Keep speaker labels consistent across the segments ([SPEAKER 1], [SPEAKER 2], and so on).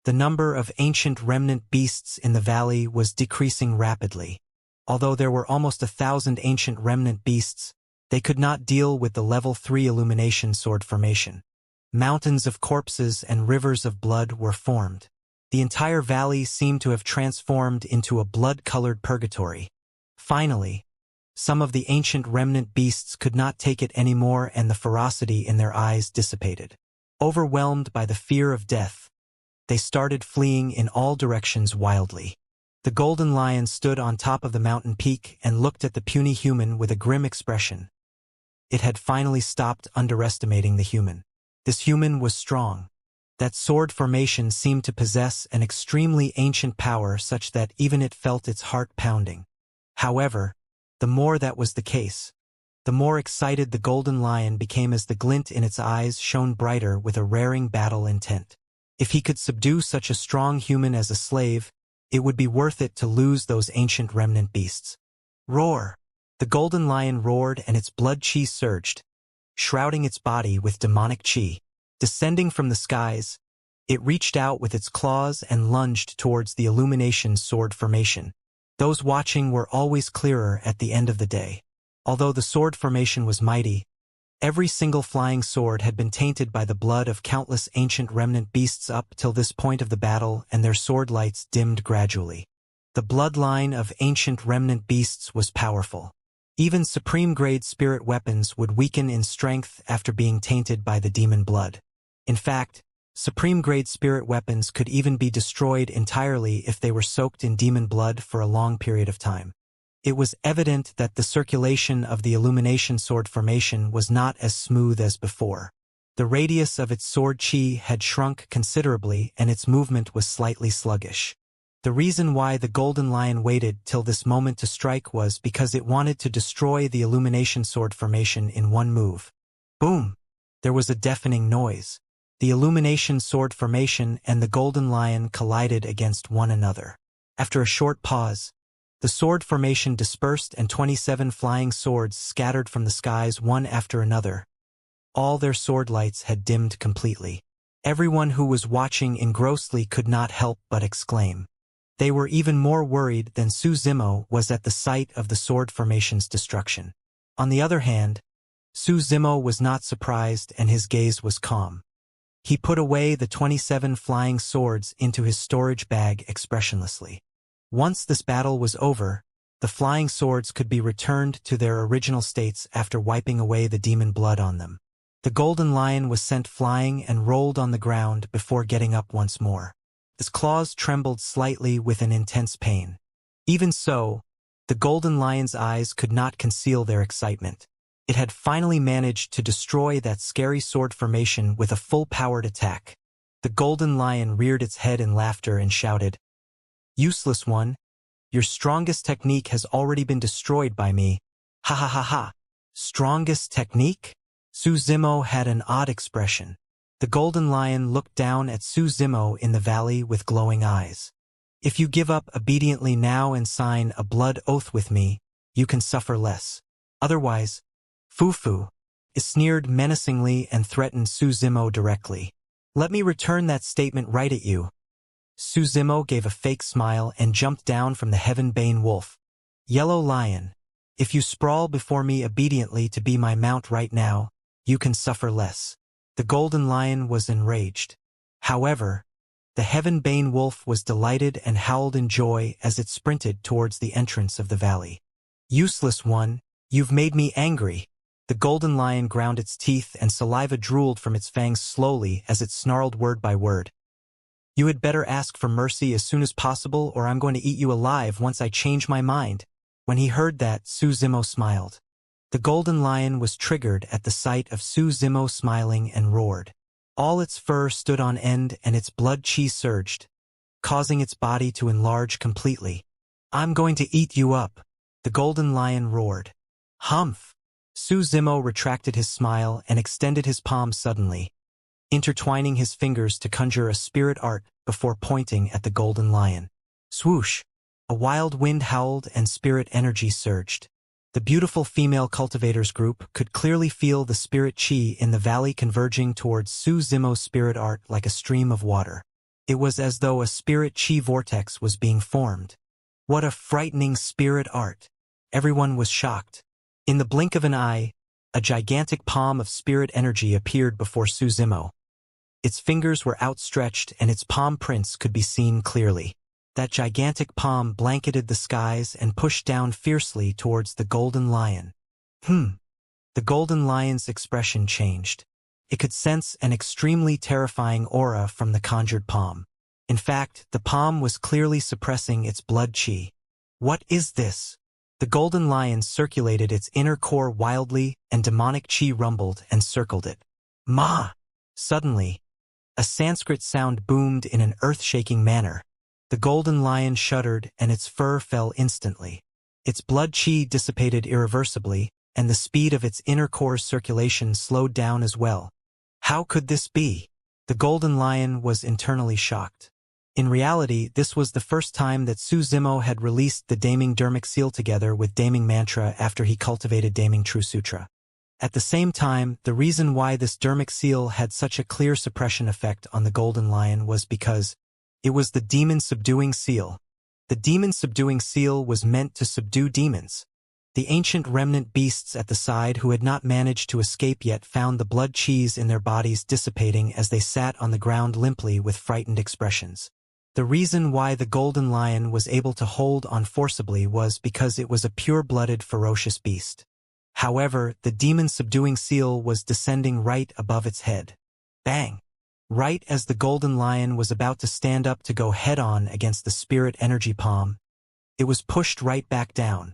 [SPEAKER 1] The number of ancient remnant beasts in the valley was decreasing rapidly. Although there were almost 1,000 ancient remnant beasts, they could not deal with the level 3 illumination sword formation. Mountains of corpses and rivers of blood were formed. The entire valley seemed to have transformed into a blood-colored purgatory. Finally, some of the ancient remnant beasts could not take it anymore, and the ferocity in their eyes dissipated. Overwhelmed by the fear of death, they started fleeing in all directions wildly. The golden lion stood on top of the mountain peak and looked at the puny human with a grim expression. It had finally stopped underestimating the human. This human was strong. That sword formation seemed to possess an extremely ancient power such that even it felt its heart pounding. However, the more that was the case, the more excited the golden lion became as the glint in its eyes shone brighter with a raring battle intent. If he could subdue such a strong human as a slave, it would be worth it to lose those ancient remnant beasts. Roar! The golden lion roared and its blood chi surged, shrouding its body with demonic chi. Descending from the skies, it reached out with its claws and lunged towards the illumination sword formation. Those watching were always clearer at the end of the day. Although the sword formation was mighty, every single flying sword had been tainted by the blood of countless ancient remnant beasts up till this point of the battle, and their sword lights dimmed gradually. The bloodline of ancient remnant beasts was powerful. Even supreme-grade spirit weapons would weaken in strength after being tainted by the demon blood. In fact, supreme-grade spirit weapons could even be destroyed entirely if they were soaked in demon blood for a long period of time. It was evident that the circulation of the illumination sword formation was not as smooth as before. The radius of its sword chi had shrunk considerably and its movement was slightly sluggish. The reason why the golden lion waited till this moment to strike was because it wanted to destroy the illumination sword formation in one move. Boom! There was a deafening noise. The illumination sword formation and the golden lion collided against one another. After a short pause, the sword formation dispersed and 27 flying swords scattered from the skies one after another. All their sword lights had dimmed completely. Everyone who was watching engrossly could not help but exclaim. They were even more worried than Su Zimo was at the sight of the sword formation's destruction. On the other hand, Su Zimo was not surprised and his gaze was calm. He put away the 27 flying swords into his storage bag expressionlessly. Once this battle was over, the flying swords could be returned to their original states after wiping away the demon blood on them. The golden lion was sent flying and rolled on the ground before getting up once more. His claws trembled slightly with an intense pain. Even so, the golden lion's eyes could not conceal their excitement. It had finally managed to destroy that scary sword formation with a full-powered attack. The golden lion reared its head in laughter and shouted, "Useless one, your strongest technique has already been destroyed by me. Ha ha ha ha. Strongest technique?" Su Zimo had an odd expression. The golden lion looked down at Su Zimo in the valley with glowing eyes. "If you give up obediently now and sign a blood oath with me, you can suffer less. Otherwise, Fufu," sneered menacingly and threatened Su Zimo directly. "Let me return that statement right at you." Su Zimo gave a fake smile and jumped down from the heaven-bane wolf. "Yellow lion, if you sprawl before me obediently to be my mount right now, you can suffer less." The golden lion was enraged. However, the heaven-bane wolf was delighted and howled in joy as it sprinted towards the entrance of the valley. "Useless one, you've made me angry." The golden lion ground its teeth and saliva drooled from its fangs slowly as it snarled word by word. "You had better ask for mercy as soon as possible or I'm going to eat you alive once I change my mind." When he heard that, Su Zimo smiled. The golden lion was triggered at the sight of Su Zimo smiling and roared. All its fur stood on end and its blood chi surged, causing its body to enlarge completely. "I'm going to eat you up," the golden lion roared. "Humph!" Su Zimo retracted his smile and extended his palm suddenly, intertwining his fingers to conjure a spirit art before pointing at the golden lion. Swoosh! A wild wind howled and spirit energy surged. The beautiful female cultivators group could clearly feel the spirit chi in the valley converging towards Su Zimo's spirit art like a stream of water. It was as though a spirit chi vortex was being formed. What a frightening spirit art! Everyone was shocked. In the blink of an eye, a gigantic palm of spirit energy appeared before Su Zimo. Its fingers were outstretched and its palm prints could be seen clearly. That gigantic palm blanketed the skies and pushed down fiercely towards the golden lion. The golden lion's expression changed. It could sense an extremely terrifying aura from the conjured palm. In fact, the palm was clearly suppressing its blood chi. What is this? The golden lion circulated its inner core wildly, and demonic chi rumbled and circled it. Ma! Suddenly, a Sanskrit sound boomed in an earth-shaking manner. The golden lion shuddered and its fur fell instantly. Its blood chi dissipated irreversibly, and the speed of its inner core's circulation slowed down as well. How could this be? The golden lion was internally shocked. In reality, this was the first time that Su Zimo had released the Daming Dermic Seal together with Daming Mantra after he cultivated Daming True Sutra. At the same time, the reason why this Dermic Seal had such a clear suppression effect on the golden lion was because it was the Demon Subduing Seal. The Demon Subduing Seal was meant to subdue demons. The ancient remnant beasts at the side who had not managed to escape yet found the blood chis in their bodies dissipating as they sat on the ground limply with frightened expressions. The reason why the golden lion was able to hold on forcibly was because it was a pure-blooded, ferocious beast. However, the demon subduing seal was descending right above its head. Bang! Right as the golden lion was about to stand up to go head-on against the spirit energy palm, it was pushed right back down.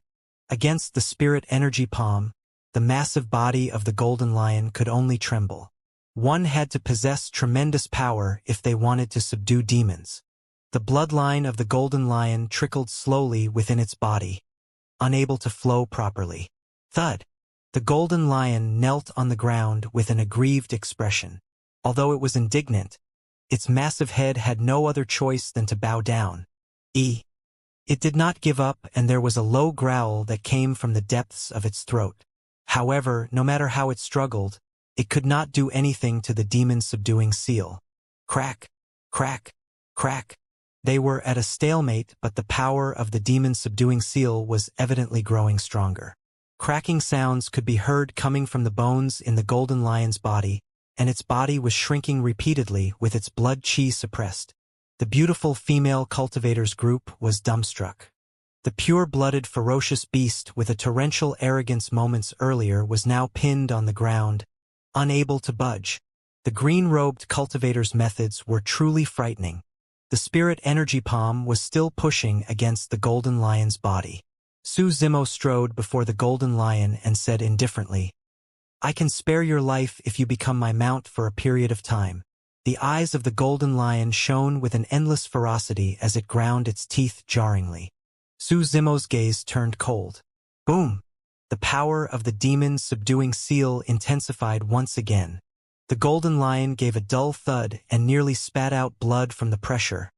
[SPEAKER 1] Against the spirit energy palm, the massive body of the golden lion could only tremble. One had to possess tremendous power if they wanted to subdue demons. The bloodline of the golden lion trickled slowly within its body, unable to flow properly. Thud! The golden lion knelt on the ground with an aggrieved expression. Although it was indignant, its massive head had no other choice than to bow down. It did not give up, and there was a low growl that came from the depths of its throat. However, no matter how it struggled, it could not do anything to the demon-subduing seal. Crack! Crack! Crack! They were at a stalemate, but the power of the demon-subduing seal was evidently growing stronger. Cracking sounds could be heard coming from the bones in the golden lion's body, and its body was shrinking repeatedly with its blood chi suppressed. The beautiful female cultivators group was dumbstruck. The pure-blooded ferocious beast with a torrential arrogance moments earlier was now pinned on the ground, unable to budge. The green-robed cultivators' methods were truly frightening. The spirit energy palm was still pushing against the golden lion's body. Su Zimo strode before the golden lion and said indifferently, "I can spare your life if you become my mount for a period of time." The eyes of the golden lion shone with an endless ferocity as it ground its teeth jarringly. Su Zimo's gaze turned cold. Boom! The power of the demon's subduing seal intensified once again. The golden lion gave a dull thud and nearly spat out blood from the pressure.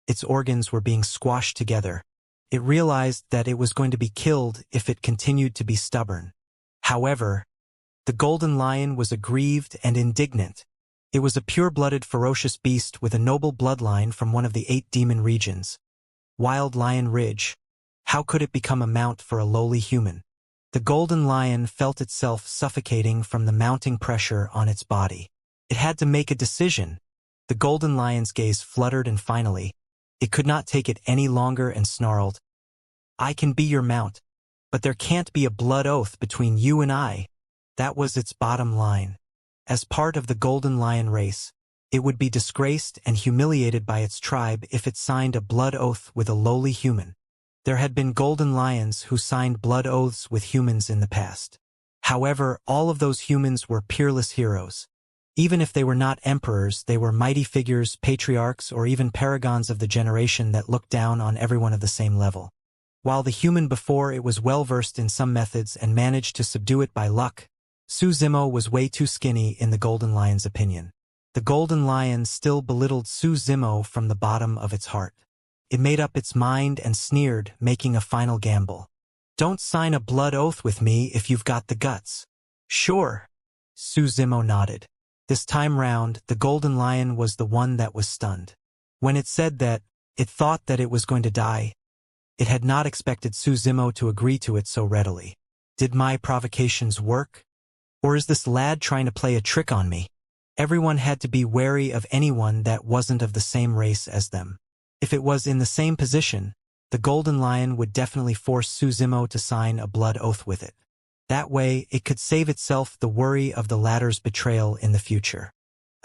[SPEAKER 1] Its organs were being squashed together. It realized that it was going to be killed if it continued to be stubborn. However, the golden lion was aggrieved and indignant. It was a pure-blooded ferocious beast with a noble bloodline from one of the 8 demon regions. Wild Lion Ridge. How could it become a mount for a lowly human? The golden lion felt itself suffocating from the mounting pressure on its body. It had to make a decision. The golden lion's gaze fluttered and finally, it could not take it any longer and snarled, "I can be your mount, but there can't be a blood oath between you and I." That was its bottom line. As part of the golden lion race, it would be disgraced and humiliated by its tribe if it signed a blood oath with a lowly human. There had been golden lions who signed blood oaths with humans in the past. However, all of those humans were peerless heroes. Even if they were not emperors, they were mighty figures, patriarchs, or even paragons of the generation that looked down on everyone of the same level. While the human before it was well-versed in some methods and managed to subdue it by luck, Su Zimo was way too skinny in the golden lion's opinion. The golden lion still belittled Su Zimo from the bottom of its heart. It made up its mind and sneered, making a final gamble. "Don't sign a blood oath with me if you've got the guts." "Sure." Su Zimo nodded. This time round, the golden lion was the one that was stunned. When it said that it thought that it was going to die, it had not expected Su Zimo to agree to it so readily. Did my provocations work? Or is this lad trying to play a trick on me? Everyone had to be wary of anyone that wasn't of the same race as them. If it was in the same position, the Golden Lion would definitely force Su Zimo to sign a blood oath with it. That way, it could save itself the worry of the latter's betrayal in the future.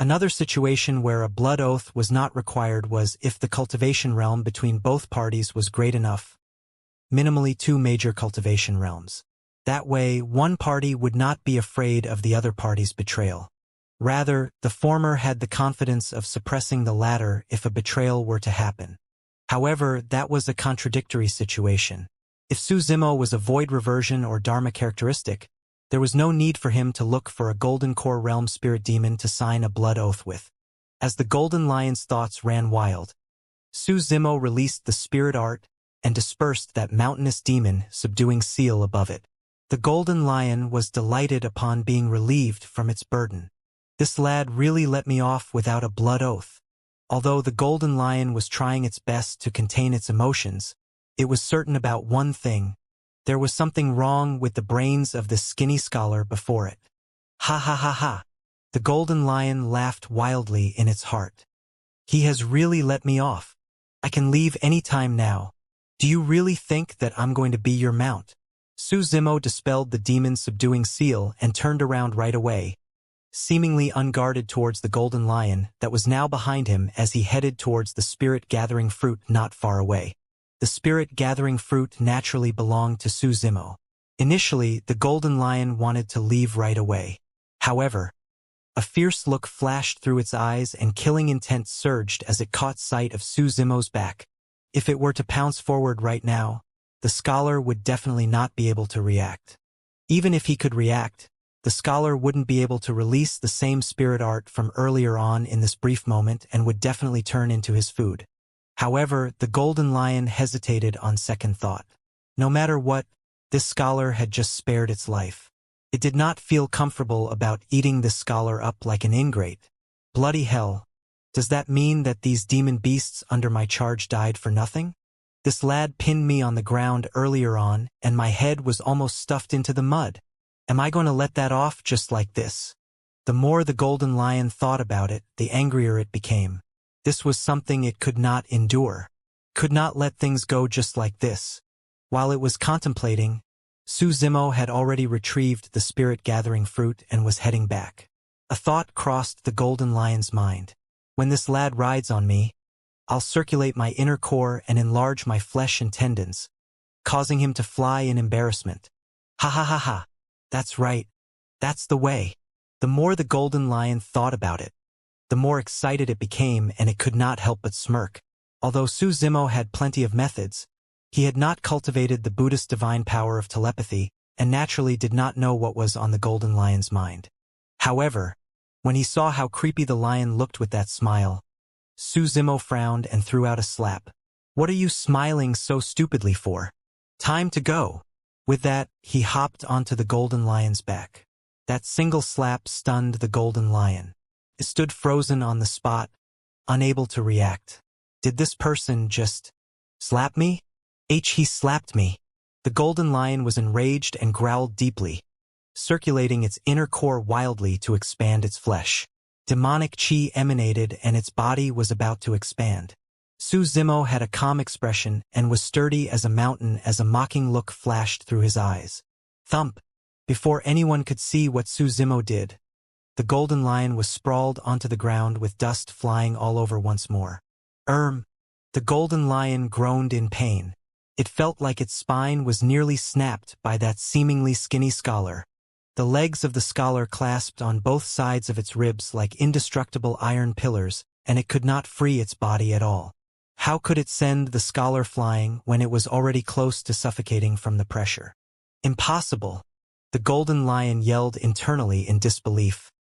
[SPEAKER 1] Another situation where a blood oath was not required was if the cultivation realm between both parties was great enough. Minimally 2 major cultivation realms. That way, one party would not be afraid of the other party's betrayal. Rather, the former had the confidence of suppressing the latter if a betrayal were to happen. However, that was a contradictory situation. If Su Zimo was a void reversion or dharma characteristic, there was no need for him to look for a golden core realm spirit demon to sign a blood oath with. As the Golden Lion's thoughts ran wild, Su Zimo released the spirit art and dispersed that mountainous demon subduing seal above it. The Golden Lion was delighted upon being relieved from its burden. This lad really let me off without a blood oath. Although the Golden Lion was trying its best to contain its emotions, it was certain about one thing. There was something wrong with the brains of the skinny scholar before it. Ha ha ha ha. The Golden Lion laughed wildly in its heart. He has really let me off. I can leave any time now. Do you really think that I'm going to be your mount? Su Zimo dispelled the demon's subduing seal and turned around right away, seemingly unguarded towards the Golden Lion that was now behind him as he headed towards the spirit-gathering fruit not far away. The spirit-gathering fruit naturally belonged to Su Zimo. Initially, the Golden Lion wanted to leave right away. However, a fierce look flashed through its eyes and killing intent surged as it caught sight of Su Zimo's back. If it were to pounce forward right now, the scholar would definitely not be able to react. Even if he could react, the scholar wouldn't be able to release the same spirit art from earlier on in this brief moment and would definitely turn into his food. However, the Golden Lion hesitated on second thought. No matter what, this scholar had just spared its life. It did not feel comfortable about eating this scholar up like an ingrate. Bloody hell. Does that mean that these demon beasts under my charge died for nothing? This lad pinned me on the ground earlier on, and my head was almost stuffed into the mud. Am I going to let that off just like this? The more the Golden Lion thought about it, the angrier it became. This was something it could not endure. Could not let things go just like this. While it was contemplating, Su Zimo had already retrieved the spirit-gathering fruit and was heading back. A thought crossed the Golden Lion's mind. When this lad rides on me, I'll circulate my inner core and enlarge my flesh and tendons, causing him to fly in embarrassment. Ha ha ha ha. That's right. That's the way. The more the Golden Lion thought about it, the more excited it became, and it could not help but smirk. Although Su Zimo had plenty of methods, he had not cultivated the Buddhist divine power of telepathy and naturally did not know what was on the Golden Lion's mind. However, when he saw how creepy the lion looked with that smile, Su Zimo frowned and threw out a slap. What are you smiling so stupidly for? Time to go. With that, he hopped onto the Golden Lion's back. That single slap stunned the Golden Lion. It stood frozen on the spot, unable to react. Did this person just slap me? He slapped me. The Golden Lion was enraged and growled deeply, circulating its inner core wildly to expand its flesh. Demonic chi emanated and its body was about to expand. Su Zimo had a calm expression and was sturdy as a mountain as a mocking look flashed through his eyes. Thump! Before anyone could see what Su Zimo did, the Golden Lion was sprawled onto the ground with dust flying all over once more. The Golden Lion groaned in pain. It felt like its spine was nearly snapped by that seemingly skinny scholar. The legs of the scholar clasped on both sides of its ribs like indestructible iron pillars, and it could not free its body at all. How could it send the scholar flying when it was already close to suffocating from the pressure? Impossible! The Golden Lion yelled internally in disbelief.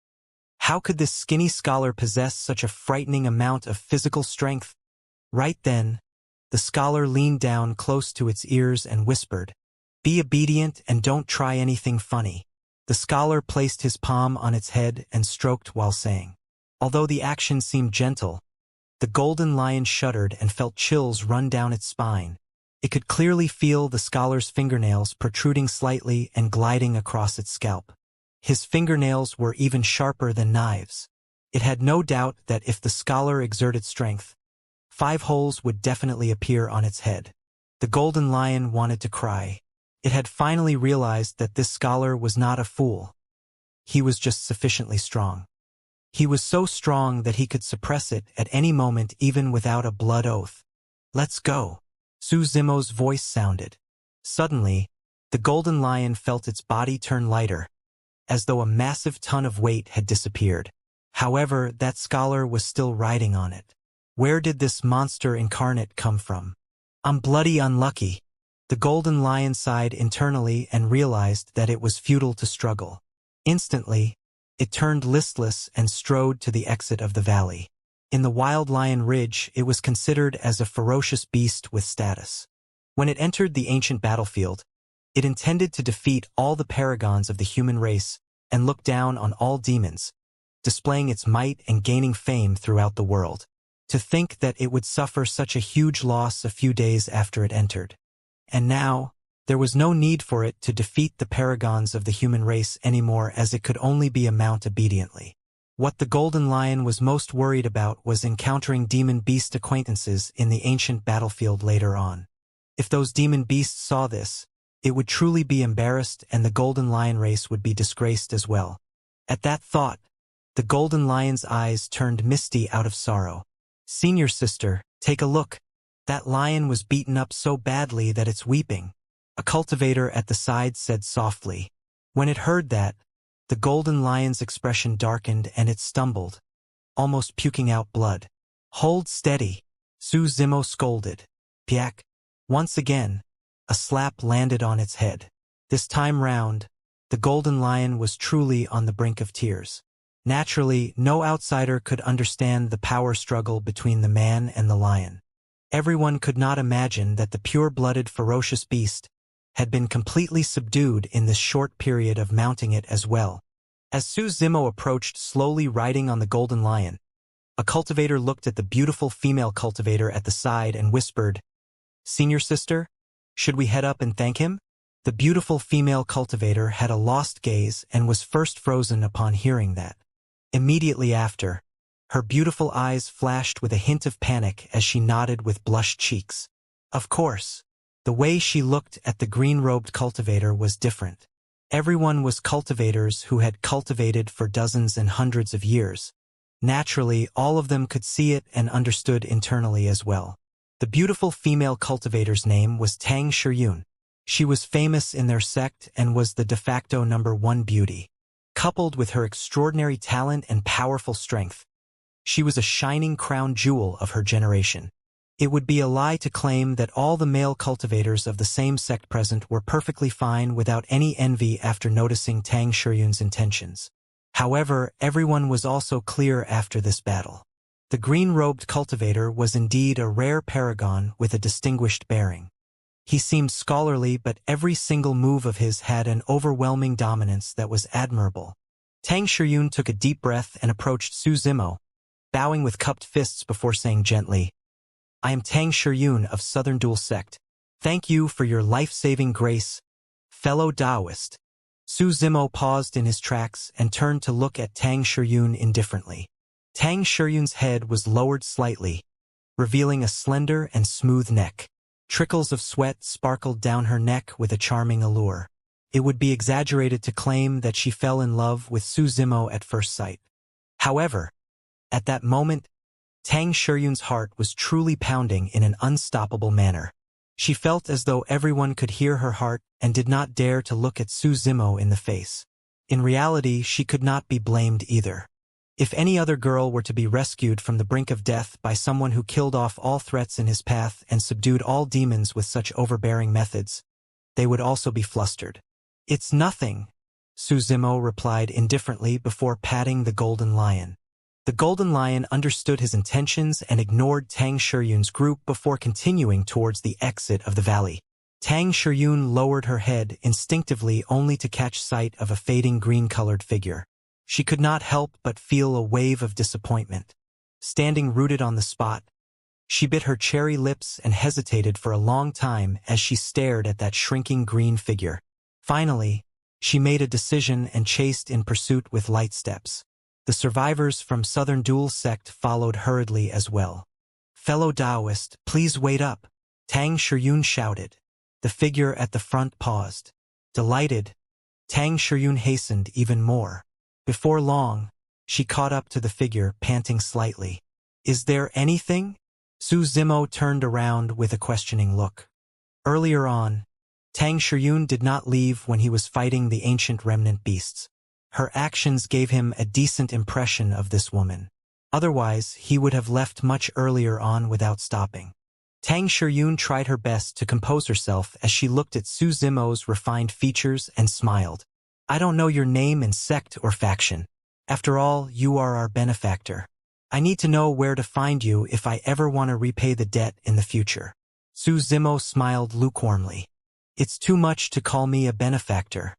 [SPEAKER 1] How could this skinny scholar possess such a frightening amount of physical strength? Right then, the scholar leaned down close to its ears and whispered, "Be obedient and don't try anything funny." The scholar placed his palm on its head and stroked while saying. Although the action seemed gentle, The golden lion shuddered and felt chills run down its spine. It could clearly feel the scholar's fingernails protruding slightly and gliding across its scalp. His fingernails were even sharper than knives. It had no doubt that if the scholar exerted strength, 5 holes would definitely appear on its head. The golden lion wanted to cry. It had finally realized that this scholar was not a fool. He was just sufficiently strong. He was so strong that he could suppress it at any moment even without a blood oath. "Let's go," Su Zimo's voice sounded. Suddenly, the golden lion felt its body turn lighter, as though a massive ton of weight had disappeared. However, that scholar was still riding on it. Where did this monster incarnate come from? "I'm bloody unlucky." The golden lion sighed internally and realized that it was futile to struggle. Instantly, it turned listless and strode to the exit of the valley. In the wild lion ridge, it was considered as a ferocious beast with status. When it entered the ancient battlefield, it intended to defeat all the paragons of the human race and look down on all demons, displaying its might and gaining fame throughout the world. To think that it would suffer such a huge loss a few days after it entered. And now, there was no need for it to defeat the paragons of the human race anymore, as it could only be a mount obediently. What the golden lion was most worried about was encountering demon beast acquaintances in the ancient battlefield later on. If those demon beasts saw this, it would truly be embarrassed, and the golden lion race would be disgraced as well. At that thought, the golden lion's eyes turned misty out of sorrow. "Senior sister, take a look. That lion was beaten up so badly that it's weeping," a cultivator at the side said softly. When it heard that, the golden lion's expression darkened and it stumbled, almost puking out blood. "Hold steady," Su Zimo scolded. Piak. Once again, a slap landed on its head. This time round, the golden lion was truly on the brink of tears. Naturally, no outsider could understand the power struggle between the man and the lion. Everyone could not imagine that the pure-blooded ferocious beast had been completely subdued in this short period of mounting it as well. As Su Zimo approached, slowly riding on the golden lion, a cultivator looked at the beautiful female cultivator at the side and whispered, "Senior sister, should we head up and thank him?" The beautiful female cultivator had a lost gaze and was first frozen upon hearing that. Immediately after, her beautiful eyes flashed with a hint of panic as she nodded with blushed cheeks. Of course, the way she looked at the green-robed cultivator was different. Everyone was cultivators who had cultivated for dozens and hundreds of years. Naturally, all of them could see it and understood internally as well. The beautiful female cultivator's name was Tang Shiyun. She was famous in their sect and was the de facto #1 beauty. Coupled with her extraordinary talent and powerful strength, she was a shining crown jewel of her generation. It would be a lie to claim that all the male cultivators of the same sect present were perfectly fine without any envy after noticing Tang Shiyun's intentions. However, everyone was also clear after this battle. The green-robed cultivator was indeed a rare paragon with a distinguished bearing. He seemed scholarly, but every single move of his had an overwhelming dominance that was admirable. Tang Shiyun took a deep breath and approached Su Zimo, bowing with cupped fists before saying gently, "I am Tang Shiyun of Southern Dual Sect. Thank you for your life-saving grace, fellow Taoist." Su Zimo paused in his tracks and turned to look at Tang Shiyun indifferently. Tang Shiyun's head was lowered slightly, revealing a slender and smooth neck. Trickles of sweat sparkled down her neck with a charming allure. It would be exaggerated to claim that she fell in love with Su Zimo at first sight. However, at that moment, Tang Shiyun's heart was truly pounding in an unstoppable manner. She felt as though everyone could hear her heart and did not dare to look at Su Zimo in the face. In reality, she could not be blamed either. If any other girl were to be rescued from the brink of death by someone who killed off all threats in his path and subdued all demons with such overbearing methods, they would also be flustered. "It's nothing," Su Zimo replied indifferently before patting the golden lion. The golden lion understood his intentions and ignored Tang Shiyun's group before continuing towards the exit of the valley. Tang Shiyun lowered her head instinctively only to catch sight of a fading green-colored figure. She could not help but feel a wave of disappointment. Standing rooted on the spot, she bit her cherry lips and hesitated for a long time as she stared at that shrinking green figure. Finally, she made a decision and chased in pursuit with light steps. The survivors from Southern Dual Sect followed hurriedly as well. "Fellow Taoist, please wait up," Tang Shiyun shouted. The figure at the front paused. Delighted, Tang Shiyun hastened even more. Before long, she caught up to the figure, panting slightly. "Is there anything?" Su Zimo turned around with a questioning look. Earlier on, Tang Shiyun did not leave when he was fighting the ancient remnant beasts. Her actions gave him a decent impression of this woman. Otherwise, he would have left much earlier on without stopping. Tang Shiyun tried her best to compose herself as she looked at Su Zimo's refined features and smiled. "I don't know your name and sect or faction. After all, you are our benefactor. I need to know where to find you if I ever want to repay the debt in the future." Su Zimo smiled lukewarmly. "It's too much to call me a benefactor.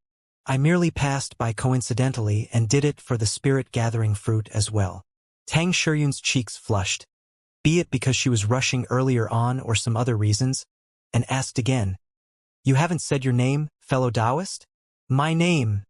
[SPEAKER 1] I merely passed by coincidentally and did it for the spirit-gathering fruit as well." Tang Shiyun's cheeks flushed, be it because she was rushing earlier on or some other reasons, and asked again, "You haven't said your name, fellow Taoist?" "My name."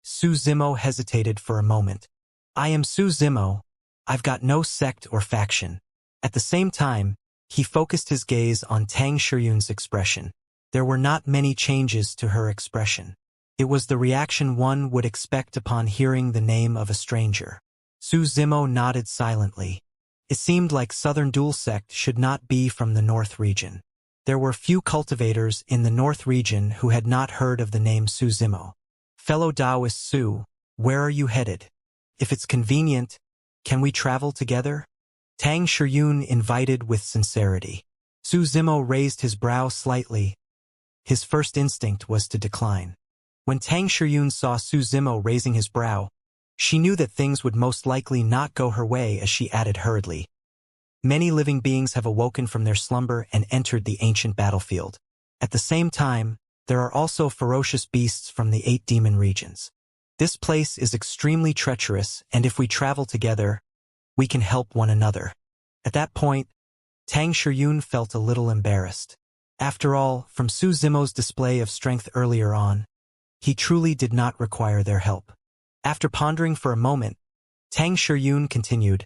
[SPEAKER 1] Su Zimo hesitated for a moment. "I am Su Zimo. I've got no sect or faction." At the same time, he focused his gaze on Tang Shiyun's expression. There were not many changes to her expression. It was the reaction one would expect upon hearing the name of a stranger. Su Zimo nodded silently. It seemed like Southern Dual Sect should not be from the North region. There were few cultivators in the North region who had not heard of the name Su Zimo. "Fellow Taoist Su, where are you headed? If it's convenient, can we travel together?" Tang Shiyun invited with sincerity. Su Zimo raised his brow slightly. His first instinct was to decline. When Tang Shiyun saw Su Zimo raising his brow, she knew that things would most likely not go her way as she added hurriedly. "Many living beings have awoken from their slumber and entered the ancient battlefield. At the same time, there are also ferocious beasts from the 8 demon regions. This place is extremely treacherous, and if we travel together, we can help one another." At that point, Tang Shiyun felt a little embarrassed. After all, from Su Zimo's display of strength earlier on, he truly did not require their help. After pondering for a moment, Tang Shiyun continued,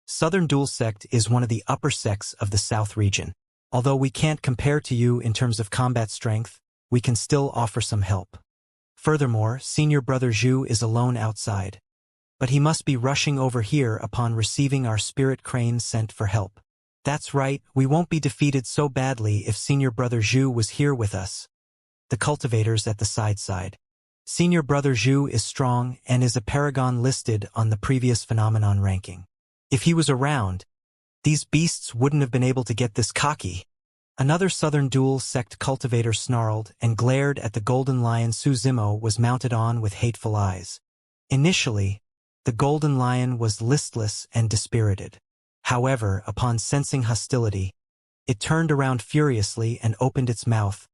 [SPEAKER 1] "Southern Dual Sect is one of the upper sects of the South region. Although we can't compare to you in terms of combat strength, we can still offer some help. Furthermore, Senior Brother Zhu is alone outside. But he must be rushing over here upon receiving our spirit crane sent for help." "That's right, we won't be defeated so badly if Senior Brother Zhu was here with us." The cultivators at the side. "Senior Brother Zhu is strong and is a paragon listed on the previous phenomenon ranking. If he was around, these beasts wouldn't have been able to get this cocky." Another Southern Dual Sect cultivator snarled and glared at the golden lion Su Zimo was mounted on with hateful eyes. Initially, the golden lion was listless and dispirited. However, upon sensing hostility, it turned around furiously and opened its mouth,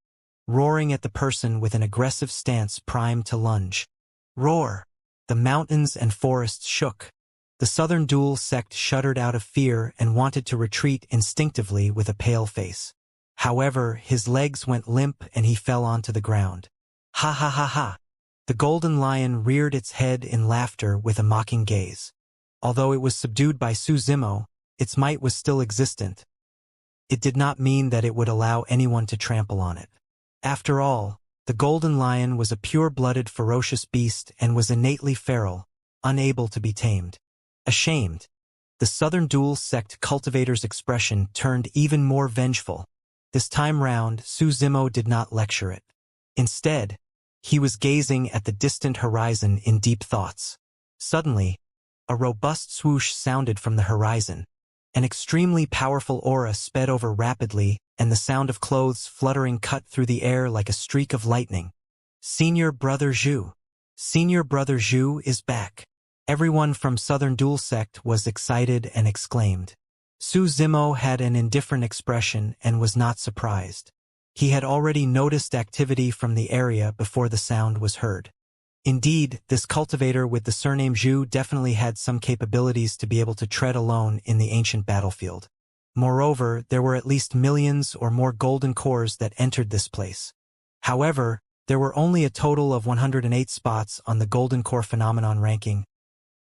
[SPEAKER 1] roaring at the person with an aggressive stance primed to lunge. Roar! The mountains and forests shook. The Southern Dual Sect shuddered out of fear and wanted to retreat instinctively with a pale face. However, his legs went limp and he fell onto the ground. "Ha ha ha ha!" The golden lion reared its head in laughter with a mocking gaze. Although it was subdued by Su Zimo, its might was still existent. It did not mean that it would allow anyone to trample on it. After all, the golden lion was a pure-blooded ferocious beast and was innately feral, unable to be tamed. Ashamed, the Southern Dual Sect cultivator's expression turned even more vengeful. This time round, Su Zimo did not lecture it. Instead, he was gazing at the distant horizon in deep thoughts. Suddenly, a robust swoosh sounded from the horizon. An extremely powerful aura sped over rapidly, and the sound of clothes fluttering cut through the air like a streak of lightning. "Senior Brother Zhu! Senior Brother Zhu is back!" Everyone from Southern Dual Sect was excited and exclaimed. Su Zimo had an indifferent expression and was not surprised. He had already noticed activity from the area before the sound was heard. Indeed, this cultivator with the surname Zhu definitely had some capabilities to be able to tread alone in the ancient battlefield. Moreover, there were at least millions or more golden cores that entered this place. However, there were only a total of 108 spots on the golden core phenomenon ranking.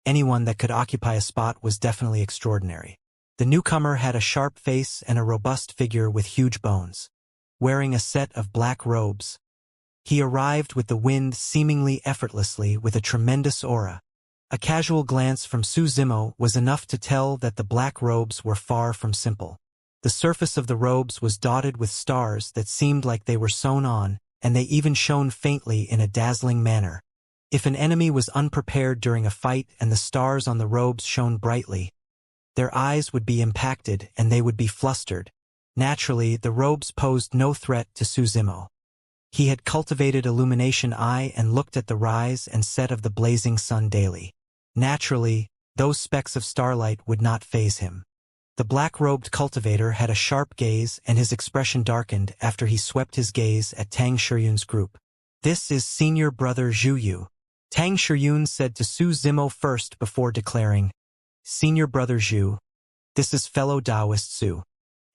[SPEAKER 1] Anyone that could occupy a spot was definitely extraordinary. The newcomer had a sharp face and a robust figure with huge bones. Wearing a set of black robes, he arrived with the wind seemingly effortlessly with a tremendous aura. A casual glance from Su Zimo was enough to tell that the black robes were far from simple. The surface of the robes was dotted with stars that seemed like they were sewn on, and they even shone faintly in a dazzling manner. If an enemy was unprepared during a fight and the stars on the robes shone brightly, their eyes would be impacted and they would be flustered. Naturally, the robes posed no threat to Su Zimo. He had cultivated illumination eye and looked at the rise and set of the blazing sun daily. Naturally, those specks of starlight would not faze him. The black-robed cultivator had a sharp gaze and his expression darkened after he swept his gaze at Tang Shiyun's group. "This is senior brother Zhu Yu," Tang Shiyun said to Su Zimo first before declaring, "Senior brother Zhu, this is fellow Taoist Su.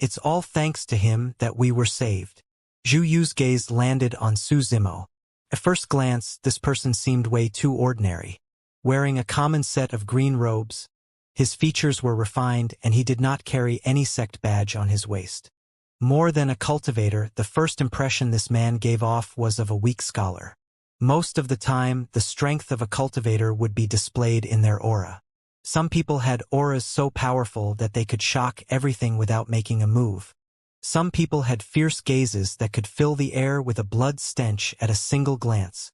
[SPEAKER 1] It's all thanks to him that we were saved." Zhu Yu's gaze landed on Su Zimo. At first glance, this person seemed way too ordinary. Wearing a common set of green robes, his features were refined and he did not carry any sect badge on his waist. More than a cultivator, the first impression this man gave off was of a weak scholar. Most of the time, the strength of a cultivator would be displayed in their aura. Some people had auras so powerful that they could shock everything without making a move. Some people had fierce gazes that could fill the air with a blood stench at a single glance.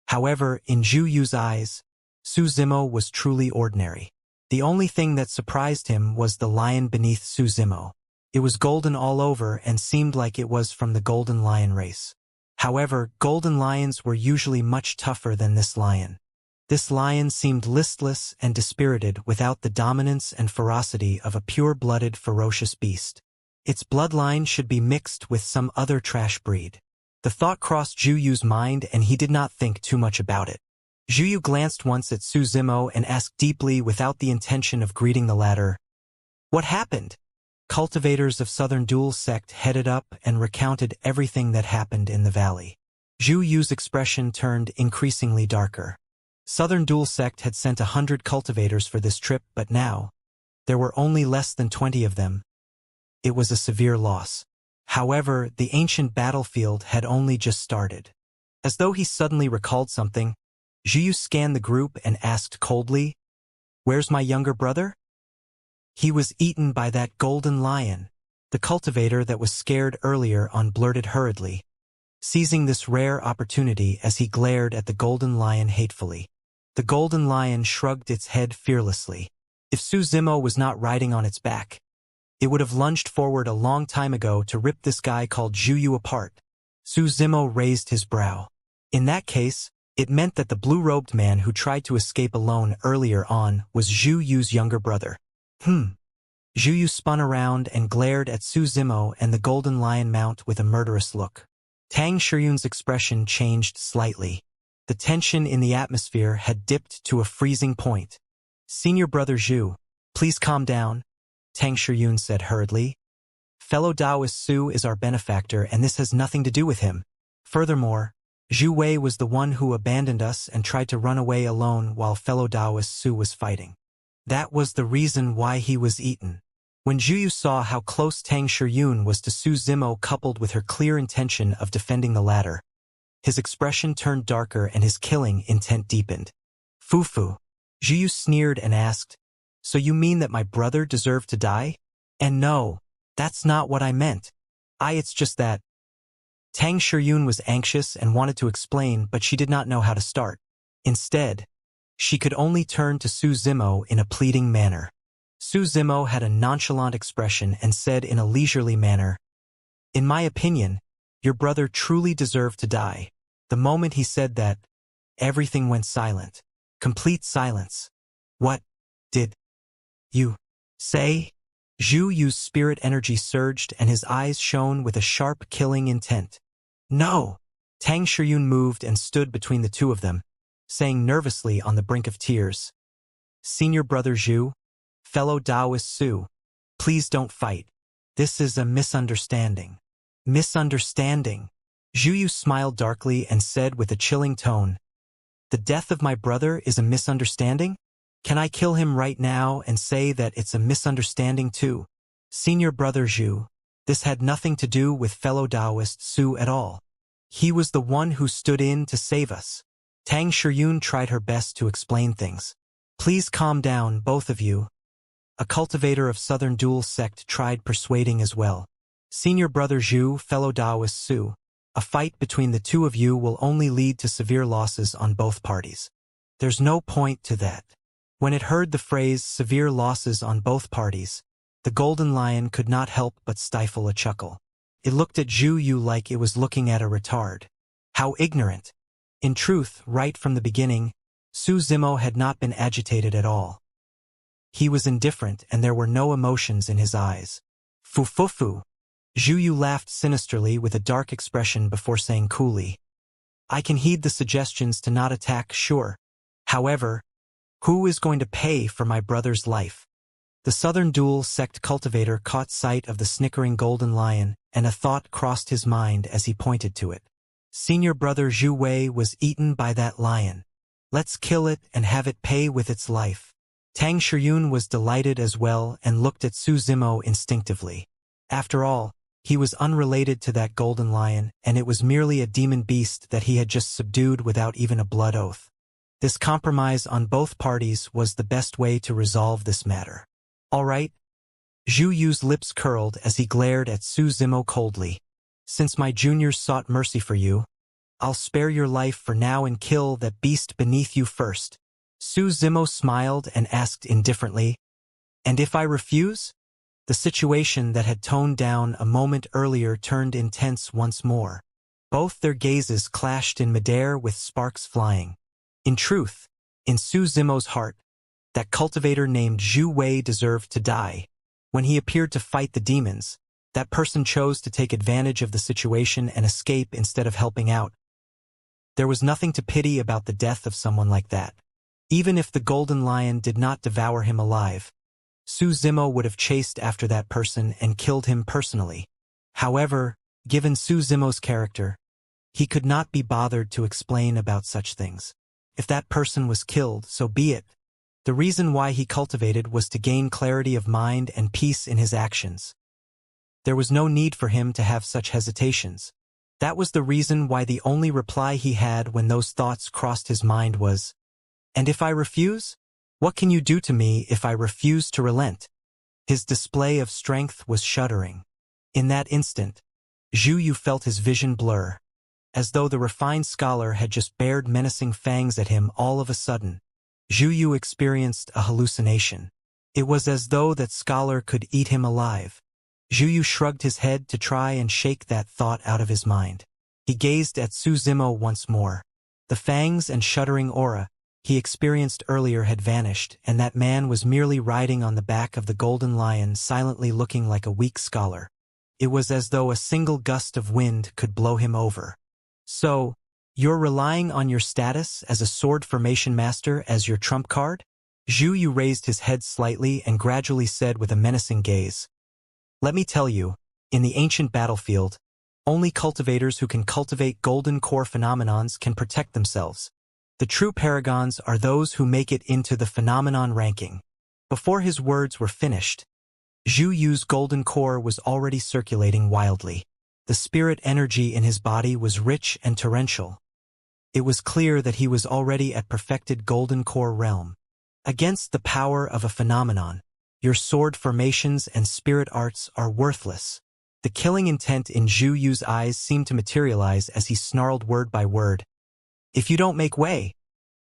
[SPEAKER 1] However, in Zhu Yu's eyes, Su Zimo was truly ordinary. The only thing that surprised him was the lion beneath Su Zimo. It was golden all over and seemed like it was from the golden lion race. However, golden lions were usually much tougher than this lion. This lion seemed listless and dispirited without the dominance and ferocity of a pure-blooded, ferocious beast. Its bloodline should be mixed with some other trash breed. The thought crossed Zhu Yu's mind and he did not think too much about it. Zhu Yu glanced once at Su Zimo and asked deeply without the intention of greeting the latter, "What happened?" Cultivators of Southern Dual Sect headed up and recounted everything that happened in the valley. Zhu Yu's expression turned increasingly darker. Southern Dual Sect had sent 100 cultivators for this trip, but now, there were only less than 20 of them. It was a severe loss. However, the ancient battlefield had only just started. As though he suddenly recalled something, Zhu Yu scanned the group and asked coldly, "Where's my younger brother?" "He was eaten by that golden lion." The cultivator that was scared earlier on blurted hurriedly, seizing this rare opportunity as he glared at the golden lion hatefully. The golden lion shrugged its head fearlessly. If Su Zimo was not riding on its back, it would have lunged forward a long time ago to rip this guy called Zhu Yu apart. Su Zimo raised his brow. In that case, it meant that the blue-robed man who tried to escape alone earlier on was Zhu Yu's younger brother. Zhu Yu spun around and glared at Su Zimo and the golden lion mount with a murderous look. Tang Shiyun's expression changed slightly. The tension in the atmosphere had dipped to a freezing point. "Senior brother Zhu, please calm down," Tang Shiyun said hurriedly. "Fellow Taoist Su is our benefactor and this has nothing to do with him. Furthermore, Zhu Wei was the one who abandoned us and tried to run away alone while fellow Taoist Su was fighting. That was the reason why he was eaten." When Zhu Yu saw how close Tang Shiyun was to Su Zimo coupled with her clear intention of defending the latter, his expression turned darker and his killing intent deepened. "Fufu." Zhu Yu sneered and asked, "So you mean that my brother deserved to die?" "And no, that's not what I meant. It's just that." Tang Shiyun was anxious and wanted to explain, but she did not know how to start. Instead, she could only turn to Su Zimo in a pleading manner. Su Zimo had a nonchalant expression and said in a leisurely manner, "In my opinion, your brother truly deserved to die." The moment he said that, everything went silent. Complete silence. "What did you say?" Zhu Yu's spirit energy surged and his eyes shone with a sharp killing intent. "No!" Tang Shiyun moved and stood between the two of them. saying nervously on the brink of tears, "Senior brother Zhu, fellow Taoist Su, please don't fight. This is a misunderstanding." Misunderstanding? Zhu Yu smiled darkly and said with a chilling tone, "The death of my brother is a misunderstanding? Can I kill him right now and say that it's a misunderstanding too? Senior brother Zhu, this had nothing to do with fellow Taoist Su at all. He was the one who stood in to save us." Tang Shiyun tried her best to explain things. "Please calm down, both of you." A cultivator of Southern Dual Sect tried persuading as well. "Senior brother Zhu, fellow Taoist Su, a fight between the two of you will only lead to severe losses on both parties. There's no point to that." When it heard the phrase severe losses on both parties, the Golden Lion could not help but stifle a chuckle. It looked at Zhu Yu like it was looking at a retard. How ignorant! In truth, right from the beginning, Su Zimo had not been agitated at all. He was indifferent and there were no emotions in his eyes. Fu. Zhu Yu laughed sinisterly with a dark expression before saying coolly, "I can heed the suggestions to not attack, sure. However, who is going to pay for my brother's life?" The Southern Dual Sect cultivator caught sight of the snickering Golden Lion, and a thought crossed his mind as he pointed to it. "Senior brother Zhu Wei was eaten by that lion. Let's kill it and have it pay with its life." Tang Shiyun was delighted as well and looked at Su Zimo instinctively. After all, he was unrelated to that Golden Lion, and it was merely a demon beast that he had just subdued without even a blood oath. This compromise on both parties was the best way to resolve this matter. "All right." Zhu Yu's lips curled as he glared at Su Zimo coldly. "Since my juniors sought mercy for you, I'll spare your life for now and kill that beast beneath you first." Su Zimo smiled and asked indifferently, "And if I refuse?" The situation that had toned down a moment earlier turned intense once more. Both their gazes clashed in midair with sparks flying. In truth, in Su Zimo's heart, that cultivator named Zhu Wei deserved to die. When he appeared to fight the demons, that person chose to take advantage of the situation and escape instead of helping out. There was nothing to pity about the death of someone like that. Even if the Golden Lion did not devour him alive, Su Zimo would have chased after that person and killed him personally. However, given Su Zimo's character, he could not be bothered to explain about such things. If that person was killed, so be it. The reason why he cultivated was to gain clarity of mind and peace in his actions. There was no need for him to have such hesitations. That was the reason why the only reply he had when those thoughts crossed his mind was, "And if I refuse? What can you do to me if I refuse to relent?" His display of strength was shuddering. In that instant, Zhu Yu felt his vision blur, as though the refined scholar had just bared menacing fangs at him all of a sudden. Zhu Yu experienced a hallucination. It was as though that scholar could eat him alive. Zhu Yu shrugged his head to try and shake that thought out of his mind. He gazed at Su Zimo once more. The fangs and shuddering aura he experienced earlier had vanished, and that man was merely riding on the back of the Golden Lion, silently looking like a weak scholar. It was as though a single gust of wind could blow him over. "So, you're relying on your status as a sword formation master as your trump card?" Zhu Yu raised his head slightly and gradually said with a menacing gaze, "Let me tell you, in the ancient battlefield, only cultivators who can cultivate golden core phenomenons can protect themselves. The true paragons are those who make it into the phenomenon ranking." Before his words were finished, Zhu Yu's golden core was already circulating wildly. The spirit energy in his body was rich and torrential. It was clear that he was already at perfected golden core realm. Against the power of a phenomenon, your sword formations and spirit arts are worthless. The killing intent in Zhu Yu's eyes seemed to materialize as he snarled word by word, "If you don't make way,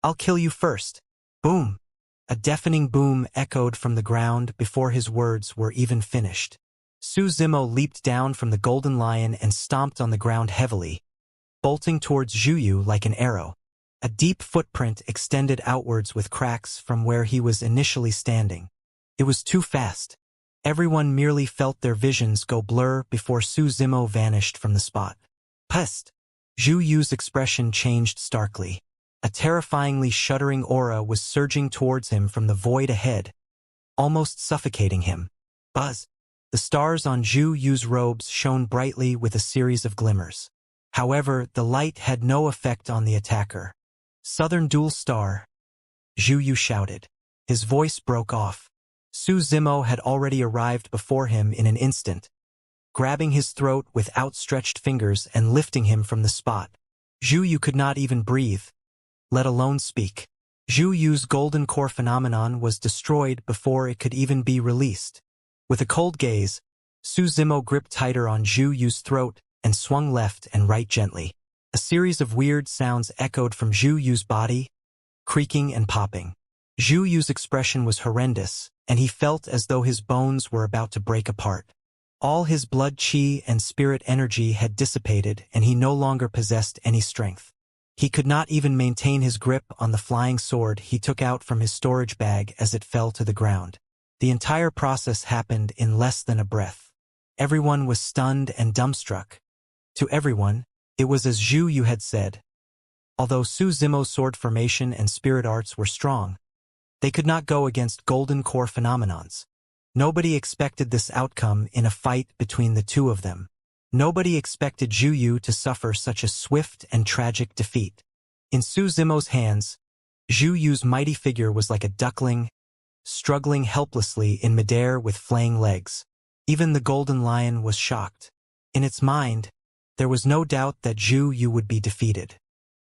[SPEAKER 1] I'll kill you first." Boom! A deafening boom echoed from the ground before his words were even finished. Su Zimo leaped down from the Golden Lion and stomped on the ground heavily, bolting towards Zhu Yu like an arrow. A deep footprint extended outwards with cracks from where he was initially standing. It was too fast. Everyone merely felt their visions go blur before Su Zimo vanished from the spot. Pest! Zhu Yu's expression changed starkly. A terrifyingly shuddering aura was surging towards him from the void ahead, almost suffocating him. Buzz! The stars on Zhu Yu's robes shone brightly with a series of glimmers. However, the light had no effect on the attacker. Southern Dual Star, Zhu Yu shouted. His voice broke off. Su Zimo had already arrived before him in an instant, grabbing his throat with outstretched fingers and lifting him from the spot. Zhu Yu could not even breathe, let alone speak. Zhu Yu's golden core phenomenon was destroyed before it could even be released. With a cold gaze, Su Zimo gripped tighter on Zhu Yu's throat and swung left and right gently. A series of weird sounds echoed from Zhu Yu's body, creaking and popping. Zhu Yu's expression was horrendous, and he felt as though his bones were about to break apart. All his blood chi and spirit energy had dissipated, and he no longer possessed any strength. He could not even maintain his grip on the flying sword he took out from his storage bag as it fell to the ground. The entire process happened in less than a breath. Everyone was stunned and dumbstruck. To everyone, it was as Zhu Yu had said. Although Su Zimo's sword formation and spirit arts were strong, they could not go against golden core phenomenons. Nobody expected this outcome in a fight between the two of them. Nobody expected Zhu Yu to suffer such a swift and tragic defeat. In Su Zimo's hands, Zhu Yu's mighty figure was like a duckling, struggling helplessly in midair with flaying legs. Even the golden lion was shocked. In its mind, there was no doubt that Zhu Yu would be defeated.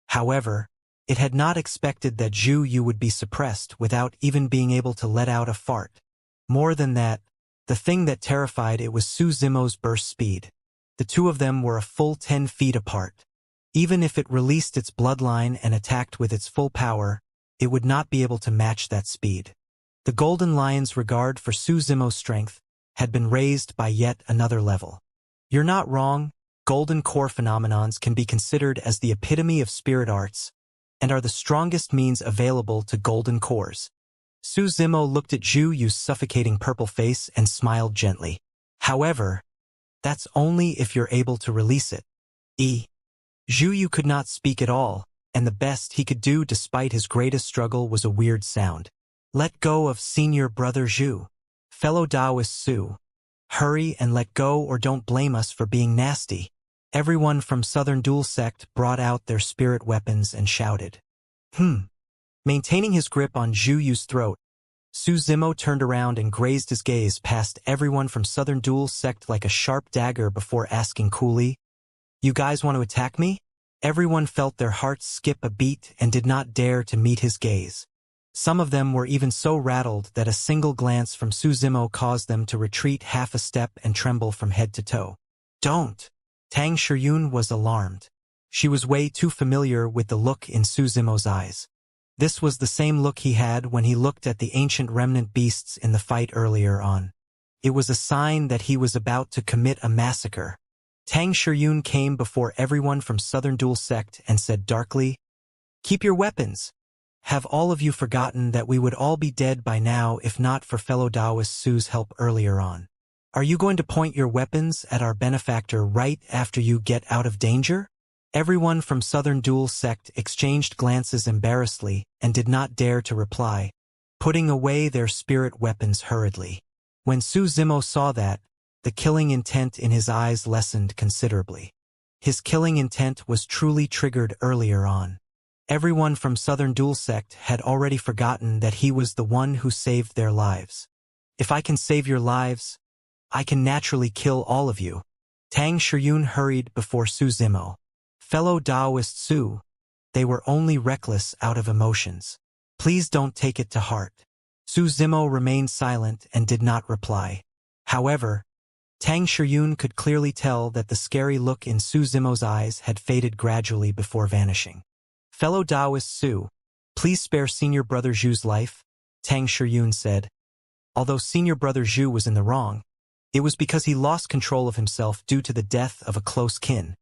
[SPEAKER 1] However, it had not expected that Zhu Yu would be suppressed without even being able to let out a fart. More than that, the thing that terrified it was Su Zimo's burst speed. The two of them were a full 10 feet apart. Even if it released its bloodline and attacked with its full power, it would not be able to match that speed. The Golden Lion's regard for Su Zimo's strength had been raised by yet another level. You're not wrong, golden core phenomenons can be considered as the epitome of spirit arts and are the strongest means available to golden cores. Su Zimo looked at Zhu Yu's suffocating purple face and smiled gently. However, that's only if you're able to release it. Zhu Yu could not speak at all, and the best he could do despite his greatest struggle was a weird sound. Let go of senior brother Zhu. Fellow Taoist Su. Hurry and let go or don't blame us for being nasty. Everyone from Southern Dual Sect brought out their spirit weapons and shouted. Maintaining his grip on Zhu Yu's throat, Su Zimo turned around and grazed his gaze past everyone from Southern Dual Sect like a sharp dagger before asking coolly, "You guys want to attack me?" Everyone felt their hearts skip a beat and did not dare to meet his gaze. Some of them were even so rattled that a single glance from Su Zimo caused them to retreat half a step and tremble from head to toe. Don't! Tang Shiyun was alarmed. She was way too familiar with the look in Su Zimo's eyes. This was the same look he had when he looked at the ancient remnant beasts in the fight earlier on. It was a sign that he was about to commit a massacre. Tang Shiyun came before everyone from Southern Dual Sect and said darkly, "Keep your weapons. Have all of you forgotten that we would all be dead by now if not for fellow Taoist Su's help earlier on? Are you going to point your weapons at our benefactor right after you get out of danger?" Everyone from Southern Dual Sect exchanged glances embarrassedly and did not dare to reply, putting away their spirit weapons hurriedly. When Su Zimo saw that, the killing intent in his eyes lessened considerably. His killing intent was truly triggered earlier on. Everyone from Southern Dual Sect had already forgotten that he was the one who saved their lives. "If I can save your lives, I can naturally kill all of you." Tang Shiyun hurried before Su Zimo. Fellow Taoist Su, they were only reckless out of emotions. Please don't take it to heart. Su Zimo remained silent and did not reply. However, Tang Shiyun could clearly tell that the scary look in Su Zimo's eyes had faded gradually before vanishing. "Fellow Taoist Su, please spare senior brother Zhu's life," Tang Shiyun said. Although senior brother Zhu was in the wrong, it was because he lost control of himself due to the death of a close kin.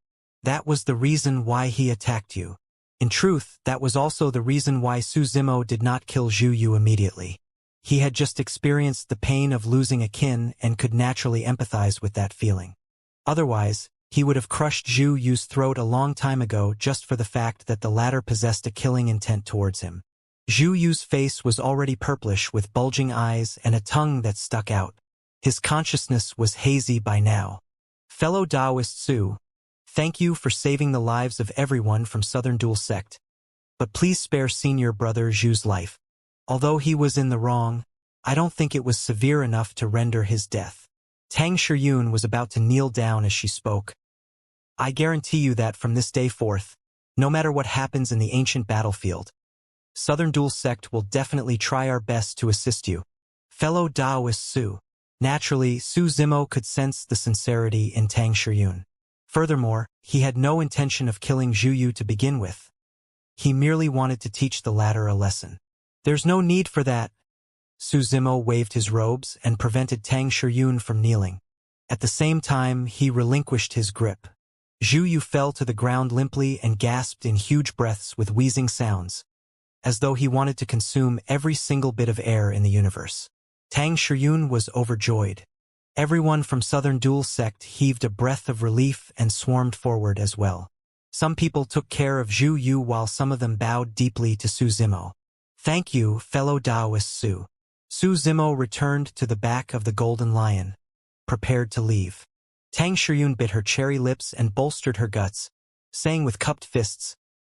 [SPEAKER 1] That was the reason why he attacked you. In truth, that was also the reason why Su Zimo did not kill Zhu Yu immediately. He had just experienced the pain of losing a kin and could naturally empathize with that feeling. Otherwise, He would have crushed Zhu Yu's throat a long time ago just for the fact that the latter possessed a killing intent towards him. Zhu Yu's face was already purplish with bulging eyes and a tongue that stuck out. His consciousness was hazy by now. Fellow Taoist Su, thank you for saving the lives of everyone from Southern Dual Sect. But please spare senior brother Zhu's life. Although he was in the wrong, I don't think it was severe enough to render his death. Tang Shiyun was about to kneel down as she spoke. I guarantee you that from this day forth, no matter what happens in the ancient battlefield, Southern Dual Sect will definitely try our best to assist you. Fellow Taoist Su. Naturally, Su Zimo could sense the sincerity in Tang Shiyun. Furthermore, he had no intention of killing Zhu Yu to begin with. He merely wanted to teach the latter a lesson. There's no need for that. Su Zimo waved his robes and prevented Tang Shiyun from kneeling. At the same time, he relinquished his grip. Zhu Yu fell to the ground limply and gasped in huge breaths with wheezing sounds, as though he wanted to consume every single bit of air in the universe. Tang Shiyun was overjoyed. Everyone from Southern Dual Sect heaved a breath of relief and swarmed forward as well. Some people took care of Zhu Yu while some of them bowed deeply to Su Zimo. Thank you, fellow Taoist Su. Su Zimo returned to the back of the Golden Lion, prepared to leave. Tang Shiyun bit her cherry lips and bolstered her guts, saying with cupped fists,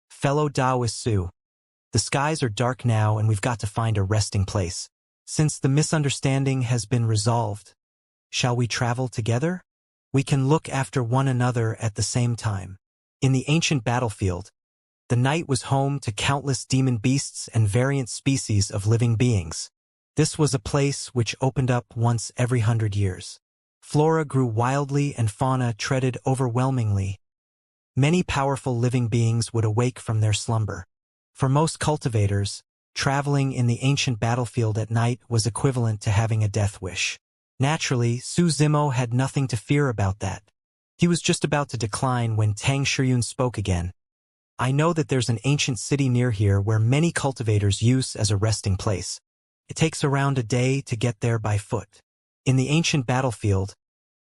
[SPEAKER 1] Fellow Taoist Su, the skies are dark now and we've got to find a resting place. Since the misunderstanding has been resolved, shall we travel together? We can look after one another at the same time. In the ancient battlefield, the night was home to countless demon beasts and variant species of living beings. This was a place which opened up once every 100 years. Flora grew wildly and fauna treaded overwhelmingly. Many powerful living beings would awake from their slumber. For most cultivators, traveling in the ancient battlefield at night was equivalent to having a death wish. Naturally, Su Zimo had nothing to fear about that. He was just about to decline when Tang Shiyun spoke again. I know that there's an ancient city near here where many cultivators use as a resting place. It takes around a day to get there by foot. In the ancient battlefield,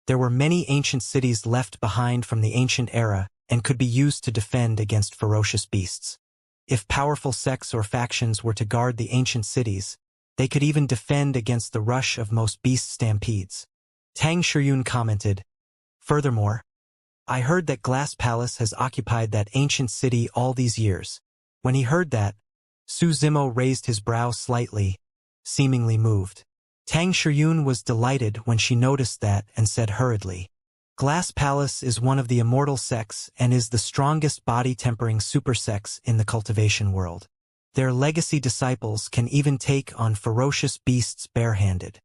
[SPEAKER 1] there were many ancient cities left behind from the ancient era and could be used to defend against ferocious beasts. If powerful sects or factions were to guard the ancient cities, they could even defend against the rush of most beast stampedes. Tang Shiyun commented, Furthermore, I heard that Glass Palace has occupied that ancient city all these years. When he heard that, Su Zimo raised his brow slightly, seemingly moved. Tang Shiyun was delighted when she noticed that and said hurriedly, Glass Palace is one of the immortal sects and is the strongest body-tempering supersects in the cultivation world. Their legacy disciples can even take on ferocious beasts barehanded.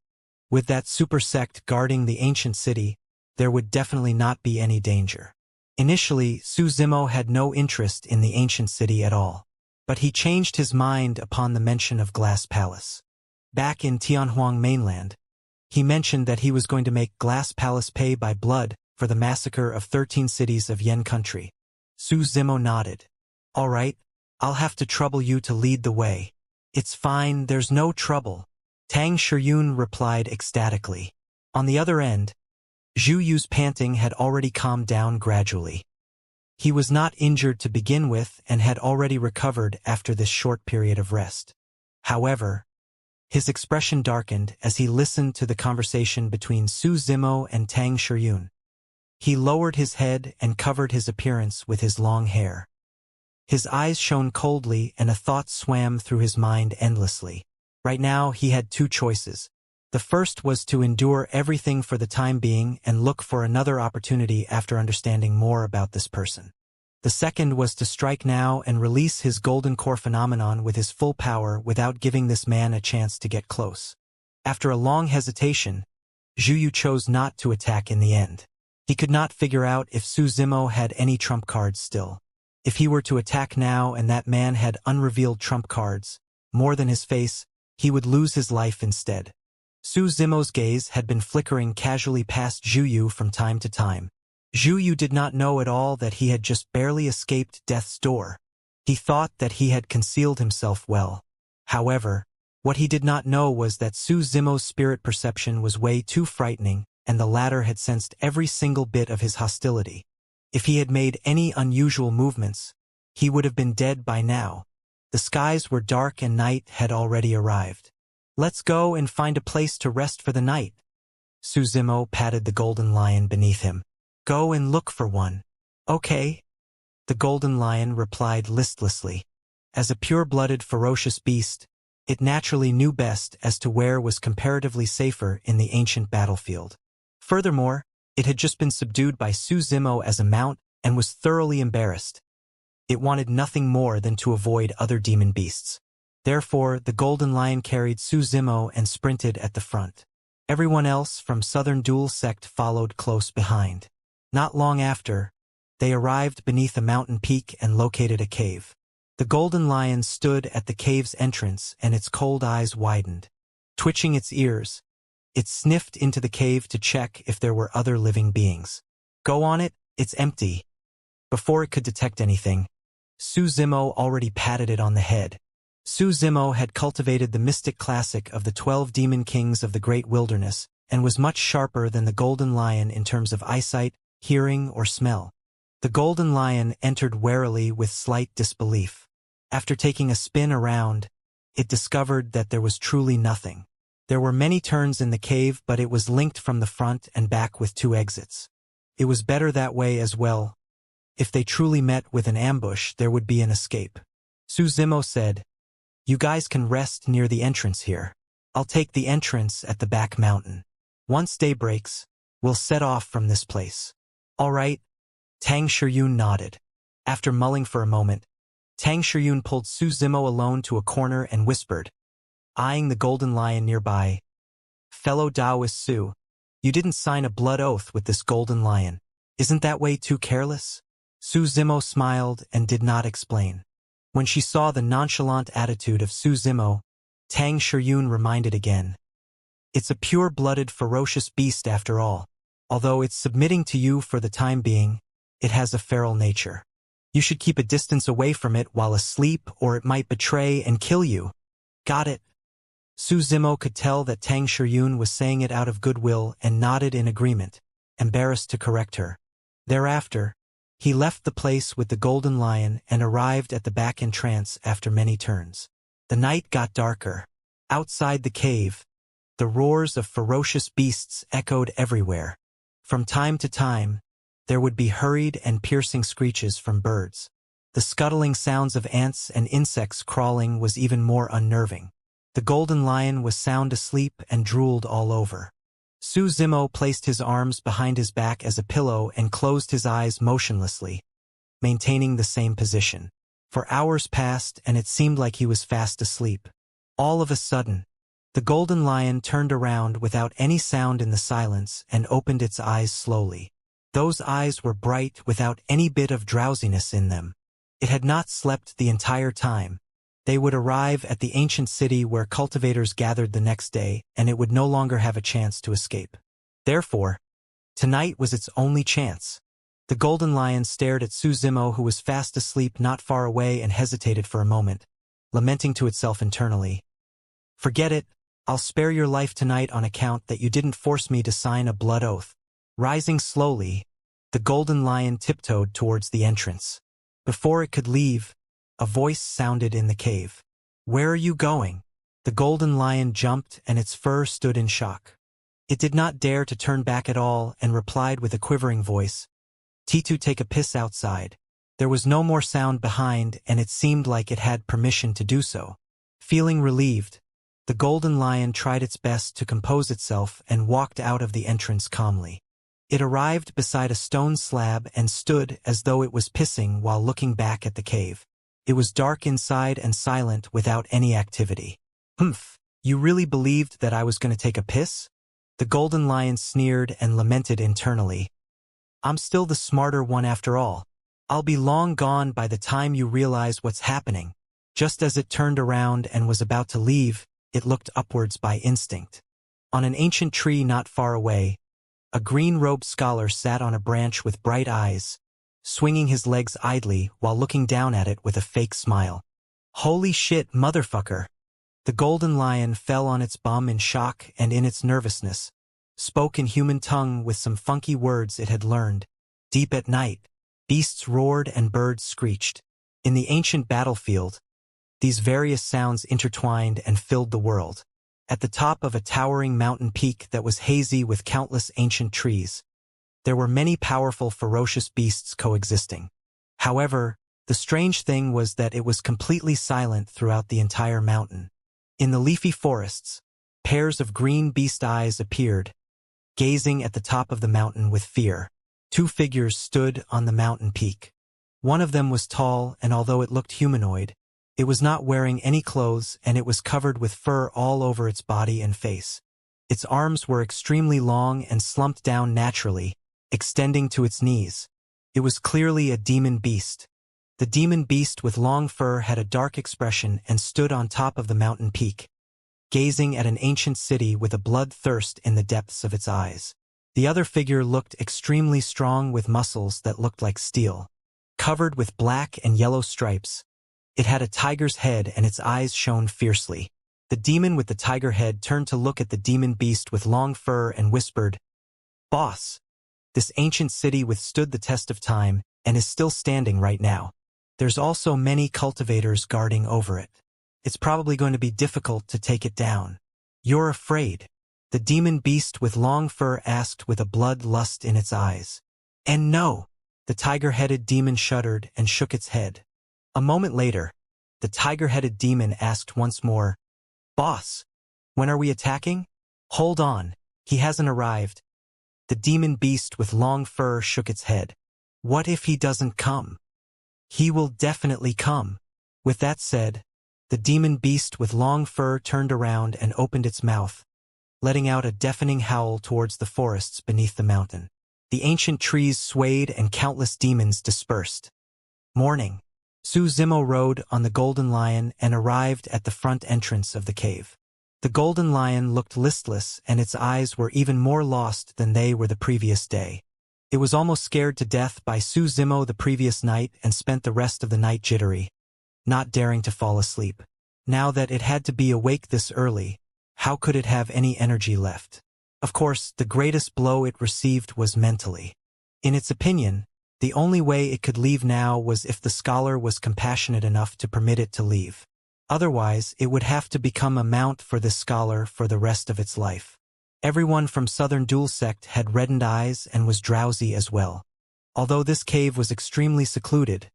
[SPEAKER 1] With that supersect guarding the ancient city, there would definitely not be any danger. Initially, Su Zimo had no interest in the ancient city at all, but he changed his mind upon the mention of Glass Palace. Back in Tianhuang mainland, he mentioned that he was going to make Glass Palace pay by blood for the massacre of 13 cities of Yen country. Su Zimo nodded. All right, I'll have to trouble you to lead the way. It's fine, there's no trouble. Tang Shiyun replied ecstatically. On the other end, Zhu Yu's panting had already calmed down gradually. He was not injured to begin with and had already recovered after this short period of rest. However, his expression darkened as he listened to the conversation between Su Zimo and Tang Shiyun. He lowered his head and covered his appearance with his long hair. His eyes shone coldly and a thought swam through his mind endlessly. Right now he had two choices. The first was to endure everything for the time being and look for another opportunity after understanding more about this person. The second was to strike now and release his golden core phenomenon with his full power without giving this man a chance to get close. After a long hesitation, Zhu Yu chose not to attack in the end. He could not figure out if Su Zimo had any trump cards still. If he were to attack now and that man had unrevealed trump cards, more than his face, he would lose his life instead. Su Zimo's gaze had been flickering casually past Zhu Yu from time to time. Zhu Yu did not know at all that he had just barely escaped death's door. He thought that he had concealed himself well. However, what he did not know was that Su Zimo's spirit perception was way too frightening and the latter had sensed every single bit of his hostility. If he had made any unusual movements, he would have been dead by now. The skies were dark and night had already arrived. "Let's go and find a place to rest for the night." Suzimo patted the golden lion beneath him. "Go and look for one." "Okay." The golden lion replied listlessly. As a pure-blooded, ferocious beast, it naturally knew best as to where was comparatively safer in the ancient battlefield. Furthermore, it had just been subdued by Suzimo as a mount and was thoroughly embarrassed. It wanted nothing more than to avoid other demon beasts. Therefore, the golden lion carried Suzimo and sprinted at the front. Everyone else from Southern Dual Sect followed close behind. Not long after, they arrived beneath a mountain peak and located a cave. The golden lion stood at the cave's entrance and its cold eyes widened. Twitching its ears, it sniffed into the cave to check if there were other living beings. "Go on it, it's empty." Before it could detect anything, Suzimo already patted it on the head. Suzimo had cultivated the mystic classic of the 12 demon kings of the great wilderness and was much sharper than the golden lion in terms of eyesight, hearing, or smell. The golden lion entered warily with slight disbelief. After taking a spin around, it discovered that there was truly nothing. There were many turns in the cave, but it was linked from the front and back with 2 exits. It was better that way as well. If they truly met with an ambush, there would be an escape. Suzimo said, "You guys can rest near the entrance here. I'll take the entrance at the back mountain. Once day breaks, we'll set off from this place." "All right." Tang Shiyun nodded. After mulling for a moment, Tang Shiyun pulled Suzimo alone to a corner and whispered, eyeing the golden lion nearby, "Fellow Taoist Su, you didn't sign a blood oath with this golden lion. Isn't that way too careless?" Suzimo smiled and did not explain. When she saw the nonchalant attitude of Suzimo, Tang Shiyun reminded again. "It's a pure-blooded, ferocious beast after all. Although it's submitting to you for the time being, it has a feral nature. You should keep a distance away from it while asleep, or it might betray and kill you." "Got it." Suzimo could tell that Tang Shiyun was saying it out of goodwill and nodded in agreement, embarrassed to correct her. Thereafter, he left the place with the golden lion and arrived at the back entrance after many turns. The night got darker. Outside the cave, the roars of ferocious beasts echoed everywhere. From time to time, there would be hurried and piercing screeches from birds. The scuttling sounds of ants and insects crawling was even more unnerving. The golden lion was sound asleep and drooled all over. Suzimo placed his arms behind his back as a pillow and closed his eyes motionlessly, maintaining the same position. For hours passed and it seemed like he was fast asleep. All of a sudden, the golden lion turned around without any sound in the silence and opened its eyes slowly. Those eyes were bright without any bit of drowsiness in them. It had not slept the entire time. They would arrive at the ancient city where cultivators gathered the next day, and it would no longer have a chance to escape. Therefore, tonight was its only chance. The golden lion stared at Suzimo, who was fast asleep not far away, and hesitated for a moment, lamenting to itself internally. "Forget it. I'll spare your life tonight on account that you didn't force me to sign a blood oath." Rising slowly, the golden lion tiptoed towards the entrance. Before it could leave, a voice sounded in the cave. "Where are you going?" The golden lion jumped and its fur stood in shock. It did not dare to turn back at all and replied with a quivering voice, "T2, take a piss outside." There was no more sound behind, and it seemed like it had permission to do so. Feeling relieved, the golden lion tried its best to compose itself and walked out of the entrance calmly. It arrived beside a stone slab and stood as though it was pissing while looking back at the cave. It was dark inside and silent without any activity. "Humph, you really believed that I was going to take a piss?" The golden lion sneered and lamented internally. "I'm still the smarter one after all. I'll be long gone by the time you realize what's happening." Just as it turned around and was about to leave, it looked upwards by instinct. On an ancient tree not far away, a green-robed scholar sat on a branch with bright eyes, swinging his legs idly while looking down at it with a fake smile. "Holy shit, motherfucker!" The golden lion fell on its bum in shock, and in its nervousness, spoke in human tongue with some funky words it had learned. Deep at night, beasts roared and birds screeched. In the ancient battlefield, these various sounds intertwined and filled the world. At the top of a towering mountain peak that was hazy with countless ancient trees, there were many powerful, ferocious beasts coexisting. However, the strange thing was that it was completely silent throughout the entire mountain. In the leafy forests, pairs of green beast eyes appeared, gazing at the top of the mountain with fear. Two figures stood on the mountain peak. One of them was tall, and although it looked humanoid, it was not wearing any clothes, and it was covered with fur all over its body and face. Its arms were extremely long and slumped down naturally, extending to its knees. It was clearly a demon beast. The demon beast with long fur had a dark expression and stood on top of the mountain peak, gazing at an ancient city with a bloodthirst in the depths of its eyes. The other figure looked extremely strong with muscles that looked like steel. Covered with black and yellow stripes, it had a tiger's head and its eyes shone fiercely. The demon with the tiger head turned to look at the demon beast with long fur and whispered, "Boss, this ancient city withstood the test of time and is still standing right now. There's also many cultivators guarding over it. It's probably going to be difficult to take it down. You're afraid?" The demon beast with long fur asked with a bloodlust in its eyes. "And no." The tiger-headed demon shuddered and shook its head. A moment later, the tiger-headed demon asked once more, "Boss, when are we attacking?" "Hold on, he hasn't arrived." The demon beast with long fur shook its head. "What if he doesn't come?" "He will definitely come." With that said, the demon beast with long fur turned around and opened its mouth, letting out a deafening howl towards the forests beneath the mountain. The ancient trees swayed and countless demons dispersed. Morning. Su Zimo rode on the golden lion and arrived at the front entrance of the cave. The golden lion looked listless, and its eyes were even more lost than they were the previous day. It was almost scared to death by Su Zimo the previous night and spent the rest of the night jittery, not daring to fall asleep. Now that it had to be awake this early, how could it have any energy left? Of course, the greatest blow it received was mentally. In its opinion, the only way it could leave now was if the scholar was compassionate enough to permit it to leave. Otherwise, it would have to become a mount for this scholar for the rest of its life. Everyone from Southern Dual Sect had reddened eyes and was drowsy as well. Although this cave was extremely secluded,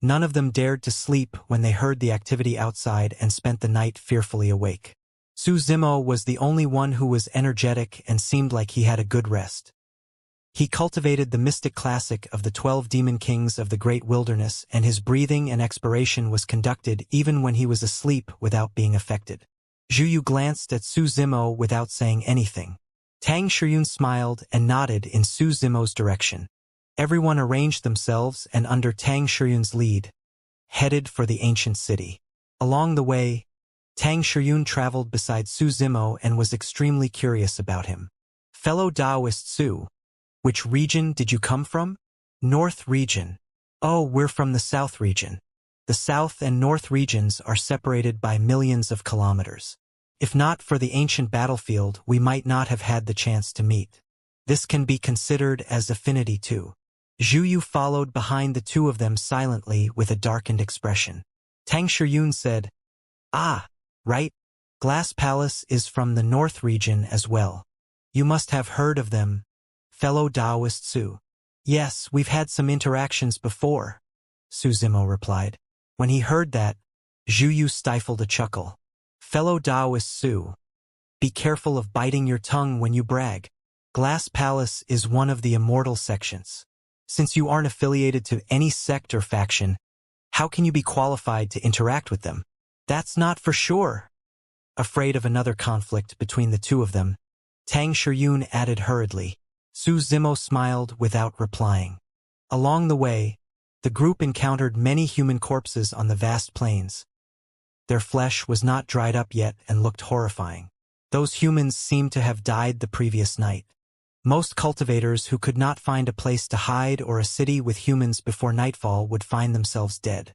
[SPEAKER 1] none of them dared to sleep when they heard the activity outside and spent the night fearfully awake. Su Zimo was the only one who was energetic and seemed like he had a good rest. He cultivated the mystic classic of the 12 demon kings of the great wilderness, and his breathing and expiration was conducted even when he was asleep without being affected. Zhu Yu glanced at Su Zimo without saying anything. Tang Shiyun smiled and nodded in Su Zimo's direction. Everyone arranged themselves and under Tang Shiyun's lead, headed for the ancient city. Along the way, Tang Shiyun traveled beside Su Zimo and was extremely curious about him. "Fellow Taoist Su, which region did you come from?" "North region." "Oh, we're from the South region." The South and North regions are separated by millions of kilometers. If not for the ancient battlefield, we might not have had the chance to meet. This can be considered as affinity too. Zhu Yu followed behind the two of them silently with a darkened expression. Tang Shiyun said, "Ah, right. Glass Palace is from the North region as well. You must have heard of them, fellow Taoist Su." "Yes, we've had some interactions before," Su Zimo replied. When he heard that, Zhu Yu stifled a chuckle. "Fellow Taoist Su, be careful of biting your tongue when you brag. Glass Palace is one of the Immortal sections. Since you aren't affiliated to any sect or faction, how can you be qualified to interact with them?" "That's not for sure." Afraid of another conflict between the two of them, Tang Shiyun added hurriedly. Su Zimo smiled without replying. Along the way, the group encountered many human corpses on the vast plains. Their flesh was not dried up yet and looked horrifying. Those humans seemed to have died the previous night. Most cultivators who could not find a place to hide or a city with humans before nightfall would find themselves dead.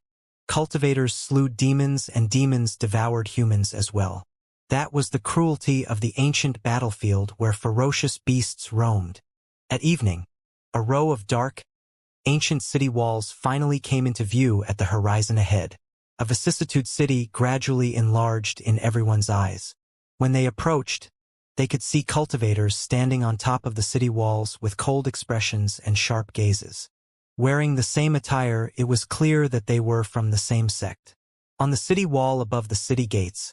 [SPEAKER 1] Cultivators slew demons and demons devoured humans as well. That was the cruelty of the ancient battlefield where ferocious beasts roamed. At evening, a row of dark, ancient city walls finally came into view at the horizon ahead. A vicissitude city gradually enlarged in everyone's eyes. When they approached, they could see cultivators standing on top of the city walls with cold expressions and sharp gazes. Wearing the same attire, it was clear that they were from the same sect. On the city wall above the city gates,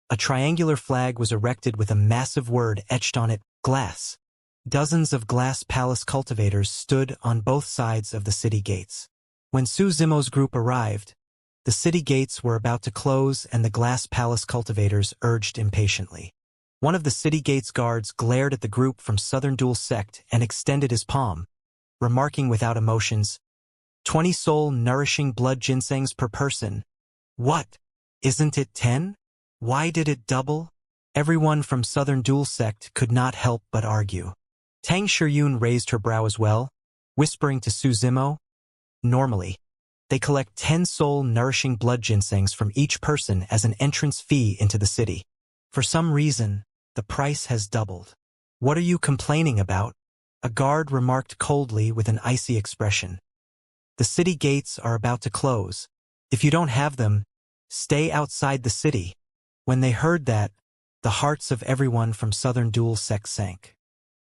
[SPEAKER 1] a triangular flag was erected with a massive word etched on it, glass. Dozens of glass palace cultivators stood on both sides of the city gates. When Su Zimo's group arrived, the city gates were about to close and the glass palace cultivators urged impatiently. One of the city gates guards glared at the group from Southern Dual Sect and extended his palm, remarking without emotions, 20 soul nourishing blood ginsengs per person. What? Isn't it 10? Why did it double? Everyone from Southern Dual Sect could not help but argue. Tang Shiyun raised her brow as well, whispering to Su Zimo, normally, they collect 10 soul nourishing blood ginsengs from each person as an entrance fee into the city. For some reason, the price has doubled. What are you complaining about? A guard remarked coldly with an icy expression. The city gates are about to close. If you don't have them, stay outside the city. When they heard that, the hearts of everyone from Southern Dual Sect sank.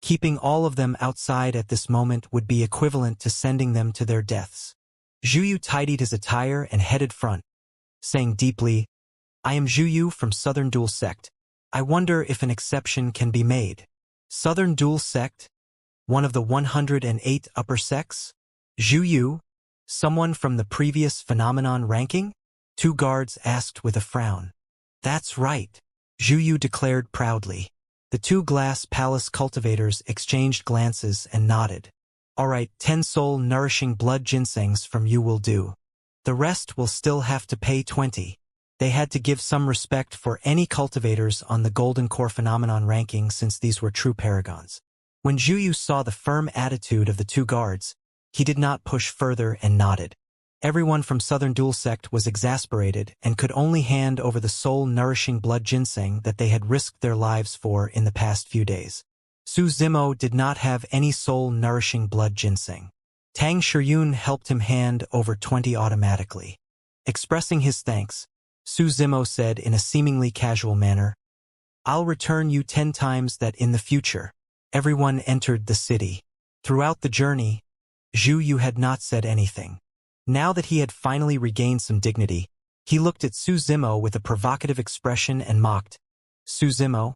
[SPEAKER 1] Keeping all of them outside at this moment would be equivalent to sending them to their deaths. Zhu Yu tidied his attire and headed front, saying deeply, I am Zhu Yu from Southern Dual Sect. I wonder if an exception can be made. Southern Dual Sect? One of the 108 upper sects? Zhu Yu? Someone from the previous phenomenon ranking? Two guards asked with a frown. That's right, Zhu Yu declared proudly. The two glass palace cultivators exchanged glances and nodded. All right, 10 soul nourishing blood ginsengs from you will do. The rest will still have to pay 20. They had to give some respect for any cultivators on the Golden Core Phenomenon ranking since these were true paragons. When Zhu Yu saw the firm attitude of the two guards, he did not push further and nodded. Everyone from Southern Dual Sect was exasperated and could only hand over the soul-nourishing blood ginseng that they had risked their lives for in the past few days. Su Zimo did not have any soul-nourishing blood ginseng. Tang Shiyun helped him hand over 20 automatically. Expressing his thanks, Su Zimo said in a seemingly casual manner, I'll return you 10 times that in the future. Everyone entered the city. Throughout the journey, Zhu Yu had not said anything. Now that he had finally regained some dignity, he looked at Su Zimo with a provocative expression and mocked. Su Zimo,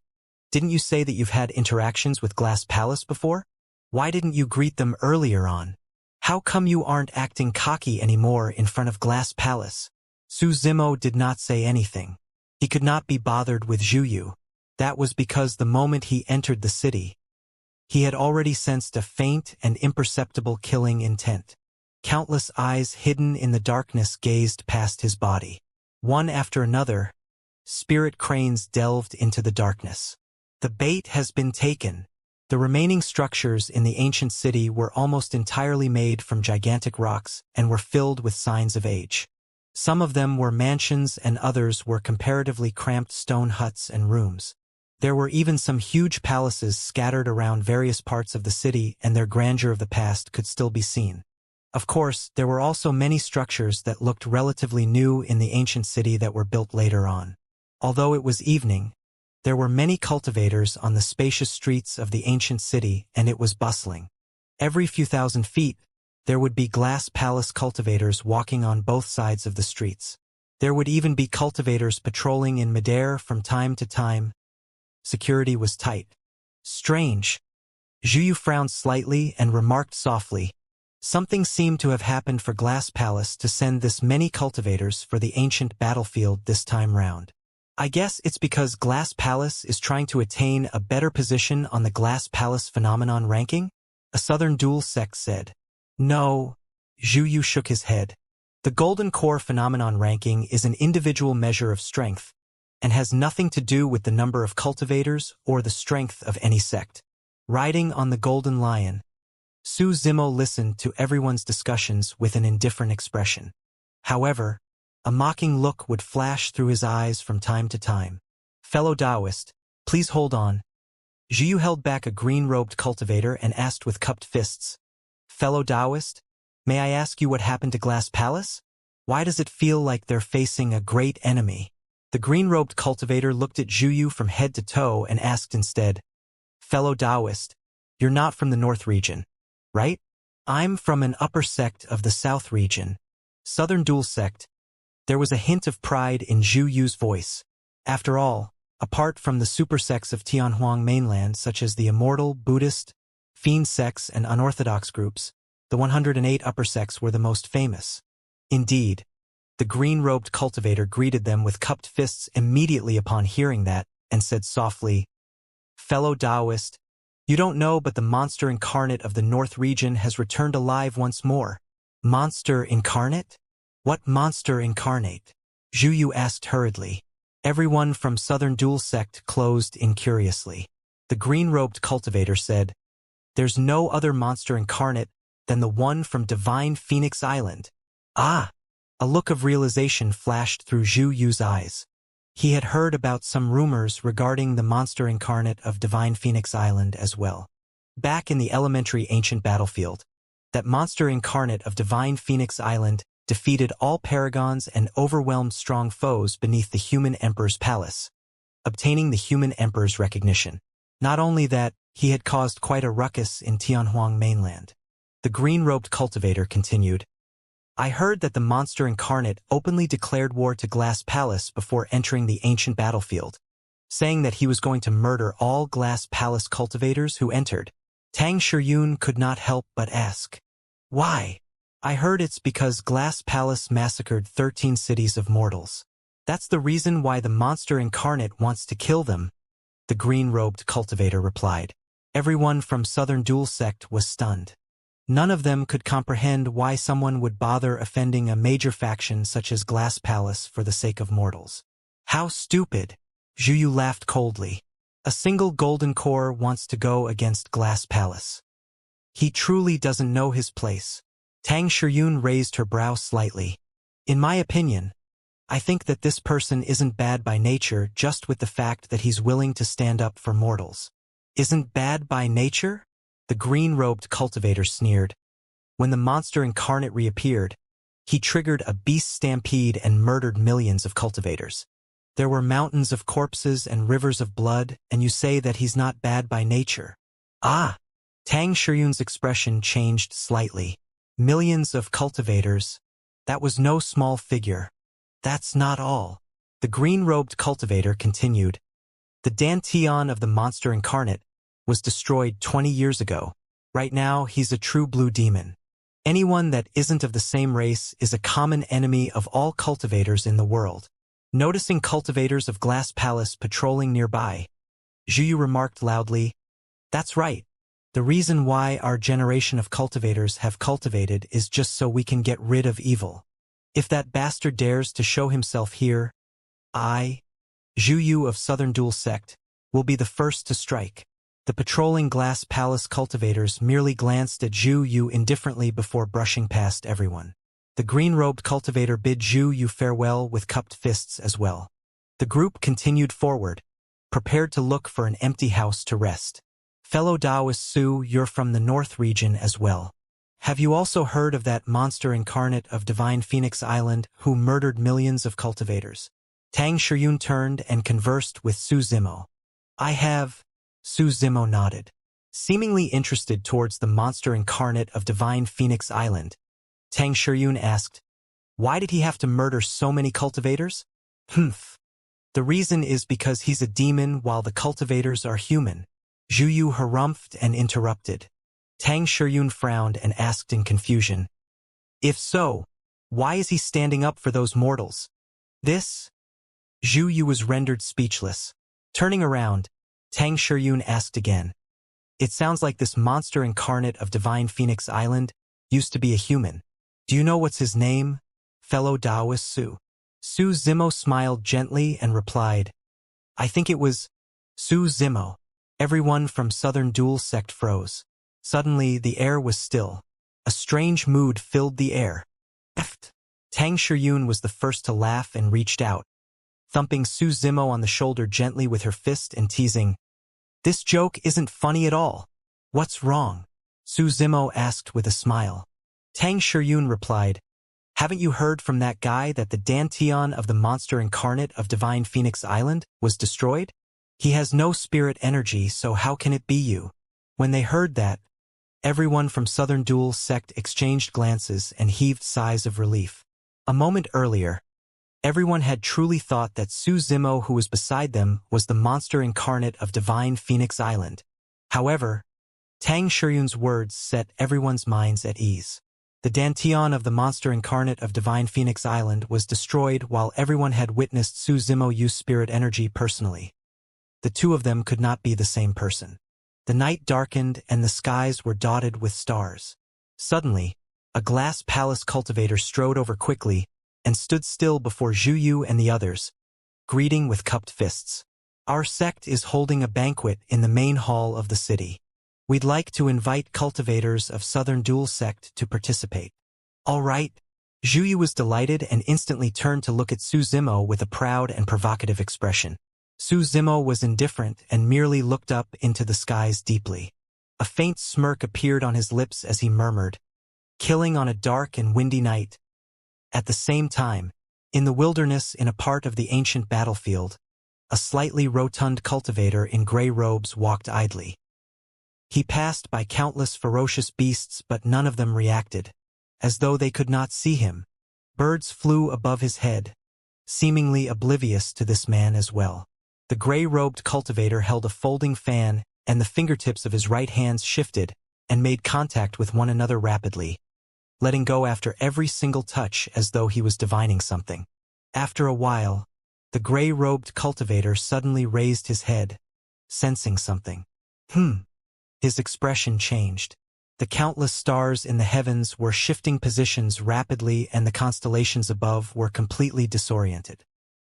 [SPEAKER 1] didn't you say that you've had interactions with Glass Palace before? Why didn't you greet them earlier on? How come you aren't acting cocky anymore in front of Glass Palace? Su Zimo did not say anything. He could not be bothered with Zhu Yu. That was because the moment he entered the city, he had already sensed a faint and imperceptible killing intent. Countless eyes hidden in the darkness gazed past his body. One after another, spirit cranes delved into the darkness. The bait has been taken. The remaining structures in the ancient city were almost entirely made from gigantic rocks and were filled with signs of age. Some of them were mansions and others were comparatively cramped stone huts and rooms. There were even some huge palaces scattered around various parts of the city, and their grandeur of the past could still be seen. Of course, there were also many structures that looked relatively new in the ancient city that were built later on. Although it was evening, there were many cultivators on the spacious streets of the ancient city, and it was bustling. Every few thousand feet, there would be glass palace cultivators walking on both sides of the streets. There would even be cultivators patrolling in midair from time to time. Security was tight. Strange. Zhu Yu frowned slightly and remarked softly, something seemed to have happened for Glass Palace to send this many cultivators for the ancient battlefield this time round. I guess it's because Glass Palace is trying to attain a better position on the Glass Palace phenomenon ranking? A Southern Dual Sect said. No. Zhu Yu shook his head. The Golden Core phenomenon ranking is an individual measure of strength, and has nothing to do with the number of cultivators or the strength of any sect. Riding on the Golden Lion, Su Zimo listened to everyone's discussions with an indifferent expression. However, a mocking look would flash through his eyes from time to time. Fellow Taoist, please hold on. Zhu held back a green-robed cultivator and asked with cupped fists. Fellow Taoist, may I ask you what happened to Glass Palace? Why does it feel like they're facing a great enemy? The green-robed cultivator looked at Zhu from head to toe and asked instead, Fellow Taoist, you're not from the North region, right? I'm from an upper sect of the South region. Southern Dual Sect. There was a hint of pride in Zhu voice. After all, apart from the supersects of Tianhuang mainland such as the Immortal, Buddhist, Fiend sects and unorthodox groups, the 108 upper sects were the most famous. Indeed, the green-robed cultivator greeted them with cupped fists immediately upon hearing that, and said softly, Fellow Taoist, you don't know but the monster incarnate of the North region has returned alive once more. Monster incarnate? What monster incarnate? Zhu asked hurriedly. Everyone from Southern Dual Sect closed in curiously. The green-robed cultivator said, There's no other monster incarnate than the one from Divine Phoenix Island. Ah! A look of realization flashed through Zhu eyes. He had heard about some rumors regarding the monster incarnate of Divine Phoenix Island as well. Back in the elementary ancient battlefield, that monster incarnate of Divine Phoenix Island defeated all paragons and overwhelmed strong foes beneath the human emperor's palace, obtaining the human emperor's recognition. Not only that, he had caused quite a ruckus in Tianhuang mainland. The green-robed cultivator continued, I heard that the monster incarnate openly declared war to Glass Palace before entering the ancient battlefield, saying that he was going to murder all Glass Palace cultivators who entered. Tang Shiyun could not help but ask, Why? I heard it's because Glass Palace massacred 13 cities of mortals. That's the reason why the monster incarnate wants to kill them, the green-robed cultivator replied. Everyone from Southern Dual Sect was stunned. None of them could comprehend why someone would bother offending a major faction such as Glass Palace for the sake of mortals. How stupid! Zhu laughed coldly. A single golden core wants to go against Glass Palace. He truly doesn't know his place. Tang Shiyun raised her brow slightly. In my opinion, I think that this person isn't bad by nature just with the fact that he's willing to stand up for mortals. Isn't bad by nature? The green-robed cultivator sneered. When the monster incarnate reappeared, he triggered a beast stampede and murdered millions of cultivators. There were mountains of corpses and rivers of blood, and you say that he's not bad by nature. Ah! Tang Shiyun's expression changed slightly. Millions of cultivators. That was no small figure. That's not all. The green-robed cultivator continued. The Dantian of the monster incarnate was destroyed 20 years ago. Right now, he's a true blue demon. Anyone that isn't of the same race is a common enemy of all cultivators in the world. Noticing cultivators of Glass Palace patrolling nearby, Zhu remarked loudly, That's right. The reason why our generation of cultivators have cultivated is just so we can get rid of evil. If that bastard dares to show himself here, I, Zhu of Southern Dual Sect, will be the first to strike. The patrolling Glass Palace cultivators merely glanced at Zhu indifferently before brushing past everyone. The green-robed cultivator bid Zhu farewell with cupped fists as well. The group continued forward, prepared to look for an empty house to rest. Fellow Taoist Su, you're from the North region as well. Have you also heard of that monster incarnate of Divine Phoenix Island who murdered millions of cultivators? Tang Shiyun turned and conversed with Su Zimo. I have. Su Zimo nodded. Seemingly interested towards the monster incarnate of Divine Phoenix Island, Tang Shiyun asked, Why did he have to murder so many cultivators? Humph. The reason is because he's a demon while the cultivators are human. Zhu harumphed and interrupted. Tang Shiyun frowned and asked in confusion, If so, why is he standing up for those mortals? This? Zhu was rendered speechless. Turning around, Tang Shiyun asked again. It sounds like this monster incarnate of Divine Phoenix Island used to be a human. Do you know what's his name, fellow Taoist Su? Su Zimo smiled gently and replied, I think it was Su Zimo. Everyone from Southern Dual Sect froze. Suddenly, the air was still. A strange mood filled the air. Tang Shiyun was the first to laugh and reached out. thumping Su Zimo on the shoulder gently with her fist and teasing, "This joke isn't funny at all. What's wrong?" Su Zimo asked with a smile. Tang Shiyun replied, "Haven't you heard from that guy that the Dantian of the monster incarnate of Divine Phoenix Island was destroyed? He has no spirit energy, so how can it be you?" When they heard that, everyone from Southern Dual Sect exchanged glances and heaved sighs of relief. A moment earlier, everyone had truly thought that Su Zimo, who was beside them, was the monster incarnate of Divine Phoenix Island. However, Tang Shiyun's words set everyone's minds at ease. The Dantian of the monster incarnate of Divine Phoenix Island was destroyed while everyone had witnessed Su Zimo use spirit energy personally. The two of them could not be the same person. The night darkened and the skies were dotted with stars. Suddenly, a glass palace cultivator strode over quickly and stood still before Zhu Yu and the others, greeting with cupped fists. "Our sect is holding a banquet in the main hall of the city. We'd like to invite cultivators of Southern Dual Sect to participate." "All right." Zhu Yu was delighted and instantly turned to look at Su Zimo with a proud and provocative expression. Su Zimo was indifferent and merely looked up into the skies deeply. A faint smirk appeared on his lips as he murmured, "Killing on a dark and windy night." At the same time, in the wilderness in a part of the ancient battlefield, a slightly rotund cultivator in gray robes walked idly. He passed by countless ferocious beasts, but none of them reacted, as though they could not see him. Birds flew above his head, seemingly oblivious to this man as well. The gray-robed cultivator held a folding fan, and the fingertips of his right hands shifted and made contact with one another rapidly, letting go after every single touch as though he was divining something. After a while, the gray-robed cultivator suddenly raised his head, sensing something. His expression changed. The countless stars in the heavens were shifting positions rapidly and the constellations above were completely disoriented.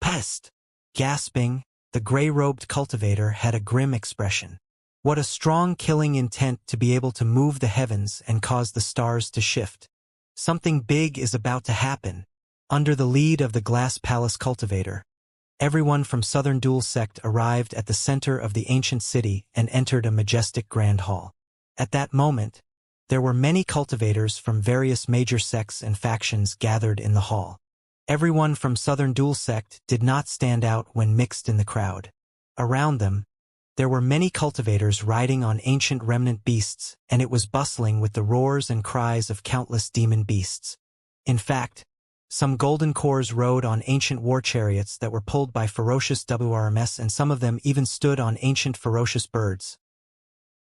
[SPEAKER 1] "Pest!" Gasping, the gray-robed cultivator had a grim expression. What a strong killing intent to be able to move the heavens and cause the stars to shift. Something big is about to happen. Under the lead of the Glass Palace cultivator, everyone from Southern Dual Sect arrived at the center of the ancient city and entered a majestic grand hall. At that moment, there were many cultivators from various major sects and factions gathered in the hall. Everyone from Southern Dual Sect did not stand out when mixed in the crowd. Around them, there were many cultivators riding on ancient remnant beasts, and it was bustling with the roars and cries of countless demon beasts. In fact, some golden cores rode on ancient war chariots that were pulled by ferocious WRMS, and some of them even stood on ancient ferocious birds.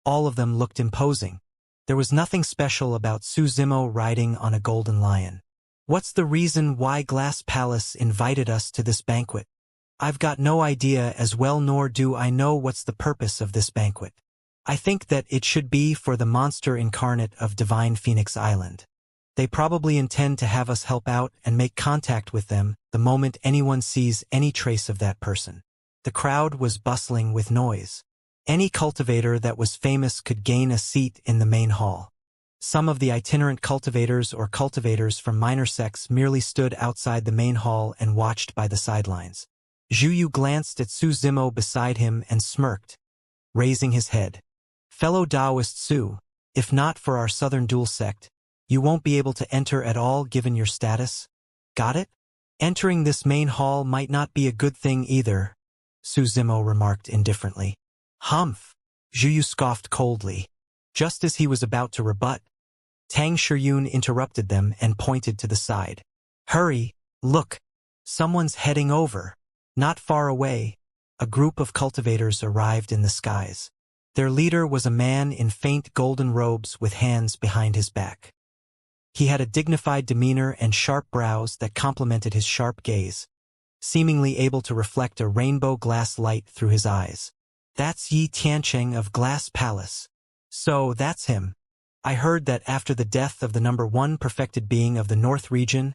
[SPEAKER 1] All of them looked imposing. There was nothing special about Su Zimo riding on a golden lion. "What's the reason why Glass Palace invited us to this banquet?" "I've got no idea as well, nor do I know what's the purpose of this banquet. I think that it should be for the monster incarnate of Divine Phoenix Island. They probably intend to have us help out and make contact with them the moment anyone sees any trace of that person." The crowd was bustling with noise. Any cultivator that was famous could gain a seat in the main hall. Some of the itinerant cultivators or cultivators from minor sects merely stood outside the main hall and watched by the sidelines. Zhu Yu glanced at Su Zimo beside him and smirked, raising his head. "Fellow Taoist Su, if not for our Southern Dual Sect, you won't be able to enter at all given your status. Got it? Entering this main hall might not be a good thing either," Su Zimo remarked indifferently. "Humph!" Zhu Yu scoffed coldly. Just as he was about to rebut, Tang Shiyun interrupted them and pointed to the side. "Hurry, look! Someone's heading over." Not far away, a group of cultivators arrived in the skies. Their leader was a man in faint golden robes with hands behind his back. He had a dignified demeanor and sharp brows that complemented his sharp gaze, seemingly able to reflect a rainbow glass light through his eyes. "That's Yi Tiancheng of Glass Palace. So that's him. I heard that after the death of the #1 perfected being of the North region,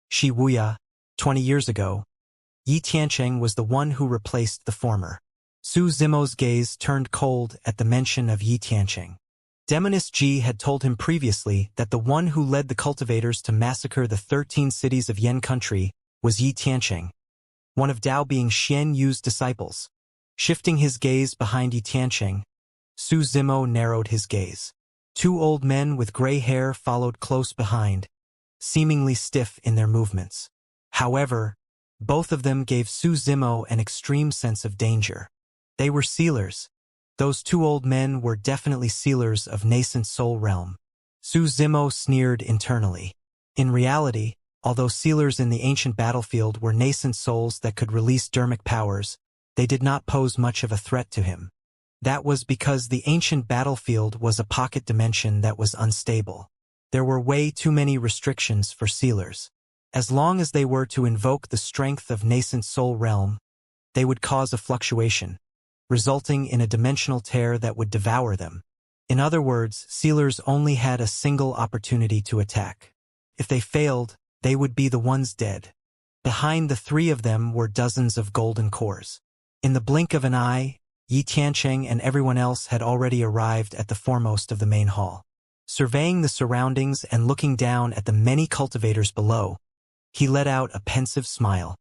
[SPEAKER 1] Shi Wuya, 20 years ago, Yi Tiancheng was the one who replaced the former." Su Zimo's gaze turned cold at the mention of Yi Tiancheng. Demonist Ji had told him previously that the one who led the cultivators to massacre the 13 cities of Yen country was Yi Tiancheng. one of Dao Bing Xian Yu's disciples. Shifting his gaze behind Yi Tianqing, Su Zimo narrowed his gaze. Two old men with gray hair followed close behind, seemingly stiff in their movements. However, both of them gave Su Zimo an extreme sense of danger. They were sealers. Those two old men were definitely sealers of nascent soul realm. Su Zimo sneered internally. In reality, although sealers in the ancient battlefield were nascent souls that could release dermic powers, they did not pose much of a threat to him. That was because the ancient battlefield was a pocket dimension that was unstable. There were way too many restrictions for sealers. As long as they were to invoke the strength of nascent soul realm, they would cause a fluctuation, resulting in a dimensional tear that would devour them. In other words, sealers only had a single opportunity to attack. If they failed, they would be the ones dead. Behind the three of them were dozens of golden cores. In the blink of an eye, Yi Tianqing and everyone else had already arrived at the foremost of the main hall. Surveying the surroundings and looking down at the many cultivators below, he let out a pensive smile.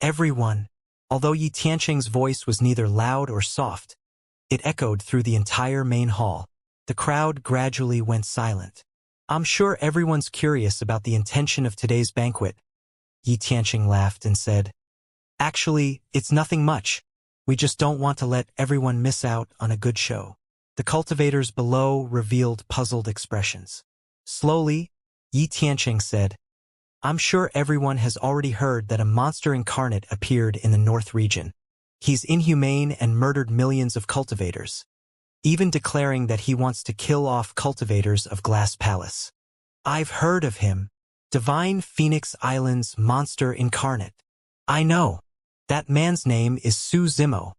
[SPEAKER 1] Everyone, although Yi Tianqing's voice was neither loud or soft, it echoed through the entire main hall. The crowd gradually went silent. I'm sure everyone's curious about the intention of today's banquet. Yi Tianqing laughed and said, Actually, it's nothing much. We just don't want to let everyone miss out on a good show. The cultivators below revealed puzzled expressions. Slowly, Yi Tianqing said, I'm sure everyone has already heard that a monster incarnate appeared in the North region. He's inhumane and murdered millions of cultivators, even declaring that he wants to kill off cultivators of Glass Palace. I've heard of him. Divine Phoenix Island's monster incarnate. I know. That man's name is Su Zimo.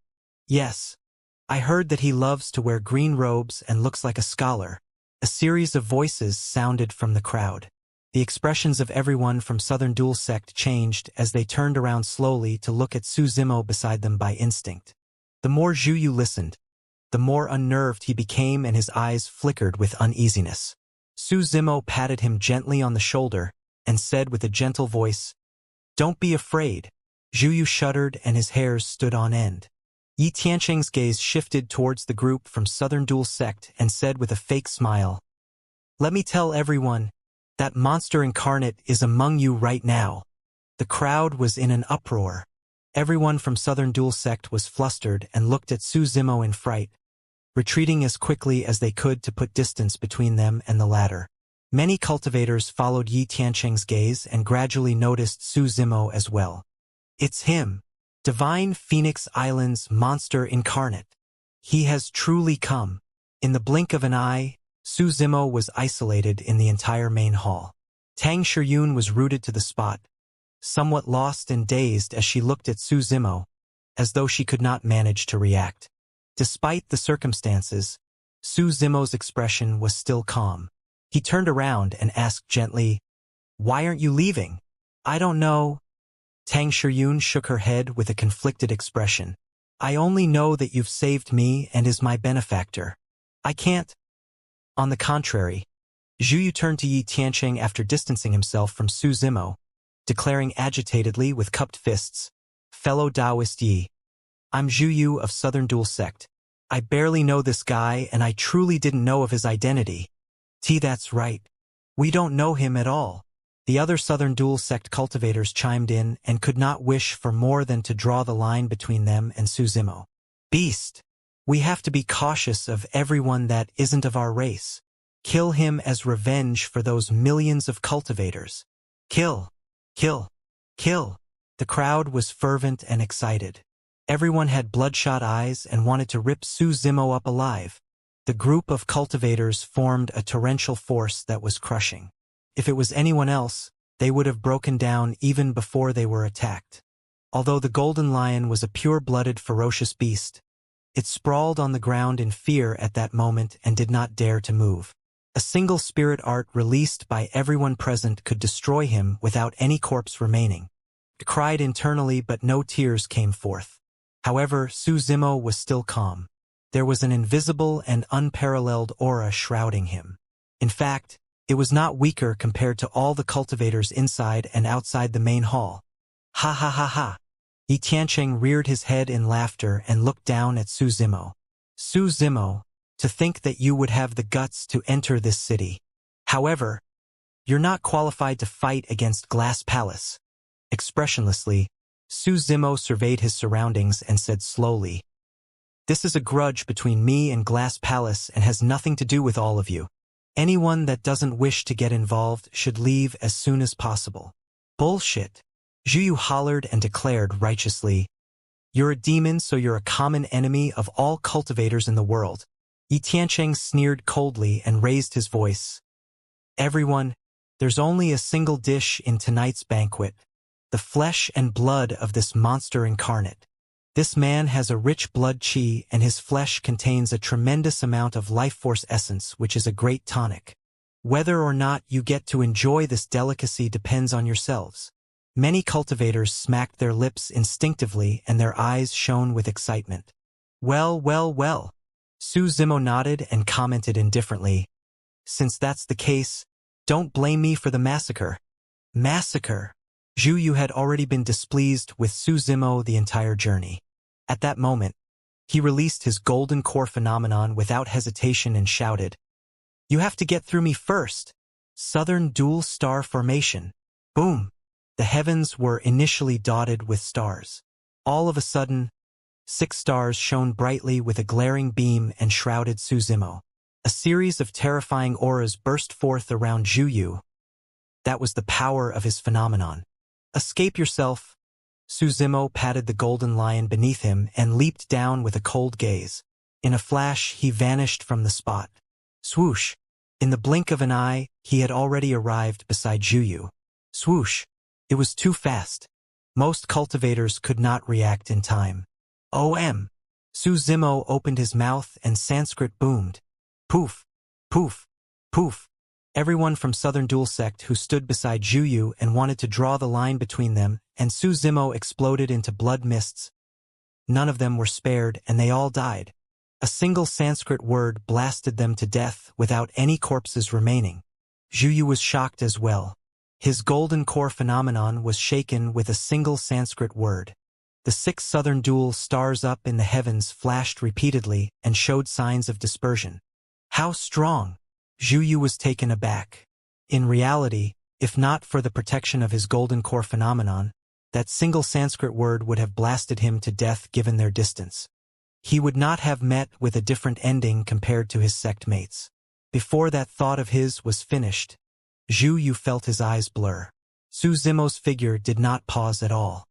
[SPEAKER 1] Yes. I heard that he loves to wear green robes and looks like a scholar. A series of voices sounded from the crowd. The expressions of everyone from Southern Dual Sect changed as they turned around slowly to look at Su Zimo beside them by instinct. The more Zhu Yu listened, the more unnerved he became and his eyes flickered with uneasiness. Su Zimo patted him gently on the shoulder and said with a gentle voice, Don't be afraid. Zhu Yu shuddered and his hairs stood on end. Yi Tianqing's gaze shifted towards the group from Southern Dual Sect and said with a fake smile, Let me tell everyone, that monster incarnate is among you right now. The crowd was in an uproar. Everyone from Southern Dual Sect was flustered and looked at Su Zimo in fright, retreating as quickly as they could to put distance between them and the latter. Many cultivators followed Yi Tianqing's gaze and gradually noticed Su Zimo as well. It's him, Divine Phoenix Island's monster incarnate. He has truly come. In the blink of an eye, Su Zimo was isolated in the entire main hall. Tang Shiyun was rooted to the spot, somewhat lost and dazed as she looked at Su Zimo, as though she could not manage to react. Despite the circumstances, Su Zimo's expression was still calm. He turned around and asked gently, Why aren't you leaving? I don't know. Tang Shiyun shook her head with a conflicted expression. I only know that you've saved me and is my benefactor. I can't. On the contrary, Zhu Yu turned to Yi Tianqing after distancing himself from Su Zimo, declaring agitatedly with cupped fists, Fellow Taoist Yi, I'm Zhu Yu of Southern Dual Sect. I barely know this guy and I truly didn't know of his identity. That's right. We don't know him at all. The other Southern Dual Sect cultivators chimed in and could not wish for more than to draw the line between them and Su Zimo. Beast! We have to be cautious of everyone that isn't of our race. Kill him as revenge for those millions of cultivators. Kill! Kill! Kill! The crowd was fervent and excited. Everyone had bloodshot eyes and wanted to rip Su Zimo up alive. The group of cultivators formed a torrential force that was crushing. If it was anyone else, they would have broken down even before they were attacked. Although the golden lion was a pure-blooded, ferocious beast, it sprawled on the ground in fear at that moment and did not dare to move. A single spirit art released by everyone present could destroy him without any corpse remaining. It cried internally, but no tears came forth. However, Su Zimo was still calm. There was an invisible and unparalleled aura shrouding him. In fact, it was not weaker compared to all the cultivators inside and outside the main hall. Ha ha ha ha. Yi Tiancheng reared his head in laughter and looked down at Su Zimo. Su Zimo, to think that you would have the guts to enter this city. However, you're not qualified to fight against Glass Palace. Expressionlessly, Su Zimo surveyed his surroundings and said slowly, "This is a grudge between me and Glass Palace and has nothing to do with all of you. Anyone that doesn't wish to get involved should leave as soon as possible." "Bullshit," Zhu Yu hollered and declared righteously, "You're a demon, so you're a common enemy of all cultivators in the world." Yi Tiancheng sneered coldly and raised his voice. "Everyone, there's only a single dish in tonight's banquet, the flesh and blood of this monster incarnate. This man has a rich blood qi and his flesh contains a tremendous amount of life force essence, which is a great tonic. Whether or not you get to enjoy this delicacy depends on yourselves." Many cultivators smacked their lips instinctively and their eyes shone with excitement. "Well, well, well." Su Zimo nodded and commented indifferently, "Since that's the case, don't blame me for the massacre." Massacre? Zhu Yu had already been displeased with Su Zimo the entire journey. At that moment, he released his golden core phenomenon without hesitation and shouted, "You have to get through me first." Southern dual star formation. Boom! The heavens were initially dotted with stars. All of a sudden, 6 stars shone brightly with a glaring beam and shrouded Su Zimo. A series of terrifying auras burst forth around Zhu Yu. That was the power of his phenomenon. "Escape yourself." Su Zimo patted the golden lion beneath him and leaped down with a cold gaze. In a flash, he vanished from the spot. Swoosh! In the blink of an eye, he had already arrived beside Zhu Yu. Swoosh! It was too fast. Most cultivators could not react in time. "OM!" Su Zimo opened his mouth and Sanskrit boomed. Poof! Poof! Poof! Everyone from Southern Dual Sect who stood beside Zhu Yu and wanted to draw the line between them, and Su Zimo exploded into blood mists. None of them were spared, and they all died. A single Sanskrit word blasted them to death without any corpses remaining. Zhu Yu was shocked as well. His golden core phenomenon was shaken with a single Sanskrit word. The 6 southern dual stars up in the heavens flashed repeatedly and showed signs of dispersion. How strong! Zhu Yu was taken aback. In reality, if not for the protection of his golden core phenomenon, that single Sanskrit word would have blasted him to death given their distance. He would not have met with a different ending compared to his sect mates. Before that thought of his was finished, Zhu Yu felt his eyes blur. Su Zimo's figure did not pause at all.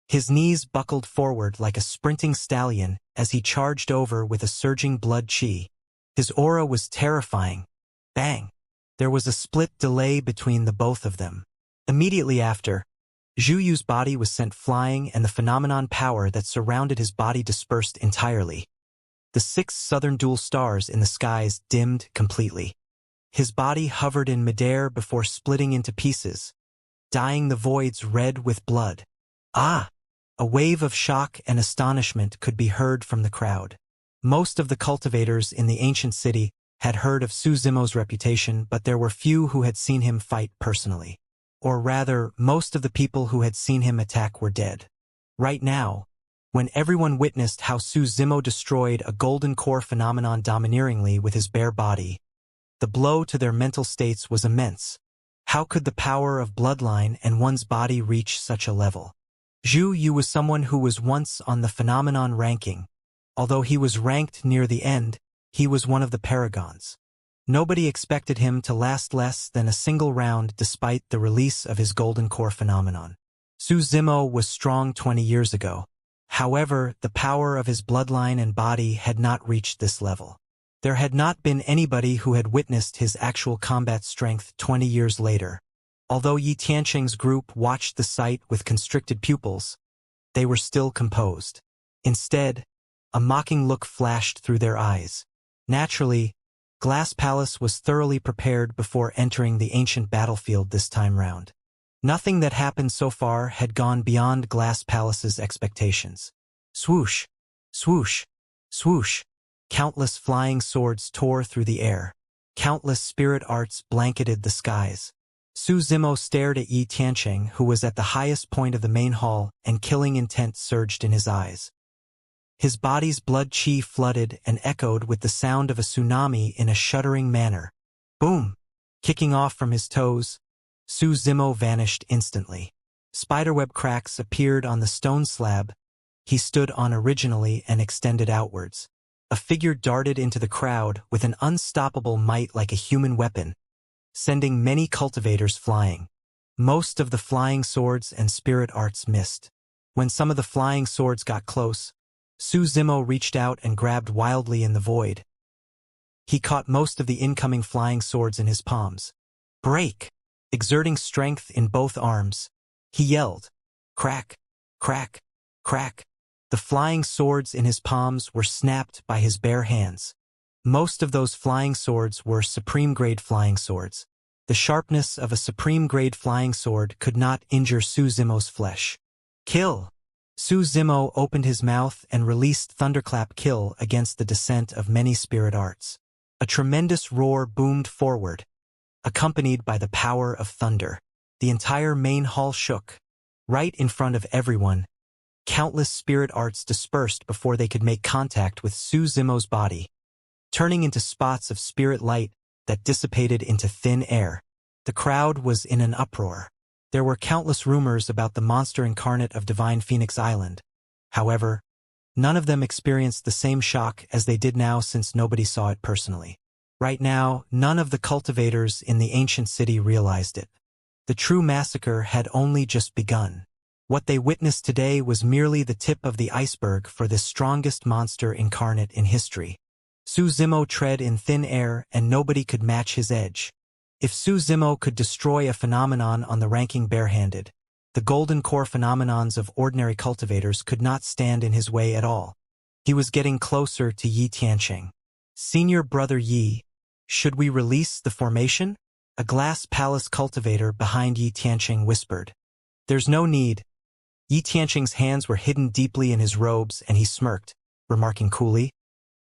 [SPEAKER 1] His knees buckled forward like a sprinting stallion as he charged over with a surging blood qi. His aura was terrifying. Bang! There was a split delay between the both of them. Immediately after, Zhu Yu's body was sent flying and the phenomenon power that surrounded his body dispersed entirely. The 6 southern dual stars in the skies dimmed completely. His body hovered in midair before splitting into pieces, dyeing the voids red with blood. Ah! A wave of shock and astonishment could be heard from the crowd. Most of the cultivators in the ancient city had heard of Su Zimo's reputation, but there were few who had seen him fight personally. Or rather, most of the people who had seen him attack were dead. Right now, when everyone witnessed how Su Zimo destroyed a golden core phenomenon domineeringly with his bare body, the blow to their mental states was immense. How could the power of bloodline and one's body reach such a level? Zhu Yu was someone who was once on the phenomenon ranking. Although he was ranked near the end, he was one of the paragons. Nobody expected him to last less than a single round despite the release of his golden core phenomenon. Su Zimo was strong 20 years ago. However, the power of his bloodline and body had not reached this level. There had not been anybody who had witnessed his actual combat strength 20 years later. Although Yi Tiancheng's group watched the sight with constricted pupils, they were still composed. Instead, a mocking look flashed through their eyes. Naturally, Glass Palace was thoroughly prepared before entering the ancient battlefield this time round. Nothing that happened so far had gone beyond Glass Palace's expectations. Swoosh! Swoosh! Swoosh! Countless flying swords tore through the air. Countless spirit arts blanketed the skies. Su Zimo stared at Yi Tianqing, who was at the highest point of the main hall, and killing intent surged in his eyes. His body's blood qi flooded and echoed with the sound of a tsunami in a shuddering manner. Boom! Kicking off from his toes, Su Zimo vanished instantly. Spiderweb cracks appeared on the stone slab he stood on originally and extended outwards. A figure darted into the crowd with an unstoppable might like a human weapon, sending many cultivators flying. Most of the flying swords and spirit arts missed. When some of the flying swords got close, Su Zimo reached out and grabbed wildly in the void. He caught most of the incoming flying swords in his palms. Break! Exerting strength in both arms, he yelled. Crack! Crack! Crack! The flying swords in his palms were snapped by his bare hands. Most of those flying swords were supreme-grade flying swords. The sharpness of a supreme-grade flying sword could not injure Su Zimo's flesh. Kill! Su Zimo opened his mouth and released Thunderclap Kill against the descent of many spirit arts. A tremendous roar boomed forward, accompanied by the power of thunder. The entire main hall shook. Right in front of everyone, countless spirit arts dispersed before they could make contact with Su Zimo's body, turning into spots of spirit light that dissipated into thin air. The crowd was in an uproar. There were countless rumors about the monster incarnate of Divine Phoenix Island. However, none of them experienced the same shock as they did now since nobody saw it personally. Right now, none of the cultivators in the ancient city realized it. The true massacre had only just begun. What they witnessed today was merely the tip of the iceberg for the strongest monster incarnate in history. Su Zimo tread in thin air and nobody could match his edge. If Su Zimo could destroy a phenomenon on the ranking barehanded, the golden core phenomenons of ordinary cultivators could not stand in his way at all. He was getting closer to Yi Tianqing. Senior Brother Yi, should we release the formation? A glass palace cultivator behind Yi Tianqing whispered. There's no need. Yi Tianqing's hands were hidden deeply in his robes and he smirked, remarking coolly,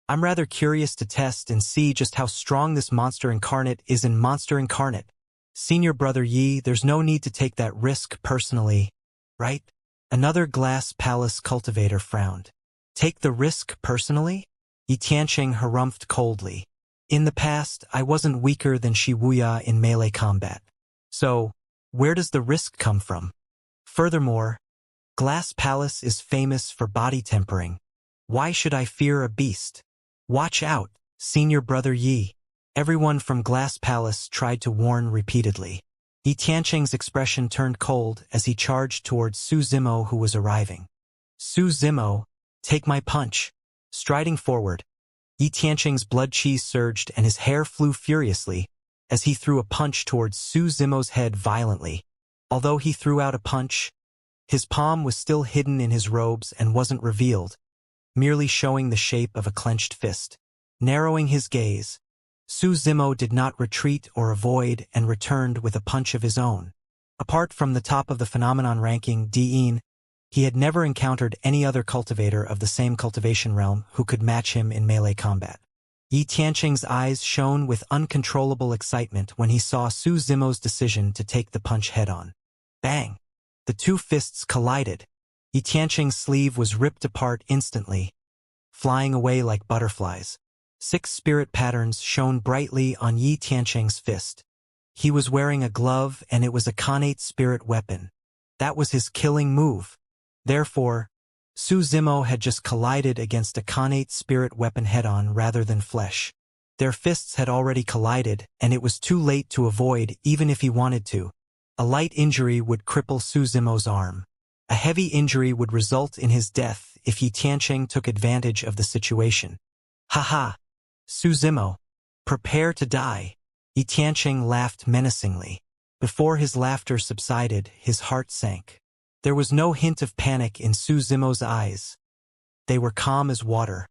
[SPEAKER 1] I'm rather curious to test and see just how strong this monster incarnate is in Monster Incarnate. Senior Brother Yi, there's no need to take that risk personally, right? Another glass palace cultivator frowned. Take the risk personally? Yi Tianqing harumphed coldly. In the past, I wasn't weaker than Wuxia in melee combat. So, where does the risk come from? Furthermore, Glass Palace is famous for body tempering. Why should I fear a beast? Watch out, Senior Brother Yi. Everyone from Glass Palace tried to warn repeatedly. Yi Tianqing's expression turned cold as he charged towards Su Zimo, who was arriving. Su Zimo, take my punch. Striding forward, Yi Tianqing's blood qi surged and his hair flew furiously as he threw a punch towards Su Zimo's head violently. Although he threw out a punch, his palm was still hidden in his robes and wasn't revealed, merely showing the shape of a clenched fist. Narrowing his gaze, Su Zimo did not retreat or avoid and returned with a punch of his own. Apart from the top of the phenomenon ranking Diin, he had never encountered any other cultivator of the same cultivation realm who could match him in melee combat. Yi Tianqing's eyes shone with uncontrollable excitement when he saw Su Zimo's decision to take the punch head-on. Bang! The two fists collided. Yi Tianqing's sleeve was ripped apart instantly, flying away like butterflies. 6 spirit patterns shone brightly on Yi Tianqing's fist. He was wearing a glove and it was a connate spirit weapon. That was his killing move. Therefore, Su Zimo had just collided against a connate spirit weapon head-on rather than flesh. Their fists had already collided, and it was too late to avoid even if he wanted to. A light injury would cripple Su Zimo's arm. A heavy injury would result in his death if Yi Tianqing took advantage of the situation. Ha! Su Zimo, prepare to die. Yi Tianqing laughed menacingly. Before his laughter subsided, his heart sank. There was no hint of panic in Su Zimo's eyes. They were calm as water.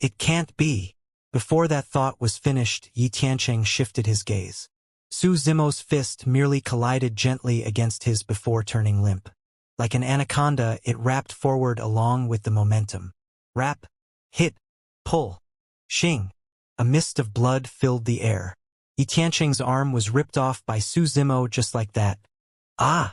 [SPEAKER 1] It can't be. Before that thought was finished, Yi Tianqing shifted his gaze. Su Zimo's fist merely collided gently against his before turning limp. Like an anaconda, it wrapped forward along with the momentum. Wrap, hit, pull, shing. A mist of blood filled the air. Yi Tianqing's arm was ripped off by Su Zimo just like that. Ah!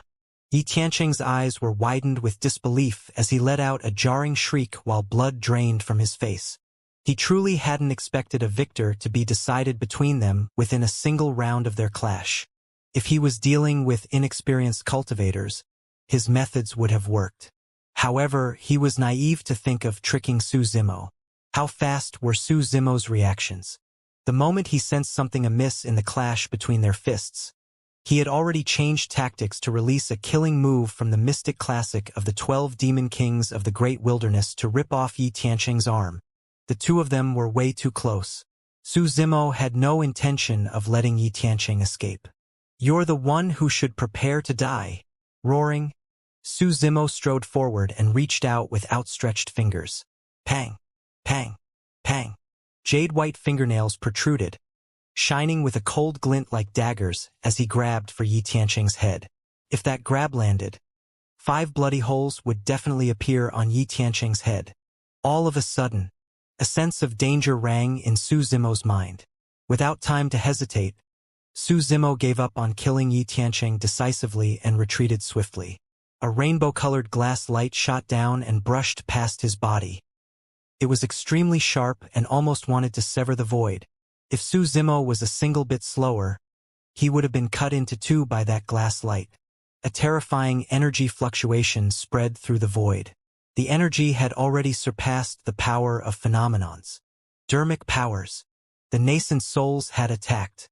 [SPEAKER 1] Yi Tianqing's eyes were widened with disbelief as he let out a jarring shriek while blood drained from his face. He truly hadn't expected a victor to be decided between them within a single round of their clash. If he was dealing with inexperienced cultivators, his methods would have worked. However, he was naive to think of tricking Su Zimo. How fast were Su Zimo's reactions? The moment he sensed something amiss in the clash between their fists, he had already changed tactics to release a killing move from the mystic classic of the 12 demon kings of the great wilderness to rip off Yi Tianqing's arm. The two of them were way too close. Su Zimo had no intention of letting Yi Tianqing escape. "You're the one who should prepare to die." Roaring, Su Zimo strode forward and reached out with outstretched fingers. Pang! Pang! Pang! Jade-white fingernails protruded, shining with a cold glint like daggers as he grabbed for Yi Tianqing's head. If that grab landed, 5 bloody holes would definitely appear on Yi Tianqing's head. All of a sudden, a sense of danger rang in Su Zimo's mind. Without time to hesitate, Su Zimo gave up on killing Yi Tianqing decisively and retreated swiftly. A rainbow-colored glass light shot down and brushed past his body. It was extremely sharp and almost wanted to sever the void. If Su Zimo was a single bit slower, he would have been cut into two by that glass light. A terrifying energy fluctuation spread through the void. The energy had already surpassed the power of phenomenons. Dermic powers. The nascent souls had attacked.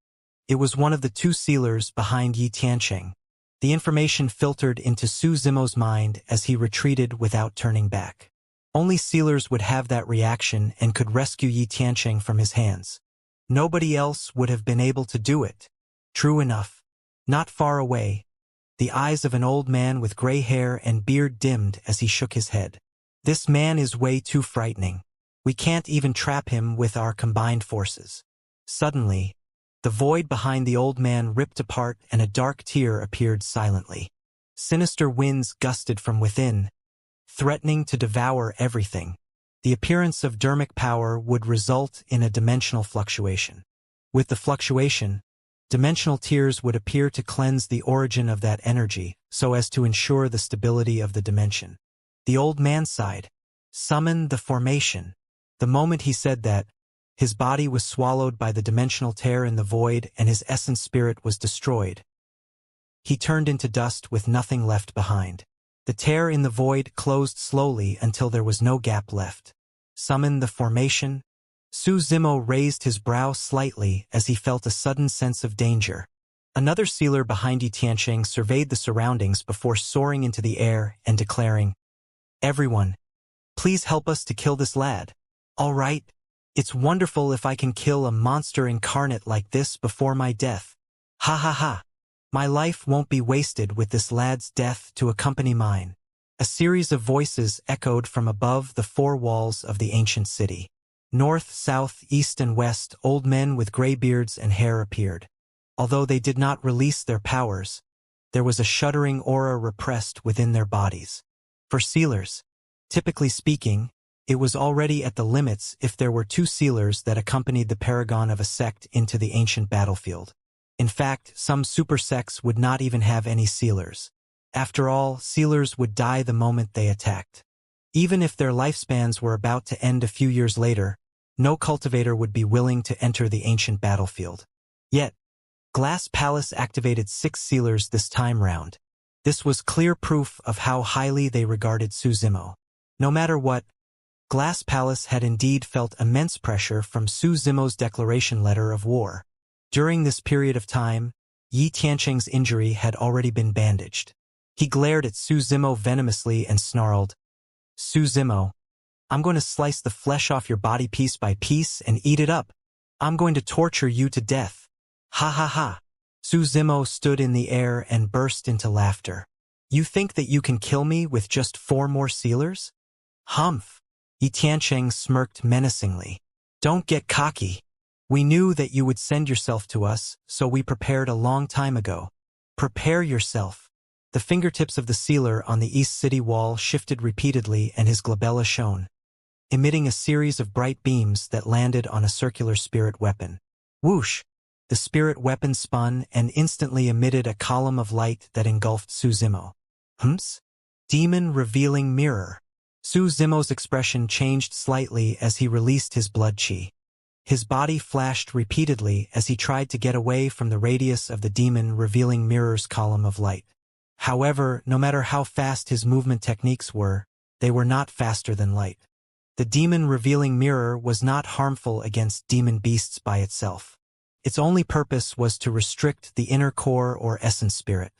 [SPEAKER 1] It was one of the 2 sealers behind Yi Tianqing. The information filtered into Su Zimo's mind as he retreated without turning back. Only sealers would have that reaction and could rescue Yi Tianqing from his hands. Nobody else would have been able to do it. True enough. Not far away, the eyes of an old man with gray hair and beard dimmed as he shook his head. "This man is way too frightening. We can't even trap him with our combined forces." Suddenly, the void behind the old man ripped apart and a dark tear appeared silently. Sinister winds gusted from within, threatening to devour everything. The appearance of dermic power would result in a dimensional fluctuation. With the fluctuation, dimensional tears would appear to cleanse the origin of that energy so as to ensure the stability of the dimension. The old man sighed. "Summon the formation." The moment he said that, his body was swallowed by the dimensional tear in the void and his essence spirit was destroyed. He turned into dust with nothing left behind. The tear in the void closed slowly until there was no gap left. "Summon the formation?" Su Zimo raised his brow slightly as he felt a sudden sense of danger. Another sealer behind Yi Tianqing surveyed the surroundings before soaring into the air and declaring, "Everyone, please help us to kill this lad." "All right. It's wonderful if I can kill a monster incarnate like this before my death. Ha ha ha. My life won't be wasted with this lad's death to accompany mine." A series of voices echoed from above the 4 walls of the ancient city. North, south, east, and west, old men with gray beards and hair appeared. Although they did not release their powers, there was a shuddering aura repressed within their bodies. For sealers, typically speaking, it was already at the limits if there were 2 sealers that accompanied the paragon of a sect into the ancient battlefield. In fact, some super sects would not even have any sealers. After all, sealers would die the moment they attacked. Even if their lifespans were about to end a few years later, no cultivator would be willing to enter the ancient battlefield. Yet, Glass Palace activated 6 sealers this time round. This was clear proof of how highly they regarded Su Zimo. No matter what, Glass Palace had indeed felt immense pressure from Su Zimo's declaration letter of war. During this period of time, Yi Tianqing's injury had already been bandaged. He glared at Su Zimo venomously and snarled, "Su Zimo, I'm going to slice the flesh off your body piece by piece and eat it up. I'm going to torture you to death." Ha ha ha. Su Zimo stood in the air and burst into laughter. "You think that you can kill me with just 4 more sealers?" "Humph." Yi Tianqing smirked menacingly. "Don't get cocky. We knew that you would send yourself to us, so we prepared a long time ago." "Prepare yourself." The fingertips of the sealer on the east city wall shifted repeatedly and his glabella shone, emitting a series of bright beams that landed on a circular spirit weapon. Whoosh! the spirit weapon spun and instantly emitted a column of light that engulfed Su Zimo. Demon revealing mirror. Su Zimo's expression changed slightly as he released his blood chi. His body flashed repeatedly as he tried to get away from the radius of the demon revealing mirror's column of light. However, no matter how fast his movement techniques were, they were not faster than light. The demon revealing mirror was not harmful against demon beasts by itself. Its only purpose was to restrict the inner core or essence spirit.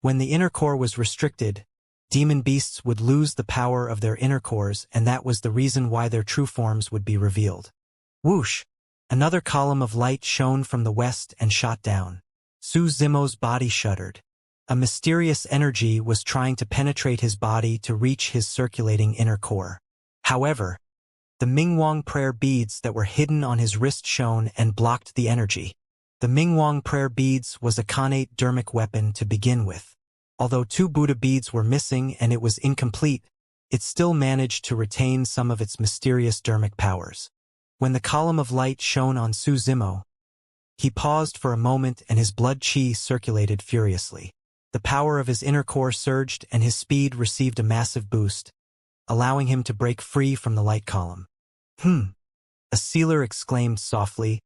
[SPEAKER 1] When the inner core was restricted, demon beasts would lose the power of their inner cores, and that was the reason why their true forms would be revealed. Whoosh! Another column of light shone from the west and shot down. Su Zimo's body shuddered. A mysterious energy was trying to penetrate his body to reach his circulating inner core. However, the Mingwang prayer beads that were hidden on his wrist shone and blocked the energy. The Mingwang prayer beads was a connate dermic weapon to begin with. Although 2 Buddha beads were missing and it was incomplete, it still managed to retain some of its mysterious dermic powers. When the column of light shone on Su Zimo, he paused for a moment and his blood chi circulated furiously. The power of his inner core surged and his speed received a massive boost, allowing him to break free from the light column. A sealer exclaimed softly.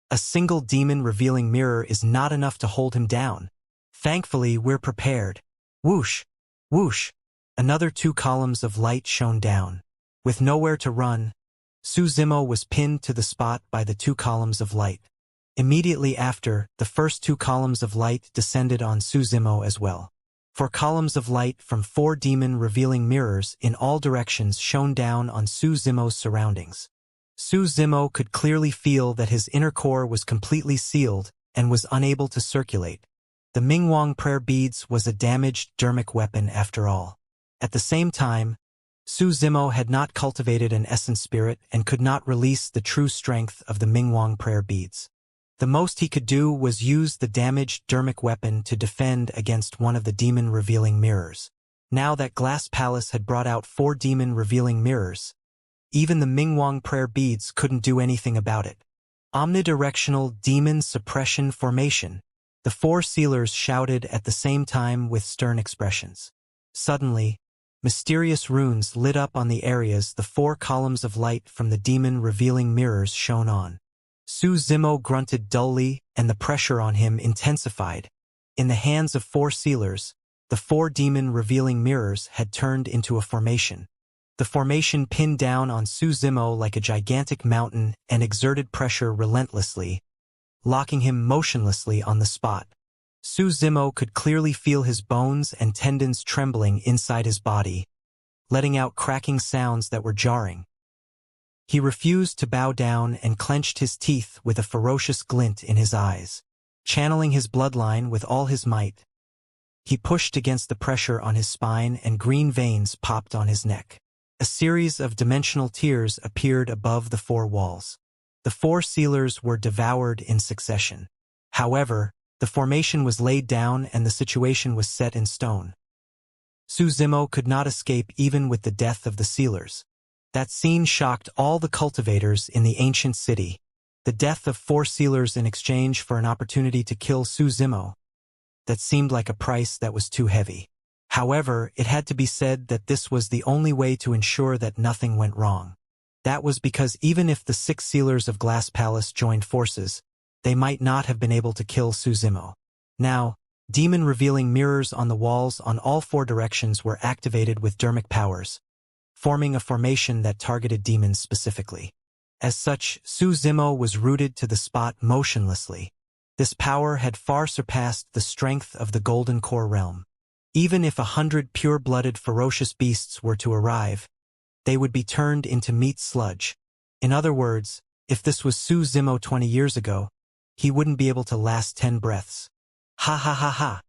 [SPEAKER 1] A single demon revealing mirror is not enough to hold him down. Thankfully, we're prepared. Whoosh! Whoosh! Another 2 columns of light shone down. With nowhere to run, Su Zimo was pinned to the spot by the 2 columns of light. Immediately after, the first 2 columns of light descended on Su Zimo as well. 4 columns of light from 4 demon revealing mirrors in all directions shone down on Su Zimo's surroundings. Su Zimo could clearly feel that his inner core was completely sealed and was unable to circulate. The Mingwang prayer beads was a damaged dermic weapon after all. At the same time, Su Zimo had not cultivated an essence spirit and could not release the true strength of the Mingwang prayer beads. The most he could do was use the damaged dermic weapon to defend against one of the demon-revealing mirrors. Now that Glass Palace had brought out 4 demon-revealing mirrors, even the Mingwang prayer beads couldn't do anything about it. Omnidirectional demon suppression formation. The 4 sealers shouted at the same time with stern expressions. Suddenly, mysterious runes lit up on the areas the 4 columns of light from the demon-revealing mirrors shone on. Su Zimo grunted dully, and the pressure on him intensified. In the hands of 4 sealers, the 4 demon-revealing mirrors had turned into a formation. The formation pinned down on Su Zimo like a gigantic mountain and exerted pressure relentlessly, locking him motionlessly on the spot. Su Zimo could clearly feel his bones and tendons trembling inside his body, letting out cracking sounds that were jarring. He refused to bow down and clenched his teeth with a ferocious glint in his eyes. Channeling his bloodline with all his might, he pushed against the pressure on his spine and green veins popped on his neck. A series of dimensional tears appeared above the 4 walls. The 4 sealers were devoured in succession. However, the formation was laid down and the situation was set in stone. Su Zimo could not escape even with the death of the sealers. That scene shocked all the cultivators in the ancient city. The death of 4 sealers in exchange for an opportunity to kill Su Zimo. That seemed like a price that was too heavy. However, it had to be said that this was the only way to ensure that nothing went wrong. That was because even if the 6 sealers of Glass Palace joined forces, they might not have been able to kill Su Zimo. Now, demon-revealing mirrors on the walls on all 4 directions were activated with dermic powers, forming a formation that targeted demons specifically. As such, Su Zimo was rooted to the spot motionlessly. This power had far surpassed the strength of the Golden Core realm. Even if 100 pure-blooded ferocious beasts were to arrive, they would be turned into meat sludge. In other words, if this was Su Zimo 20 years ago, he wouldn't be able to last 10 breaths. Ha ha ha ha.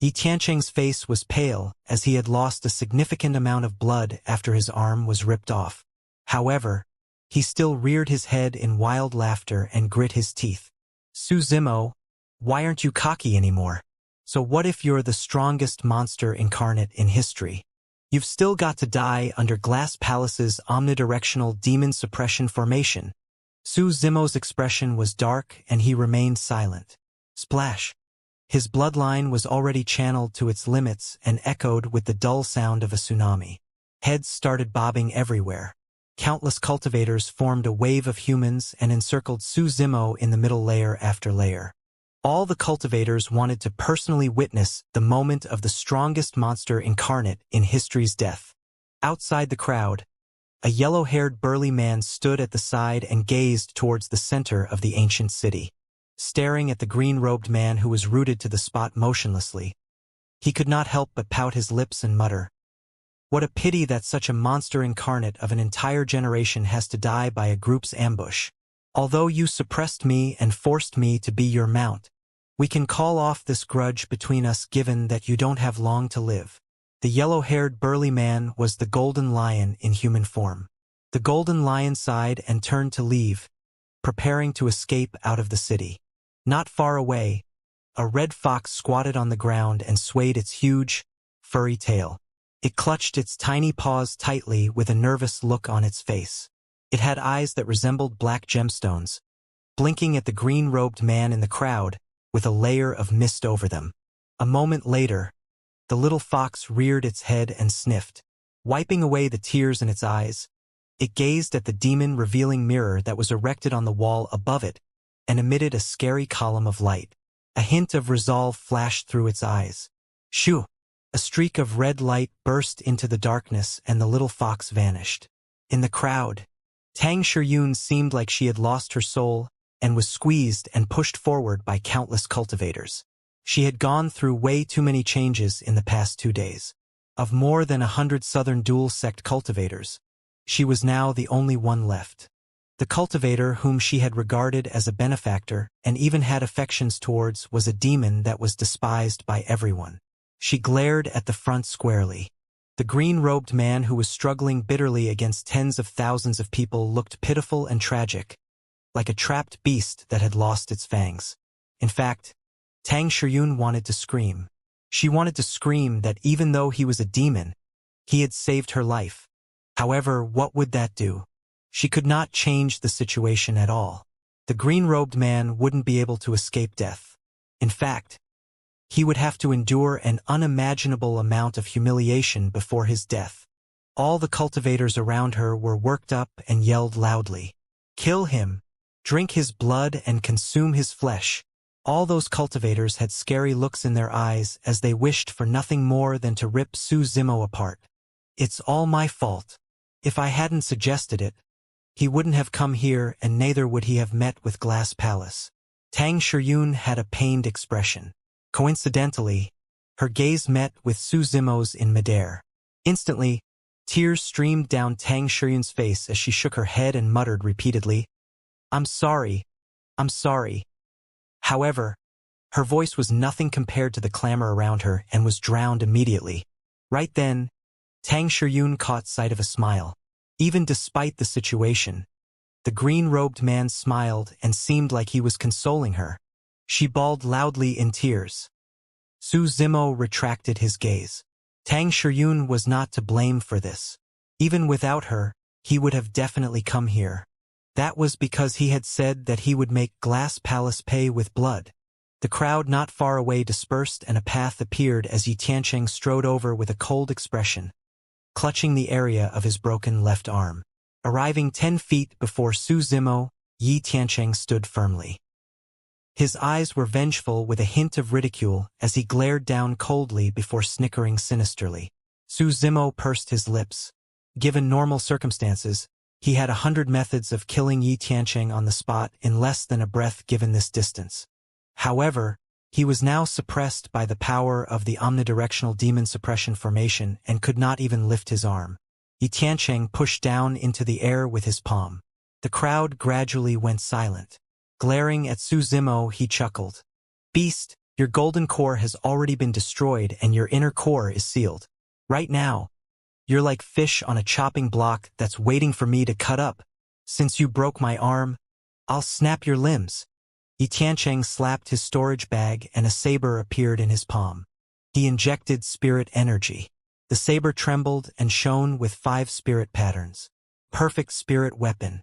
[SPEAKER 1] Yi Tiancheng's face was pale as he had lost a significant amount of blood after his arm was ripped off. However, he still reared his head in wild laughter and grit his teeth. Su Zimo, why aren't you cocky anymore? So what if you're the strongest monster incarnate in history? You've still got to die under Glass Palace's omnidirectional demon suppression formation. Su Zimo's expression was dark and he remained silent. Splash! His bloodline was already channeled to its limits and echoed with the dull sound of a tsunami. Heads started bobbing everywhere. Countless cultivators formed a wave of humans and encircled Su Zimo in the middle layer after layer. All the cultivators wanted to personally witness the moment of the strongest monster incarnate in history's death. Outside the crowd, a yellow-haired burly man stood at the side and gazed towards the center of the ancient city. Staring at the green-robed man who was rooted to the spot motionlessly, he could not help but pout his lips and mutter, "What a pity that such a monster incarnate of an entire generation has to die by a group's ambush. Although you suppressed me and forced me to be your mount, we can call off this grudge between us given that you don't have long to live." The yellow-haired burly man was the Golden Lion in human form. The Golden Lion sighed and turned to leave, preparing to escape out of the city. Not far away, a red fox squatted on the ground and swayed its huge, furry tail. It clutched its tiny paws tightly with a nervous look on its face. It had eyes that resembled black gemstones, blinking at the green-robed man in the crowd with a layer of mist over them. A moment later, the little fox reared its head and sniffed. Wiping away the tears in its eyes, it gazed at the demon-revealing mirror that was erected on the wall above it and emitted a scary column of light. A hint of resolve flashed through its eyes. Shoo! A streak of red light burst into the darkness and the little fox vanished. In the crowd, Tang Shiyun seemed like she had lost her soul and was squeezed and pushed forward by countless cultivators. She had gone through way too many changes in the past 2 days. Of more than 100 southern dual-sect cultivators, she was now the only one left. The cultivator whom she had regarded as a benefactor and even had affections towards was a demon that was despised by everyone. She glared at the front squarely. The green-robed man who was struggling bitterly against tens of thousands of people looked pitiful and tragic, like a trapped beast that had lost its fangs. In fact, Tang Shiyun wanted to scream. She wanted to scream that even though he was a demon, he had saved her life. However, what would that do? She could not change the situation at all. The green-robed man wouldn't be able to escape death. In fact, he would have to endure an unimaginable amount of humiliation before his death. All the cultivators around her were worked up and yelled loudly, "Kill him! Drink his blood and consume his flesh!" All those cultivators had scary looks in their eyes as they wished for nothing more than to rip Su Zimo apart. "It's all my fault. If I hadn't suggested it, he wouldn't have come here and neither would he have met with Glass Palace." Tang Shiyun had a pained expression. Coincidentally, her gaze met with Su Zimo's in midair. Instantly, tears streamed down Tang Shiyun's face as she shook her head and muttered repeatedly, I'm sorry. However, her voice was nothing compared to the clamor around her and was drowned immediately. Right then, Tang Shiyun caught sight of a smile. Even despite the situation, the green-robed man smiled and seemed like he was consoling her. She bawled loudly in tears. Su Zimo retracted his gaze. Tang Shiyun was not to blame for this. Even without her, he would have definitely come here. That was because he had said that he would make Glass Palace pay with blood. The crowd not far away dispersed and a path appeared as Yi Tiancheng strode over with a cold expression, clutching the area of his broken left arm. Arriving 10 feet before Su Zimo, Yi Tiancheng stood firmly. His eyes were vengeful with a hint of ridicule as he glared down coldly before snickering sinisterly. Su Zimo pursed his lips. Given normal circumstances, he had 100 methods of killing Yi Tiancheng on the spot in less than a breath given this distance. However, he was now suppressed by the power of the omnidirectional demon suppression formation and could not even lift his arm. Yi Tiancheng pushed down into the air with his palm. The crowd gradually went silent. Glaring at Su Zimo, he chuckled. Beast, your golden core has already been destroyed and your inner core is sealed. Right now, you're like fish on a chopping block that's waiting for me to cut up. Since you broke my arm, I'll snap your limbs. Yi Tiancheng slapped his storage bag and a saber appeared in his palm. He injected spirit energy. The saber trembled and shone with 5 spirit patterns. Perfect spirit weapon.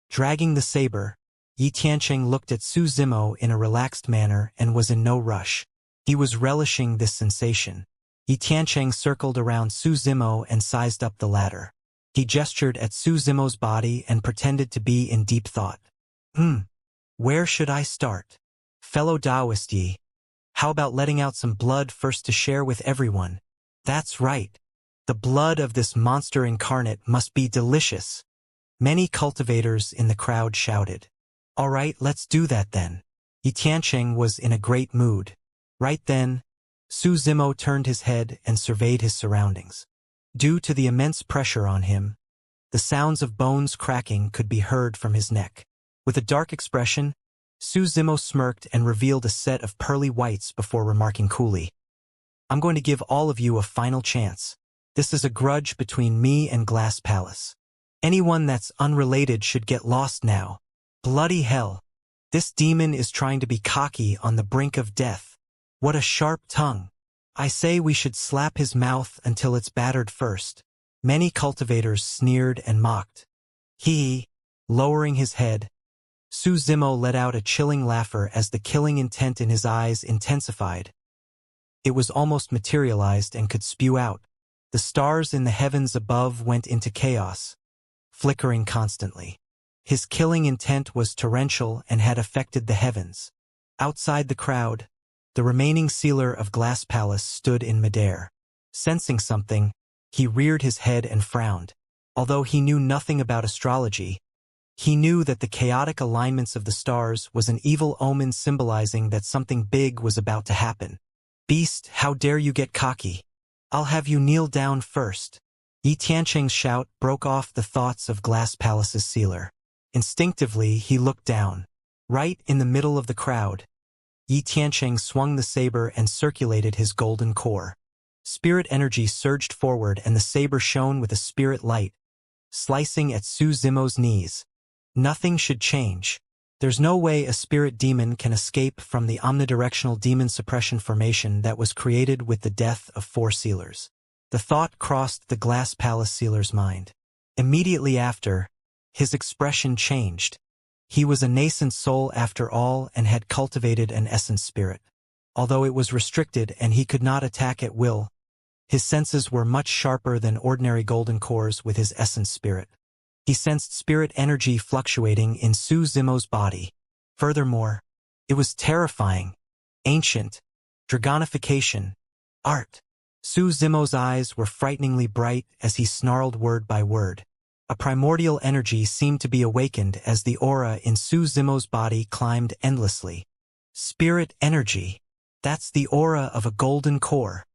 [SPEAKER 1] Dragging the saber, Yi Tiancheng looked at Su Zimo in a relaxed manner and was in no rush. He was relishing this sensation. Yi Tiancheng circled around Su Zimo and sized up the latter. He gestured at Su Zimo's body and pretended to be in deep thought. Where should I start? Fellow Taoist Yi, how about letting out some blood first to share with everyone? That's right. The blood of this monster incarnate must be delicious. Many cultivators in the crowd shouted. All right, let's do that then. Yi Tiancheng was in a great mood. Right then, Su Zimo turned his head and surveyed his surroundings. Due to the immense pressure on him, the sounds of bones cracking could be heard from his neck. With a dark expression, Su Zimo smirked and revealed a set of pearly whites before remarking coolly. I'm going to give all of you a final chance. This is a grudge between me and Glass Palace. Anyone that's unrelated should get lost now. Bloody hell. This demon is trying to be cocky on the brink of death. What a sharp tongue. I say we should slap his mouth until it's battered first. Many cultivators sneered and mocked. Lowering his head, Su Zimo let out a chilling laughter as the killing intent in his eyes intensified. It was almost materialized and could spew out. The stars in the heavens above went into chaos, flickering constantly. His killing intent was torrential and had affected the heavens. Outside the crowd, the remaining sealer of Glass Palace stood in midair. Sensing something, he reared his head and frowned. Although he knew nothing about astrology, he knew that the chaotic alignments of the stars was an evil omen symbolizing that something big was about to happen. Beast, how dare you get cocky? I'll have you kneel down first. Yi Tiancheng's shout broke off the thoughts of Glass Palace's sealer. Instinctively, he looked down. Right in the middle of the crowd, Yi Tiancheng swung the saber and circulated his golden core. Spirit energy surged forward and the saber shone with a spirit light, slicing at Su Zimo's knees. Nothing should change. There's no way a spirit demon can escape from the omnidirectional demon suppression formation that was created with the death of 4 sealers. The thought crossed the Glass Palace sealer's mind. Immediately after, his expression changed. He was a nascent soul after all and had cultivated an essence spirit. Although it was restricted and he could not attack at will, his senses were much sharper than ordinary golden cores with his essence spirit. He sensed spirit energy fluctuating in Su Zimo's body. Furthermore, it was terrifying, ancient, dragonification, art. Su Zimo's eyes were frighteningly bright as he snarled word by word. A primordial energy seemed to be awakened as the aura in Su Zimo's body climbed endlessly. Spirit energy. That's the aura of a golden core.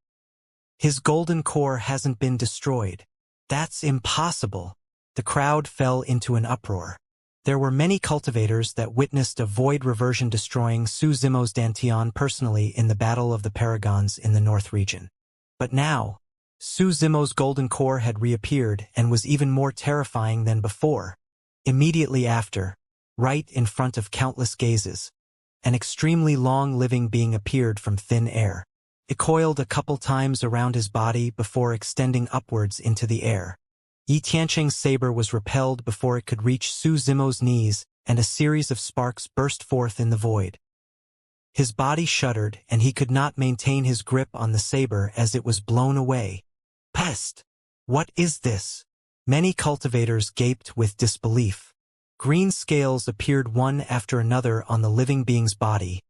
[SPEAKER 1] His golden core hasn't been destroyed. That's impossible. The crowd fell into an uproar. There were many cultivators that witnessed a void reversion destroying Su Zimo's Dantian personally in the Battle of the Paragons in the North region. But now, Su Zimo's golden core had reappeared and was even more terrifying than before. Immediately after, right in front of countless gazes, an extremely long living being appeared from thin air. It coiled a couple times around his body before extending upwards into the air. Yi Tiancheng's saber was repelled before it could reach Su Zimo's knees, and a series of sparks burst forth in the void. His body shuddered, and he could not maintain his grip on the saber as it was blown away. Pest! What is this? Many cultivators gaped with disbelief. Green scales appeared one after another on the living being's body,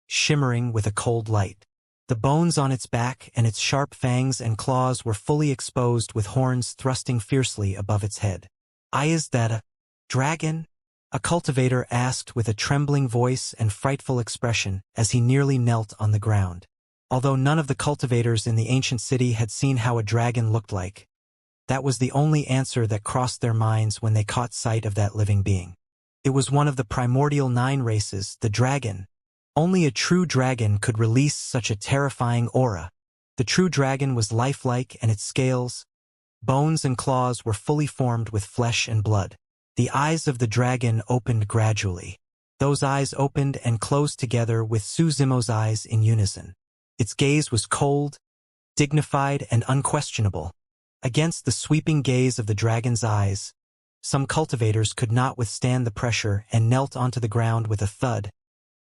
[SPEAKER 1] shimmering with a cold light. The bones on its back and its sharp fangs and claws were fully exposed with horns thrusting fiercely above its head. Is that a dragon? A cultivator asked with a trembling voice and frightful expression as he nearly knelt on the ground. Although none of the cultivators in the ancient city had seen how a dragon looked like, that was the only answer that crossed their minds when they caught sight of that living being. It was one of the primordial 9 races, the dragon. Only a true dragon could release such a terrifying aura. The true dragon was lifelike and its scales, bones and claws were fully formed with flesh and blood. The eyes of the dragon opened gradually. Those eyes opened and closed together with Su Zimo's eyes in unison. Its gaze was cold, dignified, and unquestionable. Against the sweeping gaze of the dragon's eyes, Some cultivators could not withstand the pressure and knelt onto the ground with a thud,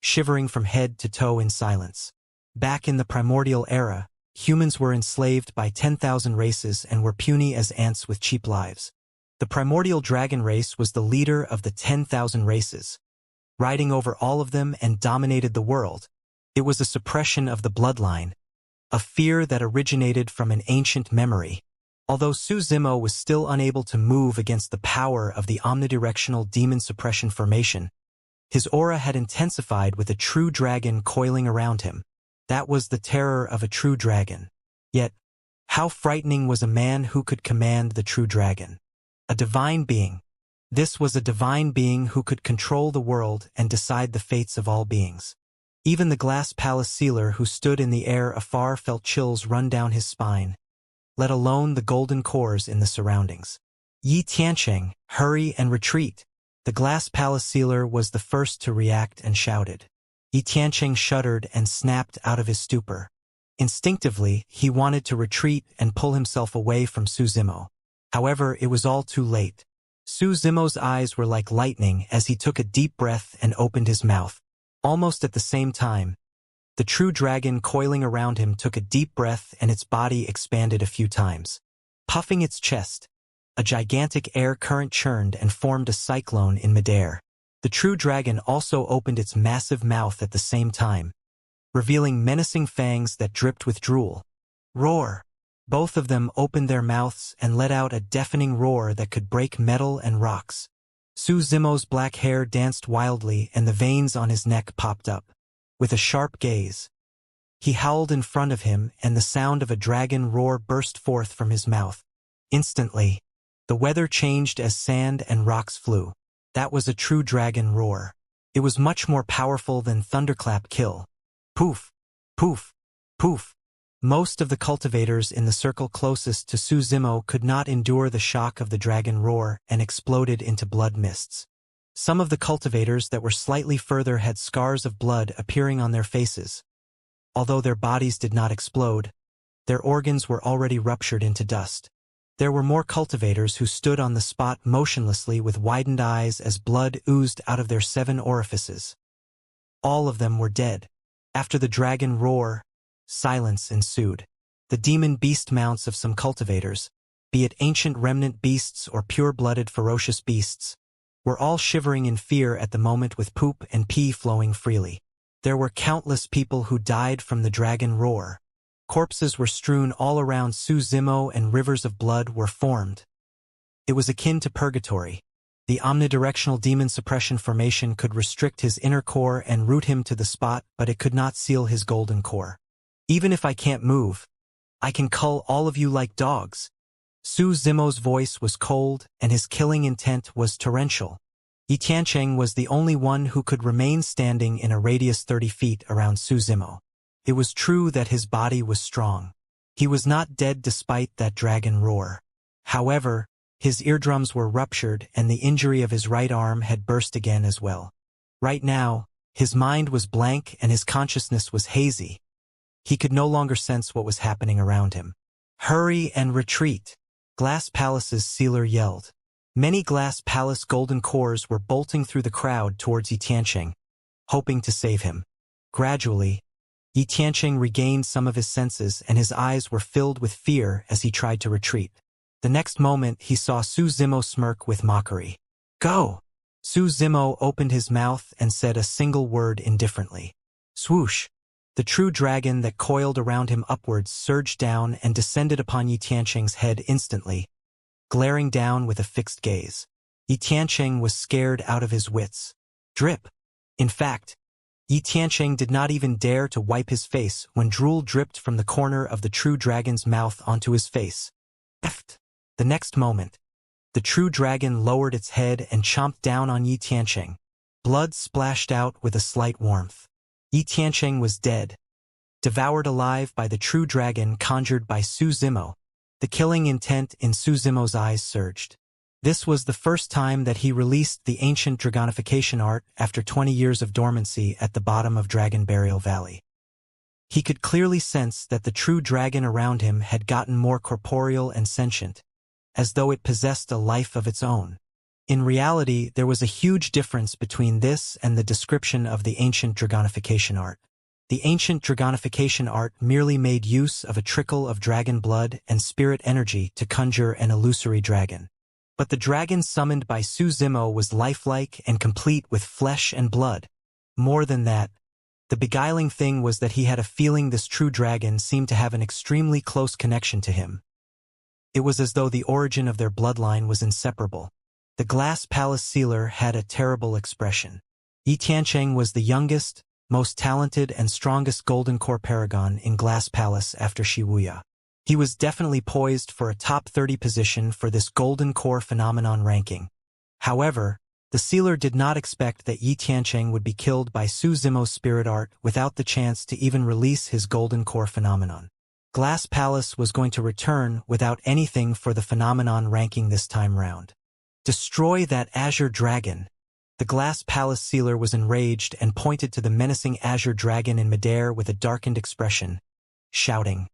[SPEAKER 1] shivering from head to toe in silence. Back in the primordial era, humans were enslaved by 10,000 races and were puny as ants with cheap lives. The primordial dragon race was the leader of the 10,000 races, riding over all of them and dominated the world. It was a suppression of the bloodline, a fear that originated from an ancient memory. Although Su Zimo was still unable to move against the power of the omnidirectional demon suppression formation, his aura had intensified with a true dragon coiling around him. That was the terror of a true dragon. Yet, how frightening was a man who could command the true dragon? A divine being. This was a divine being who could control the world and decide the fates of all beings. Even the glass palace sealer who stood in the air afar felt chills run down his spine, let alone the golden cores in the surroundings. Yi Tiancheng, hurry and retreat. The glass palace sealer was the first to react and shouted. Yi Tiancheng shuddered and snapped out of his stupor. Instinctively, he wanted to retreat and pull himself away from Su Zimo. However, it was all too late. Su Zimo's eyes were like lightning as he took a deep breath and opened his mouth. Almost at the same time, the true dragon coiling around him took a deep breath and its body expanded a few times. Puffing its chest, a gigantic air current churned and formed a cyclone in midair. The true dragon also opened its massive mouth at the same time, revealing menacing fangs that dripped with drool. Roar! Both of them opened their mouths and let out a deafening roar that could break metal and rocks. Su Zimo's black hair danced wildly and the veins on his neck popped up. With a sharp gaze, he howled in front of him and the sound of a dragon roar burst forth from his mouth. Instantly, the weather changed as sand and rocks flew. That was a true dragon roar. It was much more powerful than thunderclap kill. Poof! Poof! Poof! Most of the cultivators in the circle closest to Su Zimo could not endure the shock of the dragon roar and exploded into blood mists. Some of the cultivators that were slightly further had scars of blood appearing on their faces. Although their bodies did not explode, their organs were already ruptured into dust. There were more cultivators who stood on the spot motionlessly with widened eyes as blood oozed out of their 7 orifices. All of them were dead. After the dragon roar, silence ensued. The demon beast mounts of some cultivators, be it ancient remnant beasts or pure-blooded ferocious beasts, were all shivering in fear at the moment with poop and pee flowing freely. There were countless people who died from the dragon roar. Corpses were strewn all around Su Zimo and rivers of blood were formed. It was akin to purgatory. The omnidirectional demon suppression formation could restrict his inner core and root him to the spot, but it could not seal his golden core. Even if I can't move, I can cull all of you like dogs. Su Zimo's voice was cold and his killing intent was torrential. Yi Tiancheng was the only one who could remain standing in a radius 30 feet around Su Zimo. It was true that his body was strong. He was not dead despite that dragon roar. However, his eardrums were ruptured and the injury of his right arm had burst again as well. Right now, his mind was blank and his consciousness was hazy. He could no longer sense what was happening around him. Hurry and retreat! Glass Palace's sealer yelled. Many Glass Palace golden cores were bolting through the crowd towards Yi Tiancheng, hoping to save him. Gradually, Yi Tiancheng regained some of his senses and his eyes were filled with fear as he tried to retreat. The next moment he saw Su Zimo smirk with mockery. Go! Su Zimo opened his mouth and said a single word indifferently. Swoosh! The true dragon that coiled around him upwards surged down and descended upon Yi Tiancheng's head instantly, glaring down with a fixed gaze. Yi Tiancheng was scared out of his wits. Drip! In fact, Yi Tiancheng did not even dare to wipe his face when drool dripped from the corner of the true dragon's mouth onto his face. Eft! The next moment, the true dragon lowered its head and chomped down on Yi Tiancheng. Blood splashed out with a slight warmth. Yi Tiancheng was dead, devoured alive by the true dragon conjured by Su Zimo. The killing intent in Su Zimo's eyes surged. This was the first time that he released the ancient dragonification art after 20 years of dormancy at the bottom of Dragon Burial Valley. He could clearly sense that the true dragon around him had gotten more corporeal and sentient, as though it possessed a life of its own. In reality, there was a huge difference between this and the description of the ancient dragonification art. The ancient dragonification art merely made use of a trickle of dragon blood and spirit energy to conjure an illusory dragon. But the dragon summoned by Su Zimo was lifelike and complete with flesh and blood. More than that, the beguiling thing was that he had a feeling this true dragon seemed to have an extremely close connection to him. It was as though the origin of their bloodline was inseparable. The Glass Palace sealer had a terrible expression. Xianxia was the youngest, most talented and strongest golden core paragon in Glass Palace after Wuxia. He was definitely poised for a top 30 position for this golden core phenomenon ranking. However, the sealer did not expect that Xianxia would be killed by Su Zimo's spirit art without the chance to even release his golden core phenomenon. Glass Palace was going to return without anything for the phenomenon ranking this time round. Destroy that azure dragon. The Glass Palace sealer was enraged and pointed to the menacing azure dragon in midair with a darkened expression, shouting,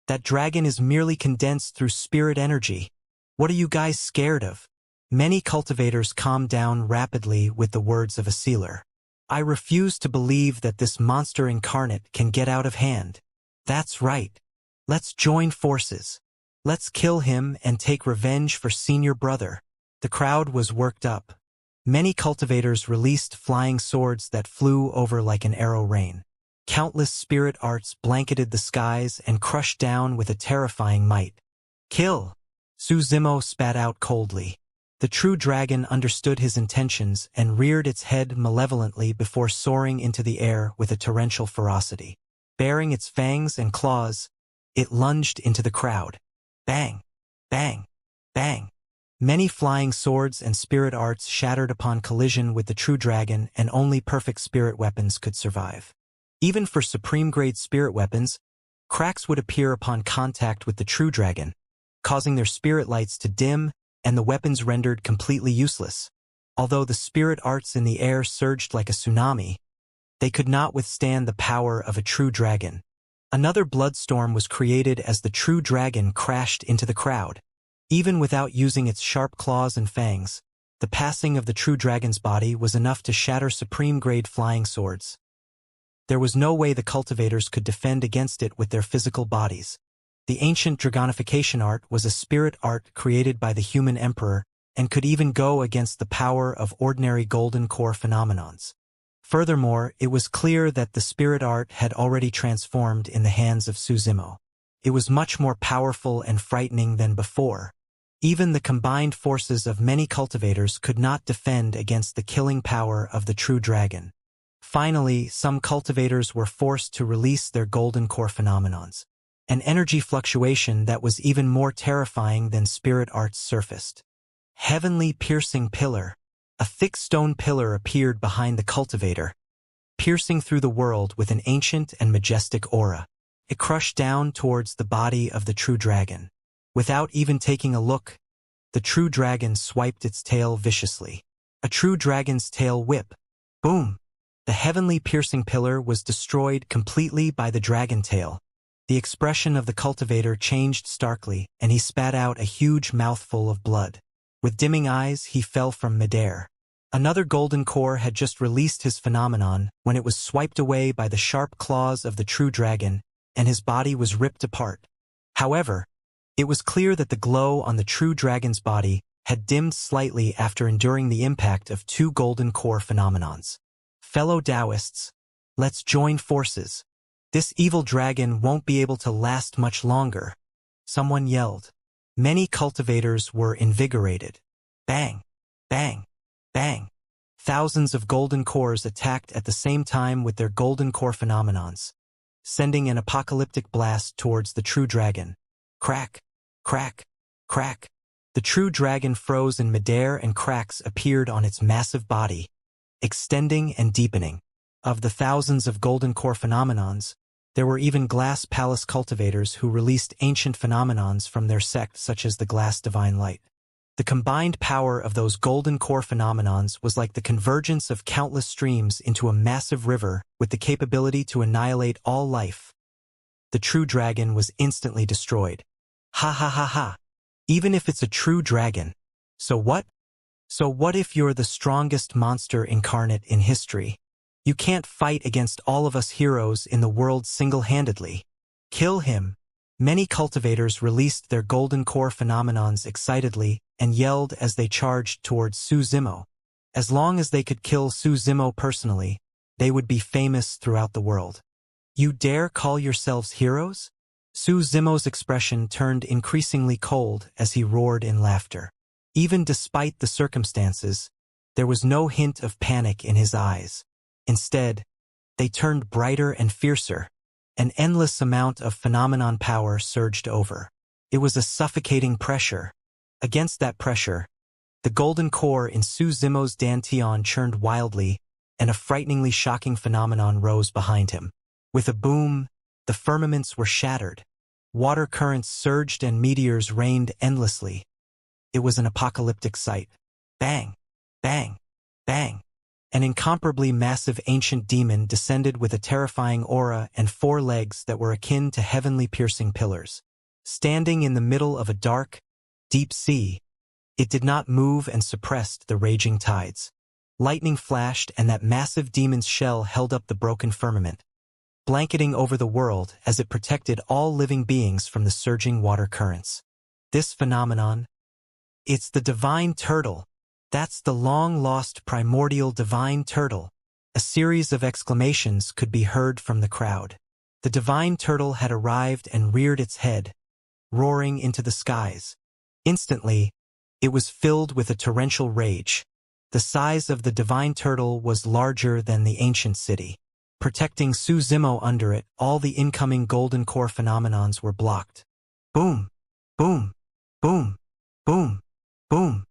[SPEAKER 1] "That dragon is merely condensed through spirit energy. What are you guys scared of?" Many cultivators calmed down rapidly with the words of a sealer. "I refuse to believe that this monster incarnate can get out of hand. That's right. Let's join forces. Let's kill him and take revenge for senior brother." The crowd was worked up. Many cultivators released flying swords that flew over like an arrow rain. Countless spirit arts blanketed the skies and crushed down with a terrifying might. "Kill!" Su Zimo spat out coldly. The true dragon understood his intentions and reared its head malevolently before soaring into the air with a torrential ferocity. Baring its fangs and claws, it lunged into the crowd. Bang! Bang! Bang! Many flying swords and spirit arts shattered upon collision with the true dragon, and only perfect spirit weapons could survive. Even for supreme-grade spirit weapons, cracks would appear upon contact with the true dragon, causing their spirit lights to dim and the weapons rendered completely useless. Although the spirit arts in the air surged like a tsunami, they could not withstand the power of a true dragon. Another bloodstorm was created as the true dragon crashed into the crowd. Even without using its sharp claws and fangs, the passing of the true dragon's body was enough to shatter supreme-grade flying swords. There was no way the cultivators could defend against it with their physical bodies. The ancient dragonification art was a spirit art created by the human emperor and could even go against the power of ordinary golden core phenomenons. Furthermore, it was clear that the spirit art had already transformed in the hands of Su Zimo. It was much more powerful and frightening than before. Even the combined forces of many cultivators could not defend against the killing power of the true dragon. Finally, some cultivators were forced to release their golden core phenomenons. An energy fluctuation that was even more terrifying than spirit arts surfaced. Heavenly piercing pillar. A thick stone pillar appeared behind the cultivator, piercing through the world with an ancient and majestic aura. It crushed down towards the body of the true dragon. Without even taking a look, the true dragon swiped its tail viciously. A true dragon's tail whip. Boom! The heavenly piercing pillar was destroyed completely by the dragon tail. The expression of the cultivator changed starkly, and he spat out a huge mouthful of blood. With dimming eyes, he fell from midair. Another golden core had just released his phenomenon when it was swiped away by the sharp claws of the true dragon, and his body was ripped apart. However, it was clear that the glow on the true dragon's body had dimmed slightly after enduring the impact of two golden core phenomenons. Fellow Taoists, let's join forces. This evil dragon won't be able to last much longer. Someone yelled. Many cultivators were invigorated. Bang! Bang! Bang! Thousands of golden cores attacked at the same time with their golden core phenomenons, sending an apocalyptic blast towards the true dragon. Crack! Crack! Crack! The true dragon froze in midair and cracks appeared on its massive body, extending and deepening. Of the thousands of golden core phenomenons, there were even Glass Palace cultivators who released ancient phenomenons from their sect, such as the Glass Divine Light. The combined power of those golden core phenomenons was like the convergence of countless streams into a massive river with the capability to annihilate all life. The true dragon was instantly destroyed. Ha ha ha ha. Even if it's a true dragon. So what? So what if you're the strongest monster incarnate in history? You can't fight against all of us heroes in the world single-handedly. Kill him. Many cultivators released their golden core phenomenons excitedly and yelled as they charged towards Su Zimo. As long as they could kill Su Zimo personally, they would be famous throughout the world. You dare call yourselves heroes? Su Zimo's expression turned increasingly cold as he roared in laughter. Even despite the circumstances, there was no hint of panic in his eyes. Instead, they turned brighter and fiercer. An endless amount of phenomenon power surged over. It was a suffocating pressure. Against that pressure, the golden core in Su Zimo's dantian churned wildly, and a frighteningly shocking phenomenon rose behind him. With a boom, the firmaments were shattered. Water currents surged and meteors rained endlessly. It was an apocalyptic sight. Bang! Bang! Bang! An incomparably massive ancient demon descended with a terrifying aura and 4 legs that were akin to heavenly piercing pillars. Standing in the middle of a dark, deep sea, it did not move and suppressed the raging tides. Lightning flashed and that massive demon's shell held up the broken firmament, blanketing over the world as it protected all living beings from the surging water currents. This phenomenon, it's the divine turtle. That's the long-lost primordial divine turtle. A series of exclamations could be heard from the crowd. The divine turtle had arrived and reared its head, roaring into the skies. Instantly, it was filled with a torrential rage. The size of the divine turtle was larger than the ancient city. Protecting Su Zimo under it, all the incoming golden core phenomenons were blocked. Boom! Boom! Boom! Boom! Boom!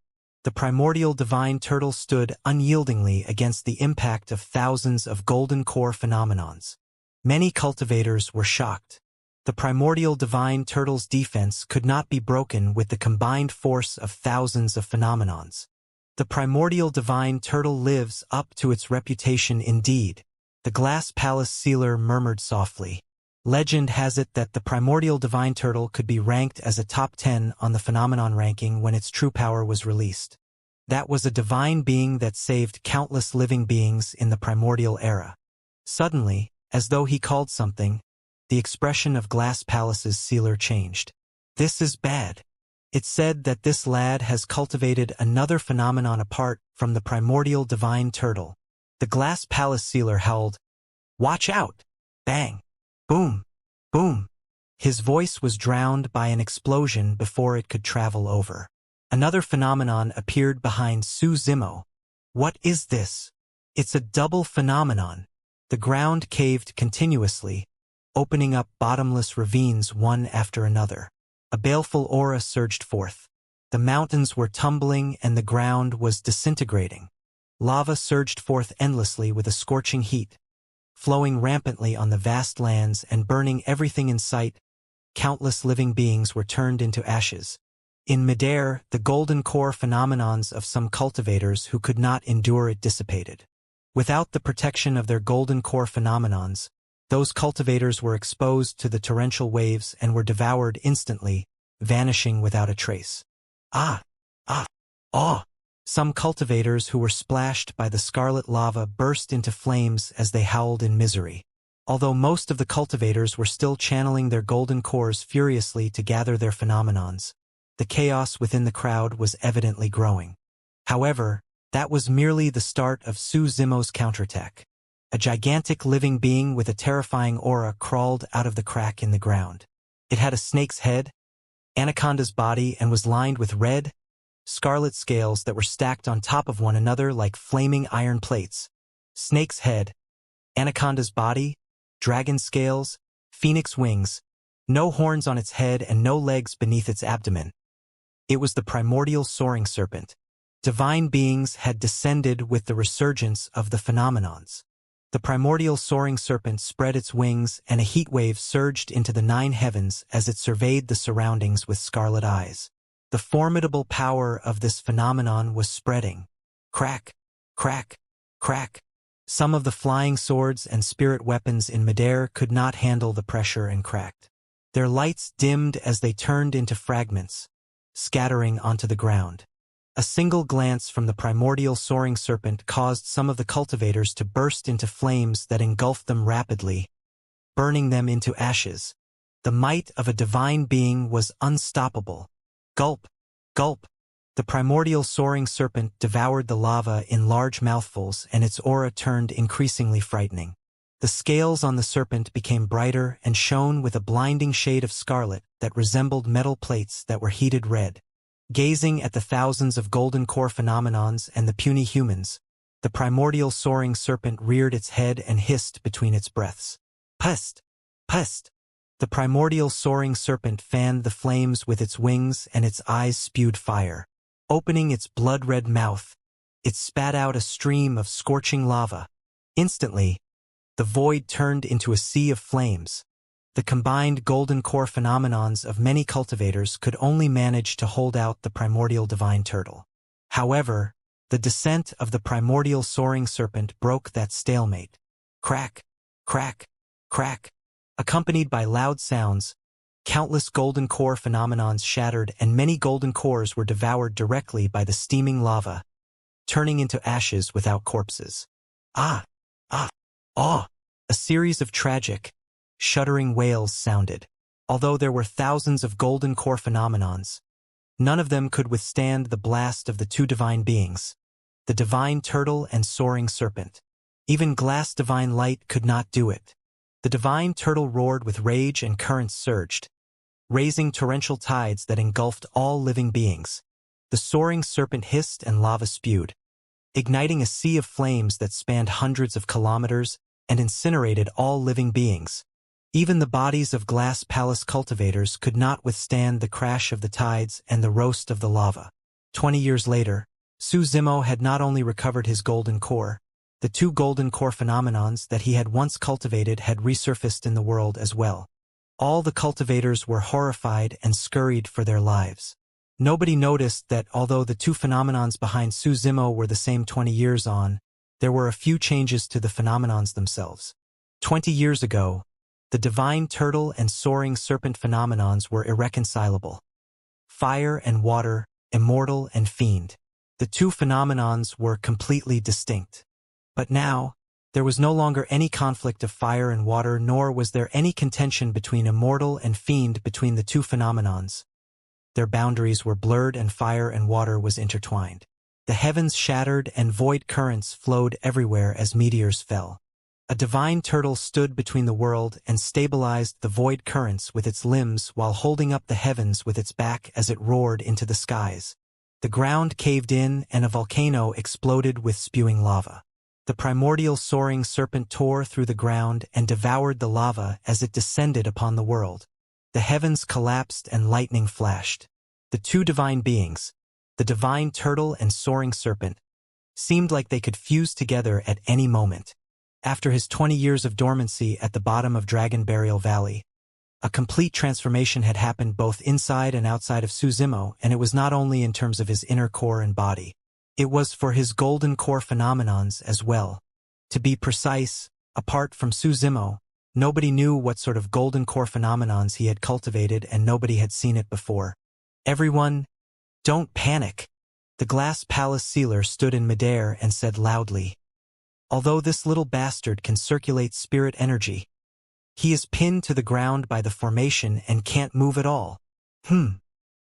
[SPEAKER 1] The primordial divine turtle stood unyieldingly against the impact of thousands of golden core phenomenons. Many cultivators were shocked. The primordial divine turtle's defense could not be broken with the combined force of thousands of phenomenons. The primordial divine turtle lives up to its reputation indeed. The glass palace sealer murmured softly. Legend has it that the primordial divine turtle could be ranked as a top 10 on the phenomenon ranking when its true power was released. That was a divine being that saved countless living beings in the primordial era. Suddenly, as though he called something, the expression of Glass Palace's sealer changed. This is bad. It said that this lad has cultivated another phenomenon apart from the primordial divine turtle. The Glass Palace sealer howled, "Watch out!" Bang! Boom! Boom! His voice was drowned by an explosion before it could travel over. Another phenomenon appeared behind Su Zimo. What is this? It's a double phenomenon. The ground caved continuously, opening up bottomless ravines one after another. A baleful aura surged forth. The mountains were tumbling and the ground was disintegrating. Lava surged forth endlessly with a scorching heat, flowing rampantly on the vast lands and burning everything in sight. Countless living beings were turned into ashes. In midair, the golden core phenomenons of some cultivators who could not endure it dissipated. Without the protection of their golden core phenomenons, those cultivators were exposed to the torrential waves and were devoured instantly, vanishing without a trace. Ah! Ah! Ah! Some cultivators who were splashed by the scarlet lava burst into flames as they howled in misery. Although most of the cultivators were still channeling their golden cores furiously to gather their phenomenons, the chaos within the crowd was evidently growing. However, that was merely the start of Su Zimo's counterattack. A gigantic living being with a terrifying aura crawled out of the crack in the ground. It had a snake's head, anaconda's body, and was lined with red, scarlet scales that were stacked on top of one another like flaming iron plates. Snake's head, anaconda's body, dragon scales, phoenix wings, no horns on its head and no legs beneath its abdomen. It was the primordial soaring serpent. Divine beings had descended with the resurgence of the phenomenons. The primordial soaring serpent spread its wings and a heat wave surged into the 9 heavens as it surveyed the surroundings with scarlet eyes. The formidable power of this phenomenon was spreading. Crack, crack, crack. Some of the flying swords and spirit weapons in midair could not handle the pressure and cracked. Their lights dimmed as they turned into fragments, scattering onto the ground. A single glance from the primordial soaring serpent caused some of the cultivators to burst into flames that engulfed them rapidly, burning them into ashes. The might of a divine being was unstoppable. Gulp, gulp. The primordial soaring serpent devoured the lava in large mouthfuls, and its aura turned increasingly frightening. The scales on the serpent became brighter and shone with a blinding shade of scarlet that resembled metal plates that were heated red. Gazing at the thousands of golden core phenomenons and the puny humans, the primordial soaring serpent reared its head and hissed between its breaths. Pest! Pest! The primordial soaring serpent fanned the flames with its wings, and its eyes spewed fire. Opening its blood-red mouth, it spat out a stream of scorching lava. Instantly, the void turned into a sea of flames. The combined golden core phenomenons of many cultivators could only manage to hold out the primordial divine turtle. However, the descent of the primordial soaring serpent broke that stalemate. Crack, crack, crack. Accompanied by loud sounds, countless golden core phenomenons shattered, and many golden cores were devoured directly by the steaming lava, turning into ashes without corpses. Ah! Ah! Ah! A series of tragic, shuddering wails sounded. Although there were thousands of golden core phenomenons, none of them could withstand the blast of the two divine beings, the divine turtle and soaring serpent. Even glass divine light could not do it. The divine turtle roared with rage, and currents surged, raising torrential tides that engulfed all living beings. The soaring serpent hissed and lava spewed, igniting a sea of flames that spanned hundreds of kilometers and incinerated all living beings. Even the bodies of glass palace cultivators could not withstand the crash of the tides and the roast of the lava. 20 years later, Su Zimo had not only recovered his golden core, the two golden core phenomenons that he had once cultivated had resurfaced in the world as well. All the cultivators were horrified and scurried for their lives. Nobody noticed that although the two phenomenons behind Su Zimo were the same 20 years on, there were a few changes to the phenomenons themselves. 20 years ago, the divine turtle and soaring serpent phenomenons were irreconcilable. Fire and water, immortal and fiend. The two phenomenons were completely distinct. But now, there was no longer any conflict of fire and water, nor was there any contention between immortal and fiend between the two phenomenons. Their boundaries were blurred, and fire and water was intertwined. The heavens shattered, and void currents flowed everywhere as meteors fell. A divine turtle stood between the world and stabilized the void currents with its limbs while holding up the heavens with its back as it roared into the skies. The ground caved in, and a volcano exploded with spewing lava. The primordial soaring serpent tore through the ground and devoured the lava as it descended upon the world. The heavens collapsed and lightning flashed. The two divine beings, the divine turtle and soaring serpent, seemed like they could fuse together at any moment. After his 20 years of dormancy at the bottom of Dragon Burial Valley, a complete transformation had happened both inside and outside of Su Zimo, and it was not only in terms of his inner core and body. It was for his golden core phenomenons as well. To be precise, apart from Su Zimo, nobody knew what sort of golden core phenomenons he had cultivated, and nobody had seen it before. Everyone, don't panic. The glass palace sealer stood in midair and said loudly, "Although this little bastard can circulate spirit energy, he is pinned to the ground by the formation and can't move at all."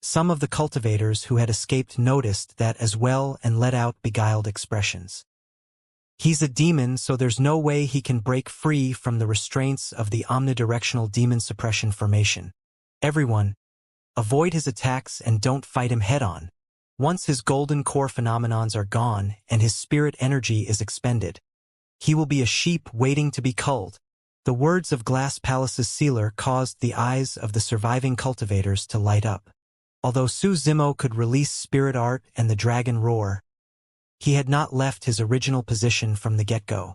[SPEAKER 1] Some of the cultivators who had escaped noticed that as well and let out beguiled expressions. "He's a demon, so there's no way he can break free from the restraints of the omnidirectional demon suppression formation. Everyone, avoid his attacks and don't fight him head-on. Once his golden core phenomenons are gone and his spirit energy is expended, he will be a sheep waiting to be culled." The words of Glass Palace's sealer caused the eyes of the surviving cultivators to light up. Although Su Zimo could release spirit art and the dragon roar, he had not left his original position from the get-go.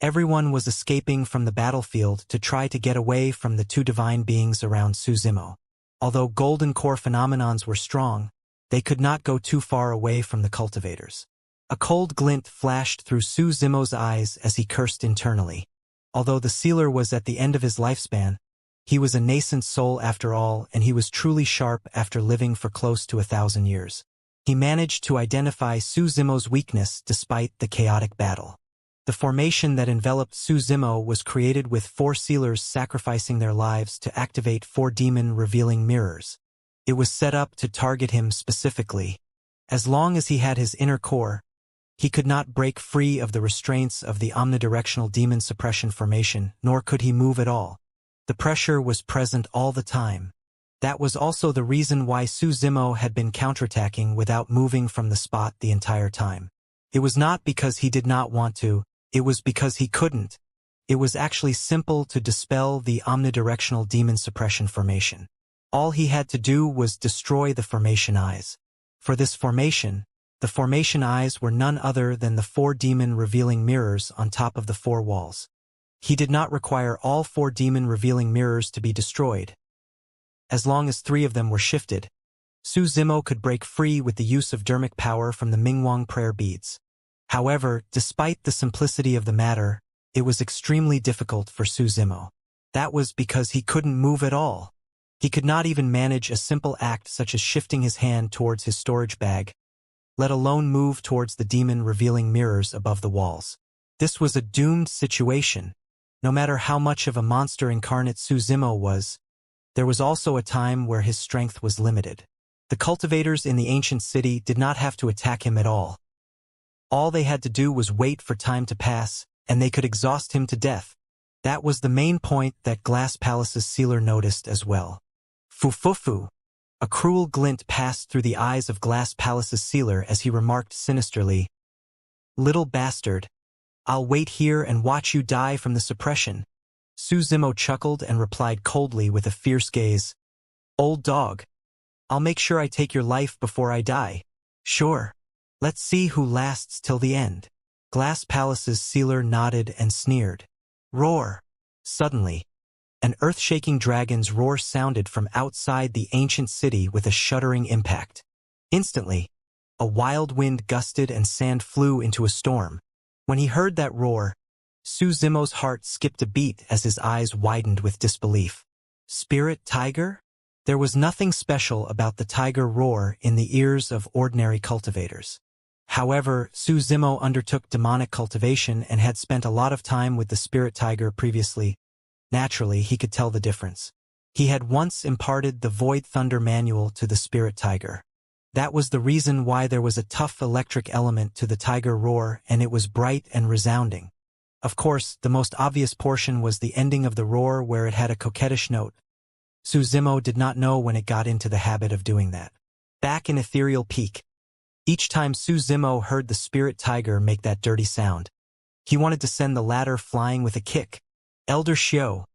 [SPEAKER 1] Everyone was escaping from the battlefield to try to get away from the two divine beings around Su Zimo. Although golden core phenomenons were strong, they could not go too far away from the cultivators. A cold glint flashed through Su Zimo's eyes as he cursed internally. Although the sealer was at the end of his lifespan, he was a nascent soul after all, and he was truly sharp after living for close to 1,000 years. He managed to identify Su Zimo's weakness despite the chaotic battle. The formation that enveloped Su Zimo was created with 4 sealers sacrificing their lives to activate 4 demon-revealing mirrors. It was set up to target him specifically. As long as he had his inner core, he could not break free of the restraints of the omnidirectional demon suppression formation, nor could he move at all. The pressure was present all the time. That was also the reason why Su Zimo had been counterattacking without moving from the spot the entire time. It was not because he did not want to, it was because he couldn't. It was actually simple to dispel the omnidirectional demon suppression formation. All he had to do was destroy the formation eyes. For this formation, the formation eyes were none other than the 4 demon-revealing mirrors on top of the 4 walls. He did not require all 4 demon-revealing mirrors to be destroyed. As long as 3 of them were shifted, Su Zimo could break free with the use of dermic power from the Mingwang prayer beads. However, despite the simplicity of the matter, it was extremely difficult for Su Zimo. That was because he couldn't move at all. He could not even manage a simple act such as shifting his hand towards his storage bag, let alone move towards the demon-revealing mirrors above the walls. This was a doomed situation. No matter how much of a monster incarnate Su Zimo was, there was also a time where his strength was limited. The cultivators in the ancient city did not have to attack him at all. All they had to do was wait for time to pass, and they could exhaust him to death. That was the main point that Glass Palace's sealer noticed as well. Fufufu. A cruel glint passed through the eyes of Glass Palace's sealer as he remarked sinisterly, "Little bastard. I'll wait here and watch you die from the suppression." Su Zimo chuckled and replied coldly with a fierce gaze, "Old dog. I'll make sure I take your life before I die." "Sure. Let's see who lasts till the end." Glass Palace's sealer nodded and sneered. Roar. Suddenly, an earth-shaking dragon's roar sounded from outside the ancient city with a shuddering impact. Instantly, a wild wind gusted and sand flew into a storm. When he heard that roar, Su Zimo's heart skipped a beat as his eyes widened with disbelief. Spirit tiger? There was nothing special about the tiger roar in the ears of ordinary cultivators. However, Su Zimo undertook demonic cultivation and had spent a lot of time with the spirit tiger previously. Naturally, he could tell the difference. He had once imparted the Void Thunder manual to the spirit tiger. That was the reason why there was a tough electric element to the tiger roar, and it was bright and resounding. Of course, the most obvious portion was the ending of the roar where it had a coquettish note. Su Zimo did not know when it got into the habit of doing that. Back in Ethereal Peak, each time Su Zimo heard the spirit tiger make that dirty sound, he wanted to send the latter flying with a kick. Elder Xiao,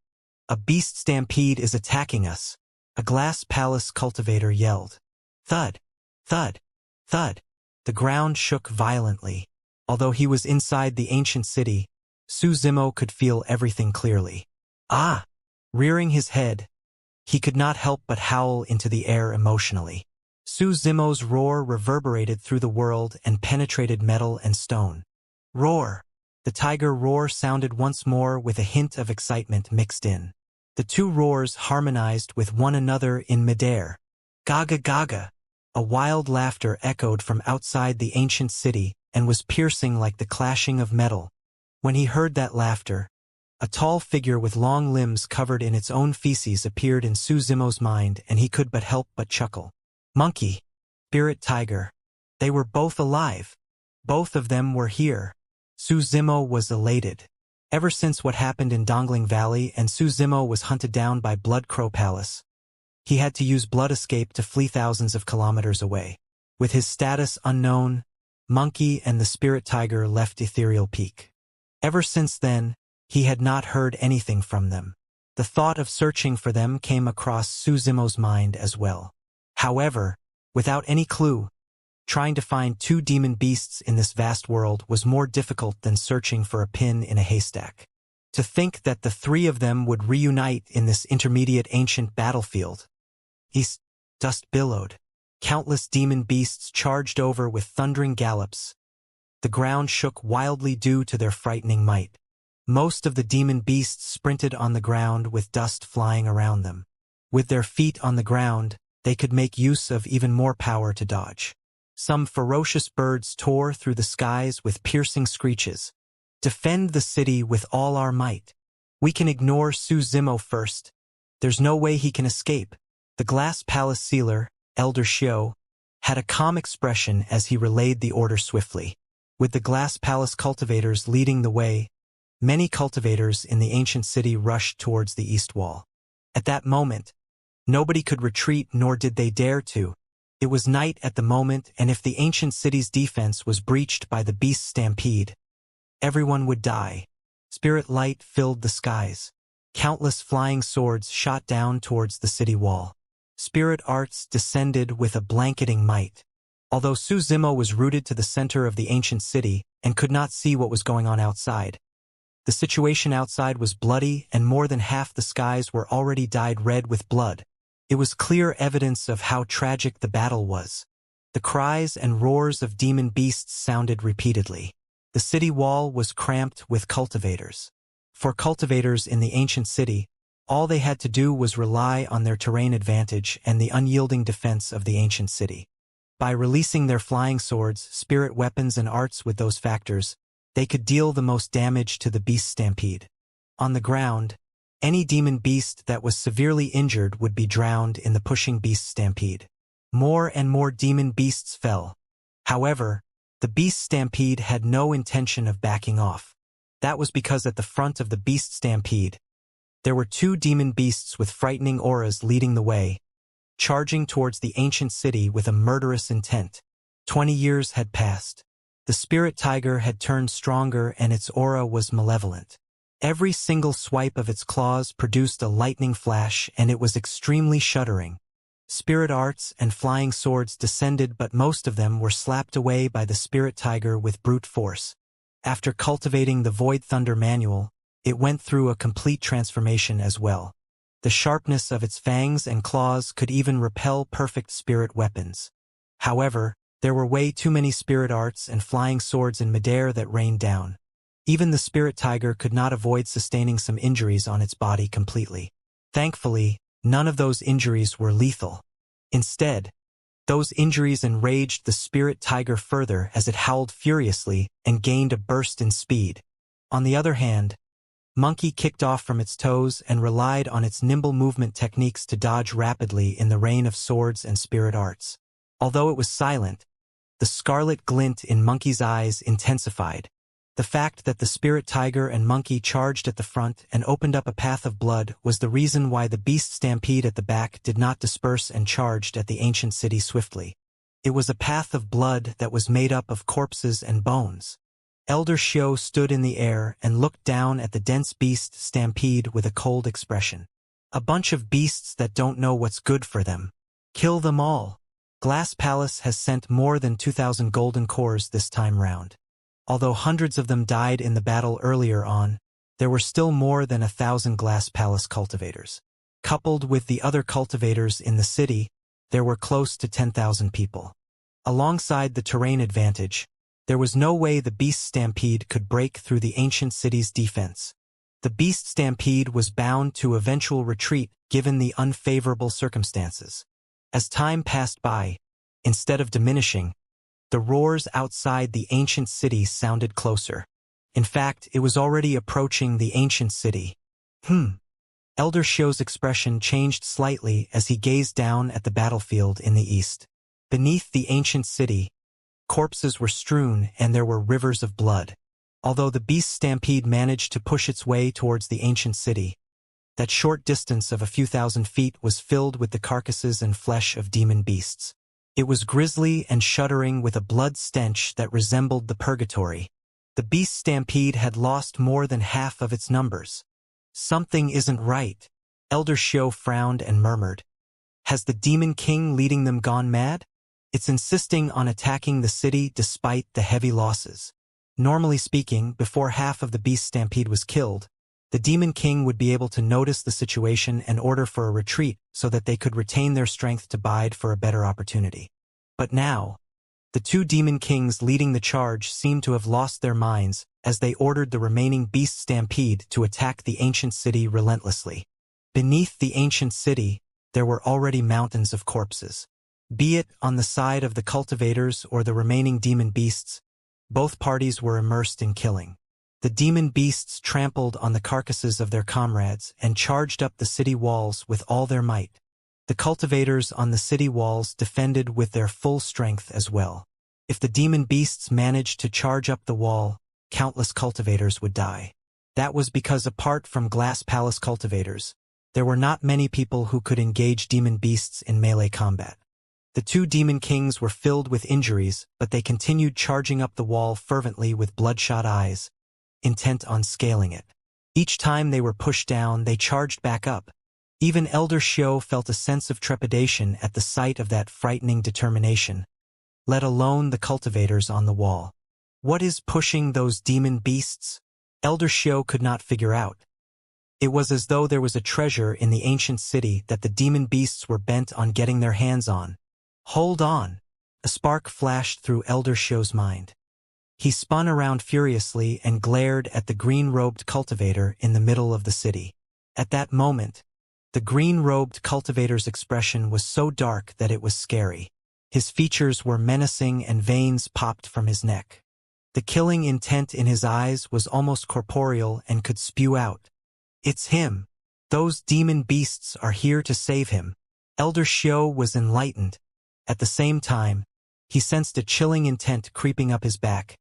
[SPEAKER 1] a beast stampede is attacking us, a Glass Palace cultivator yelled. Thud, thud, thud. The ground shook violently. Although he was inside the ancient city, Su Zimo could feel everything clearly. Ah! Rearing his head, he could not help but howl into the air emotionally. Su Zimo's roar reverberated through the world and penetrated metal and stone. Roar! The tiger roar sounded once more with a hint of excitement mixed in. The two roars harmonized with one another in midair. Gaga gaga! A wild laughter echoed from outside the ancient city and was piercing like the clashing of metal. When he heard that laughter, a tall figure with long limbs covered in its own feces appeared in Su Zimo's mind, and he could but help but chuckle. Monkey, spirit tiger. They were both alive. Both of them were here. Su Zimo was elated. Ever since what happened in Dongling Valley and Su Zimo was hunted down by Blood Crow Palace, he had to use blood escape to flee thousands of kilometers away. With his status unknown, Monkey and the spirit tiger left Ethereal Peak. Ever since then, he had not heard anything from them. The thought of searching for them came across Su Zimo's mind as well. However, without any clue, trying to find two demon beasts in this vast world was more difficult than searching for a pin in a haystack. To think that the three of them would reunite in this intermediate ancient battlefield. Dust billowed. Countless demon beasts charged over with thundering gallops. The ground shook wildly due to their frightening might. Most of the demon beasts sprinted on the ground with dust flying around them. With their feet on the ground, they could make use of even more power to dodge. Some ferocious birds tore through the skies with piercing screeches. Defend the city with all our might. We can ignore Su Zimo first. There's no way he can escape. The glass palace sealer, Elder Xiao, had a calm expression as he relayed the order swiftly. With the glass palace cultivators leading the way, many cultivators in the ancient city rushed towards the east wall. At that moment, nobody could retreat, nor did they dare to. It was night at the moment, and if the ancient city's defense was breached by the beast stampede, everyone would die. Spirit light filled the skies. Countless flying swords shot down towards the city wall. Spirit arts descended with a blanketing might. Although Su Zimo was rooted to the center of the ancient city and could not see what was going on outside, the situation outside was bloody, and more than half the skies were already dyed red with blood. It was clear evidence of how tragic the battle was. The cries and roars of demon beasts sounded repeatedly. The city wall was cramped with cultivators. For cultivators in the ancient city, all they had to do was rely on their terrain advantage and the unyielding defense of the ancient city. By releasing their flying swords, spirit weapons and arts with those factors, they could deal the most damage to the beast stampede. On the ground, any demon beast that was severely injured would be drowned in the pushing beast stampede. More and more demon beasts fell. However, the beast stampede had no intention of backing off. That was because at the front of the beast stampede, there were two demon beasts with frightening auras leading the way, charging towards the ancient city with a murderous intent. 20 years had passed. The spirit tiger had turned stronger and its aura was malevolent. Every single swipe of its claws produced a lightning flash, and it was extremely shuddering. Spirit arts and flying swords descended, but most of them were slapped away by the spirit tiger with brute force. After cultivating the Void Thunder manual, it went through a complete transformation as well. The sharpness of its fangs and claws could even repel perfect spirit weapons. However, there were way too many spirit arts and flying swords in midair that rained down. Even the spirit tiger could not avoid sustaining some injuries on its body completely. Thankfully, none of those injuries were lethal. Instead, those injuries enraged the spirit tiger further as it howled furiously and gained a burst in speed. On the other hand, Monkey kicked off from its toes and relied on its nimble movement techniques to dodge rapidly in the rain of swords and spirit arts. Although it was silent, the scarlet glint in Monkey's eyes intensified. The fact that the spirit tiger and Monkey charged at the front and opened up a path of blood was the reason why the beast stampede at the back did not disperse and charged at the ancient city swiftly. It was a path of blood that was made up of corpses and bones. Elder Xiao stood in the air and looked down at the dense beast stampede with a cold expression. A bunch of beasts that don't know what's good for them. Kill them all. Glass Palace has sent more than 2,000 golden cores this time round. Although hundreds of them died in the battle earlier on, there were still more than 1,000 Glass Palace cultivators. Coupled with the other cultivators in the city, there were close to 10,000 people. Alongside the terrain advantage, there was no way the Beast Stampede could break through the ancient city's defense. The Beast Stampede was bound to eventual retreat given the unfavorable circumstances. As time passed by, instead of diminishing, the roars outside the ancient city sounded closer. In fact, it was already approaching the ancient city. Elder Xiao's expression changed slightly as he gazed down at the battlefield in the east. Beneath the ancient city, corpses were strewn and there were rivers of blood. Although the beast stampede managed to push its way towards the ancient city, that short distance of a few thousand feet was filled with the carcasses and flesh of demon beasts. It was grisly and shuddering with a blood stench that resembled the purgatory. The beast stampede had lost more than half of its numbers. Something isn't right. Elder Xiao frowned and murmured. Has the Demon King leading them gone mad? It's insisting on attacking the city despite the heavy losses. Normally speaking, before half of the beast stampede was killed, the Demon King would be able to notice the situation and order for a retreat so that they could retain their strength to bide for a better opportunity. But now, the two Demon Kings leading the charge seemed to have lost their minds as they ordered the remaining beast stampede to attack the ancient city relentlessly. Beneath the ancient city, there were already mountains of corpses. Be it on the side of the cultivators or the remaining demon beasts, both parties were immersed in killing. The demon beasts trampled on the carcasses of their comrades and charged up the city walls with all their might. The cultivators on the city walls defended with their full strength as well. If the demon beasts managed to charge up the wall, countless cultivators would die. That was because apart from Glass Palace cultivators, there were not many people who could engage demon beasts in melee combat. The two demon kings were filled with injuries, but they continued charging up the wall fervently with bloodshot eyes, intent on scaling it. Each time they were pushed down, they charged back up. Even Elder Xiao felt a sense of trepidation at the sight of that frightening determination, let alone the cultivators on the wall. What is pushing those demon beasts? Elder Xiao could not figure out. It was as though there was a treasure in the ancient city that the demon beasts were bent on getting their hands on. Hold on! A spark flashed through Elder Xiao's mind. He spun around furiously and glared at the green-robed cultivator in the middle of the city. At that moment, the green-robed cultivator's expression was so dark that it was scary. His features were menacing and veins popped from his neck. The killing intent in his eyes was almost corporeal and could spew out. It's him. Those demon beasts are here to save him. Elder Xiao was enlightened. At the same time, he sensed a chilling intent creeping up his back,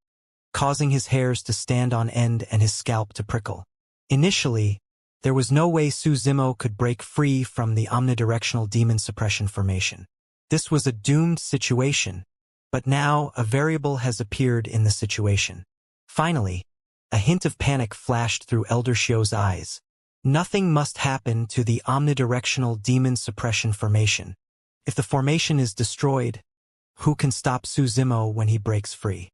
[SPEAKER 1] causing his hairs to stand on end and his scalp to prickle. Initially, there was no way Su Zimo could break free from the omnidirectional demon suppression formation. This was a doomed situation, but now a variable has appeared in the situation. Finally, a hint of panic flashed through Elder Xiao's eyes. Nothing must happen to the omnidirectional demon suppression formation. If the formation is destroyed, who can stop Su Zimo when he breaks free?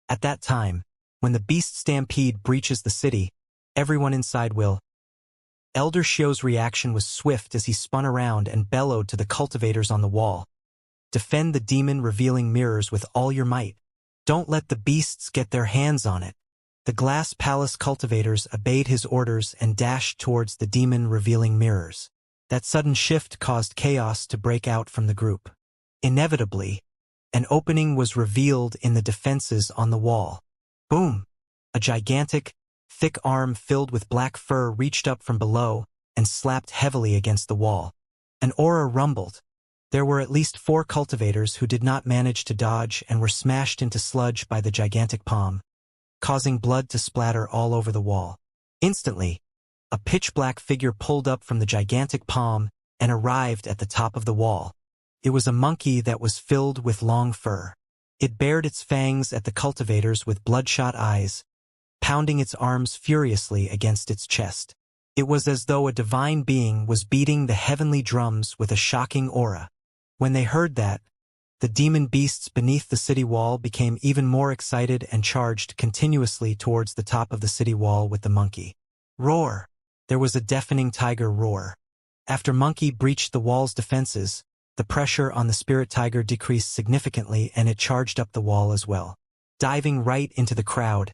[SPEAKER 1] At that time, when the beast stampede breaches the city, everyone inside will. Elder Xiao's reaction was swift as he spun around and bellowed to the cultivators on the wall. Defend the demon-revealing mirrors with all your might. Don't let the beasts get their hands on it. The Glass Palace cultivators obeyed his orders and dashed towards the demon-revealing mirrors. That sudden shift caused chaos to break out from the group. Inevitably, an opening was revealed in the defenses on the wall. Boom! A gigantic, thick arm filled with black fur reached up from below and slapped heavily against the wall. An aura rumbled. There were at least 4 cultivators who did not manage to dodge and were smashed into sludge by the gigantic palm, causing blood to splatter all over the wall. Instantly, a pitch-black figure pulled up from the gigantic palm and arrived at the top of the wall. It was a monkey that was filled with long fur. It bared its fangs at the cultivators with bloodshot eyes, pounding its arms furiously against its chest. It was as though a divine being was beating the heavenly drums with a shocking aura. When they heard that, the demon beasts beneath the city wall became even more excited and charged continuously towards the top of the city wall with the monkey. Roar! There was a deafening tiger roar. After Monkey breached the wall's defenses, the pressure on the spirit tiger decreased significantly and it charged up the wall as well. Diving right into the crowd,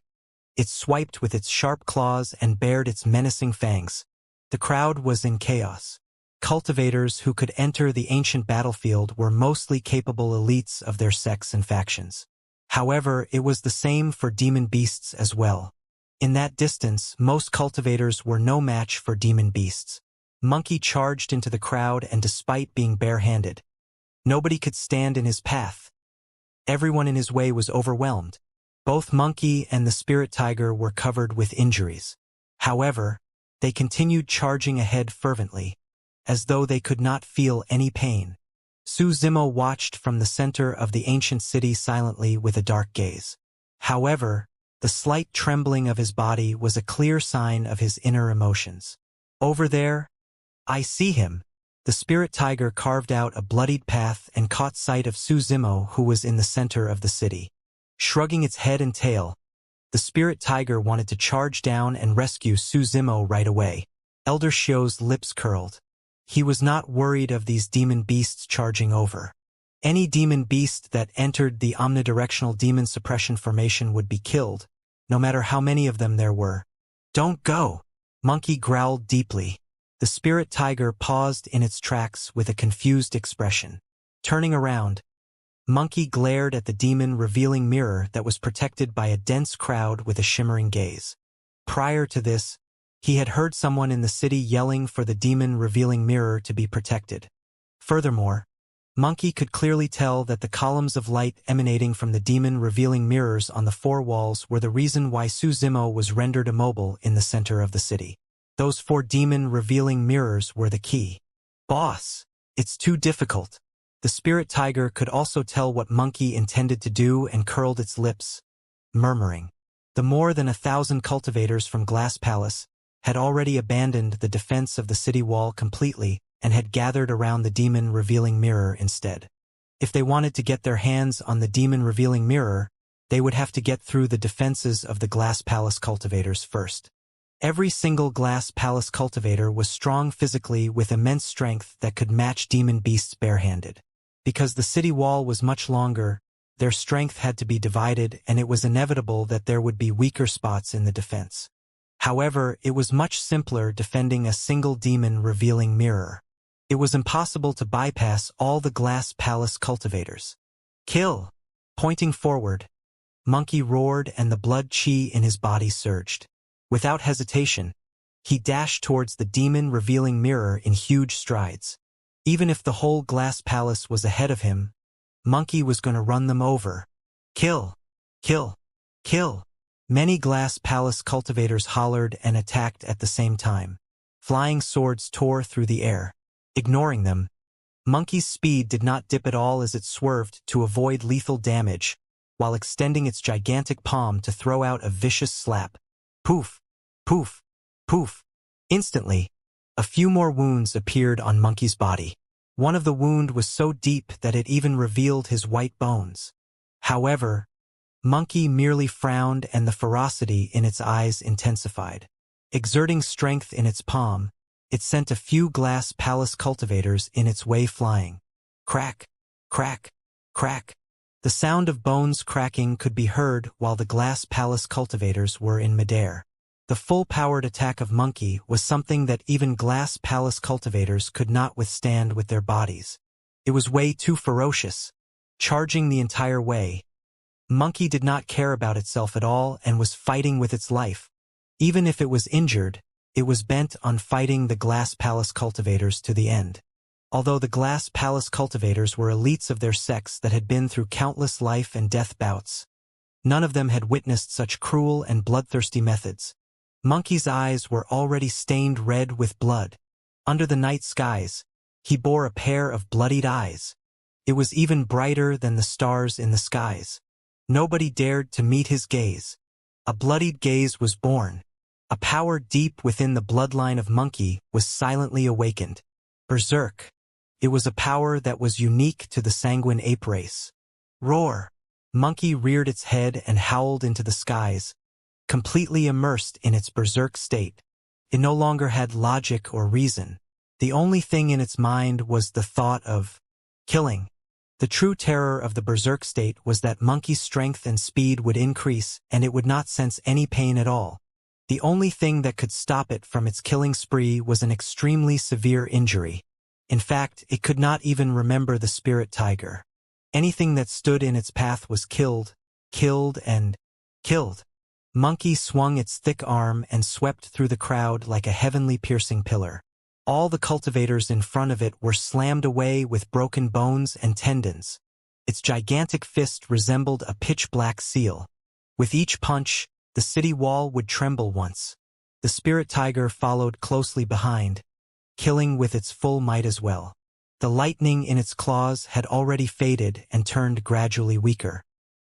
[SPEAKER 1] it swiped with its sharp claws and bared its menacing fangs. The crowd was in chaos. Cultivators who could enter the ancient battlefield were mostly capable elites of their sects and factions. However, it was the same for demon beasts as well. In that distance, most cultivators were no match for demon beasts. Monkey charged into the crowd and despite being barehanded, nobody could stand in his path. Everyone in his way was overwhelmed. Both Monkey and the spirit tiger were covered with injuries. However, they continued charging ahead fervently, as though they could not feel any pain. Su Zimo watched from the center of the ancient city silently with a dark gaze. However, the slight trembling of his body was a clear sign of his inner emotions. Over there, I see him. The spirit tiger carved out a bloodied path and caught sight of Su Zimo, who was in the center of the city. Shrugging its head and tail, the spirit tiger wanted to charge down and rescue Su Zimo right away. Elder Xiao's lips curled. He was not worried of these demon beasts charging over. Any demon beast that entered the omnidirectional demon suppression formation would be killed, no matter how many of them there were. Don't go! Monkey growled deeply. The spirit tiger paused in its tracks with a confused expression. Turning around, Monkey glared at the demon-revealing mirror that was protected by a dense crowd with a shimmering gaze. Prior to this, he had heard someone in the city yelling for the demon-revealing mirror to be protected. Furthermore, Monkey could clearly tell that the columns of light emanating from the demon-revealing mirrors on the four walls were the reason why Su Zimo was rendered immobile in the center of the city. Those four demon-revealing mirrors were the key. Boss, it's too difficult. The spirit tiger could also tell what Monkey intended to do and curled its lips, murmuring. The more than 1,000 cultivators from Glass Palace had already abandoned the defense of the city wall completely and had gathered around the demon-revealing mirror instead. If they wanted to get their hands on the demon-revealing mirror, they would have to get through the defenses of the Glass Palace cultivators first. Every single Glass Palace cultivator was strong physically with immense strength that could match demon beasts barehanded. Because the city wall was much longer, their strength had to be divided, and it was inevitable that there would be weaker spots in the defense. However, it was much simpler defending a single demon-revealing mirror. It was impossible to bypass all the Glass Palace cultivators. Kill! Pointing forward, Monkey roared and the blood chi in his body surged. Without hesitation, he dashed towards the demon-revealing mirror in huge strides. Even if the whole Glass Palace was ahead of him, Monkey was going to run them over. Kill! Kill! Kill! Many Glass Palace cultivators hollered and attacked at the same time. Flying swords tore through the air. Ignoring them, Monkey's speed did not dip at all as it swerved to avoid lethal damage, while extending its gigantic palm to throw out a vicious slap. Poof! Poof! Poof! Instantly, a few more wounds appeared on Monkey's body. One of the wounds was so deep that it even revealed his white bones. However, Monkey merely frowned and the ferocity in its eyes intensified. Exerting strength in its palm, it sent a few Glass Palace cultivators in its way flying. Crack! Crack! Crack! The sound of bones cracking could be heard while the Glass Palace cultivators were in midair. The full-powered attack of Monkey was something that even Glass Palace cultivators could not withstand with their bodies. It was way too ferocious, charging the entire way. Monkey did not care about itself at all and was fighting with its life. Even if it was injured, it was bent on fighting the Glass Palace cultivators to the end. Although the Glass Palace cultivators were elites of their sex that had been through countless life and death bouts, none of them had witnessed such cruel and bloodthirsty methods. Monkey's eyes were already stained red with blood. Under the night skies, he bore a pair of bloodied eyes. It was even brighter than the stars in the skies. Nobody dared to meet his gaze. A bloodied gaze was born. A power deep within the bloodline of Monkey was silently awakened. Berserk. It was a power that was unique to the sanguine ape race. Roar! Monkey reared its head and howled into the skies, completely immersed in its berserk state. It no longer had logic or reason. The only thing in its mind was the thought of killing. The true terror of the berserk state was that Monkey's strength and speed would increase and it would not sense any pain at all. The only thing that could stop it from its killing spree was an extremely severe injury. In fact, it could not even remember the spirit tiger. Anything that stood in its path was killed, and killed. Monkey swung its thick arm and swept through the crowd like a heavenly piercing pillar. All the cultivators in front of it were slammed away with broken bones and tendons. Its gigantic fist resembled a pitch-black seal. With each punch, the city wall would tremble once. The spirit tiger followed closely behind, killing with its full might as well. The lightning in its claws had already faded and turned gradually weaker.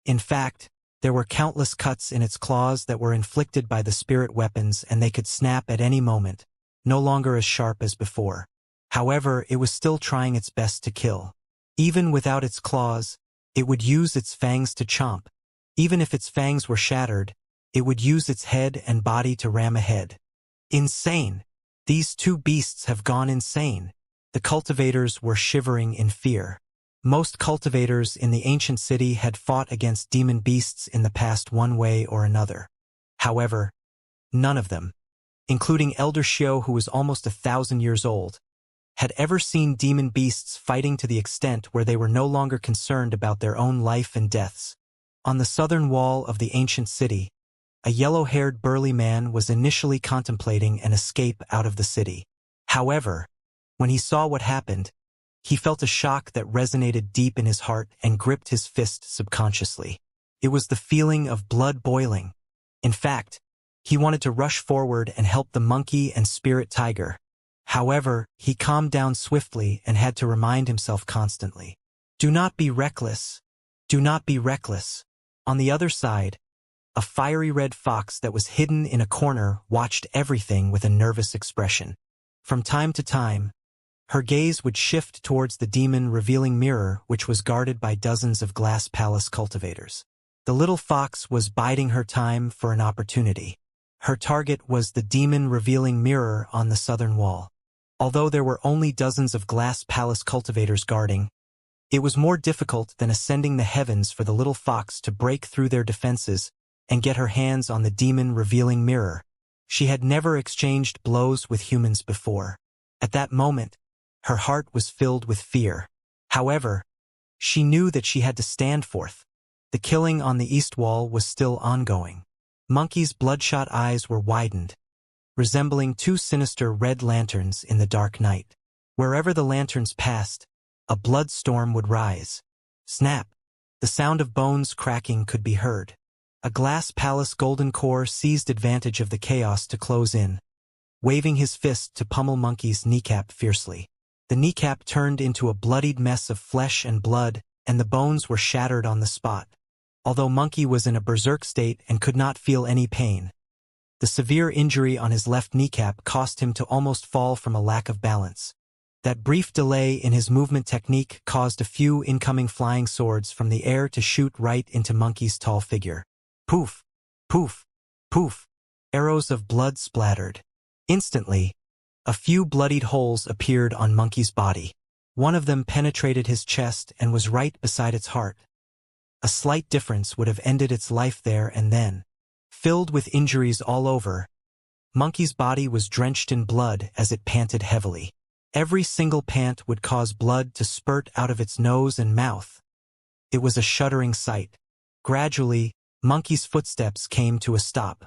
[SPEAKER 1] In fact, there were countless cuts in its claws that were inflicted by the spirit weapons, and they could snap at any moment, no longer as sharp as before. However, it was still trying its best to kill. Even without its claws, it would use its fangs to chomp. Even if its fangs were shattered, it would use its head and body to ram ahead. Insane! These two beasts have gone insane. The cultivators were shivering in fear. Most cultivators in the ancient city had fought against demon beasts in the past one way or another. However, none of them, including Elder Xiao, who was almost 1,000 years old, had ever seen demon beasts fighting to the extent where they were no longer concerned about their own life and deaths. On the southern wall of the ancient city, a yellow-haired burly man was initially contemplating an escape out of the city. However, when he saw what happened, he felt a shock that resonated deep in his heart and gripped his fist subconsciously. It was the feeling of blood boiling. In fact, he wanted to rush forward and help the monkey and spirit tiger. However, he calmed down swiftly and had to remind himself constantly. Do not be reckless. Do not be reckless. On the other side, a fiery red fox that was hidden in a corner watched everything with a nervous expression. From time to time, her gaze would shift towards the demon-revealing mirror which was guarded by dozens of glass palace cultivators. The little fox was biding her time for an opportunity. Her target was the demon-revealing mirror on the southern wall. Although there were only dozens of glass palace cultivators guarding, it was more difficult than ascending the heavens for the little fox to break through their defenses and get her hands on the demon-revealing mirror. She had never exchanged blows with humans before. At that moment, her heart was filled with fear. However, she knew that she had to stand forth. The killing on the east wall was still ongoing. Monkey's bloodshot eyes were widened, resembling two sinister red lanterns in the dark night. Wherever the lanterns passed, a blood storm would rise. Snap! The sound of bones cracking could be heard. A glass palace golden core seized advantage of the chaos to close in, waving his fist to pummel Monkey's kneecap fiercely. The kneecap turned into a bloodied mess of flesh and blood, and the bones were shattered on the spot. Although Monkey was in a berserk state and could not feel any pain, the severe injury on his left kneecap caused him to almost fall from a lack of balance. That brief delay in his movement technique caused a few incoming flying swords from the air to shoot right into Monkey's tall figure. Poof! Poof! Poof! Arrows of blood splattered. Instantly, a few bloodied holes appeared on Monkey's body. One of them penetrated his chest and was right beside its heart. A slight difference would have ended its life there and then. Filled with injuries all over, Monkey's body was drenched in blood as it panted heavily. Every single pant would cause blood to spurt out of its nose and mouth. It was a shuddering sight. Gradually, Monkey's footsteps came to a stop.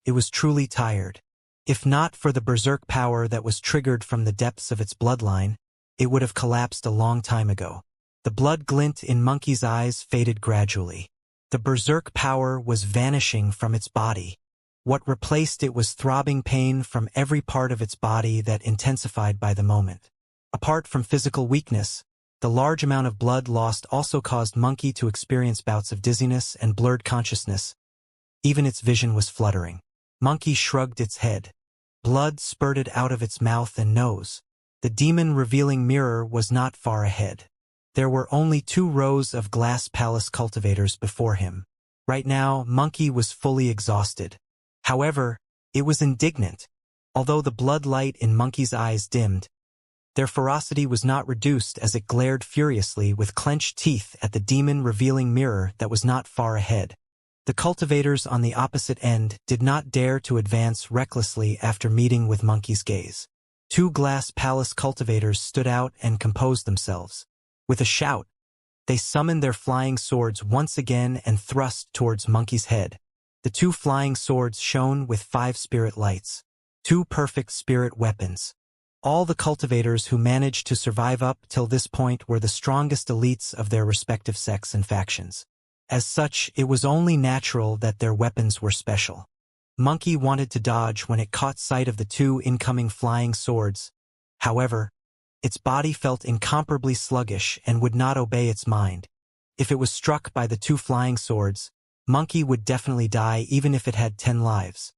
[SPEAKER 1] It was truly tired. If not for the berserk power that was triggered from the depths of its bloodline, it would have collapsed a long time ago. The blood glint in Monkey's eyes faded gradually. The berserk power was vanishing from its body. What replaced it was throbbing pain from every part of its body that intensified by the moment. Apart from physical weakness, the large amount of blood lost also caused Monkey to experience bouts of dizziness and blurred consciousness. Even its vision was fluttering. Monkey shrugged its head. Blood spurted out of its mouth and nose. The demon-revealing mirror was not far ahead. There were only 2 rows of glass palace cultivators before him. Right now, Monkey was fully exhausted. However, it was indignant. Although the blood light in Monkey's eyes dimmed, their ferocity was not reduced as it glared furiously with clenched teeth at the demon-revealing mirror that was not far ahead. The cultivators on the opposite end did not dare to advance recklessly after meeting with Monkey's gaze. 2 glass palace cultivators stood out and composed themselves. With a shout, they summoned their flying swords once again and thrust towards Monkey's head. The 2 flying swords shone with 5 spirit lights. 2 perfect spirit weapons. All the cultivators who managed to survive up till this point were the strongest elites of their respective sects and factions. As such, it was only natural that their weapons were special. Monkey wanted to dodge when it caught sight of the 2 incoming flying swords. However, its body felt incomparably sluggish and would not obey its mind. If it was struck by the 2 flying swords, Monkey would definitely die even if it had 10 lives.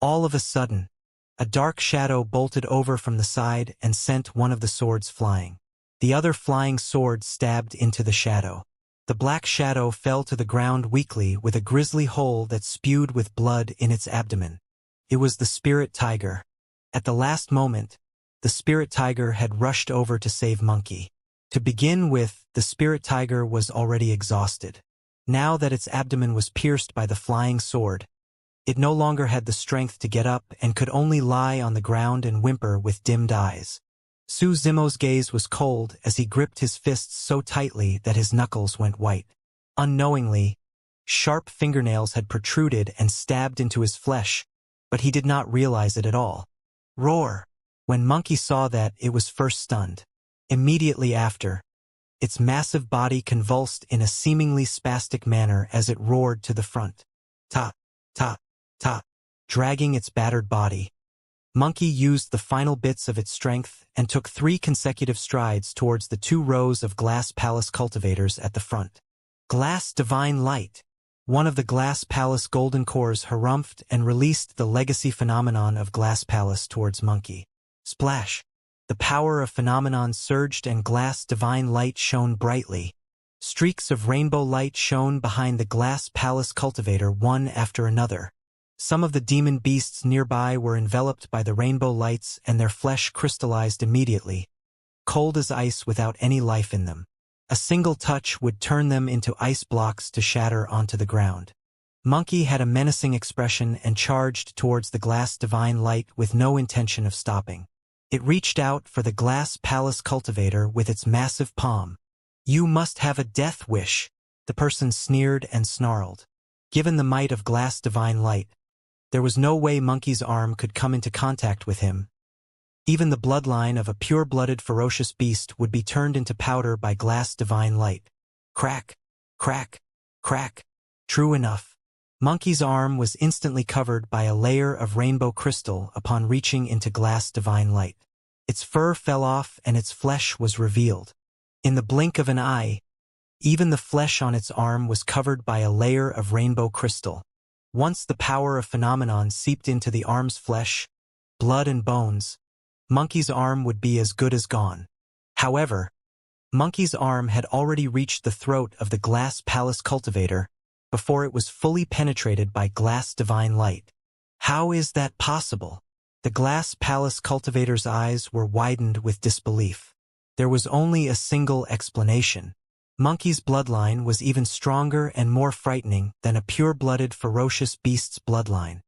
[SPEAKER 1] All of a sudden, a dark shadow bolted over from the side and sent one of the swords flying. The other flying sword stabbed into the shadow. The black shadow fell to the ground weakly with a grisly hole that spewed with blood in its abdomen. It was the spirit tiger. At the last moment, the spirit tiger had rushed over to save Monkey. To begin with, the spirit tiger was already exhausted. Now that its abdomen was pierced by the flying sword, it no longer had the strength to get up and could only lie on the ground and whimper with dimmed eyes. Su Zimo's gaze was cold as he gripped his fists so tightly that his knuckles went white. Unknowingly, sharp fingernails had protruded and stabbed into his flesh, but he did not realize it at all. Roar! When Monkey saw that, it was first stunned. Immediately after, its massive body convulsed in a seemingly spastic manner as it roared to the front. Ta, ta, ta, dragging its battered body. Monkey used the final bits of its strength and took 3 consecutive strides towards the 2 rows of glass palace cultivators at the front. Glass divine light. One of the glass palace golden cores harumphed and released the legacy phenomenon of glass palace towards Monkey. Splash! The power of phenomenon surged and glass divine light shone brightly. Streaks of rainbow light shone behind the glass palace cultivator one after another. Some of the demon beasts nearby were enveloped by the rainbow lights and their flesh crystallized immediately, cold as ice without any life in them. A single touch would turn them into ice blocks to shatter onto the ground. Monkey had a menacing expression and charged towards the glass divine light with no intention of stopping. It reached out for the glass palace cultivator with its massive palm. "You must have a death wish," the person sneered and snarled. Given the might of glass divine light, there was no way Monkey's arm could come into contact with him. Even the bloodline of a pure-blooded ferocious beast would be turned into powder by glass divine light. Crack, crack, crack. True enough. Monkey's arm was instantly covered by a layer of rainbow crystal upon reaching into glass divine light. Its fur fell off and its flesh was revealed. In the blink of an eye, even the flesh on its arm was covered by a layer of rainbow crystal. Once the power of phenomenon seeped into the arm's flesh, blood and bones, Monkey's arm would be as good as gone. However, Monkey's arm had already reached the throat of the glass palace cultivator before it was fully penetrated by glass divine light. How is that possible? The glass palace cultivator's eyes were widened with disbelief. There was only a single explanation. Monkey's bloodline was even stronger and more frightening than a pure-blooded ferocious beast's bloodline.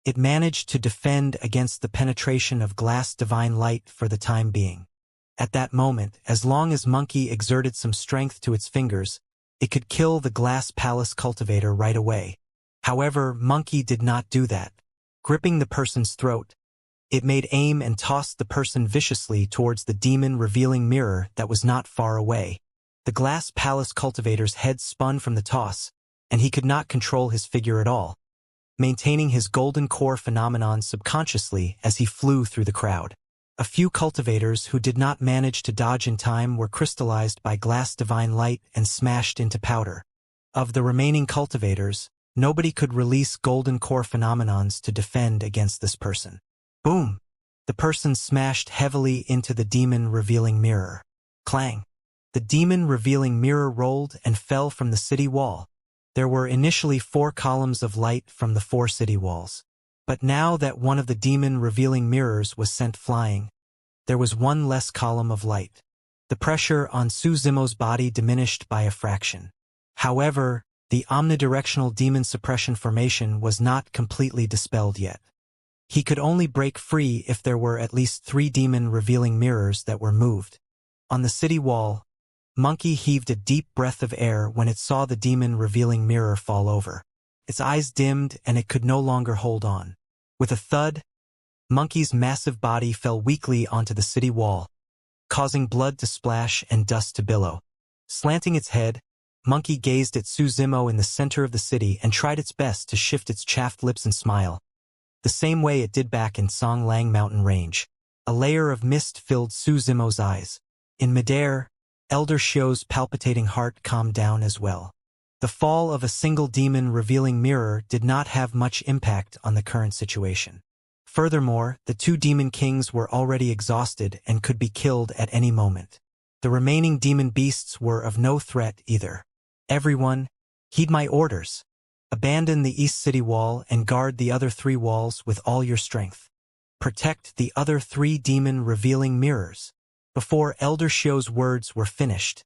[SPEAKER 1] It managed to defend against the penetration of glass divine light for the time being. At that moment, as long as Monkey exerted some strength to its fingers, it could kill the glass palace cultivator right away. However, Monkey did not do that. Gripping the person's throat, it made aim and tossed the person viciously towards the demon-revealing mirror that was not far away. The glass palace cultivator's head spun from the toss, and he could not control his figure at all, maintaining his golden core phenomenon subconsciously as he flew through the crowd. A few cultivators who did not manage to dodge in time were crystallized by glass divine light and smashed into powder. Of the remaining cultivators, nobody could release golden core phenomenons to defend against this person. Boom! The person smashed heavily into the demon-revealing mirror. Clang! The demon-revealing mirror rolled and fell from the city wall. There were initially 4 columns of light from the 4 city walls. But now that one of the demon-revealing mirrors was sent flying, there was 1 less column of light. The pressure on Su Zimo's body diminished by a fraction. However, the omnidirectional demon suppression formation was not completely dispelled yet. He could only break free if there were at least 3 demon-revealing mirrors that were moved. On the city wall, Monkey heaved a deep breath of air when it saw the demon-revealing mirror fall over. Its eyes dimmed and it could no longer hold on. With a thud, Monkey's massive body fell weakly onto the city wall, causing blood to splash and dust to billow. Slanting its head, Monkey gazed at Su Zimo in the center of the city and tried its best to shift its chaffed lips and smile, the same way it did back in Song Lang Mountain Range. A layer of mist filled Su Zimo's eyes. In midair, Elder Xiu's palpitating heart calmed down as well. The fall of a single demon-revealing mirror did not have much impact on the current situation. Furthermore, the 2 demon kings were already exhausted and could be killed at any moment. The remaining demon beasts were of no threat either. Everyone, heed my orders. Abandon the East City Wall and guard the other 3 walls with all your strength. Protect the other 3 demon-revealing mirrors. Before Elder Xiu's words were finished,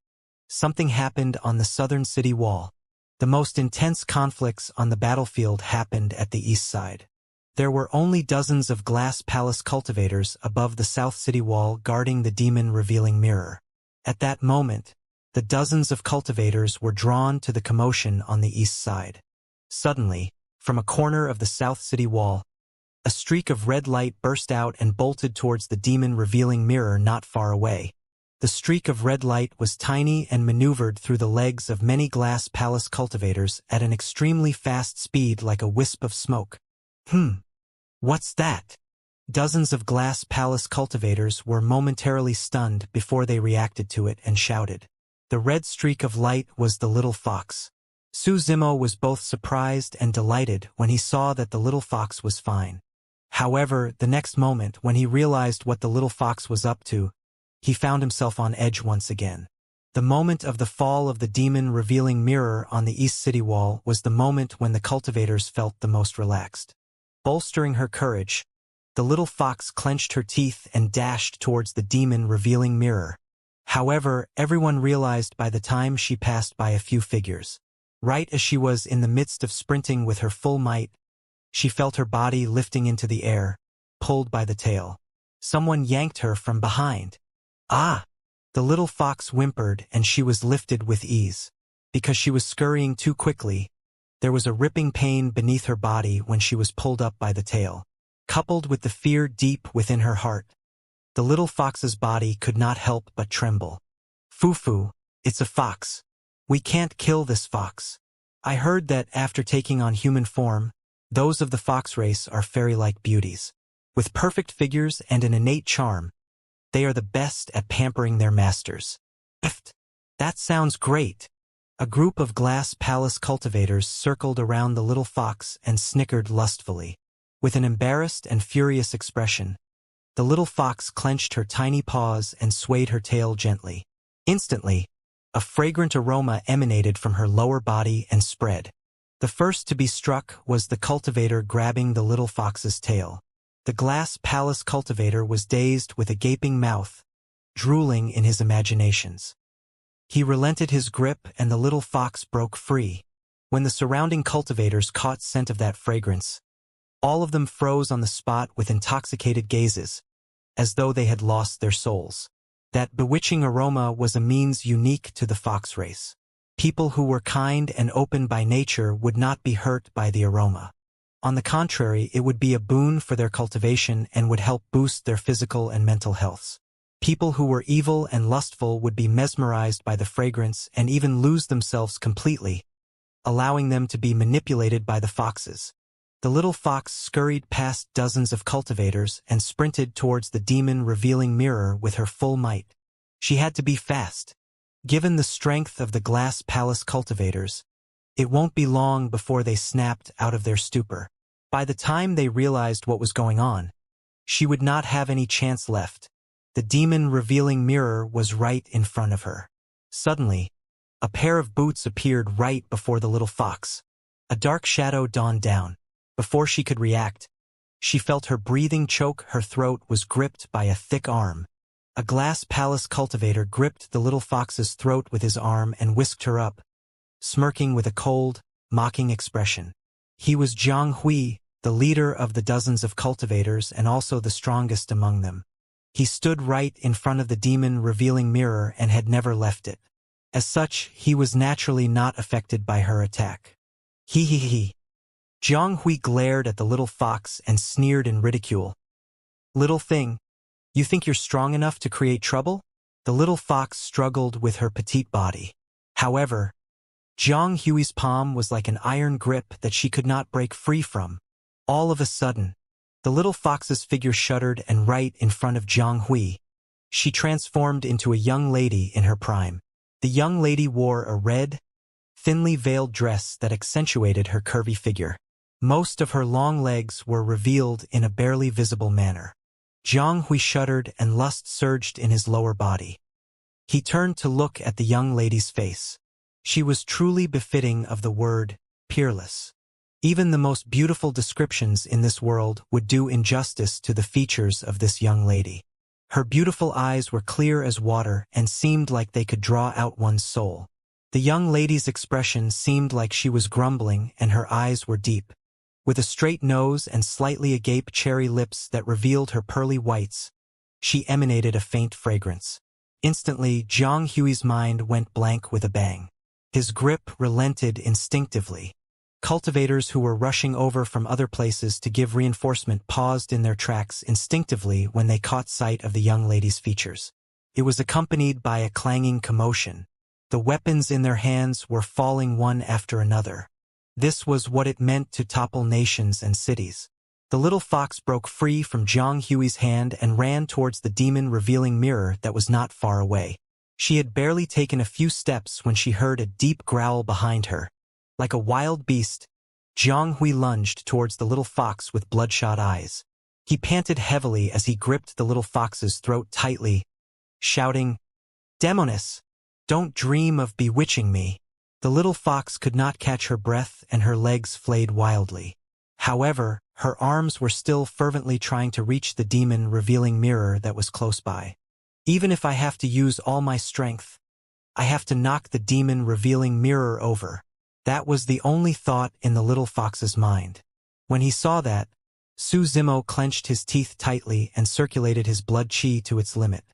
[SPEAKER 1] something happened on the southern city wall. The most intense conflicts on the battlefield happened at the east side. There were only dozens of glass palace cultivators above the south city wall guarding the demon-revealing mirror. At that moment, the dozens of cultivators were drawn to the commotion on the east side. Suddenly, from a corner of the south city wall, a streak of red light burst out and bolted towards the demon-revealing mirror not far away. The streak of red light was tiny and maneuvered through the legs of many glass palace cultivators at an extremely fast speed like a wisp of smoke. What's that? Dozens of glass palace cultivators were momentarily stunned before they reacted to it and shouted. The red streak of light was the little fox. Suzimo was both surprised and delighted when he saw that the little fox was fine. However, the next moment, when he realized what the little fox was up to, he found himself on edge once again. The moment of the fall of the demon-revealing mirror on the east city wall was the moment when the cultivators felt the most relaxed. Bolstering her courage, the little fox clenched her teeth and dashed towards the demon-revealing mirror. However, everyone realized by the time she passed by a few figures. Right as she was in the midst of sprinting with her full might, she felt her body lifting into the air, pulled by the tail. Someone yanked her from behind. Ah! The little fox whimpered and she was lifted with ease. Because she was scurrying too quickly, there was a ripping pain beneath her body when she was pulled up by the tail. Coupled with the fear deep within her heart, the little fox's body could not help but tremble. Fufu, it's a fox. We can't kill this fox. I heard that after taking on human form, those of the fox race are fairy-like beauties. With perfect figures and an innate charm, they are the best at pampering their masters. That sounds great. A group of glass palace cultivators circled around the little fox and snickered lustfully. With an embarrassed and furious expression, the little fox clenched her tiny paws and swayed her tail gently. Instantly, a fragrant aroma emanated from her lower body and spread. The first to be struck was the cultivator grabbing the little fox's tail. The glass palace cultivator was dazed with a gaping mouth, drooling in his imaginations. He relented his grip and the little fox broke free. When the surrounding cultivators caught scent of that fragrance, all of them froze on the spot with intoxicated gazes, as though they had lost their souls. That bewitching aroma was a means unique to the fox race. People who were kind and open by nature would not be hurt by the aroma. On the contrary, it would be a boon for their cultivation and would help boost their physical and mental healths. People who were evil and lustful would be mesmerized by the fragrance and even lose themselves completely, allowing them to be manipulated by the foxes. The little fox scurried past dozens of cultivators and sprinted towards the demon-revealing mirror with her full might. She had to be fast. Given the strength of the glass palace cultivators, it won't be long before they snapped out of their stupor. By the time they realized what was going on, she would not have any chance left. The demon-revealing mirror was right in front of her. Suddenly, a pair of boots appeared right before the little fox. A dark shadow dawned down. Before she could react, she felt her breathing choke. Her throat was gripped by a thick arm. A glass palace cultivator gripped the little fox's throat with his arm and whisked her up, smirking with a cold, mocking expression. He was Zhang Hui, the leader of the dozens of cultivators and also the strongest among them. He stood right in front of the demon-revealing mirror and had never left it. As such, he was naturally not affected by her attack. He. Zhang Hui glared at the little fox and sneered in ridicule. Little thing, you think you're strong enough to create trouble? The little fox struggled with her petite body. However, Zhang Hui's palm was like an iron grip that she could not break free from. All of a sudden, the little fox's figure shuddered and right in front of Zhang Hui, she transformed into a young lady in her prime. The young lady wore a red, thinly veiled dress that accentuated her curvy figure. Most of her long legs were revealed in a barely visible manner. Zhang Hui shuddered and lust surged in his lower body. He turned to look at the young lady's face. She was truly befitting of the word, peerless. Even the most beautiful descriptions in this world would do injustice to the features of this young lady. Her beautiful eyes were clear as water and seemed like they could draw out one's soul. The young lady's expression seemed like she was grumbling and her eyes were deep. With a straight nose and slightly agape cherry lips that revealed her pearly whites, she emanated a faint fragrance. Instantly, Zhang Hui's mind went blank with a bang. His grip relented instinctively. Cultivators who were rushing over from other places to give reinforcement paused in their tracks instinctively when they caught sight of the young lady's features. It was accompanied by a clanging commotion. The weapons in their hands were falling one after another. This was what it meant to topple nations and cities. The little fox broke free from Zhang Hui's hand and ran towards the demon-revealing mirror that was not far away. She had barely taken a few steps when she heard a deep growl behind her. Like a wild beast, Zhang Hui lunged towards the little fox with bloodshot eyes. He panted heavily as he gripped the little fox's throat tightly, shouting, "Demoness! Don't dream of bewitching me." The little fox could not catch her breath and her legs flayed wildly. However, her arms were still fervently trying to reach the demon-revealing mirror that was close by. Even if I have to use all my strength, I have to knock the demon-revealing mirror over. That was the only thought in the little fox's mind. When he saw that, Su Zimo clenched his teeth tightly and circulated his blood qi to its limit.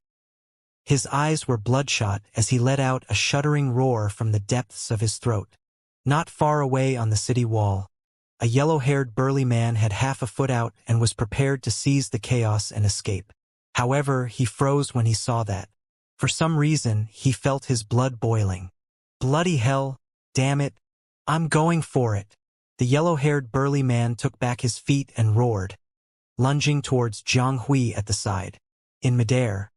[SPEAKER 1] His eyes were bloodshot as he let out a shuddering roar from the depths of his throat. Not far away on the city wall, a yellow-haired burly man had half a foot out and was prepared to seize the chaos and escape. However, he froze when he saw that. For some reason, he felt his blood boiling. Bloody hell, damn it, I'm going for it. The yellow-haired burly man took back his feet and roared, lunging towards Zhang Hui at the side. In midair,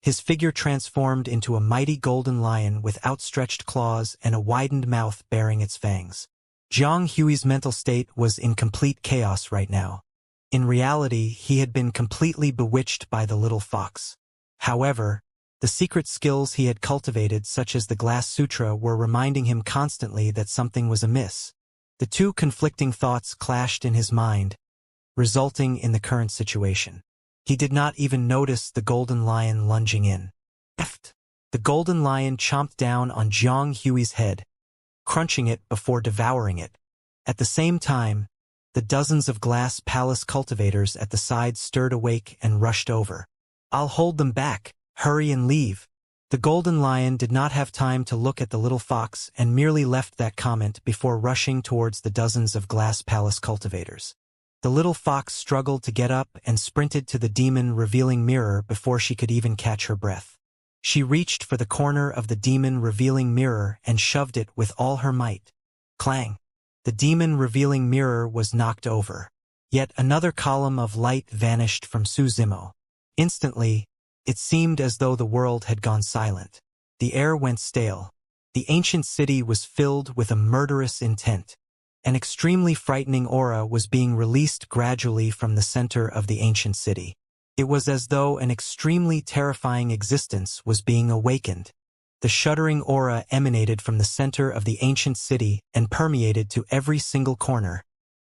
[SPEAKER 1] his figure transformed into a mighty golden lion with outstretched claws and a widened mouth bearing its fangs. Zhang Hui's mental state was in complete chaos right now. In reality, he had been completely bewitched by the little fox. However, the secret skills he had cultivated, such as the Glass Sutra, were reminding him constantly that something was amiss. The two conflicting thoughts clashed in his mind, resulting in the current situation. He did not even notice the golden lion lunging in. The golden lion chomped down on Zhang Hui's head, crunching it before devouring it. At the same time, the dozens of glass palace cultivators at the side stirred awake and rushed over. "I'll hold them back. Hurry and leave." The golden lion did not have time to look at the little fox and merely left that comment before rushing towards the dozens of glass palace cultivators. The little fox struggled to get up and sprinted to the demon-revealing mirror before she could even catch her breath. She reached for the corner of the demon-revealing mirror and shoved it with all her might. Clang! The demon-revealing mirror was knocked over. Yet another column of light vanished from Su Zimo. Instantly, it seemed as though the world had gone silent. The air went stale. The ancient city was filled with a murderous intent. An extremely frightening aura was being released gradually from the center of the ancient city. It was as though an extremely terrifying existence was being awakened. The shuddering aura emanated from the center of the ancient city and permeated to every single corner,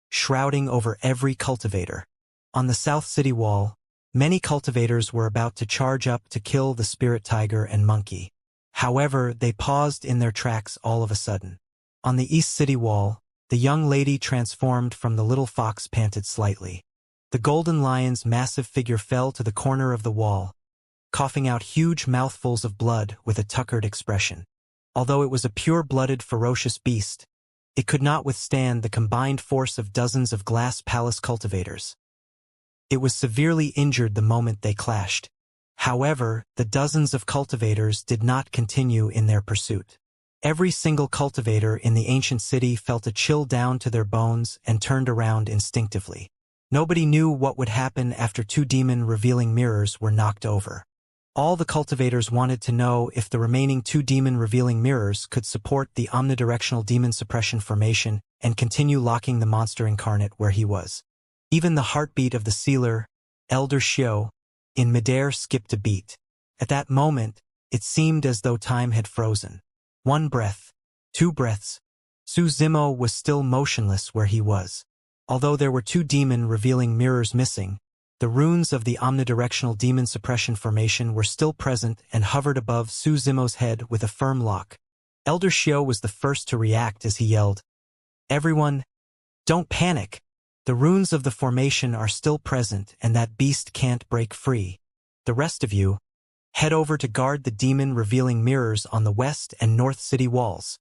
[SPEAKER 1] shrouding over every cultivator. On the south city wall, many cultivators were about to charge up to kill the spirit tiger and monkey. However, they paused in their tracks all of a sudden. On the east city wall, the young lady transformed from the little fox panted slightly. The golden lion's massive figure fell to the corner of the wall, coughing out huge mouthfuls of blood with a tuckered expression. Although it was a pure-blooded, ferocious beast, it could not withstand the combined force of dozens of glass palace cultivators. It was severely injured the moment they clashed. However, the dozens of cultivators did not continue in their pursuit. Every single cultivator in the ancient city felt a chill down to their bones and turned around instinctively. Nobody knew what would happen after two demon-revealing mirrors were knocked over. All the cultivators wanted to know if the remaining two demon-revealing mirrors could support the omnidirectional demon suppression formation and continue locking the monster incarnate where he was. Even the heartbeat of the sealer, Elder Xiao, in midair skipped a beat. At that moment, it seemed as though time had frozen. One breath, two breaths. Su Zimo was still motionless where he was. Although there were two demon-revealing mirrors missing, the runes of the omnidirectional demon suppression formation were still present and hovered above Su Zimo's head with a firm lock. Elder Xiao was the first to react as he yelled, "Everyone, don't panic. The runes of the formation are still present and that beast can't break free. The rest of you, head over to guard the demon-revealing mirrors on the west and north city walls.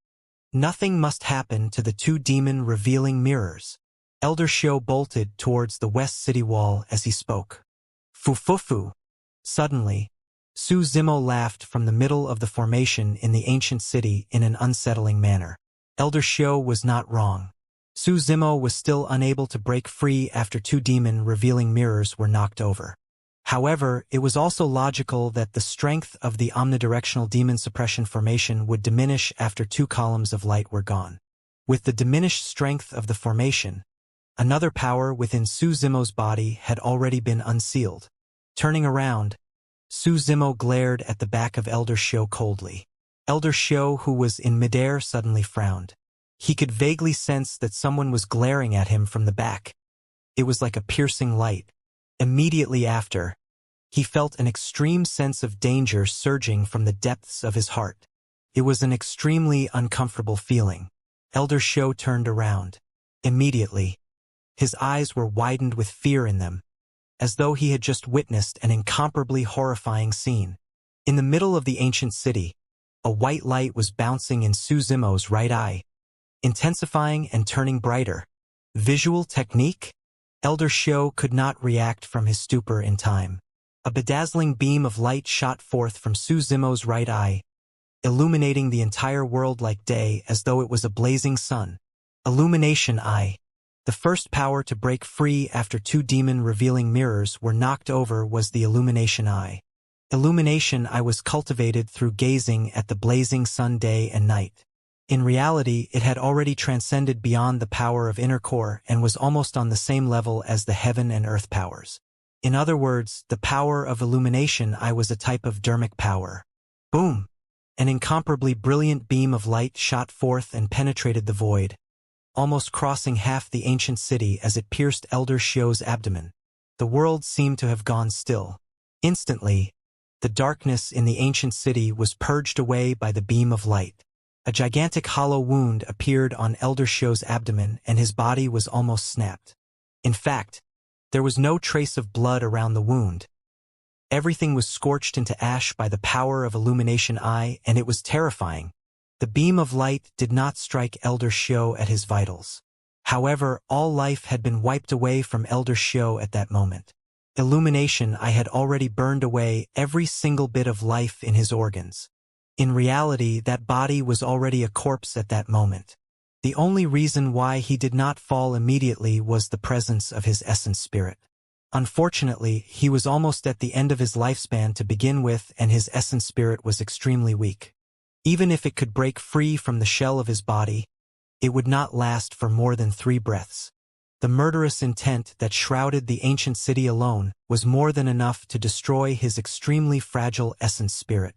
[SPEAKER 1] Nothing must happen to the two demon-revealing mirrors. Elder Shio bolted towards the west city wall as he spoke. Fu-fu-fu. Suddenly, Su Zimo laughed from the middle of the formation in the ancient city in an unsettling manner. Elder Shio was not wrong. Su Zimo was still unable to break free after two demon-revealing mirrors were knocked over. However, it was also logical that the strength of the omnidirectional demon suppression formation would diminish after two columns of light were gone. With the diminished strength of the formation, another power within Su Zimo's body had already been unsealed. Turning around, Su Zimo glared at the back of Elder Shio coldly. Elder Shio, who was in midair, suddenly frowned. He could vaguely sense that someone was glaring at him from the back. It was like a piercing light. Immediately after, he felt an extreme sense of danger surging from the depths of his heart. It was an extremely uncomfortable feeling. Elder Shio turned around. Immediately, his eyes were widened with fear in them, as though he had just witnessed an incomparably horrifying scene. In the middle of the ancient city, a white light was bouncing in Su Zimo's right eye, intensifying and turning brighter. Visual technique? Elder Shio could not react from his stupor in time. A bedazzling beam of light shot forth from Su Zimo's right eye, illuminating the entire world like day as though it was a blazing sun. Illumination Eye. The first power to break free after two demon-revealing mirrors were knocked over was the Illumination Eye. Illumination Eye was cultivated through gazing at the blazing sun day and night. In reality, it had already transcended beyond the power of inner core and was almost on the same level as the heaven and earth powers. In other words, the power of Illumination Eye was a type of dermic power. Boom! An incomparably brilliant beam of light shot forth and penetrated the void, almost crossing half the ancient city as it pierced Elder Shio's abdomen. The world seemed to have gone still. Instantly, the darkness in the ancient city was purged away by the beam of light. A gigantic hollow wound appeared on Elder Shio's abdomen and his body was almost snapped. In fact, there was no trace of blood around the wound. Everything was scorched into ash by the power of Illumination Eye, and it was terrifying. The beam of light did not strike Elder Shio at his vitals. However, all life had been wiped away from Elder Shio at that moment. Illumination Eye had already burned away every single bit of life in his organs. In reality, that body was already a corpse at that moment. The only reason why he did not fall immediately was the presence of his essence spirit. Unfortunately, he was almost at the end of his lifespan to begin with, and his essence spirit was extremely weak. Even if it could break free from the shell of his body, it would not last for more than 3 breaths. The murderous intent that shrouded the ancient city alone was more than enough to destroy his extremely fragile essence spirit.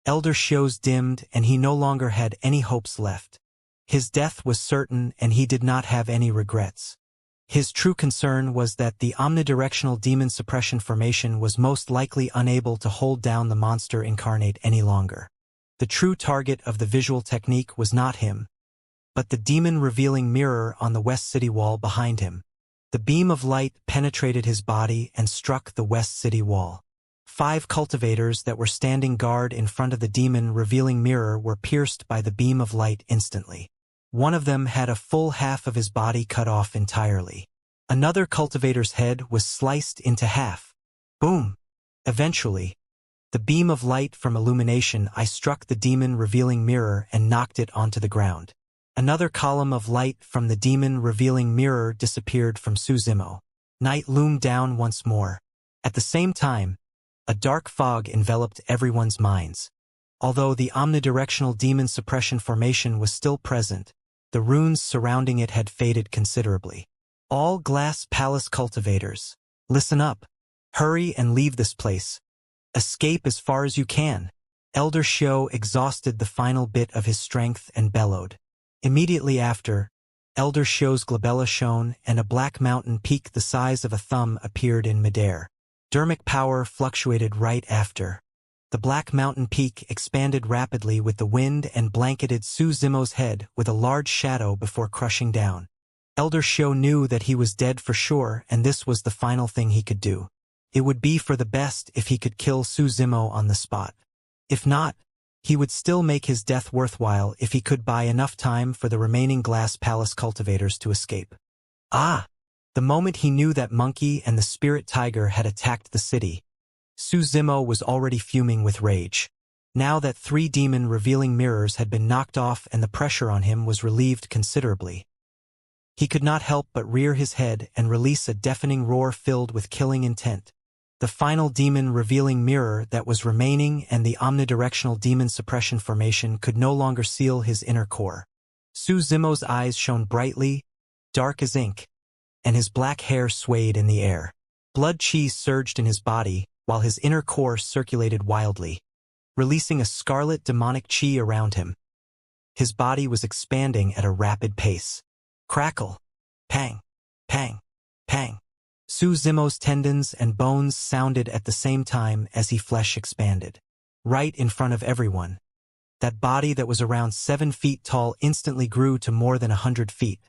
[SPEAKER 1] Elder Shio's dimmed and he no longer had any hopes left. His death was certain and he did not have any regrets. His true concern was that the omnidirectional demon suppression formation was most likely unable to hold down the monster incarnate any longer. The true target of the visual technique was not him, but the demon-revealing mirror on the west city wall behind him. The beam of light penetrated his body and struck the west city wall. 5 cultivators that were standing guard in front of the demon-revealing mirror were pierced by the beam of light instantly. One of them had a full half of his body cut off entirely. Another cultivator's head was sliced into half. Boom! Eventually, the beam of light from Illumination Eye struck the demon-revealing mirror and knocked it onto the ground. Another column of light from the demon-revealing mirror disappeared from Su Zimo. Night loomed down once more. At the same time, a dark fog enveloped everyone's minds. Although the omnidirectional demon suppression formation was still present, the runes surrounding it had faded considerably. All Glass Palace cultivators, listen up. Hurry and leave this place. Escape as far as you can. Elder Shio exhausted the final bit of his strength and bellowed. Immediately after, Elder Shio's glabella shone and a black mountain peak the size of a thumb appeared in midair. Dermic power fluctuated right after. The black mountain peak expanded rapidly with the wind and blanketed Su Zimo's head with a large shadow before crushing down. Elder Shou knew that he was dead for sure, and this was the final thing he could do. It would be for the best if he could kill Su Zimo on the spot. If not, he would still make his death worthwhile if he could buy enough time for the remaining Glass Palace cultivators to escape. Ah! The moment he knew that Monkey and the Spirit Tiger had attacked the city, Su Zimo was already fuming with rage. Now that 3 demon revealing mirrors had been knocked off and the pressure on him was relieved considerably, he could not help but rear his head and release a deafening roar filled with killing intent. The final demon revealing mirror that was remaining and the omnidirectional demon suppression formation could no longer seal his inner core. Su Zimo's eyes shone brightly, dark as ink, and his black hair swayed in the air. Blood chi surged in his body, while his inner core circulated wildly, releasing a scarlet demonic chi around him. His body was expanding at a rapid pace. Crackle! Pang! Pang! Pang! Su Zimo's tendons and bones sounded at the same time as his flesh expanded. Right in front of everyone, that body that was around 7 feet tall instantly grew to more than 100 feet.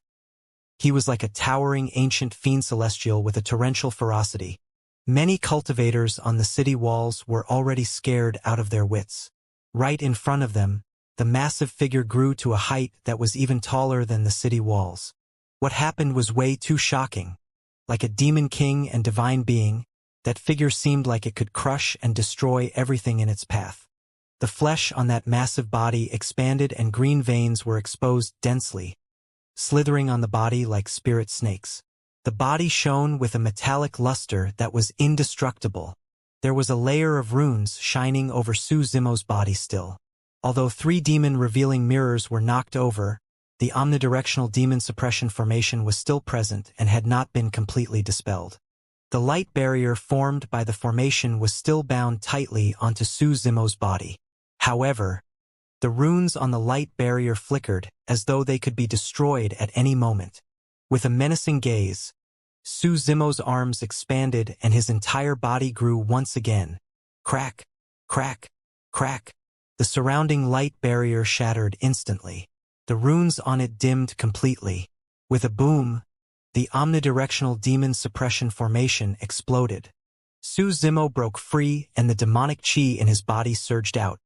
[SPEAKER 1] He was like a towering ancient fiend celestial with a torrential ferocity. Many cultivators on the city walls were already scared out of their wits. Right in front of them, the massive figure grew to a height that was even taller than the city walls. What happened was way too shocking. Like a demon king and divine being, that figure seemed like it could crush and destroy everything in its path. The flesh on that massive body expanded and green veins were exposed densely, slithering on the body like spirit snakes. The body shone with a metallic luster that was indestructible. There was a layer of runes shining over Su Zimo's body still. Although 3 demon revealing mirrors were knocked over, the omnidirectional demon suppression formation was still present and had not been completely dispelled. The light barrier formed by the formation was still bound tightly onto Su Zimo's body. However, the runes on the light barrier flickered as though they could be destroyed at any moment. With a menacing gaze, Su Zimo's arms expanded and his entire body grew once again. Crack, crack, crack. The surrounding light barrier shattered instantly. The runes on it dimmed completely. With a boom, the omnidirectional demon suppression formation exploded. Su Zimo broke free and the demonic chi in his body surged out,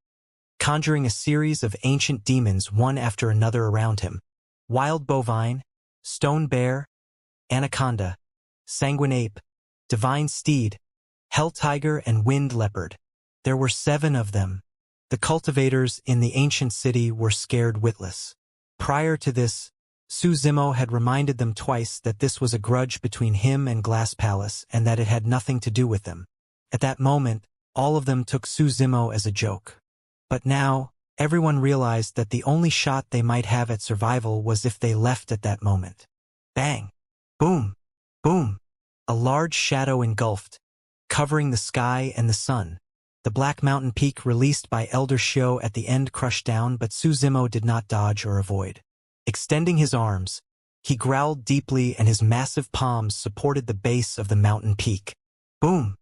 [SPEAKER 1] conjuring a series of ancient demons one after another around him. Wild bovine, stone bear, anaconda, sanguine ape, divine steed, hell tiger and wind leopard. There were 7 of them. The cultivators in the ancient city were scared witless. Prior to this, Su Zimo had reminded them twice that this was a grudge between him and Glass Palace and that it had nothing to do with them. At that moment, all of them took Su Zimo as a joke. But now, everyone realized that the only shot they might have at survival was if they left at that moment. Bang! Boom! Boom! A large shadow engulfed, covering the sky and the sun. The black mountain peak released by Elder Shou at the end crushed down, but Su Zimo did not dodge or avoid. Extending his arms, he growled deeply and his massive palms supported the base of the mountain peak. Boom!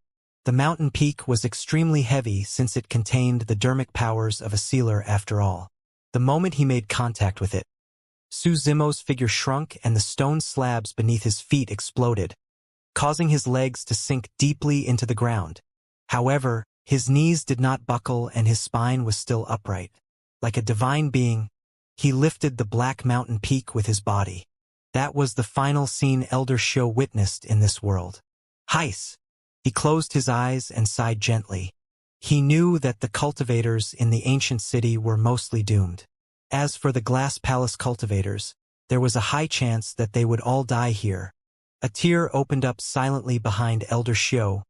[SPEAKER 1] The mountain peak was extremely heavy since it contained the dermic powers of a sealer after all. The moment he made contact with it, Su Zimo's figure shrunk and the stone slabs beneath his feet exploded, causing his legs to sink deeply into the ground. However, his knees did not buckle and his spine was still upright. Like a divine being, he lifted the black mountain peak with his body. That was the final scene Elder Shou witnessed in this world. Heis! He closed his eyes and sighed gently. He knew that the cultivators in the ancient city were mostly doomed. As for the Glass Palace cultivators, there was a high chance that they would all die here. A tear opened up silently behind Elder Shou,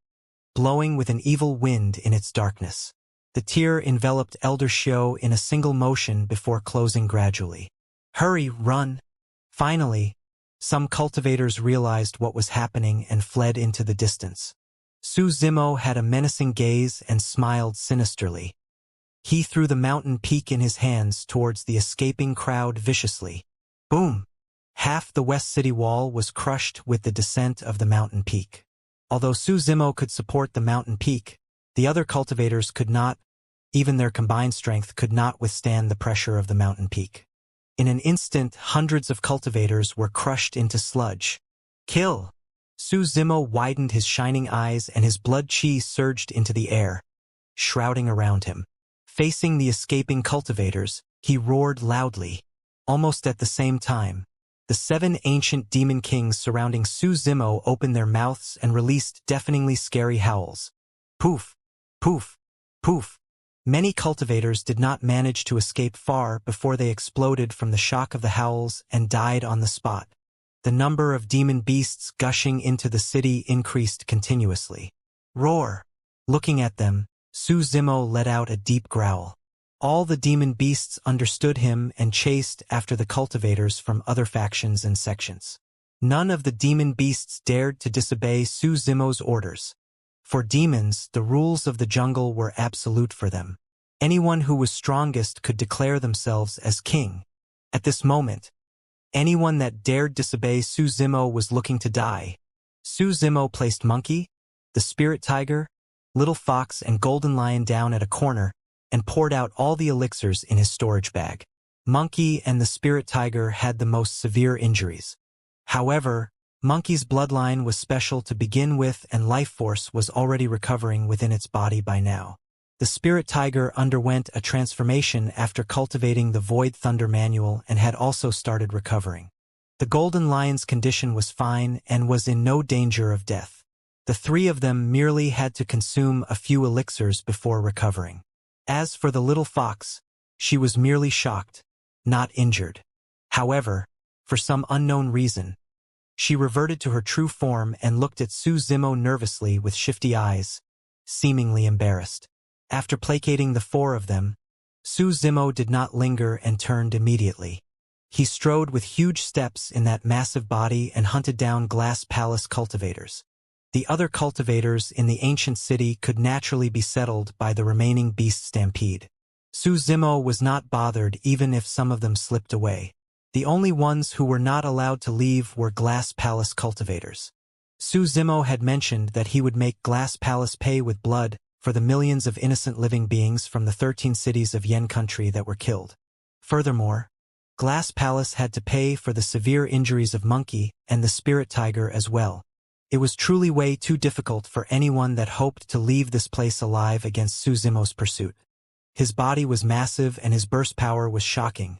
[SPEAKER 1] blowing with an evil wind in its darkness. The tear enveloped Elder Shou in a single motion before closing gradually. Hurry, run! Finally, some cultivators realized what was happening and fled into the distance. Su Zimo had a menacing gaze and smiled sinisterly. He threw the mountain peak in his hands towards the escaping crowd viciously. Boom! Half the west city wall was crushed with the descent of the mountain peak. Although Su Zimo could support the mountain peak, the other cultivators could not, even their combined strength could not withstand the pressure of the mountain peak. In an instant, hundreds of cultivators were crushed into sludge. Kill! Su Zimo widened his shining eyes and his blood chi surged into the air, shrouding around him. Facing the escaping cultivators, he roared loudly. Almost at the same time, the 7 ancient demon kings surrounding Su Zimo opened their mouths and released deafeningly scary howls. Poof! Poof! Poof! Many cultivators did not manage to escape far before they exploded from the shock of the howls and died on the spot. The number of demon beasts gushing into the city increased continuously. Roar! Looking at them, Su Zimo let out a deep growl. All the demon beasts understood him and chased after the cultivators from other factions and sections. None of the demon beasts dared to disobey Su Zimo's orders. For demons, the rules of the jungle were absolute for them. Anyone who was strongest could declare themselves as king. At this moment, anyone that dared disobey Su Zimo was looking to die. Su Zimo placed Monkey, the Spirit Tiger, Little Fox and Golden Lion down at a corner and poured out all the elixirs in his storage bag. Monkey and the Spirit Tiger had the most severe injuries. However, Monkey's bloodline was special to begin with and life force was already recovering within its body by now. The Spirit Tiger underwent a transformation after cultivating the Void Thunder Manual and had also started recovering. The Golden Lion's condition was fine and was in no danger of death. The 3 of them merely had to consume a few elixirs before recovering. As for the Little Fox, she was merely shocked, not injured. However, for some unknown reason, she reverted to her true form and looked at Su Zimo nervously with shifty eyes, seemingly embarrassed. After placating the 4 of them, Su Zimo did not linger and turned immediately. He strode with huge steps in that massive body and hunted down Glass Palace cultivators. The other cultivators in the ancient city could naturally be settled by the remaining beast stampede. Su Zimo was not bothered even if some of them slipped away. The only ones who were not allowed to leave were Glass Palace cultivators. Su Zimo had mentioned that he would make Glass Palace pay with blood for the millions of innocent living beings from the 13 cities of Yen country that were killed. Furthermore, Glass Palace had to pay for the severe injuries of Monkey and the Spirit Tiger as well. It was truly way too difficult for anyone that hoped to leave this place alive against Su Zimo's pursuit. His body was massive and his burst power was shocking.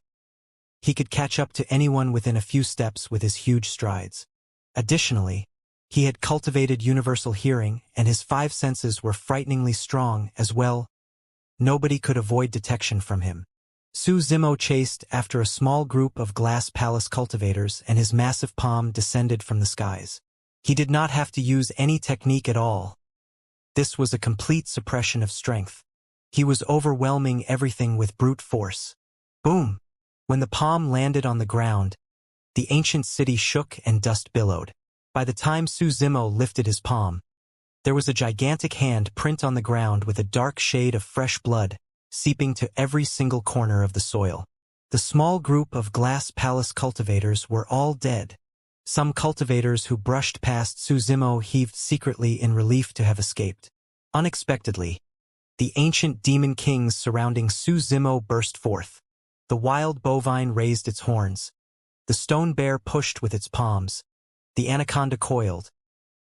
[SPEAKER 1] He could catch up to anyone within a few steps with his huge strides. Additionally, he had cultivated universal hearing and his 5 senses were frighteningly strong as well. Nobody could avoid detection from him. Su Zimo chased after a small group of Glass Palace cultivators and his massive palm descended from the skies. He did not have to use any technique at all. This was a complete suppression of strength. He was overwhelming everything with brute force. Boom! When the palm landed on the ground, the ancient city shook and dust billowed. By the time Su Zimo lifted his palm, there was a gigantic hand print on the ground with a dark shade of fresh blood, seeping to every single corner of the soil. The small group of Glass Palace cultivators were all dead. Some cultivators who brushed past Su Zimo heaved secretly in relief to have escaped. Unexpectedly, the ancient demon kings surrounding Su Zimo burst forth. The wild bovine raised its horns. The stone bear pushed with its palms. The anaconda coiled.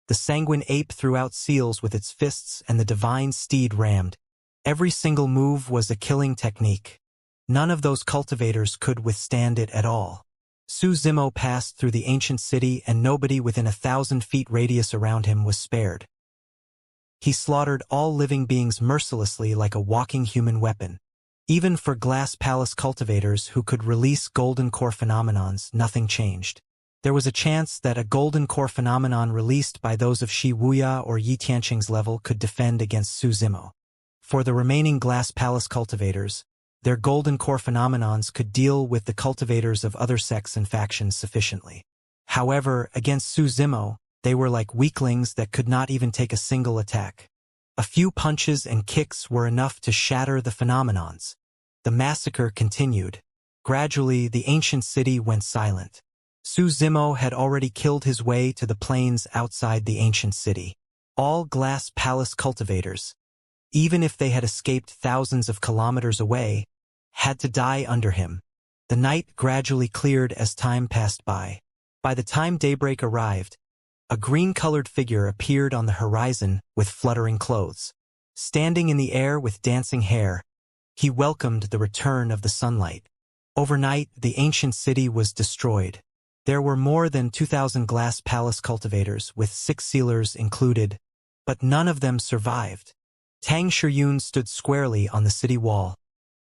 [SPEAKER 1] The sanguine ape threw out seals with its fists and the divine steed rammed. Every single move was a killing technique. None of those cultivators could withstand it at all. Su Zimo passed through the ancient city and nobody within 1,000 feet radius around him was spared. He slaughtered all living beings mercilessly like a walking human weapon. Even for Glass Palace cultivators who could release golden core phenomenons, nothing changed. There was a chance that a golden core phenomenon released by those of Shi Wuya or Yi Tianqing's level could defend against Su Zimo. For the remaining Glass Palace cultivators, their golden core phenomenons could deal with the cultivators of other sects and factions sufficiently. However, against Su Zimo, they were like weaklings that could not even take a single attack. A few punches and kicks were enough to shatter the phenomenons. The massacre continued. Gradually, the ancient city went silent. Su Zimo had already killed his way to the plains outside the ancient city. All Glass Palace cultivators, even if they had escaped thousands of kilometers away, had to die under him. The night gradually cleared as time passed by. By the time daybreak arrived, a green-colored figure appeared on the horizon with fluttering clothes. Standing in the air with dancing hair, he welcomed the return of the sunlight. Overnight, the ancient city was destroyed. There were more than 2,000 glass palace cultivators, with 6 sealers included, but none of them survived. Tang Shiyun stood squarely on the city wall,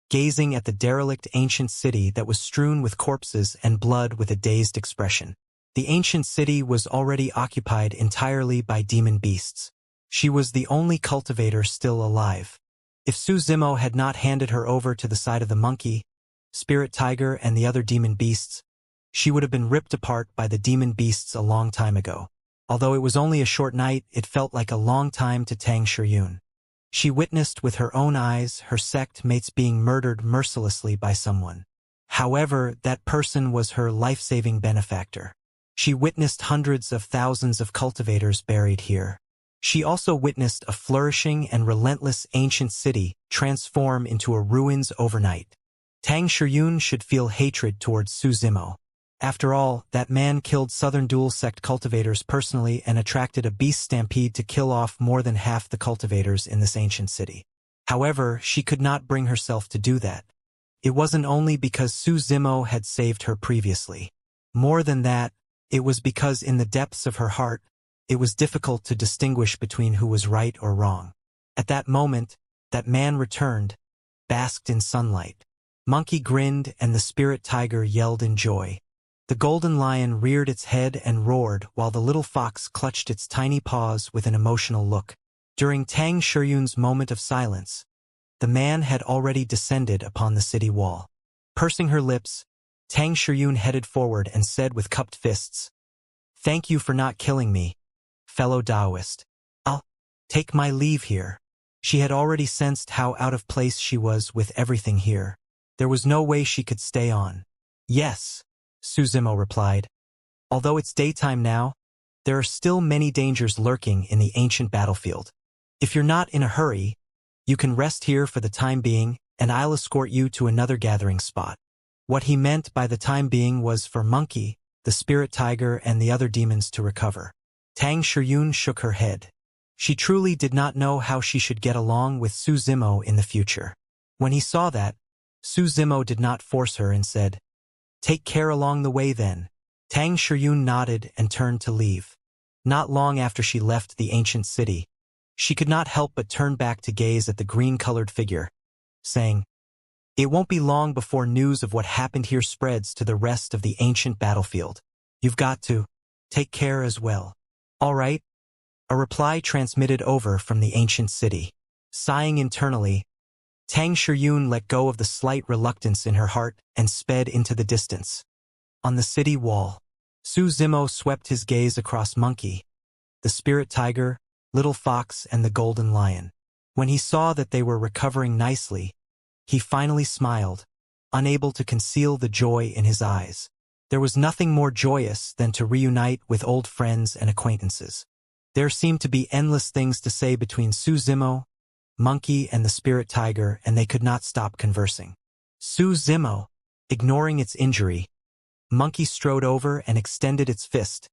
[SPEAKER 1] gazing at the derelict ancient city that was strewn with corpses and blood with a dazed expression. The ancient city was already occupied entirely by demon beasts. She was the only cultivator still alive. If Su Zimo had not handed her over to the side of the monkey, spirit tiger, and the other demon beasts, she would have been ripped apart by the demon beasts a long time ago. Although it was only a short night, it felt like a long time to Tang Shiyun. She witnessed with her own eyes her sect mates being murdered mercilessly by someone. However, that person was her life-saving benefactor. She witnessed hundreds of thousands of cultivators buried here. She also witnessed a flourishing and relentless ancient city transform into a ruins overnight. Tang Shiyun should feel hatred towards Su Zimo. After all, that man killed Southern Dual Sect cultivators personally and attracted a beast stampede to kill off more than half the cultivators in this ancient city. However, she could not bring herself to do that. It wasn't only because Su Zimo had saved her previously. More than that, it was because in the depths of her heart, it was difficult to distinguish between who was right or wrong. At that moment, that man returned, basked in sunlight. Monkey grinned and the spirit tiger yelled in joy. The golden lion reared its head and roared while the little fox clutched its tiny paws with an emotional look. During Tang Shiyun's moment of silence, the man had already descended upon the city wall. Pursing her lips, Tang Shiyun headed forward and said with cupped fists, "Thank you for not killing me, fellow Taoist. I'll take my leave here." She had already sensed how out of place she was with everything here. There was no way she could stay on. "Yes," Su Zimo replied. "Although it's daytime now, there are still many dangers lurking in the ancient battlefield. If you're not in a hurry, you can rest here for the time being, and I'll escort you to another gathering spot." What he meant by the time being was for Monkey, the spirit tiger, and the other demons to recover. Tang Shiyun shook her head. She truly did not know how she should get along with Su Zimo in the future. When he saw that, Su Zimo did not force her and said, "Take care along the way then." Tang Shiyun nodded and turned to leave. Not long after she left the ancient city, she could not help but turn back to gaze at the green-colored figure, saying, "It won't be long before news of what happened here spreads to the rest of the ancient battlefield. You've got to take care as well." "All right," a reply transmitted over from the ancient city. Sighing internally, Tang Shiyun let go of the slight reluctance in her heart and sped into the distance. On the city wall, Su Zimo swept his gaze across Monkey, the spirit tiger, little fox, and the golden lion. When he saw that they were recovering nicely, he finally smiled, unable to conceal the joy in his eyes. There was nothing more joyous than to reunite with old friends and acquaintances. There seemed to be endless things to say between Su Zimo, Monkey, and the spirit tiger, and they could not stop conversing. Su Zimo, ignoring its injury, Monkey strode over and extended its fist,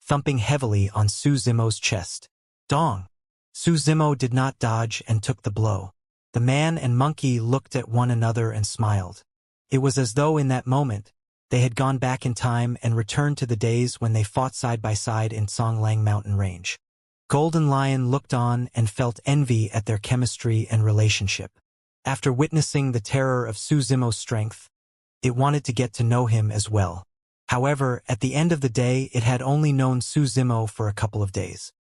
[SPEAKER 1] thumping heavily on Su Zimo's chest. Dong! Su Zimo did not dodge and took the blow. The man and Monkey looked at one another and smiled. It was as though in that moment, they had gone back in time and returned to the days when they fought side by side in Songlang mountain range. Golden Lion looked on and felt envy at their chemistry and relationship. After witnessing the terror of Su Zimo's strength, it wanted to get to know him as well. However, at the end of the day, it had only known Su Zimo for a couple of days.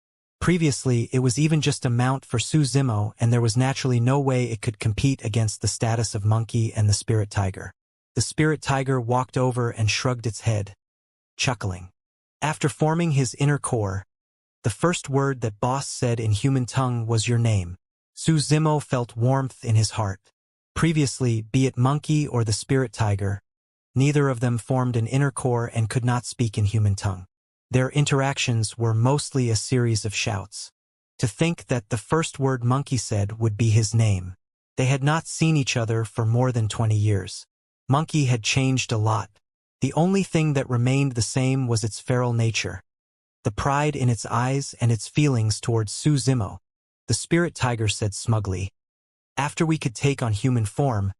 [SPEAKER 1] Previously, it was even just a mount for Su Zimo, and there was naturally no way it could compete against the status of Monkey and the spirit tiger. The spirit tiger walked over and shrugged its head, chuckling. After forming his inner core, the first word that Boss said in human tongue was "your name." Su Zimo felt warmth in his heart. Previously, be it Monkey or the spirit tiger, neither of them formed an inner core and could not speak in human tongue. Their interactions were mostly a series of shouts. To think that the first word Monkey said would be his name. They had not seen each other for more than 20 years. Monkey had changed a lot. The only thing that remained the same was its feral nature. The pride in its eyes and its feelings towards Su Zimo. The spirit tiger said smugly. After we could take on human form,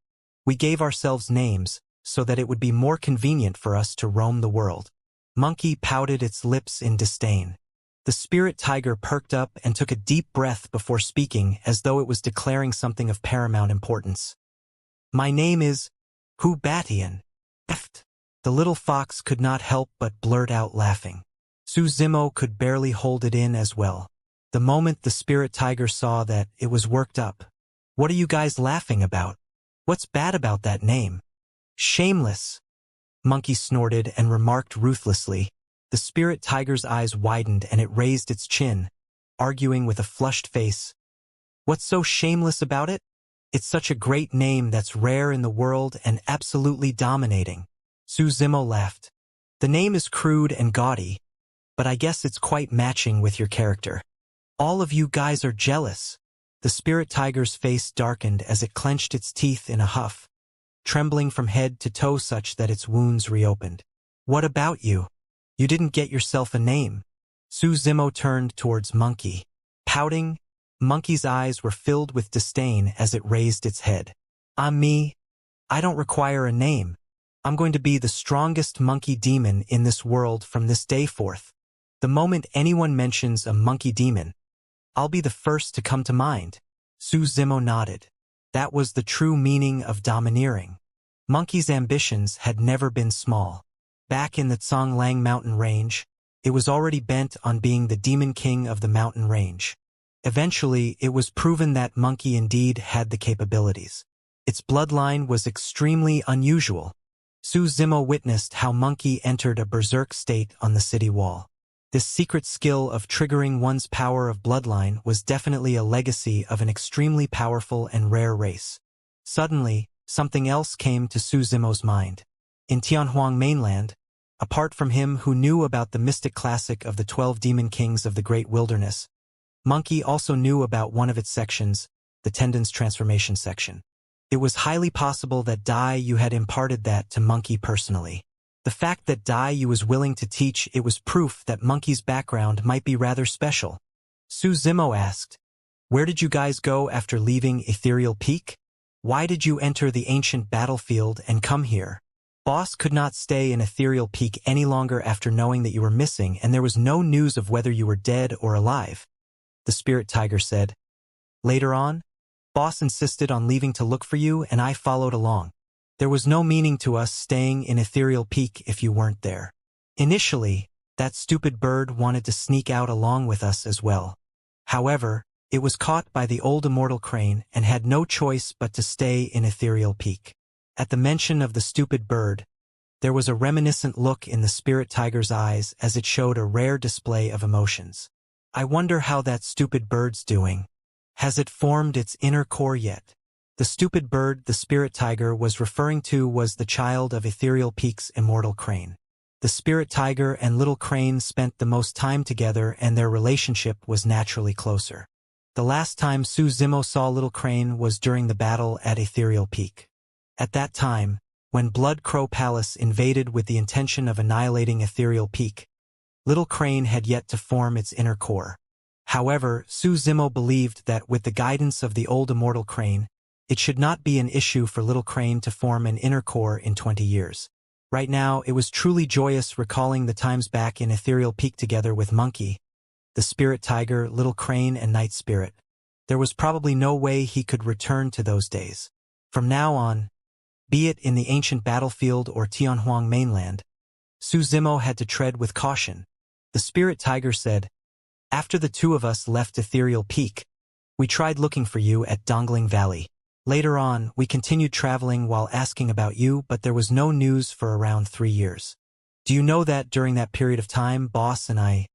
[SPEAKER 1] we gave ourselves names so that it would be more convenient for us to roam the world. Monkey pouted its lips in disdain. The spirit tiger perked up and took a deep breath before speaking as though it was declaring something of paramount importance. My name is Hubatian. The little fox could not help but blurt out laughing. Su Zimo could barely hold it in as well. The moment the spirit tiger saw that, it was worked up. What are you guys laughing about? What's bad about that name? Shameless. Monkey snorted and remarked ruthlessly. The spirit tiger's eyes widened and it raised its chin, arguing with a flushed face. What's so shameless about it? It's such a great name that's rare in the world and absolutely dominating. Su Zimo laughed. The name is crude and gaudy, but I guess it's quite matching with your character. All of you guys are jealous. The spirit tiger's face darkened as it clenched its teeth in a huff, trembling from head to toe such that its wounds reopened. What about you? You didn't get yourself a name. Su Zimo turned towards Monkey. Pouting, Monkey's eyes were filled with disdain as it raised its head. I'm me. I don't require a name. I'm going to be the strongest monkey demon in this world from this day forth. The moment anyone mentions a monkey demon, I'll be the first to come to mind. Su Zimo nodded. That was the true meaning of domineering. Monkey's ambitions had never been small. Back in the Zhonglang mountain range, it was already bent on being the demon king of the mountain range. Eventually, it was proven that Monkey indeed had the capabilities. Its bloodline was extremely unusual. Su Zimo witnessed how Monkey entered a berserk state on the city wall. This secret skill of triggering one's power of bloodline was definitely a legacy of an extremely powerful and rare race. Suddenly, something else came to Su Zimo's mind. In Tianhuang mainland, apart from him who knew about the mystic classic of the 12 demon kings of the great wilderness, Monkey also knew about one of its sections, the Tendon's transformation section. It was highly possible that Dai Yu had imparted that to Monkey personally. The fact that Dai Yu was willing to teach it was proof that Monkey's background might be rather special. Su Zimo asked, "Where did you guys go after leaving Ethereal Peak? Why did you enter the ancient battlefield and come here?" Boss could not stay in Ethereal Peak any longer after knowing that you were missing and there was no news of whether you were dead or alive. The spirit tiger said. Later on, Boss insisted on leaving to look for you and I followed along. There was no meaning to us staying in Ethereal Peak if you weren't there. Initially, that stupid bird wanted to sneak out along with us as well. However, it was caught by the old immortal crane and had no choice but to stay in Ethereal Peak. At the mention of the stupid bird, there was a reminiscent look in the spirit tiger's eyes as it showed a rare display of emotions. I wonder how that stupid bird's doing. Has it formed its inner core yet? The stupid bird the spirit tiger was referring to was the child of Ethereal Peak's immortal crane. The spirit tiger and little crane spent the most time together and their relationship was naturally closer. The last time Su Zimo saw little crane was during the battle at Ethereal Peak. At that time, when Blood Crow Palace invaded with the intention of annihilating Ethereal Peak, little crane had yet to form its inner core. However, Su Zimo believed that with the guidance of the old immortal crane, it should not be an issue for little crane to form an inner core in 20 years. Right now, it was truly joyous recalling the times back in Ethereal Peak together with Monkey, the spirit tiger, little crane, and night spirit. There was probably no way he could return to those days. From now on, be it in the ancient battlefield or Tianhuang mainland, Su Zimo had to tread with caution. The spirit tiger said, "After the two of us left Ethereal Peak, we tried looking for you at Dongling Valley. Later on, we continued traveling while asking about you, but there was no news for around 3 years. Do you know that during that period of time, Boss and I..."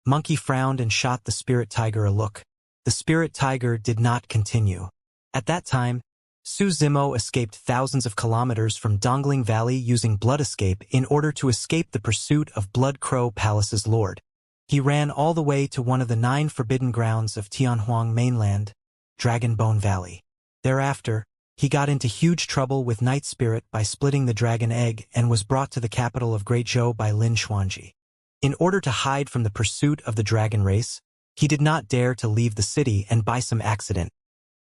[SPEAKER 1] Monkey frowned and shot the spirit tiger a look. The spirit tiger did not continue. At that time, Su Zimo escaped thousands of kilometers from Dongling Valley using blood escape in order to escape the pursuit of Blood Crow Palace's lord. He ran all the way to one of the 9 forbidden grounds of Tianhuang mainland, Dragon Bone Valley. Thereafter, He got into huge trouble with Night Spirit by splitting the dragon egg and was brought to the capital of Great Zhou by Lin Xuanji. In order to hide from the pursuit of the dragon race, he did not dare to leave the city and by some accident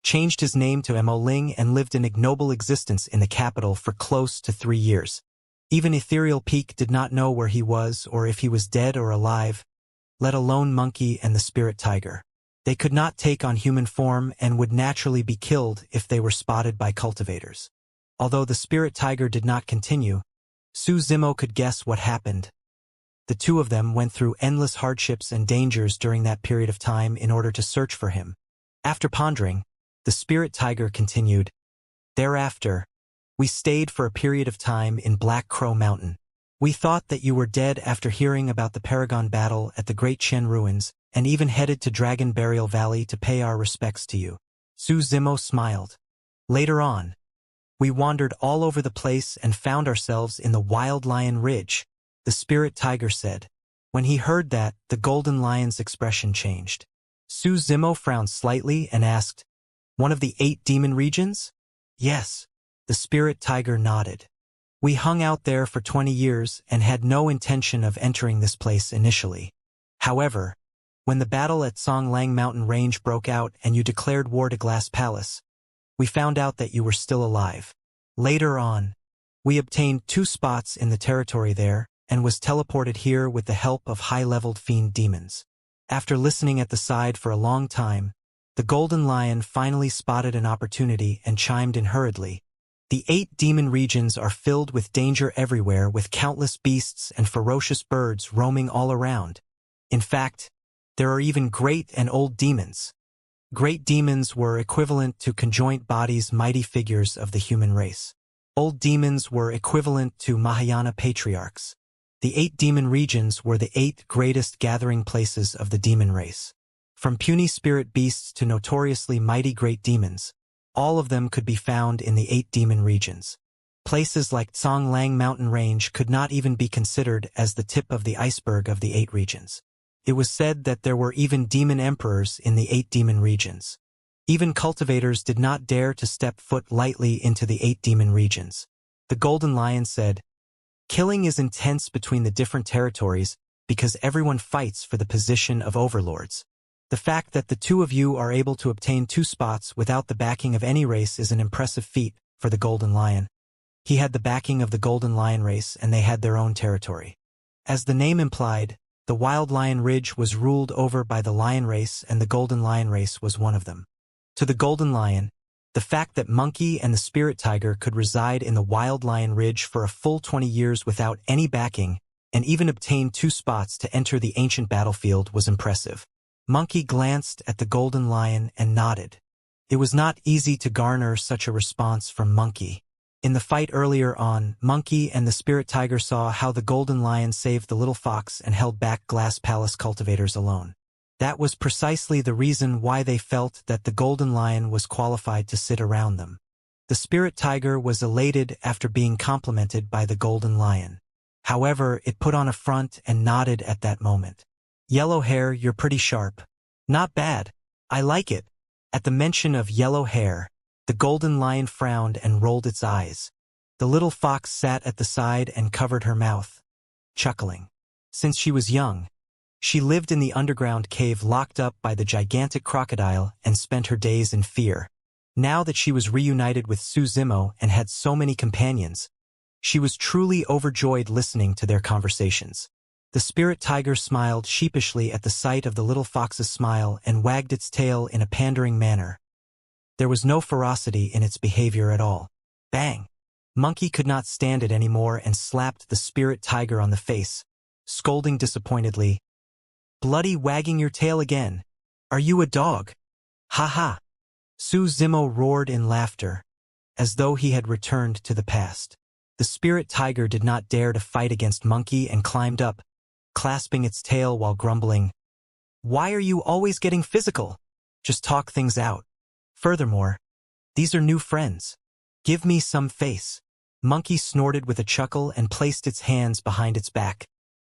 [SPEAKER 1] changed his name to Mo Ling and lived an ignoble existence in the capital for close to 3 years. Even Ethereal Peak did not know where he was or if he was dead or alive, let alone Monkey and the Spirit Tiger. They could not take on human form and would naturally be killed if they were spotted by cultivators. Although the Spirit Tiger did not continue, Su Zimo could guess what happened. The two of them went through endless hardships and dangers during that period of time in order to search for him. After pondering, the Spirit Tiger continued, "Thereafter, we stayed for a period of time in Black Crow Mountain. We thought that you were dead after hearing about the Paragon battle at the Great Chen Ruins, and even headed to Dragon Burial Valley to pay our respects to you." Su Zimo smiled. "Later on, we wandered all over the place and found ourselves in the Wild Lion Ridge," the Spirit Tiger said. When he heard that, the Golden Lion's expression changed. Su Zimo frowned slightly and asked, "One of the 8 demon regions?" "Yes," the Spirit Tiger nodded. "We hung out there for 20 years and had no intention of entering this place initially. However, when the battle at Songlang Mountain Range broke out and you declared war to Glass Palace, we found out that you were still alive. Later on, we obtained 2 spots in the territory there and was teleported here with the help of high-leveled fiend demons. After listening at the side for a long time, the Golden Lion finally spotted an opportunity and chimed in hurriedly. The 8 demon regions are filled with danger everywhere, with countless beasts and ferocious birds roaming all around. In fact, there are even great and old demons. Great demons were equivalent to conjoint bodies, mighty figures of the human race. Old demons were equivalent to Mahayana patriarchs. The 8 demon regions were the 8 greatest gathering places of the demon race. From puny spirit beasts to notoriously mighty great demons, all of them could be found in the 8 demon regions. Places like Songlang Mountain Range could not even be considered as the tip of the iceberg of the 8 regions. It was said that there were even demon emperors in the 8 demon regions. Even cultivators did not dare to step foot lightly into the 8 demon regions. The Golden Lion said, "Killing is intense between the different territories because everyone fights for the position of overlords. The fact that the 2 of you are able to obtain 2 spots without the backing of any race is an impressive feat for the Golden Lion." He had the backing of the Golden Lion race and they had their own territory. As the name implied, the Wild Lion Ridge was ruled over by the Lion race and the Golden Lion race was one of them. To the Golden Lion, the fact that Monkey and the Spirit Tiger could reside in the Wild Lion Ridge for a full 20 years without any backing and even obtain 2 spots to enter the ancient battlefield was impressive. Monkey glanced at the Golden Lion and nodded. It was not easy to garner such a response from Monkey. In the fight earlier on, Monkey and the Spirit Tiger saw how the Golden Lion saved the little fox and held back Glass Palace cultivators alone. That was precisely the reason why they felt that the Golden Lion was qualified to sit around them. The Spirit Tiger was elated after being complimented by the Golden Lion. However, it put on a front and nodded at that moment. "Yellow hair, you're pretty sharp." "Not bad. I like it." At the mention of yellow hair, the Golden Lion frowned and rolled its eyes. The little fox sat at the side and covered her mouth, chuckling. Since she was young, she lived in the underground cave locked up by the gigantic crocodile and spent her days in fear. Now that she was reunited with Su Zimo and had so many companions, she was truly overjoyed listening to their conversations. The Spirit Tiger smiled sheepishly at the sight of the little fox's smile and wagged its tail in a pandering manner. There was no ferocity in its behavior at all. Bang! Monkey could not stand it anymore and slapped the Spirit Tiger on the face, scolding disappointedly, "Bloody wagging your tail again. Are you a dog?" "Ha ha!" Su Zimo roared in laughter, as though he had returned to the past. The Spirit Tiger did not dare to fight against Monkey and climbed up, clasping its tail while grumbling, "Why are you always getting physical? Just talk things out. Furthermore, these are new friends. Give me some face." Monkey snorted with a chuckle and placed its hands behind its back,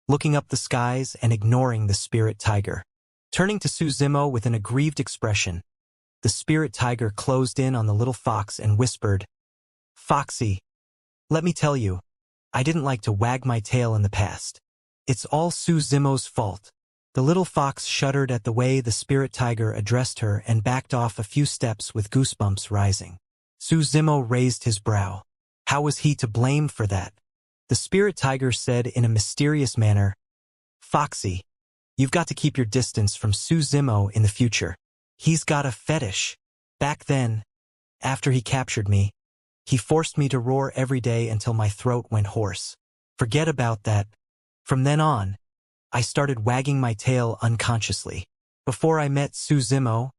[SPEAKER 1] looking up the skies and ignoring the Spirit Tiger. Turning to Su Zimo with an aggrieved expression, the spirit tiger closed in on the little fox and whispered, "Foxy, let me tell you, I didn't like to wag my tail in the past. It's all Su Zimo's fault." The little fox shuddered at the way the spirit tiger addressed her and backed off a few steps with goosebumps rising. Su Zimo raised his brow. How was he to blame for that? The spirit tiger said in a mysterious manner, "Foxy, you've got to keep your distance from Su Zimo in the future. He's got a fetish. Back then, after he captured me, he forced me to roar every day until my throat went hoarse. Forget about that. From then on, I started wagging my tail unconsciously. Before I met Su Zimo,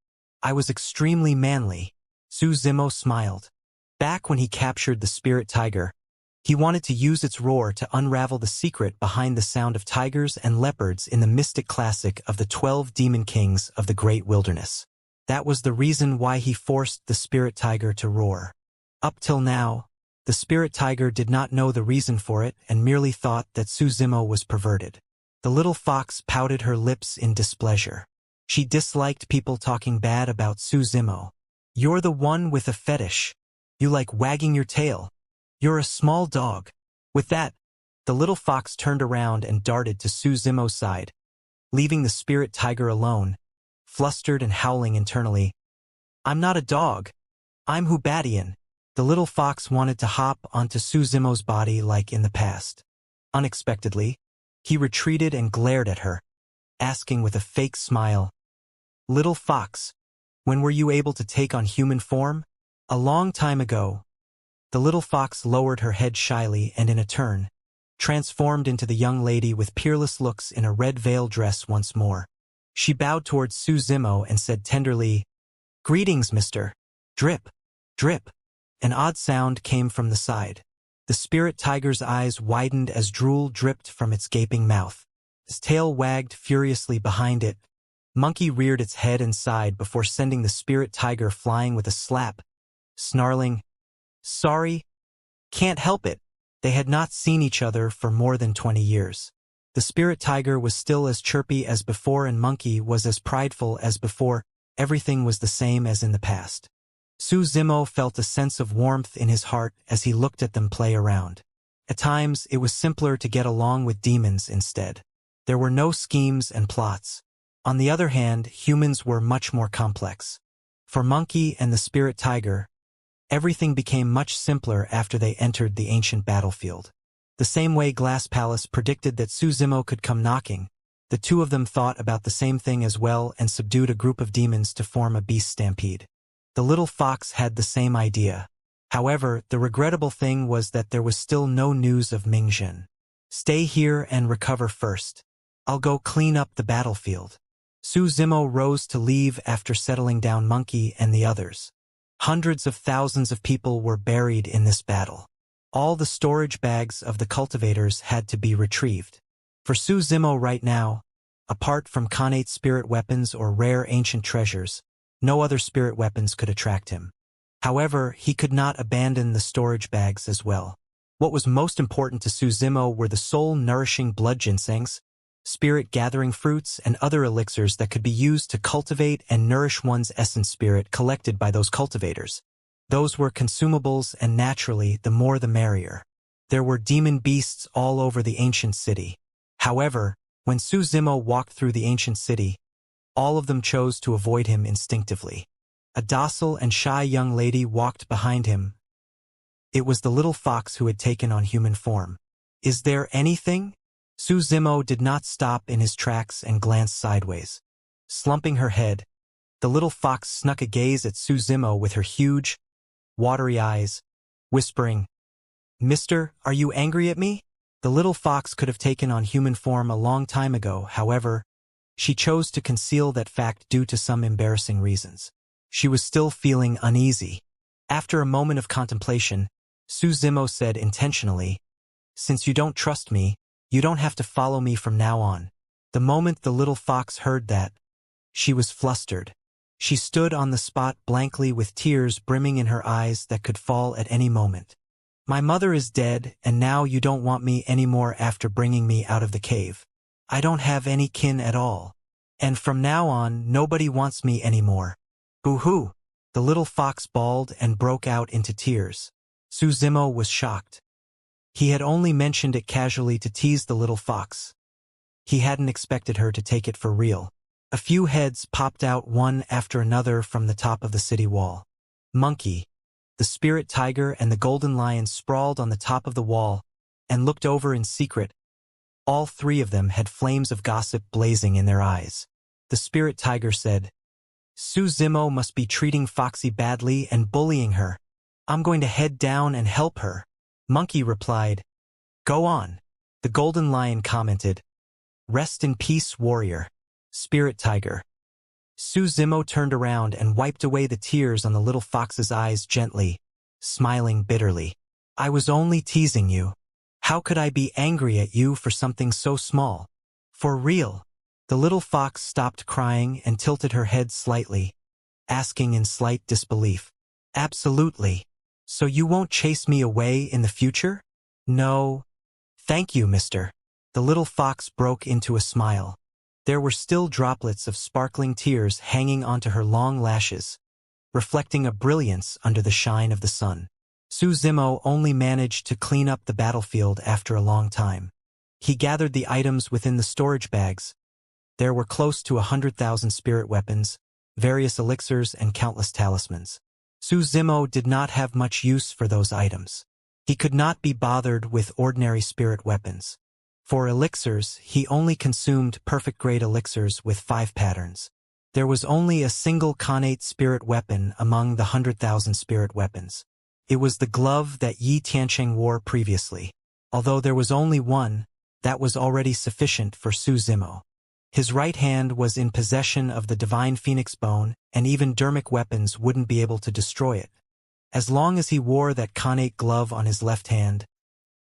[SPEAKER 1] I was extremely manly." Su Zimo smiled. Back when he captured the spirit tiger, he wanted to use its roar to unravel the secret behind the sound of tigers and leopards in the mystic classic of the 12 demon kings of the great wilderness. That was the reason why he forced the spirit tiger to roar. Up till now, the spirit tiger did not know the reason for it and merely thought that Su Zimo was perverted. The little fox pouted her lips in displeasure. She disliked people talking bad about Su Zimo. "You're the one with a fetish. You like wagging your tail. You're a small dog." With that, the little fox turned around and darted to Su Zimo's side, leaving the spirit tiger alone, flustered and howling internally. "I'm not a dog. I'm Hubadian." The little fox wanted to hop onto Su Zimo's body like in the past. Unexpectedly, he retreated and glared at her, asking with a fake smile, "Little fox, when were you able to take on human form?" "A long time ago." The little fox lowered her head shyly and in a turn, transformed into the young lady with peerless looks in a red veil dress once more. She bowed towards Su Zimo and said tenderly, "Greetings, Mr. Drip, Drip." An odd sound came from the side. The spirit tiger's eyes widened as drool dripped from its gaping mouth. His tail wagged furiously behind it. Monkey reared its head and sighed before sending the spirit tiger flying with a slap, snarling, "Sorry, can't help it." They had not seen each other for more than 20 years. The spirit tiger was still as chirpy as before and Monkey was as prideful as before. Everything was the same as in the past. Su Zimo felt a sense of warmth in his heart as he looked at them play around. At times, it was simpler to get along with demons instead. There were no schemes and plots. On the other hand, humans were much more complex. For Monkey and the spirit tiger, everything became much simpler after they entered the ancient battlefield. The same way Glass Palace predicted that Su Zimo could come knocking, the two of them thought about the same thing as well and subdued a group of demons to form a beast stampede. The little fox had the same idea. However, the regrettable thing was that there was still no news of Mingzhen. "Stay here and recover first. I'll go clean up the battlefield." Su Zimo rose to leave after settling down Monkey and the others. Hundreds of thousands of people were buried in this battle. All the storage bags of the cultivators had to be retrieved. For Su Zimo right now, apart from connate spirit weapons or rare ancient treasures, no other spirit weapons could attract him. However, he could not abandon the storage bags as well. What was most important to Su Zimo were the soul-nourishing blood ginsengs, spirit-gathering fruits, and other elixirs that could be used to cultivate and nourish one's essence spirit collected by those cultivators. Those were consumables, and naturally, the more the merrier. There were demon beasts all over the ancient city. However, when Su Zimo walked through the ancient city, all of them chose to avoid him instinctively. A docile and shy young lady walked behind him. It was the little fox who had taken on human form. "Is there anything?" Su Zimo did not stop in his tracks and glanced sideways. Slumping her head, the little fox snuck a gaze at Su Zimo with her huge, watery eyes, whispering, "Mister, are you angry at me?" The little fox could have taken on human form a long time ago. However, she chose to conceal that fact due to some embarrassing reasons. She was still feeling uneasy. After a moment of contemplation, Su Zimo said intentionally, "Since you don't trust me, you don't have to follow me from now on." The moment the little fox heard that, she was flustered. She stood on the spot blankly with tears brimming in her eyes that could fall at any moment. "My mother is dead, and now you don't want me anymore after bringing me out of the cave. I don't have any kin at all. And from now on, nobody wants me anymore. Boo-hoo." The little fox bawled and broke out into tears. Suzimo was shocked. He had only mentioned it casually to tease the little fox. He hadn't expected her to take it for real. A few heads popped out one after another from the top of the city wall. Monkey, the spirit tiger, and the golden lion sprawled on the top of the wall and looked over in secret. All three of them had flames of gossip blazing in their eyes. The spirit tiger said, "Suzimo must be treating Foxy badly and bullying her. I'm going to head down and help her." Monkey replied, "Go on." The golden lion commented, "Rest in peace, warrior." Spirit tiger. Suzimo turned around and wiped away the tears on the little fox's eyes gently, smiling bitterly. "I was only teasing you. How could I be angry at you for something so small? For real." The little fox stopped crying and tilted her head slightly, asking in slight disbelief, "Absolutely. So you won't chase me away in the future?" "No. Thank you, mister." The little fox broke into a smile. There were still droplets of sparkling tears hanging onto her long lashes, reflecting a brilliance under the shine of the sun. Suzimo only managed to clean up the battlefield after a long time. He gathered the items within the storage bags. There were close to 100,000 spirit weapons, various elixirs, and countless talismans. Suzimo did not have much use for those items. He could not be bothered with ordinary spirit weapons. For elixirs, he only consumed perfect-grade elixirs with 5 patterns. There was only a single connate spirit weapon among the 100,000 spirit weapons. It was the glove that Yi Tiancheng wore previously. Although there was only one, that was already sufficient for Suzimo. His right hand was in possession of the divine phoenix bone, and even dermic weapons wouldn't be able to destroy it. As long as he wore that connate glove on his left hand,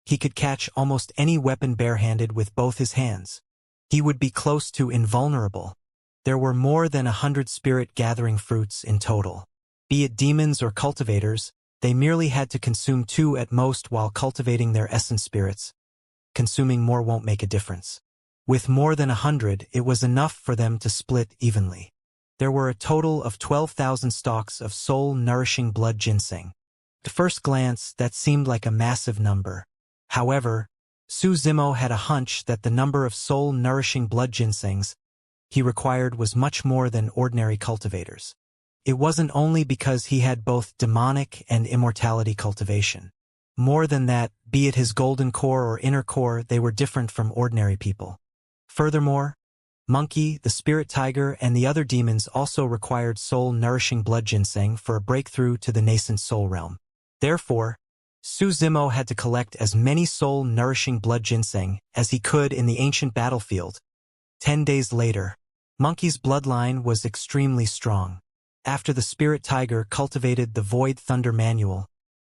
[SPEAKER 1] he could catch almost any weapon barehanded with both his hands. He would be close to invulnerable. There were more than 100 spirit-gathering fruits in total. Be it demons or cultivators, they merely had to consume 2 at most while cultivating their essence spirits. Consuming more won't make a difference. With more than 100, it was enough for them to split evenly. There were a total of 12,000 stalks of soul-nourishing blood ginseng. At first glance, that seemed like a massive number. However, Suzimo had a hunch that the number of soul-nourishing blood ginsengs he required was much more than ordinary cultivators. It wasn't only because he had both demonic and immortality cultivation. More than that, be it his golden core or inner core, they were different from ordinary people. Furthermore, Monkey, the spirit tiger, and the other demons also required soul-nourishing blood ginseng for a breakthrough to the nascent soul realm. Therefore, Suzimo had to collect as many soul-nourishing blood ginseng as he could in the ancient battlefield. 10 days later, Monkey's bloodline was extremely strong. After the spirit tiger cultivated the Void Thunder Manual,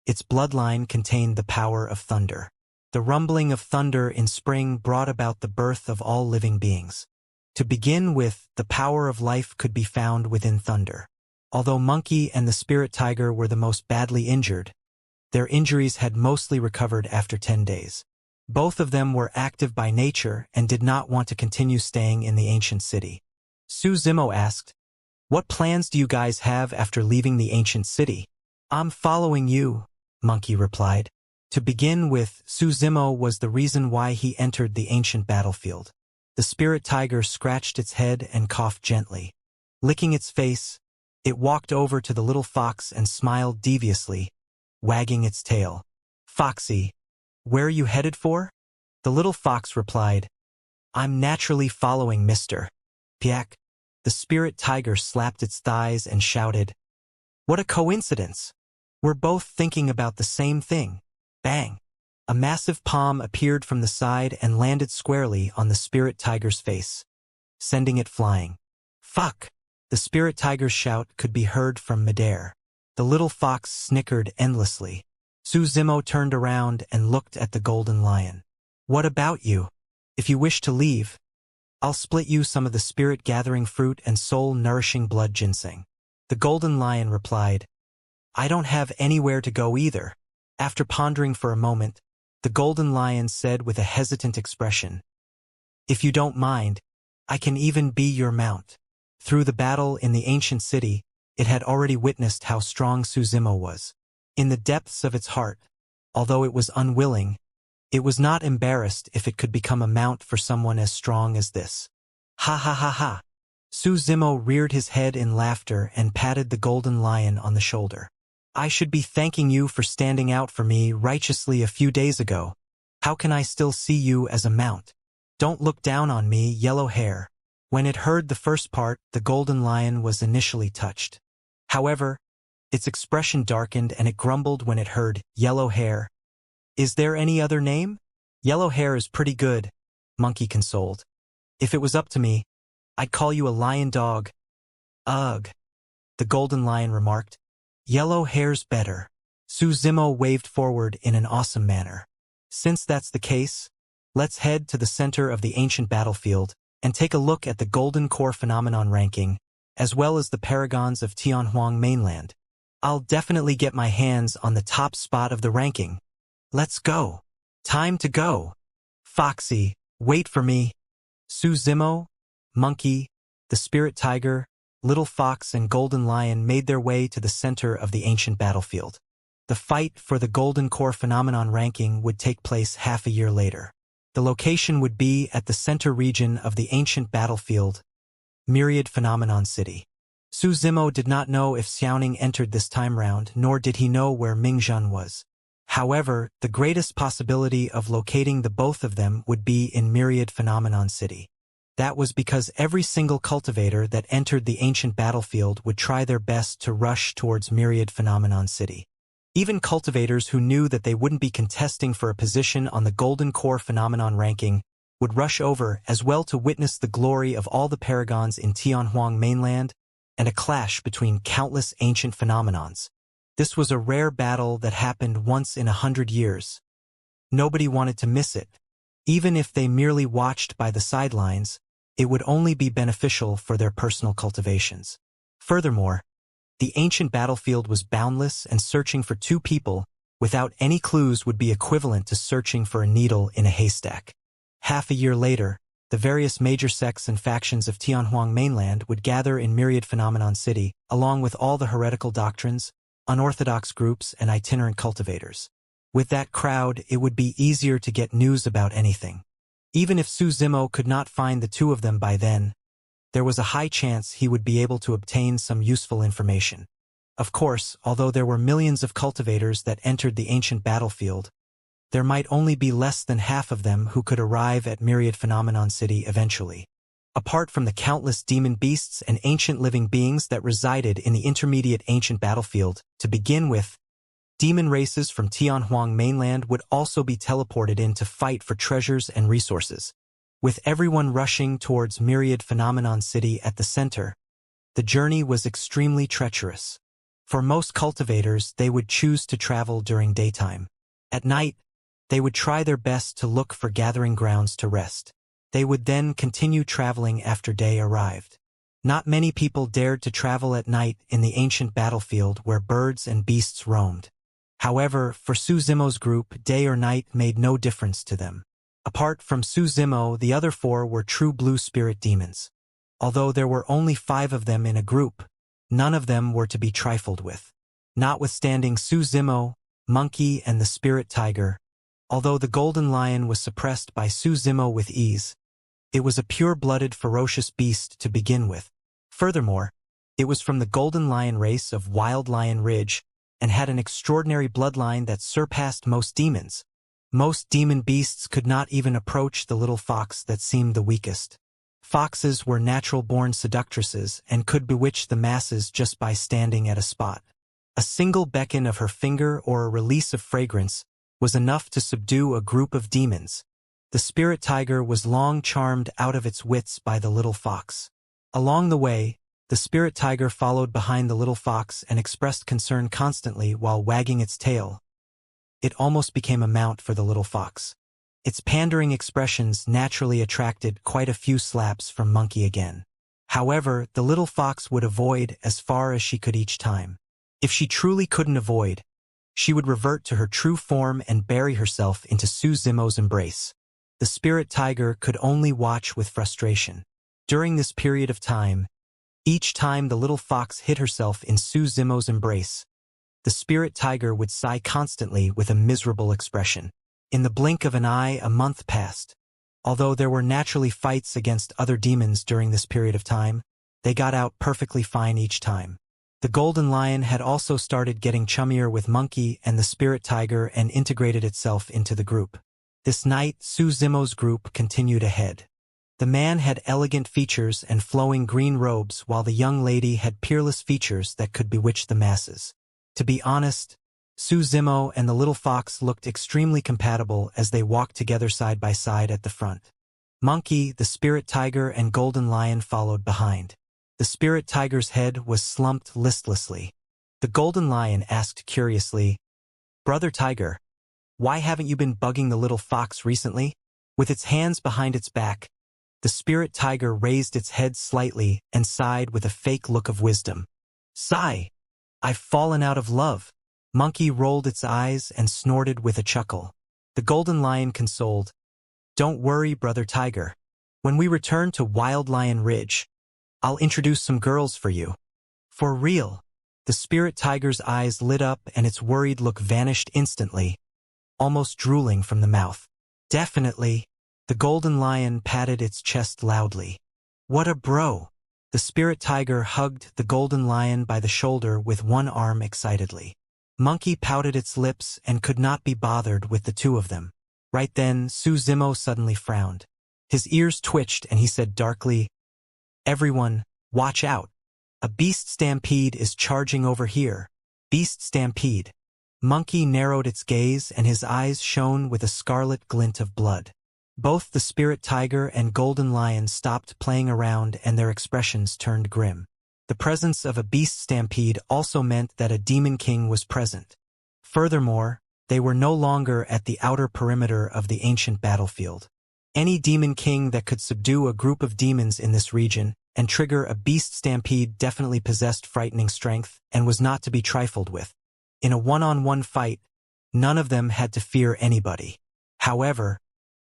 [SPEAKER 1] its bloodline contained the power of thunder. The rumbling of thunder in spring brought about the birth of all living beings. To begin with, the power of life could be found within thunder. Although Monkey and the spirit tiger were the most badly injured, their injuries had mostly recovered after 10 days. Both of them were active by nature and did not want to continue staying in the ancient city. Suzimo asked, "What plans do you guys have after leaving the ancient city?" "I'm following you," Monkey replied. To begin with, Suzimo was the reason why he entered the ancient battlefield. The spirit tiger scratched its head and coughed gently. Licking its face, it walked over to the little fox and smiled deviously, wagging its tail. "Foxy, where are you headed for?" The little fox replied, "I'm naturally following Mr. Piak." The spirit tiger slapped its thighs and shouted, "What a coincidence! We're both thinking about the same thing." Bang! A massive palm appeared from the side and landed squarely on the spirit tiger's face, sending it flying. "Fuck!" The spirit tiger's shout could be heard from midair. The little fox snickered endlessly. Suzimo turned around and looked at the golden lion. "What about you? If you wish to leave, I'll split you some of the spirit-gathering fruit and soul-nourishing blood ginseng." The golden lion replied, "I don't have anywhere to go either." After pondering for a moment, the golden lion said with a hesitant expression, "If you don't mind, I can even be your mount." Through the battle in the ancient city, it had already witnessed how strong Suzimo was. In the depths of its heart, although it was unwilling, it was not embarrassed if it could become a mount for someone as strong as this. Ha ha ha ha! Suzimo reared his head in laughter and patted the golden lion on the shoulder. I should be thanking you for standing out for me righteously a few days ago. How can I still see you as a mount? Don't look down on me, yellow hair. When it heard the first part, the golden lion was initially touched. However, its expression darkened and it grumbled when it heard yellow hair. Is there any other name? Yellow hair is pretty good, Monkey consoled. If it was up to me, I'd call you a lion dog. Ugh, the golden lion remarked. Yellow hair's better. Suzimo waved forward in an awesome manner. Since that's the case, let's head to the center of the ancient battlefield and take a look at the Golden Core Phenomenon ranking, as well as the paragons of Tianhuang mainland. I'll definitely get my hands on the top spot of the ranking. Let's go. Time to go. Foxy, wait for me. Suzimo, Monkey, the Spirit Tiger, Little Fox and Golden Lion made their way to the center of the ancient battlefield. The fight for the Golden Core Phenomenon ranking would take place half a year later. The location would be at the center region of the ancient battlefield, Myriad Phenomenon City. Suzimo did not know if Xiaoning entered this time round, nor did he know where Mingzhen was. However, the greatest possibility of locating the both of them would be in Myriad Phenomenon City. That was because every single cultivator that entered the ancient battlefield would try their best to rush towards Myriad Phenomenon City. Even cultivators who knew that they wouldn't be contesting for a position on the Golden Core Phenomenon ranking would rush over as well to witness the glory of all the paragons in Tianhuang mainland and a clash between countless ancient phenomenons. This was a rare battle that happened once in 100 years. Nobody wanted to miss it. Even if they merely watched by the sidelines, it would only be beneficial for their personal cultivations. Furthermore, the ancient battlefield was boundless, and searching for two people without any clues would be equivalent to searching for a needle in a haystack. Half a year later, the various major sects and factions of Tianhuang mainland would gather in Myriad Phenomenon City, along with all the heretical doctrines, unorthodox groups, and itinerant cultivators. With that crowd, it would be easier to get news about anything. Even if Suzimo could not find the two of them by then, there was a high chance he would be able to obtain some useful information. Of course, although there were millions of cultivators that entered the ancient battlefield, there might only be less than half of them who could arrive at Myriad Phenomenon City eventually. Apart from the countless demon beasts and ancient living beings that resided in the intermediate ancient battlefield, to begin with, demon races from Tianhuang mainland would also be teleported in to fight for treasures and resources. With everyone rushing towards Myriad Phenomenon City at the center, the journey was extremely treacherous. For most cultivators, they would choose to travel during daytime. At night, they would try their best to look for gathering grounds to rest. They would then continue traveling after day arrived. Not many people dared to travel at night in the ancient battlefield where birds and beasts roamed. However, for Suzimo's group, day or night made no difference to them. Apart from Suzimo, the other four were true blue spirit demons. Although there were only 5 of them in a group, none of them were to be trifled with. Notwithstanding Suzimo, Monkey, and the Spirit Tiger, although the Golden Lion was suppressed by Suzimo with ease, it was a pure-blooded ferocious beast to begin with. Furthermore, it was from the Golden Lion race of Wild Lion Ridge and had an extraordinary bloodline that surpassed most demons. Most demon beasts could not even approach the little fox that seemed the weakest. Foxes were natural-born seductresses and could bewitch the masses just by standing at a spot. A single beckon of her finger or a release of fragrance was enough to subdue a group of demons. The Spirit Tiger was long charmed out of its wits by the little fox. Along the way, the Spirit Tiger followed behind the little fox and expressed concern constantly while wagging its tail. It almost became a mount for the little fox. Its pandering expressions naturally attracted quite a few slaps from Monkey again. However, the little fox would avoid as far as she could each time. If she truly couldn't avoid, she would revert to her true form and bury herself into Suzimo's embrace. The Spirit Tiger could only watch with frustration. During this period of time, Each time the little fox hid herself in Su Zimo's embrace, the spirit tiger would sigh constantly with a miserable expression. In the blink of an eye, a month passed. Although there were naturally fights against other demons during this period of time, they got out perfectly fine each time. The golden lion had also started getting chummier with Monkey and the spirit tiger and integrated itself into the group. This night, Su Zimo's group continued ahead. The man had elegant features and flowing green robes, while the young lady had peerless features that could bewitch the masses. To be honest, Su Zimo and the little fox looked extremely compatible as they walked together side by side at the front. Monkey, the spirit tiger, and golden lion followed behind. The spirit tiger's head was slumped listlessly. The golden lion asked curiously, "Brother Tiger, why haven't you been bugging the little fox recently?" With its hands behind its back, the spirit tiger raised its head slightly and sighed with a fake look of wisdom. "Sigh, I've fallen out of love." Monkey rolled its eyes and snorted with a chuckle. The golden lion consoled, "Don't worry, Brother Tiger. When we return to Wild Lion Ridge, I'll introduce some girls for you." "For real?" The spirit tiger's eyes lit up and its worried look vanished instantly, almost drooling from the mouth. "Definitely." The golden lion patted its chest loudly. "What a bro!" The spirit tiger hugged the golden lion by the shoulder with one arm excitedly. Monkey pouted its lips and could not be bothered with the two of them. Right then, Su Zimo suddenly frowned. His ears twitched and he said darkly, "Everyone, watch out. A beast stampede is charging over here." Beast stampede. Monkey narrowed its gaze and his eyes shone with a scarlet glint of blood. Both the spirit tiger and golden lion stopped playing around and their expressions turned grim. The presence of a beast stampede also meant that a demon king was present. Furthermore, they were no longer at the outer perimeter of the ancient battlefield. Any demon king that could subdue a group of demons in this region and trigger a beast stampede definitely possessed frightening strength and was not to be trifled with. In a one-on-one fight, none of them had to fear anybody. However,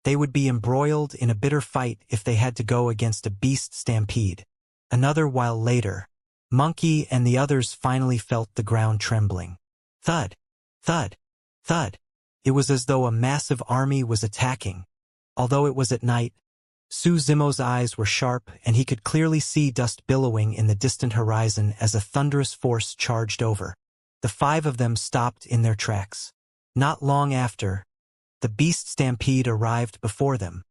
[SPEAKER 1] they would be embroiled in a bitter fight if they had to go against a beast stampede. Another while later, Monkey and the others finally felt the ground trembling. Thud, thud, thud. It was as though a massive army was attacking. Although it was at night, Su Zimo's eyes were sharp and he could clearly see dust billowing in the distant horizon as a thunderous force charged over. The five of them stopped in their tracks. Not long after, the beast stampede arrived before them.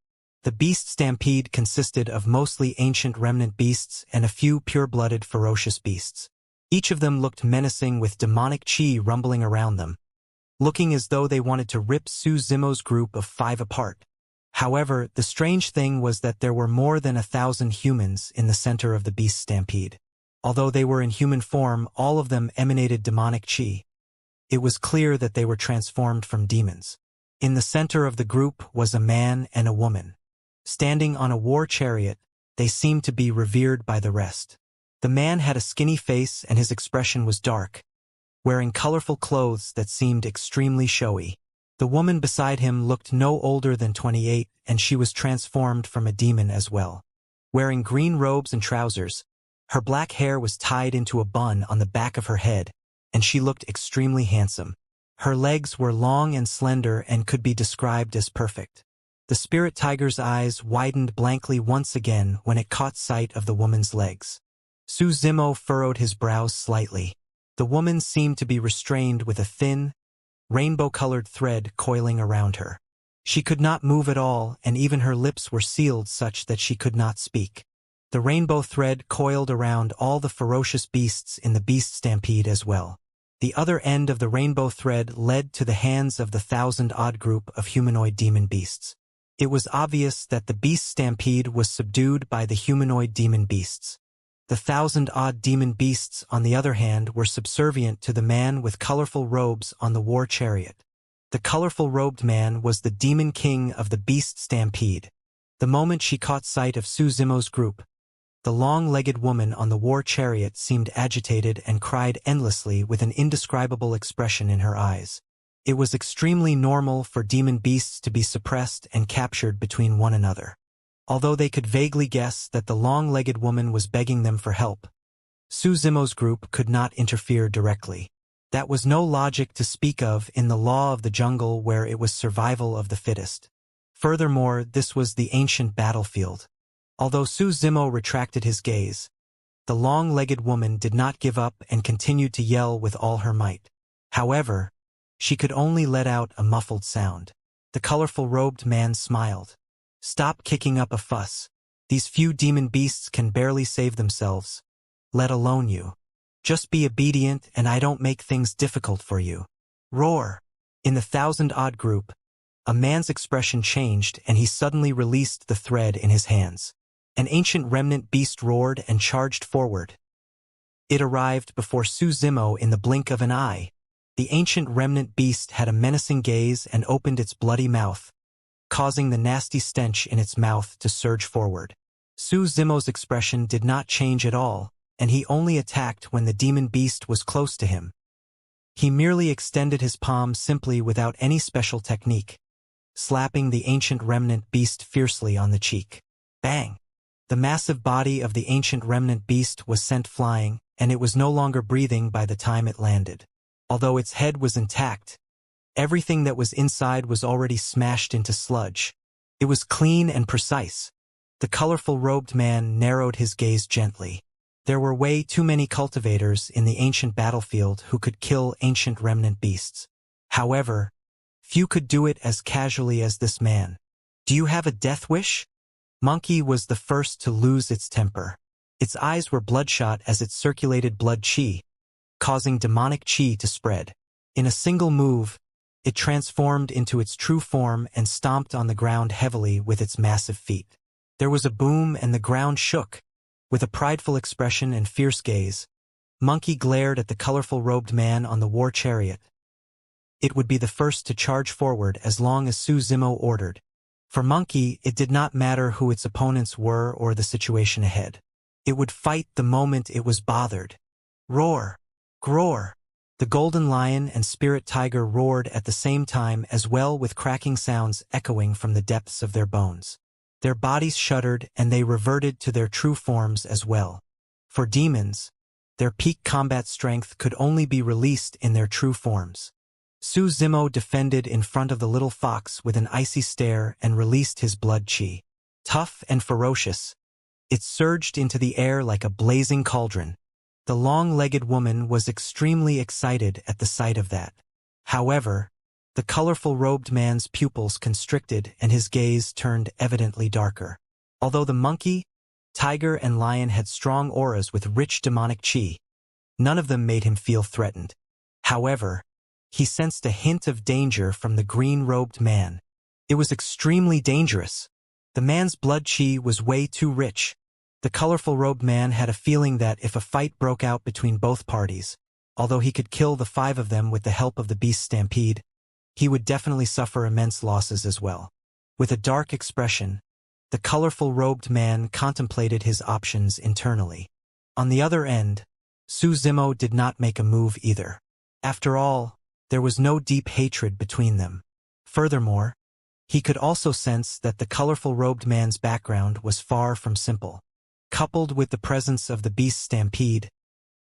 [SPEAKER 1] The beast stampede consisted of mostly ancient remnant beasts and a few pure-blooded ferocious beasts. Each of them looked menacing with demonic chi rumbling around them, looking as though they wanted to rip Su Zimo's group of five apart. However, the strange thing was that there were more than 1,000 humans in the center of the beast stampede. Although they were in human form, all of them emanated demonic chi. It was clear that they were transformed from demons. In the center of the group was a man and a woman. Standing on a war chariot, they seemed to be revered by the rest. The man had a skinny face and his expression was dark, wearing colorful clothes that seemed extremely showy. The woman beside him looked no older than 28, and she was transformed from a demon as well. Wearing green robes and trousers, her black hair was tied into a bun on the back of her head, and she looked extremely handsome. Her legs were long and slender and could be described as perfect. The spirit tiger's eyes widened blankly once again when it caught sight of the woman's legs. Su Zimo furrowed his brows slightly. The woman seemed to be restrained with a thin, rainbow-colored thread coiling around her. She could not move at all, and even her lips were sealed such that she could not speak. The rainbow thread coiled around all the ferocious beasts in the beast stampede as well. The other end of the rainbow thread led to the hands of the 1,000-odd group of humanoid demon beasts. It was obvious that the beast stampede was subdued by the humanoid demon beasts. The 1,000-odd demon beasts, on the other hand, were subservient to the man with colorful robes on the war chariot. The colorful-robed man was the demon king of the beast stampede. The moment she caught sight of Su Zimo's group, the long-legged woman on the war chariot seemed agitated and cried endlessly with an indescribable expression in her eyes. It was extremely normal for demon beasts to be suppressed and captured between one another. Although they could vaguely guess that the long-legged woman was begging them for help, Su Zimo's group could not interfere directly. That was no logic to speak of in the law of the jungle where it was survival of the fittest. Furthermore, this was the ancient battlefield. Although Su Zimo retracted his gaze, the long-legged woman did not give up and continued to yell with all her might. However, she could only let out a muffled sound. The colorful robed man smiled. "Stop kicking up a fuss. These few demon beasts can barely save themselves, let alone you. Just be obedient and I don't make things difficult for you." Roar! In the 1,000-odd group, a man's expression changed and he suddenly released the thread in his hands. An ancient remnant beast roared and charged forward. It arrived before Su Zimo in the blink of an eye. The ancient remnant beast had a menacing gaze and opened its bloody mouth, causing the nasty stench in its mouth to surge forward. Su Zimo's expression did not change at all, and he only attacked when the demon beast was close to him. He merely extended his palm simply without any special technique, slapping the ancient remnant beast fiercely on the cheek. Bang! The massive body of the ancient remnant beast was sent flying, and it was no longer breathing by the time it landed. Although its head was intact, everything that was inside was already smashed into sludge. It was clean and precise. The colorful robed man narrowed his gaze gently. There were way too many cultivators in the ancient battlefield who could kill ancient remnant beasts. However, few could do it as casually as this man. "Do you have a death wish?" Monkey was the first to lose its temper. Its eyes were bloodshot as it circulated blood chi, causing demonic chi to spread. In a single move, it transformed into its true form and stomped on the ground heavily with its massive feet. There was a boom and the ground shook. With a prideful expression and fierce gaze, Monkey glared at the colorful robed man on the war chariot. It would be the first to charge forward as long as Su Zimo ordered. For Monkey, it did not matter who its opponents were or the situation ahead. It would fight the moment it was bothered. Roar! Groar! The golden lion and spirit tiger roared at the same time as well, with cracking sounds echoing from the depths of their bones. Their bodies shuddered and they reverted to their true forms as well. For demons, their peak combat strength could only be released in their true forms. Su Zimo defended in front of the little fox with an icy stare and released his blood chi. Tough and ferocious, it surged into the air like a blazing cauldron. The long-legged woman was extremely excited at the sight of that. However, the colorful robed man's pupils constricted and his gaze turned evidently darker. Although the monkey, tiger, and lion had strong auras with rich demonic chi, none of them made him feel threatened. However, he sensed a hint of danger from the green-robed man. It was extremely dangerous. The man's blood chi was way too rich. The colorful robed man had a feeling that if a fight broke out between both parties, although he could kill the 5 of them with the help of the beast stampede, he would definitely suffer immense losses as well. With a dark expression, the colorful robed man contemplated his options internally. On the other end, Su Zimo did not make a move either. After all, there was no deep hatred between them. Furthermore, he could also sense that the colorful robed man's background was far from simple. Coupled with the presence of the beast stampede,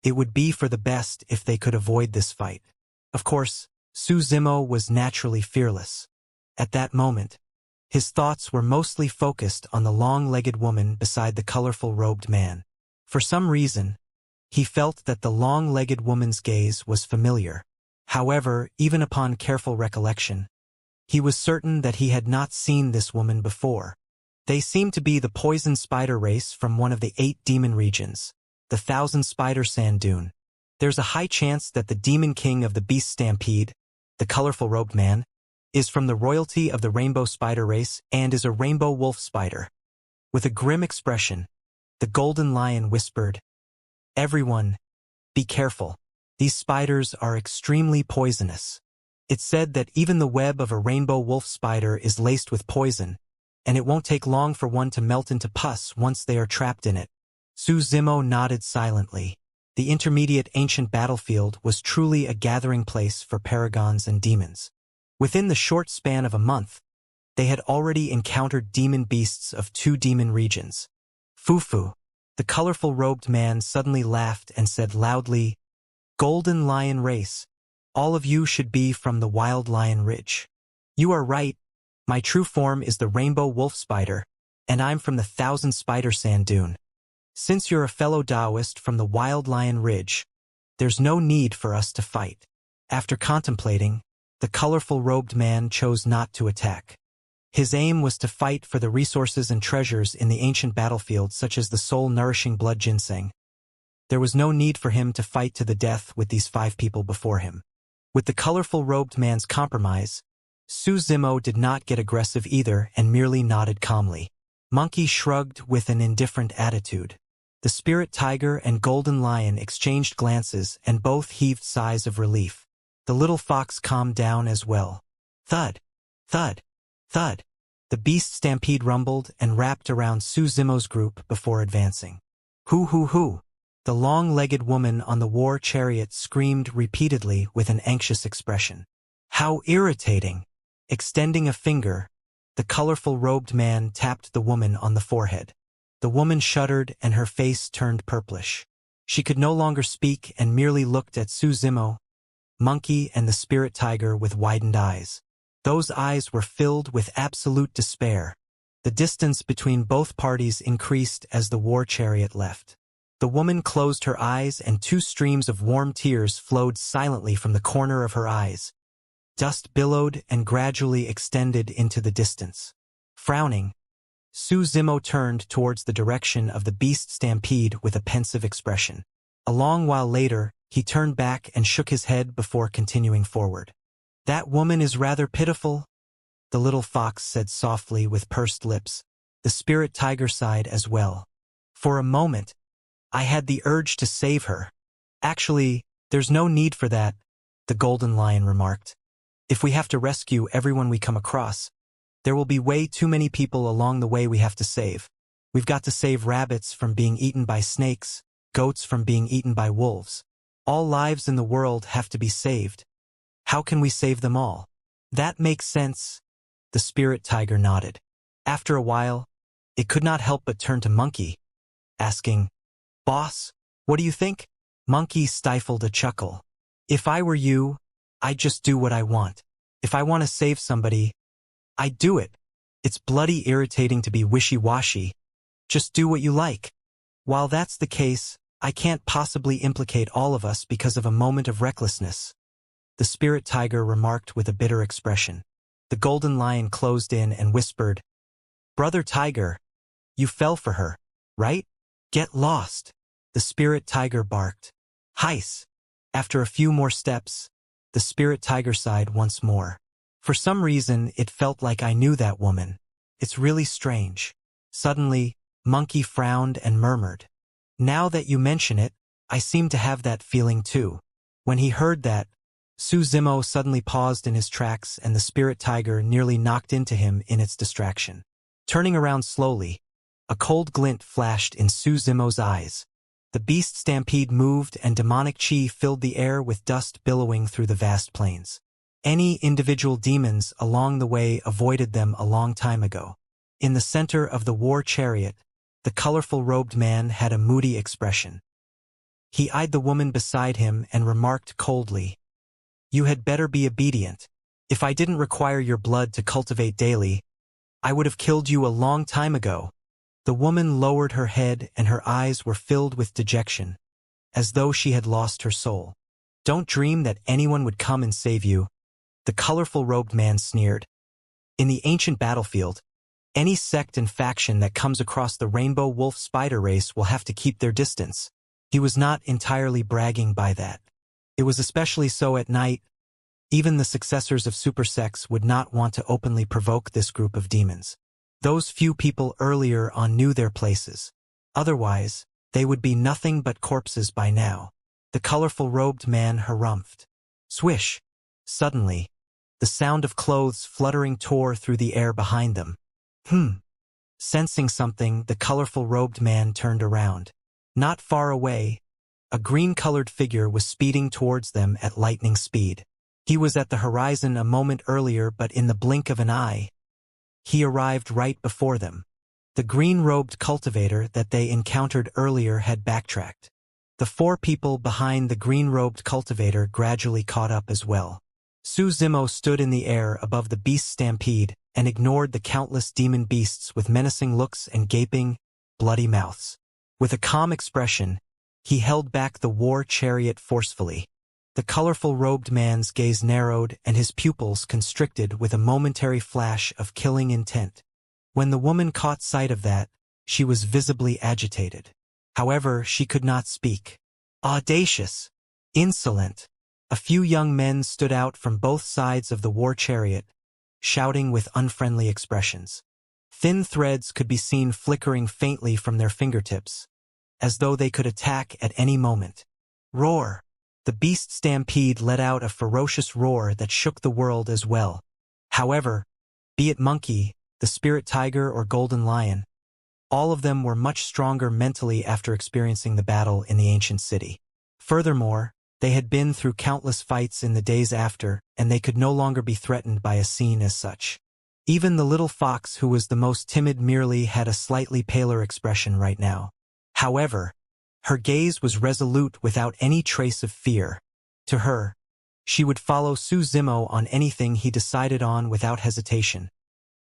[SPEAKER 1] it would be for the best if they could avoid this fight. Of course, Su Zimo was naturally fearless. At that moment, his thoughts were mostly focused on the long-legged woman beside the colorful robed man. For some reason, he felt that the long-legged woman's gaze was familiar. However, even upon careful recollection, he was certain that he had not seen this woman before. They seemed to be the poison spider race from one of the 8 demon regions, the 1,000 Spider Sand Dune. There's a high chance that the demon king of the beast stampede, the colorful robed man, is from the royalty of the rainbow spider race and is a rainbow wolf spider. With a grim expression, the golden lion whispered, "Everyone, be careful. These spiders are extremely poisonous." It's said that even the web of a rainbow wolf spider is laced with poison, and it won't take long for one to melt into pus once they are trapped in it. Su Zimo nodded silently. The intermediate ancient battlefield was truly a gathering place for paragons and demons. Within the short span of a month, They had already encountered demon beasts of 2 demon regions. Fufu. The colorful robed man suddenly laughed and said loudly, "Golden Lion Race. All of you should be from the Wild Lion Ridge." "You are right. My true form is the Rainbow Wolf Spider, and I'm from the Thousand Spider Sand Dune. Since you're a fellow Taoist from the Wild Lion Ridge, there's no need for us to fight." After contemplating, the colorful robed man chose not to attack. His aim was to fight for the resources and treasures in the ancient battlefield, such as the soul-nourishing blood ginseng. There was no need for him to fight to the death with these 5 people before him. With the colorful robed man's compromise, Su Zimo did not get aggressive either and merely nodded calmly. Monkey shrugged with an indifferent attitude. The spirit tiger and golden lion exchanged glances and both heaved sighs of relief. The little fox calmed down as well. Thud, thud, thud. The beast stampede rumbled and wrapped around Su Zimo's group before advancing. Hoo hoo hoo. The long-legged woman on the war chariot screamed repeatedly with an anxious expression. How irritating! Extending a finger, the colorful robed man tapped the woman on the forehead. The woman shuddered and her face turned purplish. She could no longer speak and merely looked at Su Zimo, Monkey, and the spirit tiger with widened eyes. Those eyes were filled with absolute despair. The distance between both parties increased as the war chariot left. The woman closed her eyes and 2 streams of warm tears flowed silently from the corner of her eyes. Dust billowed and gradually extended into the distance. Frowning, Su Zimo turned towards the direction of the beast stampede with a pensive expression. A long while later, he turned back and shook his head before continuing forward. "That woman is rather pitiful," the little fox said softly with pursed lips. The spirit tiger sighed as well. "For a moment, I had the urge to save her." "Actually, there's no need for that," the golden lion remarked. "If we have to rescue everyone we come across, there will be way too many people along the way we have to save. We've got to save rabbits from being eaten by snakes, goats from being eaten by wolves. All lives in the world have to be saved. How can we save them all?" "That makes sense," the spirit tiger nodded. After a while, it could not help but turn to Monkey, asking, "Boss, what do you think?" Monkey stifled a chuckle. "If I were you, I'd just do what I want. If I want to save somebody, I'd do it. It's bloody irritating to be wishy-washy. Just do what you like." "While that's the case, I can't possibly implicate all of us because of a moment of recklessness," the spirit tiger remarked with a bitter expression. The golden lion closed in and whispered, "Brother Tiger, you fell for her, right? Get lost." The spirit tiger barked. "Heis." After a few more steps, the spirit tiger sighed once more. "For some reason, it felt like I knew that woman. It's really strange." Suddenly, Monkey frowned and murmured, "Now that you mention it, I seem to have that feeling too." When he heard that, Su Zimo suddenly paused in his tracks and the spirit tiger nearly knocked into him in its distraction. Turning around slowly, a cold glint flashed in Su Zimo's eyes. The beast stampede moved and demonic chi filled the air with dust billowing through the vast plains. Any individual demons along the way avoided them a long time ago. In the center of the war chariot, the colorful robed man had a moody expression. He eyed the woman beside him and remarked coldly, "You had better be obedient. If I didn't require your blood to cultivate daily, I would have killed you a long time ago." The woman lowered her head and her eyes were filled with dejection, as though she had lost her soul. "Don't dream that anyone would come and save you," the colorful robed man sneered. "In the ancient battlefield, any sect and faction that comes across the rainbow wolf spider race will have to keep their distance." He was not entirely bragging by that. It was especially so at night. Even the successors of super sects would not want to openly provoke this group of demons. Those few people earlier on knew their places. Otherwise, they would be nothing but corpses by now. The colorful robed man harumphed. Swish! Suddenly, the sound of clothes fluttering tore through the air behind them. Sensing something, the colorful robed man turned around. Not far away, a green-colored figure was speeding towards them at lightning speed. He was at the horizon a moment earlier, but in the blink of an eye, he arrived right before them. The green-robed cultivator that they encountered earlier had backtracked. The 4 people behind the green-robed cultivator gradually caught up as well. Su Zimo stood in the air above the beast stampede and ignored the countless demon beasts with menacing looks and gaping, bloody mouths. With a calm expression, he held back the war chariot forcefully. The colorful robed man's gaze narrowed and his pupils constricted with a momentary flash of killing intent. When the woman caught sight of that, she was visibly agitated. However, she could not speak. Audacious! Insolent! A few young men stood out from both sides of the war chariot, shouting with unfriendly expressions. Thin threads could be seen flickering faintly from their fingertips, as though they could attack at any moment. Roar! The beast stampede let out a ferocious roar that shook the world as well. However, be it monkey, the spirit tiger or golden lion, all of them were much stronger mentally after experiencing the battle in the ancient city. Furthermore, they had been through countless fights in the days after, and they could no longer be threatened by a scene as such. Even the little fox who was the most timid merely had a slightly paler expression right now. However, her gaze was resolute without any trace of fear. To her, she would follow Su Zimo on anything he decided on without hesitation,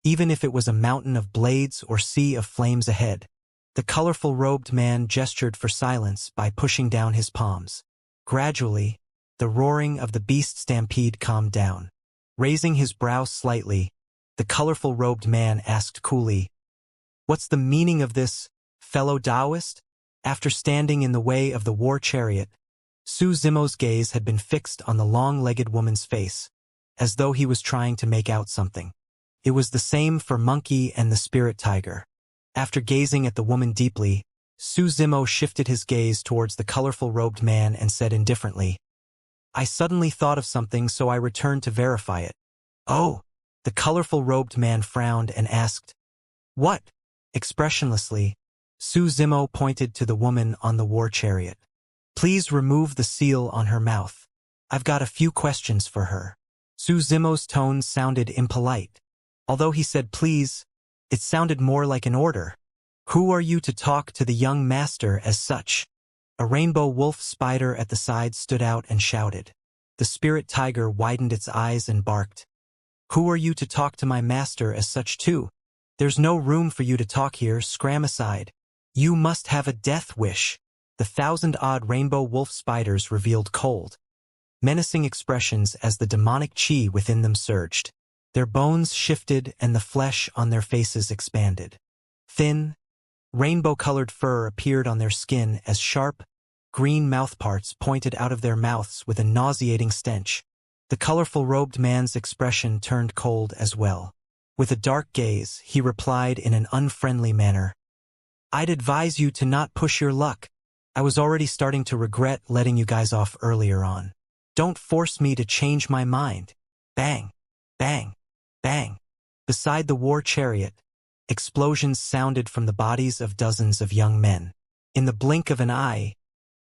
[SPEAKER 1] even if it was a mountain of blades or sea of flames ahead. The colorful robed man gestured for silence by pushing down his palms. Gradually, the roaring of the beast stampede calmed down. Raising his brow slightly, the colorful robed man asked coolly, "What's the meaning of this, fellow Taoist?" After standing in the way of the war chariot, Su Zimo's gaze had been fixed on the long-legged woman's face, as though he was trying to make out something. It was the same for Monkey and the spirit tiger. After gazing at the woman deeply, Su Zimo shifted his gaze towards the colorful robed man and said indifferently, "I suddenly thought of something, so I returned to verify it." "Oh!" The colorful robed man frowned and asked, "What?" Expressionlessly, Su Zimo pointed to the woman on the war chariot. "Please remove the seal on her mouth. I've got a few questions for her." Su Zimo's tone sounded impolite. Although he said please, it sounded more like an order. "Who are you to talk to the young master as such?" A rainbow wolf spider at the side stood out and shouted. The spirit tiger widened its eyes and barked. "Who are you to talk to my master as such too? There's no room for you to talk here, scram aside. You must have a death wish." The 1,000-odd rainbow wolf spiders revealed cold, menacing expressions as the demonic chi within them surged. Their bones shifted and the flesh on their faces expanded. Thin, rainbow-colored fur appeared on their skin as sharp, green mouthparts pointed out of their mouths with a nauseating stench. The colorful robed man's expression turned cold as well. With a dark gaze, he replied in an unfriendly manner, "I'd advise you to not push your luck. I was already starting to regret letting you guys off earlier on. Don't force me to change my mind." Bang! Bang! Bang! Beside the war chariot, explosions sounded from the bodies of dozens of young men. In the blink of an eye,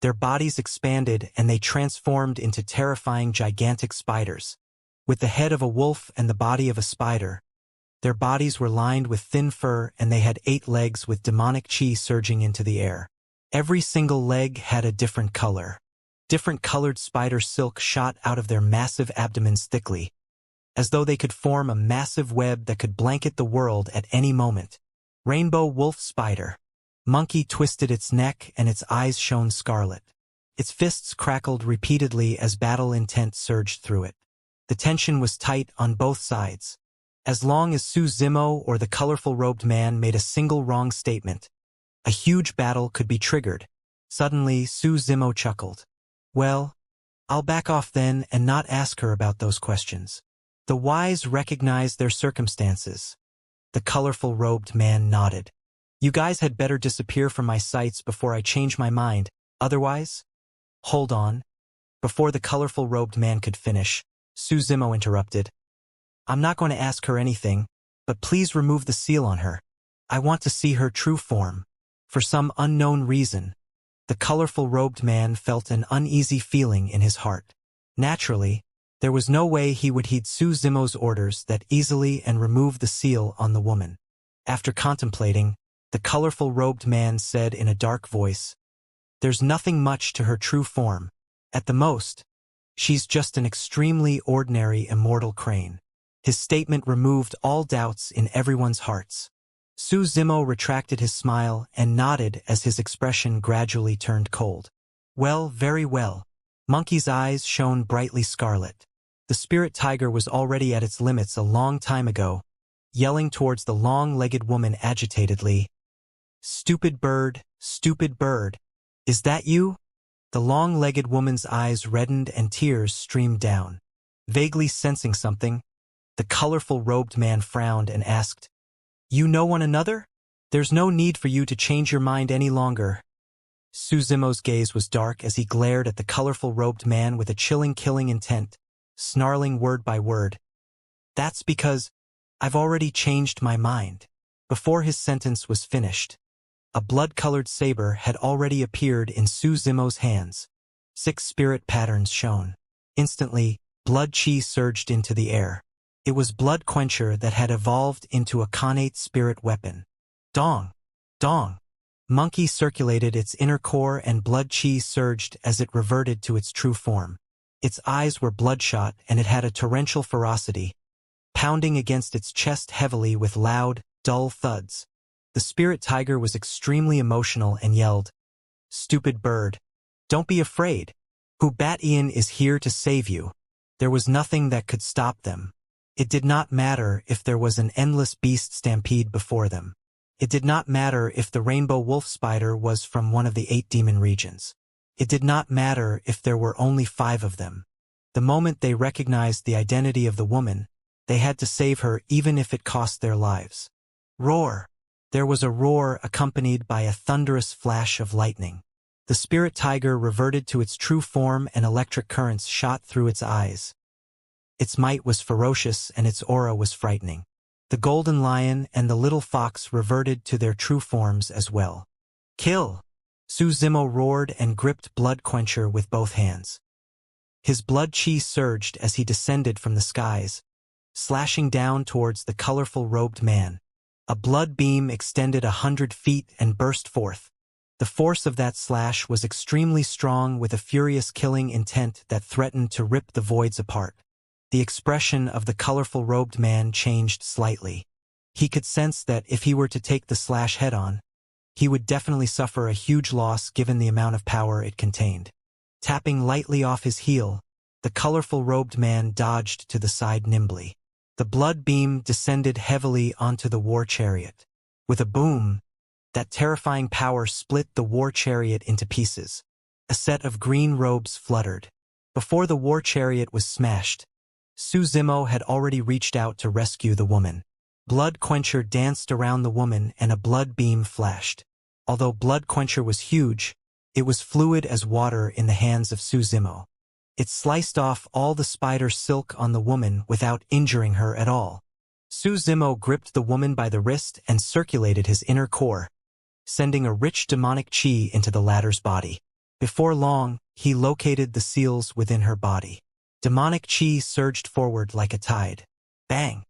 [SPEAKER 1] their bodies expanded and they transformed into terrifying gigantic spiders. With the head of a wolf and the body of a spider, their bodies were lined with thin fur and they had 8 legs with demonic chi surging into the air. Every single leg had a different color. Different colored spider silk shot out of their massive abdomens thickly, as though they could form a massive web that could blanket the world at any moment. Rainbow wolf spider. Monkey twisted its neck and its eyes shone scarlet. Its fists crackled repeatedly as battle intent surged through it. The tension was tight on both sides. As long as Su Zimo or the colorful robed man made a single wrong statement, a huge battle could be triggered. Suddenly, Su Zimo chuckled. "Well, I'll back off then and not ask her about those questions. The wise recognize their circumstances." The colorful robed man nodded. "You guys had better disappear from my sights before I change my mind, otherwise—" "Hold on." Before the colorful robed man could finish, Su Zimo interrupted. "I'm not going to ask her anything, but please remove the seal on her. I want to see her true form." For some unknown reason, the colorful robed man felt an uneasy feeling in his heart. Naturally, There was no way he would heed Su Zimo's orders that easily and remove the seal on the woman. After contemplating, the colorful-robed man said in a dark voice, "There's nothing much to her true form. At the most, she's just an extremely ordinary immortal crane." His statement removed all doubts in everyone's hearts. Su Zimo retracted his smile and nodded as his expression gradually turned cold. "Well, very well." Monkey's eyes shone brightly scarlet. The spirit tiger was already at its limits a long time ago, yelling towards the long-legged woman agitatedly, stupid bird, is that you?" The long-legged woman's eyes reddened and tears streamed down. Vaguely sensing something, the colorful-robed man frowned and asked, "You know one another? There's no need for you to change your mind any longer." Su Zimo's gaze was dark as he glared at the colorful-robed man with a chilling killing intent, snarling word by word. "That's because I've already changed my mind." Before his sentence was finished, a blood-colored saber had already appeared in Su Zimo's hands. 6 spirit patterns shone. Instantly, blood chi surged into the air. It was Blood Quencher that had evolved into a connate spirit weapon. Dong! Dong! Monkey circulated its inner core and blood chi surged as it reverted to its true form. Its eyes were bloodshot and it had a torrential ferocity, pounding against its chest heavily with loud, dull thuds. The spirit tiger was extremely emotional and yelled, "Stupid bird! Don't be afraid. Hubatian is here to save you." There was nothing that could stop them. It did not matter if there was an endless beast stampede before them. It did not matter if the rainbow wolf spider was from one of the 8 demon regions. It did not matter if there were only 5 of them. The moment they recognized the identity of the woman, they had to save her even if it cost their lives. Roar! There was a roar accompanied by a thunderous flash of lightning. The spirit tiger reverted to its true form and electric currents shot through its eyes. Its might was ferocious and its aura was frightening. The golden lion and the little fox reverted to their true forms as well. "Kill!" Su Zimo roared and gripped Blood Quencher with both hands. His blood chi surged as he descended from the skies, slashing down towards the colorful-robed man. A blood beam extended 100 feet and burst forth. The force of that slash was extremely strong with a furious killing intent that threatened to rip the voids apart. The expression of the colorful-robed man changed slightly. He could sense that if he were to take the slash head-on, he would definitely suffer a huge loss given the amount of power it contained. Tapping lightly off his heel, the colorful-robed man dodged to the side nimbly. The blood beam descended heavily onto the war chariot. With a boom, that terrifying power split the war chariot into pieces. A set of green robes fluttered. Before the war chariot was smashed, Su Zimo had already reached out to rescue the woman. Blood Quencher danced around the woman and a blood beam flashed. Although Blood Quencher was huge, it was fluid as water in the hands of Su Zimo. It sliced off all the spider silk on the woman without injuring her at all. Su Zimo gripped the woman by the wrist and circulated his inner core, sending a rich demonic chi into the latter's body. Before long, he located the seals within her body. Demonic chi surged forward like a tide. Bang!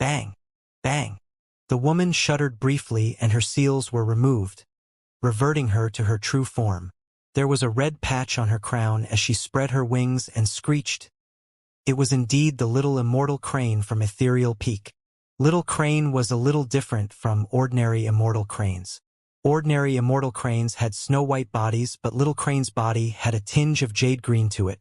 [SPEAKER 1] Bang! Bang! The woman shuddered briefly and her seals were removed, reverting her to her true form. There was a red patch on her crown as she spread her wings and screeched. It was indeed the little immortal crane from Ethereal Peak. Little Crane was a little different from ordinary immortal cranes. Ordinary immortal cranes had snow-white bodies, but Little Crane's body had a tinge of jade green to it.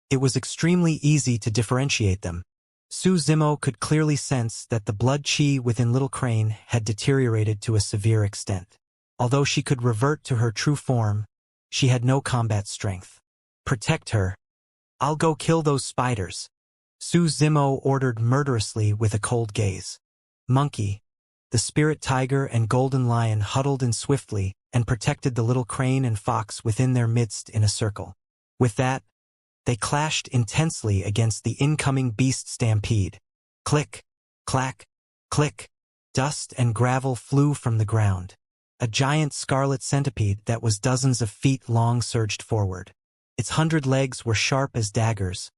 [SPEAKER 1] It was extremely easy to differentiate them. Su Zimo could clearly sense that the blood chi within Little Crane had deteriorated to a severe extent. Although she could revert to her true form, she had no combat strength. "Protect her. I'll go kill those spiders," Su Zimo ordered murderously with a cold gaze. Monkey, the spirit tiger and golden lion huddled in swiftly and protected the little crane and fox within their midst in a circle. With that, they clashed intensely against the incoming beast stampede. Click, clack, click. Dust and gravel flew from the ground. A giant scarlet centipede that was dozens of feet long surged forward. Its 100 legs were sharp as daggers,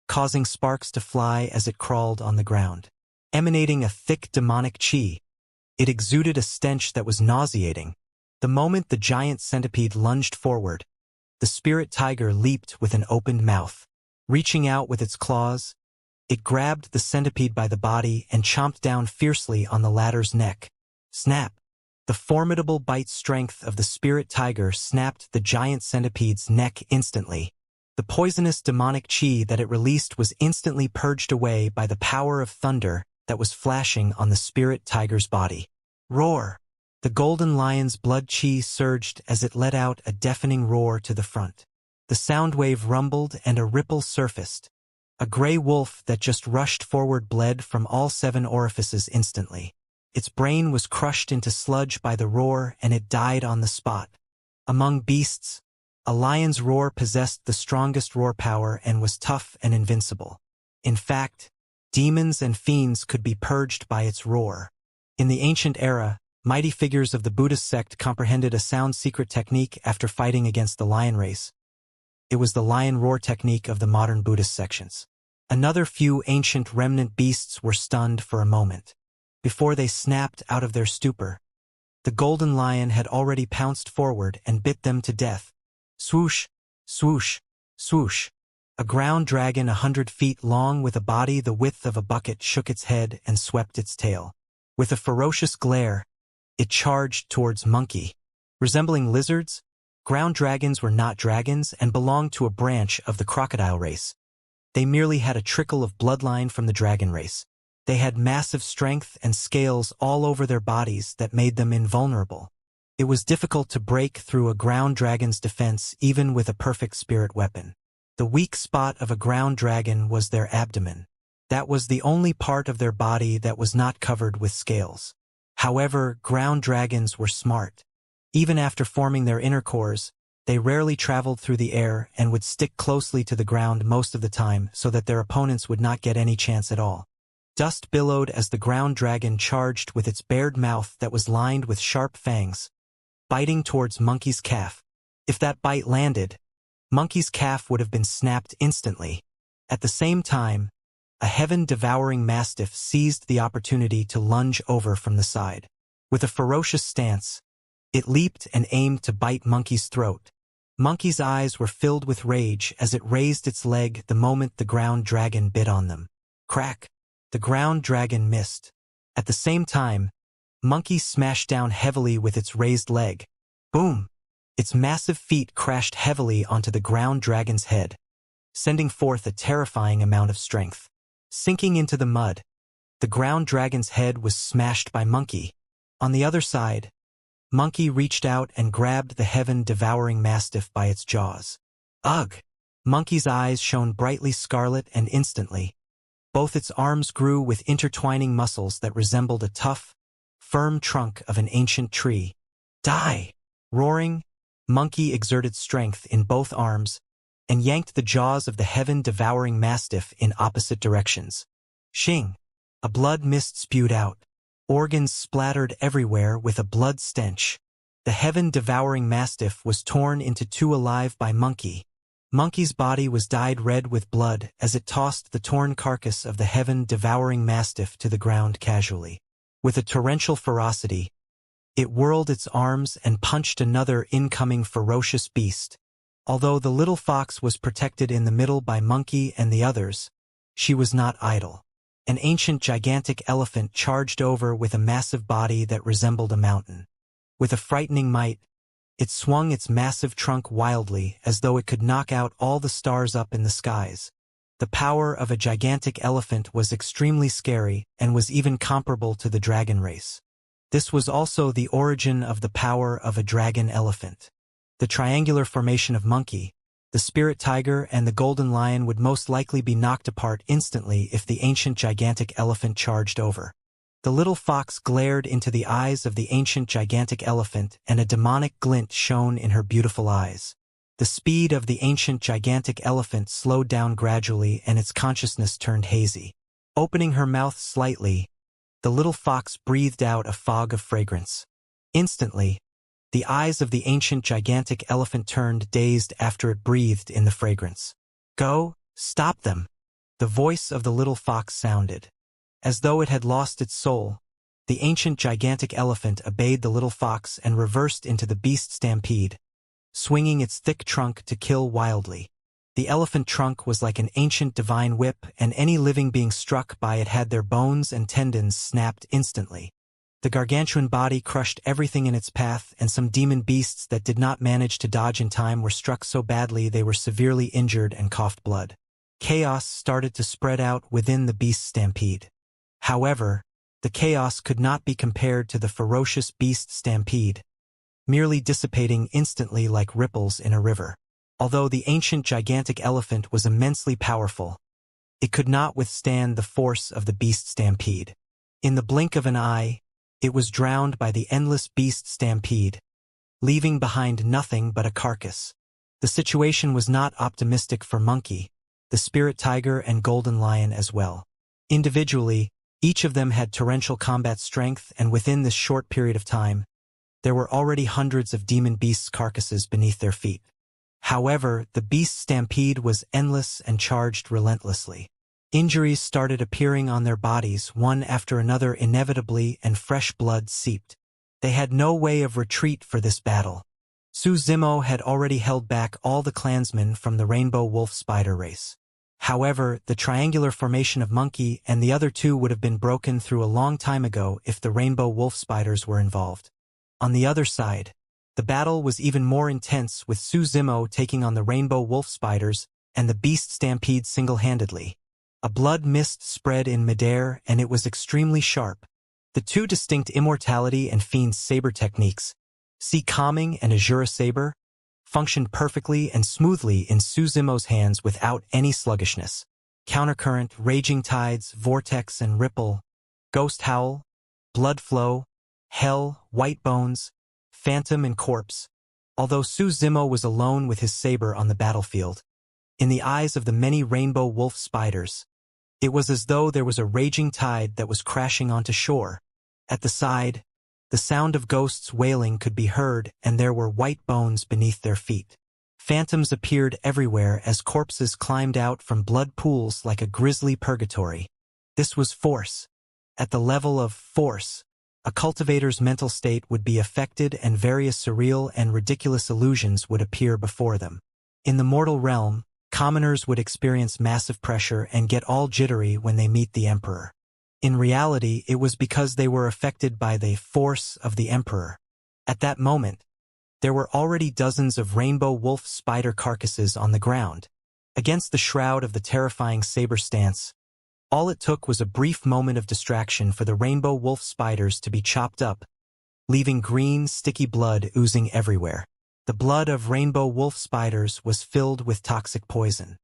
[SPEAKER 1] causing sparks to fly as it crawled on the ground. Emanating a thick demonic chi, it exuded a stench that was nauseating. The moment the giant centipede lunged forward, the spirit tiger leaped with an opened mouth. Reaching out with its claws, it grabbed the centipede by the body and chomped down fiercely on the latter's neck. Snap! The formidable bite strength of the spirit tiger snapped the giant centipede's neck instantly. The poisonous demonic chi that it released was instantly purged away by the power of thunder that was flashing on the spirit tiger's body. Roar! The golden lion's blood chi surged as it let out a deafening roar to the front. The sound wave rumbled and a ripple surfaced. A gray wolf that just rushed forward bled from all 7 orifices instantly. Its brain was crushed into sludge by the roar and it died on the spot. Among beasts, a lion's roar possessed the strongest roar power and was tough and invincible. In fact, demons and fiends could be purged by its roar. In the ancient era, mighty figures of the Buddhist sect comprehended a sound secret technique after fighting against the lion race. It was the lion roar technique of the modern Buddhist sections. Another few ancient remnant beasts were stunned for a moment. Before they snapped out of their stupor, the golden lion had already pounced forward and bit them to death. Swoosh, swoosh, swoosh. A ground dragon 100 feet long with a body the width of a bucket shook its head and swept its tail. With a ferocious glare, it charged towards Monkey. Resembling lizards, ground dragons were not dragons and belonged to a branch of the crocodile race. They merely had a trickle of bloodline from the dragon race. They had massive strength and scales all over their bodies that made them invulnerable. It was difficult to break through a ground dragon's defense even with a perfect spirit weapon. The weak spot of a ground dragon was their abdomen. That was the only part of their body that was not covered with scales. However, ground dragons were smart. Even after forming their inner cores, they rarely traveled through the air and would stick closely to the ground most of the time so that their opponents would not get any chance at all. Dust billowed as the ground dragon charged with its bared mouth that was lined with sharp fangs, biting towards Monkey's calf. If that bite landed, Monkey's calf would have been snapped instantly. At the same time, a heaven-devouring mastiff seized the opportunity to lunge over from the side. With a ferocious stance, it leaped and aimed to bite Monkey's throat. Monkey's eyes were filled with rage as it raised its leg the moment the ground dragon bit on them. Crack! The ground dragon missed. At the same time, Monkey smashed down heavily with its raised leg. Boom! Its massive feet crashed heavily onto the ground dragon's head, sending forth a terrifying amount of strength. Sinking into the mud, the ground dragon's head was smashed by Monkey. On the other side, Monkey reached out and grabbed the heaven-devouring mastiff by its jaws. Ugh! Monkey's eyes shone brightly scarlet and instantly, both its arms grew with intertwining muscles that resembled a tough, firm trunk of an ancient tree. Die! Roaring, Monkey exerted strength in both arms and yanked the jaws of the heaven-devouring mastiff in opposite directions. Shing! A blood mist spewed out. Organs splattered everywhere with a blood stench. The heaven-devouring mastiff was torn into 2 alive by Monkey. Monkey's body was dyed red with blood as it tossed the torn carcass of the heaven-devouring mastiff to the ground casually. With a torrential ferocity, it whirled its arms and punched another incoming ferocious beast. Although the little fox was protected in the middle by Monkey and the others, she was not idle. An ancient gigantic elephant charged over with a massive body that resembled a mountain. With a frightening might, it swung its massive trunk wildly as though it could knock out all the stars up in the skies. The power of a gigantic elephant was extremely scary and was even comparable to the dragon race. This was also the origin of the power of a dragon elephant. The triangular formation of Monkey, the spirit tiger, and the golden lion would most likely be knocked apart instantly if the ancient gigantic elephant charged over. The little fox glared into the eyes of the ancient gigantic elephant, and a demonic glint shone in her beautiful eyes. The speed of the ancient gigantic elephant slowed down gradually and its consciousness turned hazy. Opening her mouth slightly, the little fox breathed out a fog of fragrance. Instantly, the eyes of the ancient gigantic elephant turned dazed after it breathed in the fragrance. Go, stop them! The voice of the little fox sounded. As though it had lost its soul, the ancient gigantic elephant obeyed the little fox and reversed into the beast stampede, swinging its thick trunk to kill wildly. The elephant trunk was like an ancient divine whip, and any living being struck by it had their bones and tendons snapped instantly. The gargantuan body crushed everything in its path, and some demon beasts that did not manage to dodge in time were struck so badly they were severely injured and coughed blood. Chaos started to spread out within the beast stampede. However, the chaos could not be compared to the ferocious beast stampede, merely dissipating instantly like ripples in a river. Although the ancient gigantic elephant was immensely powerful, it could not withstand the force of the beast stampede. In the blink of an eye, it was drowned by the endless beast stampede, leaving behind nothing but a carcass. The situation was not optimistic for Monkey, the spirit tiger and golden lion as well. Individually, each of them had torrential combat strength, and within this short period of time, there were already hundreds of demon beasts' carcasses beneath their feet. However, the beast stampede was endless and charged relentlessly. Injuries started appearing on their bodies one after another inevitably, and fresh blood seeped. They had no way of retreat for this battle. Su Zimo had already held back all the clansmen from the rainbow wolf spider race. However, the triangular formation of Monkey and the other two would have been broken through a long time ago if the rainbow wolf spiders were involved. On the other side, the battle was even more intense, with Su Zimo taking on the rainbow wolf spiders and the beast stampede single-handedly. A blood mist spread in midair, and it was extremely sharp. The two distinct Immortality and Fiend's saber techniques, Sea Calming and Azura Saber, functioned perfectly and smoothly in Su Zimo's hands without any sluggishness. Countercurrent, Raging Tides, Vortex and Ripple, Ghost Howl, Blood Flow, Hell, White Bones, Phantom and Corpse. Although Su Zimo was alone with his saber on the battlefield, in the eyes of the many rainbow wolf spiders, it was as though there was a raging tide that was crashing onto shore. At the side, the sound of ghosts wailing could be heard, and there were white bones beneath their feet. Phantoms appeared everywhere as corpses climbed out from blood pools like a grisly purgatory. This was force. At the level of force, a cultivator's mental state would be affected, and various surreal and ridiculous illusions would appear before them. In the mortal realm, commoners would experience massive pressure and get all jittery when they meet the Emperor. In reality, it was because they were affected by the force of the Emperor. At that moment, there were already dozens of rainbow wolf spider carcasses on the ground. Against the shroud of the terrifying saber stance, all it took was a brief moment of distraction for the rainbow wolf spiders to be chopped up, leaving green, sticky blood oozing everywhere. The blood of rainbow wolf spiders was filled with toxic poison.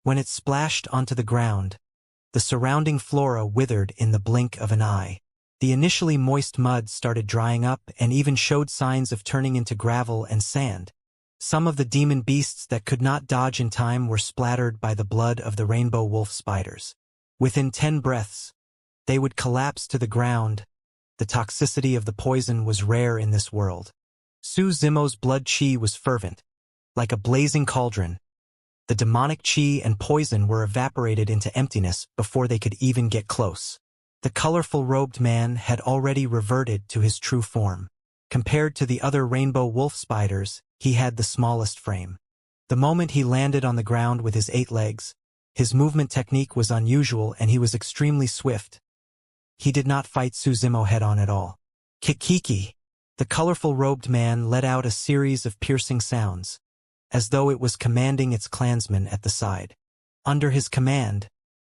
[SPEAKER 1] When it splashed onto the ground, the surrounding flora withered in the blink of an eye. The initially moist mud started drying up and even showed signs of turning into gravel and sand. Some of the demon beasts that could not dodge in time were splattered by the blood of the rainbow wolf spiders. Within 10 breaths, they would collapse to the ground. The toxicity of the poison was rare in this world. Su Zimo's blood chi was fervent, like a blazing cauldron. The demonic chi and poison were evaporated into emptiness before they could even get close. The colorful robed man had already reverted to his true form. Compared to the other rainbow wolf spiders, he had the smallest frame. The moment he landed on the ground with his 8 legs, his movement technique was unusual and he was extremely swift. He did not fight Su Zimo head-on at all. Kikiki! The colorful robed man let out a series of piercing sounds, as though it was commanding its clansmen at the side. Under his command,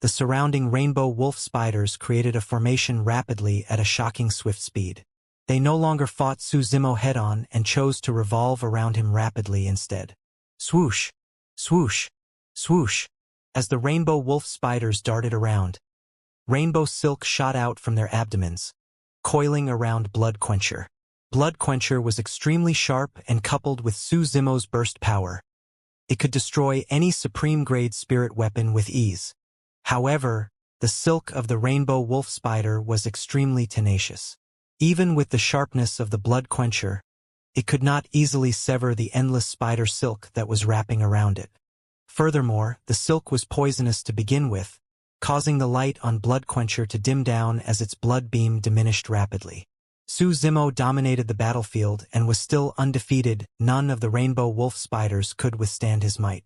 [SPEAKER 1] the surrounding rainbow wolf spiders created a formation rapidly at a shocking swift speed. They no longer fought Su Zimo head-on and chose to revolve around him rapidly instead. Swoosh! Swoosh! Swoosh! As the rainbow wolf spiders darted around, rainbow silk shot out from their abdomens, coiling around Blood Quencher. Blood Quencher was extremely sharp and coupled with Su Zimo's burst power. It could destroy any supreme-grade spirit weapon with ease. However, the silk of the rainbow wolf spider was extremely tenacious. Even with the sharpness of the Blood Quencher, it could not easily sever the endless spider silk that was wrapping around it. Furthermore, the silk was poisonous to begin with, causing the light on Bloodquencher to dim down as its blood beam diminished rapidly. Su Zimo dominated the battlefield and was still undefeated. None of the rainbow wolf spiders could withstand his might.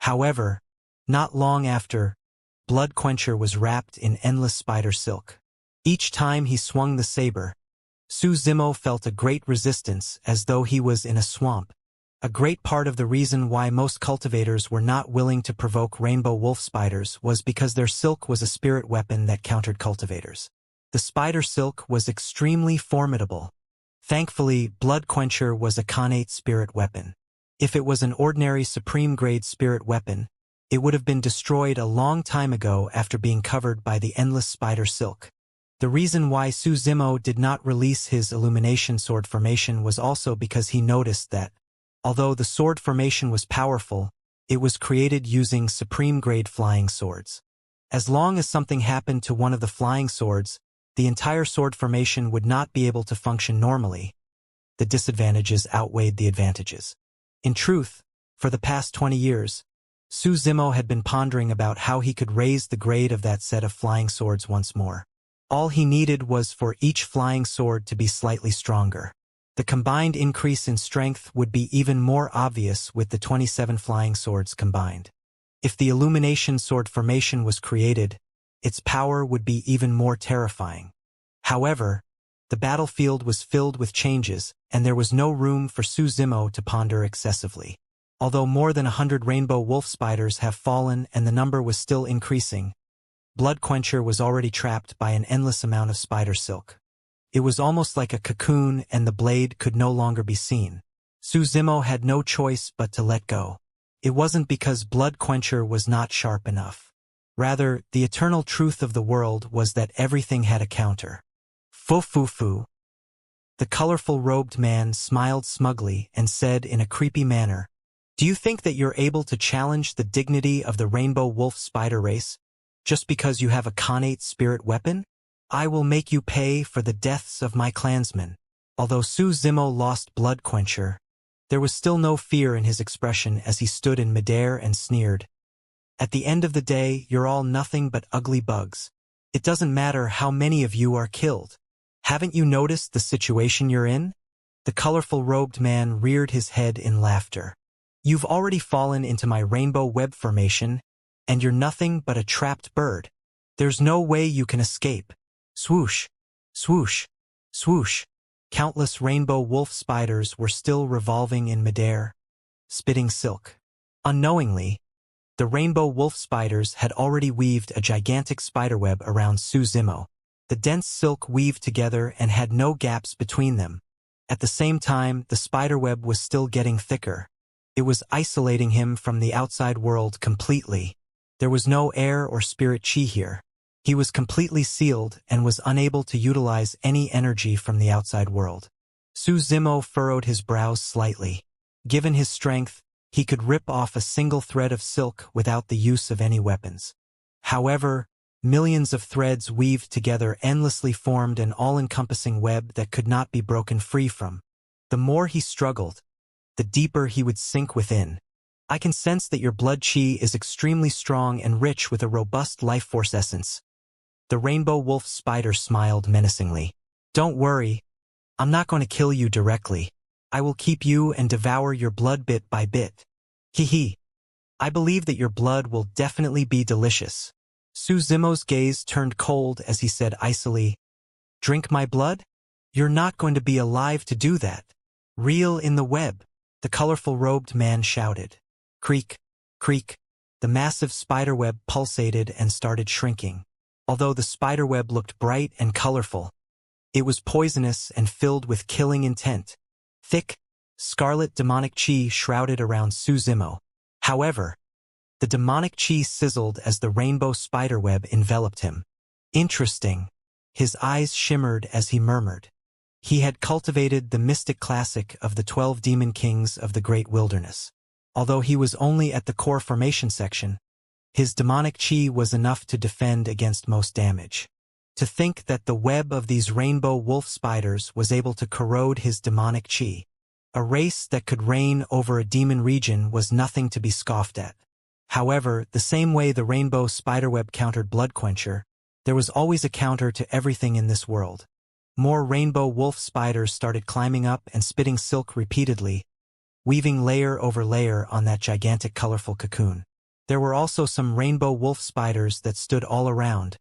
[SPEAKER 1] However, not long after, Bloodquencher was wrapped in endless spider silk. Each time he swung the saber, Su Zimo felt a great resistance, as though he was in a swamp. A great part of the reason why most cultivators were not willing to provoke rainbow wolf spiders was because their silk was a spirit weapon that countered cultivators. The spider silk was extremely formidable. Thankfully, Bloodquencher was a connate spirit weapon. If it was an ordinary supreme-grade spirit weapon, it would have been destroyed a long time ago after being covered by the endless spider silk. The reason why Su Zimo did not release his illumination sword formation was also because he noticed that, although the sword formation was powerful, it was created using supreme-grade flying swords. As long as something happened to one of the flying swords, the entire sword formation would not be able to function normally. The disadvantages outweighed the advantages. In truth, for the past 20 years, Su Zimo had been pondering about how he could raise the grade of that set of flying swords once more. All he needed was for each flying sword to be slightly stronger. The combined increase in strength would be even more obvious with the 27 flying swords combined. If the illumination sword formation was created, its power would be even more terrifying. However, the battlefield was filled with changes, and there was no room for Su Zimo to ponder excessively. Although more than 100 rainbow wolf spiders have fallen and the number was still increasing, Bloodquencher was already trapped by an endless amount of spider silk. It was almost like a cocoon, and the blade could no longer be seen. Su Zimo had no choice but to let go. It wasn't because Bloodquencher was not sharp enough. Rather, the eternal truth of the world was that everything had a counter. Fu. The colorful robed man smiled smugly and said in a creepy manner, "Do you think that you're able to challenge the dignity of the rainbow wolf spider race just because you have a connate spirit weapon? I will make you pay for the deaths of my clansmen." Although Su Zimo lost Bloodquencher, there was still no fear in his expression as he stood in midair and sneered. "At the end of the day, you're all nothing but ugly bugs. It doesn't matter how many of you are killed. Haven't you noticed the situation you're in?" The colorful robed man reared his head in laughter. "You've already fallen into my rainbow web formation, and you're nothing but a trapped bird. There's no way you can escape." Swoosh, swoosh, swoosh. Countless rainbow wolf spiders were still revolving in midair, spitting silk. Unknowingly, the rainbow wolf spiders had already weaved a gigantic spiderweb around Su Zimo. The dense silk weaved together and had no gaps between them. At the same time, the spiderweb was still getting thicker. It was isolating him from the outside world completely. There was no air or spirit chi here. He was completely sealed and was unable to utilize any energy from the outside world. Su Zimo furrowed his brows slightly. Given his strength, he could rip off a single thread of silk without the use of any weapons. However, millions of threads weaved together endlessly formed an all-encompassing web that could not be broken free from. The more he struggled, the deeper he would sink within. "I can sense that your blood chi is extremely strong and rich with a robust life force essence." The rainbow wolf spider smiled menacingly. "Don't worry, I'm not going to kill you directly. I will keep you and devour your blood bit by bit. Hee. I believe that your blood will definitely be delicious." Su Zimo's gaze turned cold as he said icily, "Drink my blood? You're not going to be alive to do that. Reel in the web," the colorful robed man shouted. Creak, creak. The massive spiderweb pulsated and started shrinking. Although the spiderweb looked bright and colorful, it was poisonous and filled with killing intent. Thick, scarlet demonic chi shrouded around Su Zimo. However, the demonic chi sizzled as the rainbow spiderweb enveloped him. Interesting. His eyes shimmered as he murmured. He had cultivated the mystic classic of the 12 demon kings of the great wilderness. Although he was only at the core formation section, his demonic chi was enough to defend against most damage. To think that the web of these rainbow wolf spiders was able to corrode his demonic chi. A race that could reign over a demon region was nothing to be scoffed at. However, the same way the rainbow spiderweb countered blood quencher, there was always a counter to everything in this world. More rainbow wolf spiders started climbing up and spitting silk repeatedly, weaving layer over layer on that gigantic colorful cocoon. There were also some rainbow wolf spiders that stood all around,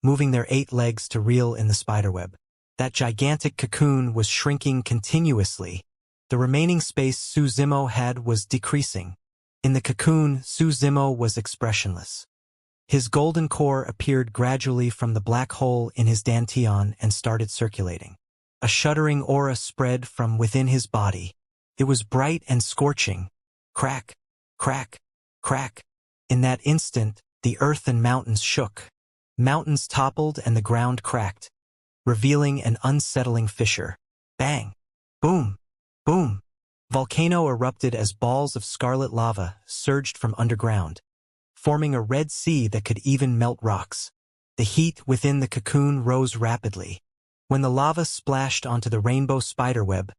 [SPEAKER 1] moving their 8 legs to reel in the spiderweb. That gigantic cocoon was shrinking continuously. The remaining space Suzimo had was decreasing. In the cocoon, Suzimo was expressionless. His golden core appeared gradually from the black hole in his dantian and started circulating. A shuddering aura spread from within his body. It was bright and scorching. Crack, crack, crack. In that instant, the earth and mountains shook. Mountains toppled and the ground cracked, revealing an unsettling fissure. Bang! Boom! Boom! Volcano erupted as balls of scarlet lava surged from underground, forming a red sea that could even melt rocks. The heat within the cocoon rose rapidly. When the lava splashed onto the rainbow spiderweb,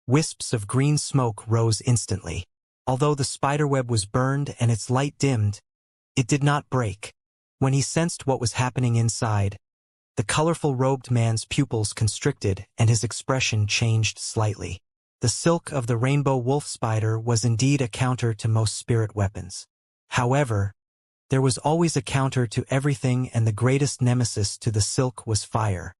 [SPEAKER 1] wisps of green smoke rose instantly. Although the spiderweb was burned and its light dimmed, it did not break. When he sensed what was happening inside, the colorful robed man's pupils constricted and his expression changed slightly. The silk of the rainbow wolf spider was indeed a counter to most spirit weapons. However, there was always a counter to everything, and the greatest nemesis to the silk was fire.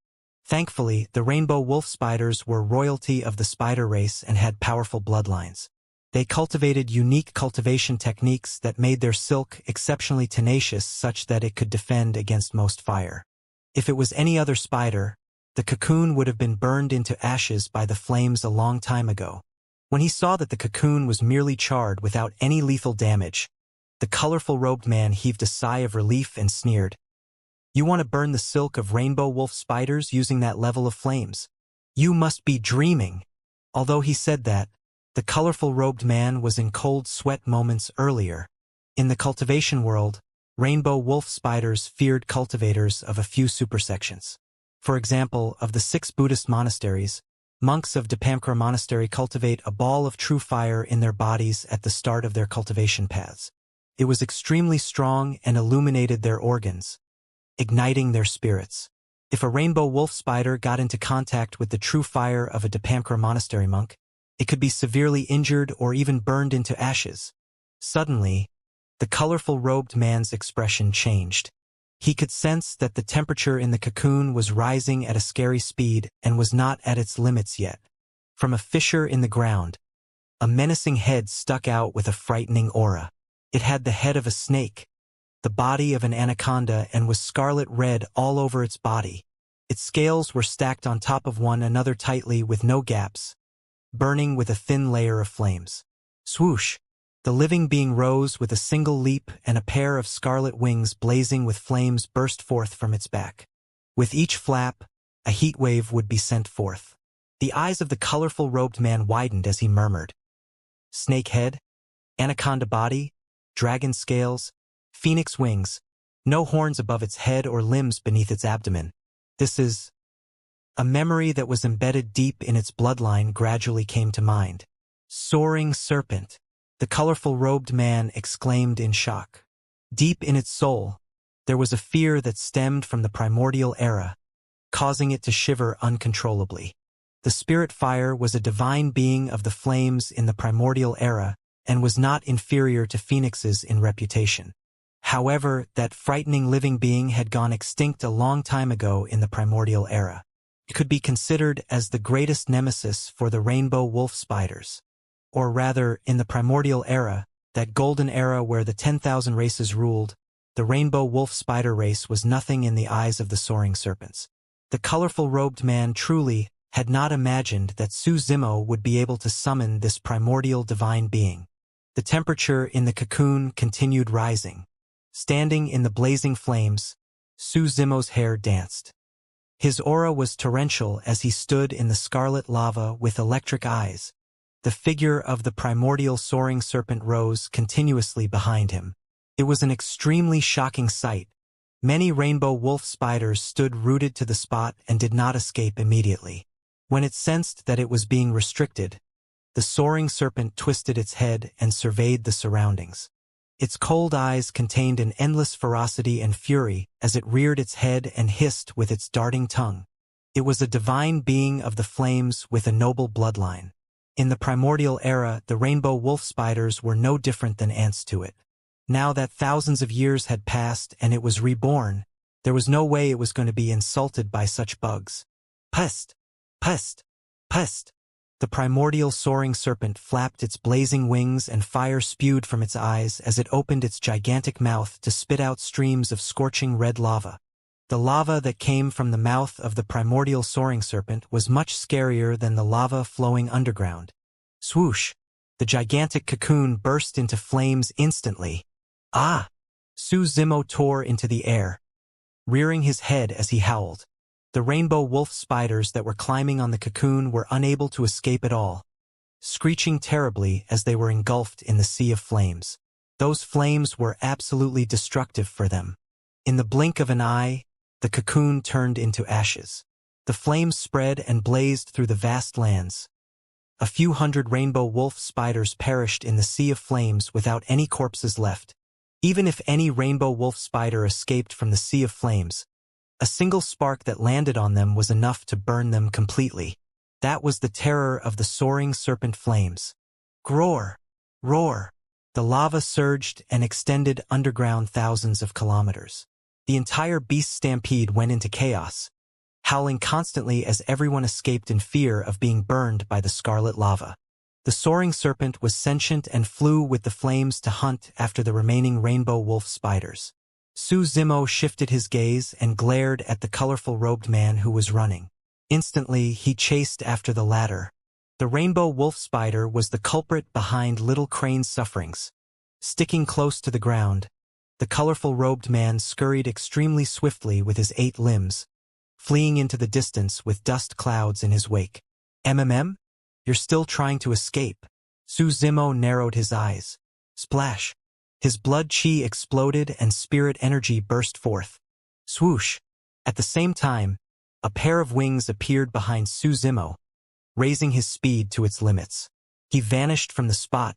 [SPEAKER 1] Thankfully, the rainbow wolf spiders were royalty of the spider race and had powerful bloodlines. They cultivated unique cultivation techniques that made their silk exceptionally tenacious, such that it could defend against most fire. If it was any other spider, the cocoon would have been burned into ashes by the flames a long time ago. When he saw that the cocoon was merely charred without any lethal damage, the colorful robed man heaved a sigh of relief and sneered. "You want to burn the silk of rainbow wolf spiders using that level of flames? You must be dreaming." Although he said that, the colorful robed man was in cold sweat moments earlier. In the cultivation world, rainbow wolf spiders feared cultivators of a few supersections. For example, of the 6 Buddhist monasteries, monks of Dipamkara Monastery cultivate a ball of true fire in their bodies at the start of their cultivation paths. It was extremely strong and illuminated their organs, igniting their spirits. If a rainbow wolf spider got into contact with the true fire of a Dipamkara Monastery monk, it could be severely injured or even burned into ashes. Suddenly, the colorful robed man's expression changed. He could sense that the temperature in the cocoon was rising at a scary speed and was not at its limits yet. From a fissure in the ground, a menacing head stuck out with a frightening aura. It had the head of a snake, the body of an anaconda, and was scarlet red all over its body. Its scales were stacked on top of one another tightly with no gaps, burning with a thin layer of flames. Swoosh! The living being rose with a single leap, and a pair of scarlet wings blazing with flames burst forth from its back. With each flap, a heat wave would be sent forth. The eyes of the colorful robed man widened as he murmured, "Snake head, anaconda body, dragon scales, phoenix wings, no horns above its head or limbs beneath its abdomen. This is..." A memory that was embedded deep in its bloodline gradually came to mind. "Soaring serpent," the colorful robed man exclaimed in shock. Deep in its soul, there was a fear that stemmed from the primordial era, causing it to shiver uncontrollably. The spirit fire was a divine being of the flames in the primordial era and was not inferior to phoenixes in reputation. However, that frightening living being had gone extinct a long time ago in the primordial era. It could be considered as the greatest nemesis for the rainbow wolf spiders. Or rather, in the primordial era, that golden era where the 10,000 races ruled, the rainbow wolf spider race was nothing in the eyes of the soaring serpents. The colorful robed man truly had not imagined that Suzimo would be able to summon this primordial divine being. The temperature in the cocoon continued rising. Standing in the blazing flames, Suzimo's hair danced. His aura was torrential as he stood in the scarlet lava with electric eyes. The figure of the primordial soaring serpent rose continuously behind him. It was an extremely shocking sight. Many rainbow wolf spiders stood rooted to the spot and did not escape immediately. When it sensed that it was being restricted, the soaring serpent twisted its head and surveyed the surroundings. Its cold eyes contained an endless ferocity and fury as it reared its head and hissed with its darting tongue. It was a divine being of the flames with a noble bloodline. In the primordial era, the rainbow wolf spiders were no different than ants to it. Now that thousands of years had passed and it was reborn, there was no way it was going to be insulted by such bugs. Pest! Pest! Pest! The primordial soaring serpent flapped its blazing wings and fire spewed from its eyes as it opened its gigantic mouth to spit out streams of scorching red lava. The lava that came from the mouth of the primordial soaring serpent was much scarier than the lava flowing underground. Swoosh! The gigantic cocoon burst into flames instantly. Ah! Su Zimo tore into the air, rearing his head as he howled. The rainbow wolf spiders that were climbing on the cocoon were unable to escape at all, screeching terribly as they were engulfed in the sea of flames. Those flames were absolutely destructive for them. In the blink of an eye, the cocoon turned into ashes. The flames spread and blazed through the vast lands. A few hundred rainbow wolf spiders perished in the sea of flames without any corpses left. Even if any rainbow wolf spider escaped from the sea of flames, a single spark that landed on them was enough to burn them completely. That was the terror of the soaring serpent flames. Roar! Roar! The lava surged and extended underground thousands of kilometers. The entire beast stampede went into chaos, howling constantly as everyone escaped in fear of being burned by the scarlet lava. The soaring serpent was sentient and flew with the flames to hunt after the remaining rainbow wolf spiders. Su Zimo shifted his gaze and glared at the colorful robed man who was running. Instantly, he chased after the latter. The rainbow wolf spider was the culprit behind Little Crane's sufferings. Sticking close to the ground, the colorful robed man scurried extremely swiftly with his 8 limbs, fleeing into the distance with dust clouds in his wake. MMM? You're still trying to escape. Su Zimo narrowed his eyes. Splash! His blood chi exploded and spirit energy burst forth. Swoosh! At the same time, a pair of wings appeared behind Su Zimo, raising his speed to its limits. He vanished from the spot,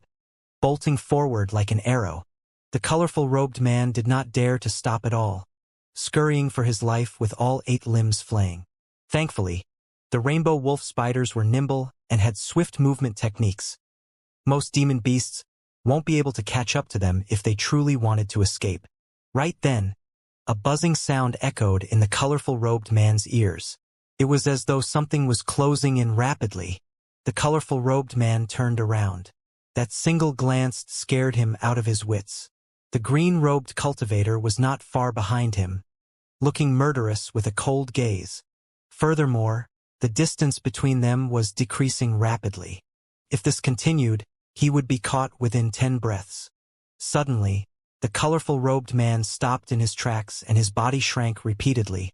[SPEAKER 1] bolting forward like an arrow. The colorful robed man did not dare to stop at all, scurrying for his life with all 8 limbs flaying. Thankfully, the rainbow wolf spiders were nimble and had swift movement techniques. Most demon beasts won't be able to catch up to them if they truly wanted to escape. Right then, a buzzing sound echoed in the colorful robed man's ears. It was as though something was closing in rapidly. The colorful robed man turned around. That single glance scared him out of his wits. The green-robed cultivator was not far behind him, looking murderous with a cold gaze. Furthermore, the distance between them was decreasing rapidly. If this continued, he would be caught within 10 breaths. Suddenly, the colorful robed man stopped in his tracks and his body shrank repeatedly,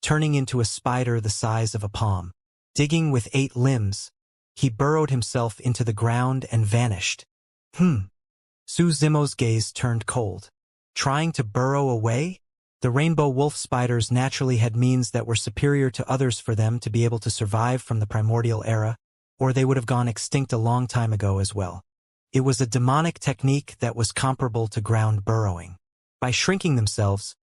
[SPEAKER 1] turning into a spider the size of a palm. Digging with 8 limbs, he burrowed himself into the ground and vanished. Su Zimo's gaze turned cold. Trying to burrow away? The rainbow wolf spiders naturally had means that were superior to others for them to be able to survive from the primordial era, or they would have gone extinct a long time ago as well. It was a demonic technique that was comparable to ground burrowing. By shrinking themselves,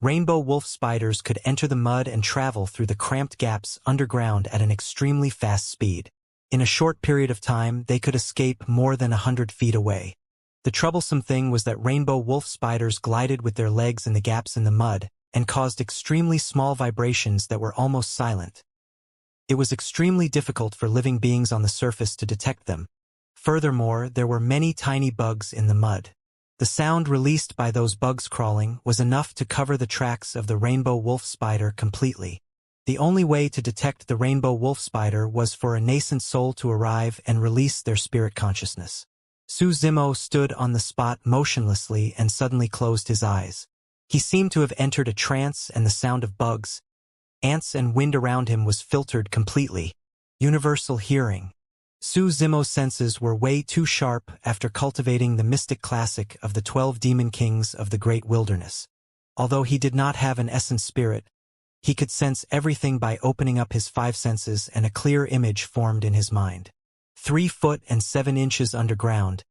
[SPEAKER 1] rainbow wolf spiders could enter the mud and travel through the cramped gaps underground at an extremely fast speed. In a short period of time, they could escape more than 100 feet away. The troublesome thing was that rainbow wolf spiders glided with their legs in the gaps in the mud and caused extremely small vibrations that were almost silent. It was extremely difficult for living beings on the surface to detect them. Furthermore, there were many tiny bugs in the mud. The sound released by those bugs crawling was enough to cover the tracks of the rainbow wolf spider completely. The only way to detect the rainbow wolf spider was for a nascent soul to arrive and release their spirit consciousness. Su Zimo stood on the spot motionlessly and suddenly closed his eyes. He seemed to have entered a trance, and the sound of bugs, ants and wind around him was filtered completely. Universal hearing. Su Zimo's senses were way too sharp after cultivating the mystic classic of the 12 demon kings of the great wilderness. Although he did not have an essence spirit, he could sense everything by opening up his 5 senses, and a clear image formed in his mind. 3 foot and 7 inches underground,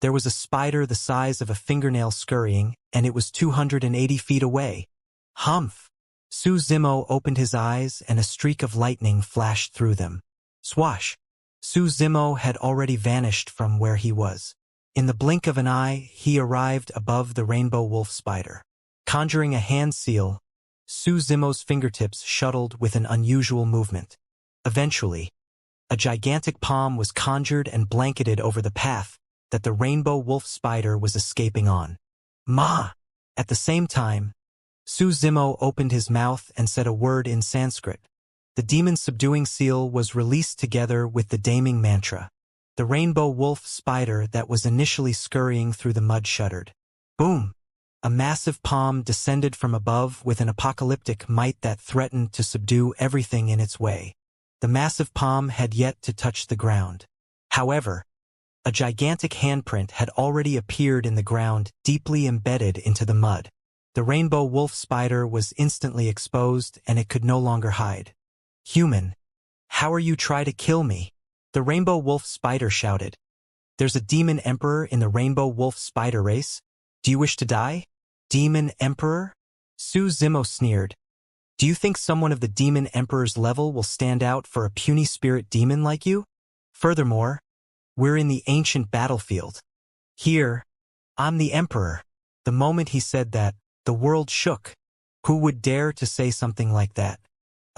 [SPEAKER 1] There was a spider the size of a fingernail scurrying, and it was 280 feet away. Humph! Su Zimo opened his eyes, and a streak of lightning flashed through them. Swash! Su Zimo had already vanished from where he was. In the blink of an eye, he arrived above the rainbow wolf spider. Conjuring a hand seal, Su Zimo's fingertips shuttled with an unusual movement. Eventually, a gigantic palm was conjured and blanketed over the path that the rainbow wolf spider was escaping on. Ma! At the same time, Su Zimo opened his mouth and said a word in Sanskrit. The demon-subduing seal was released together with the damning mantra. The rainbow wolf spider that was initially scurrying through the mud shuddered. Boom! A massive palm descended from above with an apocalyptic might that threatened to subdue everything in its way. The massive palm had yet to touch the ground. However, a gigantic handprint had already appeared in the ground, deeply embedded into the mud. The rainbow wolf spider was instantly exposed, and it could no longer hide. Human, how are you trying to kill me? The rainbow wolf spider shouted. There's a demon emperor in the rainbow wolf spider race. Do you wish to die? Demon emperor? Su Zimo sneered. Do you think someone of the demon emperor's level will stand out for a puny spirit demon like you? Furthermore, we're in the ancient battlefield. Here, I'm the emperor. The moment he said that, the world shook. Who would dare to say something like that?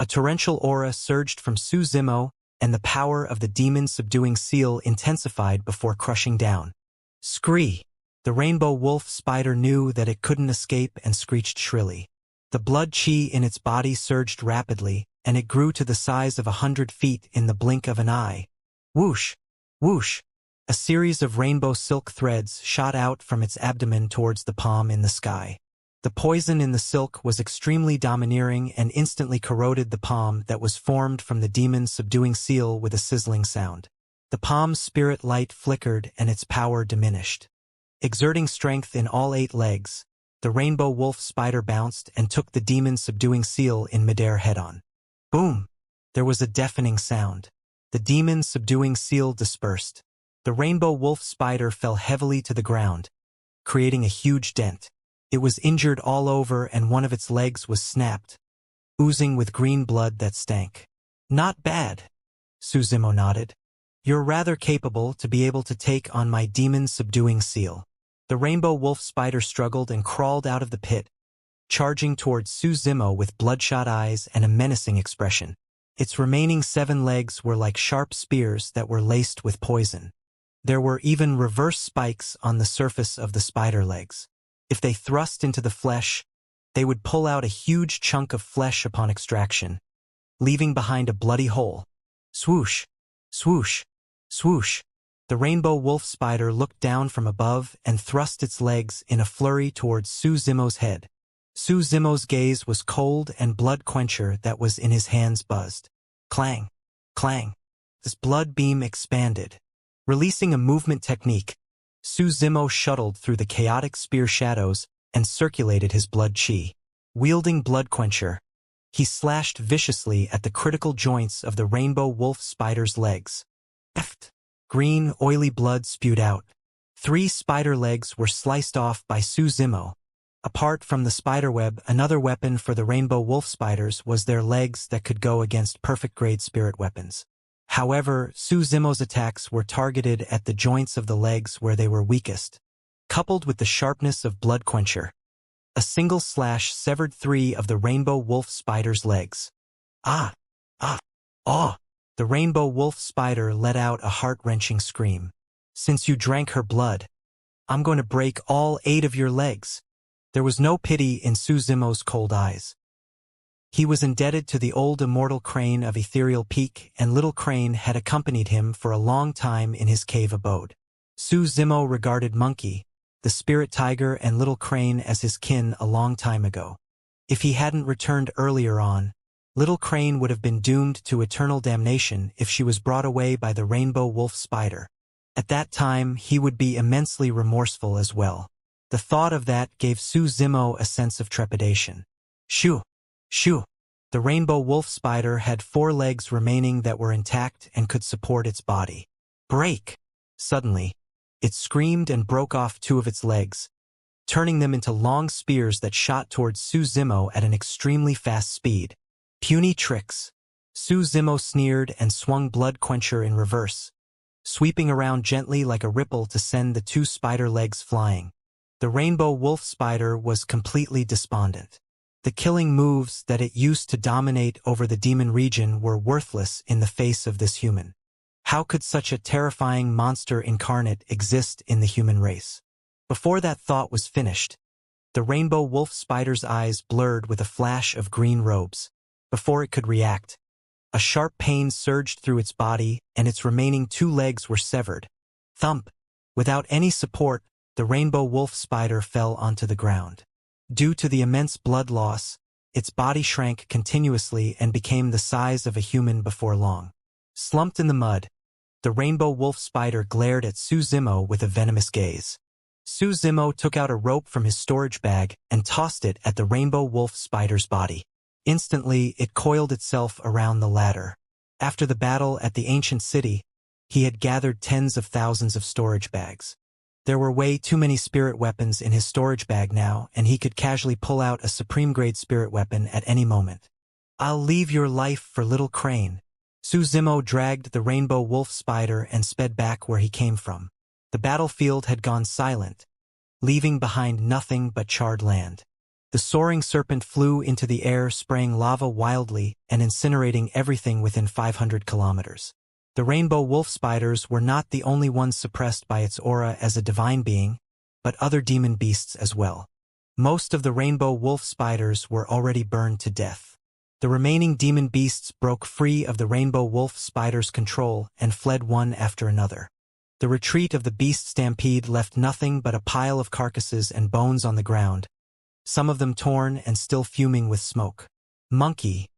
[SPEAKER 1] A torrential aura surged from Su Zimo, and the power of the demon-subduing seal intensified before crushing down. Scree! The rainbow wolf spider knew that it couldn't escape and screeched shrilly. The blood chi in its body surged rapidly, and it grew to the size of 100 feet in the blink of an eye. Whoosh! Whoosh! A series of rainbow silk threads shot out from its abdomen towards the palm in the sky. The poison in the silk was extremely domineering and instantly corroded the palm that was formed from the demon-subduing seal with a sizzling sound. The palm's spirit light flickered and its power diminished. Exerting strength in all 8 legs, the rainbow wolf spider bounced and took the demon-subduing seal in midair head-on. Boom! There was a deafening sound. The demon-subduing seal dispersed. The rainbow wolf spider fell heavily to the ground, creating a huge dent. It was injured all over and one of its legs was snapped, oozing with green blood that stank. Not bad, Su Zimo nodded. You're rather capable to be able to take on my demon-subduing seal. The rainbow wolf spider struggled and crawled out of the pit, charging towards Su Zimo with bloodshot eyes and a menacing expression. Its remaining 7 legs were like sharp spears that were laced with poison. There were even reverse spikes on the surface of the spider legs. If they thrust into the flesh, they would pull out a huge chunk of flesh upon extraction, leaving behind a bloody hole. Swoosh! Swoosh! Swoosh! The rainbow wolf spider looked down from above and thrust its legs in a flurry towards Su Zimo's head. Su Zimo's gaze was cold and blood quencher that was in his hands buzzed. Clang! Clang! This blood beam expanded. Releasing a movement technique, Su Zimo shuttled through the chaotic spear shadows and circulated his blood chi. Wielding blood quencher, he slashed viciously at the critical joints of the rainbow wolf spider's legs. Eft! Green, oily blood spewed out. 3 spider legs were sliced off by Su Zimo. Apart from the spiderweb, another weapon for the rainbow wolf spiders was their legs that could go against perfect-grade spirit weapons. However, Su Zimo's attacks were targeted at the joints of the legs where they were weakest. Coupled with the sharpness of blood quencher, a single slash severed 3 of the rainbow wolf spider's legs. Ah! Ah! Ah! The rainbow wolf spider let out a heart-wrenching scream. Since you drank her blood, I'm going to break all 8 of your legs. There was no pity in Su Zimo's cold eyes. He was indebted to the old immortal crane of Ethereal Peak, and Little Crane had accompanied him for a long time in his cave abode. Su Zimo regarded Monkey, the spirit tiger, and Little Crane as his kin a long time ago. If he hadn't returned earlier on, Little Crane would have been doomed to eternal damnation if she was brought away by the rainbow wolf spider. At that time, he would be immensely remorseful as well. The thought of that gave Su Zimo a sense of trepidation. Shoo! Shoo! The rainbow wolf spider had 4 legs remaining that were intact and could support its body. Break! Suddenly, It screamed and broke off two of its legs, turning them into long spears that shot towards Su Zimo at an extremely fast speed. Puny tricks. Su Zimo sneered and swung Blood Quencher in reverse, sweeping around gently like a ripple to send the two spider legs flying. The rainbow wolf spider was completely despondent. The killing moves that it used to dominate over the demon region were worthless in the face of this human. How could such a terrifying monster incarnate exist in the human race? Before that thought was finished, the rainbow wolf spider's eyes blurred with a flash of green robes. Before it could react, a sharp pain surged through its body and its remaining two legs were severed. Thump! Without any support, the rainbow wolf spider fell onto the ground. Due to the immense blood loss, its body shrank continuously and became the size of a human before long. Slumped in the mud, the rainbow wolf spider glared at Su Zimo with a venomous gaze. Su Zimo took out a rope from his storage bag and tossed it at the rainbow wolf spider's body. Instantly, it coiled itself around the ladder. After the battle at the ancient city, he had gathered tens of thousands of storage bags. There were way too many spirit weapons in his storage bag now, and he could casually pull out a supreme-grade spirit weapon at any moment. "I'll leave your life for Little Crane." Su Zimo dragged the rainbow wolf spider and sped back where he came from. The battlefield had gone silent, leaving behind nothing but charred land. The soaring serpent flew into the air, spraying lava wildly and incinerating everything within 500 kilometers. The rainbow wolf spiders were not the only ones suppressed by its aura as a divine being, but other demon beasts as well. Most of the rainbow wolf spiders were already burned to death. The remaining demon beasts broke free of the rainbow wolf spider's control and fled one after another. The retreat of the beast stampede left nothing but a pile of carcasses and bones on the ground, some of them torn and still fuming with smoke. Monkey,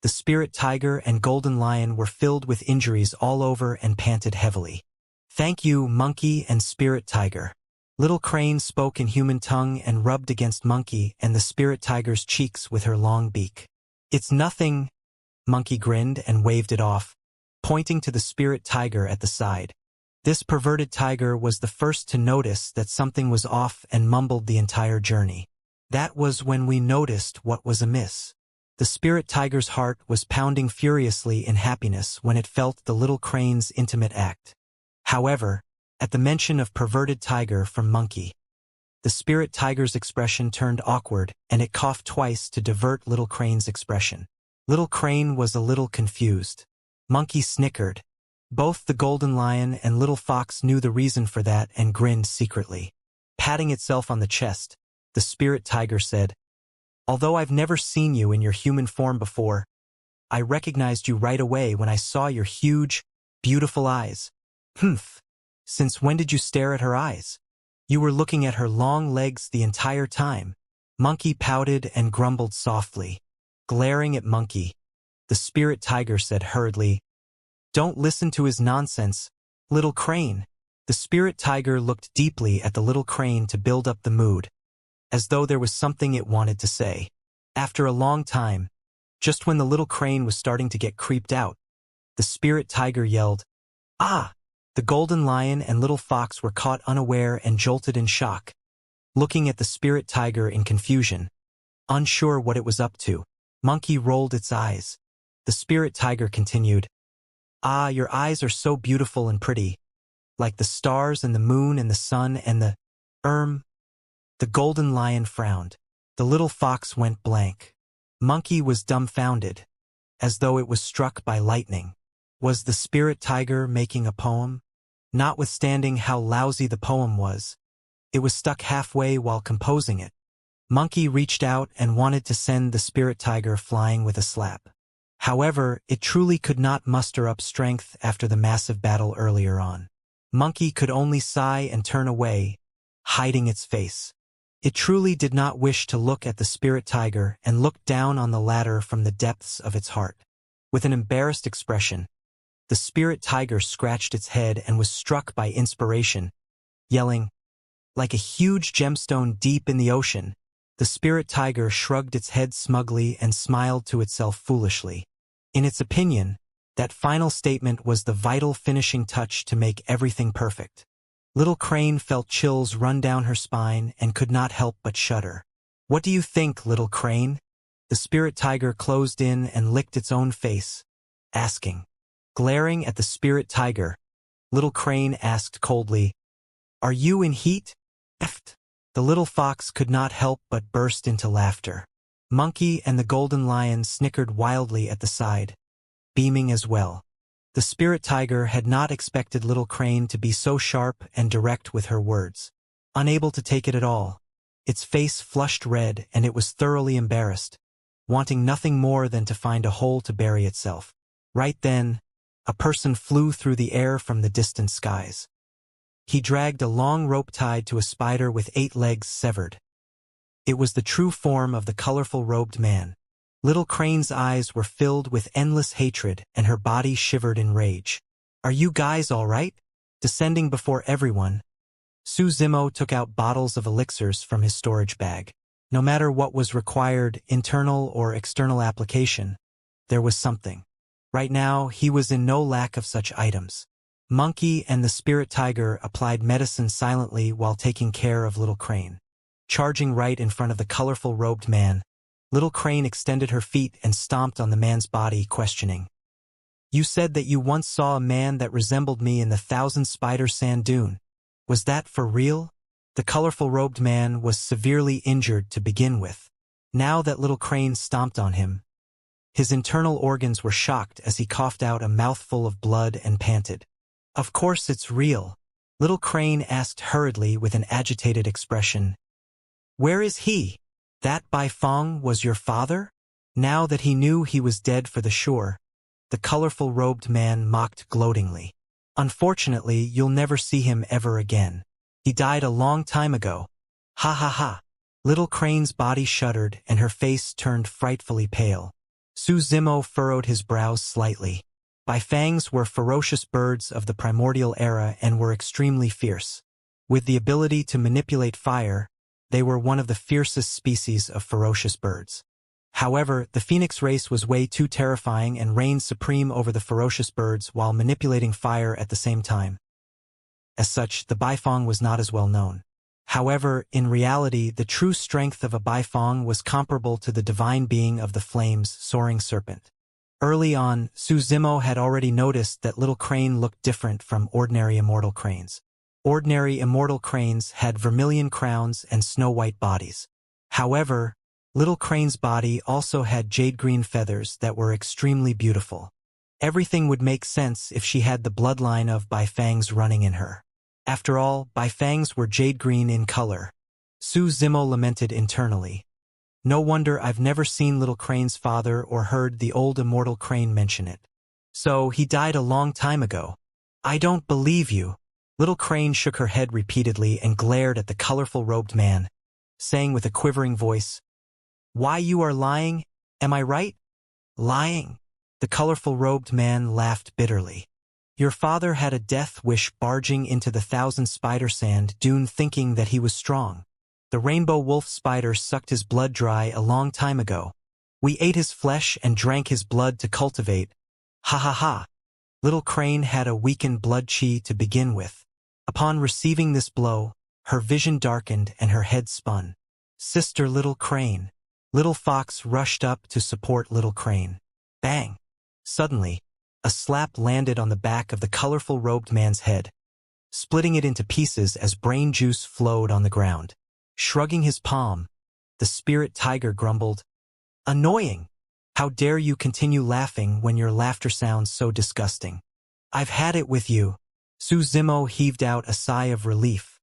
[SPEAKER 1] the spirit tiger and golden lion were filled with injuries all over and panted heavily. "Thank you, Monkey and Spirit Tiger." Little Crane spoke in human tongue and rubbed against Monkey and the spirit tiger's cheeks with her long beak. "It's nothing." Monkey grinned and waved it off, pointing to the spirit tiger at the side. This perverted tiger was the first to notice that something was off and mumbled the entire journey. "That was when we noticed what was amiss." The spirit tiger's heart was pounding furiously in happiness when it felt the little crane's intimate act. However, at the mention of perverted tiger from Monkey, the spirit tiger's expression turned awkward and it coughed twice to divert Little Crane's expression. Little Crane was a little confused. Monkey snickered. Both the golden lion and little fox knew the reason for that and grinned secretly. Patting itself on the chest, the spirit tiger said, "Although I've never seen you in your human form before, I recognized you right away when I saw your huge, beautiful eyes." "Humph. Since when did you stare at her eyes?" "You were looking at her long legs the entire time." Monkey pouted and grumbled softly. Glaring at Monkey, the spirit tiger said hurriedly, "Don't listen to his nonsense, Little Crane." The spirit tiger looked deeply at the little crane to build up the mood, as though there was something it wanted to say. After a long time, just when the little crane was starting to get creeped out, the spirit tiger yelled, "Ah!" The golden lion and little fox were caught unaware and jolted in shock, looking at the spirit tiger in confusion, unsure what it was up to. Monkey rolled its eyes. The spirit tiger continued, "Ah, your eyes are so beautiful and pretty, like the stars and the moon and the sun and the, The golden lion frowned. The little fox went blank. Monkey was dumbfounded, as though it was struck by lightning. Was the spirit tiger making a poem? Notwithstanding how lousy the poem was, it was stuck halfway while composing it. Monkey reached out and wanted to send the spirit tiger flying with a slap. However, it truly could not muster up strength after the massive battle earlier on. Monkey could only sigh and turn away, hiding its face. It truly did not wish to look at the spirit tiger and looked down on the ladder from the depths of its heart. With an embarrassed expression, the spirit tiger scratched its head and was struck by inspiration, yelling, "Like a huge gemstone deep in the ocean." The spirit tiger shrugged its head smugly and smiled to itself foolishly. In its opinion, that final statement was the vital finishing touch to make everything perfect. Little Crane felt chills run down her spine and could not help but shudder. "What do you think, Little Crane?" The spirit tiger closed in and licked its own face, asking. Glaring at the spirit tiger, Little Crane asked coldly, "Are you in heat?" Eft. The little fox could not help but burst into laughter. Monkey and the golden lion snickered wildly at the side, beaming as well. The spirit tiger had not expected Little Crane to be so sharp and direct with her words. Unable to take it at all, its face flushed red and it was thoroughly embarrassed, wanting nothing more than to find a hole to bury itself. Right then, a person flew through the air from the distant skies. He dragged a long rope tied to a spider with 8 legs severed. It was the true form of the colorful robed man. Little Crane's eyes were filled with endless hatred and her body shivered in rage. "Are you guys all right?" Descending before everyone, Su Zimo took out bottles of elixirs from his storage bag. No matter what was required, internal or external application, there was something. Right now, he was in no lack of such items. Monkey and the spirit tiger applied medicine silently while taking care of Little Crane. Charging right in front of the colorful robed man, Little Crane extended her feet and stomped on the man's body, questioning. "You said that you once saw a man that resembled me in the Thousand Spider Sand Dune. Was that for real?" The colorful robed man was severely injured to begin with. Now that Little Crane stomped on him, his internal organs were shocked as he coughed out a mouthful of blood and panted. "Of course it's real," Little Crane asked hurriedly with an agitated expression. "Where is he? That Bai Fong was your father?" Now that he knew he was dead for the sure, the colorful robed man mocked gloatingly. "Unfortunately, you'll never see him ever again. He died a long time ago. Ha ha ha." Little Crane's body shuddered and her face turned frightfully pale. Su Zimo furrowed his brows slightly. Bai Fangs were ferocious birds of the primordial era and were extremely fierce. With the ability to manipulate fire, they were one of the fiercest species of ferocious birds. However, the phoenix race was way too terrifying and reigned supreme over the ferocious birds while manipulating fire at the same time. As such, the Baifong was not as well known. However, in reality, the true strength of a Baifong was comparable to the divine being of the flames, soaring serpent. Early on, Su Zimo had already noticed that Little Crane looked different from ordinary immortal cranes. Ordinary immortal cranes had vermilion crowns and snow-white bodies. However, Little Crane's body also had jade-green feathers that were extremely beautiful. Everything would make sense if she had the bloodline of Baifangs running in her. After all, Baifangs were jade-green in color. Su Zimo lamented internally. "No wonder I've never seen Little Crane's father or heard the old immortal crane mention it. So he died a long time ago." "I don't believe you." Little Crane shook her head repeatedly and glared at the colorful robed man, saying with a quivering voice, "Why, you are lying, am I right?" "Lying?" The colorful robed man laughed bitterly. "Your father had a death wish barging into the Thousand Spider Sand Dune thinking that he was strong. The rainbow wolf spider sucked his blood dry a long time ago. We ate his flesh and drank his blood to cultivate. Ha ha ha." Little Crane had a weakened blood chi to begin with. Upon receiving this blow, her vision darkened and her head spun. "Sister Little Crane." Little Fox rushed up to support Little Crane. Bang! Suddenly, a slap landed on the back of the colorful robed man's head, splitting it into pieces as brain juice flowed on the ground. Shrugging his palm, the spirit tiger grumbled, "Annoying! How dare you continue laughing when your laughter sounds so disgusting. I've had it with you." Su Zimo heaved out a sigh of relief.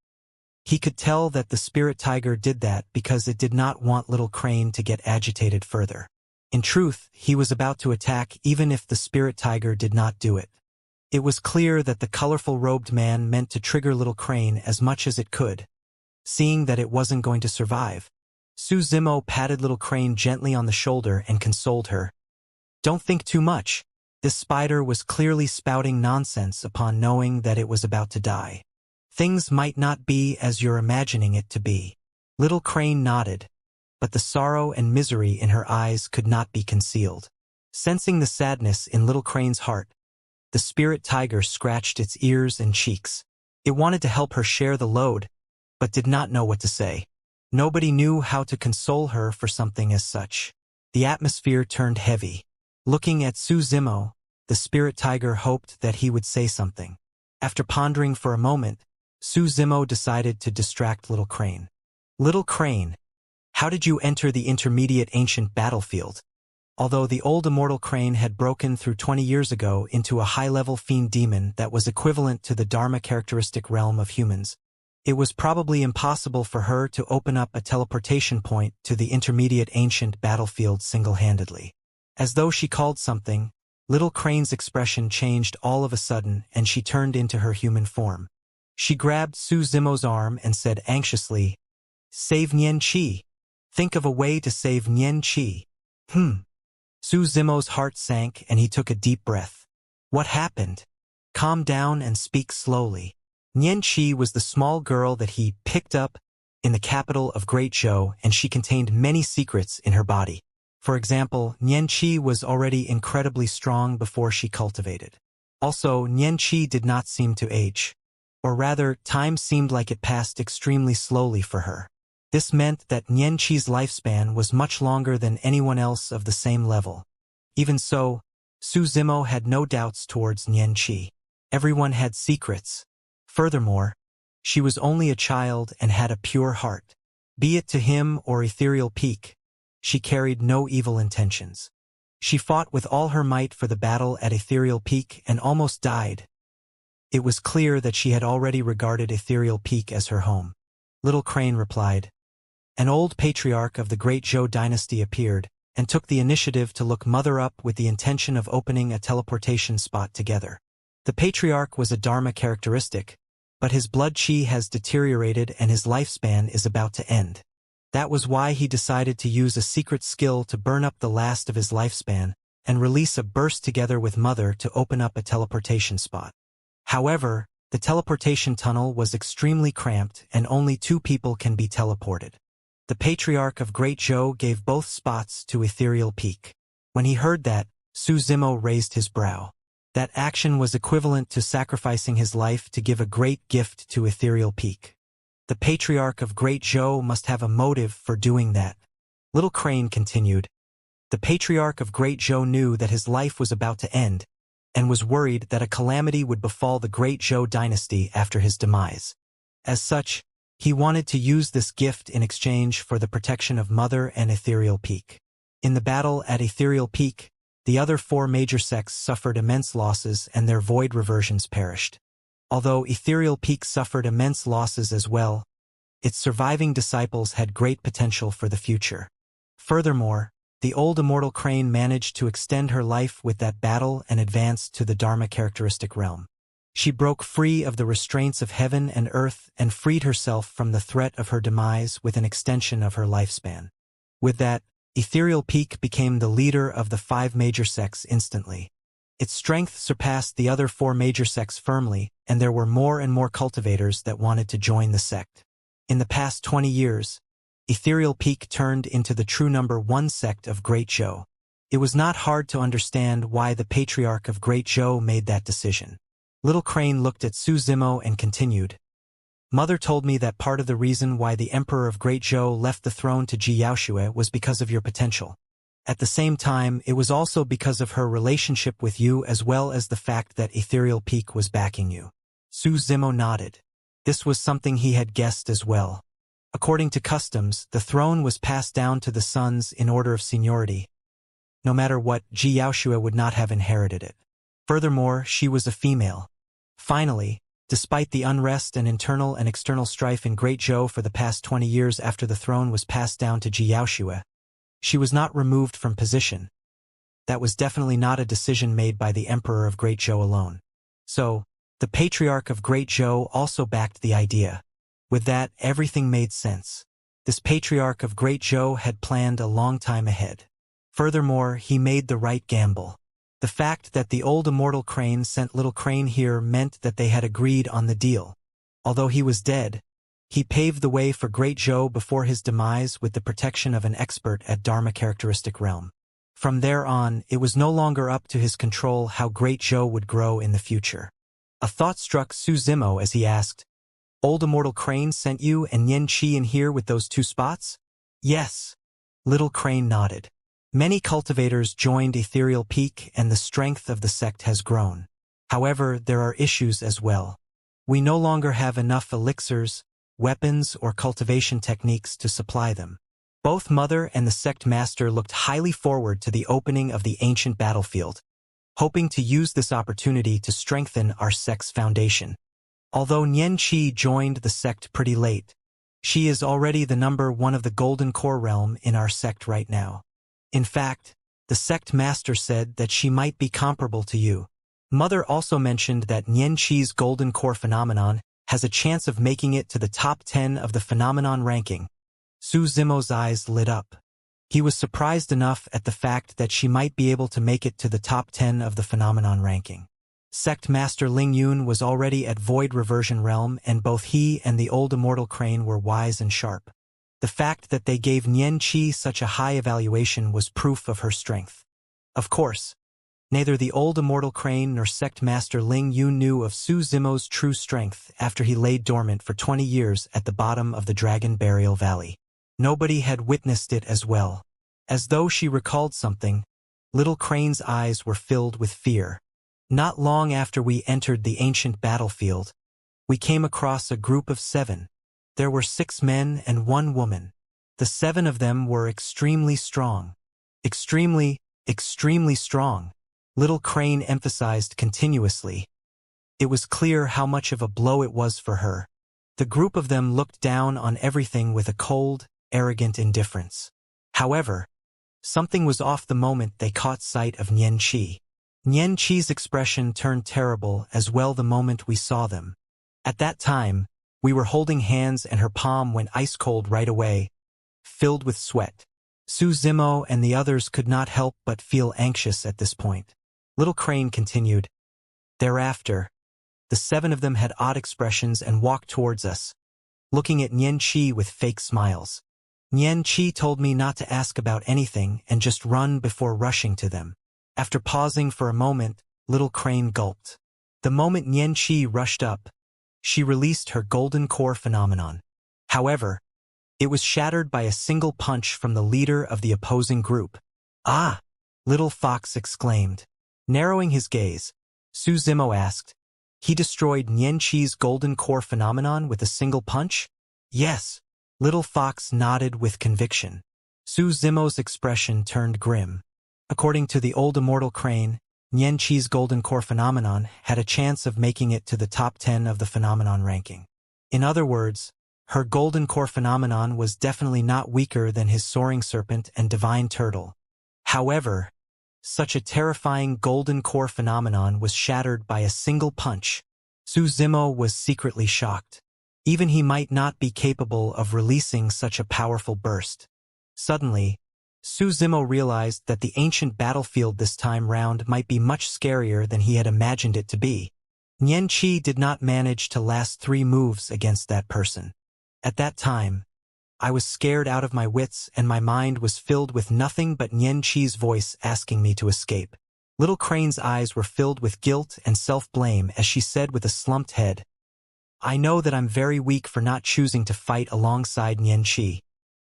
[SPEAKER 1] He could tell that the spirit tiger did that because it did not want Little Crane to get agitated further. In truth, he was about to attack even if the spirit tiger did not do it. It was clear that the colorful robed man meant to trigger Little Crane as much as it could. Seeing that it wasn't going to survive, Su Zimo patted Little Crane gently on the shoulder and consoled her. "Don't think too much." This spider was clearly spouting nonsense upon knowing that it was about to die. "Things might not be as you're imagining it to be." Little Crane nodded, but the sorrow and misery in her eyes could not be concealed. Sensing the sadness in Little Crane's heart, the spirit tiger scratched its ears and cheeks. It wanted to help her share the load, but did not know what to say. Nobody knew how to console her for something as such. The atmosphere turned heavy. Looking at Su Zimo, the spirit tiger hoped that he would say something. After pondering for a moment, Su Zimo decided to distract Little Crane. Little Crane, how did you enter the intermediate ancient battlefield? Although the old immortal crane had broken through 20 years ago into a high-level fiend demon that was equivalent to the Dharma characteristic realm of humans, it was probably impossible for her to open up a teleportation point to the intermediate ancient battlefield single-handedly. As though she called something, Little Crane's expression changed all of a sudden and she turned into her human form. She grabbed Su Zimo's arm and said anxiously, "Save Nian Qi. Think of a way to save Nian Qi." Su Zimo's heart sank and he took a deep breath. What happened? Calm down and speak slowly. Nian Qi was the small girl that he picked up in the capital of Great Zhou, and she contained many secrets in her body. For example, Nian Qi was already incredibly strong before she cultivated. Also, Nian Qi did not seem to age. Or rather, time seemed like it passed extremely slowly for her. This meant that Nian Qi's lifespan was much longer than anyone else of the same level. Even so, Su Zimo had no doubts towards Nian Qi. Everyone had secrets. Furthermore, she was only a child and had a pure heart. Be it to him or Ethereal Peak, she carried no evil intentions. She fought with all her might for the battle at Ethereal Peak and almost died. It was clear that she had already regarded Ethereal Peak as her home. Little Crane replied. An old patriarch of the Great Zhou dynasty appeared and took the initiative to look Mother up with the intention of opening a teleportation spot together. The patriarch was a Dharma characteristic, but his blood chi has deteriorated and his lifespan is about to end. That was why he decided to use a secret skill to burn up the last of his lifespan and release a burst together with Mother to open up a teleportation spot. However, the teleportation tunnel was extremely cramped and only 2 people can be teleported. The Patriarch of Great Zhou gave both spots to Ethereal Peak. When he heard that, Su Zimo raised his brow. That action was equivalent to sacrificing his life to give a great gift to Ethereal Peak. The Patriarch of Great Zhou must have a motive for doing that. Little Crane continued. The Patriarch of Great Zhou knew that his life was about to end, and was worried that a calamity would befall the Great Zhou dynasty after his demise. As such, he wanted to use this gift in exchange for the protection of Mother and Ethereal Peak. In the battle at Ethereal Peak, the other 4 major sects suffered immense losses and their void reversions perished. Although Ethereal Peak suffered immense losses as well, its surviving disciples had great potential for the future. Furthermore, the old immortal crane managed to extend her life with that battle and advanced to the Dharma characteristic realm. She broke free of the restraints of heaven and earth and freed herself from the threat of her demise with an extension of her lifespan. With that, Ethereal Peak became the leader of the 5 major sects instantly. Its strength surpassed the other 4 major sects firmly, and there were more and more cultivators that wanted to join the sect. In the past 20 years, Ethereal Peak turned into the true number 1 sect of Great Zhou. It was not hard to understand why the Patriarch of Great Zhou made that decision. Little Crane looked at Su Zimo and continued. Mother told me that part of the reason why the Emperor of Great Zhou left the throne to Xianxia was because of your potential. At the same time, it was also because of her relationship with you as well as the fact that Ethereal Peak was backing you. Su Zimo nodded. This was something he had guessed as well. According to customs, the throne was passed down to the sons in order of seniority. No matter what, Xianxia would not have inherited it. Furthermore, she was a female. Finally, despite the unrest and internal and external strife in Great Zhou for the past 20 years after the throne was passed down to Xianxia, she was not removed from position. That was definitely not a decision made by the Emperor of Great Zhou alone. So, the Patriarch of Great Zhou also backed the idea. With that, everything made sense. This Patriarch of Great Zhou had planned a long time ahead. Furthermore, he made the right gamble. The fact that the old immortal crane sent Little Crane here meant that they had agreed on the deal. Although he was dead, he paved the way for Great Zhou before his demise with the protection of an expert at Dharma characteristic realm. From there on, it was no longer up to his control how Great Zhou would grow in the future. A thought struck Su Zimo as he asked, "Old Immortal Crane sent you and Xianxia in here with those 2 spots?" "Yes." Little Crane nodded. "Many cultivators joined Ethereal Peak and the strength of the sect has grown. However, there are issues as well. We no longer have enough elixirs, weapons, or cultivation techniques to supply them." Both Mother and the sect master looked highly forward to the opening of the ancient battlefield, hoping to use this opportunity to strengthen our sect's foundation. Although Xianxia joined the sect pretty late, she is already the #1 of the Golden Core realm in our sect right now. In fact, the sect master said that she might be comparable to you. Mother also mentioned that Xianxia's Golden Core phenomenon has a chance of making it to the top 10 of the phenomenon ranking. Su Zimo's eyes lit up. He was surprised enough at the fact that she might be able to make it to the top 10 of the phenomenon ranking. Sect Master Ling Yun was already at Void Reversion Realm, and both he and the old Immortal Crane were wise and sharp. The fact that they gave Xianxia such a high evaluation was proof of her strength. Of course, neither the old Immortal Crane nor Sect Master Ling Yun knew of Su Zimo's true strength after he lay dormant for 20 years at the bottom of the Dragon Burial Valley. Nobody had witnessed it as well. As though she recalled something, Little Crane's eyes were filled with fear. "Not long after we entered the ancient battlefield, we came across a group of 7. There were 6 men and 1 woman. The 7 of them were extremely strong. Extremely strong," Little Crane emphasized continuously. It was clear how much of a blow it was for her. The group of them looked down on everything with a cold, arrogant indifference. However, something was off the moment they caught sight of Xianxia. Xianxia's expression turned terrible as well the moment we saw them. At that time, we were holding hands and her palm went ice cold right away, filled with sweat. Su Zimo and the others could not help but feel anxious at this point. Little Crane continued, "Thereafter, the 7 of them had odd expressions and walked towards us, looking at Xianxia with fake smiles. Xianxia told me not to ask about anything and just run before rushing to them." After pausing for a moment, Little Crane gulped. The moment Xianxia rushed up, she released her Golden Core phenomenon. However, it was shattered by a single punch from the leader of the opposing group. "Ah!" Little Fox exclaimed. Narrowing his gaze, Su Zimo asked, "He destroyed Xianxia's Golden Core phenomenon with a single punch?" "Yes." Little Fox nodded with conviction. Su Zimo's expression turned grim. According to the old Immortal Crane, Xianxia's Golden Core phenomenon had a chance of making it to the top 10 of the phenomenon ranking. In other words, her Golden Core phenomenon was definitely not weaker than his Soaring Serpent and Divine Turtle. However, such a terrifying Golden Core phenomenon was shattered by a single punch. Su Zimo was secretly shocked. Even he might not be capable of releasing such a powerful burst. Suddenly, Su Zimo realized that the ancient battlefield this time round might be much scarier than he had imagined it to be. Xianxia did not manage to last 3 moves against that person. At that time, I was scared out of my wits and my mind was filled with nothing but Xianxia's voice asking me to escape. Little Crane's eyes were filled with guilt and self-blame as she said with a slumped head, "I know that I'm very weak for not choosing to fight alongside Xianxia.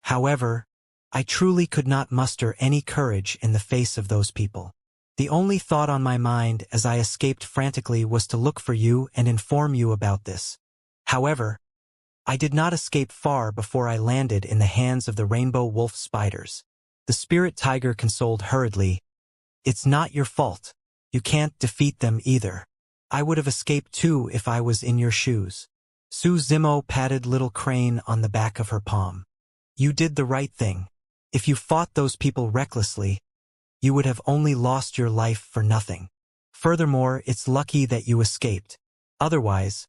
[SPEAKER 1] However, I truly could not muster any courage in the face of those people. The only thought on my mind as I escaped frantically was to look for you and inform you about this. However, I did not escape far before I landed in the hands of the rainbow wolf spiders." The spirit tiger consoled hurriedly, "It's not your fault. You can't defeat them either. I would have escaped too if I was in your shoes." Su Zimo patted Little Crane on the back of her palm. "You did the right thing. If you fought those people recklessly, you would have only lost your life for nothing. Furthermore, it's lucky that you escaped. Otherwise,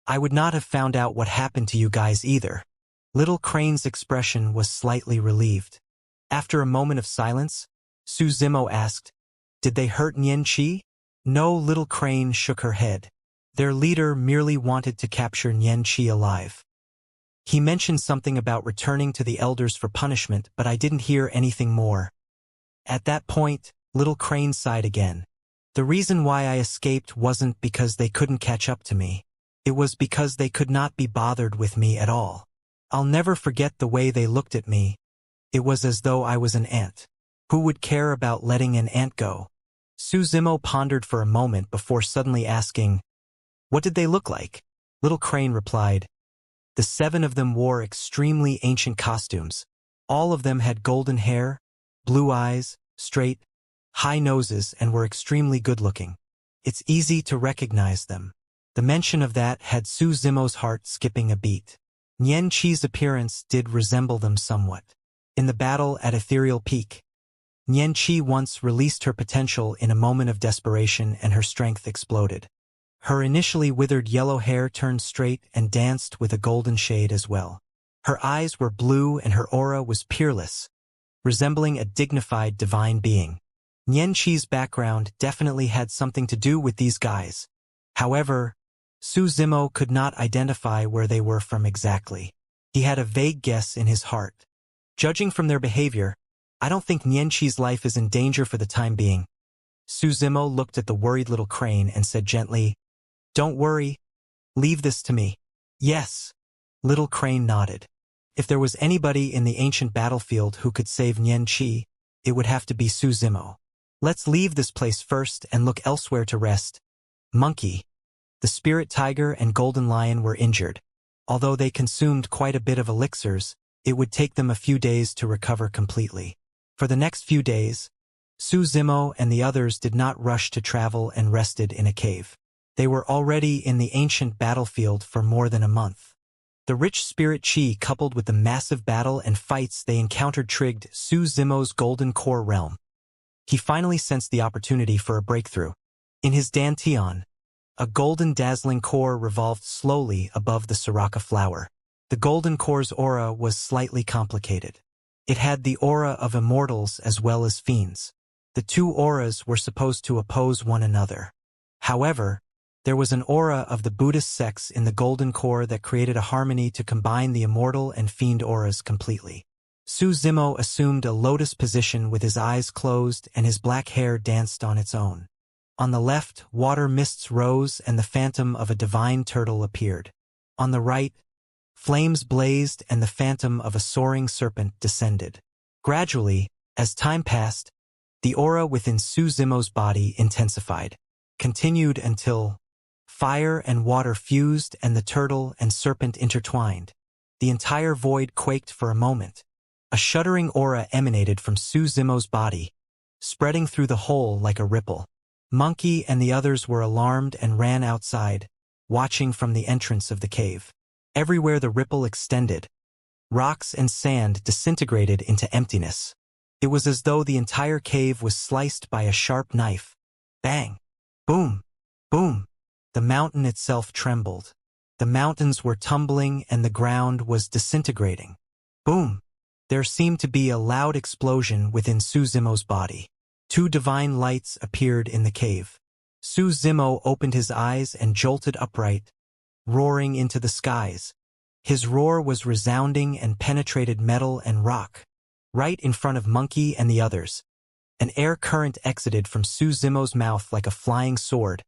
[SPEAKER 1] I would not have found out what happened to you guys either." Little Crane's expression was slightly relieved. After a moment of silence, Su Zimo asked, "Did they hurt Xianxia?" No, Little Crane shook her head. Their leader merely wanted to capture Xianxia alive. He mentioned something about returning to the elders for punishment, but I didn't hear anything more. At that point, Little Crane sighed again. The reason why I escaped wasn't because they couldn't catch up to me. It was because they could not be bothered with me at all. I'll never forget the way they looked at me. It was as though I was an ant. Who would care about letting an ant go? Suzimo pondered for a moment before suddenly asking, "What did they look like?" Little Crane replied, "The 7 of them wore extremely ancient costumes. All of them had golden hair, blue eyes, straight, high noses, and were extremely good-looking. It's easy to recognize them." The mention of that had Suzimo's heart skipping a beat. Xianxia's appearance did resemble them somewhat. In the battle at Ethereal Peak, Xianxia once released her potential in a moment of desperation and her strength exploded. Her initially withered yellow hair turned straight and danced with a golden shade as well. Her eyes were blue and her aura was peerless, resembling a dignified divine being. Xianxia's background definitely had something to do with these guys. However, Suzimo could not identify where they were from exactly. He had a vague guess in his heart. Judging from their behavior, I don't think Xianxia's life is in danger for the time being. Suzimo looked at the worried little crane and said gently, "Don't worry. Leave this to me." "Yes." Little Crane nodded. If there was anybody in the ancient battlefield who could save Xianxia, it would have to be Suzimo. "Let's leave this place first and look elsewhere to rest." Monkey, the spirit tiger and golden lion were injured. Although they consumed quite a bit of elixirs, it would take them a few days to recover completely. For the next few days, Suzimo and the others did not rush to travel and rested in a cave. They were already in the ancient battlefield for more than a month. The rich spirit chi coupled with the massive battle and fights they encountered triggered Suzimo's golden core realm. He finally sensed the opportunity for a breakthrough. In his dantian, a golden dazzling core revolved slowly above the Soraka flower. The golden core's aura was slightly complicated. It had the aura of immortals as well as fiends. The two auras were supposed to oppose one another. However, there was an aura of the Buddhist sects in the golden core that created a harmony to combine the immortal and fiend auras completely. Suzimo assumed a lotus position with his eyes closed and his black hair danced on its own. On the left, water mists rose and the phantom of a divine turtle appeared. On the right, flames blazed and the phantom of a soaring serpent descended. Gradually, as time passed, the aura within Suzimo's body intensified, continued until fire and water fused and the turtle and serpent intertwined. The entire void quaked for a moment. A shuddering aura emanated from Suzimo's body, spreading through the whole like a ripple. Monkey and the others were alarmed and ran outside, watching from the entrance of the cave. Everywhere the ripple extended, rocks and sand disintegrated into emptiness. It was as though the entire cave was sliced by a sharp knife. Bang! Boom! Boom! The mountain itself trembled. The mountains were tumbling and the ground was disintegrating. Boom! There seemed to be a loud explosion within Suzimo's body. 2 divine lights appeared in the cave. Suzimo opened his eyes and jolted upright, roaring into the skies. His roar was resounding and penetrated metal and rock. Right in front of Monkey and the others, an air current exited from Suzimo's mouth like a flying sword,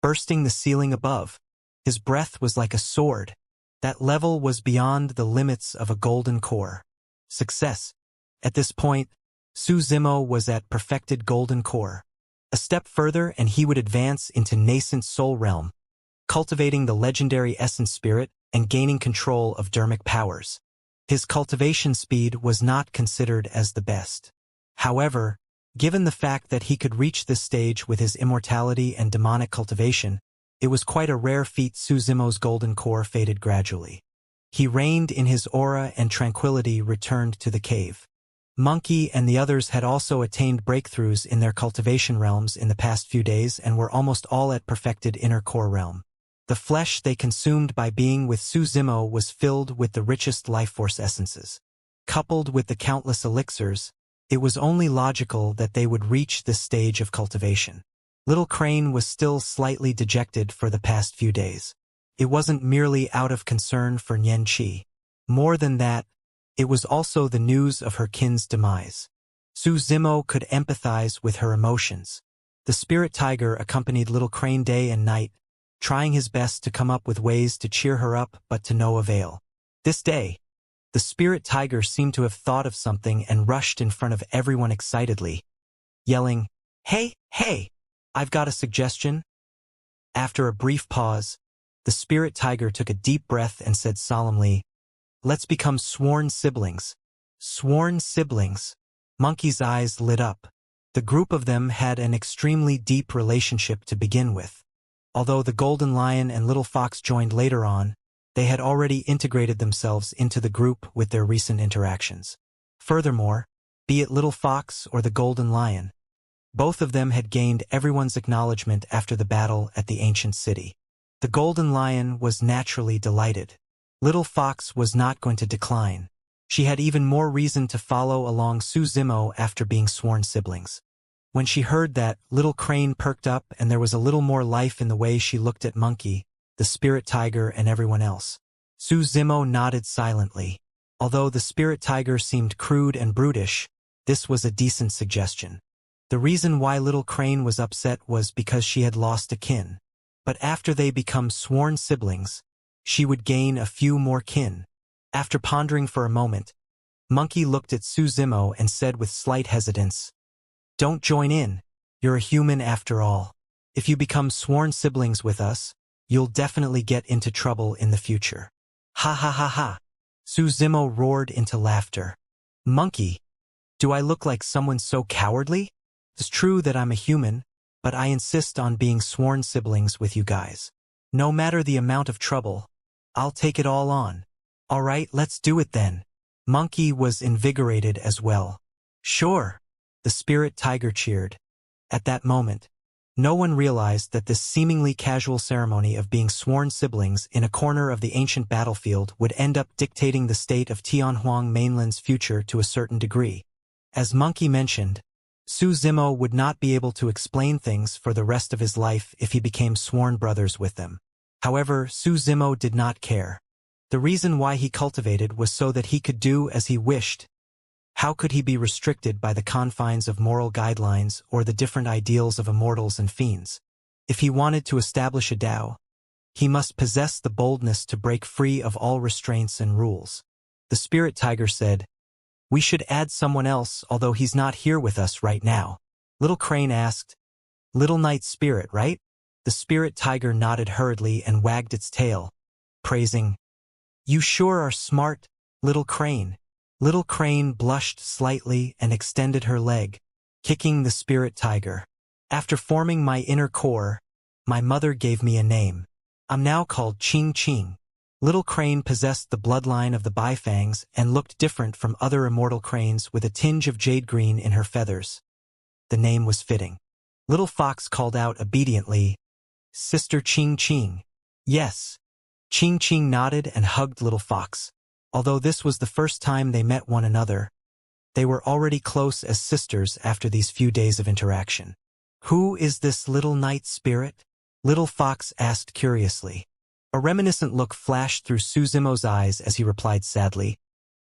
[SPEAKER 1] bursting the ceiling above. His breath was like a sword. That level was beyond the limits of a golden core. Success. At this point, Suzimo was at perfected golden core. A step further and he would advance into nascent soul realm, cultivating the legendary essence spirit and gaining control of dermic powers. His cultivation speed was not considered as the best. However, given the fact that he could reach this stage with his immortality and demonic cultivation, it was quite a rare feat. Suzimo's golden core faded gradually. He reigned in his aura and tranquility returned to the cave. Monkey and the others had also attained breakthroughs in their cultivation realms in the past few days and were almost all at perfected inner core realm. The flesh they consumed by being with Suzimo was filled with the richest life force essences. Coupled with the countless elixirs, it was only logical that they would reach this stage of cultivation. Little Crane was still slightly dejected for the past few days. It wasn't merely out of concern for Xianxia. More than that, it was also the news of her kin's demise. Suzimo could empathize with her emotions. The spirit tiger accompanied little crane day and night, trying his best to come up with ways to cheer her up, but to no avail. This day, the spirit tiger seemed to have thought of something and rushed in front of everyone excitedly, yelling, "Hey, hey! I've got a suggestion." After a brief pause, the spirit tiger took a deep breath and said solemnly, "Let's become sworn siblings." Sworn siblings. Monkey's eyes lit up. The group of them had an extremely deep relationship to begin with. Although the golden lion and little fox joined later on, they had already integrated themselves into the group with their recent interactions. Furthermore, be it little fox or the golden lion, both of them had gained everyone's acknowledgement after the battle at the ancient city. The golden lion was naturally delighted. Little fox was not going to decline. She had even more reason to follow along Suzimo after being sworn siblings. When she heard that, little crane perked up and there was a little more life in the way she looked at Monkey, the spirit tiger and everyone else. Suzimo nodded silently. Although the spirit tiger seemed crude and brutish, this was a decent suggestion. The reason why little crane was upset was because she had lost a kin. But after they become sworn siblings, she would gain a few more kin. After pondering for a moment, Monkey looked at Suzimo and said with slight hesitance, "Don't join in. You're a human after all. If you become sworn siblings with us, you'll definitely get into trouble in the future." Ha ha ha ha. Suzimo roared into laughter. "Monkey, do I look like someone so cowardly? It's true that I'm a human, but I insist on being sworn siblings with you guys. No matter the amount of trouble, I'll take it all on. All right, let's do it then." Monkey was invigorated as well. "Sure." The spirit tiger cheered. At that moment, no one realized that this seemingly casual ceremony of being sworn siblings in a corner of the ancient battlefield would end up dictating the state of Tianhuang mainland's future to a certain degree. As Monkey mentioned, Suzimo would not be able to explain things for the rest of his life if he became sworn brothers with them. However, Suzimo did not care. The reason why he cultivated was so that he could do as he wished. How could he be restricted by the confines of moral guidelines or the different ideals of immortals and fiends? If he wanted to establish a Tao, he must possess the boldness to break free of all restraints and rules. The spirit tiger said, "We should add someone else, although he's not here with us right now." Little crane asked, "Little night spirit, right?" The spirit tiger nodded hurriedly and wagged its tail, praising, "You sure are smart, little crane." Little crane blushed slightly and extended her leg, kicking the spirit tiger. "After forming my inner core, my mother gave me a name. I'm now called Ching Ching." Little crane possessed the bloodline of the bifangs and looked different from other immortal cranes with a tinge of jade green in her feathers. The name was fitting. Little fox called out obediently, "Sister Ching Ching." "Yes." Ching Ching nodded and hugged little fox. Although this was the first time they met one another, they were already close as sisters after these few days of interaction. "Who is this little night spirit?" Little fox asked curiously. A reminiscent look flashed through Suzimo's eyes as he replied sadly,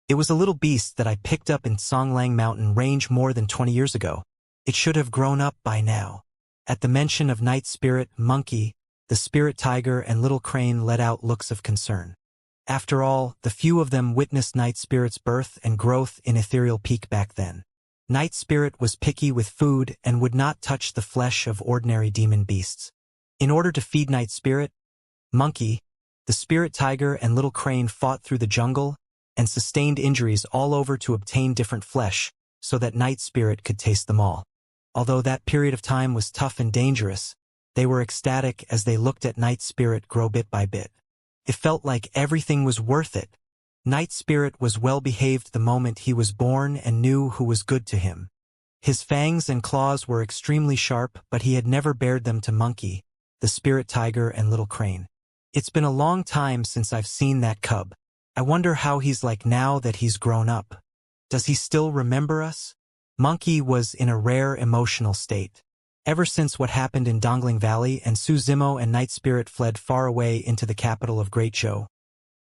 [SPEAKER 1] "It was a little beast that I picked up in Songlang Mountain Range more than 20 years ago. It should have grown up by now." At the mention of night spirit, Monkey, the spirit tiger and little crane let out looks of concern. After all, the few of them witnessed night spirit's birth and growth in Ethereal Peak back then. Night spirit was picky with food and would not touch the flesh of ordinary demon beasts. In order to feed night spirit, Monkey, the spirit tiger and little crane fought through the jungle and sustained injuries all over to obtain different flesh so that night spirit could taste them all. Although that period of time was tough and dangerous, they were ecstatic as they looked at night spirit grow bit by bit. It felt like everything was worth it. Night spirit was well behaved the moment he was born and knew who was good to him. His fangs and claws were extremely sharp, but he had never bared them to Monkey, the spirit tiger and little crane. "It's been a long time since I've seen that cub. I wonder how he's like now that he's grown up. Does he still remember us?" Monkey was in a rare emotional state. Ever since what happened in Dongling Valley and Suzimo and Night Spirit fled far away into the capital of Great Zhou,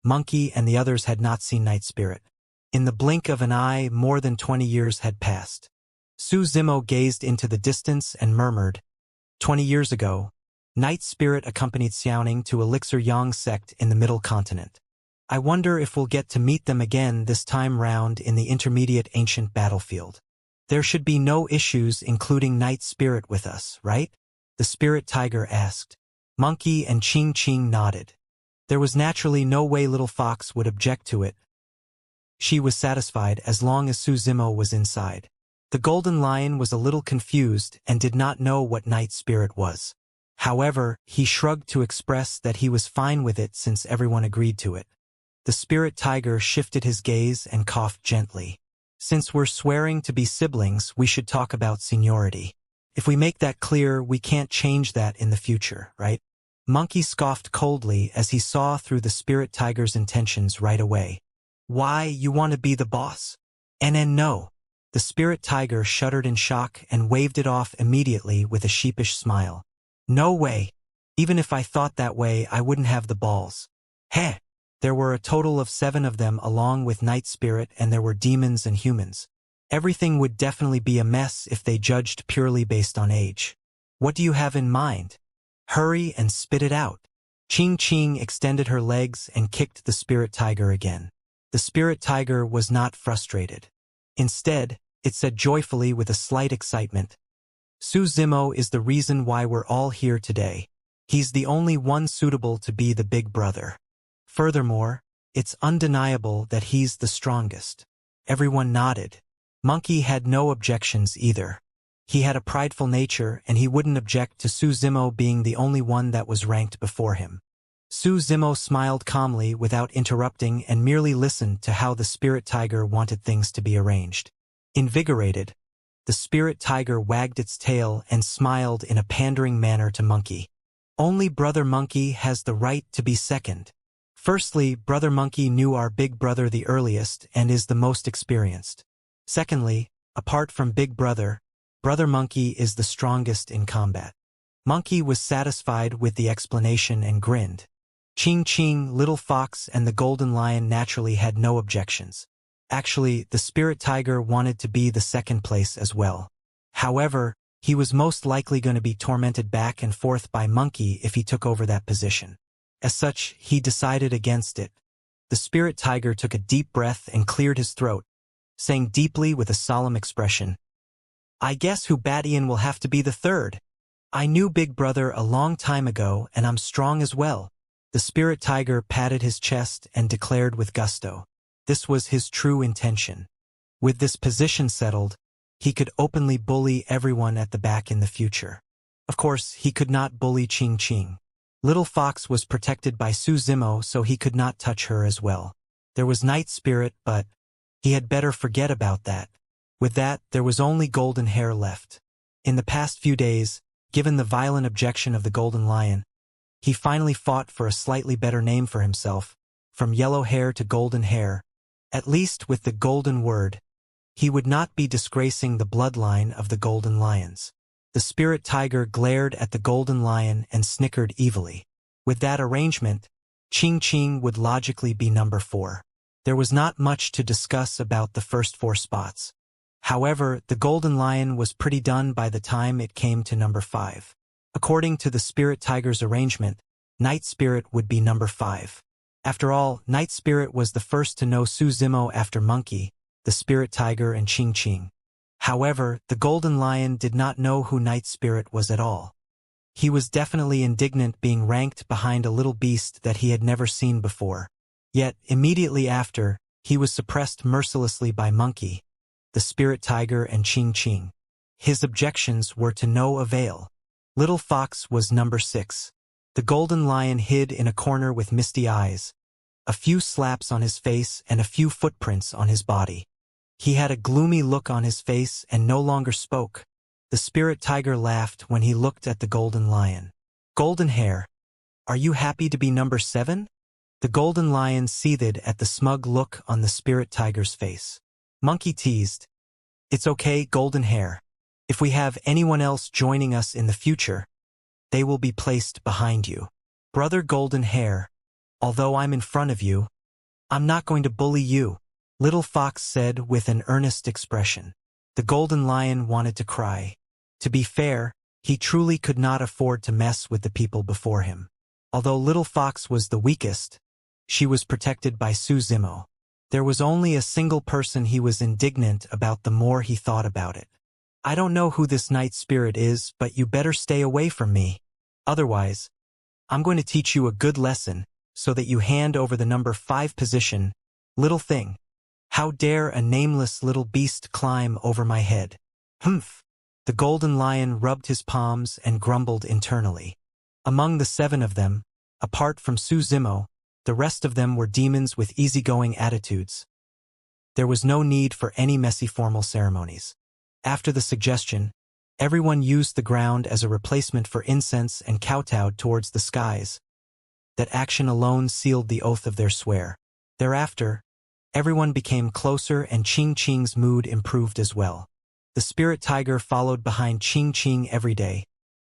[SPEAKER 1] Monkey and the others had not seen Night Spirit. In the blink of an eye, more than 20 years had passed. Suzimo gazed into the distance and murmured, 20 years ago, Night Spirit accompanied Xiaoning to Elixir Yang sect in the Middle Continent. I wonder if we'll get to meet them again this time round in the intermediate ancient battlefield. There should be no issues including Night Spirit with us, right? The Spirit Tiger asked. Monkey and Ching nodded. There was naturally no way Little Fox would object to it. She was satisfied as long as Su Zimo was inside. The Golden Lion was a little confused and did not know what Night Spirit was. However, he shrugged to express that he was fine with it since everyone agreed to it. The Spirit Tiger shifted his gaze and coughed gently. Since we're swearing to be siblings, we should talk about seniority. If we make that clear, we can't change that in the future, right? Monkey scoffed coldly as he saw through the Spirit Tiger's intentions right away. Why, you want to be the boss? No. The Spirit Tiger shuddered in shock and waved it off immediately with a sheepish smile. No way. Even if I thought that way, I wouldn't have the balls. Heh. There were a total of 7 of them along with Night Spirit, and there were demons and humans. Everything would definitely be a mess if they judged purely based on age. What do you have in mind? Hurry and spit it out. Ching extended her legs and kicked the Spirit Tiger again. The Spirit Tiger was not frustrated. Instead, it said joyfully with a slight excitement, Su Zimo is the reason why we're all here today. He's the only one suitable to be the big brother. Furthermore, it's undeniable that he's the strongest. Everyone nodded. Monkey had no objections either. He had a prideful nature and he wouldn't object to Su Zimo being the only one that was ranked before him. Su Zimo smiled calmly without interrupting and merely listened to how the Spirit Tiger wanted things to be arranged. Invigorated, the Spirit Tiger wagged its tail and smiled in a pandering manner to Monkey. Only Brother Monkey has the right to be second. Firstly, Brother Monkey knew our big brother the earliest and is the most experienced. Secondly, apart from Big Brother, Brother Monkey is the strongest in combat. Monkey was satisfied with the explanation and grinned. Ching, Little Fox, and the Golden Lion naturally had no objections. Actually, the Spirit Tiger wanted to be the second place as well. However, he was most likely going to be tormented back and forth by Monkey if he took over that position. As such, he decided against it. The Spirit Tiger took a deep breath and cleared his throat, saying deeply with a solemn expression, I guess Hubadian will have to be the third. I knew Big Brother a long time ago and I'm strong as well. The Spirit Tiger patted his chest and declared with gusto. This was his true intention. With this position settled, he could openly bully everyone at the back in the future. Of course, he could not bully Ching. Little Fox was protected by Su Zimo, so he could not touch her as well. There was Night Spirit, but he had better forget about that. With that, there was only Golden Hair left. In the past few days, given the violent objection of the Golden Lion, he finally fought for a slightly better name for himself, from yellow hair to golden hair. At least with the golden word, he would not be disgracing the bloodline of the Golden Lions. The Spirit Tiger glared at the Golden Lion and snickered evilly. With that arrangement, Ching would logically be number 4. There was not much to discuss about the first 4 spots. However, the Golden Lion was pretty done by the time it came to number 5. According to the Spirit Tiger's arrangement, Night Spirit would be number 5. After all, Night Spirit was the first to know Su Zimo after Monkey, the Spirit Tiger, and Ching. However, the Golden Lion did not know who Night Spirit was at all. He was definitely indignant being ranked behind a little beast that he had never seen before. Yet, immediately after, he was suppressed mercilessly by Monkey, the Spirit Tiger, and Ching. His objections were to no avail. Little Fox was number 6. The Golden Lion hid in a corner with misty eyes, a few slaps on his face and a few footprints on his body. He had a gloomy look on his face and no longer spoke. The Spirit Tiger laughed when he looked at the Golden Lion. Golden Hair, are you happy to be number 7? The Golden Lion seethed at the smug look on the Spirit Tiger's face. Monkey teased, It's okay, Golden Hair. If we have anyone else joining us in the future, they will be placed behind you. Brother Golden Hair, although I'm in front of you, I'm not going to bully you, Little Fox said with an earnest expression. The Golden Lion wanted to cry. To be fair, He truly could not afford to mess with the people before him. Although Little Fox was the weakest, she was protected by Su Zimo. There was only a single person he was indignant about the more he thought about it. I don't know who this night spirit is, but you better stay away from me. Otherwise, I'm going to teach you a good lesson so that you hand over the number 5 position. Little thing. How dare a nameless little beast climb over my head? Humph. The golden lion rubbed his palms and grumbled internally. Among the 7 of them, apart from Su Zimo, the rest of them were demons with easygoing attitudes. There was no need for any messy formal ceremonies. After the suggestion, everyone used the ground as a replacement for incense and kowtowed towards the skies. That action alone sealed the oath of their swear. Thereafter, everyone became closer and Ching Ching's mood improved as well. The spirit tiger followed behind Ching Ching every day,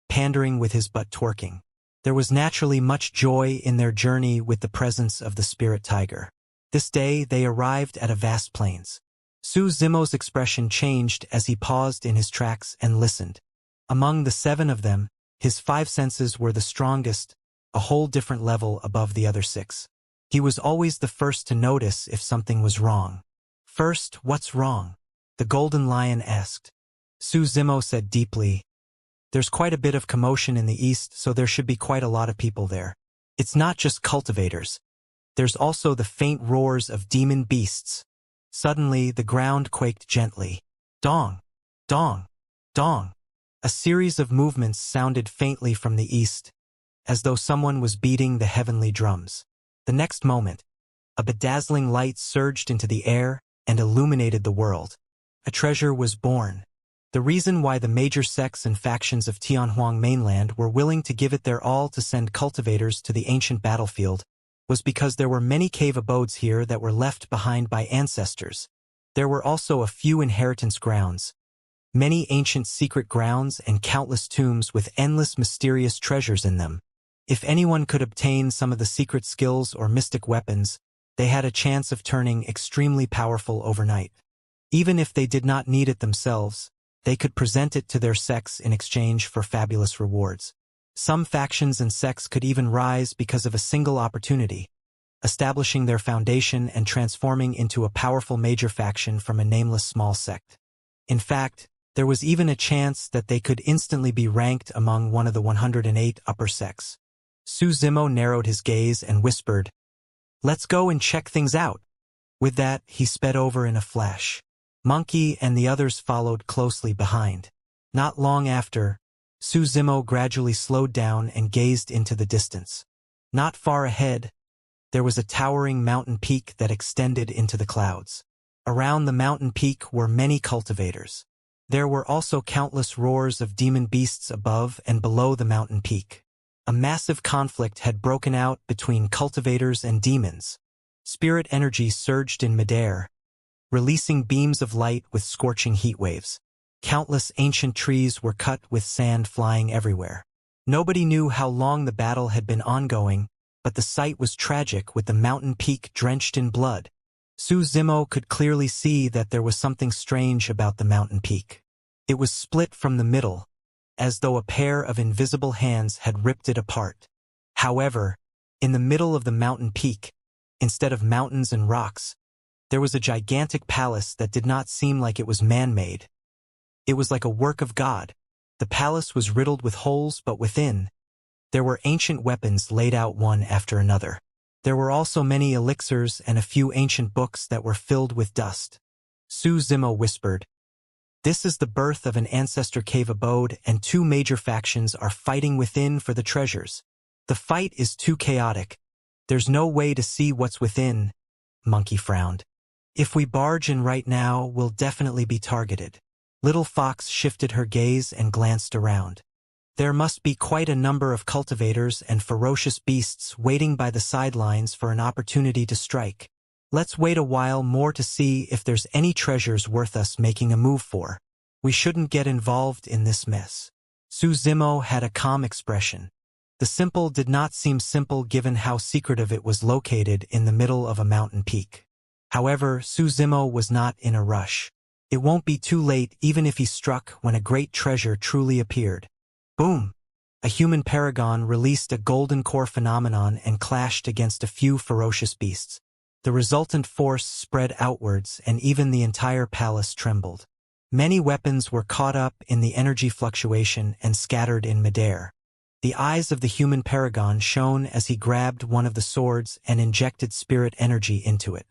[SPEAKER 1] pandering with his butt twerking. There was naturally much joy in their journey with the presence of the spirit tiger. This day they arrived at a vast plains. Su Zimo's expression changed as he paused in his tracks and listened. Among the 7 of them, his 5 senses were the strongest, a whole different level above the other 6. He was always the first to notice if something was wrong. First, what's wrong? The golden lion asked. Su Zimo said deeply, there's quite a bit of commotion in the east, so there should be quite a lot of people there. It's not just cultivators. There's also the faint roars of demon beasts. Suddenly, the ground quaked gently. Dong! Dong! Dong! A series of movements sounded faintly from the east, as though someone was beating the heavenly drums. The next moment, a bedazzling light surged into the air and illuminated the world. A treasure was born. The reason why the major sects and factions of Tianhuang mainland were willing to give it their all to send cultivators to the ancient battlefield was because there were many cave abodes here that were left behind by ancestors. There were also a few inheritance grounds, many ancient secret grounds and countless tombs with endless mysterious treasures in them. If anyone could obtain some of the secret skills or mystic weapons, they had a chance of turning extremely powerful overnight. Even if they did not need it themselves, they could present it to their sects in exchange for fabulous rewards. Some factions and sects could even rise because of a single opportunity, establishing their foundation and transforming into a powerful major faction from a nameless small sect. In fact, there was even a chance that they could instantly be ranked among one of the 108 upper sects. Su Zimo narrowed his gaze and whispered, "Let's go and check things out." With that, he sped over in a flash. Monkey and the others followed closely behind. Not long after, Su Zimo gradually slowed down and gazed into the distance. Not far ahead, there was a towering mountain peak that extended into the clouds. Around the mountain peak were many cultivators. There were also countless roars of demon beasts above and below the mountain peak. A massive conflict had broken out between cultivators and demons. Spirit energy surged in midair, releasing beams of light with scorching heat waves. Countless ancient trees were cut with sand flying everywhere. Nobody knew how long the battle had been ongoing, but the sight was tragic with the mountain peak drenched in blood. Su Zimo could clearly see that there was something strange about the mountain peak. It was split from the middle, as though a pair of invisible hands had ripped it apart. However, in the middle of the mountain peak, instead of mountains and rocks, there was a gigantic palace that did not seem like it was man-made. It was like a work of God. The palace was riddled with holes, but within, there were ancient weapons laid out one after another. There were also many elixirs and a few ancient books that were filled with dust. Su Zimo whispered, "This is the birth of an ancestor cave abode, and 2 major factions are fighting within for the treasures. The fight is too chaotic. There's no way to see what's within." Monkey frowned. "If we barge in right now, we'll definitely be targeted." Little Fox shifted her gaze and glanced around. There must be quite a number of cultivators and ferocious beasts waiting by the sidelines for an opportunity to strike. Let's wait a while more to see if there's any treasures worth us making a move for. We shouldn't get involved in this mess. Su Zimo had a calm expression. The simple did not seem simple given how secretive it was located in the middle of a mountain peak. However, Su Zimo was not in a rush. It won't be too late even if he struck when a great treasure truly appeared. Boom! A human paragon released a golden core phenomenon and clashed against a few ferocious beasts. The resultant force spread outwards and even the entire palace trembled. Many weapons were caught up in the energy fluctuation and scattered in midair. The eyes of the human paragon shone as he grabbed one of the swords and injected spirit energy into it.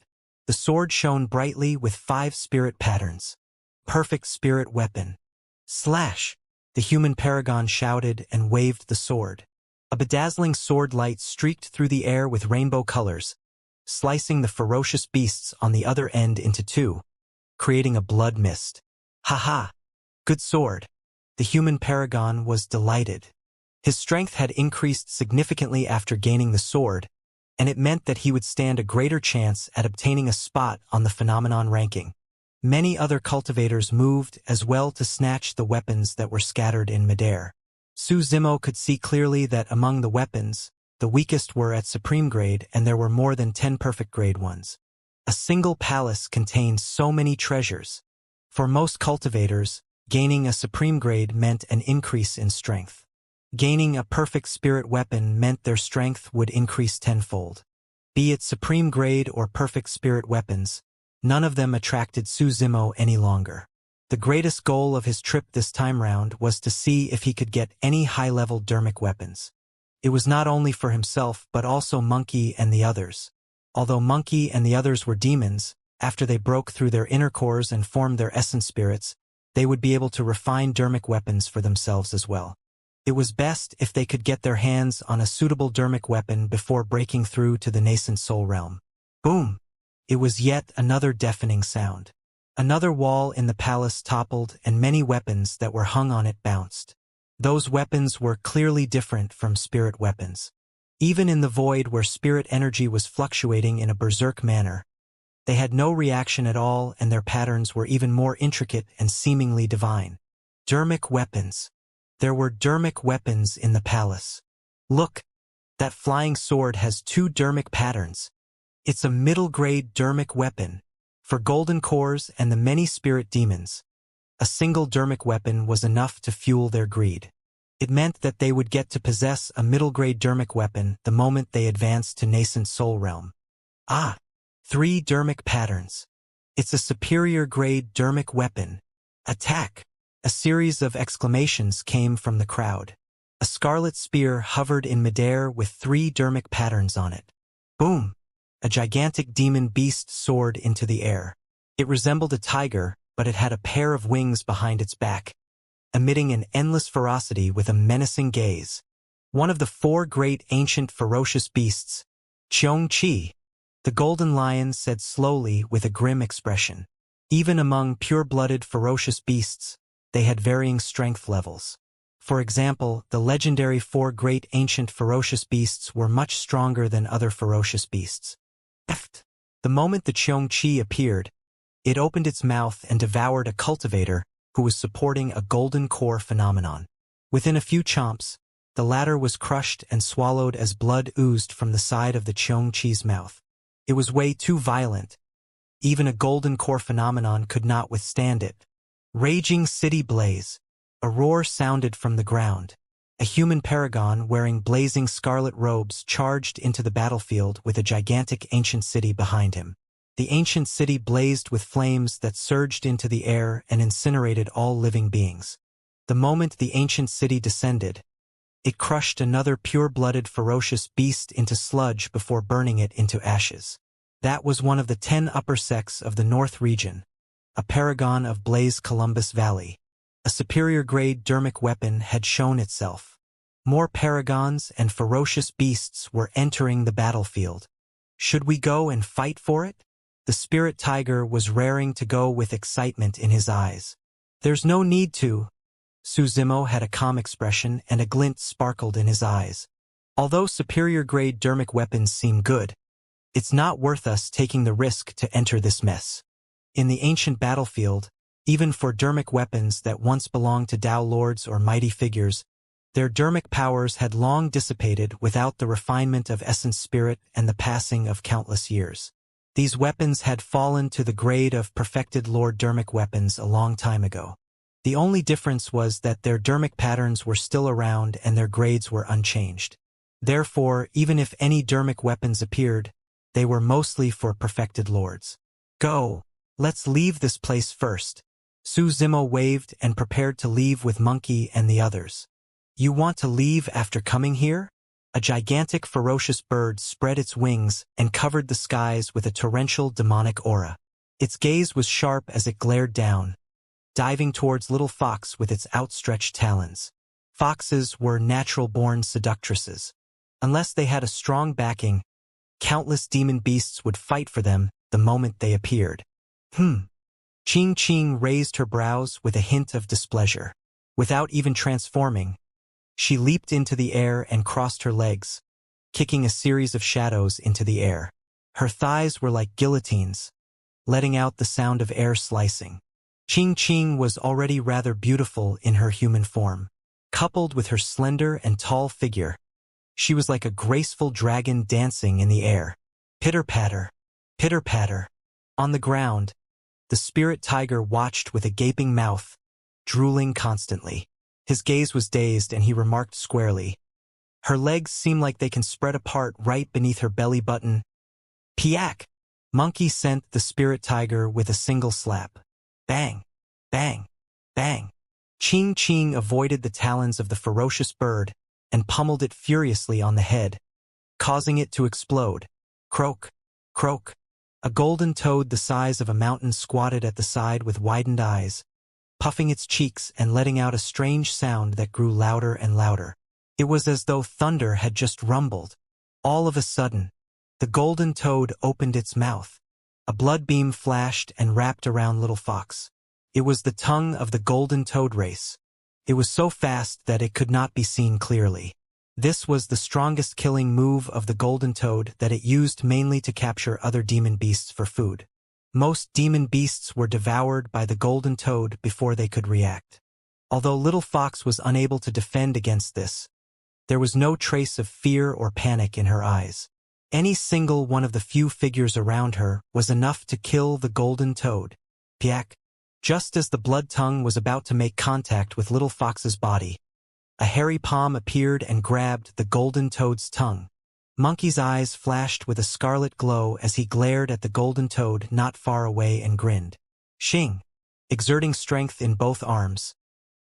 [SPEAKER 1] The sword shone brightly with 5 spirit patterns. Perfect spirit weapon. Slash! The human paragon shouted and waved the sword. A bedazzling sword light streaked through the air with rainbow colors, slicing the ferocious beasts on the other end into 2, creating a blood mist. Ha! Good sword. The human paragon was delighted. His strength had increased significantly after gaining the sword, and it meant that he would stand a greater chance at obtaining a spot on the phenomenon ranking. Many other cultivators moved as well to snatch the weapons that were scattered in midair. Su Zimo could see clearly that among the weapons, the weakest were at supreme grade and there were more than 10 perfect grade ones. A single palace contained so many treasures. For most cultivators, gaining a supreme grade meant an increase in strength. Gaining a perfect spirit weapon meant their strength would increase tenfold. Be it supreme grade or perfect spirit weapons, none of them attracted Su Zimo any longer. The greatest goal of his trip this time round was to see if he could get any high-level dermic weapons. It was not only for himself but also Monkey and the others. Although Monkey and the others were demons, after they broke through their inner cores and formed their essence spirits, they would be able to refine dermic weapons for themselves as well. It was best if they could get their hands on a suitable dermic weapon before breaking through to the nascent soul realm. Boom! It was yet another deafening sound. Another wall in the palace toppled and many weapons that were hung on it bounced. Those weapons were clearly different from spirit weapons. Even in the void where spirit energy was fluctuating in a berserk manner, they had no reaction at all and their patterns were even more intricate and seemingly divine. Dermic weapons. There were dermic weapons in the palace. Look, that flying sword has 2 dermic patterns. It's a middle-grade dermic weapon. For golden cores and the many spirit demons, a single dermic weapon was enough to fuel their greed. It meant that they would get to possess a middle-grade dermic weapon the moment they advanced to nascent soul realm. 3 dermic patterns. It's a superior grade dermic weapon. Attack! A series of exclamations came from the crowd. A scarlet spear hovered in midair with 3 dermic patterns on it. Boom! A gigantic demon beast soared into the air. It resembled a tiger, but it had a pair of wings behind its back, emitting an endless ferocity with a menacing gaze. One of the 4 great ancient ferocious beasts, Xianxia, the golden lion, said slowly with a grim expression. Even among pure-blooded ferocious beasts, they had varying strength levels. For example, the legendary 4 great ancient ferocious beasts were much stronger than other ferocious beasts. The moment the Xianxia appeared, it opened its mouth and devoured a cultivator who was supporting a golden core phenomenon. Within a few chomps, the latter was crushed and swallowed as blood oozed from the side of the Xianxia's mouth. It was way too violent. Even a golden core phenomenon could not withstand it. Raging city blaze. A roar sounded from the ground. A human paragon wearing blazing scarlet robes charged into the battlefield with a gigantic ancient city behind him. The ancient city blazed with flames that surged into the air and incinerated all living beings. The moment the ancient city descended, it crushed another pure-blooded ferocious beast into sludge before burning it into ashes. That was one of the 10 upper sects of the North region, a paragon of Blaze Columbus Valley. A superior grade dermic weapon had shown itself. More paragons and ferocious beasts were entering the battlefield. Should we go and fight for it? The spirit tiger was raring to go with excitement in his eyes. There's no need to. Su Zimo had a calm expression and a glint sparkled in his eyes. Although superior grade dermic weapons seem good, it's not worth us taking the risk to enter this mess. In the ancient battlefield, even for dermic weapons that once belonged to Tao lords or mighty figures, their dermic powers had long dissipated without the refinement of essence spirit and the passing of countless years. These weapons had fallen to the grade of perfected lord dermic weapons a long time ago. The only difference was that their dermic patterns were still around and their grades were unchanged. Therefore, even if any dermic weapons appeared, they were mostly for perfected lords. Go! Let's leave this place first. Su Zimo waved and prepared to leave with Monkey and the others. You want to leave after coming here? A gigantic ferocious bird spread its wings and covered the skies with a torrential demonic aura. Its gaze was sharp as it glared down, diving towards Little Fox with its outstretched talons. Foxes were natural-born seductresses. Unless they had a strong backing, countless demon beasts would fight for them the moment they appeared. Ching Ching raised her brows with a hint of displeasure. Without even transforming, she leaped into the air and crossed her legs, kicking a series of shadows into the air. Her thighs were like guillotines, letting out the sound of air slicing. Ching Ching was already rather beautiful in her human form. Coupled with her slender and tall figure, she was like a graceful dragon dancing in the air. Pitter-patter, pitter-patter. On the ground, the spirit tiger watched with a gaping mouth, drooling constantly. His gaze was dazed and he remarked squarely, "Her legs seem like they can spread apart right beneath her belly button." Piak! Monkey sent the spirit tiger with a single slap. Bang! Bang! Bang! Ching Ching avoided the talons of the ferocious bird and pummeled it furiously on the head, causing it to explode. Croak! Croak! A golden toad the size of a mountain squatted at the side with widened eyes, puffing its cheeks and letting out a strange sound that grew louder and louder. It was as though thunder had just rumbled. All of a sudden, the golden toad opened its mouth. A blood beam flashed and wrapped around Little Fox. It was the tongue of the golden toad race. It was so fast that it could not be seen clearly. This was the strongest killing move of the golden toad that it used mainly to capture other demon beasts for food. Most demon beasts were devoured by the golden toad before they could react. Although Little Fox was unable to defend against this, there was no trace of fear or panic in her eyes. Any single one of the few figures around her was enough to kill the golden toad. Piak! Just as the blood tongue was about to make contact with Little Fox's body, a hairy palm appeared and grabbed the golden toad's tongue. Monkey's eyes flashed with a scarlet glow as he glared at the golden toad not far away and grinned. Shing! Exerting strength in both arms,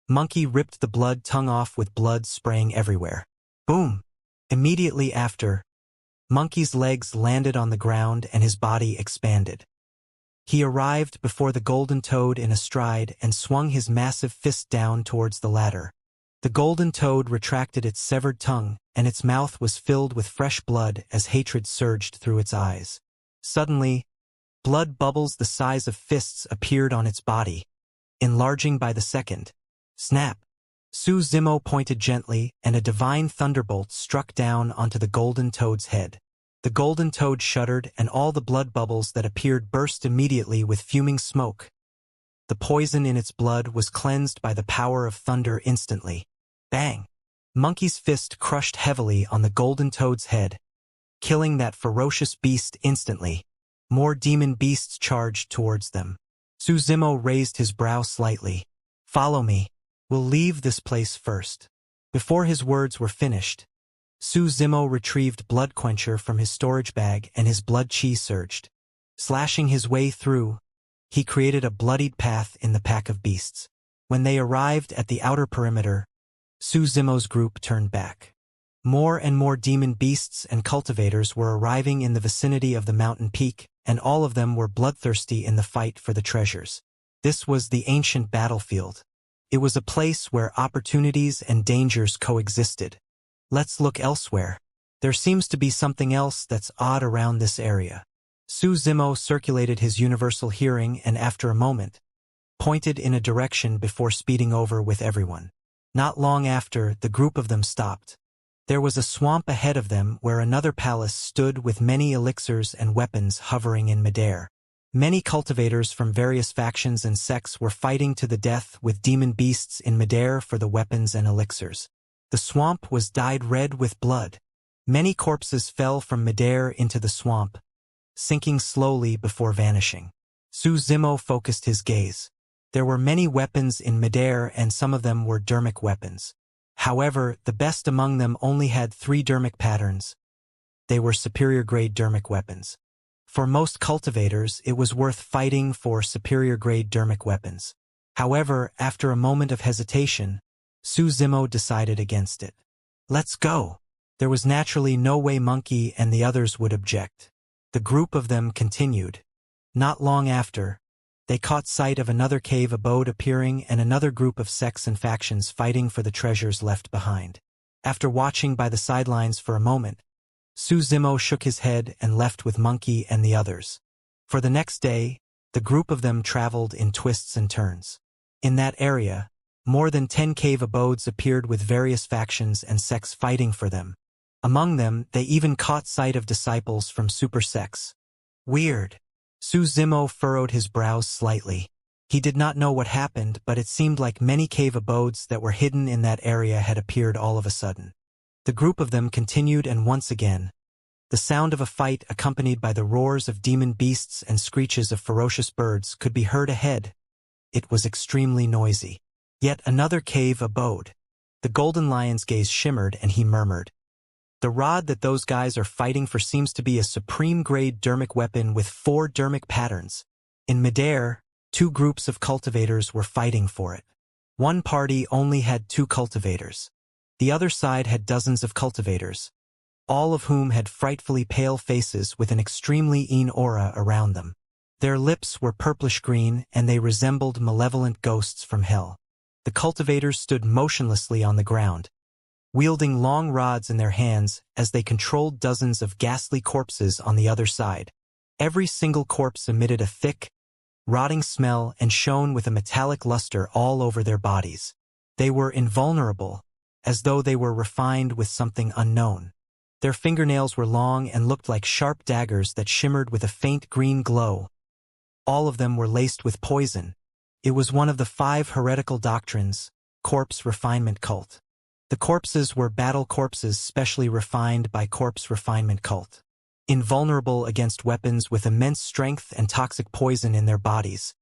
[SPEAKER 1] Monkey ripped the blood tongue off with blood spraying everywhere. Boom! Immediately after, Monkey's legs landed on the ground and his body expanded. He arrived before the golden toad in a stride and swung his massive fist down towards the latter. The golden toad retracted its severed tongue, and its mouth was filled with fresh blood as hatred surged through its eyes. Suddenly, blood bubbles the size of fists appeared on its body, enlarging by the second. Snap! Su Zimo pointed gently, and a divine thunderbolt struck down onto the golden toad's head. The golden toad shuddered, and all the blood bubbles that appeared burst immediately with fuming smoke. The poison in its blood was cleansed by the power of thunder instantly. Bang! Monkey's fist crushed heavily on the golden toad's head, killing that ferocious beast instantly. More demon beasts charged towards them. Su Zimo raised his brow slightly. Follow me. We'll leave this place first. Before his words were finished, Su Zimo retrieved Blood Quencher from his storage bag and his blood chi surged. Slashing his way through, he created a bloodied path in the pack of beasts. When they arrived at the outer perimeter, Su Zimo's group turned back. More and more demon beasts and cultivators were arriving in the vicinity of the mountain peak, and all of them were bloodthirsty in the fight for the treasures. This was the ancient battlefield. It was a place where opportunities and dangers coexisted. Let's look elsewhere. There seems to be something else that's odd around this area. Su Zimo circulated his universal hearing and after a moment, pointed in a direction before speeding over with everyone. Not long after, the group of them stopped. There was a swamp ahead of them where another palace stood with many elixirs and weapons hovering in midair. Many cultivators from various factions and sects were fighting to the death with demon beasts in midair for the weapons and elixirs. The swamp was dyed red with blood. Many corpses fell from midair into the swamp, sinking slowly before vanishing. Su Zimo focused his gaze. There were many weapons in midair and some of them were dermic weapons. However, the best among them only had 3 dermic patterns. They were superior-grade dermic weapons. For most cultivators, it was worth fighting for superior-grade dermic weapons. However, after a moment of hesitation, Su Zimo decided against it. Let's go! There was naturally no way Monkey and the others would object. The group of them continued. Not long after, they caught sight of another cave abode appearing and another group of sects and factions fighting for the treasures left behind. After watching by the sidelines for a moment, Su Zimo shook his head and left with Monkey and the others. For the next day, the group of them traveled in twists and turns. In that area, more than 10 cave abodes appeared with various factions and sects fighting for them. Among them, they even caught sight of disciples from super sects. Weird. Su Zimo furrowed his brows slightly. He did not know what happened, but it seemed like many cave abodes that were hidden in that area had appeared all of a sudden. The group of them continued and once again, the sound of a fight accompanied by the roars of demon beasts and screeches of ferocious birds could be heard ahead. It was extremely noisy. Yet another cave abode. The golden lion's gaze shimmered and he murmured, "The rod that those guys are fighting for seems to be a supreme-grade dermic weapon with 4 dermic patterns." In midair, 2 groups of cultivators were fighting for it. One party only had 2 cultivators. The other side had dozens of cultivators, all of whom had frightfully pale faces with an extremely keen aura around them. Their lips were purplish-green and they resembled malevolent ghosts from hell. The cultivators stood motionlessly on the ground, wielding long rods in their hands as they controlled dozens of ghastly corpses on the other side. Every single corpse emitted a thick, rotting smell and shone with a metallic luster all over their bodies. They were invulnerable, as though they were refined with something unknown. Their fingernails were long and looked like sharp daggers that shimmered with a faint green glow. All of them were laced with poison. It was one of the 5 heretical doctrines, corpse refinement cult. The corpses were battle corpses specially refined by corpse refinement cult. Invulnerable against weapons with immense strength and toxic poison in their bodies.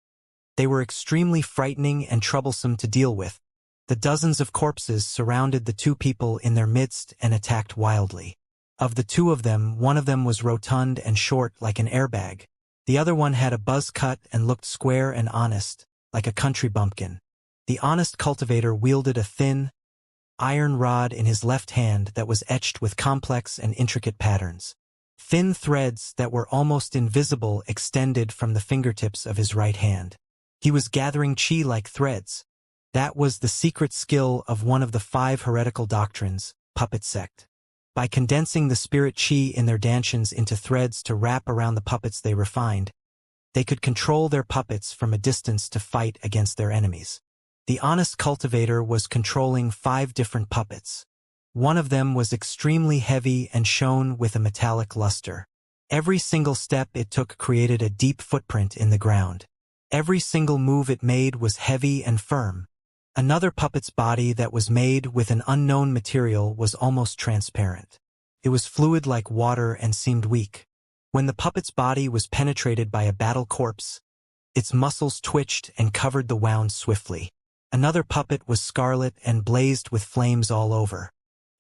[SPEAKER 1] They were extremely frightening and troublesome to deal with. The dozens of corpses surrounded the 2 people in their midst and attacked wildly. Of the 2 of them, one of them was rotund and short like an airbag. The other one had a buzz cut and looked square and honest, like a country bumpkin. The honest cultivator wielded a thin, iron rod in his left hand that was etched with complex and intricate patterns. Thin threads that were almost invisible extended from the fingertips of his right hand. He was gathering chi like threads. That was the secret skill of one of the 5 heretical doctrines, puppet sect. By condensing the spirit chi in their dantians into threads to wrap around the puppets they refined, they could control their puppets from a distance to fight against their enemies. The honest cultivator was controlling 5 different puppets. One of them was extremely heavy and shone with a metallic luster. Every single step it took created a deep footprint in the ground. Every single move it made was heavy and firm. Another puppet's body that was made with an unknown material was almost transparent. It was fluid like water and seemed weak. When the puppet's body was penetrated by a battle corpse, its muscles twitched and covered the wound swiftly. Another puppet was scarlet and blazed with flames all over.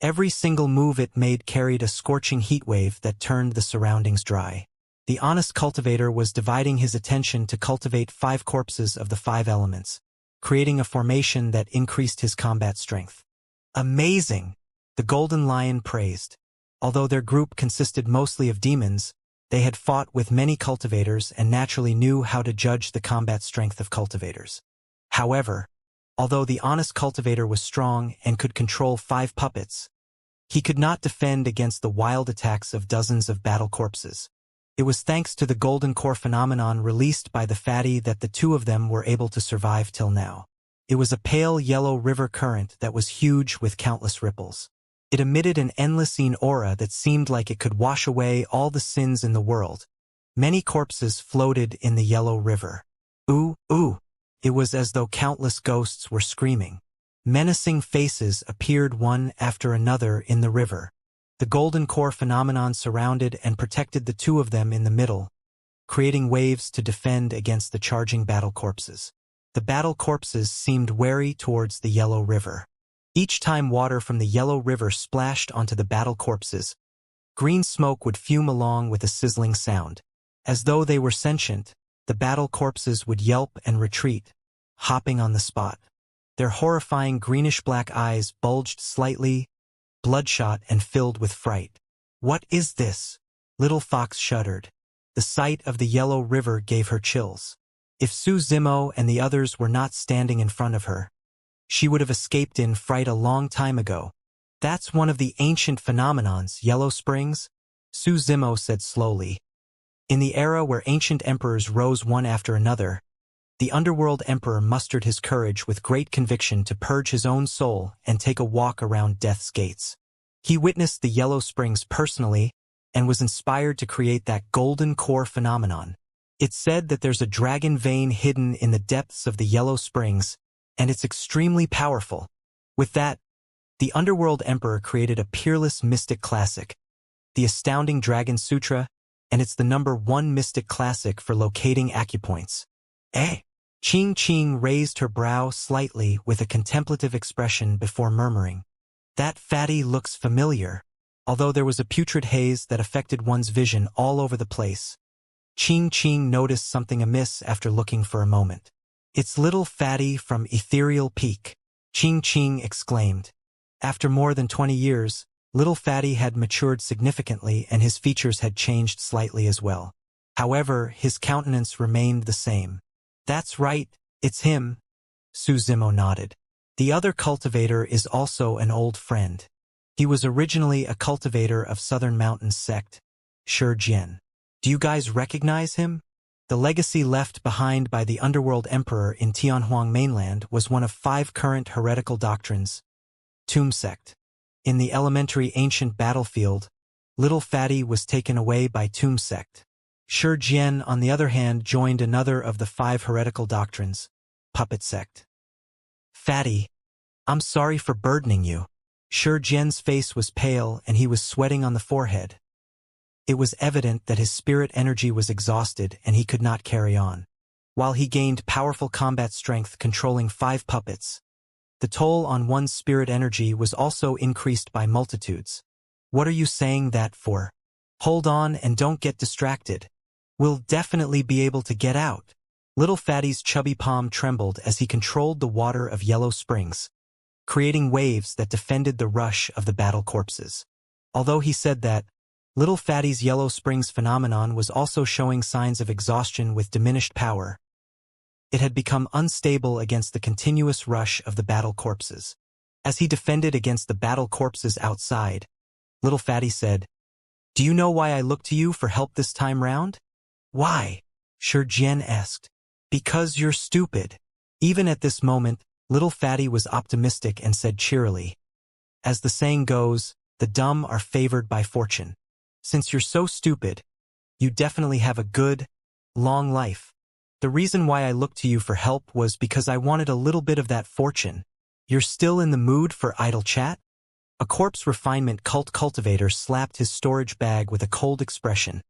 [SPEAKER 1] Every single move it made carried a scorching heat wave that turned the surroundings dry. The honest cultivator was dividing his attention to cultivate 5 corpses of the 5 elements, creating a formation that increased his combat strength. Amazing! The Golden Lion praised. Although their group consisted mostly of demons, they had fought with many cultivators and naturally knew how to judge the combat strength of cultivators. However, although the honest cultivator was strong and could control 5 puppets, he could not defend against the wild attacks of dozens of battle corpses. It was thanks to the golden core phenomenon released by the fatty that the 2 of them were able to survive till now. It was a pale yellow river current that was huge with countless ripples. It emitted an endless aura that seemed like it could wash away all the sins in the world. Many corpses floated in the yellow river. Ooh, ooh! It was as though countless ghosts were screaming. Menacing faces appeared one after another in the river. The golden core phenomenon surrounded and protected the 2 of them in the middle, creating waves to defend against the charging battle corpses. The battle corpses seemed wary towards the Yellow River. Each time water from the Yellow River splashed onto the battle corpses, green smoke would fume along with a sizzling sound. As though they were sentient, the battle corpses would yelp and retreat, hopping on the spot. Their horrifying greenish-black eyes bulged slightly, bloodshot and filled with fright. "What is this?" Little Fox shuddered. The sight of the Yellow River gave her chills. If Su Zimo and the others were not standing in front of her, she would have escaped in fright a long time ago. "That's one of the ancient phenomenons, Yellow Springs," Su Zimo said slowly. "In the era where ancient emperors rose one after another, the underworld emperor mustered his courage with great conviction to purge his own soul and take a walk around death's gates. He witnessed the Yellow Springs personally and was inspired to create that golden core phenomenon. It's said that there's a dragon vein hidden in the depths of the Yellow Springs, and it's extremely powerful. With that, the underworld emperor created a peerless mystic classic, the Astounding Dragon Sutra, and it's the #1 mystic classic for locating acupoints." "Eh?" Ching Ching raised her brow slightly with a contemplative expression before murmuring, "That fatty looks familiar," although there was a putrid haze that affected one's vision all over the place. Ching Ching noticed something amiss after looking for a moment. "It's little fatty from Ethereal Peak," Ching Ching exclaimed. After more than 20 years, little fatty had matured significantly and his features had changed slightly as well. However, his countenance remained the same. "That's right, it's him," Su Zimo nodded. "The other cultivator is also an old friend. He was originally a cultivator of Southern Mountains sect, Shi. Do you guys recognize him?" The legacy left behind by the Underworld Emperor in Tianhuang mainland was one of 5 current heretical doctrines, Tomb Sect. In the elementary ancient battlefield, Little Fatty was taken away by Tomb Sect. Shi, on the other hand, joined another of the 5 heretical doctrines, Puppet Sect. "Fatty, I'm sorry for burdening you." Shi face was pale and he was sweating on the forehead. It was evident that his spirit energy was exhausted and he could not carry on. While he gained powerful combat strength controlling 5 puppets, the toll on one's spirit energy was also increased by multitudes. "What are you saying that for? Hold on and don't get distracted. We'll definitely be able to get out." Little Fatty's chubby palm trembled as he controlled the water of Yellow Springs, creating waves that defended the rush of the battle corpses. Although he said that, Little Fatty's Yellow Springs phenomenon was also showing signs of exhaustion with diminished power. It had become unstable against the continuous rush of the battle corpses. As he defended against the battle corpses outside, Little Fatty said, "Do you know why I look to you for help this time round?" "Why?" Shi asked. "Because you're stupid." Even at this moment, Little Fatty was optimistic and said cheerily, "As the saying goes, the dumb are favored by fortune. Since you're so stupid, you definitely have a good, long life. The reason why I looked to you for help was because I wanted a little bit of that fortune. You're still in the mood for idle chat?" A corpse refinement cultivator slapped his storage bag with a cold expression,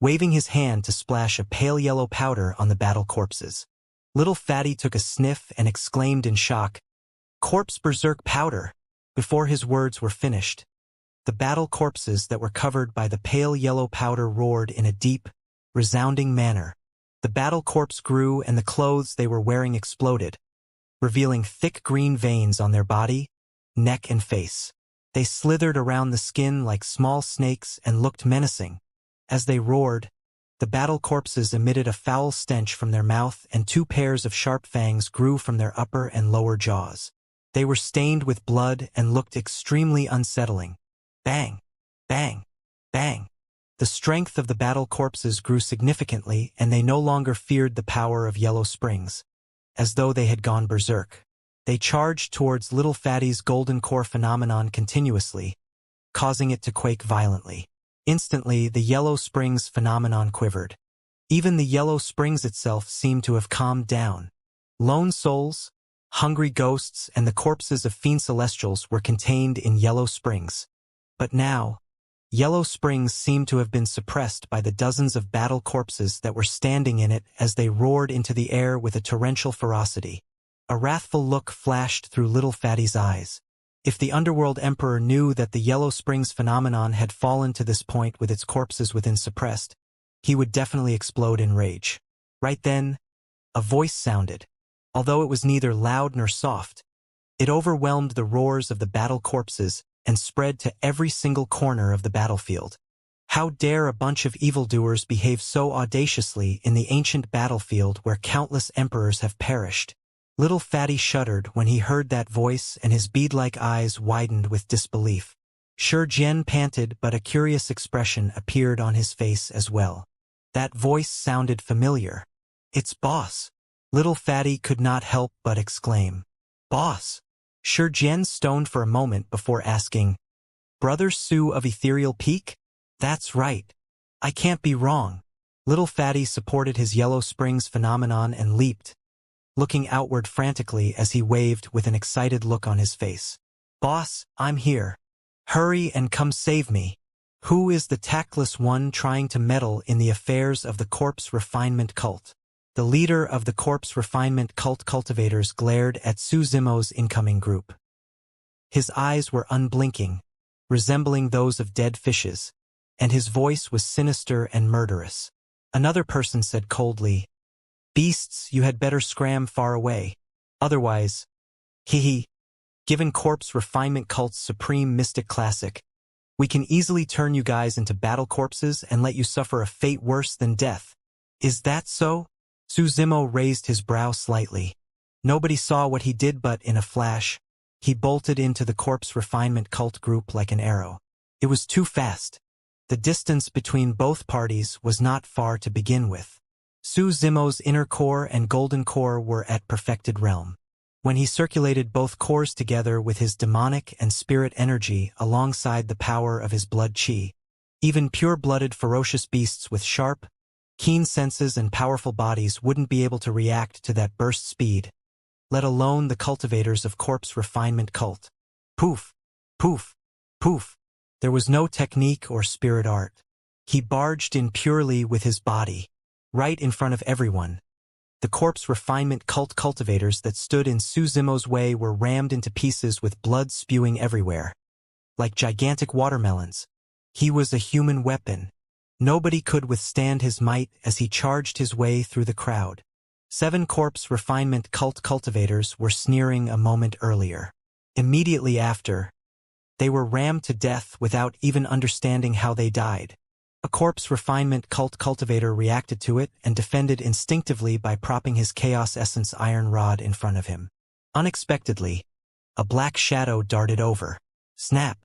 [SPEAKER 1] waving his hand to splash a pale yellow powder on the battle corpses. Little Fatty took a sniff and exclaimed in shock, "Corpse berserk powder!" Before his words were finished, the battle corpses that were covered by the pale yellow powder roared in a deep, resounding manner. The battle corpse grew and the clothes they were wearing exploded, revealing thick green veins on their body, neck and face. They slithered around the skin like small snakes and looked menacing. As they roared, the battle corpses emitted a foul stench from their mouth and 2 pairs of sharp fangs grew from their upper and lower jaws. They were stained with blood and looked extremely unsettling. Bang! Bang! Bang! The strength of the battle corpses grew significantly and they no longer feared the power of Yellow Springs. As though they had gone berserk, they charged towards Little Fatty's golden core phenomenon continuously, causing it to quake violently. Instantly, the Yellow Springs phenomenon quivered. Even the Yellow Springs itself seemed to have calmed down. Lone souls, hungry ghosts, and the corpses of fiend celestials were contained in Yellow Springs. But now, Yellow Springs seemed to have been suppressed by the dozens of battle corpses that were standing in it as they roared into the air with a torrential ferocity. A wrathful look flashed through Little Fatty's eyes. If the Underworld Emperor knew that the Yellow Springs phenomenon had fallen to this point with its corpses within suppressed, he would definitely explode in rage. Right then, a voice sounded. Although it was neither loud nor soft, it overwhelmed the roars of the battle corpses and spread to every single corner of the battlefield. How dare a bunch of evildoers behave so audaciously in the ancient battlefield where countless emperors have perished? Little Fatty shuddered when he heard that voice, and his bead-like eyes widened with disbelief. Shi Jian panted, but a curious expression appeared on his face as well. That voice sounded familiar. It's Boss. Little Fatty could not help but exclaim. Boss. Shi Jian stoned for a moment before asking, Brother Su of Ethereal Peak? That's right. I can't be wrong. Little Fatty supported his Yellow Springs phenomenon and leaped, looking outward frantically as he waved with an excited look on his face. Boss, I'm here. Hurry and come save me. Who is the tactless one trying to meddle in the affairs of the corpse refinement cult? The leader of the corpse refinement cult cultivators glared at Su Zimo's incoming group. His eyes were unblinking, resembling those of dead fishes, and his voice was sinister and murderous. Another person said coldly, Beasts, you had better scram far away. Otherwise, hee. Given corpse refinement cult's supreme mystic classic, we can easily turn you guys into battle corpses and let you suffer a fate worse than death. Is that so? Su Zimo raised his brow slightly. Nobody saw what he did, but in a flash, he bolted into the corpse refinement cult group like an arrow. It was too fast. The distance between both parties was not far to begin with. Su Zimo's inner core and golden core were at perfected realm. When he circulated both cores together with his demonic and spirit energy alongside the power of his blood chi, even pure-blooded ferocious beasts with sharp, keen senses and powerful bodies wouldn't be able to react to that burst speed, let alone the cultivators of corpse refinement cult. Poof, poof, poof. There was no technique or spirit art. He barged in purely with his body, right in front of everyone. The corpse refinement cult cultivators that stood in Su Zimo's way were rammed into pieces with blood spewing everywhere. Like gigantic watermelons, he was a human weapon. Nobody could withstand his might as he charged his way through the crowd. 7 corpse refinement cult cultivators were sneering a moment earlier. Immediately after, they were rammed to death without even understanding how they died. A corpse refinement cult cultivator reacted to it and defended instinctively by propping his chaos essence iron rod in front of him. Unexpectedly, a black shadow darted over. Snap!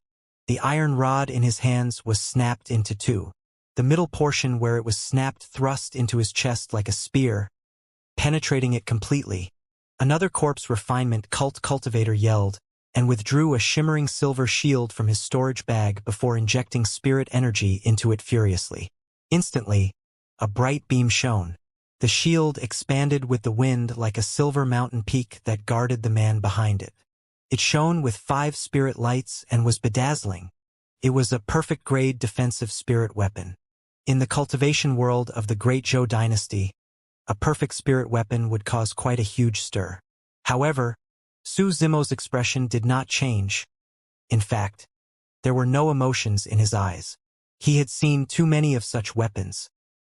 [SPEAKER 1] The iron rod in his hands was snapped into 2. The middle portion where it was snapped thrust into his chest like a spear, penetrating it completely. Another corpse refinement cult cultivator yelled and withdrew a shimmering silver shield from his storage bag before injecting spirit energy into it furiously. Instantly, a bright beam shone. The shield expanded with the wind like a silver mountain peak that guarded the man behind it. It shone with 5 spirit lights and was bedazzling. It was a perfect-grade defensive spirit weapon. In the cultivation world of the Great Zhou dynasty, a perfect spirit weapon would cause quite a huge stir. However, Su Zimo's expression did not change. In fact, there were no emotions in his eyes. He had seen too many of such weapons.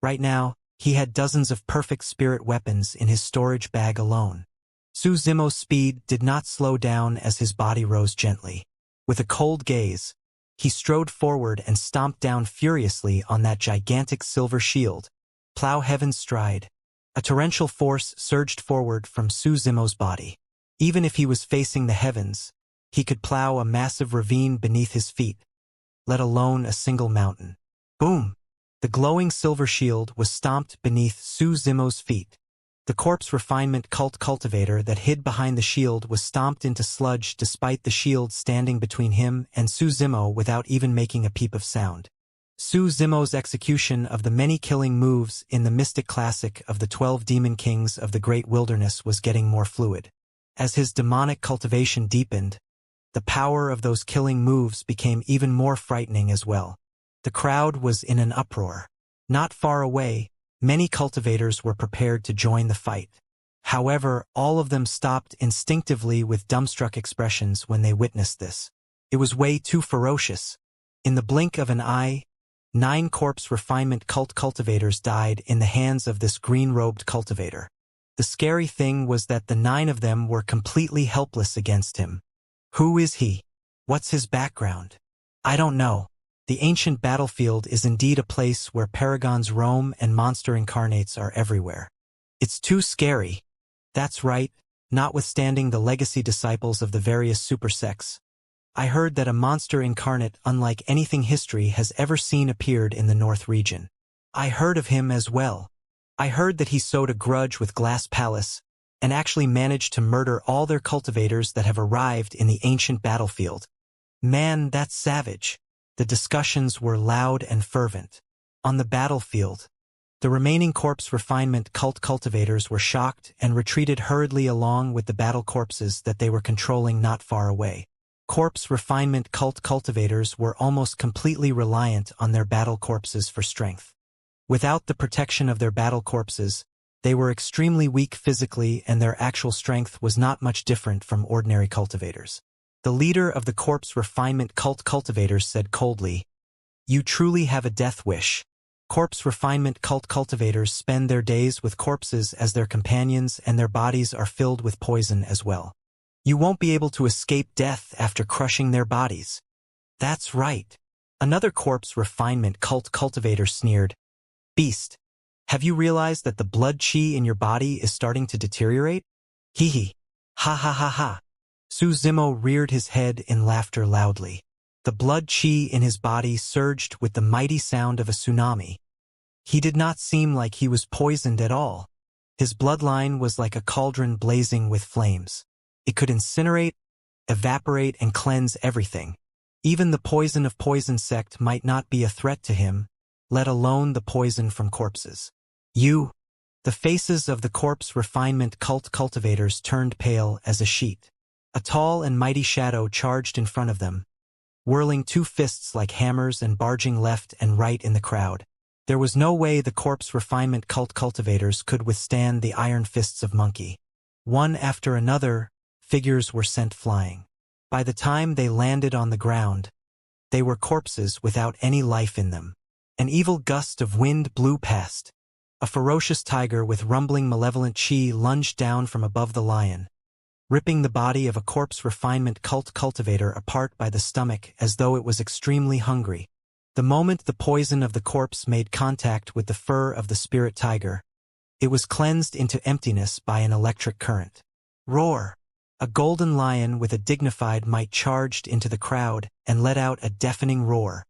[SPEAKER 1] Right now, he had dozens of perfect spirit weapons in his storage bag alone. Su Zimo's speed did not slow down as his body rose gently. With a cold gaze, he strode forward and stomped down furiously on that gigantic silver shield. Plow heaven's stride. A torrential force surged forward from Su Zimo's body. Even if he was facing the heavens, he could plow a massive ravine beneath his feet, let alone a single mountain. Boom! The glowing silver shield was stomped beneath Su Zimo's feet. The corpse refinement cult cultivator that hid behind the shield was stomped into sludge despite the shield standing between him and Su Zimo without even making a peep of sound. Su Zimo's execution of the many killing moves in the mystic classic of the 12 demon kings of the great wilderness was getting more fluid. As his demonic cultivation deepened, the power of those killing moves became even more frightening as well. The crowd was in an uproar. Not far away, many cultivators were prepared to join the fight. However, all of them stopped instinctively with dumbstruck expressions when they witnessed this. It was way too ferocious. In the blink of an eye, 9 corpse refinement cultivators died in the hands of this green-robed cultivator. The scary thing was that the 9 of them were completely helpless against him. Who is he? What's his background? I don't know. The ancient battlefield is indeed a place where paragons roam and monster incarnates are everywhere. It's too scary. That's right, notwithstanding the legacy disciples of the various super sects. I heard that a monster incarnate unlike anything history has ever seen appeared in the North region. I heard of him as well. I heard that he sowed a grudge with Glass Palace and actually managed to murder all their cultivators that have arrived in the ancient battlefield. Man, that's savage. The discussions were loud and fervent. On the battlefield, the remaining corpse refinement cultivators were shocked and retreated hurriedly along with the battle corpses that they were controlling not far away. Corpse refinement cultivators were almost completely reliant on their battle corpses for strength. Without the protection of their battle corpses, they were extremely weak physically and their actual strength was not much different from ordinary cultivators. The leader of the corpse refinement cultivators said coldly, "You truly have a death wish." Corpse refinement cultivators spend their days with corpses as their companions and their bodies are filled with poison as well. You won't be able to escape death after crushing their bodies. That's right. Another corpse refinement cultivator sneered, "Beast, have you realized that the blood chi in your body is starting to deteriorate?" Hee hee. Ha ha ha ha. Su Zimo reared his head in laughter loudly. The blood chi in his body surged with the mighty sound of a tsunami. He did not seem like he was poisoned at all. His bloodline was like a cauldron blazing with flames. It could incinerate, evaporate, and cleanse everything. Even the poison of poison sect might not be a threat to him, let alone the poison from corpses. The faces of the corpse refinement cultivators turned pale as a sheet. A tall and mighty shadow charged in front of them, whirling 2 fists like hammers and barging left and right in the crowd. There was no way the corpse refinement cultivators could withstand the iron fists of Monkey. One after another, figures were sent flying. By the time they landed on the ground, they were corpses without any life in them. An evil gust of wind blew past. A ferocious tiger with rumbling malevolent chi lunged down from above the lion, ripping the body of a corpse refinement cultivator apart by the stomach as though it was extremely hungry. The moment the poison of the corpse made contact with the fur of the spirit tiger, it was cleansed into emptiness by an electric current. Roar! A golden lion with a dignified might charged into the crowd and let out a deafening roar.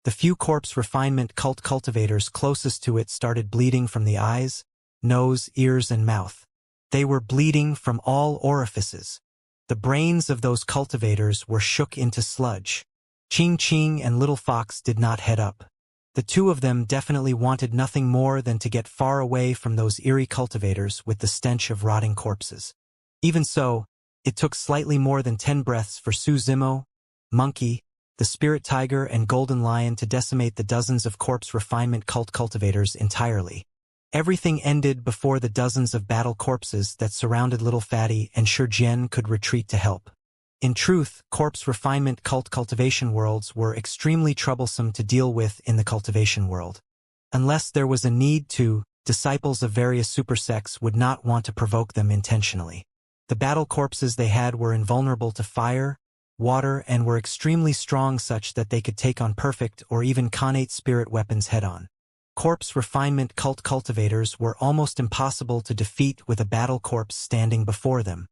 [SPEAKER 1] The few corpse refinement cultivators closest to it started bleeding from the eyes, nose, ears, and mouth. They were bleeding from all orifices. The brains of those cultivators were shook into sludge. Ching Ching and Little Fox did not head up. The 2 of them definitely wanted nothing more than to get far away from those eerie cultivators with the stench of rotting corpses. Even so, it took slightly more than 10 breaths for Su Zimo, Monkey, the spirit tiger, and golden lion to decimate the dozens of corpse refinement cultivators entirely. Everything ended before the dozens of battle corpses that surrounded Little Fatty and Shijian could retreat to help. In truth, corpse refinement cultivation worlds were extremely troublesome to deal with in the cultivation world. Unless there was a need to, disciples of various super sects would not want to provoke them intentionally. The battle corpses they had were invulnerable to fire, water, and were extremely strong such that they could take on perfect or even connate spirit weapons head-on. Corpse refinement cultivators were almost impossible to defeat with a battle corpse standing before them.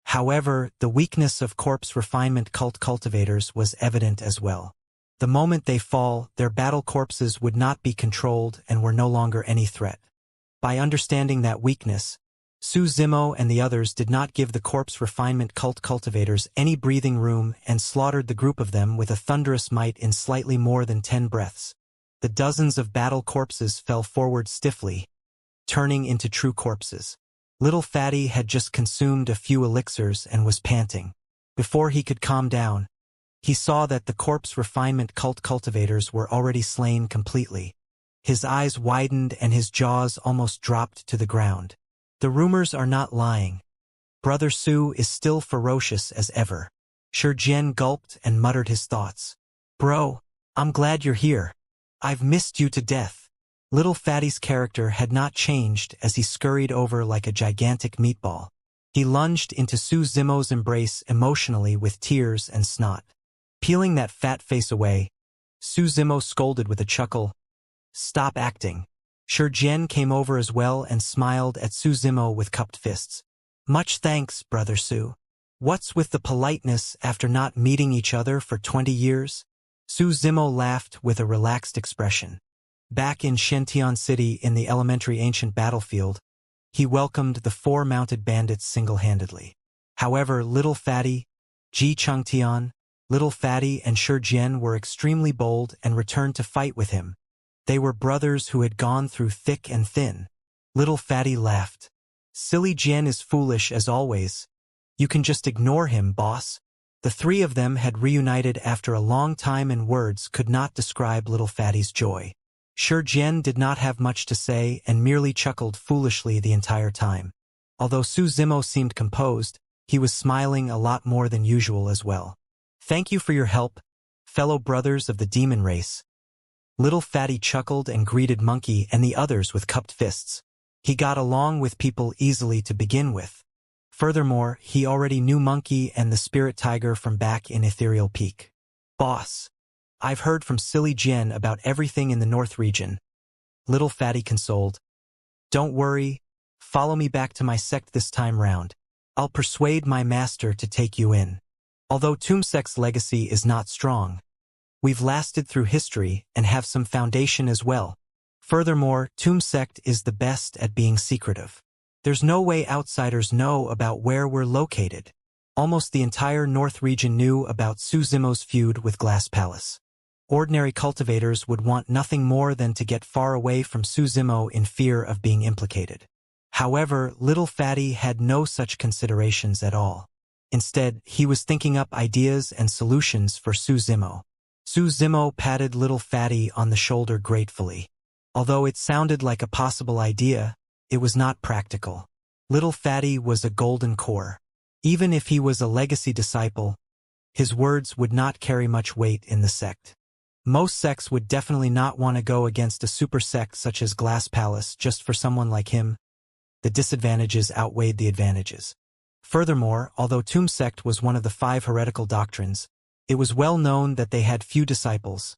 [SPEAKER 1] However, the weakness of corpse refinement cultivators was evident as well. The moment they fall, their battle corpses would not be controlled and were no longer any threat. By understanding that weakness, Su Zimo and the others did not give the corpse refinement cultivators any breathing room and slaughtered the group of them with a thunderous might in slightly more than 10 breaths. The dozens of battle corpses fell forward stiffly, turning into true corpses. Little Fatty had just consumed a few elixirs and was panting. Before he could calm down, He saw that the corpse refinement cult cultivators were already slain completely. His eyes widened and his jaws almost dropped to the ground. The rumors are not lying. Brother Su is still ferocious as ever. Shi Jian gulped and muttered his thoughts. Bro, I'm glad you're here. I've missed you to death. Little Fatty's character had not changed as he scurried over like a gigantic meatball. He lunged into Su Zimo's embrace emotionally with tears and snot. Peeling that fat face away, Su Zimo scolded with a chuckle. Stop acting. Shi Jian came over as well and smiled at Su Zimo with cupped fists. Much thanks, Brother Su. What's with the politeness after not meeting each other for 20 years? Su Zimo laughed with a relaxed expression. Back in Xianxia City in the elementary ancient battlefield, he welcomed the 4 mounted bandits single-handedly. However, Little Fatty, Ji Changtian, Little Fatty and Shi Jian were extremely bold and returned to fight with him. They were brothers who had gone through thick and thin. Little Fatty laughed. Silly Jian is foolish as always. You can just ignore him, boss. The 3 of them had reunited after a long time and words could not describe Little Fatty's joy. Shi Jian did not have much to say and merely chuckled foolishly the entire time. Although Su Zimo seemed composed, he was smiling a lot more than usual as well. Thank you for your help, fellow brothers of the demon race. Little Fatty chuckled and greeted Monkey and the others with cupped fists. He got along with people easily to begin with. Furthermore, he already knew Monkey and the Spirit Tiger from back in Ethereal Peak. Boss, I've heard from Silly Jian about everything in the North region. Little Fatty consoled. Don't worry, follow me back to my sect this time round. I'll persuade my master to take you in. Although Tomb Sect's legacy is not strong, we've lasted through history and have some foundation as well. Furthermore, Tomb Sect is the best at being secretive. There's no way outsiders know about where we're located. Almost the entire North region knew about Su Zimo's feud with Glass Palace. Ordinary cultivators would want nothing more than to get far away from Su Zimo in fear of being implicated. However, Little Fatty had no such considerations at all. Instead, he was thinking up ideas and solutions for Su Zimo. Su Zimo patted Little Fatty on the shoulder gratefully. Although it sounded like a possible idea, it was not practical. Little Fatty was a golden core. Even if he was a legacy disciple, his words would not carry much weight in the sect. Most sects would definitely not want to go against a super sect such as Glass Palace just for someone like him. The disadvantages outweighed the advantages. Furthermore, although Tomb Sect was one of the 5 heretical doctrines, it was well known that they had few disciples.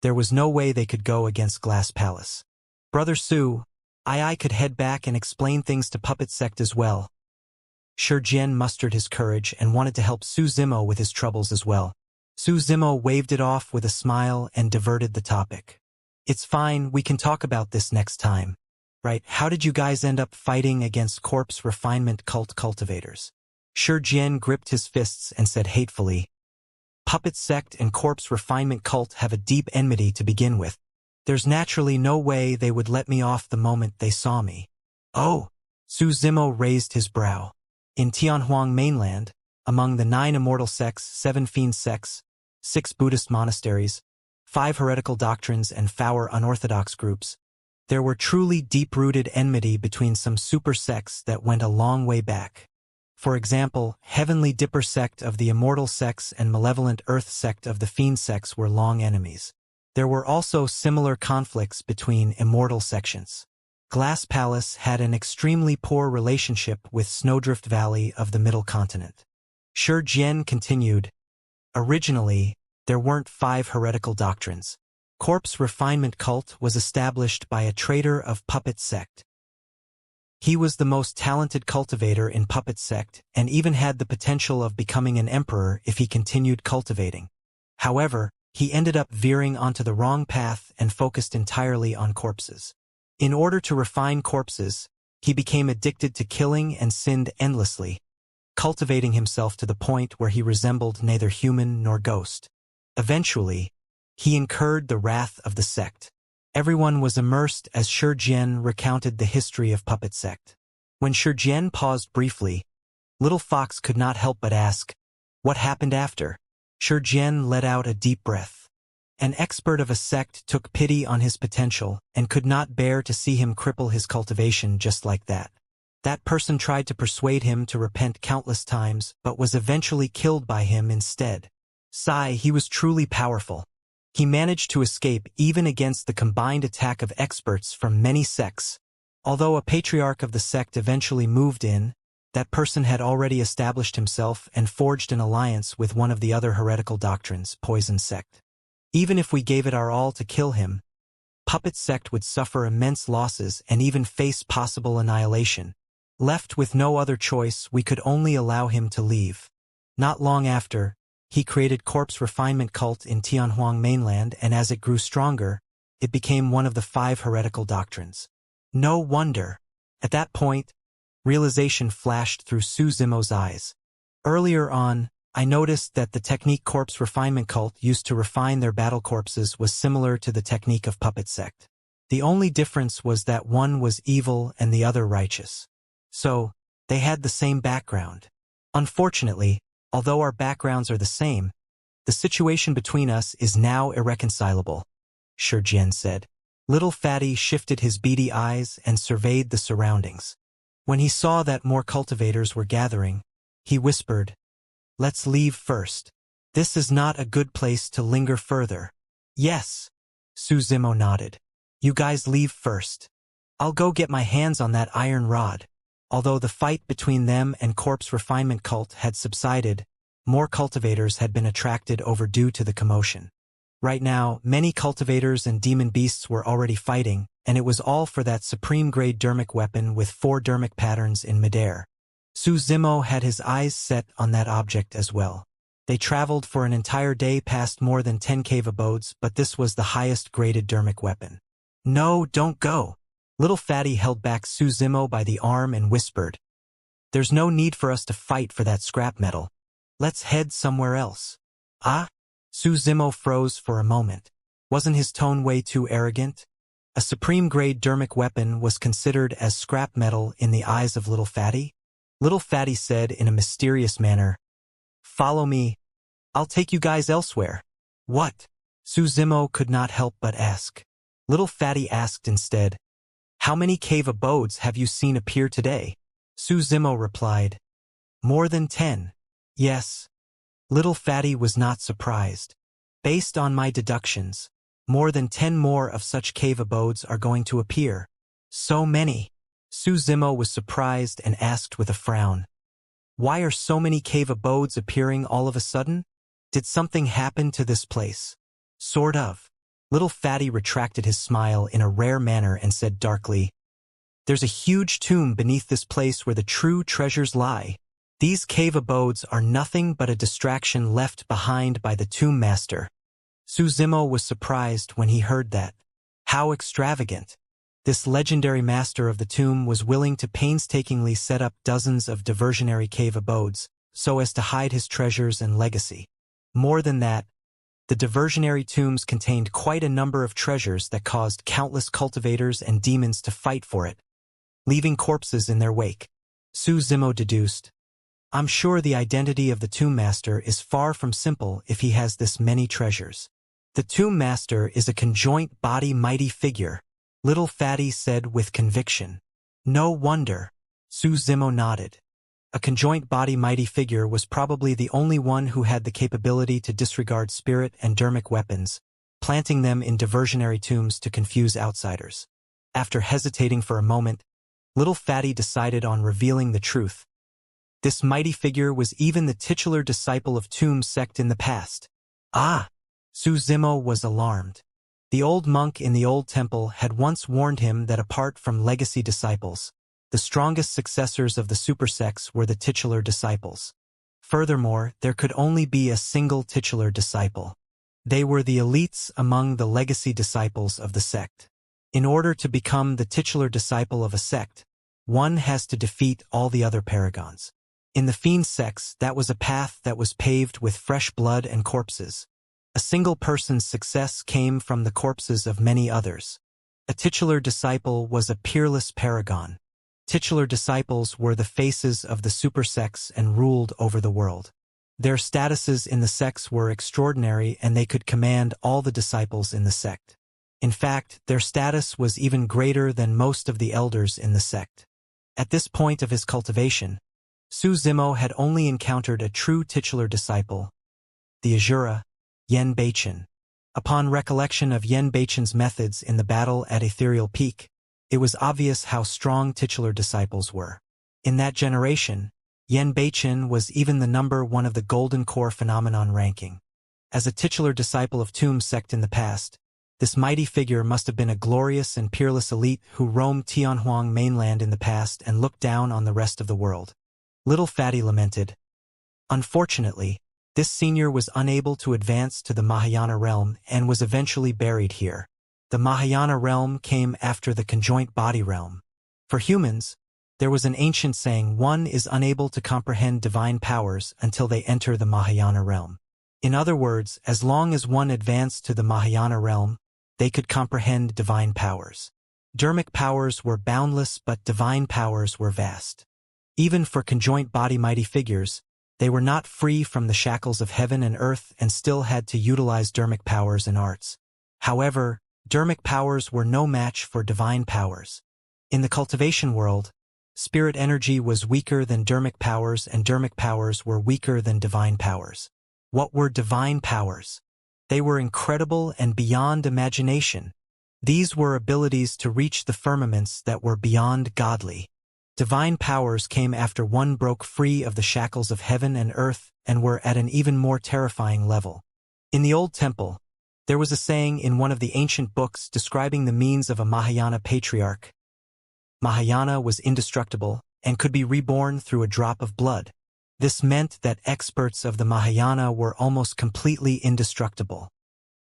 [SPEAKER 1] There was no way they could go against Glass Palace. Brother Su, I could head back and explain things to Puppet Sect as well. Shi Jian mustered his courage and wanted to help Su Zimo with his troubles as well. Su Zimo waved it off with a smile and diverted the topic. It's fine, we can talk about this next time. Right, how did you guys end up fighting against corpse refinement cult cultivators? Shi Jian gripped his fists and said hatefully, Puppet Sect and corpse refinement cult have a deep enmity to begin with. There's naturally no way they would let me off the moment they saw me. Oh, Su Zimo raised his brow. In Tianhuang mainland, among the 9 immortal sects, 7 fiend sects, 6 Buddhist monasteries, 5 heretical doctrines and 4 unorthodox groups, there were truly deep-rooted enmity between some super sects that went a long way back. For example, Heavenly Dipper sect of the Immortal sects and Malevolent Earth sect of the Fiend sects were long enemies. There were also similar conflicts between immortal sections. Glass Palace had an extremely poor relationship with Snowdrift Valley of the Middle Continent. Shi Jian continued, originally, there weren't 5 heretical doctrines. Corpse refinement cult was established by a traitor of Puppet Sect. He was the most talented cultivator in Puppet Sect and even had the potential of becoming an emperor if he continued cultivating. However, he ended up veering onto the wrong path and focused entirely on corpses. In order to refine corpses, he became addicted to killing and sinned endlessly, cultivating himself to the point where he resembled neither human nor ghost. Eventually, he incurred the wrath of the sect. Everyone was immersed as Shi Jian recounted the history of Puppet Sect. When Shi Jian paused briefly, Little Fox could not help but ask, what happened after? Xianxia let out a deep breath. An expert of a sect took pity on his potential and could not bear to see him cripple his cultivation just like that. That person tried to persuade him to repent countless times, but was eventually killed by him instead. He was truly powerful. He managed to escape even against the combined attack of experts from many sects. Although a patriarch of the sect eventually moved in, that person had already established himself and forged an alliance with one of the other heretical doctrines, Poison Sect. Even if we gave it our all to kill him, Puppet Sect would suffer immense losses and even face possible annihilation. Left with no other choice, we could only allow him to leave. Not long after, he created Corpse Refinement Cult in Tianhuang mainland, and as it grew stronger, it became one of the 5 heretical doctrines. No wonder. At that point, realization flashed through Su Zimo's eyes. Earlier on, I noticed that the technique Corpse Refinement Cult used to refine their battle corpses was similar to the technique of Puppet Sect. The only difference was that one was evil and the other righteous. So, they had the same background. Unfortunately, although our backgrounds are the same, the situation between us is now irreconcilable, Xianxia said. Little Fatty shifted his beady eyes and surveyed the surroundings. When he saw that more cultivators were gathering, he whispered, "Let's leave first. This is not a good place to linger further." "Yes," Su Zimo nodded. "You guys leave first. I'll go get my hands on that iron rod." Although the fight between them and Corpse Refinement Cult had subsided, more cultivators had been attracted over due to the commotion. Right now, many cultivators and demon beasts were already fighting, and it was all for that supreme-grade dermic weapon with 4 dermic patterns in midair. Su Zimo had his eyes set on that object as well. They traveled for an entire day past more than 10 cave abodes, but this was the highest-graded dermic weapon. "No, don't go." Little Fatty held back Su Zimo by the arm and whispered, "There's no need for us to fight for that scrap metal. Let's head somewhere else." "Ah?" Su Zimo froze for a moment. Wasn't his tone way too arrogant? A supreme-grade dermic weapon was considered as scrap metal in the eyes of Little Fatty? Little Fatty said in a mysterious manner, "Follow me. I'll take you guys elsewhere." "What?" Su Zimo could not help but ask. Little Fatty asked instead, "How many cave abodes have you seen appear today?" Su Zimo replied, "More than 10. Yes." Little Fatty was not surprised. "Based on my deductions, more than 10 more of such cave abodes are going to appear." "So many?" Su Zimo was surprised and asked with a frown, "Why are so many cave abodes appearing all of a sudden? Did something happen to this place?" "Sort of." Little Fatty retracted his smile in a rare manner and said darkly, "There's a huge tomb beneath this place where the true treasures lie. These cave abodes are nothing but a distraction left behind by the tomb master." Su Zimo was surprised when he heard that. How extravagant. This legendary master of the tomb was willing to painstakingly set up dozens of diversionary cave abodes, so as to hide his treasures and legacy. More than that, the diversionary tombs contained quite a number of treasures that caused countless cultivators and demons to fight for it, leaving corpses in their wake. Su Zimo deduced, "I'm sure the identity of the tomb master is far from simple if he has this many treasures." "The tomb master is a conjoint body mighty figure," Little Fatty said with conviction. "No wonder." Su Zimo nodded. A conjoint body mighty figure was probably the only one who had the capability to disregard spirit and dermic weapons, planting them in diversionary tombs to confuse outsiders. After hesitating for a moment, Little Fatty decided on revealing the truth. This mighty figure was even the titular disciple of Tomb Sect in the past. "Ah!" Su Zimo was alarmed. The old monk in the old temple had once warned him that apart from legacy disciples, the strongest successors of the super sects were the titular disciples. Furthermore, there could only be a single titular disciple. They were the elites among the legacy disciples of the sect. In order to become the titular disciple of a sect, one has to defeat all the other paragons. In the fiend sects, that was a path that was paved with fresh blood and corpses. A single person's success came from the corpses of many others. A titular disciple was a peerless paragon. Titular disciples were the faces of the super sects and ruled over the world. Their statuses in the sects were extraordinary and they could command all the disciples in the sect. In fact, their status was even greater than most of the elders in the sect. At this point of his cultivation, Su Zimo had only encountered a true titular disciple, the Azura, Yen Beichen. Upon recollection of Yen Beichen's methods in the battle at Ethereal Peak, it was obvious how strong titular disciples were. In that generation, Yen Beichen was even the #1 of the Golden Core phenomenon ranking. As a titular disciple of Tomb sect in the past, this mighty figure must have been a glorious and peerless elite who roamed Tianhuang mainland in the past and looked down on the rest of the world. Little Fatty lamented. Unfortunately, this senior was unable to advance to the Mahayana realm and was eventually buried here. The Mahayana realm came after the conjoint body realm. For humans, there was an ancient saying: one is unable to comprehend divine powers until they enter the Mahayana realm. In other words, as long as one advanced to the Mahayana realm, they could comprehend divine powers. Dharmic powers were boundless, but divine powers were vast. Even for conjoint body mighty figures, they were not free from the shackles of heaven and earth and still had to utilize dharmic powers and arts. However, dharmic powers were no match for divine powers. In the cultivation world, spirit energy was weaker than dharmic powers and dharmic powers were weaker than divine powers. What were divine powers? They were incredible and beyond imagination. These were abilities to reach the firmaments that were beyond godly. Divine powers came after one broke free of the shackles of heaven and earth and were at an even more terrifying level. In the old temple, there was a saying in one of the ancient books describing the means of a Mahayana patriarch. Mahayana was indestructible and could be reborn through a drop of blood. This meant that experts of the Mahayana were almost completely indestructible.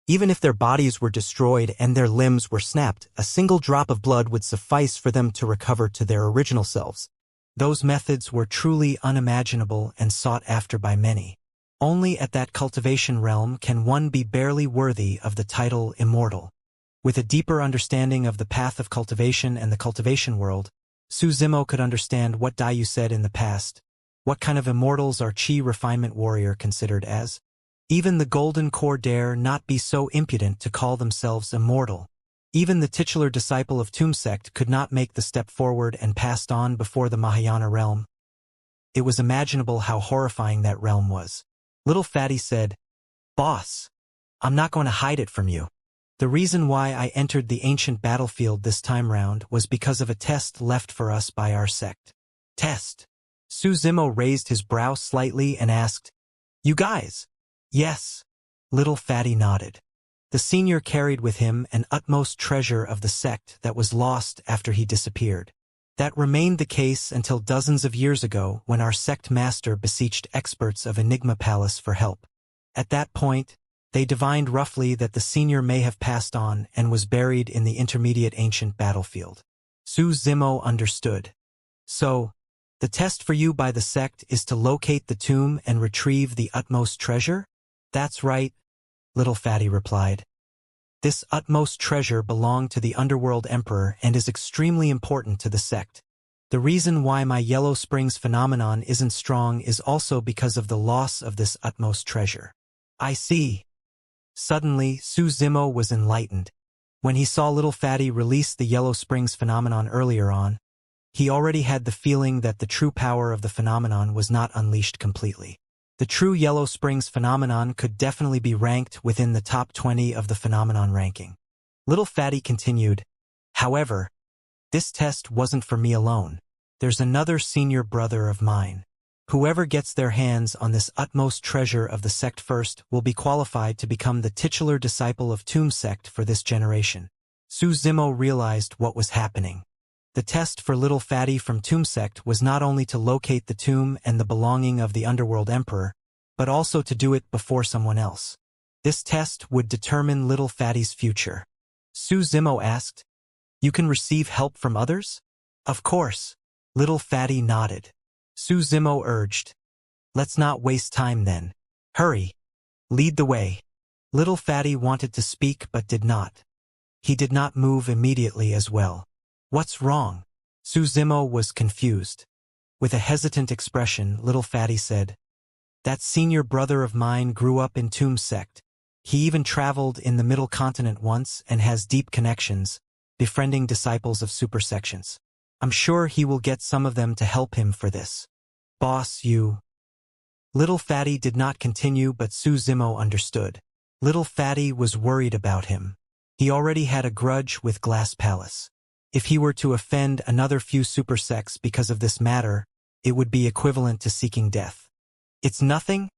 [SPEAKER 1] Even if their bodies were destroyed and their limbs were snapped, a single drop of blood would suffice for them to recover to their original selves. Those methods were truly unimaginable and sought after by many. Only at that cultivation realm can one be barely worthy of the title Immortal. With a deeper understanding of the path of cultivation and the cultivation world, Su Zimo could understand what Daiyu said in the past. What kind of immortals are Qi refinement warrior considered as? Even the Golden Core dare not be so impudent to call themselves immortal. Even the titular disciple of Tomb sect could not make the step forward and passed on before the Mahayana realm. It was imaginable how horrifying that realm was. Little Fatty said, "Boss, I'm not going to hide it from you. The reason why I entered the ancient battlefield this time round was because of a test left for us by our sect." Test? Su Zimo raised his brow slightly and asked, "You guys?" "Yes." Little Fatty nodded. The senior carried with him an utmost treasure of the sect that was lost after he disappeared. That remained the case until dozens of years ago when our sect master beseeched experts of Enigma Palace for help. At that point, they divined roughly that the senior may have passed on and was buried in the intermediate ancient battlefield. Su Zimo understood. "So, the test for you by the sect is to locate the tomb and retrieve the utmost treasure?" "That's right," Little Fatty replied. "This utmost treasure belonged to the Underworld Emperor and is extremely important to the sect. The reason why my Yellow Springs phenomenon isn't strong is also because of the loss of this utmost treasure." "I see." Suddenly, Su Zimo was enlightened. When he saw Little Fatty release the Yellow Springs phenomenon earlier on, he already had the feeling that the true power of the phenomenon was not unleashed completely. The true Yellow Springs phenomenon could definitely be ranked within the top 20 of the phenomenon ranking. Little Fatty continued, "However, this test wasn't for me alone. There's another senior brother of mine. Whoever gets their hands on this utmost treasure of the sect first will be qualified to become the titular disciple of Tomb sect for this generation." Su Zimo realized what was happening. The test for Little Fatty from Tomb sect was not only to locate the tomb and the belonging of the Underworld Emperor, but also to do it before someone else. This test would determine Little Fatty's future. Su Zimo asked, "You can receive help from others?" "Of course." Little Fatty nodded. Su Zimo urged, "Let's not waste time then. Hurry. Lead the way." Little Fatty wanted to speak but did not. He did not move immediately as well. "What's wrong?" Su Zimo was confused. With a hesitant expression, Little Fatty said, That senior brother of mine grew up in Tomb Sect. He even traveled in the Middle Continent once and has deep connections, befriending disciples of supersections. I'm sure he will get some of them to help him for this. Boss, you. Little Fatty did not continue, but Su Zimo understood. Little Fatty was worried about him. He already had a grudge with Glass Palace. If he were to offend another few supersects because of this matter, it would be equivalent to seeking death. It's nothing?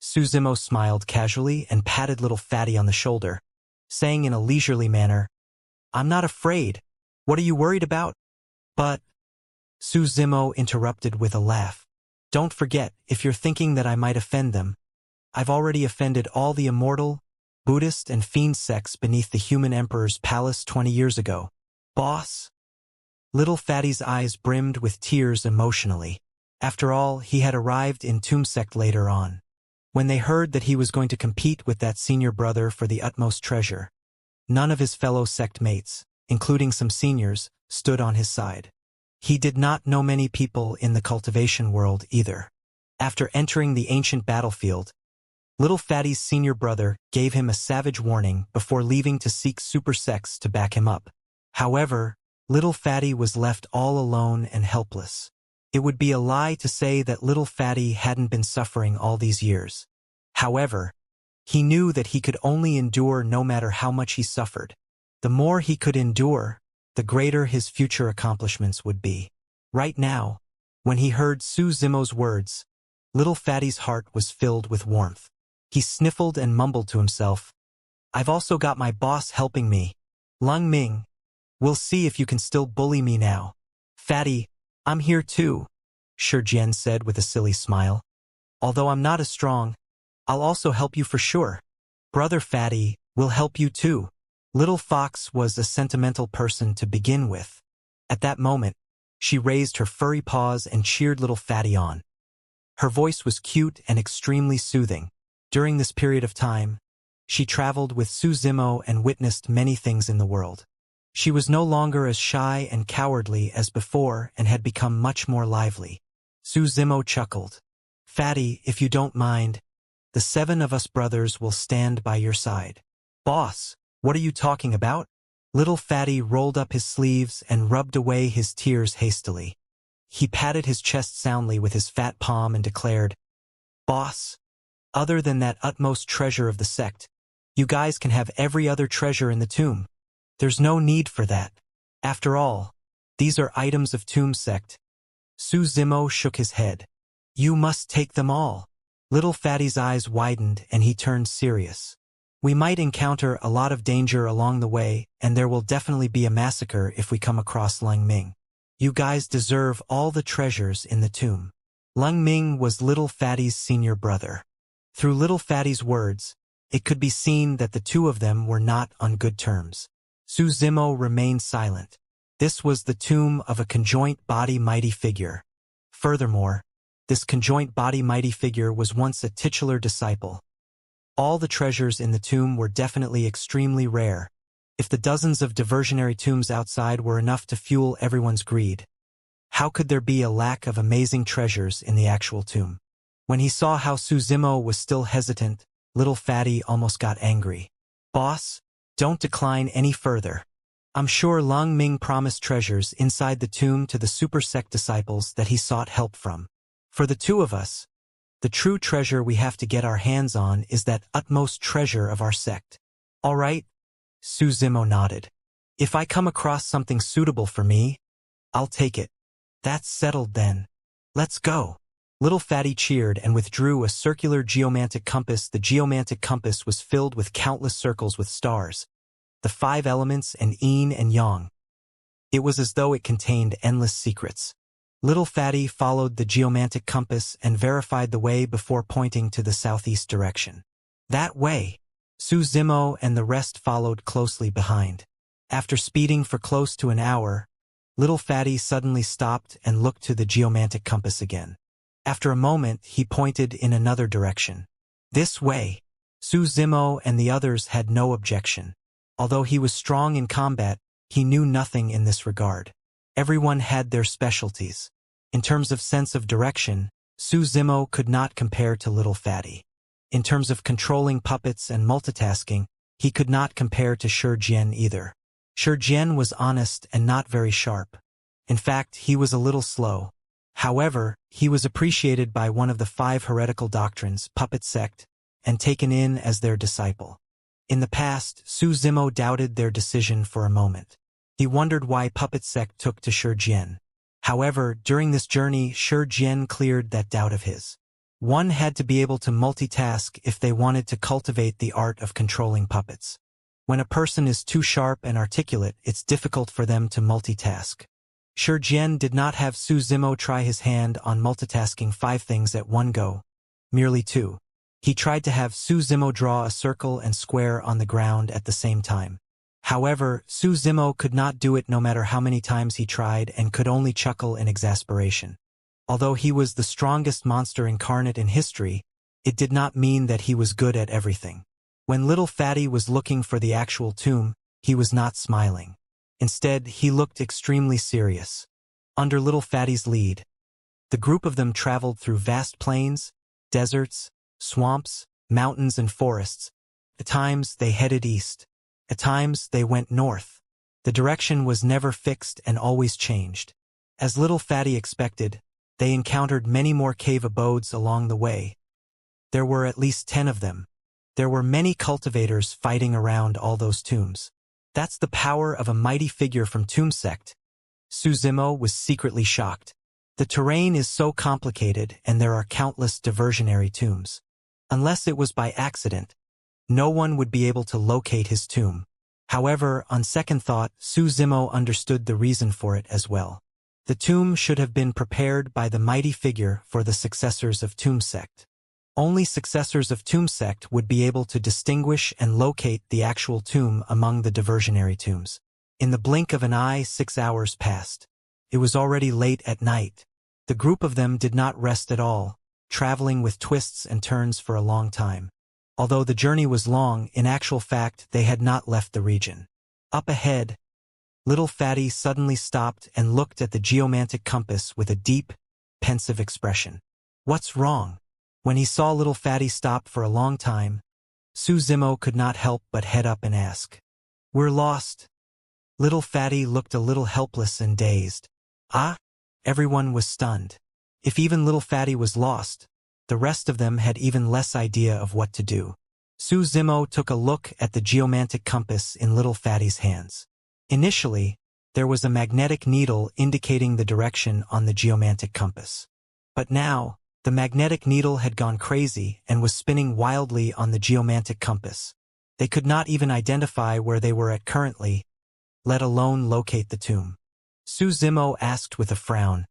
[SPEAKER 1] Su Zimo smiled casually and patted Little Fatty on the shoulder, saying in a leisurely manner, I'm not afraid. What are you worried about? But, Su Zimo interrupted with a laugh. Don't forget, if you're thinking that I might offend them, I've already offended all the Immortal, Buddhist and Fiend sects beneath the human emperor's palace 20 years ago. Boss? Little Fatty's eyes brimmed with tears emotionally. After all, he had arrived in Tomb Sect later on. When they heard that he was going to compete with that senior brother for the utmost treasure, none of his fellow sect mates, including some seniors, stood on his side. He did not know many people in the cultivation world either. After entering the ancient battlefield, Little Fatty's senior brother gave him a savage warning before leaving to seek super sects to back him up. However, Little Fatty was left all alone and helpless. It would be a lie to say that Little Fatty hadn't been suffering all these years. However, he knew that he could only endure no matter how much he suffered. The more he could endure, the greater his future accomplishments would be. Right now, when he heard Su Zimo's words, Little Fatty's heart was filled with warmth. He sniffled and mumbled to himself, I've also got my boss helping me. Lung Ming, we'll see if you can still bully me now. Fatty, I'm here too, Shi Jian said with a silly smile. Although I'm not as strong, I'll also help you for sure. Brother Fatty will help you too. Little Fox was a sentimental person to begin with. At that moment, she raised her furry paws and cheered Little Fatty on. Her voice was cute and extremely soothing. During this period of time, she traveled with Su Zimo and witnessed many things in the world. She was no longer as shy and cowardly as before and had become much more lively. Su Zimo chuckled. Fatty, if you don't mind, the 7 of us brothers will stand by your side. Boss, what are you talking about? Little Fatty rolled up his sleeves and rubbed away his tears hastily. He patted his chest soundly with his fat palm and declared, Boss, other than that utmost treasure of the sect, you guys can have every other treasure in the tomb. There's no need for that. After all, these are items of Tomb Sect. Su Zimo shook his head. You must take them all. Little Fatty's eyes widened and he turned serious. We might encounter a lot of danger along the way, and there will definitely be a massacre if we come across Lung Ming. You guys deserve all the treasures in the tomb. Lung Ming was Little Fatty's senior brother. Through Little Fatty's words, it could be seen that the two of them were not on good terms. Su Zimo remained silent. This was the tomb of a conjoint body mighty figure. Furthermore, this conjoint body mighty figure was once a titular disciple. All the treasures in the tomb were definitely extremely rare. If the dozens of diversionary tombs outside were enough to fuel everyone's greed, how could there be a lack of amazing treasures in the actual tomb? When he saw how Su Zimo was still hesitant, Little Fatty almost got angry. Boss, don't decline any further. I'm sure Lung Ming promised treasures inside the tomb to the super sect disciples that he sought help from. For the two of us, the true treasure we have to get our hands on is that utmost treasure of our sect. All right? Su Zimo nodded. If I come across something suitable for me, I'll take it. That's settled then. Let's go. Little Fatty cheered and withdrew a circular geomantic compass. The geomantic compass was filled with countless circles with stars, the 5 elements and yin and yang. It was as though it contained endless secrets. Little Fatty followed the geomantic compass and verified the way before pointing to the southeast direction. That way. Su Zimo and the rest followed closely behind. After speeding for close to an hour, Little Fatty suddenly stopped and looked to the geomantic compass again. After a moment, he pointed in another direction. This way. Su Zimo and the others had no objection. Although he was strong in combat, he knew nothing in this regard. Everyone had their specialties. In terms of sense of direction, Su Zimo could not compare to Little Fatty. In terms of controlling puppets and multitasking, he could not compare to Shi Jian either. Shi Jian was honest and not very sharp. In fact, he was a little slow. However, he was appreciated by one of the 5 heretical doctrines, puppet sect, and taken in as their disciple. In the past, Su Zimo doubted their decision for a moment. He wondered why puppet sect took to Shi Jian. However, during this journey, Shi Jian cleared that doubt of his. One had to be able to multitask if they wanted to cultivate the art of controlling puppets. When a person is too sharp and articulate, it's difficult for them to multitask. Shi Jian did not have Su Zimo try his hand on multitasking 5 things at one go, merely 2. He tried to have Su Zimo draw a circle and square on the ground at the same time. However, Su Zimo could not do it no matter how many times he tried and could only chuckle in exasperation. Although he was the strongest monster incarnate in history, it did not mean that he was good at everything. When Little Fatty was looking for the actual tomb, he was not smiling. Instead, he looked extremely serious. Under Little Fatty's lead, the group of them traveled through vast plains, deserts, swamps, mountains and forests. At times, they headed east. At times, they went north. The direction was never fixed and always changed. As Little Fatty expected, they encountered many more cave abodes along the way. There were at least 10 of them. There were many cultivators fighting around all those tombs. That's the power of a mighty figure from Tomb Sect. Su Zimo was secretly shocked. The terrain is so complicated and there are countless diversionary tombs. Unless it was by accident, no one would be able to locate his tomb. However, on second thought, Su Zimo understood the reason for it as well. The tomb should have been prepared by the mighty figure for the successors of Tomb Sect. Only successors of Tomb Sect would be able to distinguish and locate the actual tomb among the diversionary tombs. In the blink of an eye, 6 hours passed. It was already late at night. The group of them did not rest at all, traveling with twists and turns for a long time. Although the journey was long, in actual fact, they had not left the region. Up ahead, Little Fatty suddenly stopped and looked at the geomantic compass with a deep, pensive expression. What's wrong? When he saw Little Fatty stop for a long time, Su Zimo could not help but head up and ask. We're lost. Little Fatty looked a little helpless and dazed. Ah? Everyone was stunned. If even Little Fatty was lost, the rest of them had even less idea of what to do. Su Zimo took a look at the geomantic compass in Little Fatty's hands. Initially, there was a magnetic needle indicating the direction on the geomantic compass. But now, the magnetic needle had gone crazy and was spinning wildly on the geomantic compass. They could not even identify where they were at currently, let alone locate the tomb. Su Zimo asked with a frown,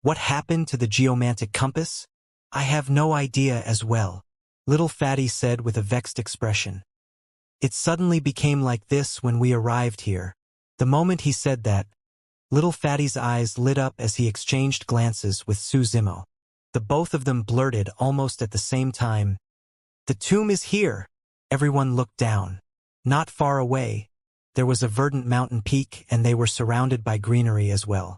[SPEAKER 1] What happened to the geomantic compass? I have no idea as well, Little Fatty said with a vexed expression. It suddenly became like this when we arrived here. The moment he said that, Little Fatty's eyes lit up as he exchanged glances with Su Zimo. The both of them blurted almost at the same time, The tomb is here! Everyone looked down. Not far away, there was a verdant mountain peak and they were surrounded by greenery as well.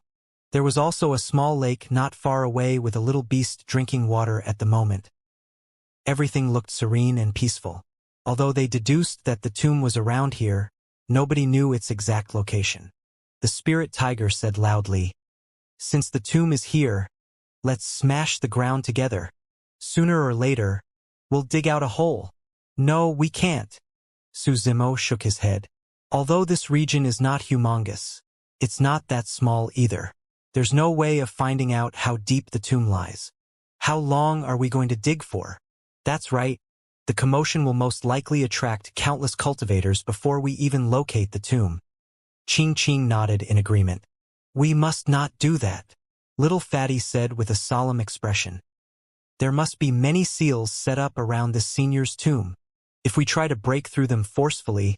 [SPEAKER 1] There was also a small lake not far away with a little beast drinking water at the moment. Everything looked serene and peaceful. Although they deduced that the tomb was around here, nobody knew its exact location. The spirit tiger said loudly, Since the tomb is here, let's smash the ground together. Sooner or later, we'll dig out a hole. No, we can't. Su Zimo shook his head. Although this region is not humongous, it's not that small either. There's no way of finding out how deep the tomb lies. How long are we going to dig for? That's right. The commotion will most likely attract countless cultivators before we even locate the tomb. Ching Ching nodded in agreement. We must not do that, Little Fatty said with a solemn expression. There must be many seals set up around this senior's tomb. If we try to break through them forcefully,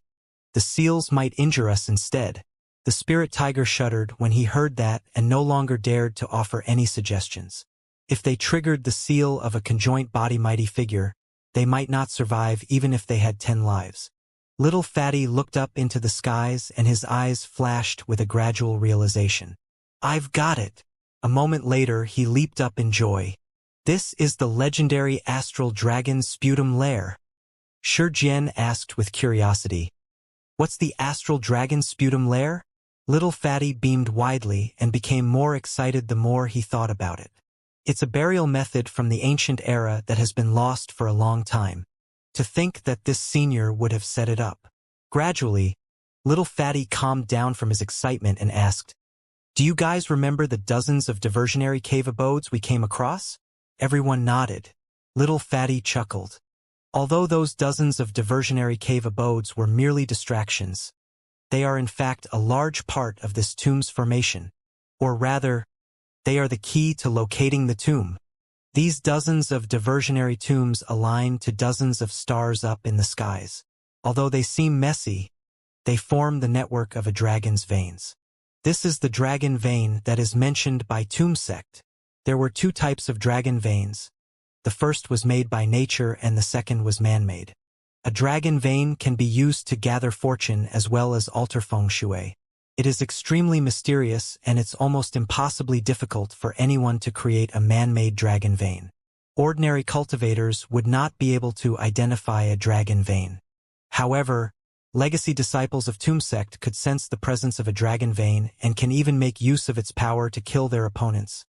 [SPEAKER 1] the seals might injure us instead. The spirit tiger shuddered when he heard that and no longer dared to offer any suggestions. If they triggered the seal of a conjoint body mighty figure, they might not survive even if they had 10 lives. Little Fatty looked up into the skies and his eyes flashed with a gradual realization. I've got it! A moment later he leaped up in joy. "This is the legendary astral dragon's sputum lair?" Shi asked with curiosity. "What's the astral dragon's sputum lair?" Little Fatty beamed widely and became more excited the more he thought about it. "It's a burial method from the ancient era that has been lost for a long time. To think that this senior would have set it up." Gradually, Little Fatty calmed down from his excitement and asked, "Do you guys remember the dozens of diversionary cave abodes we came across?" Everyone nodded. Little Fatty chuckled. "Although those dozens of diversionary cave abodes were merely distractions, they are in fact a large part of this tomb's formation. Or rather, they are the key to locating the tomb. These dozens of diversionary tombs align to dozens of stars up in the skies. Although they seem messy, they form the network of a dragon's veins. This is the dragon vein that is mentioned by Tomb Sect. There were two types of dragon veins. The first was made by nature and the second was man-made. A dragon vein can be used to gather fortune as well as alter feng shui. It is extremely mysterious and it's almost impossibly difficult for anyone to create a man-made dragon vein. Ordinary cultivators would not be able to identify a dragon vein. However, legacy disciples of Tomb Sect could sense the presence of a dragon vein and can even make use of its power to kill their opponents.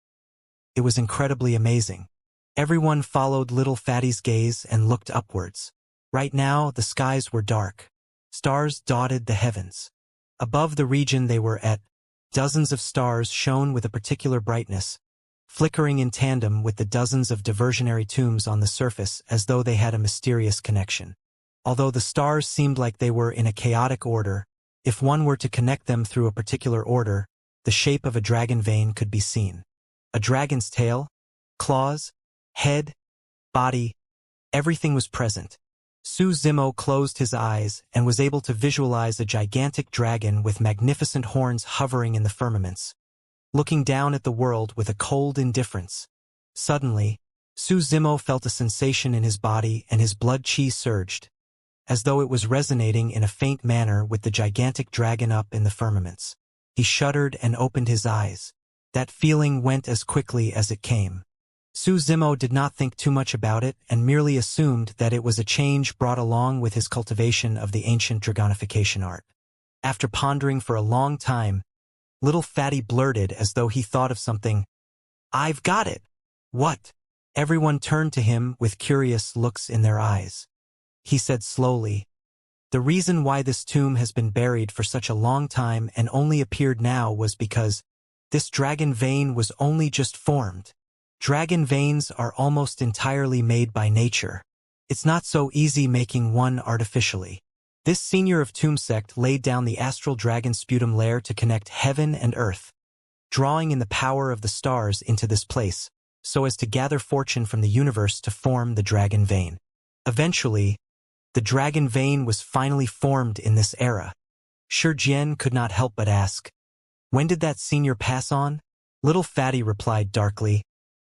[SPEAKER 1] It was incredibly amazing. Everyone followed Little Fatty's gaze and looked upwards. Right now, the skies were dark. Stars dotted the heavens. Above the region they were at, dozens of stars shone with a particular brightness, flickering in tandem with the dozens of diversionary tombs on the surface as though they had a mysterious connection. Although the stars seemed like they were in a chaotic order, if one were to connect them through a particular order, the shape of a dragon vein could be seen. A dragon's tail, claws, head, body, everything was present. Su Zimo closed his eyes and was able to visualize a gigantic dragon with magnificent horns hovering in the firmaments, looking down at the world with a cold indifference. Suddenly, Su Zimo felt a sensation in his body and his blood chi surged, as though it was resonating in a faint manner with the gigantic dragon up in the firmaments. He shuddered and opened his eyes. That feeling went as quickly as it came. Su Zimo did not think too much about it and merely assumed that it was a change brought along with his cultivation of the ancient dragonification art. After pondering for a long time, Little Fatty blurted as though he thought of something, "I've got it!" "What?" Everyone turned to him with curious looks in their eyes. He said slowly, "The reason why this tomb has been buried for such a long time and only appeared now was because this dragon vein was only just formed. Dragon veins are almost entirely made by nature. It's not so easy making one artificially. This senior of Tomb Sect laid down the astral dragon sputum lair to connect heaven and earth, drawing in the power of the stars into this place, so as to gather fortune from the universe to form the dragon vein. Eventually, the dragon vein was finally formed in this era." Shi could not help but ask, "When did that senior pass on?" Little Fatty replied darkly,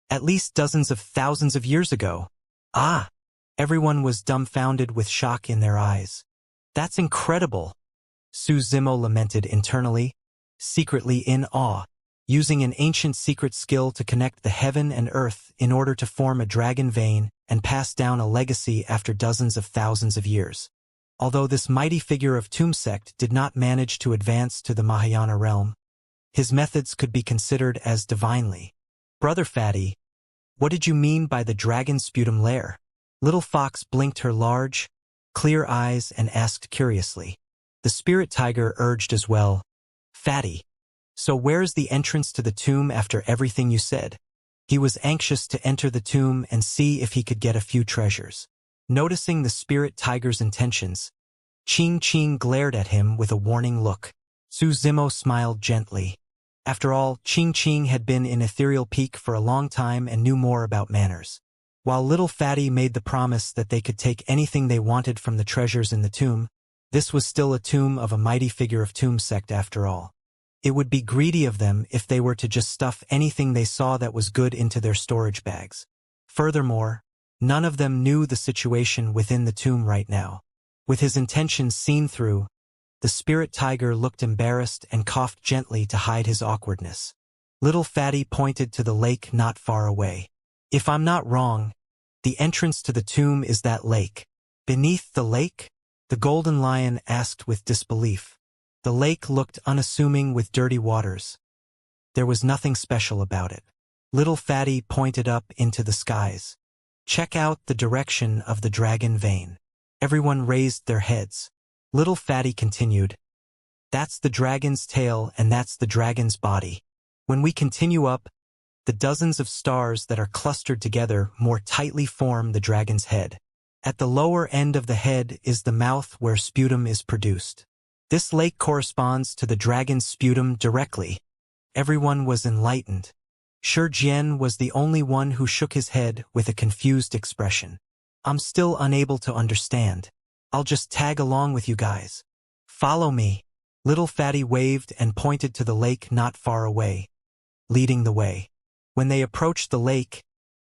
[SPEAKER 1] "At least dozens of thousands of years ago." "Ah!" Everyone was dumbfounded with shock in their eyes. "That's incredible," Su Zimo lamented internally, secretly in awe, using an ancient secret skill to connect the heaven and earth in order to form a dragon vein and pass down a legacy after dozens of thousands of years. Although this mighty figure of Tomb Sect did not manage to advance to the Mahayana realm, his methods could be considered as divinely. "Brother Fatty, what did you mean by the dragon sputum lair?" Little Fox blinked her large, clear eyes and asked curiously. The spirit tiger urged as well, "Fatty, so where's the entrance to the tomb after everything you said?" He was anxious to enter the tomb and see if he could get a few treasures. Noticing the spirit tiger's intentions, Ching glared at him with a warning look. Su Zimo smiled gently. After all, Ching had been in Ethereal Peak for a long time and knew more about manners. While Little Fatty made the promise that they could take anything they wanted from the treasures in the tomb, this was still a tomb of a mighty figure of Tomb Sect after all. It would be greedy of them if they were to just stuff anything they saw that was good into their storage bags. Furthermore, none of them knew the situation within the tomb right now. With his intentions seen through, the spirit tiger looked embarrassed and coughed gently to hide his awkwardness. Little Fatty pointed to the lake not far away. If I'm not wrong, the entrance to the tomb is that lake. Beneath the lake? The golden lion asked with disbelief. The lake looked unassuming with dirty waters. There was nothing special about it. Little Fatty pointed up into the skies. Check out the direction of the dragon vein. Everyone raised their heads. Little Fatty continued. That's the dragon's tail and that's the dragon's body. When we continue up, the dozens of stars that are clustered together more tightly form the dragon's head. At the lower end of the head is the mouth where sputum is produced. This lake corresponds to the dragon's sputum directly. Everyone was enlightened. Xianxia was the only one who shook his head with a confused expression. I'm still unable to understand. I'll just tag along with you guys. Follow me. Little Fatty waved and pointed to the lake not far away, leading the way. When they approached the lake,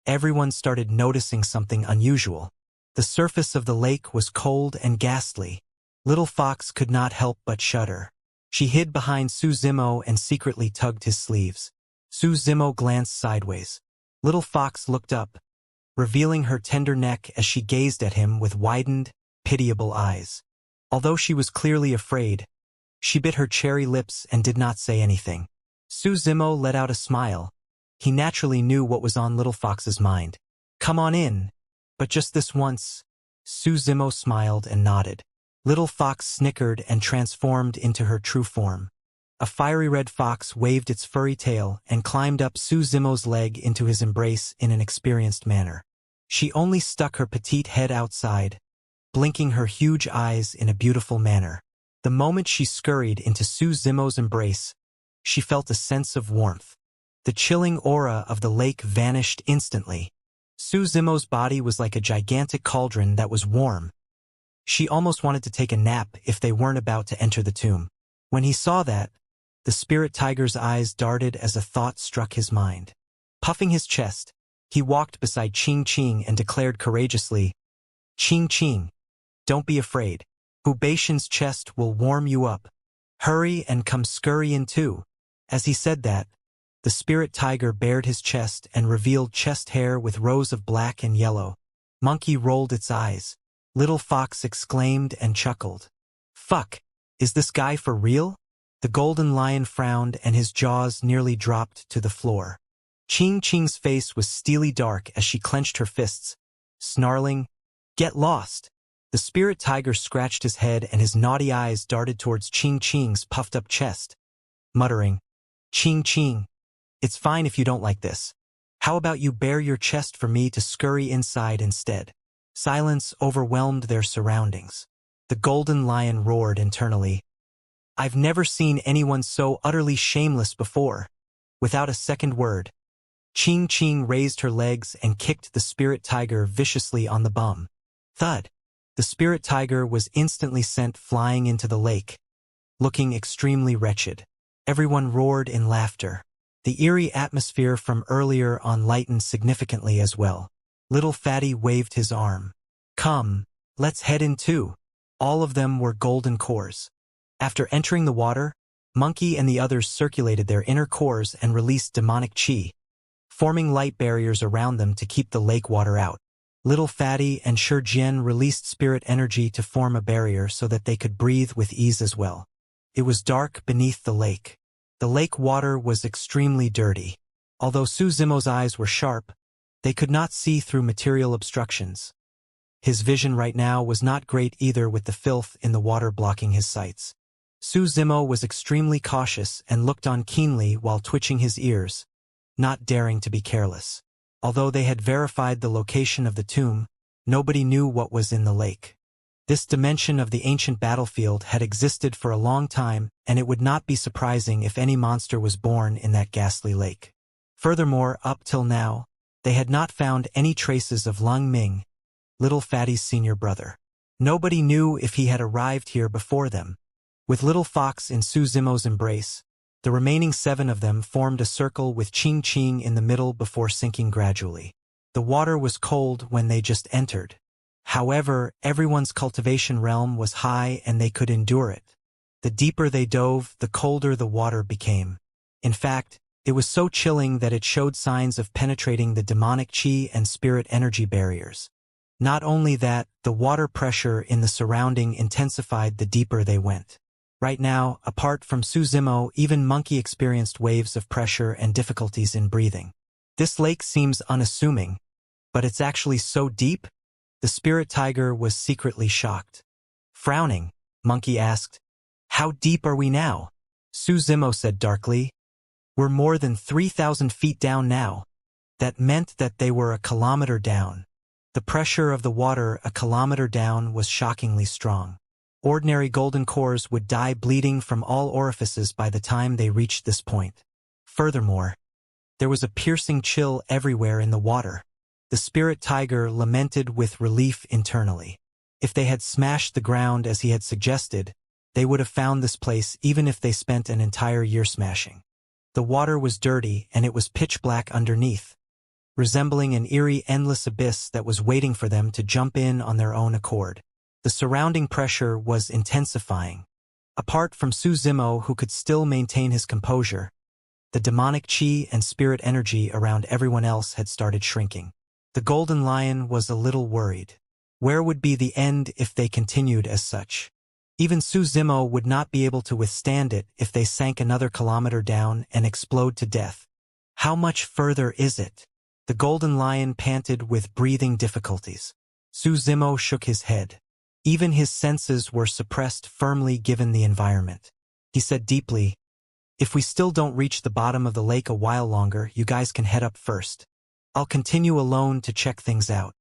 [SPEAKER 1] everyone started noticing something unusual. The surface of the lake was cold and ghastly. Little Fox could not help but shudder. She hid behind Suzimo and secretly tugged his sleeves. Suzimo glanced sideways. Little Fox looked up, revealing her tender neck as she gazed at him with widened, pitiable eyes. Although she was clearly afraid, she bit her cherry lips and did not say anything. Suzimo let out a smile. He naturally knew what was on Little Fox's mind. Come on in. But just this once. Suzimo smiled and nodded. Little Fox snickered and transformed into her true form. A fiery red fox waved its furry tail and climbed up Suzimo's leg into his embrace in an experienced manner. She only stuck her petite head outside, blinking her huge eyes in a beautiful manner. The moment she scurried into Suzimo's embrace, she felt a sense of warmth. The chilling aura of the lake vanished instantly. Suzimo's body was like a gigantic cauldron that was warm. She almost wanted to take a nap if they weren't about to enter the tomb. When he saw that, the spirit tiger's eyes darted as a thought struck his mind. Puffing his chest, he walked beside Ching Ching and declared courageously, Ching Ching, don't be afraid. Hubation's chest will warm you up. Hurry and come scurry in too. As he said that, the spirit tiger bared his chest and revealed chest hair with rows of black and yellow. Monkey rolled its eyes. Little Fox exclaimed and chuckled. Fuck, is this guy for real? The golden lion frowned and his jaws nearly dropped to the floor. Ching Ching's face was steely dark as she clenched her fists, snarling, Get lost! The spirit tiger scratched his head and his naughty eyes darted towards Ching Ching's puffed-up chest, muttering, Ching Ching, it's fine if you don't like this. How about you bare your chest for me to scurry inside instead? Silence overwhelmed their surroundings. The golden lion roared internally. I've never seen anyone so utterly shameless before. Without a second word, Ching Ching raised her legs and kicked the spirit tiger viciously on the bum. Thud! The spirit tiger was instantly sent flying into the lake, looking extremely wretched. Everyone roared in laughter. The eerie atmosphere from earlier on lightened significantly as well. Little Fatty waved his arm. Come, let's head in too. All of them were golden cores. After entering the water, Monkey and the others circulated their inner cores and released demonic chi, forming light barriers around them to keep the lake water out. Little Fatty and Xianxia released spirit energy to form a barrier so that they could breathe with ease as well. It was dark beneath the lake. The lake water was extremely dirty. Although Suzimo's eyes were sharp, they could not see through material obstructions. His vision right now was not great either, with the filth in the water blocking his sights. Suzimo was extremely cautious and looked on keenly while twitching his ears, not daring to be careless. Although they had verified the location of the tomb, nobody knew what was in the lake. This dimension of the ancient battlefield had existed for a long time, and it would not be surprising if any monster was born in that ghastly lake. Furthermore, up till now, they had not found any traces of Lung Ming, Little Fatty's senior brother. Nobody knew if he had arrived here before them. With Little Fox in Suzimo's embrace, the remaining 7 of them formed a circle with Ching Ching in the middle before sinking gradually. The water was cold when they just entered. However, everyone's cultivation realm was high and they could endure it. The deeper they dove, the colder the water became. In fact, It was so chilling that it showed signs of penetrating the demonic chi and spirit energy barriers. Not only that, the water pressure in the surrounding intensified the deeper they went. Right now, apart from Suzimo, even Monkey experienced waves of pressure and difficulties in breathing. This lake seems unassuming, but it's actually so deep? The spirit tiger was secretly shocked. Frowning, Monkey asked, "How deep are we now?" Suzimo said darkly, "We're more than 3,000 feet down now." That meant that they were a kilometer down. The pressure of the water a kilometer down was shockingly strong. Ordinary golden cores would die bleeding from all orifices by the time they reached this point. Furthermore, there was a piercing chill everywhere in the water. The spirit tiger lamented with relief internally. If they had smashed the ground as he had suggested, they would have found this place even if they spent an entire year smashing. The water was dirty and it was pitch black underneath, resembling an eerie endless abyss that was waiting for them to jump in on their own accord. The surrounding pressure was intensifying. Apart from Suzimo, who could still maintain his composure, the demonic chi and spirit energy around everyone else had started shrinking. The golden lion was a little worried. Where would be the end if they continued as such? Even Suzimo would not be able to withstand it if they sank another kilometer down and explode to death. How much further is it? The golden lion panted with breathing difficulties. Suzimo shook his head. Even his senses were suppressed firmly given the environment. He said deeply, "If we still don't reach the bottom of the lake a while longer, you guys can head up first. I'll continue alone to check things out."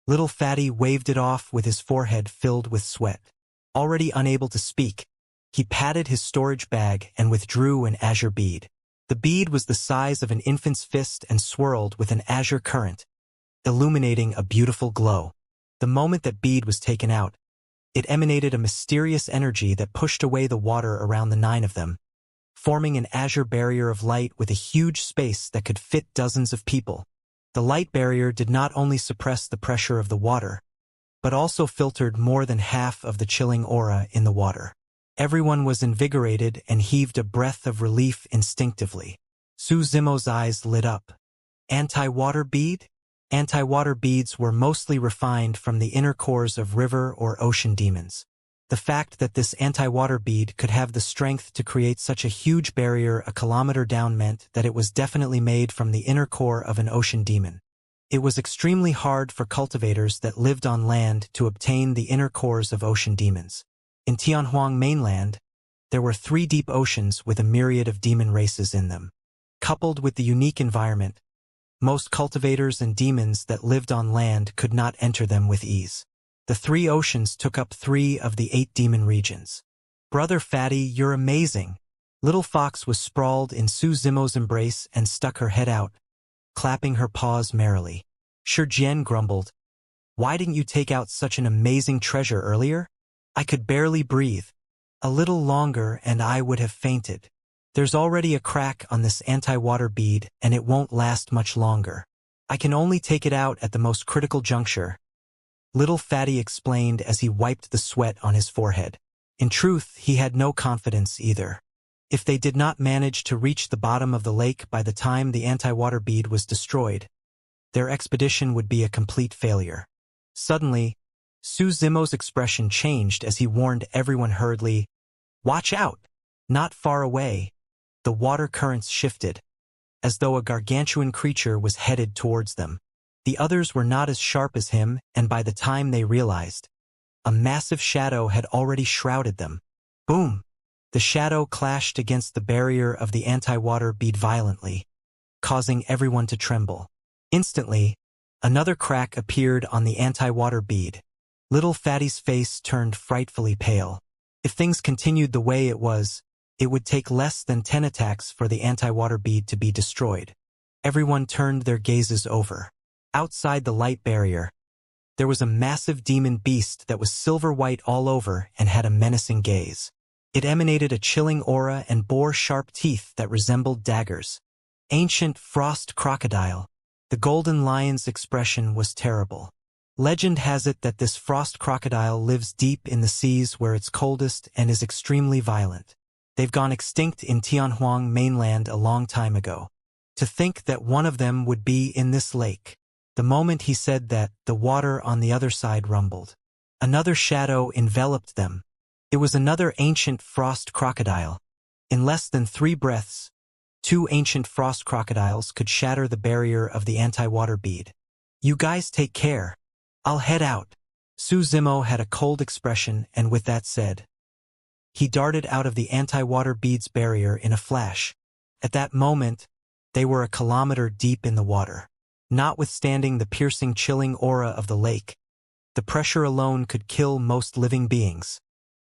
[SPEAKER 1] Little Fatty waved it off with his forehead filled with sweat. Already unable to speak, he patted his storage bag and withdrew an azure bead. The bead was the size of an infant's fist and swirled with an azure current, illuminating a beautiful glow. The moment that bead was taken out, it emanated a mysterious energy that pushed away the water around the 9 of them, forming an azure barrier of light with a huge space that could fit dozens of people. The light barrier did not only suppress the pressure of the water, but also filtered more than half of the chilling aura in the water. Everyone was invigorated and heaved a breath of relief instinctively. Suzimo's eyes lit up. Anti-water bead? Anti-water beads were mostly refined from the inner cores of river or ocean demons. The fact that this anti-water bead could have the strength to create such a huge barrier a kilometer down meant that it was definitely made from the inner core of an ocean demon. It was extremely hard for cultivators that lived on land to obtain the inner cores of ocean demons. In Tianhuang mainland, there were 3 deep oceans with a myriad of demon races in them. Coupled with the unique environment, most cultivators and demons that lived on land could not enter them with ease. The 3 oceans took up 3 of the 8 demon regions. "Brother Fatty, you're amazing." Little Fox was sprawled in Suzimo's embrace and stuck her head out, clapping her paws merrily. Shijian grumbled, "Why didn't you take out such an amazing treasure earlier? I could barely breathe. A little longer and I would have fainted. There's already a crack on this anti-water bead and it won't last much longer. I can only take it out at the most critical juncture," Little Fatty explained as he wiped the sweat on his forehead. In truth, he had no confidence either. If they did not manage to reach the bottom of the lake by the time the anti-water bead was destroyed, their expedition would be a complete failure. Suddenly, Suzimo's expression changed as he warned everyone hurriedly, "Watch out!" Not far away, the water currents shifted, as though a gargantuan creature was headed towards them. The others were not as sharp as him, and by the time they realized, a massive shadow had already shrouded them. Boom! The shadow clashed against the barrier of the anti-water bead violently, causing everyone to tremble. Instantly, another crack appeared on the anti-water bead. Little Fatty's face turned frightfully pale. If things continued the way it was, it would take less than 10 attacks for the anti-water bead to be destroyed. Everyone turned their gazes over. Outside the light barrier, there was a massive demon beast that was silver-white all over and had a menacing gaze. It emanated a chilling aura and bore sharp teeth that resembled daggers. Ancient frost crocodile. The golden lion's expression was terrible. Legend has it that this frost crocodile lives deep in the seas where it's coldest and is extremely violent. They've gone extinct in Tianhuang mainland a long time ago. To think that one of them would be in this lake. The moment he said that, the water on the other side rumbled. Another shadow enveloped them. It was another ancient frost crocodile. In less than 3 breaths, 2 ancient frost crocodiles could shatter the barrier of the anti-water bead. You guys take care. I'll head out. Su Zimo had a cold expression, and with that said, he darted out of the anti-water bead's barrier in a flash. At that moment, they were a kilometer deep in the water. Notwithstanding the piercing, chilling aura of the lake, the pressure alone could kill most living beings.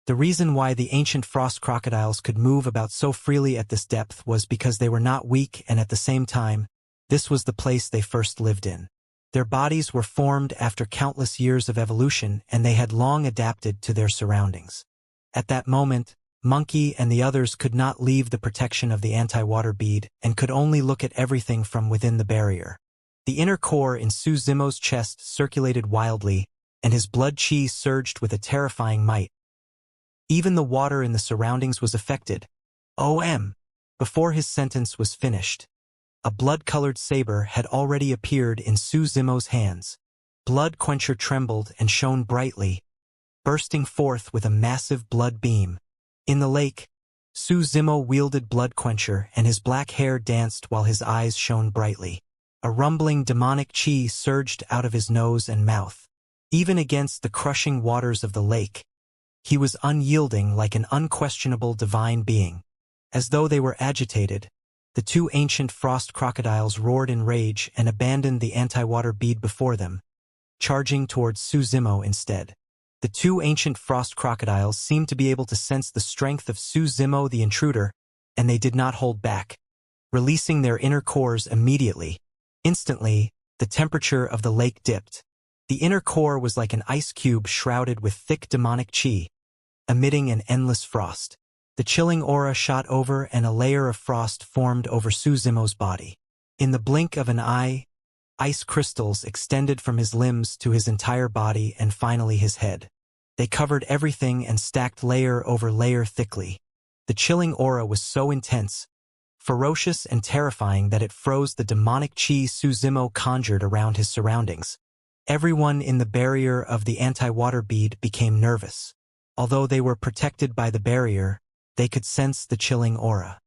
[SPEAKER 1] The reason why the ancient frost crocodiles could move about so freely at this depth was because they were not weak, and at the same time, this was the place they first lived in. Their bodies were formed after countless years of evolution, and they had long adapted to their surroundings. At that moment, Monkey and the others could not leave the protection of the anti-water bead and could only look at everything from within the barrier. The inner core in Su Zimo's chest circulated wildly, and his blood chi surged with a terrifying might. Even the water in the surroundings was affected. Before his sentence was finished, a blood-colored saber had already appeared in Su Zimo's hands. Blood Quencher trembled and shone brightly, bursting forth with a massive blood beam. In the lake, Su Zimo wielded Blood Quencher, and his black hair danced while his eyes shone brightly. A rumbling demonic chi surged out of his nose and mouth. Even against the crushing waters of the lake, he was unyielding like an unquestionable divine being. As though they were agitated, the 2 ancient frost crocodiles roared in rage and abandoned the anti-water bead before them, charging towards Su Zimo instead. The 2 ancient frost crocodiles seemed to be able to sense the strength of Su Zimo the intruder, and they did not hold back, releasing their inner cores immediately. Instantly, the temperature of the lake dipped. The inner core was like an ice cube shrouded with thick demonic chi, emitting an endless frost. The chilling aura shot over, and a layer of frost formed over Su Zimo's body. In the blink of an eye, ice crystals extended from his limbs to his entire body and finally his head. They covered everything and stacked layer over layer thickly. The chilling aura was so intense, ferocious and terrifying that it froze the demonic chi Su Zimo conjured around his surroundings. Everyone in the barrier of the anti-water bead became nervous. Although they were protected by the barrier, they could sense the chilling aura.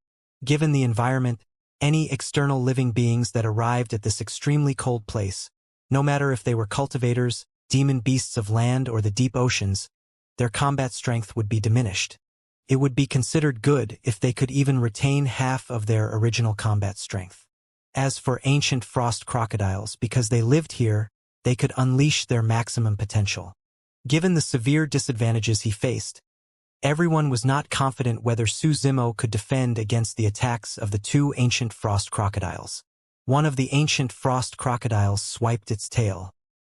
[SPEAKER 1] Given the environment, any external living beings that arrived at this extremely cold place, no matter if they were cultivators, demon beasts of land, or the deep oceans, their combat strength would be diminished. It would be considered good if they could even retain half of their original combat strength. As for ancient frost crocodiles, because they lived here, they could unleash their maximum potential. Given the severe disadvantages he faced, everyone was not confident whether Su Zimo could defend against the attacks of the 2 ancient frost crocodiles. One of the ancient frost crocodiles swiped its tail.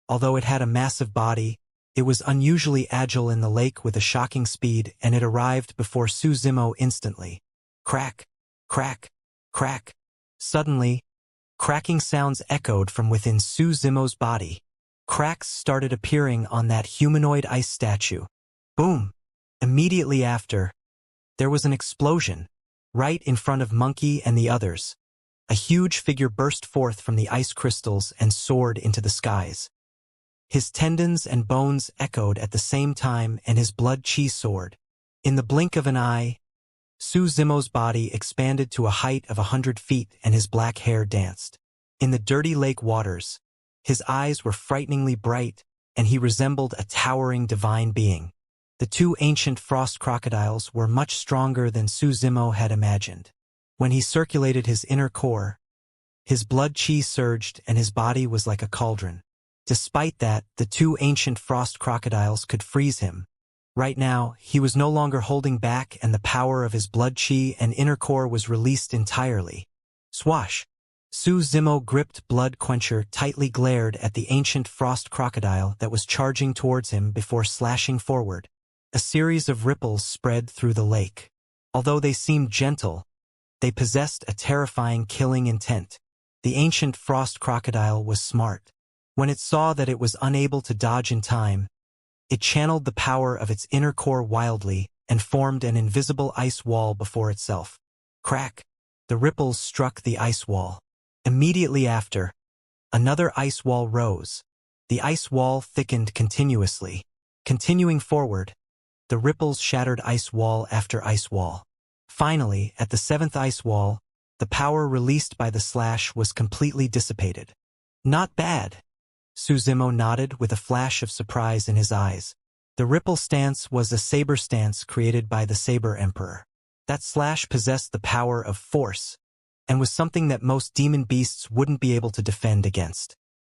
[SPEAKER 1] Although it had a massive body, it was unusually agile in the lake with a shocking speed, and it arrived before Su Zimo instantly. Crack, crack, crack. Suddenly, cracking sounds echoed from within Su Zimo's body. Cracks started appearing on that humanoid ice statue. Boom! Immediately after, there was an explosion, right in front of Monkey and the others. A huge figure burst forth from the ice crystals and soared into the skies. His tendons and bones echoed at the same time, and his blood chi soared. In the blink of an eye, Su Zimo's body expanded to a height of 100 feet, and his black hair danced. In the dirty lake waters, his eyes were frighteningly bright, and he resembled a towering divine being. The 2 ancient frost crocodiles were much stronger than Su Zimo had imagined. When he circulated his inner core, his blood chi surged, and his body was like a cauldron. Despite that, the 2 ancient frost crocodiles could freeze him. Right now, he was no longer holding back, and the power of his blood chi and inner core was released entirely. Swash! Su Zimo gripped Blood Quencher, tightly glared at the ancient frost crocodile that was charging towards him before slashing forward. A series of ripples spread through the lake. Although they seemed gentle, they possessed a terrifying killing intent. The ancient frost crocodile was smart. When it saw that it was unable to dodge in time, it channeled the power of its inner core wildly and formed an invisible ice wall before itself. Crack! The ripples struck the ice wall. Immediately after, another ice wall rose. The ice wall thickened continuously. Continuing forward, the ripples shattered ice wall after ice wall. Finally, at the seventh ice wall, the power released by the slash was completely dissipated. Not bad. Suzimo nodded with a flash of surprise in his eyes. The ripple stance was a saber stance created by the Saber Emperor. That slash possessed the power of force, and was something that most demon beasts wouldn't be able to defend against.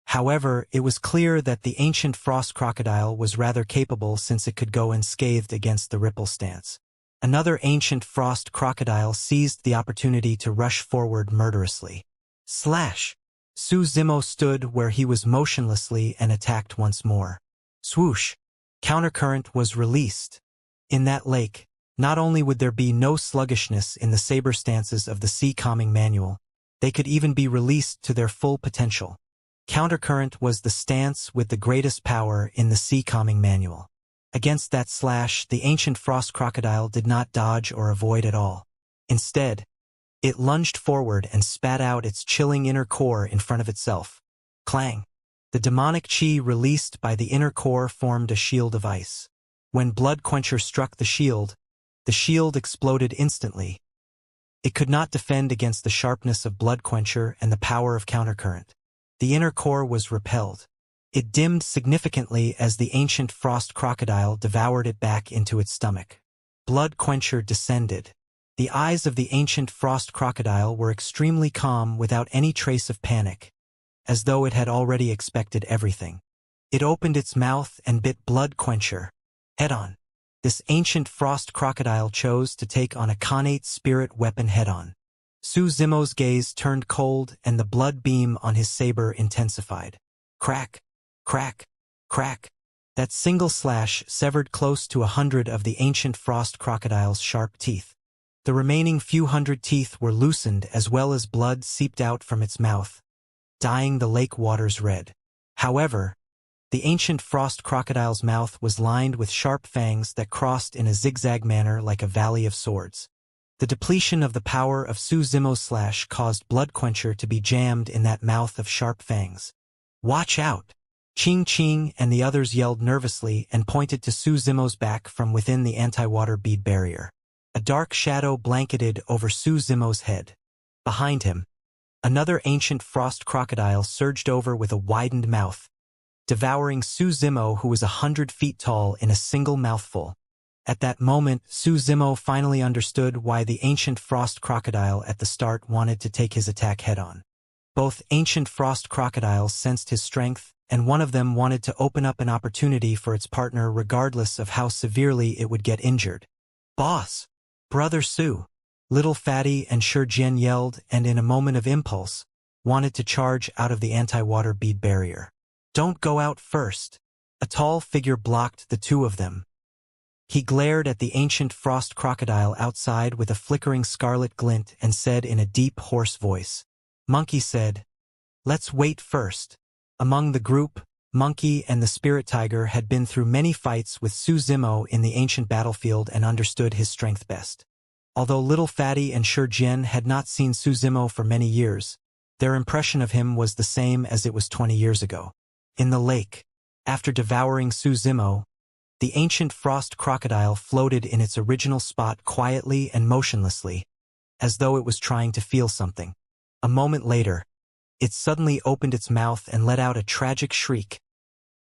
[SPEAKER 1] However, it was clear that the ancient frost crocodile was rather capable since it could go unscathed against the ripple stance. Another ancient frost crocodile seized the opportunity to rush forward murderously. Slash! Suzimo stood where he was motionlessly and attacked once more. Swoosh! Countercurrent was released. In that lake, not only would there be no sluggishness in the saber stances of the sea calming manual, they could even be released to their full potential. Countercurrent was the stance with the greatest power in the sea calming manual. Against that slash, the ancient frost crocodile did not dodge or avoid at all. Instead, it lunged forward and spat out its chilling inner core in front of itself. Clang! The demonic chi released by the inner core formed a shield of ice. When Blood Quencher struck the shield exploded instantly. It could not defend against the sharpness of Blood Quencher and the power of countercurrent. The inner core was repelled. It dimmed significantly as the ancient frost crocodile devoured it back into its stomach. Blood Quencher descended. The eyes of the ancient frost crocodile were extremely calm without any trace of panic, as though it had already expected everything. It opened its mouth and bit Blood Quencher head-on. This ancient frost crocodile chose to take on a Khanate spirit weapon head-on. Suzimo's gaze turned cold and the blood beam on his saber intensified. Crack! Crack! Crack! That single slash severed close to 100 of the ancient frost crocodile's sharp teeth. The remaining few hundred teeth were loosened as well as blood seeped out from its mouth, dyeing the lake waters red. However, the ancient frost crocodile's mouth was lined with sharp fangs that crossed in a zigzag manner like a valley of swords. The depletion of the power of Suzimo's slash caused Blood Quencher to be jammed in that mouth of sharp fangs. Watch out! Ching Ching and the others yelled nervously and pointed to Suzimo's back from within the anti-water bead barrier. A dark shadow blanketed over Suzimo's head. Behind him, another ancient frost crocodile surged over with a widened mouth, devouring Suzimo, who was 100 feet tall, in a single mouthful. At that moment, Suzimo finally understood why the ancient frost crocodile at the start wanted to take his attack head-on. Both ancient frost crocodiles sensed his strength, and one of them wanted to open up an opportunity for its partner regardless of how severely it would get injured. Boss! Brother Su! Little Fatty and Shurjian yelled and in a moment of impulse, wanted to charge out of the anti-water bead barrier. Don't go out first. A tall figure blocked the two of them. He glared at the ancient frost crocodile outside with a flickering scarlet glint and said in a deep, hoarse voice. Monkey said, "Let's wait first." Among the group, Monkey and the Spirit Tiger had been through many fights with Suzimo in the ancient battlefield and understood his strength best. Although Little Fatty and Shurjian had not seen Suzimo for many years, their impression of him was the same as it was 20 years ago. In the lake, after devouring Suzimo, the ancient frost crocodile floated in its original spot quietly and motionlessly, as though it was trying to feel something. A moment later, it suddenly opened its mouth and let out a tragic shriek.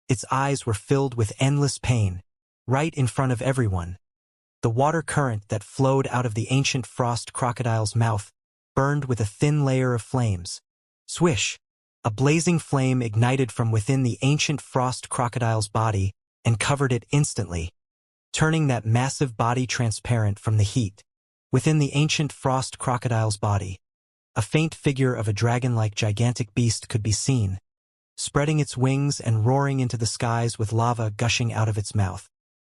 [SPEAKER 1] Its eyes were filled with endless pain, right in front of everyone. The water current that flowed out of the ancient frost crocodile's mouth burned with a thin layer of flames. Swish! A blazing flame ignited from within the ancient frost crocodile's body and covered it instantly, turning that massive body transparent from the heat. Within the ancient frost crocodile's body, a faint figure of a dragon-like gigantic beast could be seen, spreading its wings and roaring into the skies with lava gushing out of its mouth.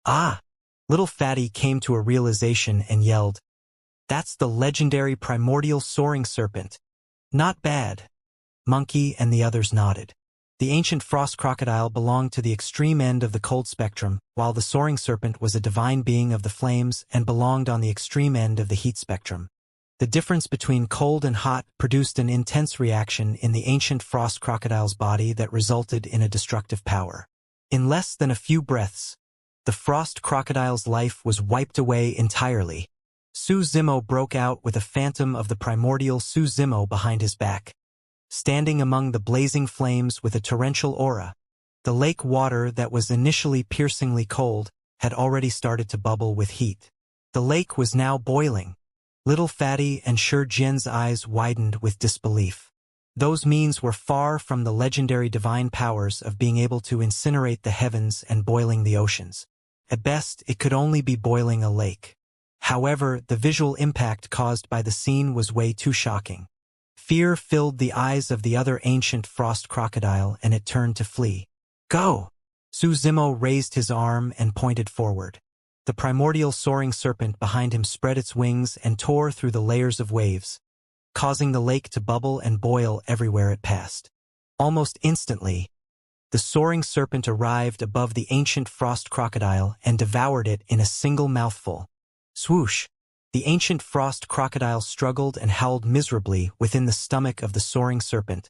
[SPEAKER 1] Ah! Little Fatty came to a realization and yelled, "That's the legendary primordial soaring serpent. Not bad." Monkey and the others nodded. The ancient frost crocodile belonged to the extreme end of the cold spectrum, while the soaring serpent was a divine being of the flames and belonged on the extreme end of the heat spectrum. The difference between cold and hot produced an intense reaction in the ancient frost crocodile's body that resulted in a destructive power. In less than a few breaths, the frost crocodile's life was wiped away entirely. Su Zimo broke out with a phantom of the primordial Su Zimo behind his back, standing among the blazing flames with a torrential aura. The lake water that was initially piercingly cold had already started to bubble with heat. The lake was now boiling. Little Fatty and Shi Jian's eyes widened with disbelief. Those means were far from the legendary divine powers of being able to incinerate the heavens and boiling the oceans. At best, it could only be boiling a lake. However, the visual impact caused by the scene was way too shocking. Fear filled the eyes of the other ancient frost crocodile, and it turned to flee. Go! Su Zimo raised his arm and pointed forward. The primordial soaring serpent behind him spread its wings and tore through the layers of waves, causing the lake to bubble and boil everywhere it passed. Almost instantly, the soaring serpent arrived above the ancient frost crocodile and devoured it in a single mouthful. Swoosh! The ancient frost crocodile struggled and howled miserably within the stomach of the soaring serpent,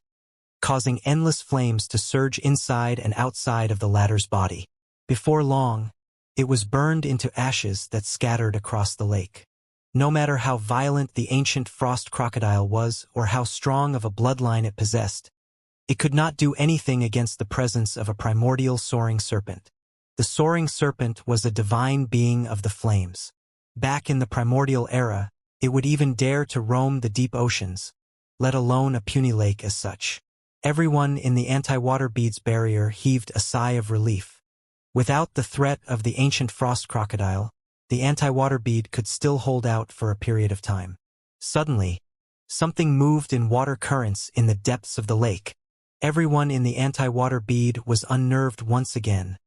[SPEAKER 1] causing endless flames to surge inside and outside of the latter's body. Before long, it was burned into ashes that scattered across the lake. No matter how violent the ancient frost crocodile was or how strong of a bloodline it possessed, it could not do anything against the presence of a primordial soaring serpent. The soaring serpent was a divine being of the flames. Back in the primordial era, it would even dare to roam the deep oceans, let alone a puny lake as such. Everyone in the anti-water beads barrier heaved a sigh of relief. Without the threat of the ancient frost crocodile, the anti-water bead could still hold out for a period of time. Suddenly, something moved in water currents in the depths of the lake. Everyone in the anti-water bead was unnerved once again,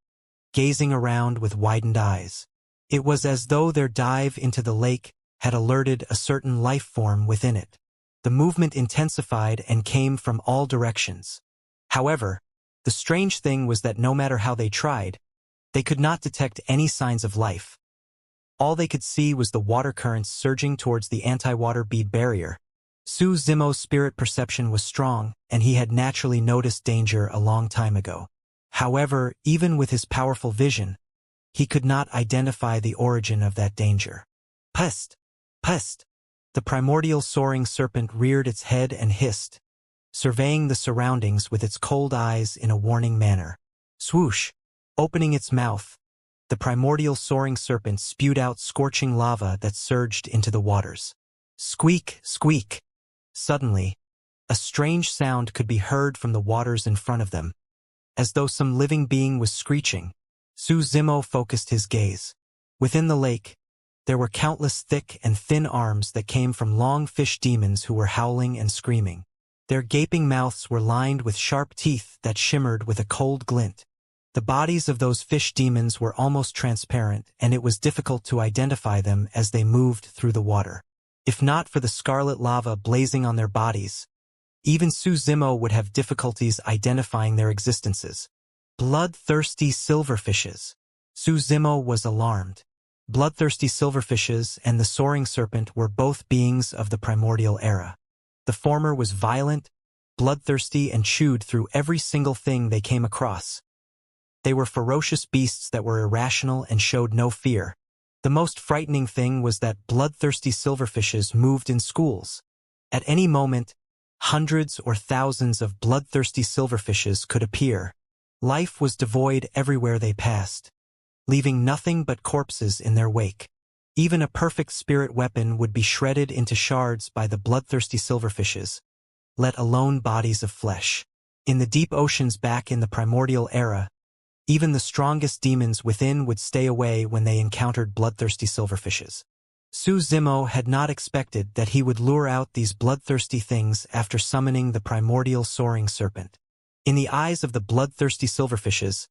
[SPEAKER 1] gazing around with widened eyes. It was as though their dive into the lake had alerted a certain life form within it. The movement intensified and came from all directions. However, the strange thing was that no matter how they tried, they could not detect any signs of life. All they could see was the water currents surging towards the anti-water bead barrier. Su Zimo's spirit perception was strong, and he had naturally noticed danger a long time ago. However, even with his powerful vision, he could not identify the origin of that danger. Pest! Pest! The primordial soaring serpent reared its head and hissed, surveying the surroundings with its cold eyes in a warning manner. Swoosh! Opening its mouth, the primordial soaring serpent spewed out scorching lava that surged into the waters. Squeak! Squeak! Suddenly, a strange sound could be heard from the waters in front of them, as though some living being was screeching. Su Zimo focused his gaze. Within the lake, there were countless thick and thin arms that came from long fish demons who were howling and screaming. Their gaping mouths were lined with sharp teeth that shimmered with a cold glint. The bodies of those fish demons were almost transparent, and it was difficult to identify them as they moved through the water. If not for the scarlet lava blazing on their bodies, even Su Zimo would have difficulties identifying their existences. Bloodthirsty silverfishes. Su Zimo was alarmed. Bloodthirsty silverfishes and the soaring serpent were both beings of the primordial era. The former was violent, bloodthirsty, and chewed through every single thing they came across. They were ferocious beasts that were irrational and showed no fear. The most frightening thing was that bloodthirsty silverfishes moved in schools. At any moment, hundreds or thousands of bloodthirsty silverfishes could appear. Life was devoid everywhere they passed, leaving nothing but corpses in their wake. Even a perfect spirit weapon would be shredded into shards by the bloodthirsty silverfishes, let alone bodies of flesh. In the deep oceans back in the primordial era, even the strongest demons within would stay away when they encountered bloodthirsty silverfishes. Su Zimo had not expected that he would lure out these bloodthirsty things after summoning the primordial soaring serpent. In the eyes of the bloodthirsty silverfishes,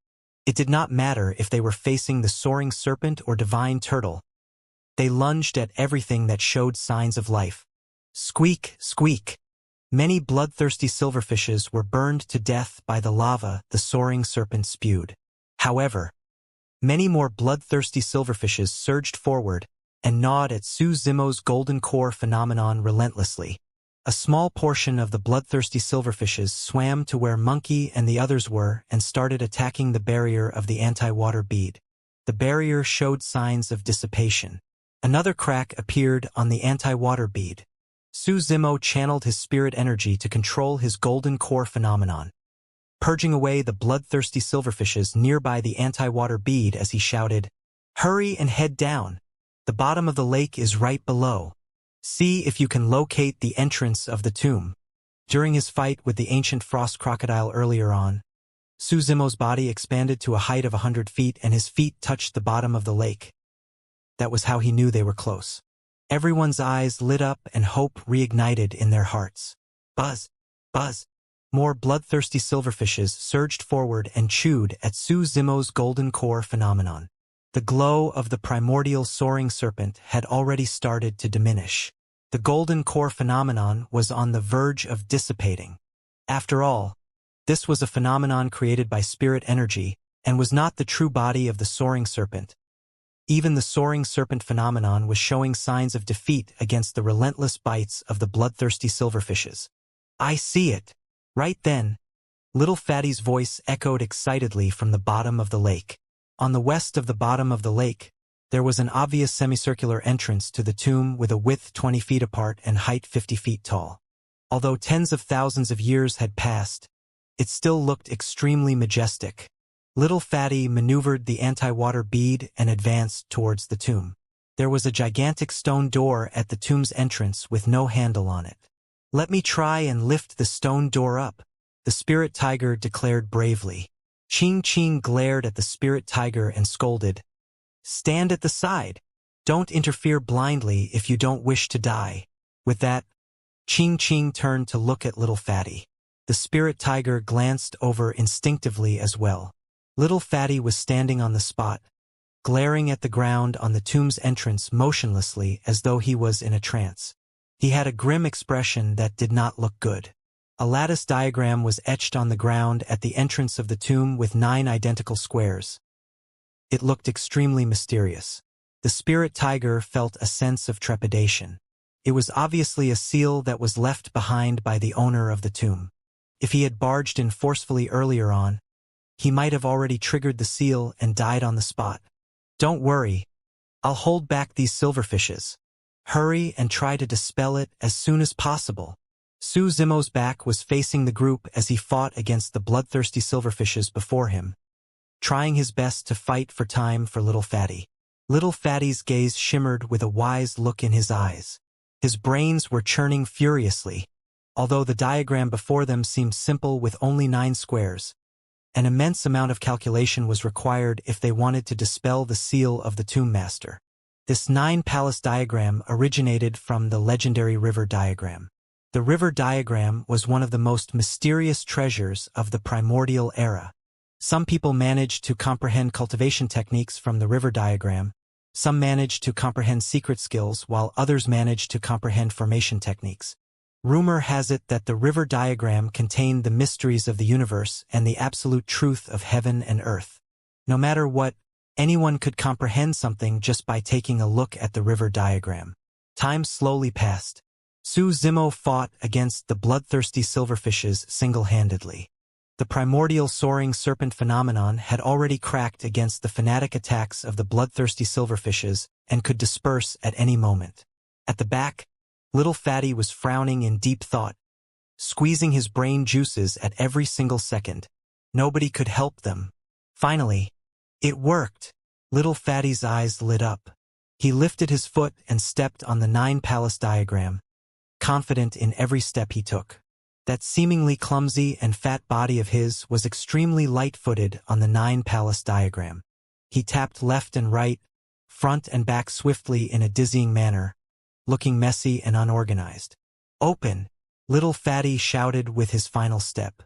[SPEAKER 1] it did not matter if they were facing the soaring serpent or divine turtle. They lunged at everything that showed signs of life. Squeak! Squeak! Many bloodthirsty silverfishes were burned to death by the lava the soaring serpent spewed. However, many more bloodthirsty silverfishes surged forward, and gnawed at Su Zimo's golden core phenomenon relentlessly. A small portion of the bloodthirsty silverfishes swam to where Monkey and the others were and started attacking the barrier of the anti-water bead. The barrier showed signs of dissipation. Another crack appeared on the anti-water bead. Su Zimo channeled his spirit energy to control his golden core phenomenon, purging away the bloodthirsty silverfishes nearby the anti-water bead as he shouted, "Hurry and head down. The bottom of the lake is right below. See if you can locate the entrance of the tomb." During his fight with the ancient frost crocodile earlier on, Su Zimo's body expanded to a height of 100 feet and his feet touched the bottom of the lake. That was how he knew they were close. Everyone's eyes lit up and hope reignited in their hearts. Buzz! Buzz! More bloodthirsty silverfishes surged forward and chewed at Su Zimo's golden core phenomenon. The glow of the primordial soaring serpent had already started to diminish. The golden core phenomenon was on the verge of dissipating. After all, this was a phenomenon created by spirit energy and was not the true body of the soaring serpent. Even the soaring serpent phenomenon was showing signs of defeat against the relentless bites of the bloodthirsty silverfishes. "I see it." Right then, Little Fatty's voice echoed excitedly from the bottom of the lake. On the west of the bottom of the lake, there was an obvious semicircular entrance to the tomb with a width 20 feet apart and height 50 feet tall. Although tens of thousands of years had passed, it still looked extremely majestic. Little Fatty maneuvered the anti-water bead and advanced towards the tomb. There was a gigantic stone door at the tomb's entrance with no handle on it. "Let me try and lift the stone door up," the spirit tiger declared bravely. Ching Ching glared at the spirit tiger and scolded, "Stand at the side. Don't interfere blindly if you don't wish to die." With that, Ching Ching turned to look at Little Fatty. The spirit tiger glanced over instinctively as well. Little Fatty was standing on the spot, glaring at the ground on the tomb's entrance motionlessly as though he was in a trance. He had a grim expression that did not look good. A lattice diagram was etched on the ground at the entrance of the tomb with 9 identical squares. It looked extremely mysterious. The spirit tiger felt a sense of trepidation. It was obviously a seal that was left behind by the owner of the tomb. If he had barged in forcefully earlier on, he might have already triggered the seal and died on the spot. "Don't worry. I'll hold back these silverfishes. Hurry and try to dispel it as soon as possible." Su Zimo's back was facing the group as he fought against the bloodthirsty silverfishes before him, trying his best to fight for time for Little Fatty. Little Fatty's gaze shimmered with a wise look in his eyes. His brains were churning furiously. Although the diagram before them seemed simple with only 9 squares, an immense amount of calculation was required if they wanted to dispel the seal of the Tomb Master. This 9-palace diagram originated from the legendary river diagram. The river diagram was one of the most mysterious treasures of the primordial era. Some people managed to comprehend cultivation techniques from the river diagram, some managed to comprehend secret skills while others managed to comprehend formation techniques. Rumor has it that the river diagram contained the mysteries of the universe and the absolute truth of heaven and earth. No matter what, anyone could comprehend something just by taking a look at the river diagram. Time slowly passed. Su Zimo fought against the bloodthirsty silverfishes single-handedly. The primordial soaring serpent phenomenon had already cracked against the fanatic attacks of the bloodthirsty silverfishes and could disperse at any moment. At the back, Little Fatty was frowning in deep thought, squeezing his brain juices at every single second. Nobody could help them. Finally, it worked. Little Fatty's eyes lit up. He lifted his foot and stepped on the 9-palace diagram, confident in every step he took. That seemingly clumsy and fat body of his was extremely light-footed on the 9-palace diagram. He tapped left and right, front and back swiftly in a dizzying manner, looking messy and unorganized. "Open!" Little Fatty shouted with his final step.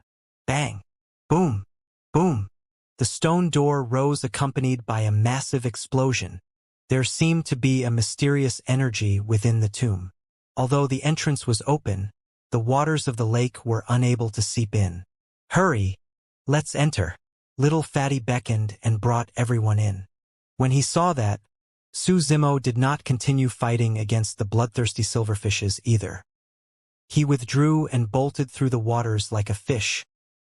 [SPEAKER 1] Bang! Boom! Boom! The stone door rose accompanied by a massive explosion. There seemed to be a mysterious energy within the tomb. Although the entrance was open, the waters of the lake were unable to seep in. "Hurry! Let's enter!" Little Fatty beckoned and brought everyone in. When he saw that, Su Zimo did not continue fighting against the bloodthirsty silverfishes either. He withdrew and bolted through the waters like a fish,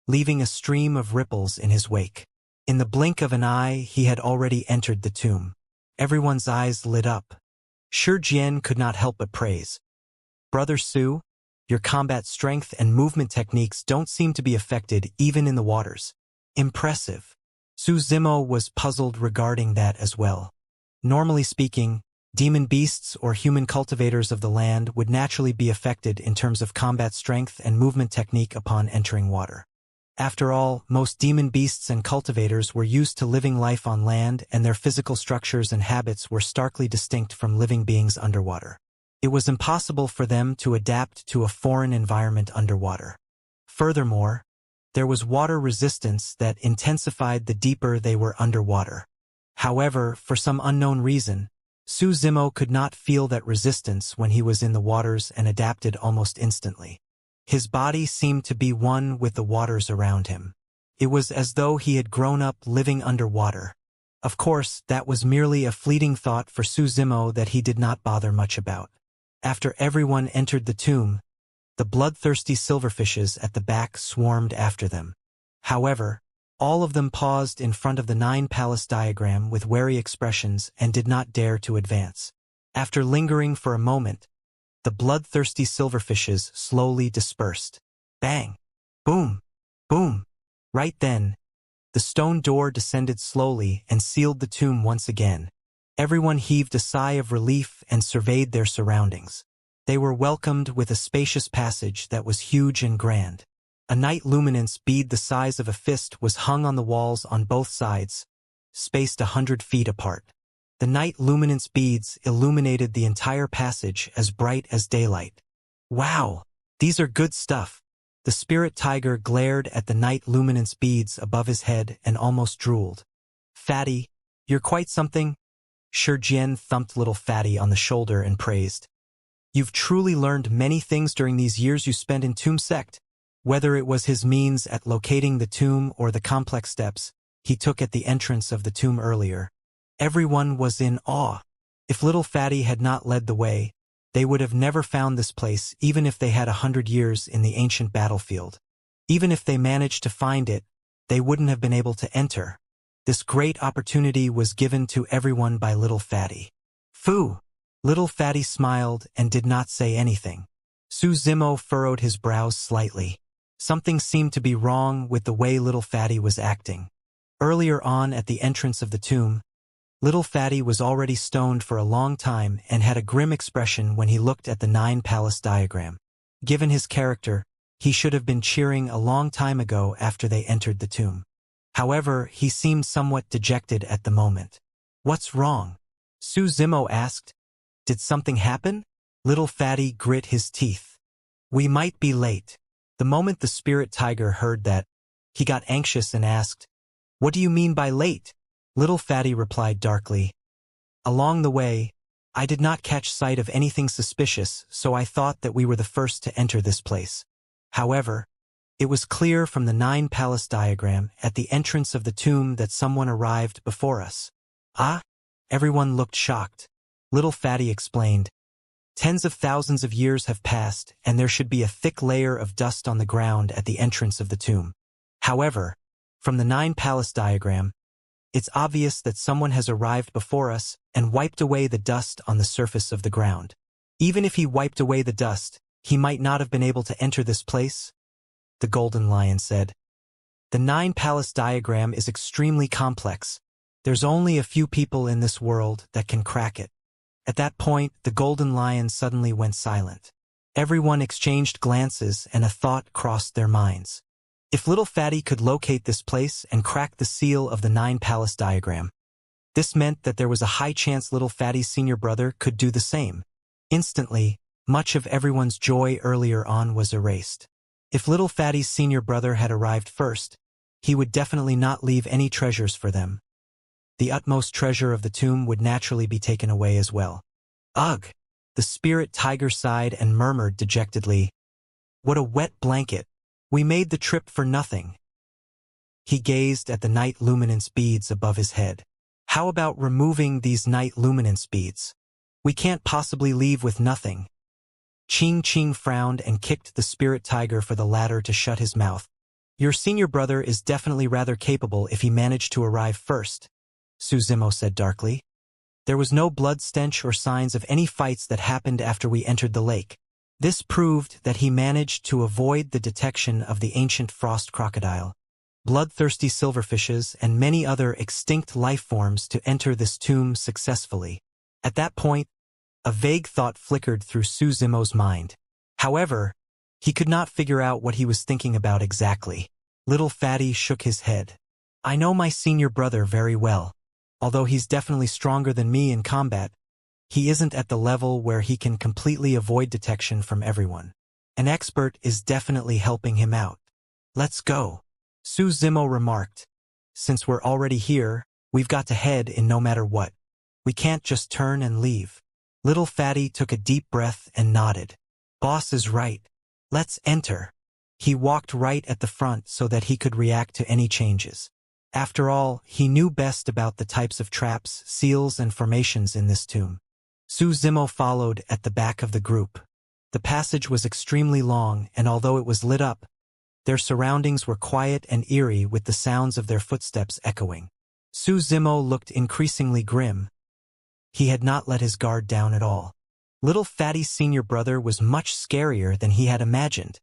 [SPEAKER 1] leaving a stream of ripples in his wake. In the blink of an eye, he had already entered the tomb. Everyone's eyes lit up. Shi Jian could not help but praise. Brother Su, your combat strength and movement techniques don't seem to be affected even in the waters. Impressive. Su Zimo was puzzled regarding that as well. Normally speaking, demon beasts or human cultivators of the land would naturally be affected in terms of combat strength and movement technique upon entering water. After all, most demon beasts and cultivators were used to living life on land, and their physical structures and habits were starkly distinct from living beings underwater. It was impossible for them to adapt to a foreign environment underwater. Furthermore, there was water resistance that intensified the deeper they were underwater. However, for some unknown reason, Su Zimo could not feel that resistance when he was in the waters and adapted almost instantly. His body seemed to be one with the waters around him. It was as though he had grown up living underwater. Of course, that was merely a fleeting thought for Su Zimo that he did not bother much about. After everyone entered the tomb, the bloodthirsty silverfishes at the back swarmed after them. However, all of them paused in front of the 9-palace diagram with wary expressions and did not dare to advance. After lingering for a moment, the bloodthirsty silverfishes slowly dispersed. Bang! Boom! Boom! Right then, the stone door descended slowly and sealed the tomb once again. Everyone heaved a sigh of relief and surveyed their surroundings. They were welcomed with a spacious passage that was huge and grand. A night luminance bead the size of a fist was hung on the walls on both sides, spaced 100 feet apart. The night luminance beads illuminated the entire passage as bright as daylight. Wow! These are good stuff. The spirit tiger glared at the night luminance beads above his head and almost drooled. Fatty, you're quite something. Shi Jian thumped little Fatty on the shoulder and praised. You've truly learned many things during these years you spent in Tomb Sect. Whether it was his means at locating the tomb or the complex steps he took at the entrance of the tomb earlier, everyone was in awe. If little Fatty had not led the way, they would have never found this place even if they had 100 years in the ancient battlefield. Even if they managed to find it, they wouldn't have been able to enter. This great opportunity was given to everyone by little Fatty. Phoo! Little Fatty smiled and did not say anything. Su Zimo furrowed his brows slightly. Something seemed to be wrong with the way little Fatty was acting. Earlier on at the entrance of the tomb, little Fatty was already stoned for a long time and had a grim expression when he looked at the 9-palace diagram. Given his character, he should have been cheering a long time ago after they entered the tomb. However, he seemed somewhat dejected at the moment. What's wrong? Su Zimo asked. Did something happen? Little Fatty grit his teeth. We might be late. The moment the spirit tiger heard that, he got anxious and asked, What do you mean by late? Little Fatty replied darkly. Along the way, I did not catch sight of anything suspicious, so I thought that we were the first to enter this place. However, it was clear from the 9-palace diagram at the entrance of the tomb that someone arrived before us. Ah? Everyone looked shocked. Little Fatty explained. Tens of thousands of years have passed, and there should be a thick layer of dust on the ground at the entrance of the tomb. However, from the 9-palace diagram, it's obvious that someone has arrived before us and wiped away the dust on the surface of the ground. Even if he wiped away the dust, he might not have been able to enter this place, the Golden Lion said. The 9-palace diagram is extremely complex. There's only a few people in this world that can crack it. At that point, the Golden Lion suddenly went silent. Everyone exchanged glances and a thought crossed their minds. If little Fatty could locate this place and crack the seal of the 9-palace diagram, this meant that there was a high chance little Fatty's senior brother could do the same. Instantly, much of everyone's joy earlier on was erased. If little Fatty's senior brother had arrived first, he would definitely not leave any treasures for them. The utmost treasure of the tomb would naturally be taken away as well. Ugh! The spirit tiger sighed and murmured dejectedly, What a wet blanket! We made the trip for nothing. He gazed at the night luminance beads above his head. How about removing these night luminance beads? We can't possibly leave with nothing. Ching frowned and kicked the spirit tiger for the latter to shut his mouth. Your senior brother is definitely rather capable if he managed to arrive first, Su Zimo said darkly. There was no blood stench or signs of any fights that happened after we entered the lake. This proved that he managed to avoid the detection of the ancient frost crocodile, bloodthirsty silverfishes, and many other extinct life forms to enter this tomb successfully. At that point, a vague thought flickered through Su Zimo's mind. However, he could not figure out what he was thinking about exactly. Little Fatty shook his head. I know my senior brother very well. Although he's definitely stronger than me in combat, he isn't at the level where he can completely avoid detection from everyone. An expert is definitely helping him out. Let's go, Su Zimo remarked. Since we're already here, we've got to head in no matter what. We can't just turn and leave. Little Fatty took a deep breath and nodded. Boss is right. Let's enter. He walked right at the front so that he could react to any changes. After all, he knew best about the types of traps, seals, and formations in this tomb. Su Zimo followed at the back of the group. The passage was extremely long, and although it was lit up, their surroundings were quiet and eerie with the sounds of their footsteps echoing. Su Zimo looked increasingly grim. He had not let his guard down at all. Little Fatty's senior brother was much scarier than he had imagined.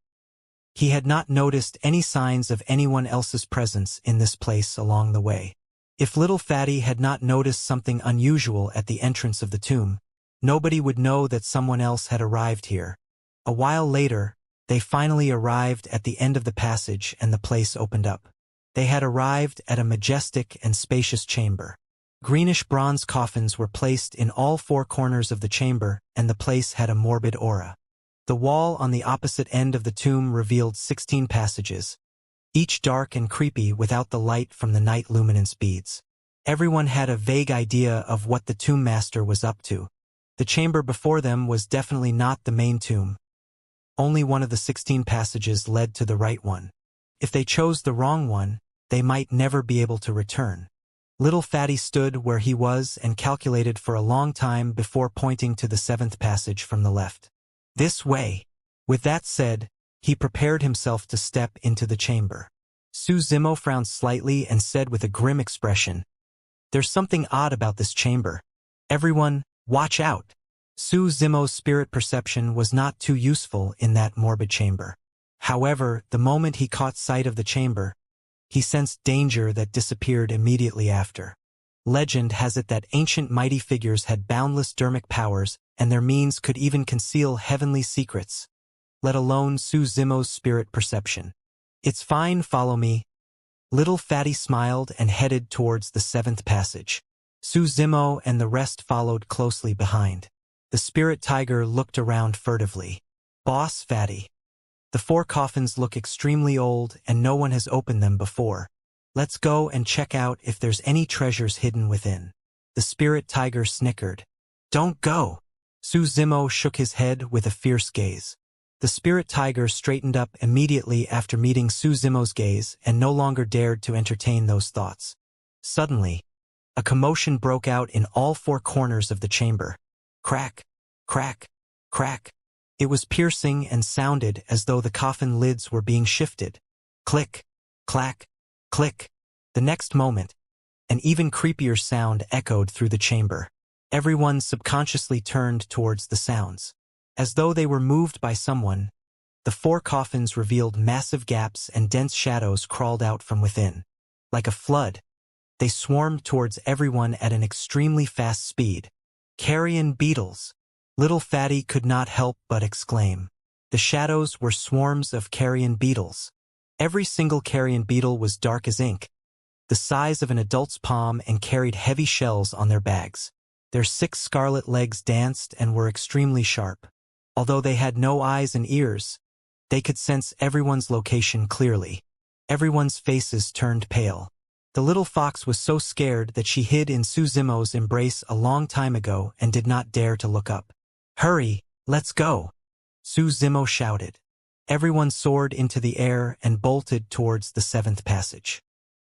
[SPEAKER 1] He had not noticed any signs of anyone else's presence in this place along the way. If Little Fatty had not noticed something unusual at the entrance of the tomb, nobody would know that someone else had arrived here. A while later, they finally arrived at the end of the passage and the place opened up. They had arrived at a majestic and spacious chamber. Greenish bronze coffins were placed in all four corners of the chamber, and the place had a morbid aura. The wall on the opposite end of the tomb revealed 16 passages, each dark and creepy without the light from the night luminance beads. Everyone had a vague idea of what the tomb master was up to. The chamber before them was definitely not the main tomb. Only one of the 16 passages led to the right one. If they chose the wrong one, they might never be able to return. Little Fatty stood where he was and calculated for a long time before pointing to the 7th passage from the left. This way. With that said, he prepared himself to step into the chamber. Su Zimo frowned slightly and said with a grim expression, There's something odd about this chamber. Everyone, watch out. Su Zimo's spirit perception was not too useful in that morbid chamber. However, the moment he caught sight of the chamber, he sensed danger that disappeared immediately after. Legend has it that ancient mighty figures had boundless dermic powers, and their means could even conceal heavenly secrets, let alone Su Zimo's spirit perception. It's fine, follow me. Little Fatty smiled and headed towards the 7th passage. Su Zimo and the rest followed closely behind. The spirit tiger looked around furtively. Boss Fatty. The 4 coffins look extremely old and no one has opened them before. Let's go and check out if there's any treasures hidden within. The spirit tiger snickered. Don't go. Su Zimo shook his head with a fierce gaze. The spirit tiger straightened up immediately after meeting Su Zimo's gaze and no longer dared to entertain those thoughts. Suddenly, a commotion broke out in all 4 corners of the chamber. Crack, crack, crack. It was piercing and sounded as though the coffin lids were being shifted. Click, clack, click. The next moment, an even creepier sound echoed through the chamber. Everyone subconsciously turned towards the sounds. As though they were moved by someone, the 4 coffins revealed massive gaps and dense shadows crawled out from within. Like a flood, they swarmed towards everyone at an extremely fast speed. Carrion beetles! Little Fatty could not help but exclaim. The shadows were swarms of carrion beetles. Every single carrion beetle was dark as ink, the size of an adult's palm, and carried heavy shells on their bags. Their 6 scarlet legs danced and were extremely sharp. Although they had no eyes and ears, they could sense everyone's location clearly. Everyone's faces turned pale. The little fox was so scared that she hid in Su Zimo's embrace a long time ago and did not dare to look up. Hurry, let's go! Su Zimo shouted. Everyone soared into the air and bolted towards the 7th passage.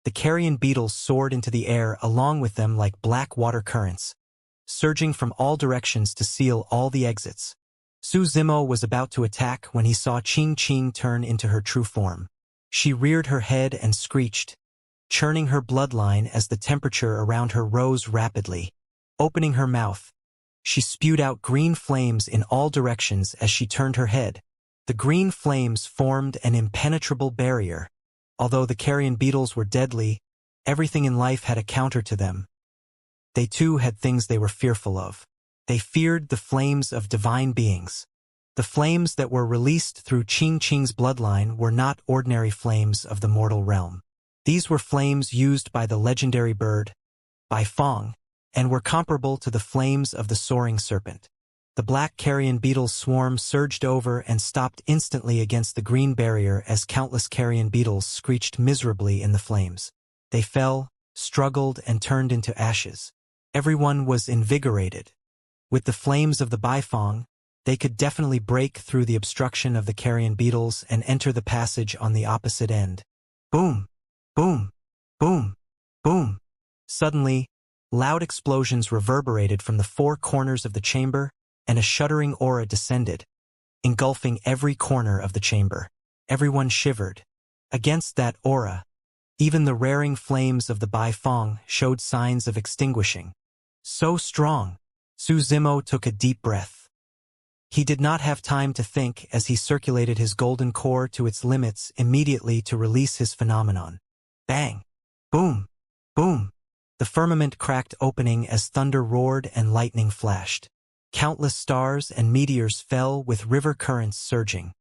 [SPEAKER 1] The carrion beetles soared into the air along with them like black water currents, surging from all directions to seal all the exits. Su Zimo was about to attack when he saw Qing Qing turn into her true form. She reared her head and screeched, churning her bloodline as the temperature around her rose rapidly. Opening her mouth, she spewed out green flames in all directions as she turned her head. The green flames formed an impenetrable barrier. Although the carrion beetles were deadly, everything in life had a counter to them. They too had things they were fearful of. They feared the flames of divine beings. The flames that were released through Qing Qing's bloodline were not ordinary flames of the mortal realm. These were flames used by the legendary bird, Bai Fong, and were comparable to the flames of the soaring serpent. The black carrion beetles swarm surged over and stopped instantly against the green barrier as countless carrion beetles screeched miserably in the flames. They fell, struggled, and turned into ashes. Everyone was invigorated. With the flames of the Bai Fong, they could definitely break through the obstruction of the carrion beetles and enter the passage on the opposite end. Boom! Boom! Boom! Boom! Suddenly, loud explosions reverberated from the four corners of the chamber, and a shuddering aura descended, engulfing every corner of the chamber. Everyone shivered. Against that aura, even the raring flames of the Bai Fong showed signs of extinguishing. So strong! Su Zimo took a deep breath. He did not have time to think as he circulated his golden core to its limits immediately to release his phenomenon. Bang! Boom! Boom! The firmament cracked opening as thunder roared and lightning flashed. Countless stars and meteors fell with river currents surging.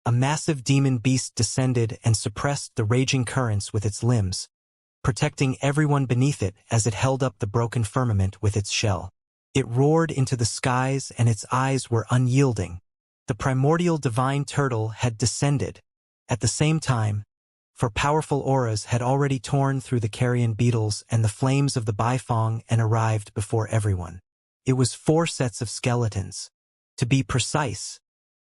[SPEAKER 1] A massive demon beast descended and suppressed the raging currents with its limbs, protecting everyone beneath it as it held up the broken firmament with its shell. It roared into the skies and its eyes were unyielding. The primordial divine turtle had descended. At the same time, for powerful auras had already torn through the carrion beetles and the flames of the Bai Fong and arrived before everyone. It was 4 sets of skeletons. To be precise,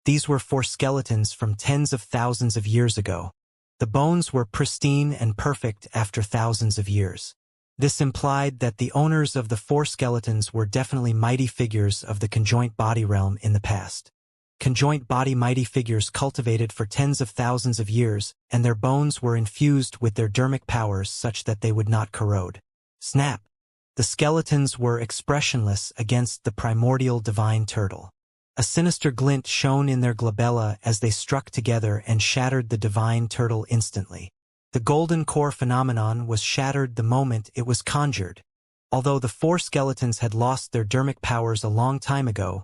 [SPEAKER 1] these were 4 skeletons from tens of thousands of years ago. The bones were pristine and perfect after thousands of years. This implied that the owners of the 4 skeletons were definitely mighty figures of the conjoint body realm in the past. Conjoint body mighty figures cultivated for tens of thousands of years, and their bones were infused with their dermic powers such that they would not corrode. Snap! The skeletons were expressionless against the primordial divine turtle. A sinister glint shone in their glabella as they struck together and shattered the divine turtle instantly. The golden core phenomenon was shattered the moment it was conjured. Although the 4 skeletons had lost their dermic powers a long time ago,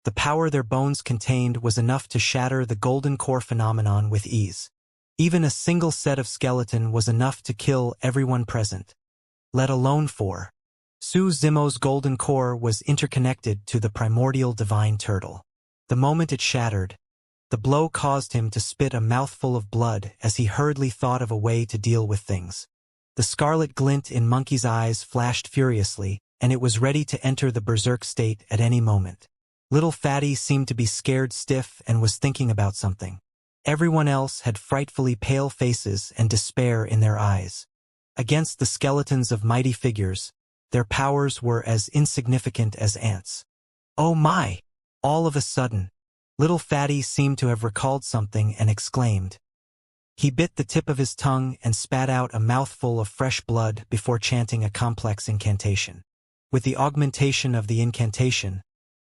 [SPEAKER 1] the power their bones contained was enough to shatter the golden core phenomenon with ease. Even a single set of skeleton was enough to kill everyone present, let alone 4. Su Zimo's golden core was interconnected to the primordial divine turtle. The moment it shattered, the blow caused him to spit a mouthful of blood as he hurriedly thought of a way to deal with things. The scarlet glint in Monkey's eyes flashed furiously, and it was ready to enter the berserk state at any moment. Little Fatty seemed to be scared stiff and was thinking about something. Everyone else had frightfully pale faces and despair in their eyes. Against the skeletons of mighty figures, their powers were as insignificant as ants. Oh my! All of a sudden, Little Fatty seemed to have recalled something and exclaimed. He bit the tip of his tongue and spat out a mouthful of fresh blood before chanting a complex incantation. With the augmentation of the incantation,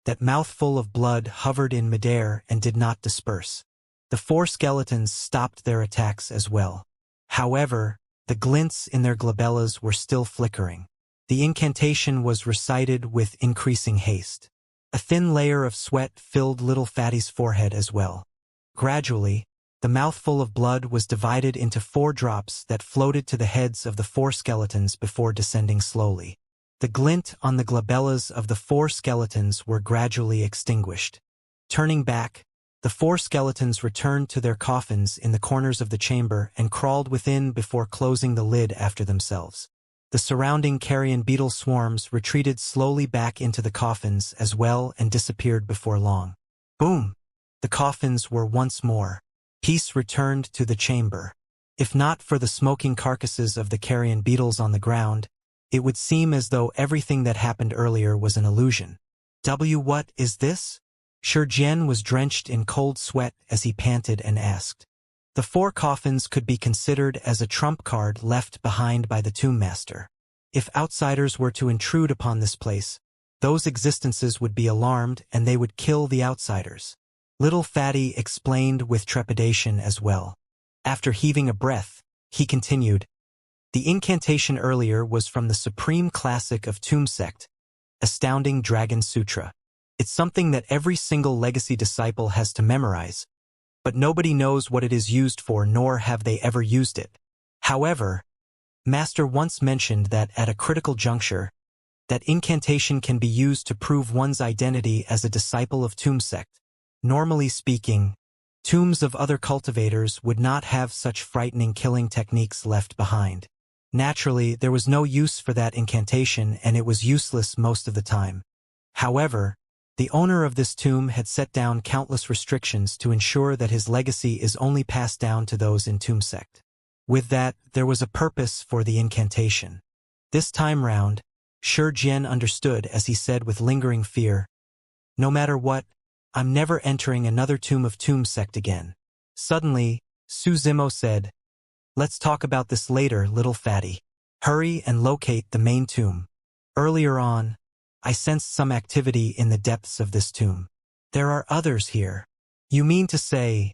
[SPEAKER 1] that mouthful of blood hovered in midair and did not disperse. The 4 skeletons stopped their attacks as well. However, the glints in their glabellas were still flickering. The incantation was recited with increasing haste. A thin layer of sweat filled Little Fatty's forehead as well. Gradually, the mouthful of blood was divided into 4 drops that floated to the heads of the 4 skeletons before descending slowly. The glint on the glabellas of the 4 skeletons were gradually extinguished. Turning back, the 4 skeletons returned to their coffins in the corners of the chamber and crawled within before closing the lid after themselves. The surrounding carrion beetle swarms retreated slowly back into the coffins as well and disappeared before long. Boom! The coffins were once more. Peace returned to the chamber. If not for the smoking carcasses of the carrion beetles on the ground, it would seem as though everything that happened earlier was an illusion. What is this? Xianxia was drenched in cold sweat as he panted and asked. The 4 coffins could be considered as a trump card left behind by the tomb master. If outsiders were to intrude upon this place, those existences would be alarmed and they would kill the outsiders. Little Fatty explained with trepidation as well. After heaving a breath, he continued, the incantation earlier was from the supreme classic of Tomb Sect, Astounding Dragon Sutra. It's something that every single legacy disciple has to memorize, but nobody knows what it is used for nor have they ever used it. However, Master once mentioned that at a critical juncture, that incantation can be used to prove one's identity as a disciple of Tomb Sect. Normally speaking, tombs of other cultivators would not have such frightening killing techniques left behind. Naturally, there was no use for that incantation and it was useless most of the time. However, the owner of this tomb had set down countless restrictions to ensure that his legacy is only passed down to those in Tomb Sect. With that, there was a purpose for the incantation. This time round, Xianxia understood as he said with lingering fear, no matter what, I'm never entering another tomb of Tomb Sect again. Suddenly, Suzimo said, let's talk about this later, little fatty. Hurry and locate the main tomb. Earlier on, I sensed some activity in the depths of this tomb. There are others here. You mean to say?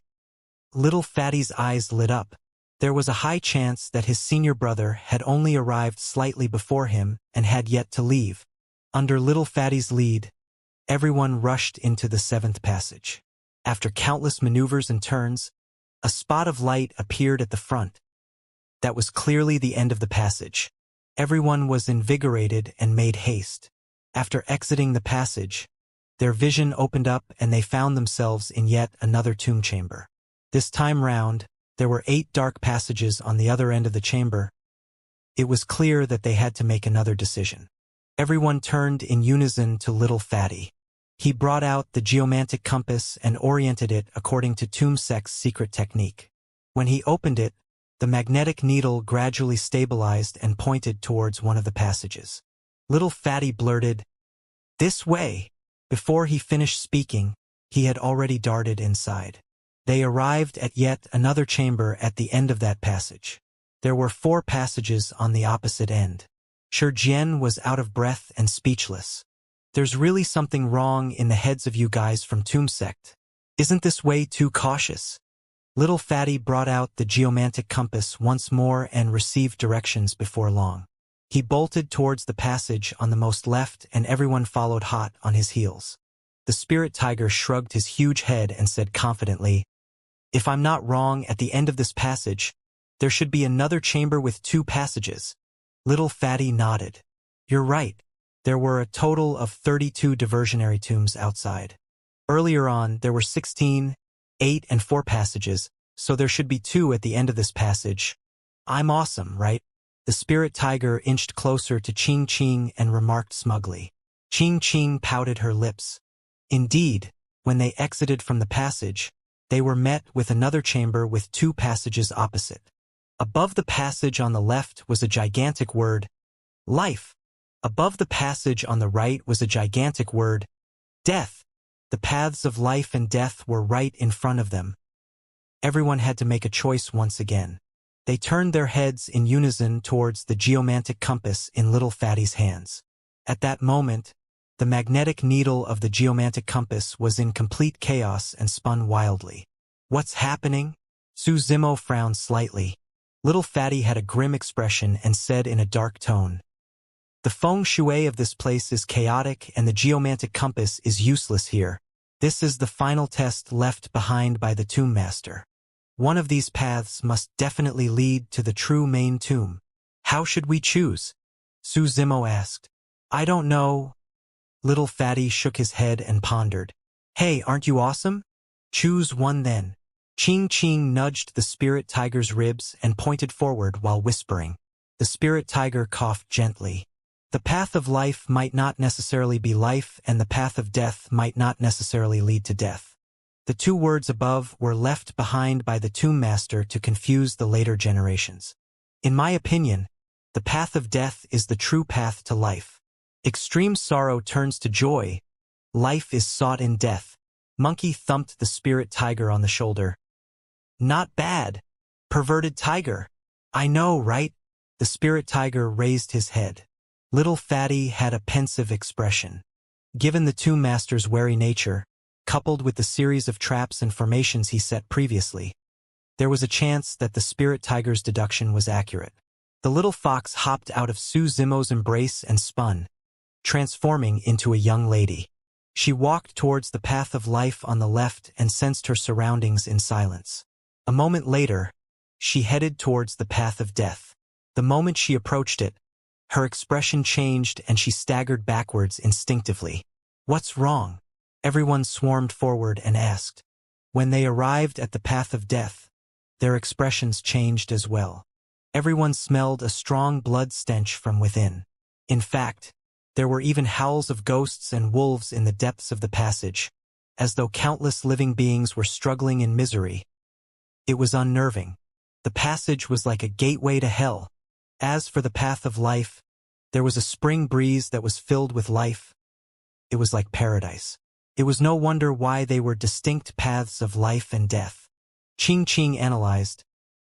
[SPEAKER 1] Little Fatty's eyes lit up. There was a high chance that his senior brother had only arrived slightly before him and had yet to leave. Under Little Fatty's lead, everyone rushed into the 7th passage. After countless maneuvers and turns, a spot of light appeared at the front. That was clearly the end of the passage. Everyone was invigorated and made haste. After exiting the passage, their vision opened up and they found themselves in yet another tomb chamber. This time round, there were 8 dark passages on the other end of the chamber. It was clear that they had to make another decision. Everyone turned in unison to Little Fatty. He brought out the geomantic compass and oriented it according to Tomb Sect's secret technique. When he opened it, the magnetic needle gradually stabilized and pointed towards one of the passages. Little Fatty blurted, "This way!" Before he finished speaking, he had already darted inside. They arrived at yet another chamber at the end of that passage. There were 4 passages on the opposite end. Xianxia was out of breath and speechless. There's really something wrong in the heads of you guys from Tomb Sect. Isn't this way too cautious? Little Fatty brought out the geomantic compass once more and received directions before long. He bolted towards the passage on the most left and everyone followed hot on his heels. The spirit tiger shrugged his huge head and said confidently, "If I'm not wrong, at the end of this passage, there should be another chamber with 2 passages." Little Fatty nodded. "You're right. There were a total of 32 diversionary tombs outside. Earlier on, there were 16, 8 and 4 passages, so there should be 2 at the end of this passage. I'm awesome, right?" The spirit tiger inched closer to Ching Ching and remarked smugly. Ching Ching pouted her lips. Indeed, when they exited from the passage, they were met with another chamber with 2 passages opposite. Above the passage on the left was a gigantic word, life. Above the passage on the right was a gigantic word, death. The paths of life and death were right in front of them. Everyone had to make a choice once again. They turned their heads in unison towards the geomantic compass in Little Fatty's hands. At that moment, the magnetic needle of the geomantic compass was in complete chaos and spun wildly. "What's happening?" Suzimo frowned slightly. Little Fatty had a grim expression and said in a dark tone, "The feng shui of this place is chaotic and the geomantic compass is useless here. This is the final test left behind by the tomb master. One of these paths must definitely lead to the true main tomb. How should we choose?" Suzimo asked. "I don't know." Little Fatty shook his head and pondered. "Hey, aren't you awesome? Choose one then." Ching Ching nudged the spirit tiger's ribs and pointed forward while whispering. The spirit tiger coughed gently. The path of life might not necessarily be life and the path of death might not necessarily lead to death. The two words above were left behind by the Tomb Master to confuse the later generations. In my opinion, the path of death is the true path to life. Extreme sorrow turns to joy. Life is sought in death. Monkey thumped the spirit tiger on the shoulder. Not bad. Perverted tiger. I know, right? The spirit tiger raised his head. Little Fatty had a pensive expression. Given the Tomb Master's wary nature, coupled with the series of traps and formations he set previously, there was a chance that the spirit tiger's deduction was accurate. The little fox hopped out of Su Zimo's embrace and spun, transforming into a young lady. She walked towards the path of life on the left and sensed her surroundings in silence. A moment later, she headed towards the path of death. The moment she approached it, her expression changed and she staggered backwards instinctively. What's wrong? Everyone swarmed forward and asked. When they arrived at the path of death, their expressions changed as well. Everyone smelled a strong blood stench from within. In fact, there were even howls of ghosts and wolves in the depths of the passage, as though countless living beings were struggling in misery. It was unnerving. The passage was like a gateway to hell. As for the path of life, there was a spring breeze that was filled with life. It was like paradise. It was no wonder why they were distinct paths of life and death. Ching Ching analyzed.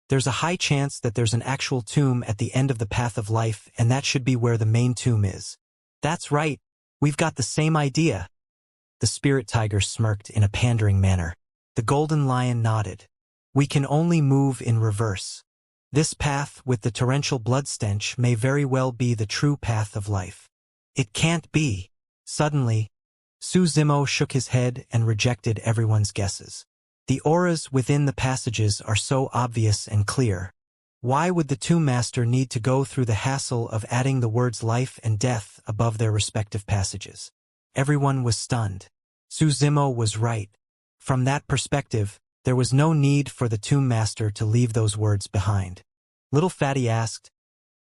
[SPEAKER 1] There's a high chance that there's an actual tomb at the end of the path of life, and that should be where the main tomb is. That's right. We've got the same idea. The spirit tiger smirked in a pandering manner. The golden lion nodded. We can only move in reverse. This path with the torrential blood stench may very well be the true path of life. It can't be. Suddenly, Su Zimo shook his head and rejected everyone's guesses. The auras within the passages are so obvious and clear. Why would the Tomb Master need to go through the hassle of adding the words life and death above their respective passages? Everyone was stunned. Su Zimo was right. From that perspective, there was no need for the Tomb Master to leave those words behind. Little Fatty asked,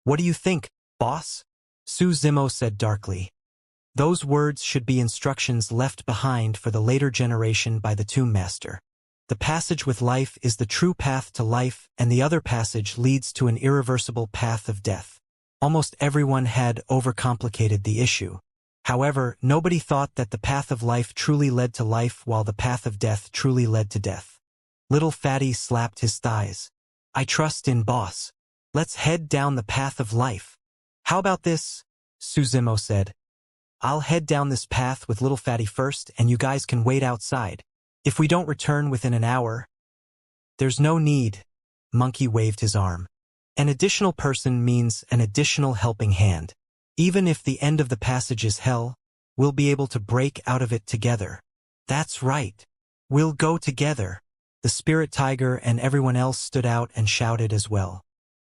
[SPEAKER 1] "What do you think, boss?" Su Zimo said darkly, "Those words should be instructions left behind for the later generation by the Tomb Master. The passage with life is the true path to life, and the other passage leads to an irreversible path of death." Almost everyone had overcomplicated the issue. However, nobody thought that the path of life truly led to life while the path of death truly led to death. Little Fatty slapped his thighs. "I trust in boss. Let's head down the path of life." "How about this?" Su Zimo said. "I'll head down this path with Little Fatty first, and you guys can wait outside. If we don't return within an hour..." "There's no need." Monkey waved his arm. "An additional person means an additional helping hand. Even if the end of the passage is hell, we'll be able to break out of it together." "That's right. We'll go together." The spirit tiger and everyone else stood out and shouted as well.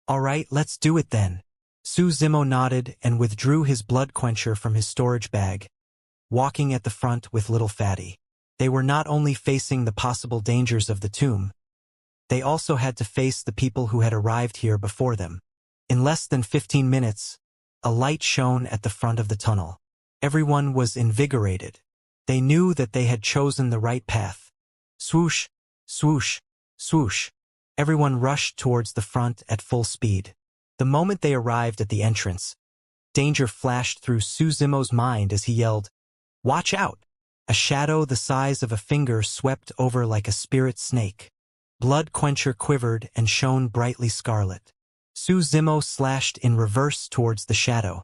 [SPEAKER 1] "All right, let's do it then." Su Zimo nodded and withdrew his blood quencher from his storage bag, walking at the front with Little Fatty. They were not only facing the possible dangers of the tomb, they also had to face the people who had arrived here before them. In less than 15 minutes, a light shone at the front of the tunnel. Everyone was invigorated. They knew that they had chosen the right path. Swoosh, swoosh, swoosh. Everyone rushed towards the front at full speed. The moment they arrived at the entrance, danger flashed through Su Zimo's mind as he yelled, "Watch out!" A shadow the size of a finger swept over like a spirit snake. Blood quencher quivered and shone brightly scarlet. Su Zimo slashed in reverse towards the shadow.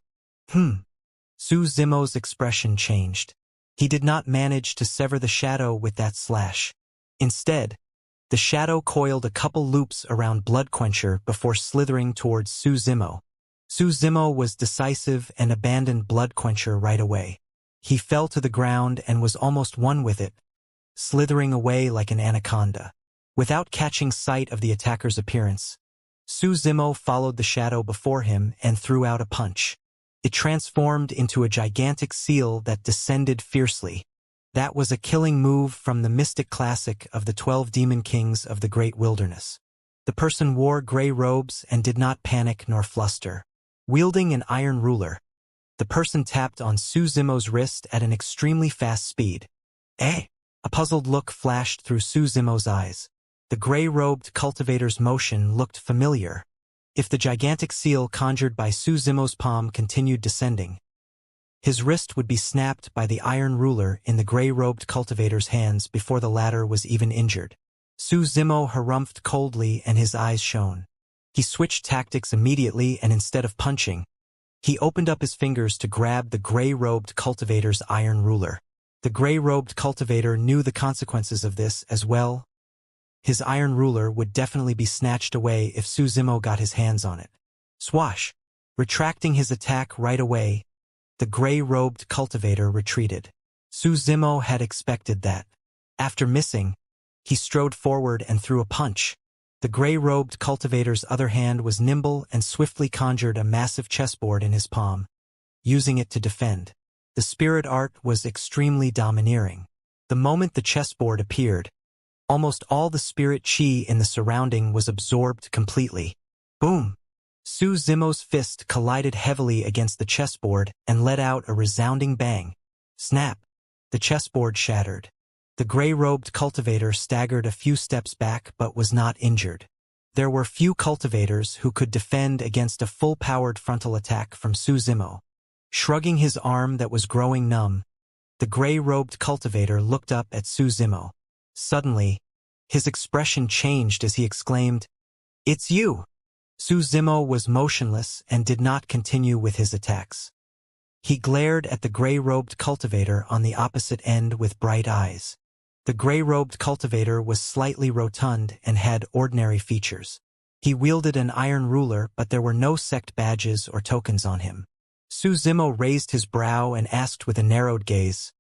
[SPEAKER 1] Su Zimo's expression changed. He did not manage to sever the shadow with that slash. Instead, the shadow coiled a couple loops around Blood Quencher before slithering towards Su Zimo. Su Zimo was decisive and abandoned Blood Quencher right away. He fell to the ground and was almost one with it, slithering away like an anaconda. Without catching sight of the attacker's appearance, Su Zimo followed the shadow before him and threw out a punch. It transformed into a gigantic seal that descended fiercely. That was a killing move from the mystic classic of the 12 demon kings of the great wilderness. The person wore gray robes and did not panic nor fluster. Wielding an iron ruler, the person tapped on Su Zimo's wrist at an extremely fast speed. "Eh?" A puzzled look flashed through Su Zimo's eyes. The gray-robed cultivator's motion looked familiar. If the gigantic seal conjured by Su Zimo's palm continued descending, his wrist would be snapped by the iron ruler in the gray-robed cultivator's hands before the latter was even injured. Su Zimo harumphed coldly and his eyes shone. He switched tactics immediately, and instead of punching, he opened up his fingers to grab the gray-robed cultivator's iron ruler. The gray-robed cultivator knew the consequences of this as well. His iron ruler would definitely be snatched away if Su Zimo got his hands on it. Swash! Retracting his attack right away, the gray-robed cultivator retreated. Su Zimo had expected that. After missing, he strode forward and threw a punch. The gray-robed cultivator's other hand was nimble and swiftly conjured a massive chessboard in his palm, using it to defend. The spirit art was extremely domineering. The moment the chessboard appeared, almost all the spirit chi in the surrounding was absorbed completely. Boom! Su Zimo's fist collided heavily against the chessboard and let out a resounding bang. Snap! The chessboard shattered. The gray-robed cultivator staggered a few steps back but was not injured. There were few cultivators who could defend against a full-powered frontal attack from Su Zimo. Shrugging his arm that was growing numb, the gray-robed cultivator looked up at Su Zimo. Suddenly, his expression changed as he exclaimed, "It's you!" Su Zimo was motionless and did not continue with his attacks. He glared at the gray-robed cultivator on the opposite end with bright eyes. The gray-robed cultivator was slightly rotund and had ordinary features. He wielded an iron ruler, but there were no sect badges or tokens on him. Su Zimo raised his brow and asked with a narrowed gaze,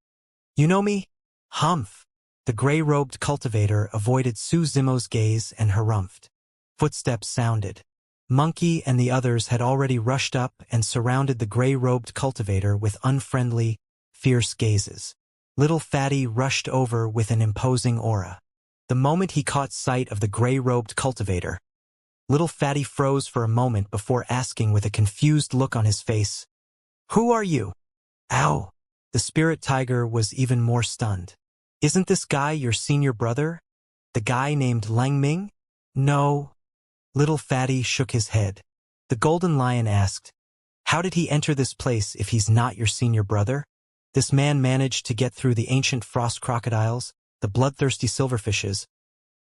[SPEAKER 1] "You know me?" "Humph." The gray-robed cultivator avoided Su Zimo's gaze and harumphed. Footsteps sounded. Monkey and the others had already rushed up and surrounded the gray-robed cultivator with unfriendly, fierce gazes. Little Fatty rushed over with an imposing aura. The moment he caught sight of the gray-robed cultivator, Little Fatty froze for a moment before asking with a confused look on his face, "Who are you?" "Ow!" The spirit tiger was even more stunned. "Isn't this guy your senior brother? The guy named Lang Ming?" "No." Little Fatty shook his head. The golden lion asked, "How did he enter this place if he's not your senior brother?" This man managed to get through the ancient frost crocodiles, the bloodthirsty silverfishes,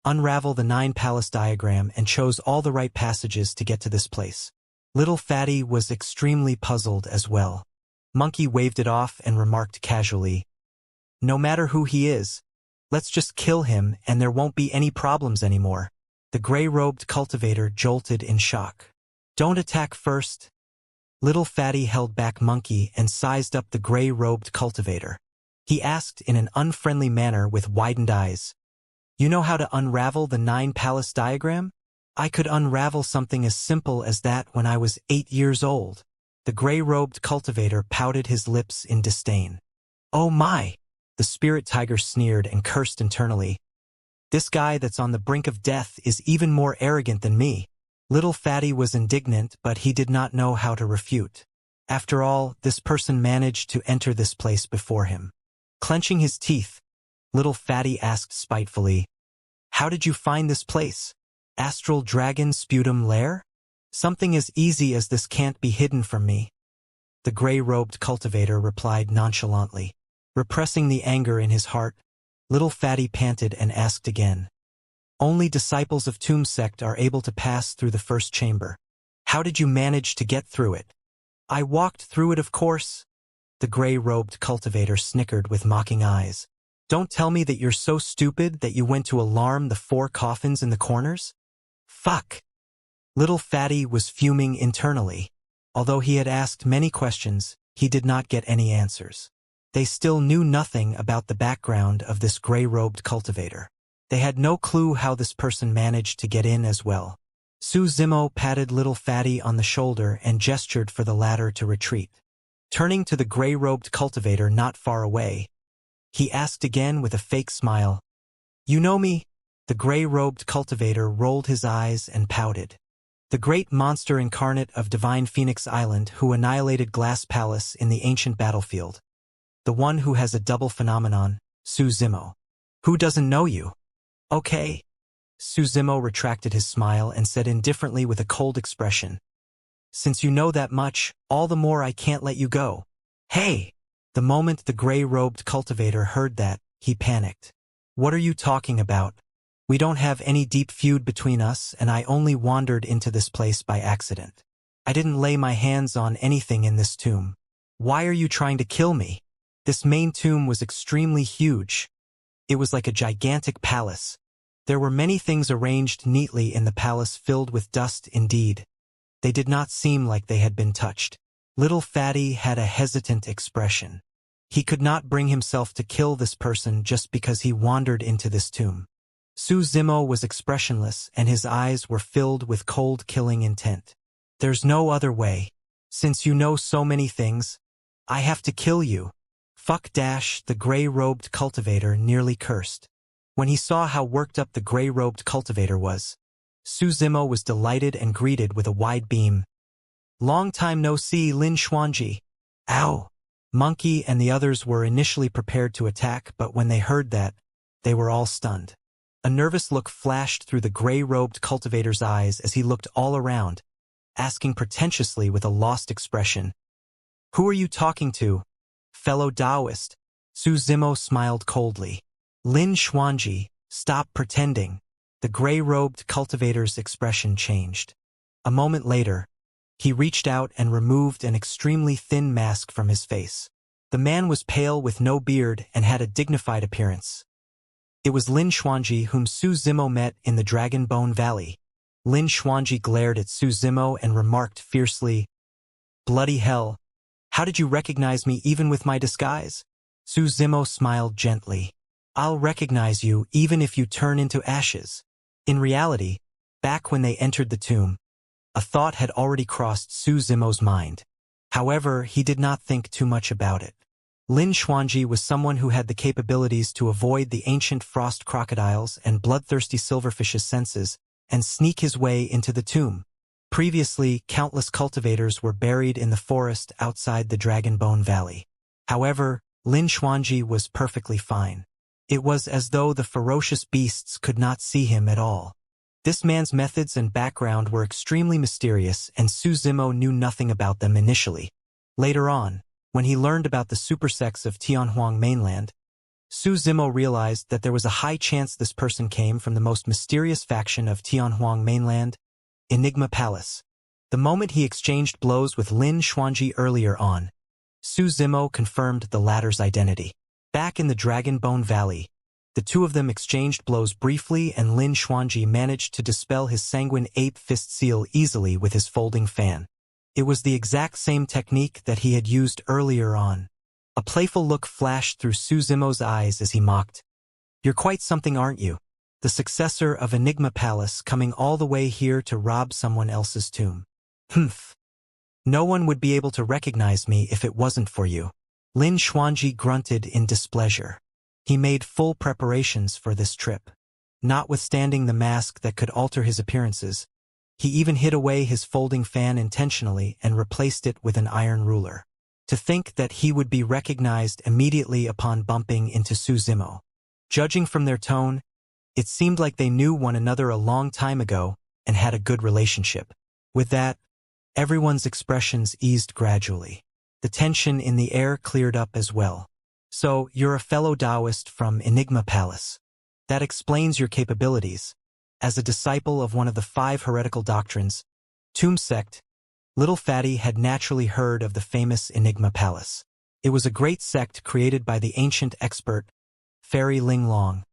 [SPEAKER 1] unravel the 9 palace diagram, and chose all the right passages to get to this place. Little Fatty was extremely puzzled as well. Monkey waved it off and remarked casually, "No matter who he is, let's just kill him and there won't be any problems anymore." The gray-robed cultivator jolted in shock. "Don't attack first." Little Fatty held back Monkey and sized up the gray-robed cultivator. He asked in an unfriendly manner with widened eyes, "You know how to unravel the 9 palace diagram? I could unravel something as simple as that when I was 8 years old." The gray-robed cultivator pouted his lips in disdain. "Oh my!" The spirit tiger sneered and cursed internally. "This guy that's on the brink of death is even more arrogant than me." Little Fatty was indignant, but he did not know how to refute. After all, this person managed to enter this place before him. Clenching his teeth, Little Fatty asked spitefully, "How did you find this place? Astral Dragon Sputum Lair? Something as easy as this can't be hidden from me." The gray-robed cultivator replied nonchalantly. Repressing the anger in his heart, Little Fatty panted and asked again, "Only disciples of Tomb Sect are able to pass through the first chamber. How did you manage to get through it?" "I walked through it, of course." The gray-robed cultivator snickered with mocking eyes. "Don't tell me that you're so stupid that you went to alarm the 4 coffins in the corners?" "Fuck!" Little Fatty was fuming internally. Although he had asked many questions, he did not get any answers. They still knew nothing about the background of this gray-robed cultivator. They had no clue how this person managed to get in as well. Su Zimo patted Little Fatty on the shoulder and gestured for the latter to retreat. Turning to the gray-robed cultivator not far away, he asked again with a fake smile, "You know me?" The gray-robed cultivator rolled his eyes and pouted. "The great monster incarnate of Divine Phoenix Island who annihilated Glass Palace in the ancient battlefield. The one who has a double phenomenon, Su Zimo." Who doesn't know you? Okay. Suzimo retracted his smile and said indifferently with a cold expression. Since you know that much, all the more I can't let you go. Hey! The moment the gray-robed cultivator heard that, he panicked. What are you talking about? We don't have any deep feud between us, and I only wandered into this place by accident. I didn't lay my hands on anything in this tomb. Why are you trying to kill me? This main tomb was extremely huge. It was like a gigantic palace. There were many things arranged neatly in the palace filled with dust indeed. They did not seem like they had been touched. Little Fatty had a hesitant expression. He could not bring himself to kill this person just because he wandered into this tomb. Suzimo was expressionless and his eyes were filled with cold killing intent. There's no other way. Since you know so many things, I have to kill you. Fuck dash, the gray-robed cultivator nearly cursed. When he saw how worked up the gray-robed cultivator was, Suzimo was delighted and greeted with a wide beam. Long time no see, Lin Xuanji. Ow! Monkey and the others were initially prepared to attack, but when they heard that, they were all stunned. A nervous look flashed through the gray-robed cultivator's eyes as he looked all around, asking pretentiously with a lost expression, "Who are you talking to? Fellow Taoist?" Suzimo smiled coldly. Lin Xuanji, stop pretending. The gray-robed cultivator's expression changed. A moment later, he reached out and removed an extremely thin mask from his face. The man was pale with no beard and had a dignified appearance. It was Lin Xuanji whom Suzimo met in the Dragon Bone Valley. Lin Xuanji glared at Suzimo and remarked fiercely, "Bloody hell! How did you recognize me even with my disguise?" Suzimo smiled gently. "I'll recognize you even if you turn into ashes." In reality, back when they entered the tomb, a thought had already crossed Suzimo's mind. However, he did not think too much about it. Lin Xuanji was someone who had the capabilities to avoid the ancient frost crocodiles and bloodthirsty silverfish's senses and sneak his way into the tomb. Previously, countless cultivators were buried in the forest outside the Dragon Bone Valley. However, Lin Xuanji was perfectly fine. It was as though the ferocious beasts could not see him at all. This man's methods and background were extremely mysterious, and Suzimo knew nothing about them initially. Later on, when he learned about the supersects of Tianhuang mainland, Suzimo realized that there was a high chance this person came from the most mysterious faction of Tianhuang mainland, Enigma Palace. The moment he exchanged blows with Lin Xuanji earlier on, Suzimo confirmed the latter's identity. Back in the Dragon Bone Valley, the two of them exchanged blows briefly and Lin Xuanji managed to dispel his sanguine ape fist seal easily with his folding fan. It was the exact same technique that he had used earlier on. A playful look flashed through Suzimo's eyes as he mocked. "You're quite something, aren't you? The successor of Enigma Palace coming all the way here to rob someone else's tomb. Humph. No one would be able to recognize me if it wasn't for you." Lin Xuanji grunted in displeasure. He made full preparations for this trip. Notwithstanding the mask that could alter his appearances, he even hid away his folding fan intentionally and replaced it with an iron ruler. To think that he would be recognized immediately upon bumping into Suzimo. Judging from their tone, it seemed like they knew one another a long time ago and had a good relationship. With that, everyone's expressions eased gradually. The tension in the air cleared up as well. "So, you're a fellow Taoist from Enigma Palace. That explains your capabilities. As a disciple of one of the 5 heretical doctrines, Tomb Sect, Little Fatty had naturally heard of the famous Enigma Palace. It was a great sect created by the ancient expert, Fairy Ling Long,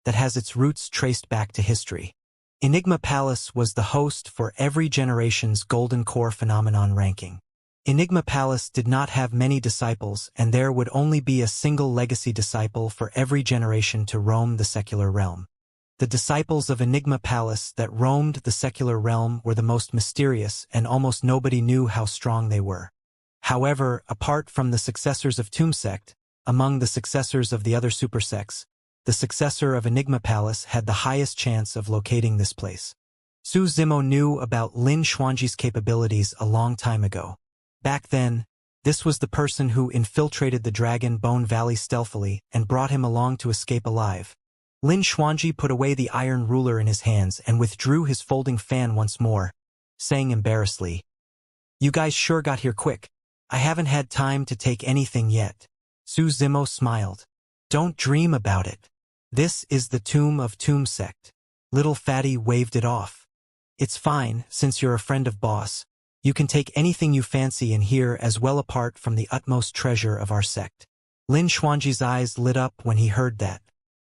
[SPEAKER 1] that has its roots traced back to history. Enigma Palace was the host for every generation's Golden Core phenomenon ranking. Enigma Palace did not have many disciples, and there would only be a single legacy disciple for every generation to roam the secular realm. The disciples of Enigma Palace that roamed the secular realm were the most mysterious, and almost nobody knew how strong they were. However, apart from the successors of Tomb Sect, among the successors of the other supersects, the successor of Enigma Palace had the highest chance of locating this place. Suzimo knew about Lin Xuanji's capabilities a long time ago. Back then, this was the person who infiltrated the Dragon Bone Valley stealthily and brought him along to escape alive. Lin Xuanji put away the iron ruler in his hands and withdrew his folding fan once more, saying embarrassedly, "You guys sure got here quick. I haven't had time to take anything yet." Su Zimo smiled. "Don't dream about it. This is the tomb of Tomb Sect." Little Fatty waved it off. "It's fine, since you're a friend of boss. You can take anything you fancy in here as well apart from the utmost treasure of our sect." Lin Xuanji's eyes lit up when he heard that.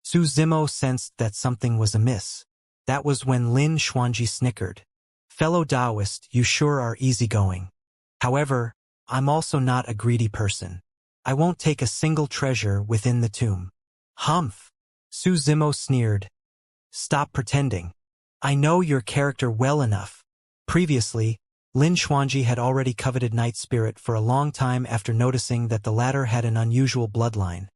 [SPEAKER 1] Su Zimo sensed that something was amiss. That was when Lin Xuanji snickered. "Fellow Taoist, you sure are easygoing. However, I'm also not a greedy person. I won't take a single treasure within the tomb." "Humph!" Su Zimo sneered. "Stop pretending. I know your character well enough." Previously, Lin Xuanji had already coveted Night Spirit for a long time after noticing that the latter had an unusual bloodline.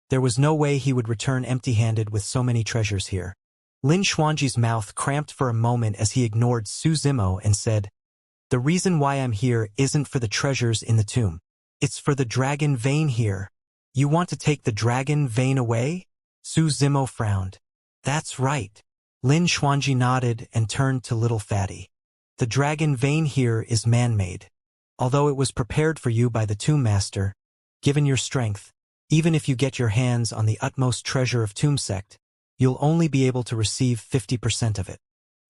[SPEAKER 1] There was no way he would return empty-handed with so many treasures here. Lin Xuanji's mouth cramped for a moment as he ignored Su Zimo and said, "The reason why I'm here isn't for the treasures in the tomb. It's for the dragon vein here." "You want to take the dragon vein away?" Su Zimo frowned. "That's right." Lin Xuanji nodded and turned to Little Fatty. "The dragon vein here is man-made. Although it was prepared for you by the Tomb Master, given your strength, even if you get your hands on the utmost treasure of Tomb Sect, you'll only be able to receive 50% of it.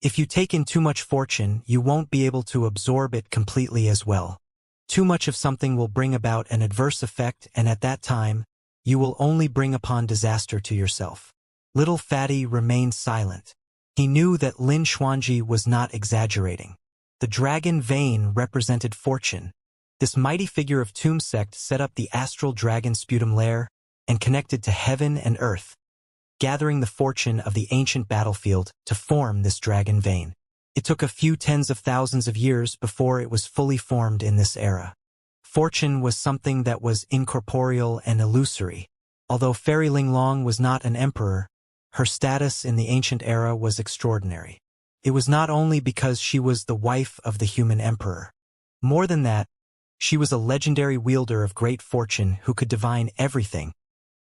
[SPEAKER 1] If you take in too much fortune, you won't be able to absorb it completely as well. Too much of something will bring about an adverse effect, and at that time, you will only bring upon disaster to yourself." Little Fatty remained silent. He knew that Lin Xuanji was not exaggerating. The dragon vein represented fortune. This mighty figure of Tomb Sect set up the astral dragon sputum lair and connected to heaven and earth, gathering the fortune of the ancient battlefield to form this dragon vein. It took a few tens of thousands of years before it was fully formed in this era. Fortune was something that was incorporeal and illusory. Although Fairy Linglong was not an emperor, her status in the ancient era was extraordinary. It was not only because she was the wife of the human emperor. More than that, she was a legendary wielder of great fortune who could divine everything,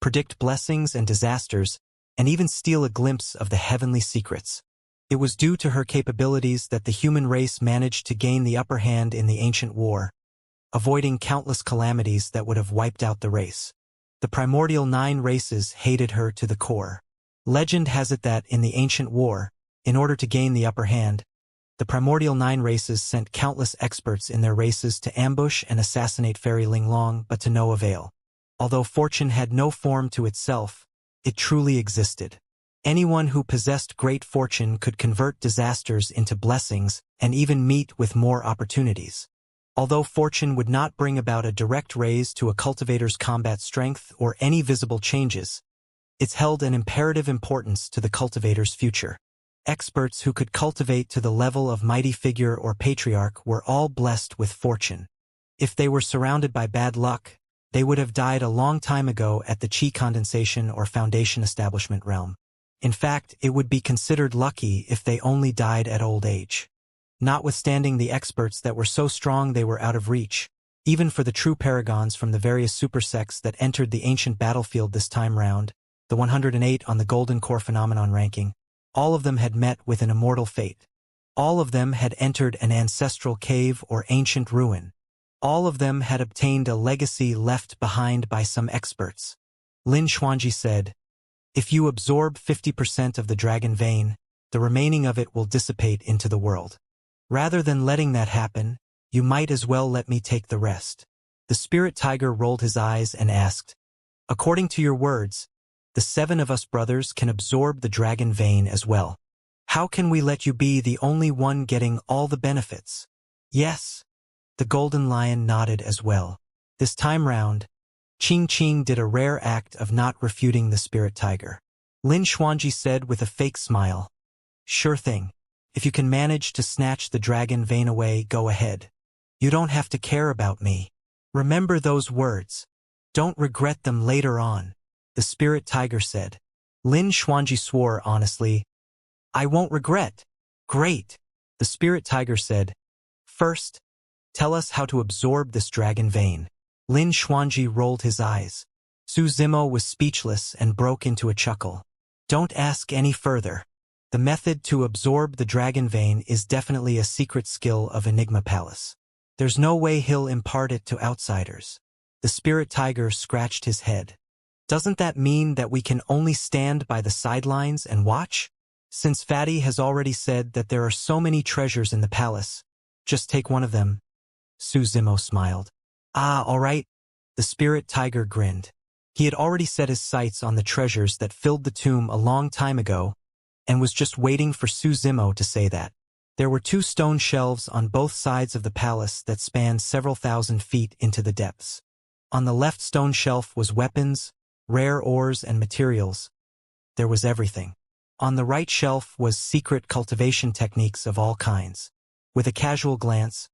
[SPEAKER 1] predict blessings and disasters, and even steal a glimpse of the heavenly secrets. It was due to her capabilities that the human race managed to gain the upper hand in the ancient war, avoiding countless calamities that would have wiped out the race. The primordial 9 races hated her to the core. Legend has it that in the ancient war, in order to gain the upper hand, the primordial 9 races sent countless experts in their races to ambush and assassinate Fairy Linglong, but to no avail. Although fortune had no form to itself, it truly existed. Anyone who possessed great fortune could convert disasters into blessings and even meet with more opportunities. Although fortune would not bring about a direct raise to a cultivator's combat strength or any visible changes, it's held an imperative importance to the cultivator's future. Experts who could cultivate to the level of mighty figure or patriarch were all blessed with fortune. If they were surrounded by bad luck, they would have died a long time ago at the Qi condensation or foundation establishment realm. In fact, it would be considered lucky if they only died at old age. Notwithstanding the experts that were so strong they were out of reach, even for the true paragons from the various supersects that entered the ancient battlefield this time round, the 108 on the Golden Core Phenomenon ranking, all of them had met with an immortal fate. All of them had entered an ancestral cave or ancient ruin. All of them had obtained a legacy left behind by some experts. Lin Xuanji said, "If you absorb 50% of the dragon vein, the remaining of it will dissipate into the world. Rather than letting that happen, you might as well let me take the rest." The spirit tiger rolled his eyes and asked, "According to your words, the 7 of us brothers can absorb the dragon vein as well. How can we let you be the only one getting all the benefits?" "Yes." The golden lion nodded as well. This time round, Qing Qing did a rare act of not refuting the spirit tiger. Lin Xuanji said with a fake smile, "Sure thing. If you can manage to snatch the dragon vein away, go ahead. You don't have to care about me. Remember those words. Don't regret them later on," the spirit tiger said. Lin Xuanji swore honestly, "I won't regret." "Great," the spirit tiger said. "First, tell us how to absorb this dragon vein." Lin Xuanji rolled his eyes. Su Zimo was speechless and broke into a chuckle. Don't ask any further. The method to absorb the dragon vein is definitely a secret skill of Enigma Palace. There's no way he'll impart it to outsiders. The spirit tiger scratched his head. Doesn't that mean that we can only stand by the sidelines and watch? Since Fatty has already said that there are so many treasures in the palace, just take one of them. Su Zimo smiled. Ah, all right. The spirit tiger grinned. He had already set his sights on the treasures that filled the tomb a long time ago, and was just waiting for Su Zimo to say that. There were 2 stone shelves on both sides of the palace that spanned several thousand feet into the depths. On the left stone shelf was weapons, rare ores and materials. There was everything. On the right shelf was secret cultivation techniques of all kinds. With a casual glance,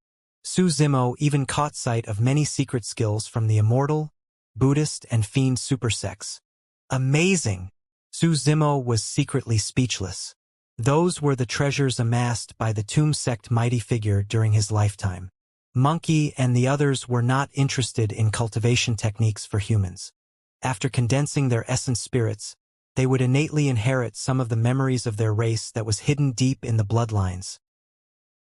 [SPEAKER 1] Su Zimo even caught sight of many secret skills from the Immortal, Buddhist and Fiend supersects. Amazing! Su Zimo was secretly speechless. Those were the treasures amassed by the tomb sect mighty figure during his lifetime. Monkey and the others were not interested in cultivation techniques for humans. After condensing their essence spirits, they would innately inherit some of the memories of their race that was hidden deep in the bloodlines.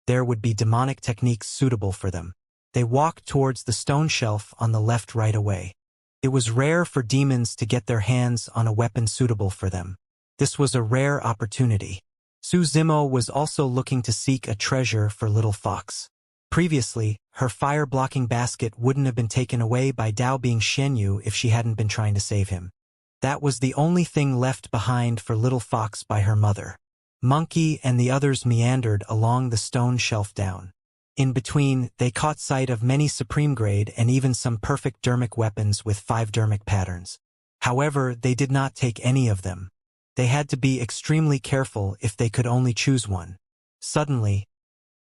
[SPEAKER 1] There would be demonic techniques suitable for them. They walked towards the stone shelf on the left right away. It was rare for demons to get their hands on a weapon suitable for them. This was a rare opportunity. Su Zimo was also looking to seek a treasure for Little Fox. Previously, her fire-blocking basket wouldn't have been taken away by Dao Bing Shenyu if she hadn't been trying to save him. That was the only thing left behind for Little Fox by her mother. Monkey and the others meandered along the stone shelf down. In between, they caught sight of many supreme grade and even some perfect dermic weapons with 5 dermic patterns. However, they did not take any of them. They had to be extremely careful if they could only choose one. Suddenly,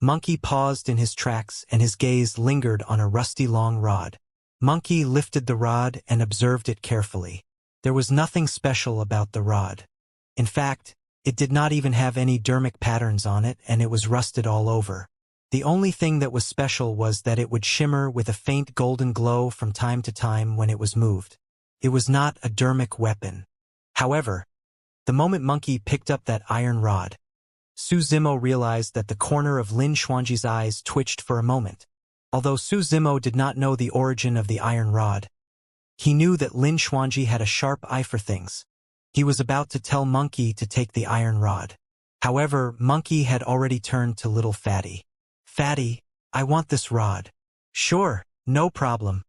[SPEAKER 1] Monkey paused in his tracks and his gaze lingered on a rusty long rod. Monkey lifted the rod and observed it carefully. There was nothing special about the rod. In fact, it did not even have any dermic patterns on it and it was rusted all over. The only thing that was special was that it would shimmer with a faint golden glow from time to time when it was moved. It was not a dermic weapon. However, the moment Monkey picked up that iron rod, Su Zimo realized that the corner of Lin Xuanji's eyes twitched for a moment. Although Su Zimo did not know the origin of the iron rod, he knew that Lin Xuanji had a sharp eye for things. He was about to tell Monkey to take the iron rod. However, Monkey had already turned to Little Fatty. Fatty, I want this rod. Sure, no problem.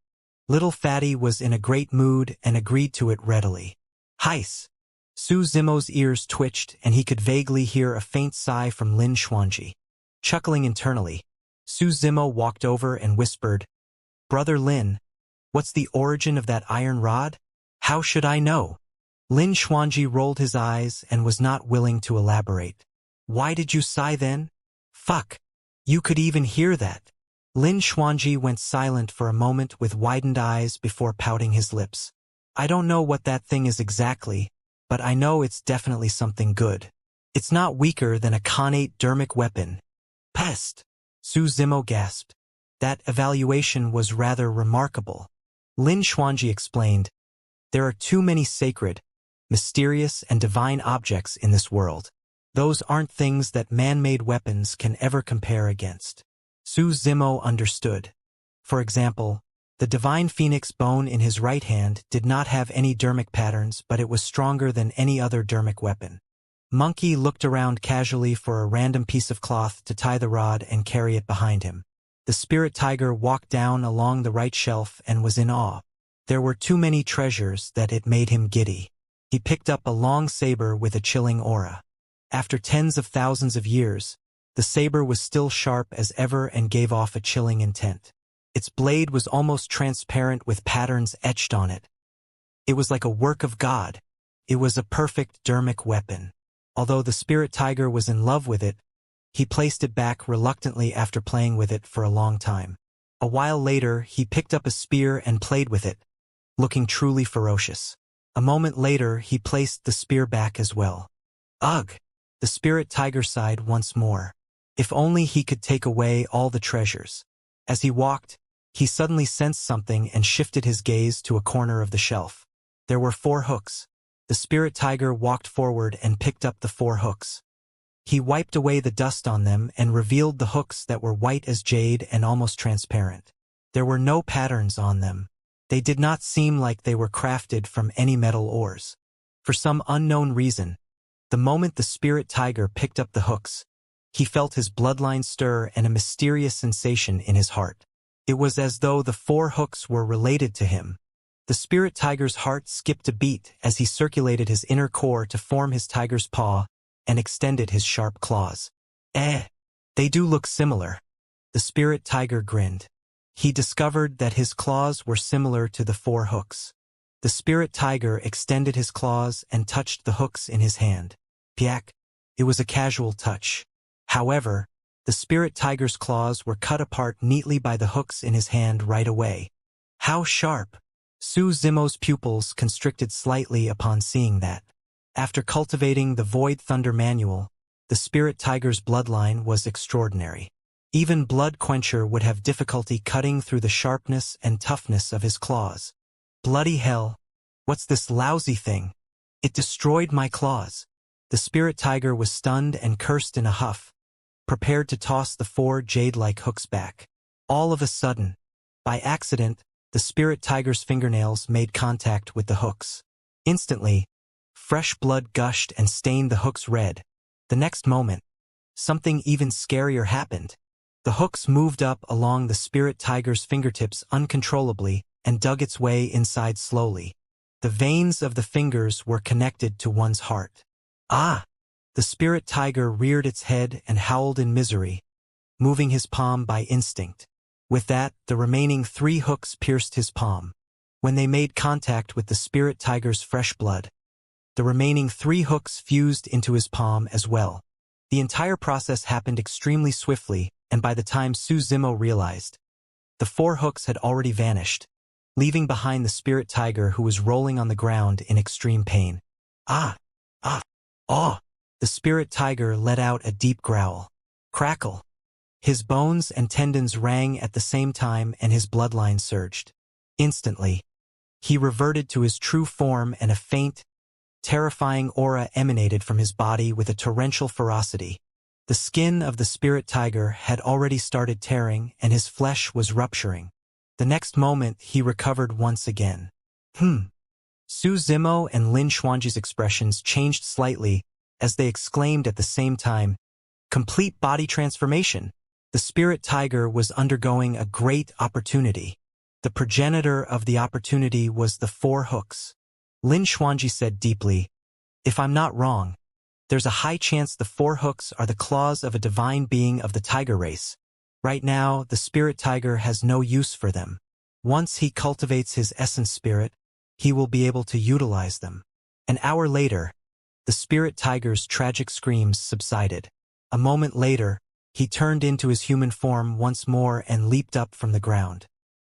[SPEAKER 1] Little Fatty was in a great mood and agreed to it readily. Heis! Su Zimo's ears twitched and he could vaguely hear a faint sigh from Lin Xuanji. Chuckling internally, Su Zimo walked over and whispered, Brother Lin, what's the origin of that iron rod? How should I know? Lin Xuanji rolled his eyes and was not willing to elaborate. Why did you sigh then? Fuck! You could even hear that. Lin Xuanji went silent for a moment with widened eyes before pouting his lips. I don't know what that thing is exactly, but I know it's definitely something good. It's not weaker than a Khanate dermic weapon. Pest! Su Zimo gasped. That evaluation was rather remarkable. Lin Xuanji explained, there are too many sacred, mysterious and divine objects in this world. Those aren't things that man-made weapons can ever compare against. Su Zimo understood. For example, the divine phoenix bone in his right hand did not have any dermic patterns, but it was stronger than any other dermic weapon. Monkey looked around casually for a random piece of cloth to tie the rod and carry it behind him. The spirit tiger walked down along the right shelf and was in awe. There were too many treasures that it made him giddy. He picked up a long saber with a chilling aura. After tens of thousands of years, the saber was still sharp as ever and gave off a chilling intent. Its blade was almost transparent with patterns etched on it. It was like a work of God. It was a perfect dermic weapon. Although the spirit tiger was in love with it, he placed it back reluctantly after playing with it for a long time. A while later, he picked up a spear and played with it, looking truly ferocious. A moment later, he placed the spear back as well. Ugh! The spirit tiger sighed once more. If only he could take away all the treasures. As he walked, he suddenly sensed something and shifted his gaze to a corner of the shelf. There were 4 hooks. The spirit tiger walked forward and picked up the 4 hooks. He wiped away the dust on them and revealed the hooks that were white as jade and almost transparent. There were no patterns on them. They did not seem like they were crafted from any metal ores. For some unknown reason, the moment the spirit tiger picked up the hooks, he felt his bloodline stir and a mysterious sensation in his heart. It was as though the 4 hooks were related to him. The spirit tiger's heart skipped a beat as he circulated his inner core to form his tiger's paw and extended his sharp claws. They do look similar. The spirit tiger grinned. He discovered that his claws were similar to the 4 hooks. The spirit tiger extended his claws and touched the hooks in his hand. Piak! It was a casual touch. However, the spirit tiger's claws were cut apart neatly by the hooks in his hand right away. How sharp! Su Zimo's pupils constricted slightly upon seeing that. After cultivating the Void Thunder Manual, the spirit tiger's bloodline was extraordinary. Even Blood Quencher would have difficulty cutting through the sharpness and toughness of his claws. Bloody hell! What's this lousy thing? It destroyed my claws. The spirit tiger was stunned and cursed in a huff, prepared to toss the 4 jade-like hooks back. All of a sudden, by accident, the spirit tiger's fingernails made contact with the hooks. Instantly, fresh blood gushed and stained the hooks red. The next moment, something even scarier happened. The hooks moved up along the spirit tiger's fingertips uncontrollably and dug its way inside slowly. The veins of the fingers were connected to one's heart. Ah! The spirit tiger reared its head and howled in misery, moving his palm by instinct. With that, the remaining 3 hooks pierced his palm. When they made contact with the spirit tiger's fresh blood, the remaining 3 hooks fused into his palm as well. The entire process happened extremely swiftly, and by the time Su Zimo realized, the 4 hooks had already vanished, leaving behind the spirit tiger who was rolling on the ground in extreme pain. Ah! Ah! Ah! The spirit tiger let out a deep growl. Crackle! His bones and tendons rang at the same time and his bloodline surged. Instantly, he reverted to his true form and a faint, terrifying aura emanated from his body with a torrential ferocity. The skin of the spirit tiger had already started tearing and his flesh was rupturing. The next moment he recovered once again. Su Zimo and Lin Xuanji's expressions changed slightly as they exclaimed at the same time, "Complete body transformation!" The spirit tiger was undergoing a great opportunity. The progenitor of the opportunity was the 4 hooks. Lin Xuanji said deeply, "If I'm not wrong, there's a high chance the 4 hooks are the claws of a divine being of the tiger race. Right now, the spirit tiger has no use for them. Once he cultivates his essence spirit, he will be able to utilize them." An hour later, the spirit tiger's tragic screams subsided. A moment later, he turned into his human form once more and leaped up from the ground.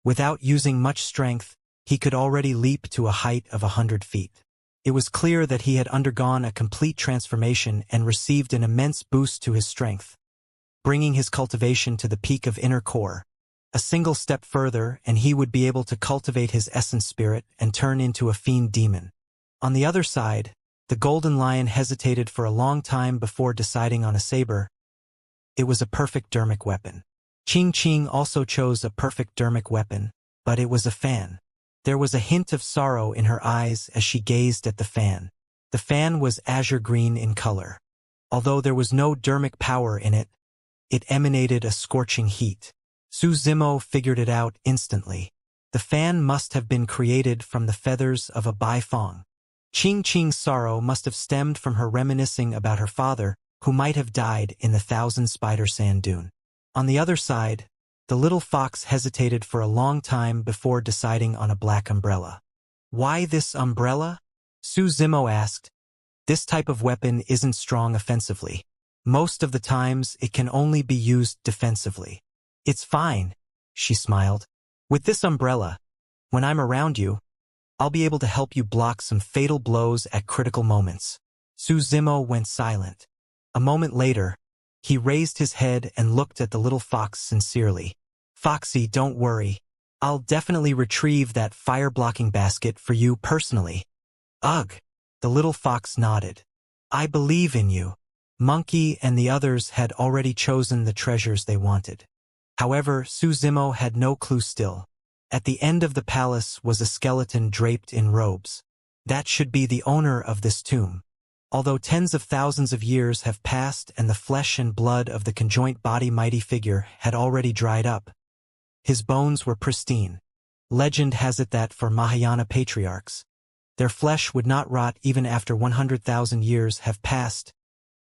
[SPEAKER 1] Without using much strength, he could already leap to a height of 100 feet. It was clear that he had undergone a complete transformation and received an immense boost to his strength, bringing his cultivation to the peak of inner core. A single step further and he would be able to cultivate his essence spirit and turn into a fiend demon. On the other side, the golden lion hesitated for a long time before deciding on a saber. It was a perfect dermic weapon. Qing Qing also chose a perfect dermic weapon, but it was a fan. There was a hint of sorrow in her eyes as she gazed at the fan. The fan was azure green in color. Although there was no dermic power in it, it emanated a scorching heat. Su Zimo figured it out instantly. The fan must have been created from the feathers of a Baifeng. Qing Qing's sorrow must have stemmed from her reminiscing about her father, who might have died in the Thousand Spider Sand Dune. On the other side, the little fox hesitated for a long time before deciding on a black umbrella. "Why this umbrella?" Su Zimo asked. "This type of weapon isn't strong offensively. Most of the times it can only be used defensively." "It's fine," she smiled. "With this umbrella, when I'm around you, I'll be able to help you block some fatal blows at critical moments." Su Zimo went silent. A moment later, he raised his head and looked at the little fox sincerely. "Foxy, don't worry. I'll definitely retrieve that fire-blocking basket for you personally." "Ugh!" The little fox nodded. I believe in you. Monkey and the others had already chosen the treasures they wanted. However, Su Zimo had no clue still. At the end of the palace was a skeleton draped in robes. That should be the owner of this tomb. Although tens of thousands of years have passed and the flesh and blood of the conjoint body mighty figure had already dried up, his bones were pristine. Legend has it that for Mahayana patriarchs, their flesh would not rot even after 100,000 years have passed.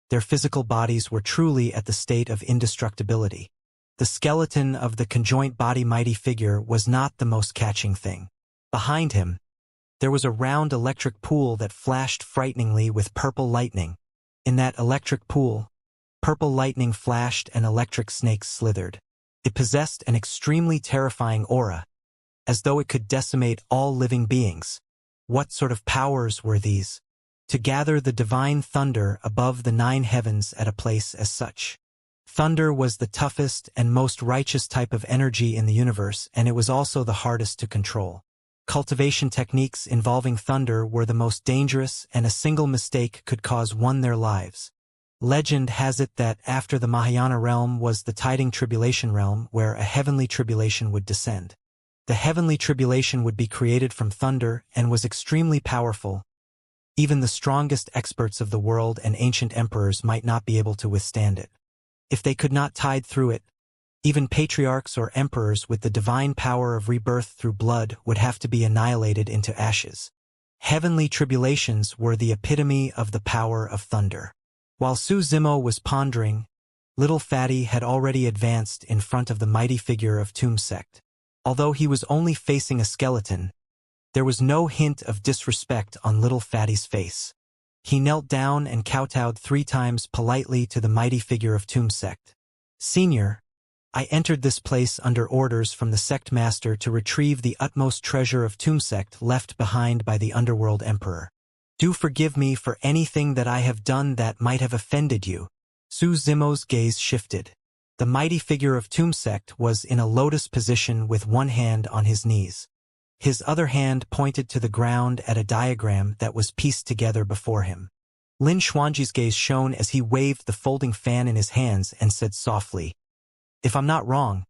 [SPEAKER 1] Their physical bodies were truly at the state of indestructibility. The skeleton of the conjoint body mighty figure was not the most catching thing. Behind him, there was a round electric pool that flashed frighteningly with purple lightning. In that electric pool, purple lightning flashed and electric snakes slithered. It possessed an extremely terrifying aura, as though it could decimate all living beings. What sort of powers were these? To gather the divine thunder above the 9 heavens at a place as such. Thunder was the toughest and most righteous type of energy in the universe, and it was also the hardest to control. Cultivation techniques involving thunder were the most dangerous, and a single mistake could cause one their lives. Legend has it that after the Mahayana realm was the tiding tribulation realm, where a heavenly tribulation would descend. The heavenly tribulation would be created from thunder and was extremely powerful. Even the strongest experts of the world and ancient emperors might not be able to withstand it. If they could not tide through it, even patriarchs or emperors with the divine power of rebirth through blood would have to be annihilated into ashes. Heavenly tribulations were the epitome of the power of thunder. While Su Zimo was pondering, little Fatty had already advanced in front of the mighty figure of Tomb Sect. Although he was only facing a skeleton, there was no hint of disrespect on little Fatty's face. He knelt down and kowtowed 3 times politely to the mighty figure of Tomb Sect. Senior, I entered this place under orders from the sect master to retrieve the utmost treasure of Tomb Sect left behind by the underworld emperor. Do forgive me for anything that I have done that might have offended you. Su Zimo's gaze shifted. The mighty figure of Tomb Sect was in a lotus position with one hand on his knees. His other hand pointed to the ground at a diagram that was pieced together before him. Lin Xuanji's gaze shone as he waved the folding fan in his hands and said softly, If I'm not wrong,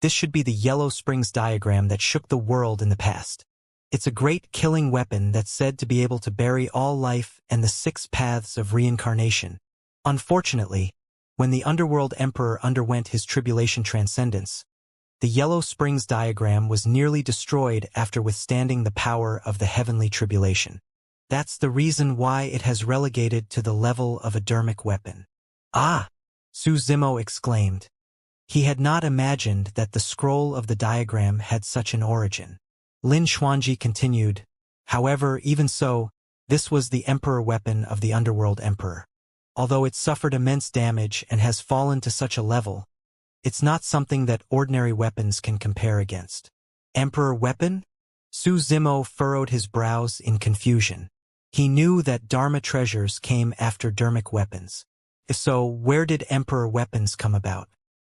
[SPEAKER 1] this should be the Yellow Springs diagram that shook the world in the past. It's a great killing weapon that's said to be able to bury all life and the 6 paths of reincarnation. Unfortunately, when the Underworld Emperor underwent his tribulation transcendence, the Yellow Springs diagram was nearly destroyed after withstanding the power of the heavenly tribulation. That's the reason why it has relegated to the level of a dermic weapon. Ah! Su Zimo exclaimed. He had not imagined that the scroll of the diagram had such an origin. Lin Xuanji continued, However, even so, this was the emperor weapon of the Underworld Emperor. Although it suffered immense damage and has fallen to such a level, it's not something that ordinary weapons can compare against. Emperor weapon? Su Zimo furrowed his brows in confusion. He knew that Dharma treasures came after dermic weapons. If so, where did emperor weapons come about?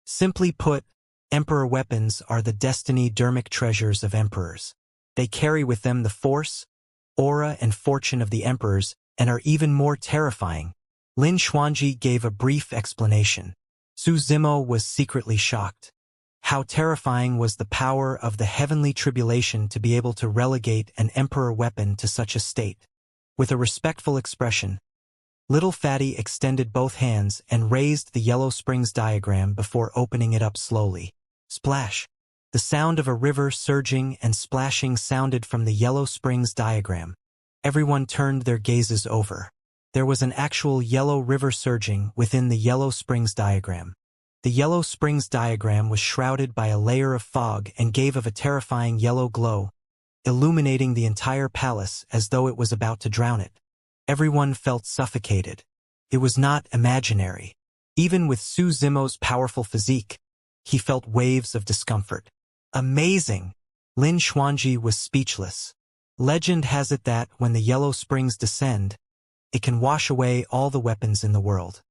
[SPEAKER 1] Simply put, emperor weapons are the destiny dermic treasures of emperors. They carry with them the force, aura, and fortune of the emperors and are even more terrifying. Lin Xuanji gave a brief explanation. Su Zimo was secretly shocked. How terrifying was the power of the heavenly tribulation to be able to relegate an emperor weapon to such a state. With a respectful expression, little Fatty extended both hands and raised the Yellow Springs diagram before opening it up slowly. Splash! The sound of a river surging and splashing sounded from the Yellow Springs diagram. Everyone turned their gazes over. There was an actual yellow river surging within the Yellow Springs diagram. The Yellow Springs diagram was shrouded by a layer of fog and gave of a terrifying yellow glow, illuminating the entire palace as though it was about to drown it. Everyone felt suffocated. It was not imaginary. Even with Su Zimo's powerful physique, he felt waves of discomfort. Amazing! Lin Xuanji was speechless. Legend has it that when the Yellow Springs descend, it can wash away all the weapons in the world.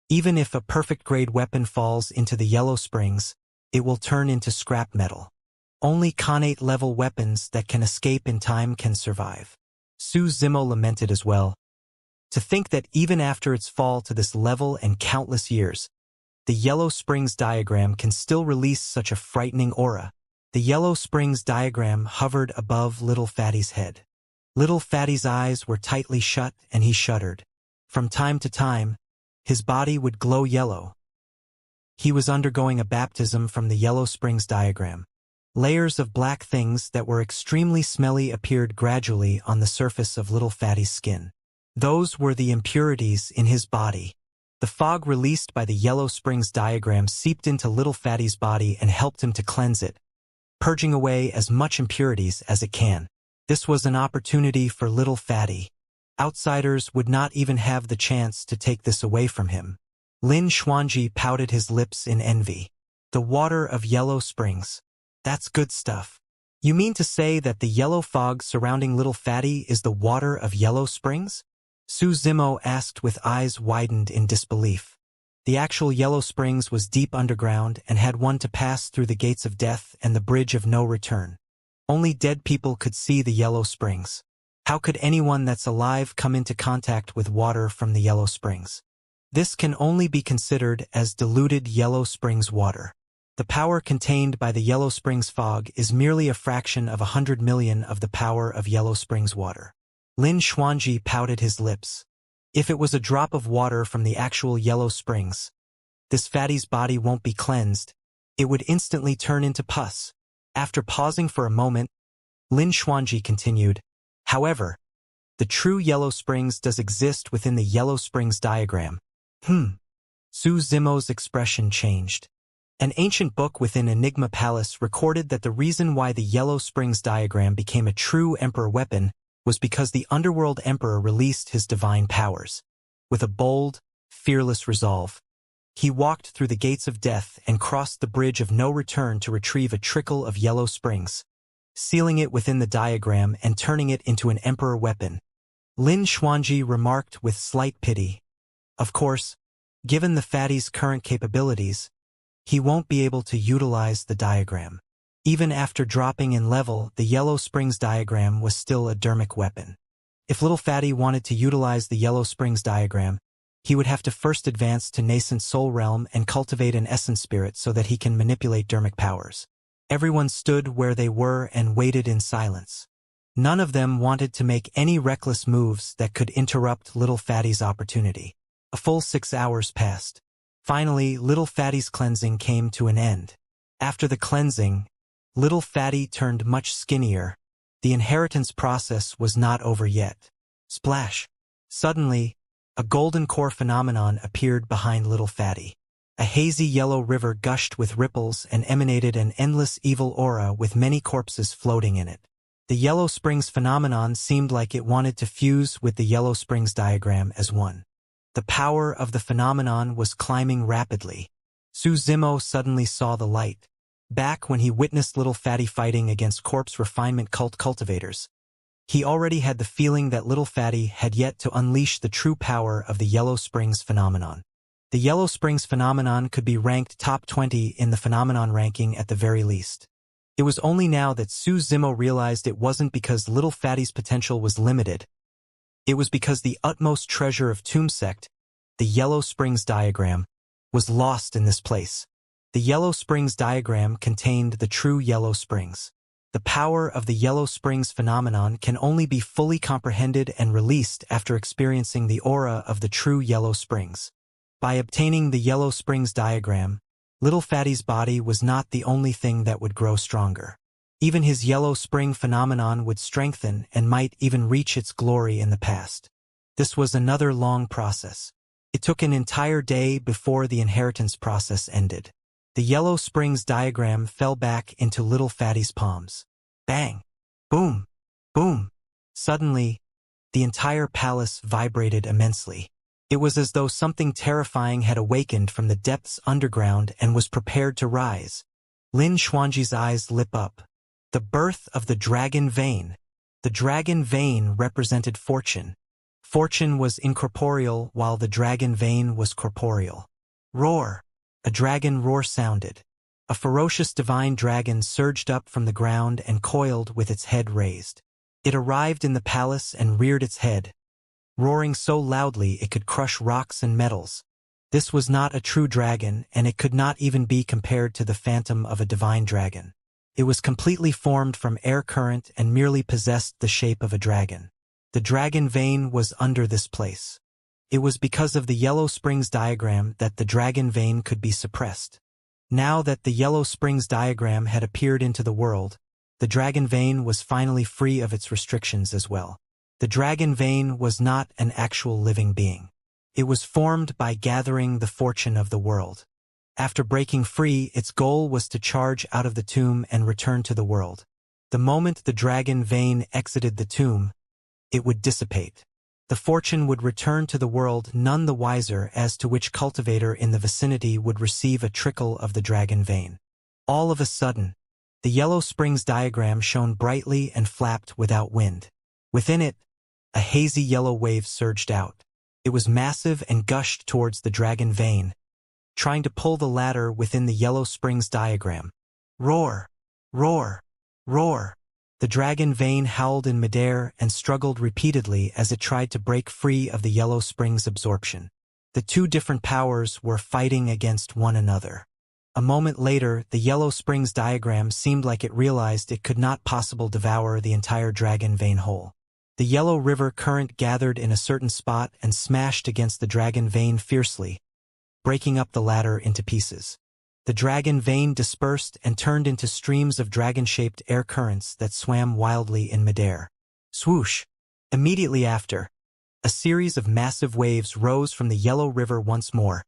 [SPEAKER 1] Even if a perfect-grade weapon falls into the Yellow Springs, it will turn into scrap metal. Only Khanate-level weapons that can escape in time can survive. Su Zimo lamented as well. To think that even after its fall to this level and countless years, the Yellow Springs diagram can still release such a frightening aura. The Yellow Springs diagram hovered above Little Fatty's head. Little Fatty's eyes were tightly shut and he shuddered. From time to time, his body would glow yellow. He was undergoing a baptism from the Yellow Springs diagram. Layers of black things that were extremely smelly appeared gradually on the surface of Little Fatty's skin. Those were the impurities in his body. The fog released by the Yellow Springs diagram seeped into Little Fatty's body and helped him to cleanse it, purging away as much impurities as it can. This was an opportunity for Little Fatty. Outsiders would not even have the chance to take this away from him. Lin Xuanji pouted his lips in envy. The water of Yellow Springs. That's good stuff. You mean to say that the yellow fog surrounding Little Fatty is the water of Yellow Springs? Su Zimo asked with eyes widened in disbelief. The actual Yellow Springs was deep underground and had one to pass through the gates of death and the bridge of no return. Only dead people could see the Yellow Springs. How could anyone that's alive come into contact with water from the Yellow Springs? This can only be considered as diluted Yellow Springs water. The power contained by the Yellow Springs fog is merely a fraction of 100 million of the power of Yellow Springs water. Lin Xuanji pouted his lips. If it was a drop of water from the actual Yellow Springs, this fatty's body won't be cleansed. It would instantly turn into pus. After pausing for a moment, Lin Xuanji continued, however, the true Yellow Springs does exist within the Yellow Springs diagram. Su Zimo's expression changed. An ancient book within Enigma Palace recorded that the reason why the Yellow Springs diagram became a true emperor weapon was because the underworld emperor released his divine powers. With a bold, fearless resolve, he walked through the gates of death and crossed the bridge of no return to retrieve a trickle of Yellow Springs, sealing it within the diagram and turning it into an emperor weapon. Lin Xuanji remarked with slight pity. Of course, given the fatty's current capabilities, he won't be able to utilize the diagram. Even after dropping in level, the Yellow Springs diagram was still a dermic weapon. If Little Fatty wanted to utilize the Yellow Springs diagram, he would have to first advance to nascent soul realm and cultivate an essence spirit so that he can manipulate dermic powers. Everyone stood where they were and waited in silence. None of them wanted to make any reckless moves that could interrupt Little Fatty's opportunity. A full 6 hours passed. Finally, Little Fatty's cleansing came to an end. After the cleansing, Little Fatty turned much skinnier. The inheritance process was not over yet. Splash! Suddenly, a golden core phenomenon appeared behind Little Fatty. A hazy yellow river gushed with ripples and emanated an endless evil aura with many corpses floating in it. The Yellow Springs phenomenon seemed like it wanted to fuse with the Yellow Springs diagram as one. The power of the phenomenon was climbing rapidly. Su Zimo suddenly saw the light. Back when he witnessed Little Fatty fighting against corpse refinement cult cultivators, he already had the feeling that Little Fatty had yet to unleash the true power of the Yellow Springs phenomenon. The Yellow Springs phenomenon could be ranked top 20 in the phenomenon ranking at the very least. It was only now that Su Zimo realized it wasn't because Little Fatty's potential was limited. It was because the utmost treasure of Tomb Sect, the Yellow Springs diagram, was lost in this place. The Yellow Springs diagram contained the true Yellow Springs. The power of the Yellow Springs phenomenon can only be fully comprehended and released after experiencing the aura of the true Yellow Springs. By obtaining the Yellow Springs diagram, Little Fatty's body was not the only thing that would grow stronger. Even his Yellow Spring phenomenon would strengthen and might even reach its glory in the past. This was another long process. It took an entire day before the inheritance process ended. The Yellow Springs diagram fell back into Little Fatty's palms. Bang! Boom! Boom! Suddenly, the entire palace vibrated immensely. It was as though something terrifying had awakened from the depths underground and was prepared to rise. Lin Xuanji's eyes lit up. The birth of the dragon vein. The dragon vein represented fortune. Fortune was incorporeal while the dragon vein was corporeal. Roar! A dragon roar sounded. A ferocious divine dragon surged up from the ground and coiled with its head raised. It arrived in the palace and reared its head, roaring so loudly it could crush rocks and metals. This was not a true dragon, and it could not even be compared to the phantom of a divine dragon. It was completely formed from air current and merely possessed the shape of a dragon. The dragon vein was under this place. It was because of the Yellow Springs diagram that the dragon vein could be suppressed. Now that the Yellow Springs diagram had appeared into the world, the dragon vein was finally free of its restrictions as well. The dragon vein was not an actual living being. It was formed by gathering the fortune of the world. After breaking free, its goal was to charge out of the tomb and return to the world. The moment the dragon vein exited the tomb, it would dissipate. The fortune would return to the world, none the wiser as to which cultivator in the vicinity would receive a trickle of the dragon vein. All of a sudden, the Yellow Springs diagram shone brightly and flapped without wind. Within it, a hazy yellow wave surged out. It was massive and gushed towards the dragon vein, trying to pull the latter within the Yellow Springs diagram. Roar! Roar! Roar! The dragon vein howled in midair and struggled repeatedly as it tried to break free of the Yellow Springs absorption. The two different powers were fighting against one another. A moment later, the Yellow Springs diagram seemed like it realized it could not possibly devour the entire dragon vein whole. The yellow river current gathered in a certain spot and smashed against the dragon vein fiercely, breaking up the latter into pieces. The dragon vein dispersed and turned into streams of dragon-shaped air currents that swam wildly in midair. Swoosh! Immediately after, a series of massive waves rose from the yellow river once more,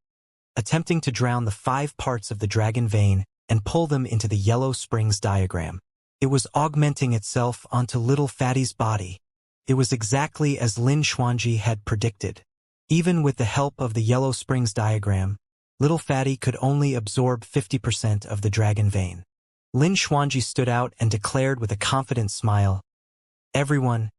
[SPEAKER 1] attempting to drown the 5 parts of the dragon vein and pull them into the Yellow Springs diagram. It was augmenting itself onto little Fatty's body. It was exactly as Lin Xuanji had predicted. Even with the help of the Yellow Springs diagram, little Fatty could only absorb 50% of the dragon vein. Lin Xuanji stood out and declared with a confident smile, "Everyone,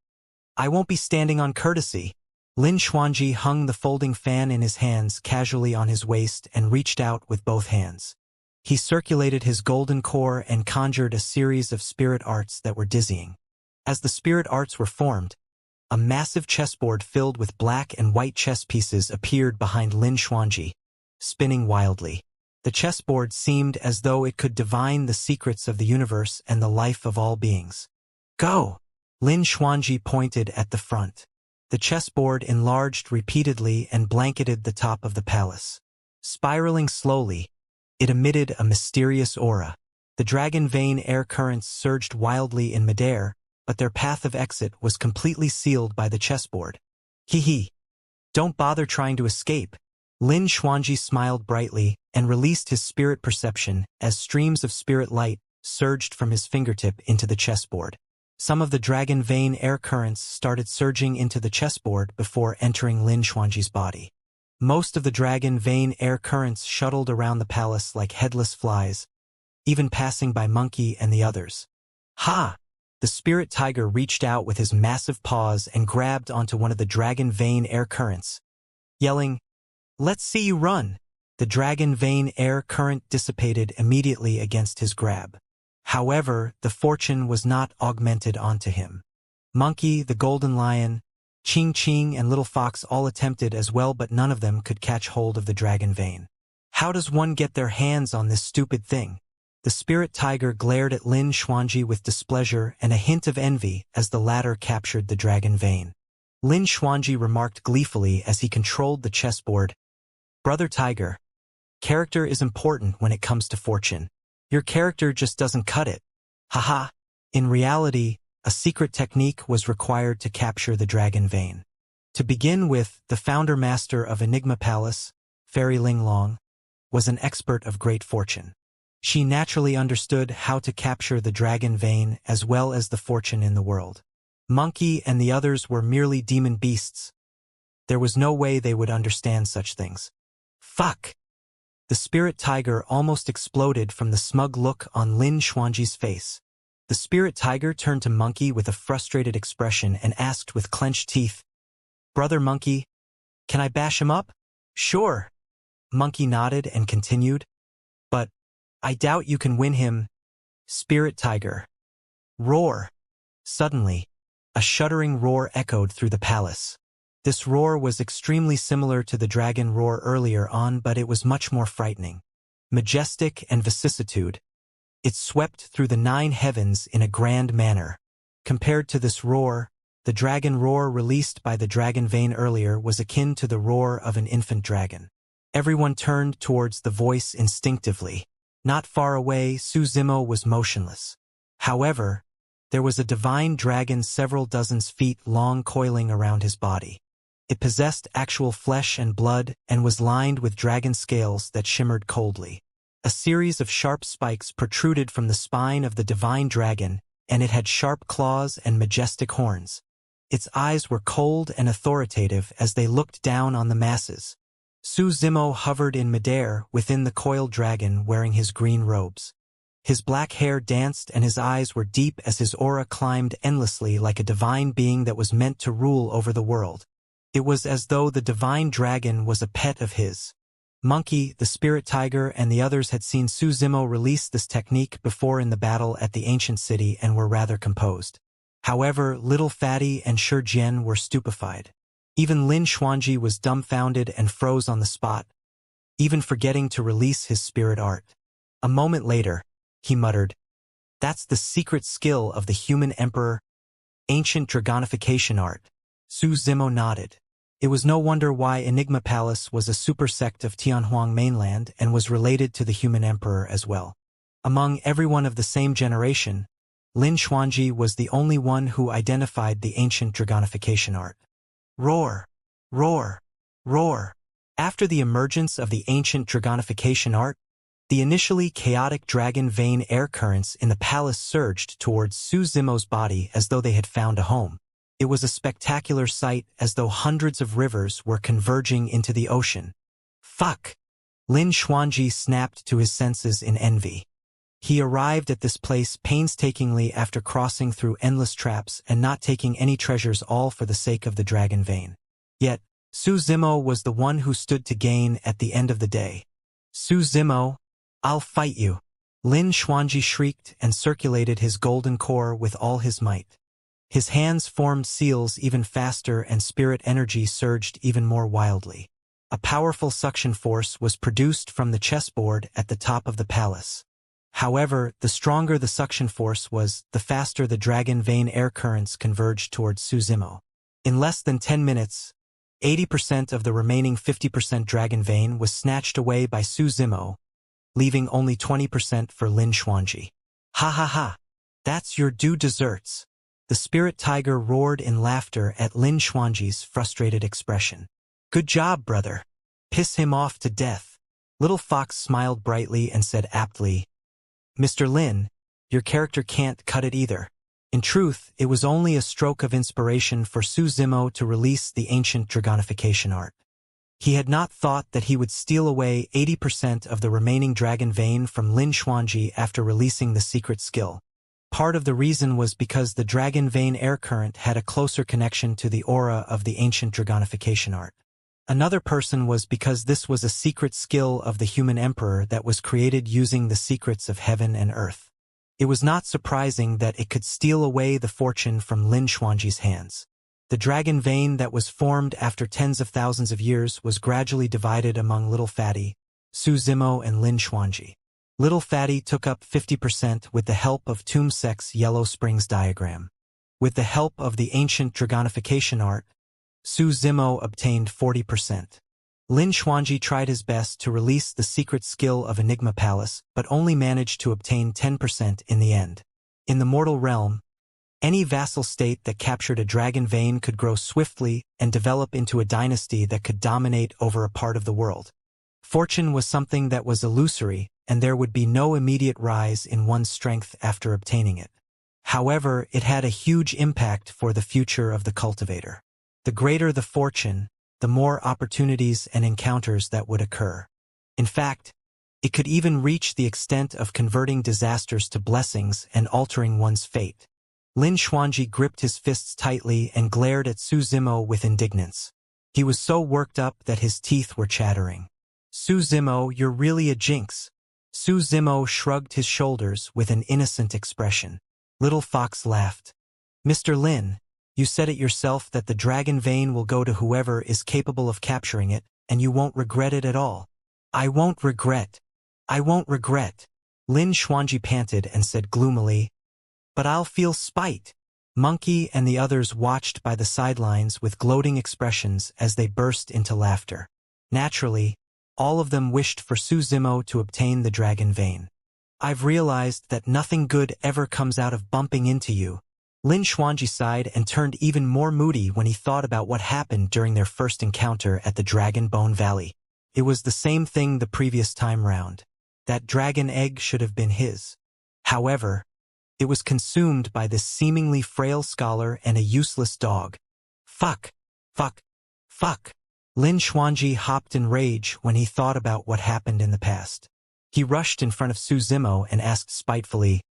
[SPEAKER 1] I won't be standing on courtesy." Lin Xuanji hung the folding fan in his hands casually on his waist and reached out with both hands. He circulated his golden core and conjured a series of spirit arts that were dizzying. As the spirit arts were formed, a massive chessboard filled with black and white chess pieces appeared behind Lin Xuanji, spinning wildly. The chessboard seemed as though it could divine the secrets of the universe and the life of all beings. "Go!" Lin Xuanji pointed at the front. The chessboard enlarged repeatedly and blanketed the top of the palace. Spiraling slowly, it emitted a mysterious aura. The dragon vein air currents surged wildly in midair, but their path of exit was completely sealed by the chessboard. "Hee. Don't bother trying to escape." Lin Xuanji smiled brightly and released his spirit perception as streams of spirit light surged from his fingertip into the chessboard. Some of the dragon vein air currents started surging into the chessboard before entering Lin Xuanji's body. Most of the dragon vein air currents shuttled around the palace like headless flies, even passing by Monkey and the others. "Ha!" The spirit tiger reached out with his massive paws and grabbed onto one of the dragon vein air currents, yelling, "Let's see you run!" The dragon vein air current dissipated immediately against his grab. However, the fortune was not augmented onto him. Monkey, the golden lion, Ching Ching, and Little Fox all attempted as well, but none of them could catch hold of the dragon vein. "How does one get their hands on this stupid thing?" The spirit tiger glared at Lin Xuanji with displeasure and a hint of envy as the latter captured the dragon vein. Lin Xuanji remarked gleefully as he controlled the chessboard, "Brother Tiger, character is important when it comes to fortune. Your character just doesn't cut it. Haha." In reality, a secret technique was required to capture the dragon vein. To begin with, the founder master of Enigma Palace, Fairy Ling Long, was an expert of great fortune. She naturally understood how to capture the dragon vein as well as the fortune in the world. Monkey and the others were merely demon beasts. There was no way they would understand such things. "Fuck!" The spirit tiger almost exploded from the smug look on Lin Xuanji's face. The spirit tiger turned to Monkey with a frustrated expression and asked with clenched teeth, "Brother Monkey, can I bash him up?" "Sure." Monkey nodded and continued, "But I doubt you can win him." Spirit tiger. Roar. Suddenly, A shuddering roar echoed through the palace. This roar was extremely similar to the dragon roar earlier on, but it was much more frightening. Majestic and vicissitude. It swept through the 9 heavens in a grand manner. Compared to this roar, the dragon roar released by the dragon vein earlier was akin to the roar of an infant dragon. Everyone turned towards the voice instinctively. Not far away, Su Zimo was motionless. However, there was a divine dragon several dozen feet long coiling around his body. It possessed actual flesh and blood and was lined with dragon scales that shimmered coldly. A series of sharp spikes protruded from the spine of the divine dragon, and it had sharp claws and majestic horns. Its eyes were cold and authoritative as they looked down on the masses. Su Zimo hovered in midair within the coiled dragon wearing his green robes. His black hair danced and his eyes were deep as his aura climbed endlessly like a divine being that was meant to rule over the world. It was as though the divine dragon was a pet of his. Monkey, the spirit tiger, and the others had seen Su Zimo release this technique before in the battle at the ancient city and were rather composed. However, Little Fatty and Shi Jian were stupefied. Even Lin Xuanji was dumbfounded and froze on the spot, even forgetting to release his spirit art. A moment later, he muttered, "That's the secret skill of the human emperor, ancient dragonification art." Su Zimo nodded. It was no wonder why Enigma Palace was a supersect of Tianhuang mainland and was related to the human emperor as well. Among everyone of the same generation, Lin Xuanji was the only one who identified the ancient dragonification art. Roar! Roar! Roar! After the emergence of the ancient dragonification art, the initially chaotic dragon vein air currents in the palace surged towards Su Zimo's body as though they had found a home. It was a spectacular sight, as though hundreds of rivers were converging into the ocean. Fuck! Lin Xuanji snapped to his senses in envy. He arrived at this place painstakingly after crossing through endless traps and not taking any treasures, all for the sake of the dragon vein. Yet, Su Zimo was the one who stood to gain at the end of the day. Su Zimo, I'll fight you! Lin Xuanji shrieked and circulated his golden core with all his might. His hands formed seals even faster and spirit energy surged even more wildly. A powerful suction force was produced from the chessboard at the top of the palace. However, the stronger the suction force was, the faster the dragon vein air currents converged towards Su Zimo. In less than 10 minutes, 80% of the remaining 50% dragon vein was snatched away by Su Zimo, leaving only 20% for Lin Xuanji. Ha ha ha! That's your due desserts! The spirit tiger roared in laughter at Lin Xuanji's frustrated expression. Good job, brother. Piss him off to death. Little Fox smiled brightly and said aptly, Mr. Lin, your character can't cut it either. In truth, it was only a stroke of inspiration for Su Zimo to release the ancient dragonification art. He had not thought that he would steal away 80% of the remaining dragon vein from Lin Xuanji after releasing the secret skill. Part of the reason was because the dragon vein air current had a closer connection to the aura of the ancient dragonification art. Another person was because this was a secret skill of the human emperor that was created using the secrets of heaven and earth. It was not surprising that it could steal away the fortune from Lin Xuanji's hands. The dragon vein that was formed after tens of thousands of years was gradually divided among Little Fatty, Su Zimo, and Lin Xuanji. Little Fatty took up 50% with the help of Tumsek's Yellow Springs diagram. With the help of the ancient dragonification art, Su Zimo obtained 40%. Lin Xuanji tried his best to release the secret skill of Enigma Palace, but only managed to obtain 10% in the end. In the mortal realm, any vassal state that captured a dragon vein could grow swiftly and develop into a dynasty that could dominate over a part of the world. Fortune was something that was illusory, and there would be no immediate rise in one's strength after obtaining it. However, it had a huge impact for the future of the cultivator. The greater the fortune, the more opportunities and encounters that would occur. In fact, it could even reach the extent of converting disasters to blessings and altering one's fate. Lin Xuanji gripped his fists tightly and glared at Su Zimo with indignance. He was so worked up that his teeth were chattering. Su Zimo, you're really a jinx. Su Zimo shrugged his shoulders with an innocent expression. Little Fox laughed. Mr. Lin, You said it yourself that the dragon vein will go to whoever is capable of capturing it, and you won't regret it at all. I won't regret. I won't regret. Lin Xuanji panted and said gloomily, but I'll feel spite. Monkey and the others watched by the sidelines with gloating expressions as they burst into laughter. Naturally, all of them wished for Su Zimo to obtain the dragon vein. I've realized that nothing good ever comes out of bumping into you. Lin Xuanji sighed and turned even more moody when he thought about what happened during their first encounter at the Dragon Bone Valley. It was the same thing the previous time round. That dragon egg should have been his. However, it was consumed by this seemingly frail scholar and a useless dog. Fuck. Fuck. Fuck. Lin Xuanji hopped in rage when he thought about what happened in the past. He rushed in front of Su Zimo and asked spitefully,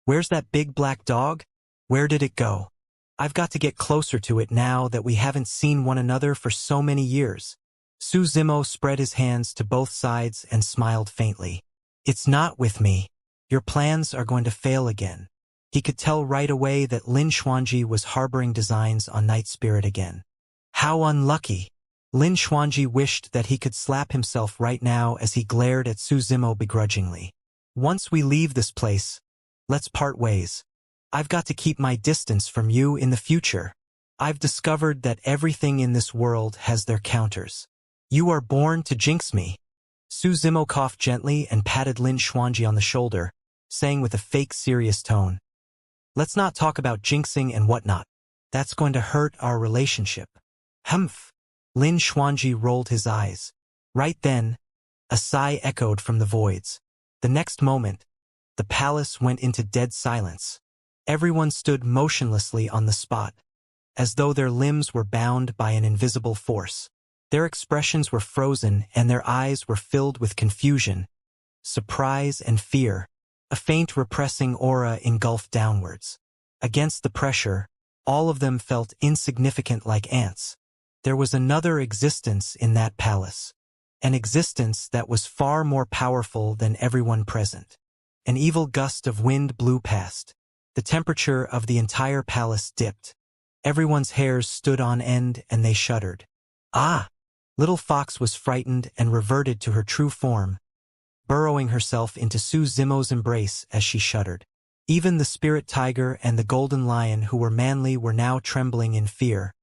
[SPEAKER 1] "Where's that big black dog? Where did it go? I've got to get closer to it now that we haven't seen one another for so many years." Su Zimo spread his hands to both sides and smiled faintly. "It's not with me. Your plans are going to fail again." He could tell right away that Lin Xuanji was harboring designs on Night Spirit again. How unlucky! Lin Xuanji wished that he could slap himself right now as he glared at Su Zimo begrudgingly. "Once we leave this place, let's part ways. I've got to keep my distance from you in the future. I've discovered that everything in this world has their counters. You are born to jinx me." Su Zimo coughed gently and patted Lin Xuanji on the shoulder, saying with a fake serious tone, "Let's not talk about jinxing and whatnot. That's going to hurt our relationship." Humph! Lin Xuanji rolled his eyes. Right then, a sigh echoed from the voids. The next moment, the palace went into dead silence. Everyone stood motionlessly on the spot, as though their limbs were bound by an invisible force. Their expressions were frozen and their eyes were filled with confusion, surprise and fear. A faint repressing aura engulfed downwards. Against the pressure, all of them felt insignificant like ants. There was another existence in that palace. An existence that was far more powerful than everyone present. An evil gust of wind blew past. The temperature of the entire palace dipped. Everyone's hairs stood on end and they shuddered. Ah! Little Fox was frightened and reverted to her true form, burrowing herself into Su Zimo's embrace as she shuddered. Even the spirit tiger and the golden lion who were manly were now trembling in fear,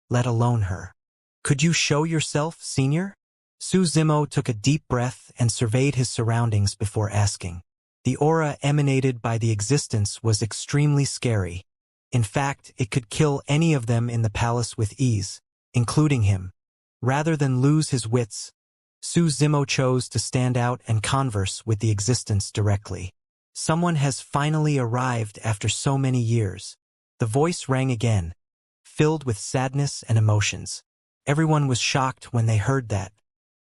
[SPEAKER 1] let alone her. "Could you show yourself, senior?" Su Zimo took a deep breath and surveyed his surroundings before asking. The aura emanated by the existence was extremely scary. In fact, it could kill any of them in the palace with ease, including him. Rather than lose his wits, Su Zimo chose to stand out and converse with the existence directly. "Someone has finally arrived after so many years." The voice rang again, filled with sadness and emotions. Everyone was shocked when they heard that.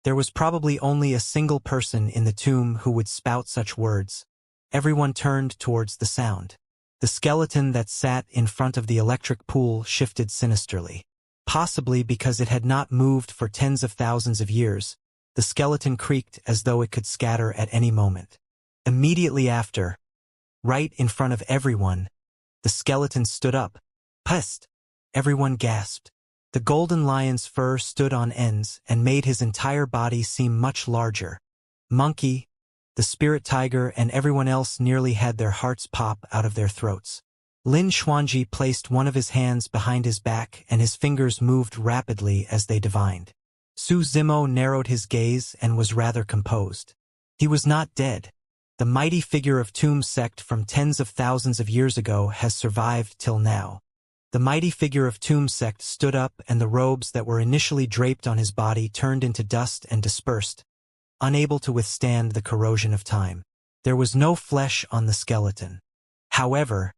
[SPEAKER 1] There was probably only a single person in the tomb who would spout such words. Everyone turned towards the sound. The skeleton that sat in front of the electric pool shifted sinisterly. Possibly because it had not moved for tens of thousands of years, the skeleton creaked as though it could scatter at any moment. Immediately after, right in front of everyone, the skeleton stood up. Pest! Everyone gasped. The golden lion's fur stood on ends and made his entire body seem much larger. Monkey, the spirit tiger and everyone else nearly had their hearts pop out of their throats. Lin Xuanji placed one of his hands behind his back and his fingers moved rapidly as they divined. Su Zimo narrowed his gaze and was rather composed. He was not dead. The mighty figure of Tomb Sect from tens of thousands of years ago has survived till now. The mighty figure of Tomb Sect stood up and the robes that were initially draped on his body turned into dust and dispersed, unable to withstand the corrosion of time. There was no flesh on the skeleton. However,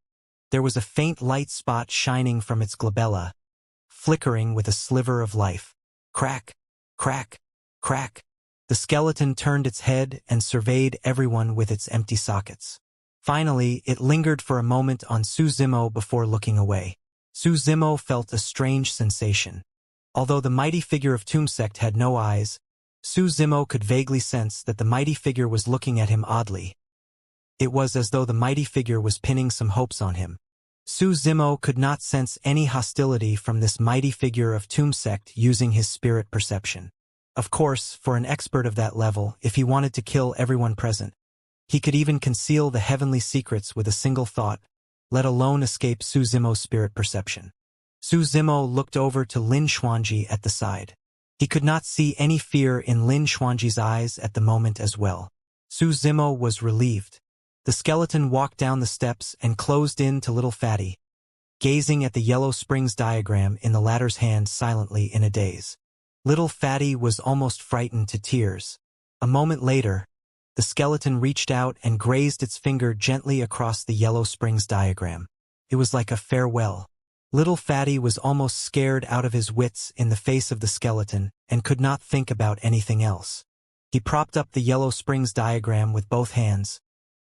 [SPEAKER 1] there was a faint light spot shining from its glabella, flickering with a sliver of life. Crack, crack, crack. The skeleton turned its head and surveyed everyone with its empty sockets. Finally, it lingered for a moment on Su Zimo before looking away. Su Zimo felt a strange sensation. Although the mighty figure of Tomb Sect had no eyes, Su Zimo could vaguely sense that the mighty figure was looking at him oddly. It was as though the mighty figure was pinning some hopes on him. Su Zimo could not sense any hostility from this mighty figure of tomb sect using his spirit perception. Of course, for an expert of that level, if he wanted to kill everyone present, he could even conceal the heavenly secrets with a single thought, let alone escape Su Zimo's spirit perception. Su Zimo looked over to Lin Xuanji at the side. He could not see any fear in Lin Xuanji's eyes at the moment as well. Su Zimo was relieved. The skeleton walked down the steps and closed in to little Fatty, gazing at the Yellow Springs diagram in the latter's hand silently in a daze. Little Fatty was almost frightened to tears. A moment later, the skeleton reached out and grazed its finger gently across the Yellow Springs diagram. It was like a farewell. Little Fatty was almost scared out of his wits in the face of the skeleton and could not think about anything else. He propped up the Yellow Springs diagram with both hands,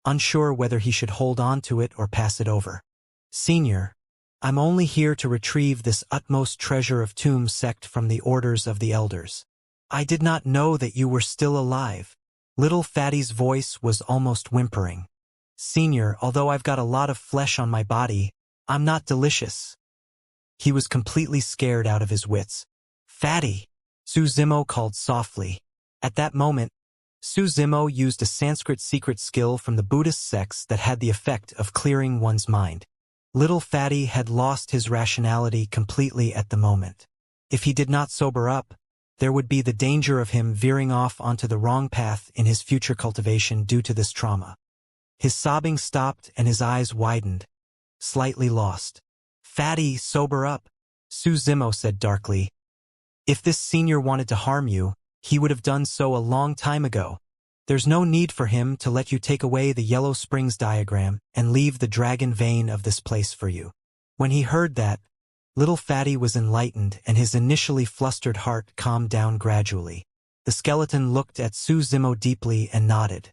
[SPEAKER 1] unsure whether he should hold on to it or pass it over. Senior, I'm only here to retrieve this utmost treasure of tomb sect from the orders of the elders. I did not know that you were still alive. Little Fatty's voice was almost whimpering. Senior, although I've got a lot of flesh on my body, I'm not delicious. He was completely scared out of his wits. Fatty! Su Zimo called softly. At that moment, Su Zimo used a Sanskrit secret skill from the Buddhist sects that had the effect of clearing one's mind. Little Fatty had lost his rationality completely at the moment. If he did not sober up, there would be the danger of him veering off onto the wrong path in his future cultivation due to this trauma. His sobbing stopped and his eyes widened, slightly lost. Fatty, sober up, Su Zimo said darkly. If this senior wanted to harm you, he would have done so a long time ago. There's no need for him to let you take away the Yellow Springs diagram and leave the dragon vein of this place for you. When he heard that, little Fatty was enlightened and his initially flustered heart calmed down gradually. The skeleton looked at Su Zimo deeply and nodded.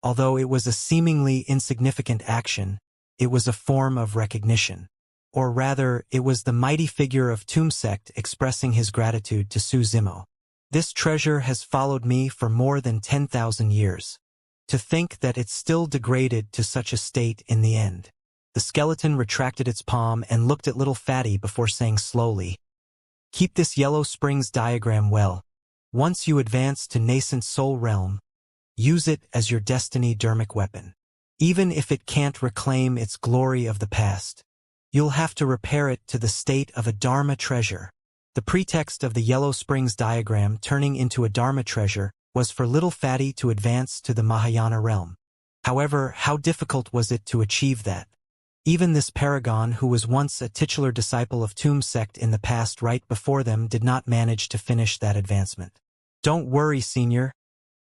[SPEAKER 1] Although it was a seemingly insignificant action, it was a form of recognition. Or rather, it was the mighty figure of tomb sect expressing his gratitude to Su Zimo. This treasure has followed me for more than 10,000 years. To think that it still degraded to such a state in the end. The skeleton retracted its palm and looked at little Fatty before saying slowly, keep this Yellow Springs diagram well. Once you advance to nascent soul realm, use it as your destiny dermic weapon. Even if it can't reclaim its glory of the past, you'll have to repair it to the state of a Dharma treasure. The pretext of the Yellow Springs diagram turning into a Dharma treasure was for little Fatty to advance to the Mahayana realm. However, how difficult was it to achieve that? Even this paragon who was once a titular disciple of tomb sect in the past right before them did not manage to finish that advancement. Don't worry, senior.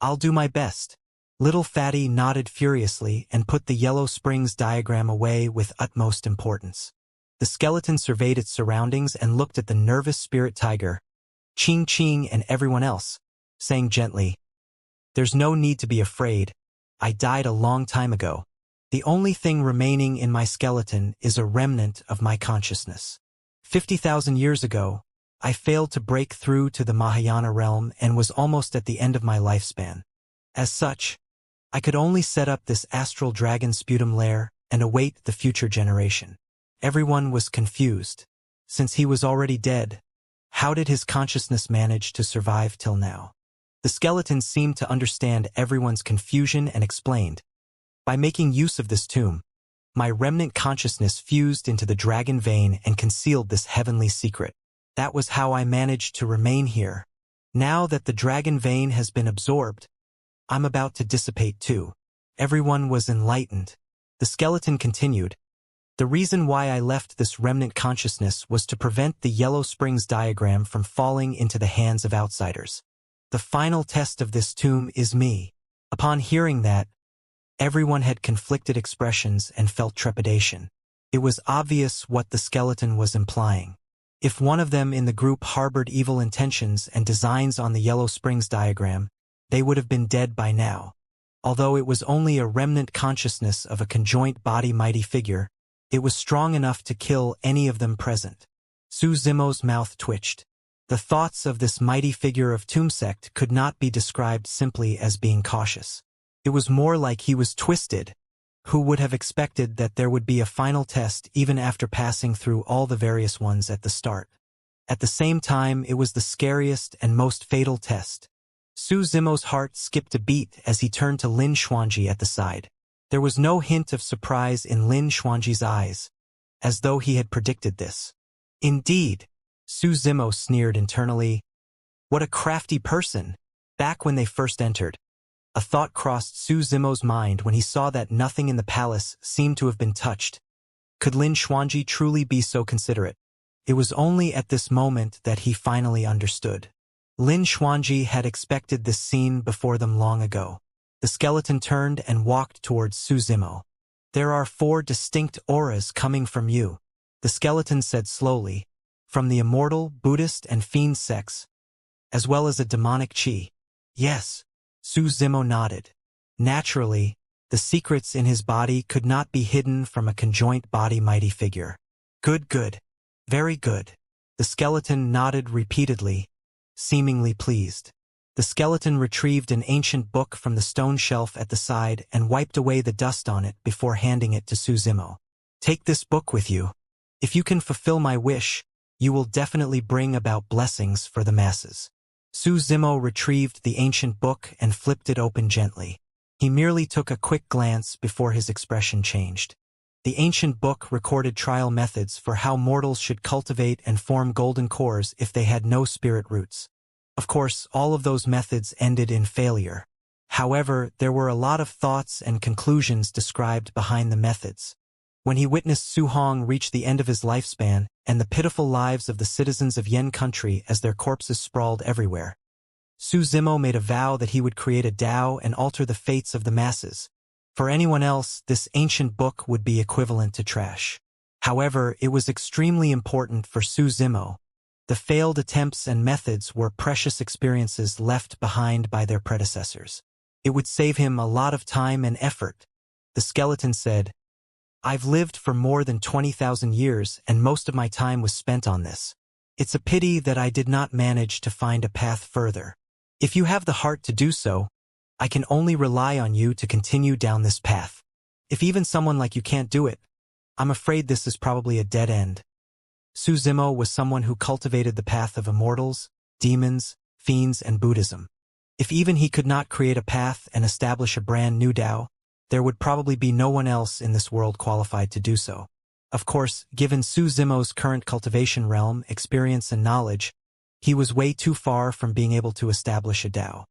[SPEAKER 1] I'll do my best. Little Fatty nodded furiously and put the Yellow Springs diagram away with utmost importance. The skeleton surveyed its surroundings and looked at the nervous spirit tiger, Ching Ching and everyone else, saying gently, there's no need to be afraid. I died a long time ago. The only thing remaining in my skeleton is a remnant of my consciousness. 50,000 years ago, I failed to break through to the Mahayana realm and was almost at the end of my lifespan. As such, I could only set up this astral dragon sputum lair and await the future generation. Everyone was confused. Since he was already dead, how did his consciousness manage to survive till now? The skeleton seemed to understand everyone's confusion and explained, by making use of this tomb, my remnant consciousness fused into the dragon vein and concealed this heavenly secret. That was how I managed to remain here. Now that the dragon vein has been absorbed, I'm about to dissipate too. Everyone was enlightened. The skeleton continued, the reason why I left this remnant consciousness was to prevent the Yellow Springs diagram from falling into the hands of outsiders. The final test of this tomb is me. Upon hearing that, everyone had conflicted expressions and felt trepidation. It was obvious what the skeleton was implying. If one of them in the group harbored evil intentions and designs on the Yellow Springs diagram, they would have been dead by now. Although it was only a remnant consciousness of a conjoint body mighty figure, it was strong enough to kill any of them present. Su Zimo's mouth twitched. The thoughts of this mighty figure of tomb sect could not be described simply as being cautious. It was more like he was twisted, Who would have expected that there would be a final test even after passing through all the various ones at the start? At the same time, it was the scariest and most fatal test. Su Zimo's heart skipped a beat as he turned to Lin Xuanji at the side. There was no hint of surprise in Lin Xuanji's eyes, as though he had predicted this. Indeed, Su Zimo sneered internally. What a crafty person! Back when they first entered, a thought crossed Su Zimo's mind when he saw that nothing in the palace seemed to have been touched. Could Lin Xuanji truly be so considerate? It was only at this moment that he finally understood. Lin Xuanji had expected this scene before them long ago. The skeleton turned and walked towards Su Zimo. There are 4 distinct auras coming from you, the skeleton said slowly, from the immortal, Buddhist, and fiend sects, as well as a demonic chi. Yes, Su Zimo nodded. Naturally, the secrets in his body could not be hidden from a conjoint body mighty figure. Good. Very good. The skeleton nodded repeatedly, seemingly pleased. The skeleton retrieved an ancient book from the stone shelf at the side and wiped away the dust on it before handing it to Su Zimo. Take this book with you. If you can fulfill my wish, you will definitely bring about blessings for the masses. Su Zimo retrieved the ancient book and flipped it open gently. He merely took a quick glance before his expression changed. The ancient book recorded trial methods for how mortals should cultivate and form golden cores if they had no spirit roots. Of course, all of those methods ended in failure. However, there were a lot of thoughts and conclusions described behind the methods. When he witnessed Su Hong reach the end of his lifespan and the pitiful lives of the citizens of Yen country as their corpses sprawled everywhere, Su Zimo made a vow that he would create a Tao and alter the fates of the masses. For anyone else, this ancient book would be equivalent to trash. However, it was extremely important for Su Zimo. The failed attempts and methods were precious experiences left behind by their predecessors. It would save him a lot of time and effort. The skeleton said, I've lived for more than 20,000 years and most of my time was spent on this. It's a pity that I did not manage to find a path further. If you have the heart to do so, I can only rely on you to continue down this path. If even someone like you can't do it, I'm afraid this is probably a dead end. Su Zimo was someone who cultivated the path of immortals, demons, fiends, and Buddhism. If even he could not create a path and establish a brand new Tao, there would probably be no one else in this world qualified to do so. Of course, given Su Zimo's current cultivation realm, experience, and knowledge, he was way too far from being able to establish a Tao.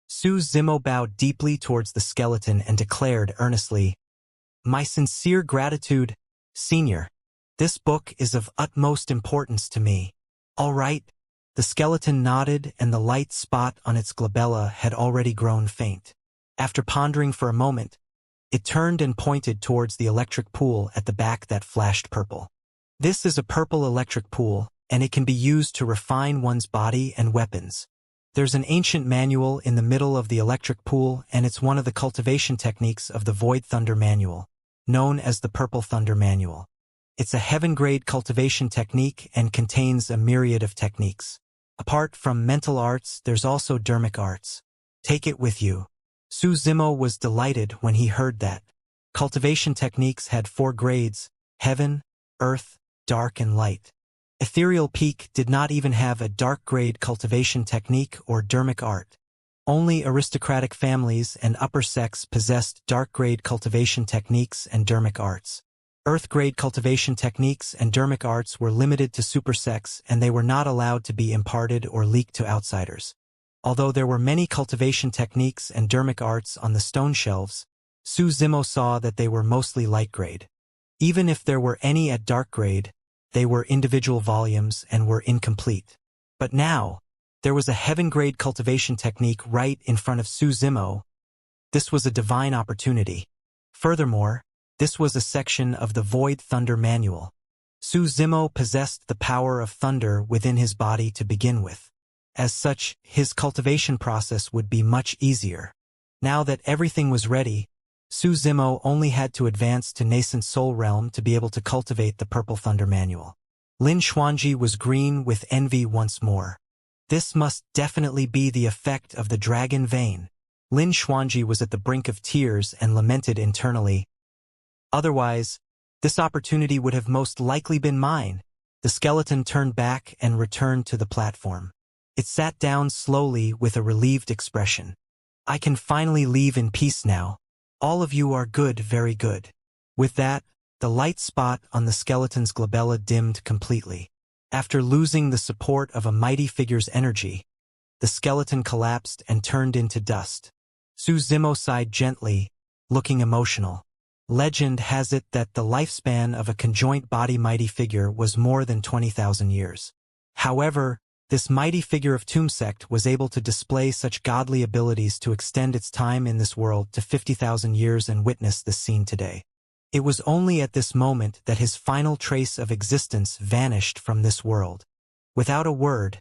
[SPEAKER 1] Su Zimo bowed deeply towards the skeleton and declared earnestly, My sincere gratitude, Senior. This book is of utmost importance to me. All right. The skeleton nodded and the light spot on its glabella had already grown faint. After pondering for a moment, it turned and pointed towards the electric pool at the back that flashed purple. This is a purple electric pool, and it can be used to refine one's body and weapons. There's an ancient manual in the middle of the electric pool, and it's one of the cultivation techniques of the Void Thunder Manual, known as the Purple Thunder Manual. It's a heaven-grade cultivation technique and contains a myriad of techniques. Apart from mental arts, there's also dermic arts. Take it with you. Su Zimo was delighted when he heard that. Cultivation techniques had 4 grades: heaven, earth, dark, and light. Ethereal Peak did not even have a dark-grade cultivation technique or dermic art. Only aristocratic families and upper sects possessed dark-grade cultivation techniques and dermic arts. Earth-grade cultivation techniques and dermic arts were limited to super sects, and they were not allowed to be imparted or leaked to outsiders. Although there were many cultivation techniques and dermic arts on the stone shelves, Su Zimo saw that they were mostly light-grade. Even if there were any at dark-grade, they were individual volumes and were incomplete. But now, there was a heaven-grade cultivation technique right in front of Su Zimo. This was a divine opportunity. Furthermore, this was a section of the Void Thunder Manual. Su Zimo possessed the power of thunder within his body to begin with. As such, his cultivation process would be much easier. Now that everything was ready, Su Zimo only had to advance to nascent soul realm to be able to cultivate the Purple Thunder Manual. Lin Xuanji was green with envy once more. This must definitely be the effect of the dragon vein. Lin Xuanji was at the brink of tears and lamented internally, Otherwise, this opportunity would have most likely been mine. The skeleton turned back and returned to the platform. It sat down slowly with a relieved expression. I can finally leave in peace now. All of you are good, very good. With that, the light spot on the skeleton's glabella dimmed completely. After losing the support of a mighty figure's energy, the skeleton collapsed and turned into dust. Su Zimo sighed gently, looking emotional. Legend has it that the lifespan of a conjoint body mighty figure was more than 20,000 years. However, this mighty figure of Tombsect was able to display such godly abilities to extend its time in this world to 50,000 years and witness this scene today. It was only at this moment that his final trace of existence vanished from this world. Without a word,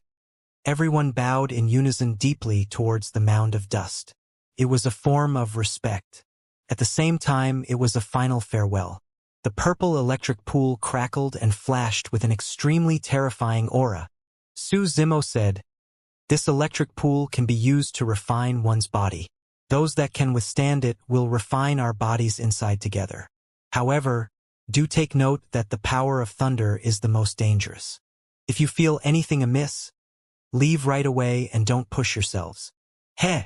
[SPEAKER 1] everyone bowed in unison deeply towards the mound of dust. It was a form of respect. At the same time, it was a final farewell. The purple electric pool crackled and flashed with an extremely terrifying aura. Su Zimo said, "This electric pool can be used to refine one's body. Those that can withstand it will refine our bodies inside together. However, do take note that the power of thunder is the most dangerous. If you feel anything amiss, leave right away and don't push yourselves." "Heh!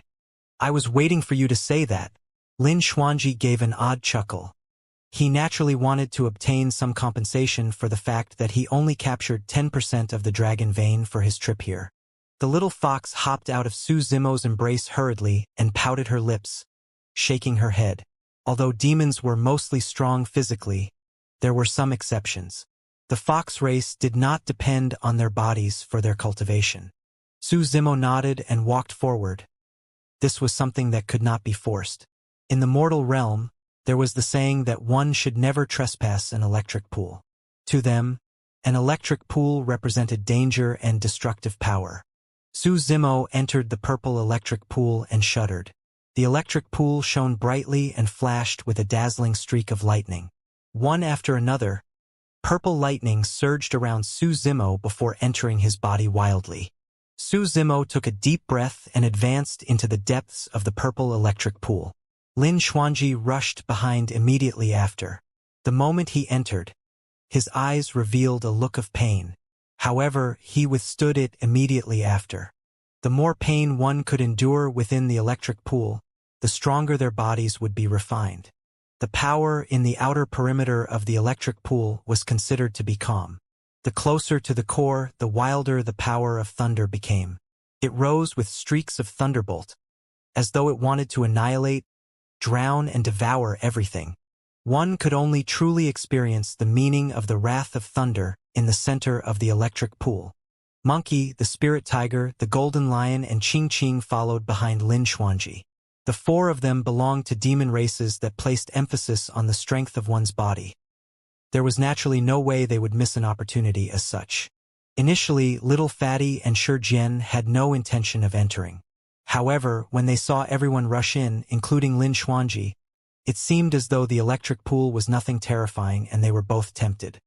[SPEAKER 1] I was waiting for you to say that." Lin Xuanji gave an odd chuckle. He naturally wanted to obtain some compensation for the fact that he only captured 10% of the dragon vein for his trip here. The little fox hopped out of Su Zimo's embrace hurriedly and pouted her lips, shaking her head. Although demons were mostly strong physically, there were some exceptions. The fox race did not depend on their bodies for their cultivation. Su Zimo nodded and walked forward. This was something that could not be forced. In the mortal realm, there was the saying that one should never trespass an electric pool. To them, an electric pool represented danger and destructive power. Su Zimo entered the purple electric pool and shuddered. The electric pool shone brightly and flashed with a dazzling streak of lightning. One after another, purple lightning surged around Su Zimo before entering his body wildly. Su Zimo took a deep breath and advanced into the depths of the purple electric pool. Lin Xuanji rushed behind immediately after. The moment he entered, his eyes revealed a look of pain. However, he withstood it immediately after. The more pain one could endure within the electric pool, the stronger their bodies would be refined. The power in the outer perimeter of the electric pool was considered to be calm. The closer to the core, the wilder the power of thunder became. It rose with streaks of thunderbolt, as though it wanted to annihilate, drown and devour everything. One could only truly experience the meaning of the wrath of thunder in the center of the electric pool. Monkey, the spirit tiger, the golden lion and Qing Qing followed behind Lin Xuanji. The four of them belonged to demon races that placed emphasis on the strength of one's body. There was naturally no way they would miss an opportunity as such. Initially, Little Fatty and Shi Jian had no intention of entering. However, when they saw everyone rush in, including Lin Xuanji, it seemed as though the electric pool was nothing terrifying and they were both tempted.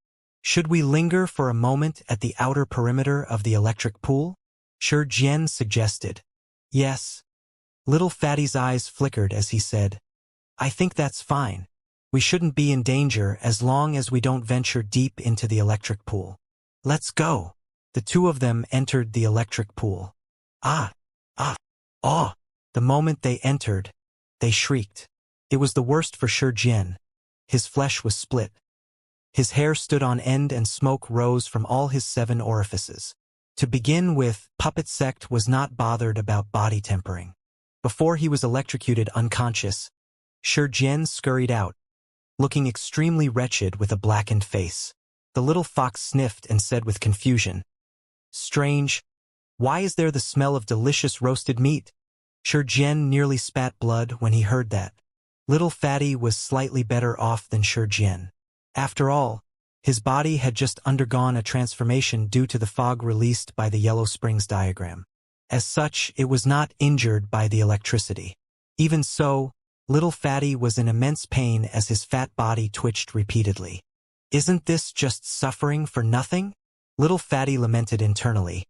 [SPEAKER 1] "Should we linger for a moment at the outer perimeter of the electric pool?" Shi Jian suggested. "Yes." Little Fatty's eyes flickered as he said, "I think that's fine. We shouldn't be in danger as long as we don't venture deep into the electric pool. Let's go." The two of them entered the electric pool. Ah! Ah! The moment they entered, they shrieked. It was the worst for Shi Jian. His flesh was split. His hair stood on end and smoke rose from all his 7 orifices. To begin with, Puppet Sect was not bothered about body tempering. Before he was electrocuted unconscious, Shi Jian scurried out, looking extremely wretched with a blackened face. The little fox sniffed and said with confusion, "Strange. Why is there the smell of delicious roasted meat?" Shi Jian nearly spat blood when he heard that. Little Fatty was slightly better off than Shi Jian. After all, his body had just undergone a transformation due to the fog released by the Yellow Springs diagram. As such, it was not injured by the electricity. Even so, Little Fatty was in immense pain as his fat body twitched repeatedly. "Isn't this just suffering for nothing?" Little Fatty lamented internally.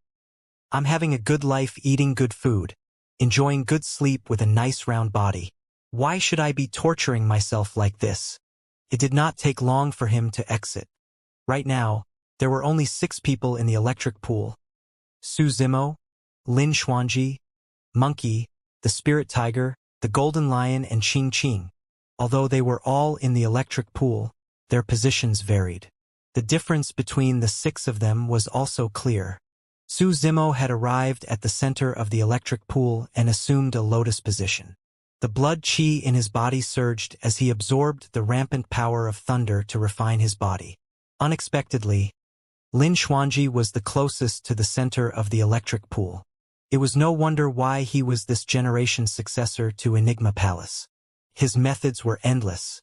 [SPEAKER 1] "I'm having a good life eating good food, enjoying good sleep with a nice round body. Why should I be torturing myself like this? It did not take long for him to exit. Right now, there were only 6 people in the electric pool. Su Zimo, Lin Xuanji, Monkey, the Spirit Tiger, the Golden Lion and Qing Qing. Although they were all in the electric pool, their positions varied. The difference between the 6 of them was also clear. Su Zimo had arrived at the center of the electric pool and assumed a lotus position. The blood qi in his body surged as he absorbed the rampant power of thunder to refine his body. Unexpectedly, Lin Xuanji was the closest to the center of the electric pool. It was no wonder why he was this generation's successor to Enigma Palace. His methods were endless.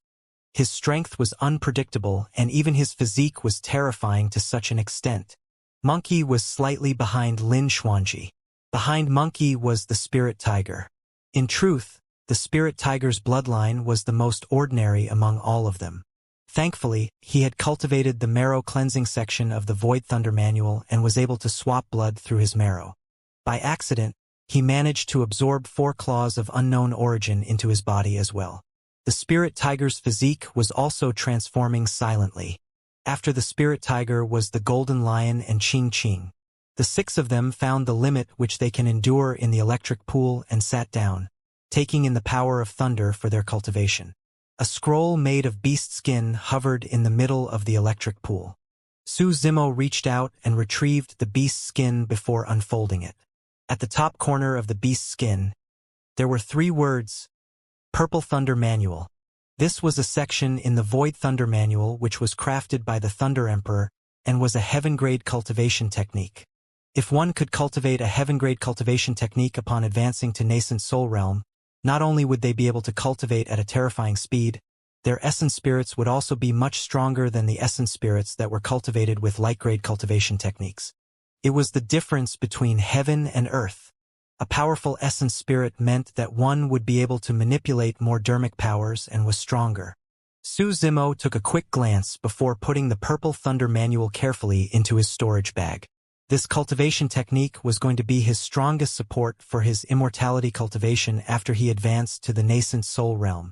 [SPEAKER 1] His strength was unpredictable, and even his physique was terrifying to such an extent. Monkey was slightly behind Lin Xuanji. Behind Monkey was the Spirit Tiger. In truth, the Spirit Tiger's bloodline was the most ordinary among all of them. Thankfully, he had cultivated the marrow cleansing section of the Void Thunder Manual and was able to swap blood through his marrow. By accident, he managed to absorb 4 claws of unknown origin into his body as well. The Spirit Tiger's physique was also transforming silently. After the Spirit Tiger was the Golden Lion and Qing Qing. The 6 of them found the limit which they can endure in the electric pool and sat down, taking in the power of thunder for their cultivation. A scroll made of beast skin hovered in the middle of the electric pool. Su Zimo reached out and retrieved the beast skin before unfolding it. At the top corner of the beast skin, there were 3 words, Purple Thunder Manual. This was a section in the Void Thunder Manual which was crafted by the Thunder Emperor and was a heaven-grade cultivation technique. If one could cultivate a heaven-grade cultivation technique upon advancing to nascent soul realm, not only would they be able to cultivate at a terrifying speed, their essence spirits would also be much stronger than the essence spirits that were cultivated with light-grade cultivation techniques. It was the difference between heaven and earth. A powerful essence spirit meant that one would be able to manipulate more dermic powers and was stronger. Su Zimo took a quick glance before putting the Purple Thunder Manual carefully into his storage bag. This cultivation technique was going to be his strongest support for his immortality cultivation after he advanced to the nascent soul realm.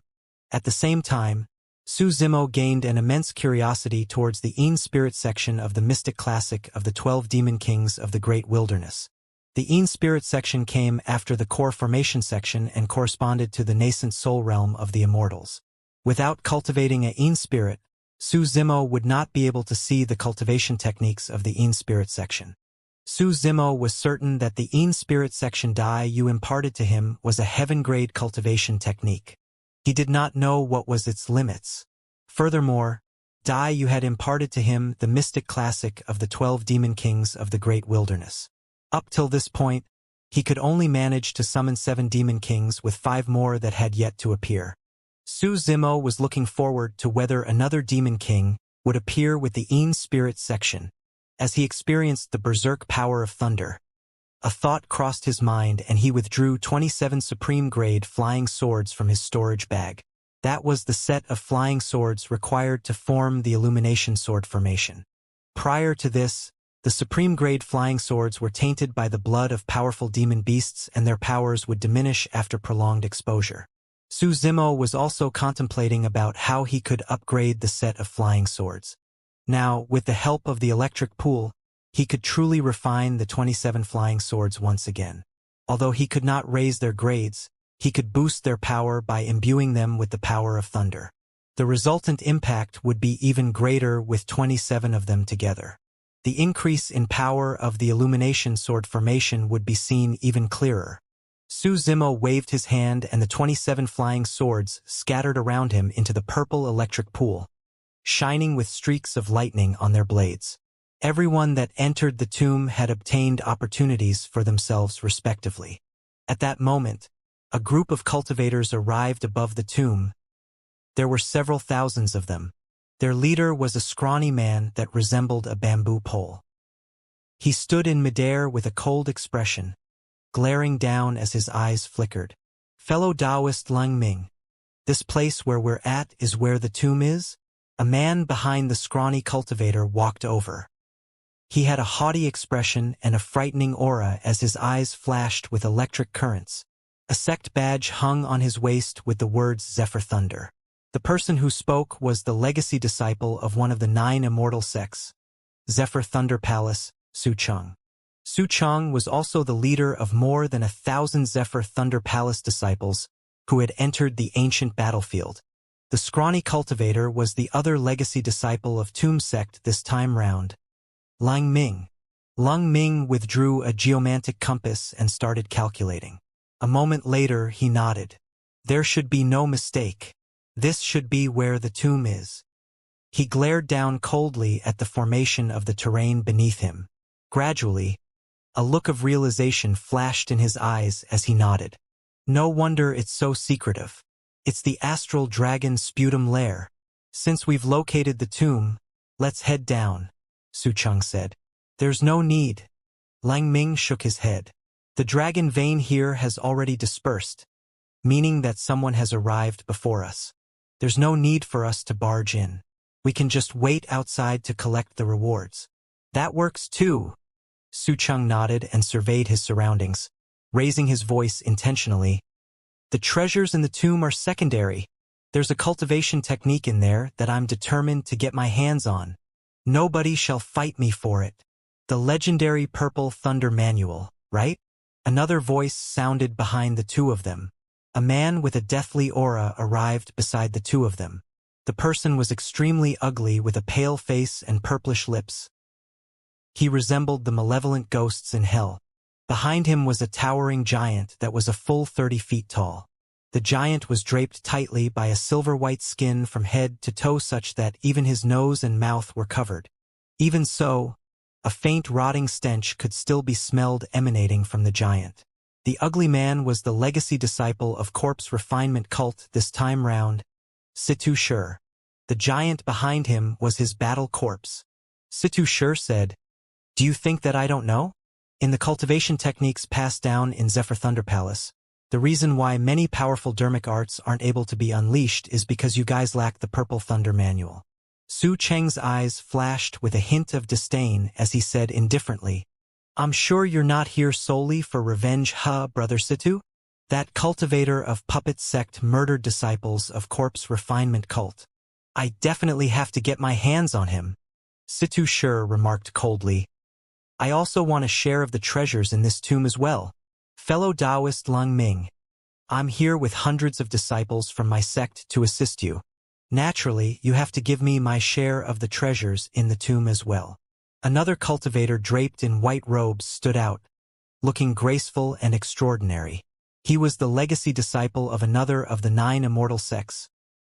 [SPEAKER 1] At the same time, Su Zimo gained an immense curiosity towards the Een Spirit section of the Mystic Classic of the 12 Demon Kings of the Great Wilderness. The Een Spirit section came after the Core Formation section and corresponded to the nascent soul realm of the Immortals. Without cultivating a Een Spirit, Su Zimo would not be able to see the cultivation techniques of the Een Spirit section. Su Zimo was certain that the Een Spirit section Dai Yu imparted to him was a heaven-grade cultivation technique. He did not know what was its limits. Furthermore, Dai Yu had imparted to him the Mystic Classic of the 12 Demon Kings of the Great Wilderness. Up till this point, he could only manage to summon 7 Demon Kings with 5 more that had yet to appear. Su Zimo was looking forward to whether another Demon King would appear with the Een Spirit section. As he experienced the berserk power of thunder, a thought crossed his mind and he withdrew 27 supreme-grade flying swords from his storage bag. That was the set of flying swords required to form the Illumination Sword formation. Prior to this, the supreme-grade flying swords were tainted by the blood of powerful demon beasts and their powers would diminish after prolonged exposure. Su Zimo was also contemplating about how he could upgrade the set of flying swords. Now, with the help of the electric pool, he could truly refine the 27 flying swords once again. Although he could not raise their grades, he could boost their power by imbuing them with the power of thunder. The resultant impact would be even greater with 27 of them together. The increase in power of the Illumination Sword formation would be seen even clearer. Su Zimo waved his hand and the 27 flying swords scattered around him into the purple electric pool, shining with streaks of lightning on their blades. Everyone that entered the tomb had obtained opportunities for themselves respectively. At that moment, a group of cultivators arrived above the tomb. There were several thousands of them. Their leader was a scrawny man that resembled a bamboo pole. He stood in midair with a cold expression, glaring down as his eyes flickered. Fellow Taoist Lung Ming, this place where we're at is where the tomb is? A man behind the scrawny cultivator walked over. He had a haughty expression and a frightening aura as his eyes flashed with electric currents. A sect badge hung on his waist with the words Zephyr Thunder. The person who spoke was the legacy disciple of one of the 9 immortal sects, Zephyr Thunder Palace, Su Cheng. Su Cheng was also the leader of more than 1,000 Zephyr Thunder Palace disciples who had entered the ancient battlefield. The scrawny cultivator was the other legacy disciple of Tomb Sect this time round, Lang Ming. Lang Ming withdrew a geomantic compass and started calculating. A moment later, he nodded. There should be no mistake. This should be where the tomb is. He glared down coldly at the formation of the terrain beneath him. Gradually, a look of realization flashed in his eyes as he nodded. No wonder it's so secretive. It's the astral dragon sputum lair. Since we've located the tomb, let's head down, Su Cheng said. There's no need. Lang Ming shook his head. The dragon vein here has already dispersed, meaning that someone has arrived before us. There's no need for us to barge in. We can just wait outside to collect the rewards. That works too. Su Cheng nodded and surveyed his surroundings, raising his voice intentionally. The treasures in the tomb are secondary. There's a cultivation technique in there that I'm determined to get my hands on. Nobody shall fight me for it. The legendary Purple Thunder Manual, right? Another voice sounded behind the two of them. A man with a deathly aura arrived beside the two of them. The person was extremely ugly with a pale face and purplish lips. He resembled the malevolent ghosts in hell. Behind him was a towering giant that was a full 30 feet tall. The giant was draped tightly by a silver-white skin from head to toe such that even his nose and mouth were covered. Even so, a faint rotting stench could still be smelled emanating from the giant. The ugly man was the legacy disciple of corpse refinement cult this time round, Situ Shur. The giant behind him was his battle corpse. Situ Shur said, "Do you think that I don't know? In the cultivation techniques passed down in Zephyr Thunder Palace, the reason why many powerful dermic arts aren't able to be unleashed is because you guys lack the Purple Thunder Manual." Su Cheng's eyes flashed with a hint of disdain as he said indifferently, "I'm sure you're not here solely for revenge, huh, Brother Situ? That cultivator of puppet sect murdered disciples of corpse refinement cult. I definitely have to get my hands on him," Situ Shur remarked coldly. "I also want a share of the treasures in this tomb as well. Fellow Taoist Lang Ming, I'm here with hundreds of disciples from my sect to assist you. Naturally, you have to give me my share of the treasures in the tomb as well." Another cultivator draped in white robes stood out, looking graceful and extraordinary. He was the legacy disciple of another of the 9 immortal sects,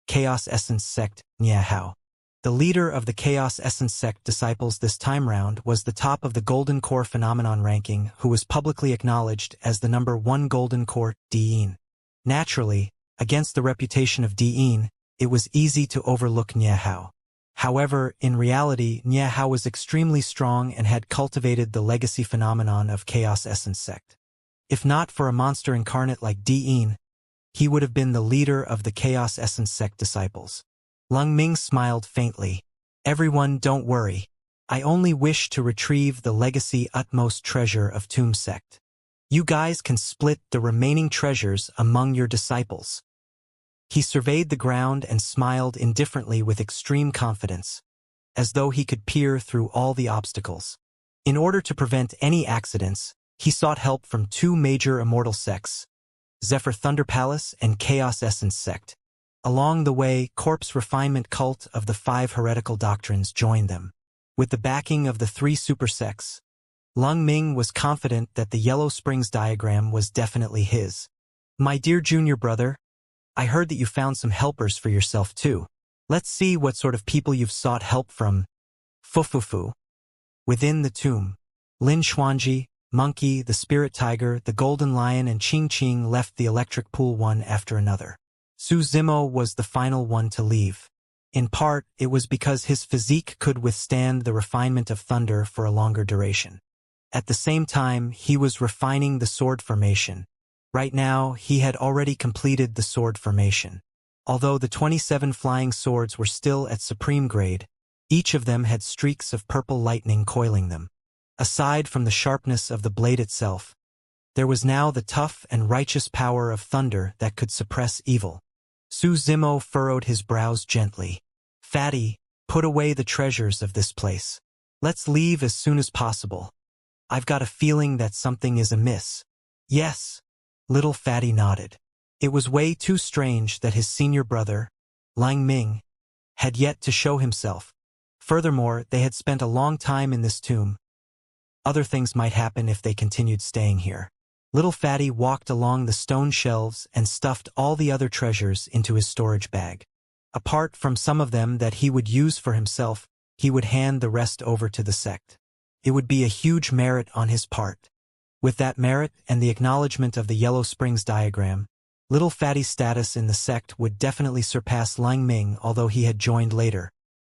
[SPEAKER 1] Chaos Essence Sect, Niahao. The leader of the Chaos Essence Sect disciples this time round was the top of the Golden Core Phenomenon ranking who was publicly acknowledged as the number 1 Golden Core, Diin. Naturally, against the reputation of Diin, it was easy to overlook Niahao. However, in reality, Niahao was extremely strong and had cultivated the legacy phenomenon of Chaos Essence Sect. If not for a monster incarnate like Diin, he would have been the leader of the Chaos Essence Sect disciples. Lang Ming smiled faintly. "Everyone, don't worry. I only wish to retrieve the legacy utmost treasure of Tomb Sect. You guys can split the remaining treasures among your disciples." He surveyed the ground and smiled indifferently with extreme confidence, as though he could peer through all the obstacles. In order to prevent any accidents, he sought help from 2 major immortal sects, Zephyr Thunder Palace and Chaos Essence Sect. Along the way, corpse refinement cult of the 5 heretical doctrines joined them. With the backing of the 3 super sects, Lang Ming was confident that the Yellow Springs diagram was definitely his. "My dear junior brother, I heard that you found some helpers for yourself too. Let's see what sort of people you've sought help from." Fufufu. Within the tomb, Lin Xuanji, Monkey, the Spirit Tiger, the Golden Lion and Qing Qing left the electric pool one after another. Su Zimo was the final one to leave. In part, it was because his physique could withstand the refinement of thunder for a longer duration. At the same time, he was refining the sword formation. Right now, he had already completed the sword formation. Although the 27 flying swords were still at supreme grade, each of them had streaks of purple lightning coiling them. Aside from the sharpness of the blade itself, there was now the tough and righteous power of thunder that could suppress evil. Su Zimo furrowed his brows gently. Fatty, put away the treasures of this place. Let's leave as soon as possible. I've got a feeling that something is amiss. Yes. Little Fatty nodded. It was way too strange that his senior brother, Lang Ming, had yet to show himself. Furthermore, they had spent a long time in this tomb. Other things might happen if they continued staying here. Little Fatty walked along the stone shelves and stuffed all the other treasures into his storage bag. Apart from some of them that he would use for himself, he would hand the rest over to the sect. It would be a huge merit on his part. With that merit and the acknowledgement of the Yellow Springs diagram, Little Fatty's status in the sect would definitely surpass Lang Ming, although he had joined later.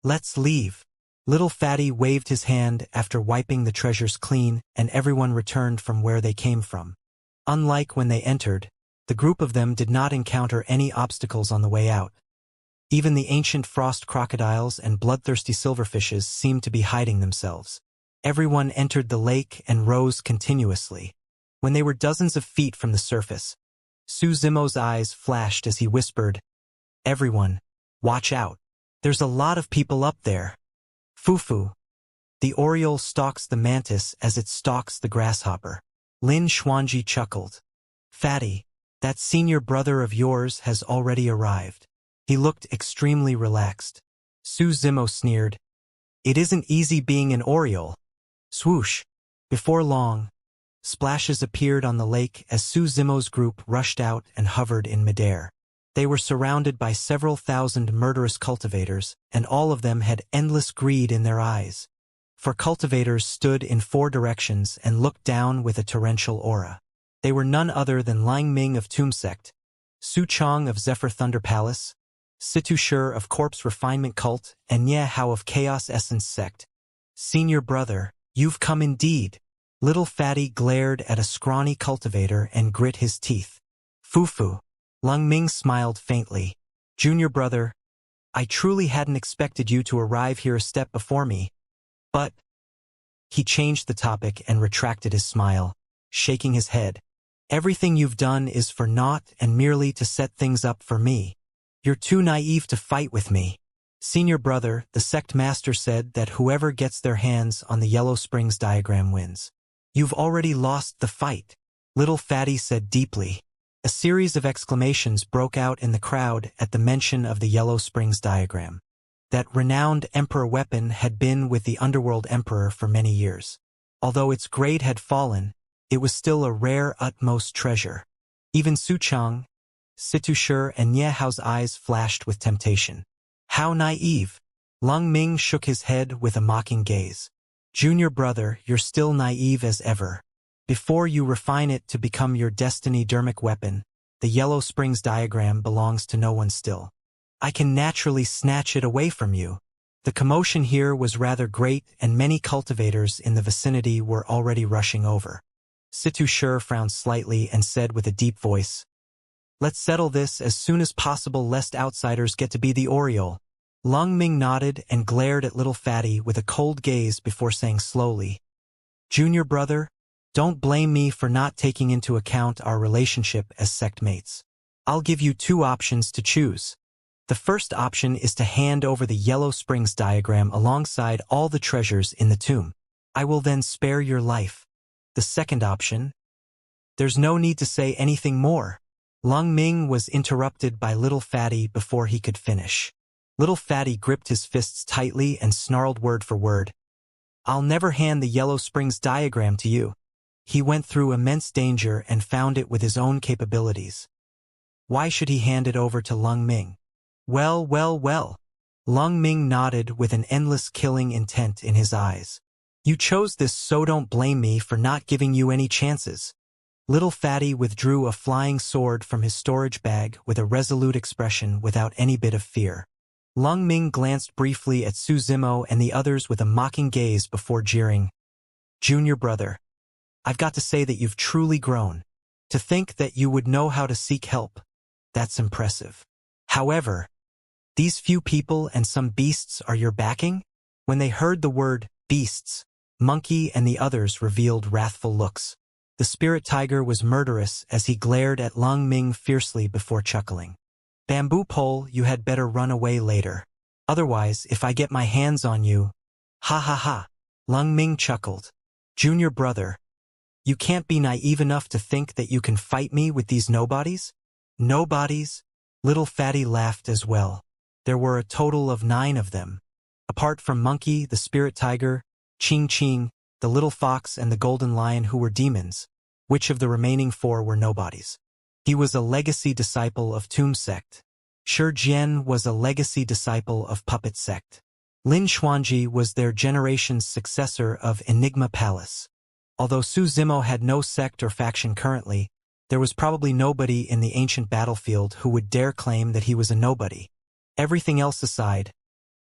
[SPEAKER 1] Let's leave. Little Fatty waved his hand after wiping the treasures clean, and everyone returned from where they came from. Unlike when they entered, the group of them did not encounter any obstacles on the way out. Even the ancient frost crocodiles and bloodthirsty silverfishes seemed to be hiding themselves. Everyone entered the lake and rose continuously. When they were dozens of feet from the surface, Su Zimo's eyes flashed as he whispered, "Everyone, watch out. There's a lot of people up there." Fufu. The oriole stalks the mantis as it stalks the grasshopper. Lin Xuanji chuckled. Fatty, that senior brother of yours has already arrived. He looked extremely relaxed. Su Zimo sneered. It isn't easy being an oriole. Swoosh. Before long, splashes appeared on the lake as Su Zimo's group rushed out and hovered in midair. They were surrounded by several thousand murderous cultivators, and all of them had endless greed in their eyes. For cultivators stood in 4 directions and looked down with a torrential aura. They were none other than Lang Ming of Tomb Sect, Su Chong of Zephyr Thunder Palace, Situ Shur of Corpse Refinement Cult, and Nye Hao of Chaos Essence Sect. Senior brother, you've come indeed. Little Fatty glared at a scrawny cultivator and grit his teeth. Fufu. Lang Ming smiled faintly. Junior brother, I truly hadn't expected you to arrive here a step before me. But... He changed the topic and retracted his smile, shaking his head. Everything you've done is for naught and merely to set things up for me. You're too naive to fight with me. Senior brother, the sect master said that whoever gets their hands on the Yellow Springs diagram wins. You've already lost the fight, Little Fatty said deeply. A series of exclamations broke out in the crowd at the mention of the Yellow Springs diagram. That renowned emperor weapon had been with the underworld emperor for many years. Although its grade had fallen, it was still a rare utmost treasure. Even Su Chang, Situ Shur and Nye Hao's eyes flashed with temptation. How naive! Lang Ming shook his head with a mocking gaze. Junior brother, you're still naive as ever. Before you refine it to become your destiny-dermic weapon, the Yellow Springs diagram belongs to no one still. I can naturally snatch it away from you. The commotion here was rather great and many cultivators in the vicinity were already rushing over. Situ Shur frowned slightly and said with a deep voice, Let's settle this as soon as possible lest outsiders get to be the oriole. Lang Ming nodded and glared at Little Fatty with a cold gaze before saying slowly, Junior brother, don't blame me for not taking into account our relationship as sect mates. I'll give you 2 options to choose. The first option is to hand over the Yellow Springs diagram alongside all the treasures in the tomb. I will then spare your life. The second option? There's no need to say anything more. Lang Ming was interrupted by Little Fatty before he could finish. Little Fatty gripped his fists tightly and snarled word for word. I'll never hand the Yellow Springs diagram to you. He went through immense danger and found it with his own capabilities. Why should he hand it over to Lang Ming? Well, well, well. Lang Ming nodded with an endless killing intent in his eyes. You chose this, so don't blame me for not giving you any chances. Little Fatty withdrew a flying sword from his storage bag with a resolute expression without any bit of fear. Lang Ming glanced briefly at Su Zimo and the others with a mocking gaze before jeering. Junior brother, I've got to say that you've truly grown. To think that you would know how to seek help, that's impressive. However, these few people and some beasts are your backing? When they heard the word beasts, Monkey and the others revealed wrathful looks. The spirit tiger was murderous as he glared at Lang Ming fiercely before chuckling. Bamboo pole, you had better run away later. Otherwise, if I get my hands on you... Ha ha ha. Lung Ming chuckled. Junior brother, you can't be naive enough to think that you can fight me with these nobodies? Nobodies? Little Fatty laughed as well. There were a total of 9 of them. Apart from Monkey, the Spirit Tiger, Ching Ching, the Little Fox and the Golden Lion who were demons, which of the remaining 4 were nobodies? He was a legacy disciple of Tomb Sect. Shi Jian was a legacy disciple of Puppet Sect. Lin Xuanji was their generation's successor of Enigma Palace. Although Su Zimo had no sect or faction currently, there was probably nobody in the ancient battlefield who would dare claim that he was a nobody. Everything else aside,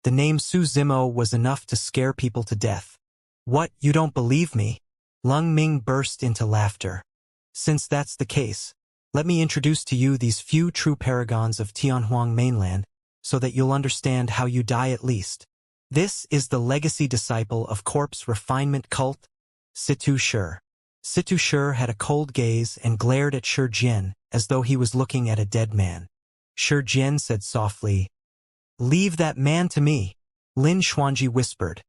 [SPEAKER 1] the name Su Zimo was enough to scare people to death. What, you don't believe me? Lung Ming burst into laughter. Since that's the case, let me introduce to you these few true paragons of Tianhuang mainland, so that you'll understand how you die at least. This is the legacy disciple of corpse refinement cult, Situ Shi. Situ Shi had a cold gaze and glared at Shi Jian as though he was looking at a dead man. Shi Jian said softly, "Leave that man to me," Lin Xuanji whispered.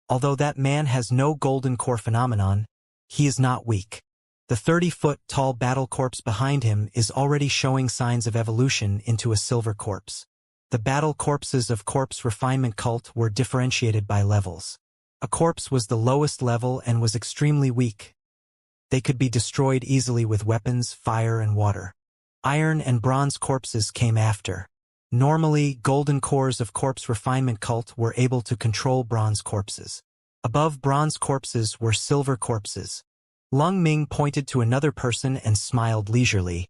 [SPEAKER 1] "Although that man has no golden core phenomenon, he is not weak. The 30-foot-tall battle corpse behind him is already showing signs of evolution into a silver corpse." The battle corpses of corpse refinement cult were differentiated by levels. A corpse was the lowest level and was extremely weak. They could be destroyed easily with weapons, fire, and water. Iron and bronze corpses came after. Normally, golden cores of corpse refinement cult were able to control bronze corpses. Above bronze corpses were silver corpses. Lung Ming pointed to another person and smiled leisurely.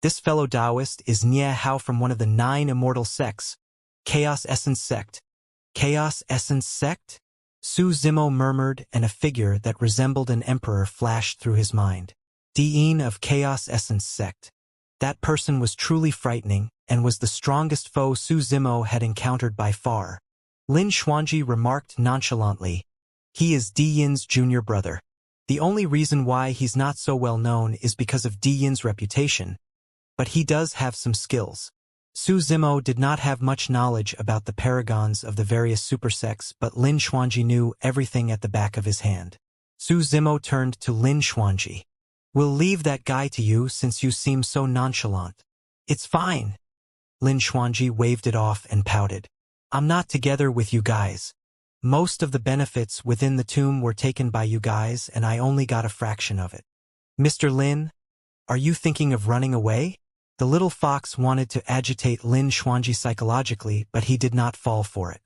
[SPEAKER 1] This fellow Taoist is Nie Hao from one of the 9 immortal sects, Chaos Essence Sect. Chaos Essence Sect? Su Zimo murmured, and a figure that resembled an emperor flashed through his mind. Dean of Chaos Essence Sect. That person was truly frightening, and was the strongest foe Su Zimo had encountered by far. Lin Xuanji remarked nonchalantly, "He is Di Yin's junior brother. The only reason why he's not so well known is because of Di Yin's reputation, but he does have some skills." Su Zimo did not have much knowledge about the paragons of the various supersects, but Lin Xuanji knew everything at the back of his hand. Su Zimo turned to Lin Xuanji. "We'll leave that guy to you since you seem so nonchalant." "It's fine." Lin Xuanji waved it off and pouted. "I'm not together with you guys. Most of the benefits within the tomb were taken by you guys, and I only got a fraction of it." "Mr. Lin, are you thinking of running away?" The little fox wanted to agitate Lin Xuanji psychologically, but he did not fall for it.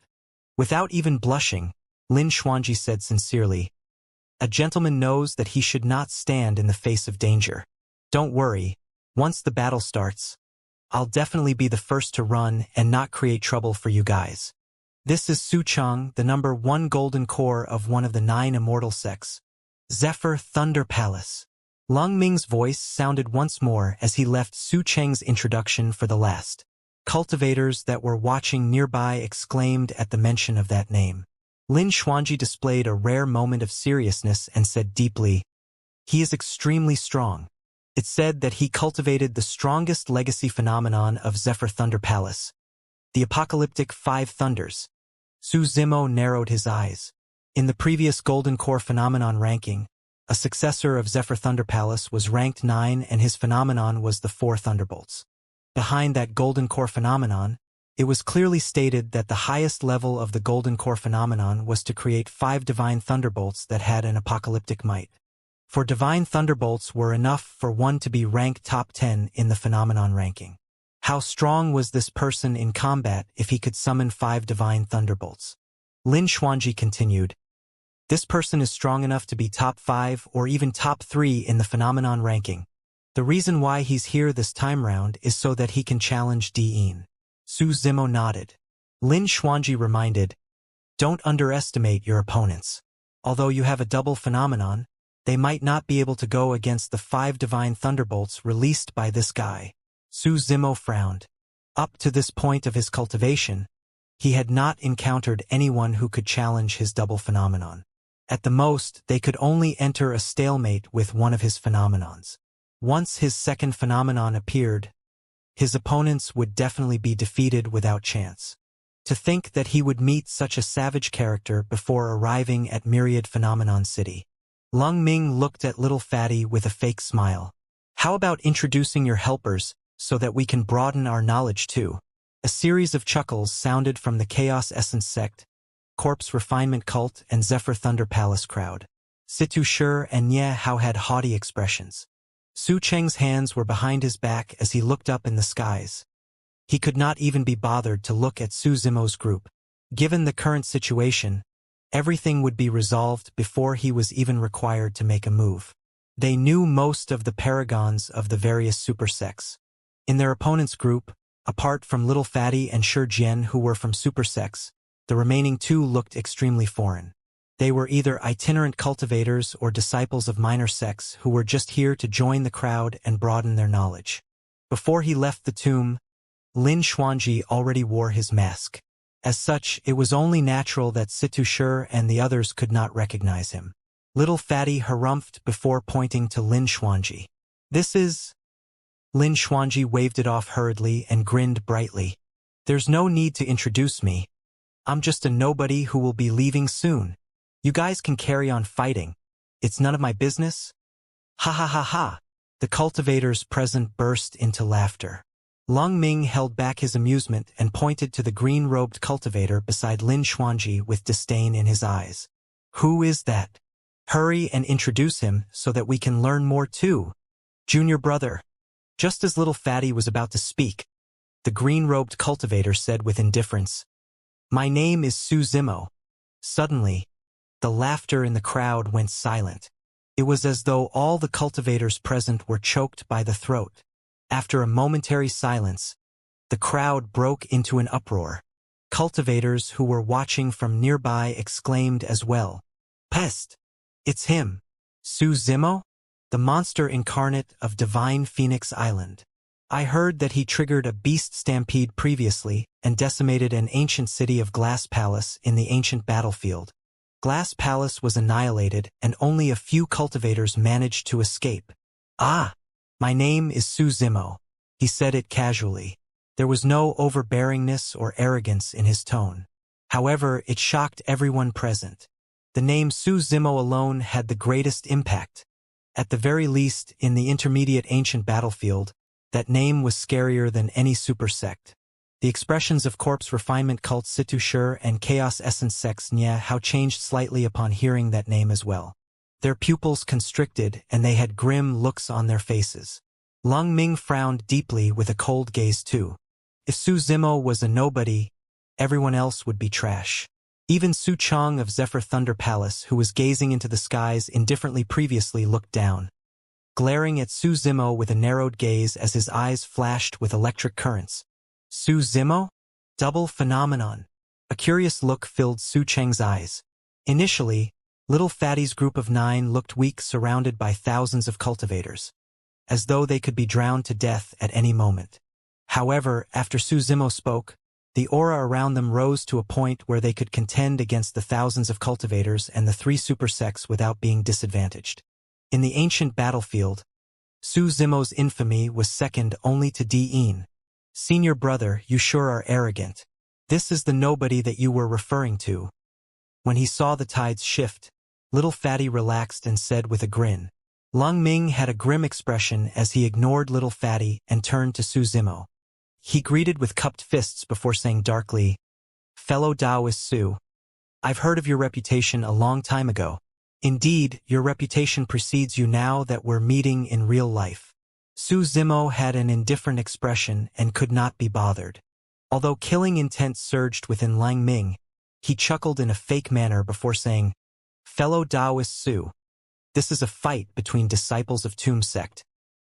[SPEAKER 1] Without even blushing, Lin Xuanji said sincerely, "A gentleman knows that he should not stand in the face of danger. Don't worry, once the battle starts, I'll definitely be the first to run and not create trouble for you guys. This is Su Chang, the number 1 golden core of one of the 9 immortal sects, Zephyr Thunder Palace." Lung Ming's voice sounded once more as he left Su Cheng's introduction for the last. Cultivators that were watching nearby exclaimed at the mention of that name. Lin Xuanji displayed a rare moment of seriousness and said deeply, "He is extremely strong. It's said that he cultivated the strongest legacy phenomenon of Zephyr Thunder Palace, the apocalyptic 5 thunders." Su Zimo narrowed his eyes. In the previous Golden Core phenomenon ranking, a successor of Zephyr Thunder Palace was ranked 9 and his phenomenon was the 4 Thunderbolts. Behind that Golden Core phenomenon, it was clearly stated that the highest level of the Golden Core phenomenon was to create 5 Divine Thunderbolts that had an apocalyptic might. For Divine Thunderbolts were enough for one to be ranked top 10 in the phenomenon ranking. How strong was this person in combat if he could summon 5 Divine Thunderbolts? Lin Xuanji continued, "This person is strong enough to be top 5 or even top 3 in the phenomenon ranking. The reason why he's here this time round is so that he can challenge Dean." Su Zimo nodded. Lin Xuanji reminded, "Don't underestimate your opponents. Although you have a double phenomenon, they might not be able to go against the 5 Divine Thunderbolts released by this guy." Su Zimo frowned. Up to this point of his cultivation, he had not encountered anyone who could challenge his double phenomenon. At the most, they could only enter a stalemate with one of his phenomenons. Once his second phenomenon appeared, His opponents would definitely be defeated without chance. To think that he would meet such a savage character before arriving at Myriad Phenomenon City. Lung Ming looked at little Fatty with a fake smile. How about introducing your helpers so that we can broaden our knowledge too? A series of chuckles sounded from the Chaos Essence sect, Corpse Refinement Cult, and Zephyr Thunder Palace crowd. Situ Shi and Nye Hao had haughty expressions. Su Cheng's hands were behind his back as he looked up in the skies. He could not even be bothered to look at Su Zimo's group. Given the current situation, everything would be resolved before he was even required to make a move. They knew most of the paragons of the various super sects. In their opponent's group, apart from Little Fatty and Shi Jian who were from super sects, the remaining two looked extremely foreign. They were either itinerant cultivators or disciples of minor sects who were just here to join the crowd and broaden their knowledge. Before he left the tomb, Lin Xuanji already wore his mask. As such, it was only natural that Situ Shi and the others could not recognize him. Little Fatty harumphed before pointing to Lin Xuanji. This is... Lin Xuanji waved it off hurriedly and grinned brightly. There's no need to introduce me. I'm just a nobody who will be leaving soon. You guys can carry on fighting. It's none of my business. Ha ha ha ha. The cultivators present burst into laughter. Lung Ming held back his amusement and pointed to the green-robed cultivator beside Lin Xuanji with disdain in his eyes. Who is that? Hurry and introduce him so that we can learn more too. Junior brother. Just as Little Fatty was about to speak, the green-robed cultivator said with indifference, My name is Su Zimo. Suddenly, the laughter in the crowd went silent. It was as though all the cultivators present were choked by the throat. After a momentary silence, the crowd broke into an uproar. Cultivators who were watching from nearby exclaimed as well. Pest! It's him! Su Zimo? The monster incarnate of Divine Phoenix Island. I heard that he triggered a beast stampede previously and decimated an ancient city of Glass Palace in the ancient battlefield. Glass Palace was annihilated and only a few cultivators managed to escape. Ah! My name is Su Zimo. He said it casually. There was no overbearingness or arrogance in his tone. However, it shocked everyone present. The name Su Zimo alone had the greatest impact. At the very least, in the intermediate ancient battlefield, that name was scarier than any super sect. The expressions of Corpse Refinement Cult Situ Shi and Chaos Essence sects Nye Hao changed slightly upon hearing that name as well. Their pupils constricted and they had grim looks on their faces. Lung Ming frowned deeply with a cold gaze too. If Su Zimo was a nobody, everyone else would be trash. Even Su Chong of Zephyr Thunder Palace, who was gazing into the skies indifferently previously, looked down, glaring at Su Zimo with a narrowed gaze as his eyes flashed with electric currents. Su Zimo? Double phenomenon. A curious look filled Su Cheng's eyes. Initially, Little Fatty's group of 9 looked weak, surrounded by thousands of cultivators, as though they could be drowned to death at any moment. However, after Su Zimo spoke, the aura around them rose to a point where they could contend against the thousands of cultivators and the 3 super sects without being disadvantaged. In the ancient battlefield, Su Zimo's infamy was second only to Di-In. Senior brother, you sure are arrogant. This is the nobody that you were referring to. When he saw the tides shift, Little Fatty relaxed and said with a grin. Lung Ming had a grim expression as he ignored Little Fatty and turned to Su Zimo. He greeted with cupped fists before saying darkly, Fellow Taoist Su, I've heard of your reputation a long time ago. Indeed, your reputation precedes you now that we're meeting in real life. Su Zimo had an indifferent expression and could not be bothered. Although killing intent surged within Lang Ming, he chuckled in a fake manner before saying, Fellow Taoist Su, this is a fight between disciples of Tomb Sect.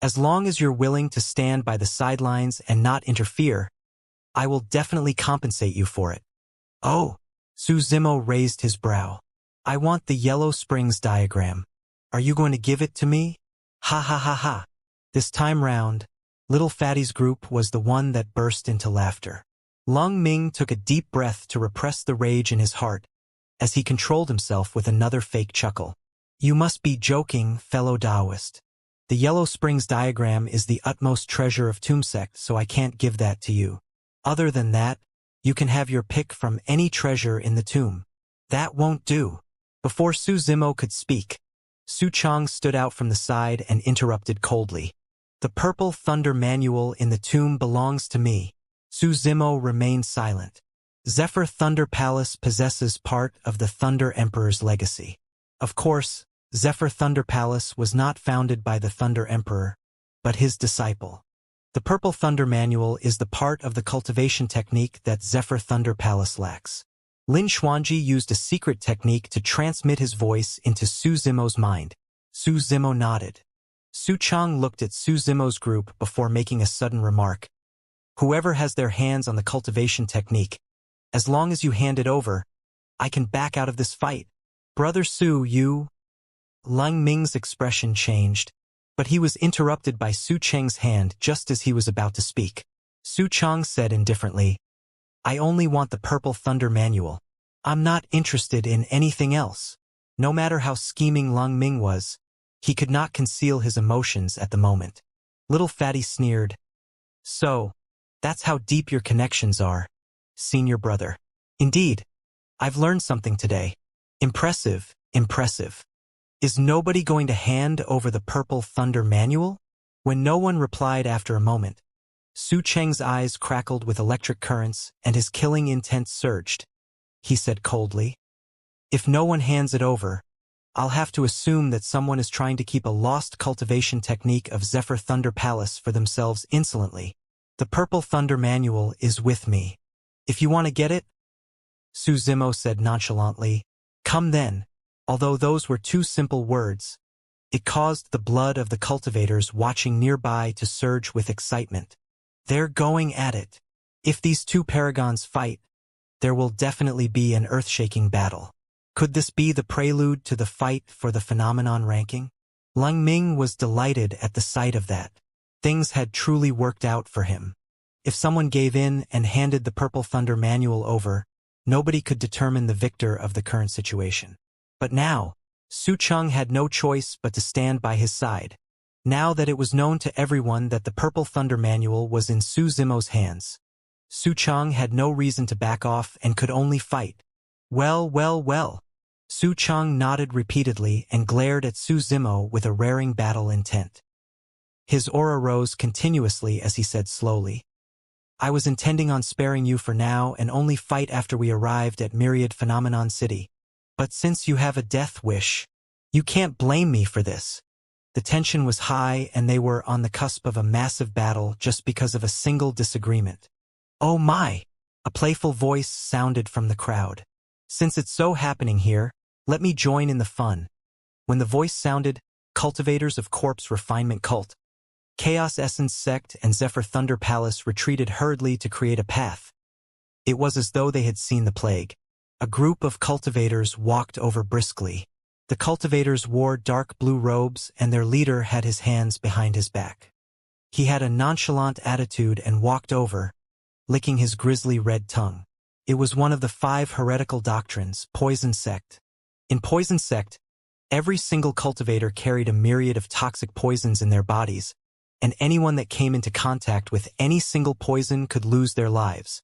[SPEAKER 1] As long as you're willing to stand by the sidelines and not interfere, I will definitely compensate you for it. Oh, Su Zimo raised his brow. I want the Yellow Springs diagram. Are you going to give it to me? Ha ha ha ha. This time round, Little Fatty's group was the one that burst into laughter. Lung Ming took a deep breath to repress the rage in his heart, as he controlled himself with another fake chuckle. You must be joking, fellow Taoist. The Yellow Springs diagram is the utmost treasure of Tombsect, so I can't give that to you. Other than that, you can have your pick from any treasure in the tomb. That won't do. Before Su Zimo could speak, Su Chang stood out from the side and interrupted coldly. The Purple Thunder Manual in the tomb belongs to me. Su Zimo remained silent. Zephyr Thunder Palace possesses part of the Thunder Emperor's legacy. Of course, Zephyr Thunder Palace was not founded by the Thunder Emperor, but his disciple. The Purple Thunder Manual is the part of the cultivation technique that Zephyr Thunder Palace lacks. Lin Xuanji used a secret technique to transmit his voice into Su Zimo's mind. Su Zimo nodded. Su Chang looked at Su Zimo's group before making a sudden remark. Whoever has their hands on the cultivation technique, as long as you hand it over, I can back out of this fight. Brother Su, you... Lang Ming's expression changed, but he was interrupted by Su Cheng's hand just as he was about to speak. Su Chang said indifferently, I only want the Purple Thunder Manual. I'm not interested in anything else. No matter how scheming Lang Ming was, he could not conceal his emotions at the moment. Little Fatty sneered. So, that's how deep your connections are, senior brother. Indeed, I've learned something today. Impressive, impressive. Is nobody going to hand over the Purple Thunder Manual? When no one replied after a moment, Su Cheng's eyes crackled with electric currents and his killing intent surged. He said coldly, if no one hands it over, I'll have to assume that someone is trying to keep a lost cultivation technique of Zephyr Thunder Palace for themselves insolently. The Purple Thunder Manual is with me. If you want to get it, Su Zimo said nonchalantly, come then. Although those were two simple words, it caused the blood of the cultivators watching nearby to surge with excitement. They're going at it. If these two paragons fight, there will definitely be an earth-shaking battle. Could this be the prelude to the fight for the phenomenon ranking? Lang Ming was delighted at the sight of that. Things had truly worked out for him. If someone gave in and handed the Purple Thunder Manual over, nobody could determine the victor of the current situation. But now, Su Chang had no choice but to stand by his side. Now that it was known to everyone that the Purple Thunder Manual was in Su Zimo's hands, Su Chang had no reason to back off and could only fight. Well, well, well. Su Chang nodded repeatedly and glared at Su Zimo with a raring battle intent. His aura rose continuously as he said slowly, I was intending on sparing you for now and only fight after we arrived at Myriad Phenomenon City. But since you have a death wish, you can't blame me for this. The tension was high and they were on the cusp of a massive battle just because of a single disagreement. Oh my! A playful voice sounded from the crowd. Since it's so happening here, let me join in the fun. When the voice sounded, cultivators of Corpse Refinement Cult, Chaos Essence Sect and Zephyr Thunder Palace retreated hurriedly to create a path. It was as though they had seen the plague. A group of cultivators walked over briskly. The cultivators wore dark blue robes and their leader had his hands behind his back. He had a nonchalant attitude and walked over, licking his grisly red tongue. It was one of the 5 heretical doctrines, Poison Sect. In Poison Sect, every single cultivator carried a myriad of toxic poisons in their bodies, and anyone that came into contact with any single poison could lose their lives.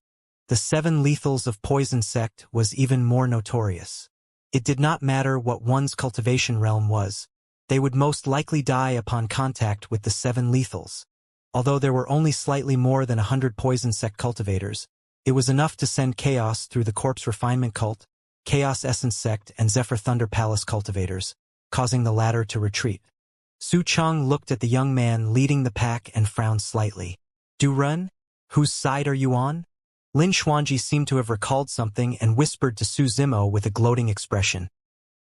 [SPEAKER 1] The 7 lethals of Poison Sect was even more notorious. It did not matter what one's cultivation realm was, they would most likely die upon contact with the 7 lethals. Although there were only slightly more than 100 Poison Sect cultivators, it was enough to send chaos through the Corpse Refinement Cult, Chaos Essence Sect, and Zephyr Thunder Palace cultivators, causing the latter to retreat. Su Chang looked at the young man leading the pack and frowned slightly. Du Run? Whose side are you on? Lin Xuanji seemed to have recalled something and whispered to Su Zimo with a gloating expression.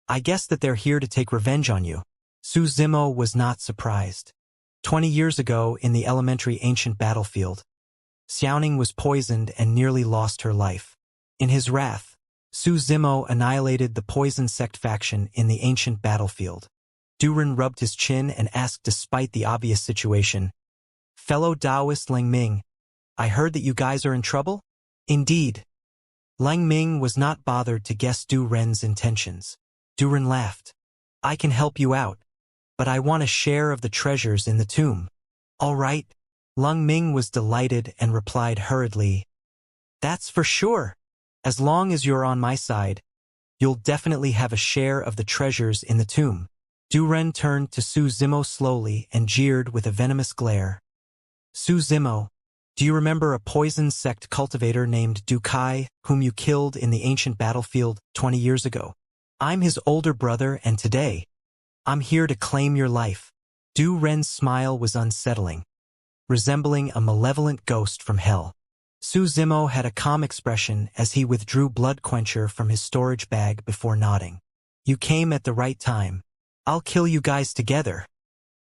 [SPEAKER 1] I guess that they're here to take revenge on you. Su Zimo was not surprised. 20 years ago, in the elementary ancient battlefield, Xiaoning was poisoned and nearly lost her life. In his wrath, Su Zimo annihilated the Poison Sect faction in the ancient battlefield. Duran rubbed his chin and asked despite the obvious situation, Fellow Taoist Lang Ming, I heard that you guys are in trouble? Indeed. Lang Ming was not bothered to guess Du Ren's intentions. Du Ren laughed. I can help you out, but I want a share of the treasures in the tomb. All right. Lung Ming was delighted and replied hurriedly, That's for sure. As long as you're on my side, you'll definitely have a share of the treasures in the tomb. Du Ren turned to Su Zimo slowly and jeered with a venomous glare. Su Zimo, do you remember a poison sect cultivator named Du Kai, whom you killed in the ancient battlefield 20 years ago? I'm his older brother, and today, I'm here to claim your life. Du Ren's smile was unsettling, resembling a malevolent ghost from hell. Su Zimo had a calm expression as he withdrew blood quencher from his storage bag before nodding. You came at the right time. I'll kill you guys together.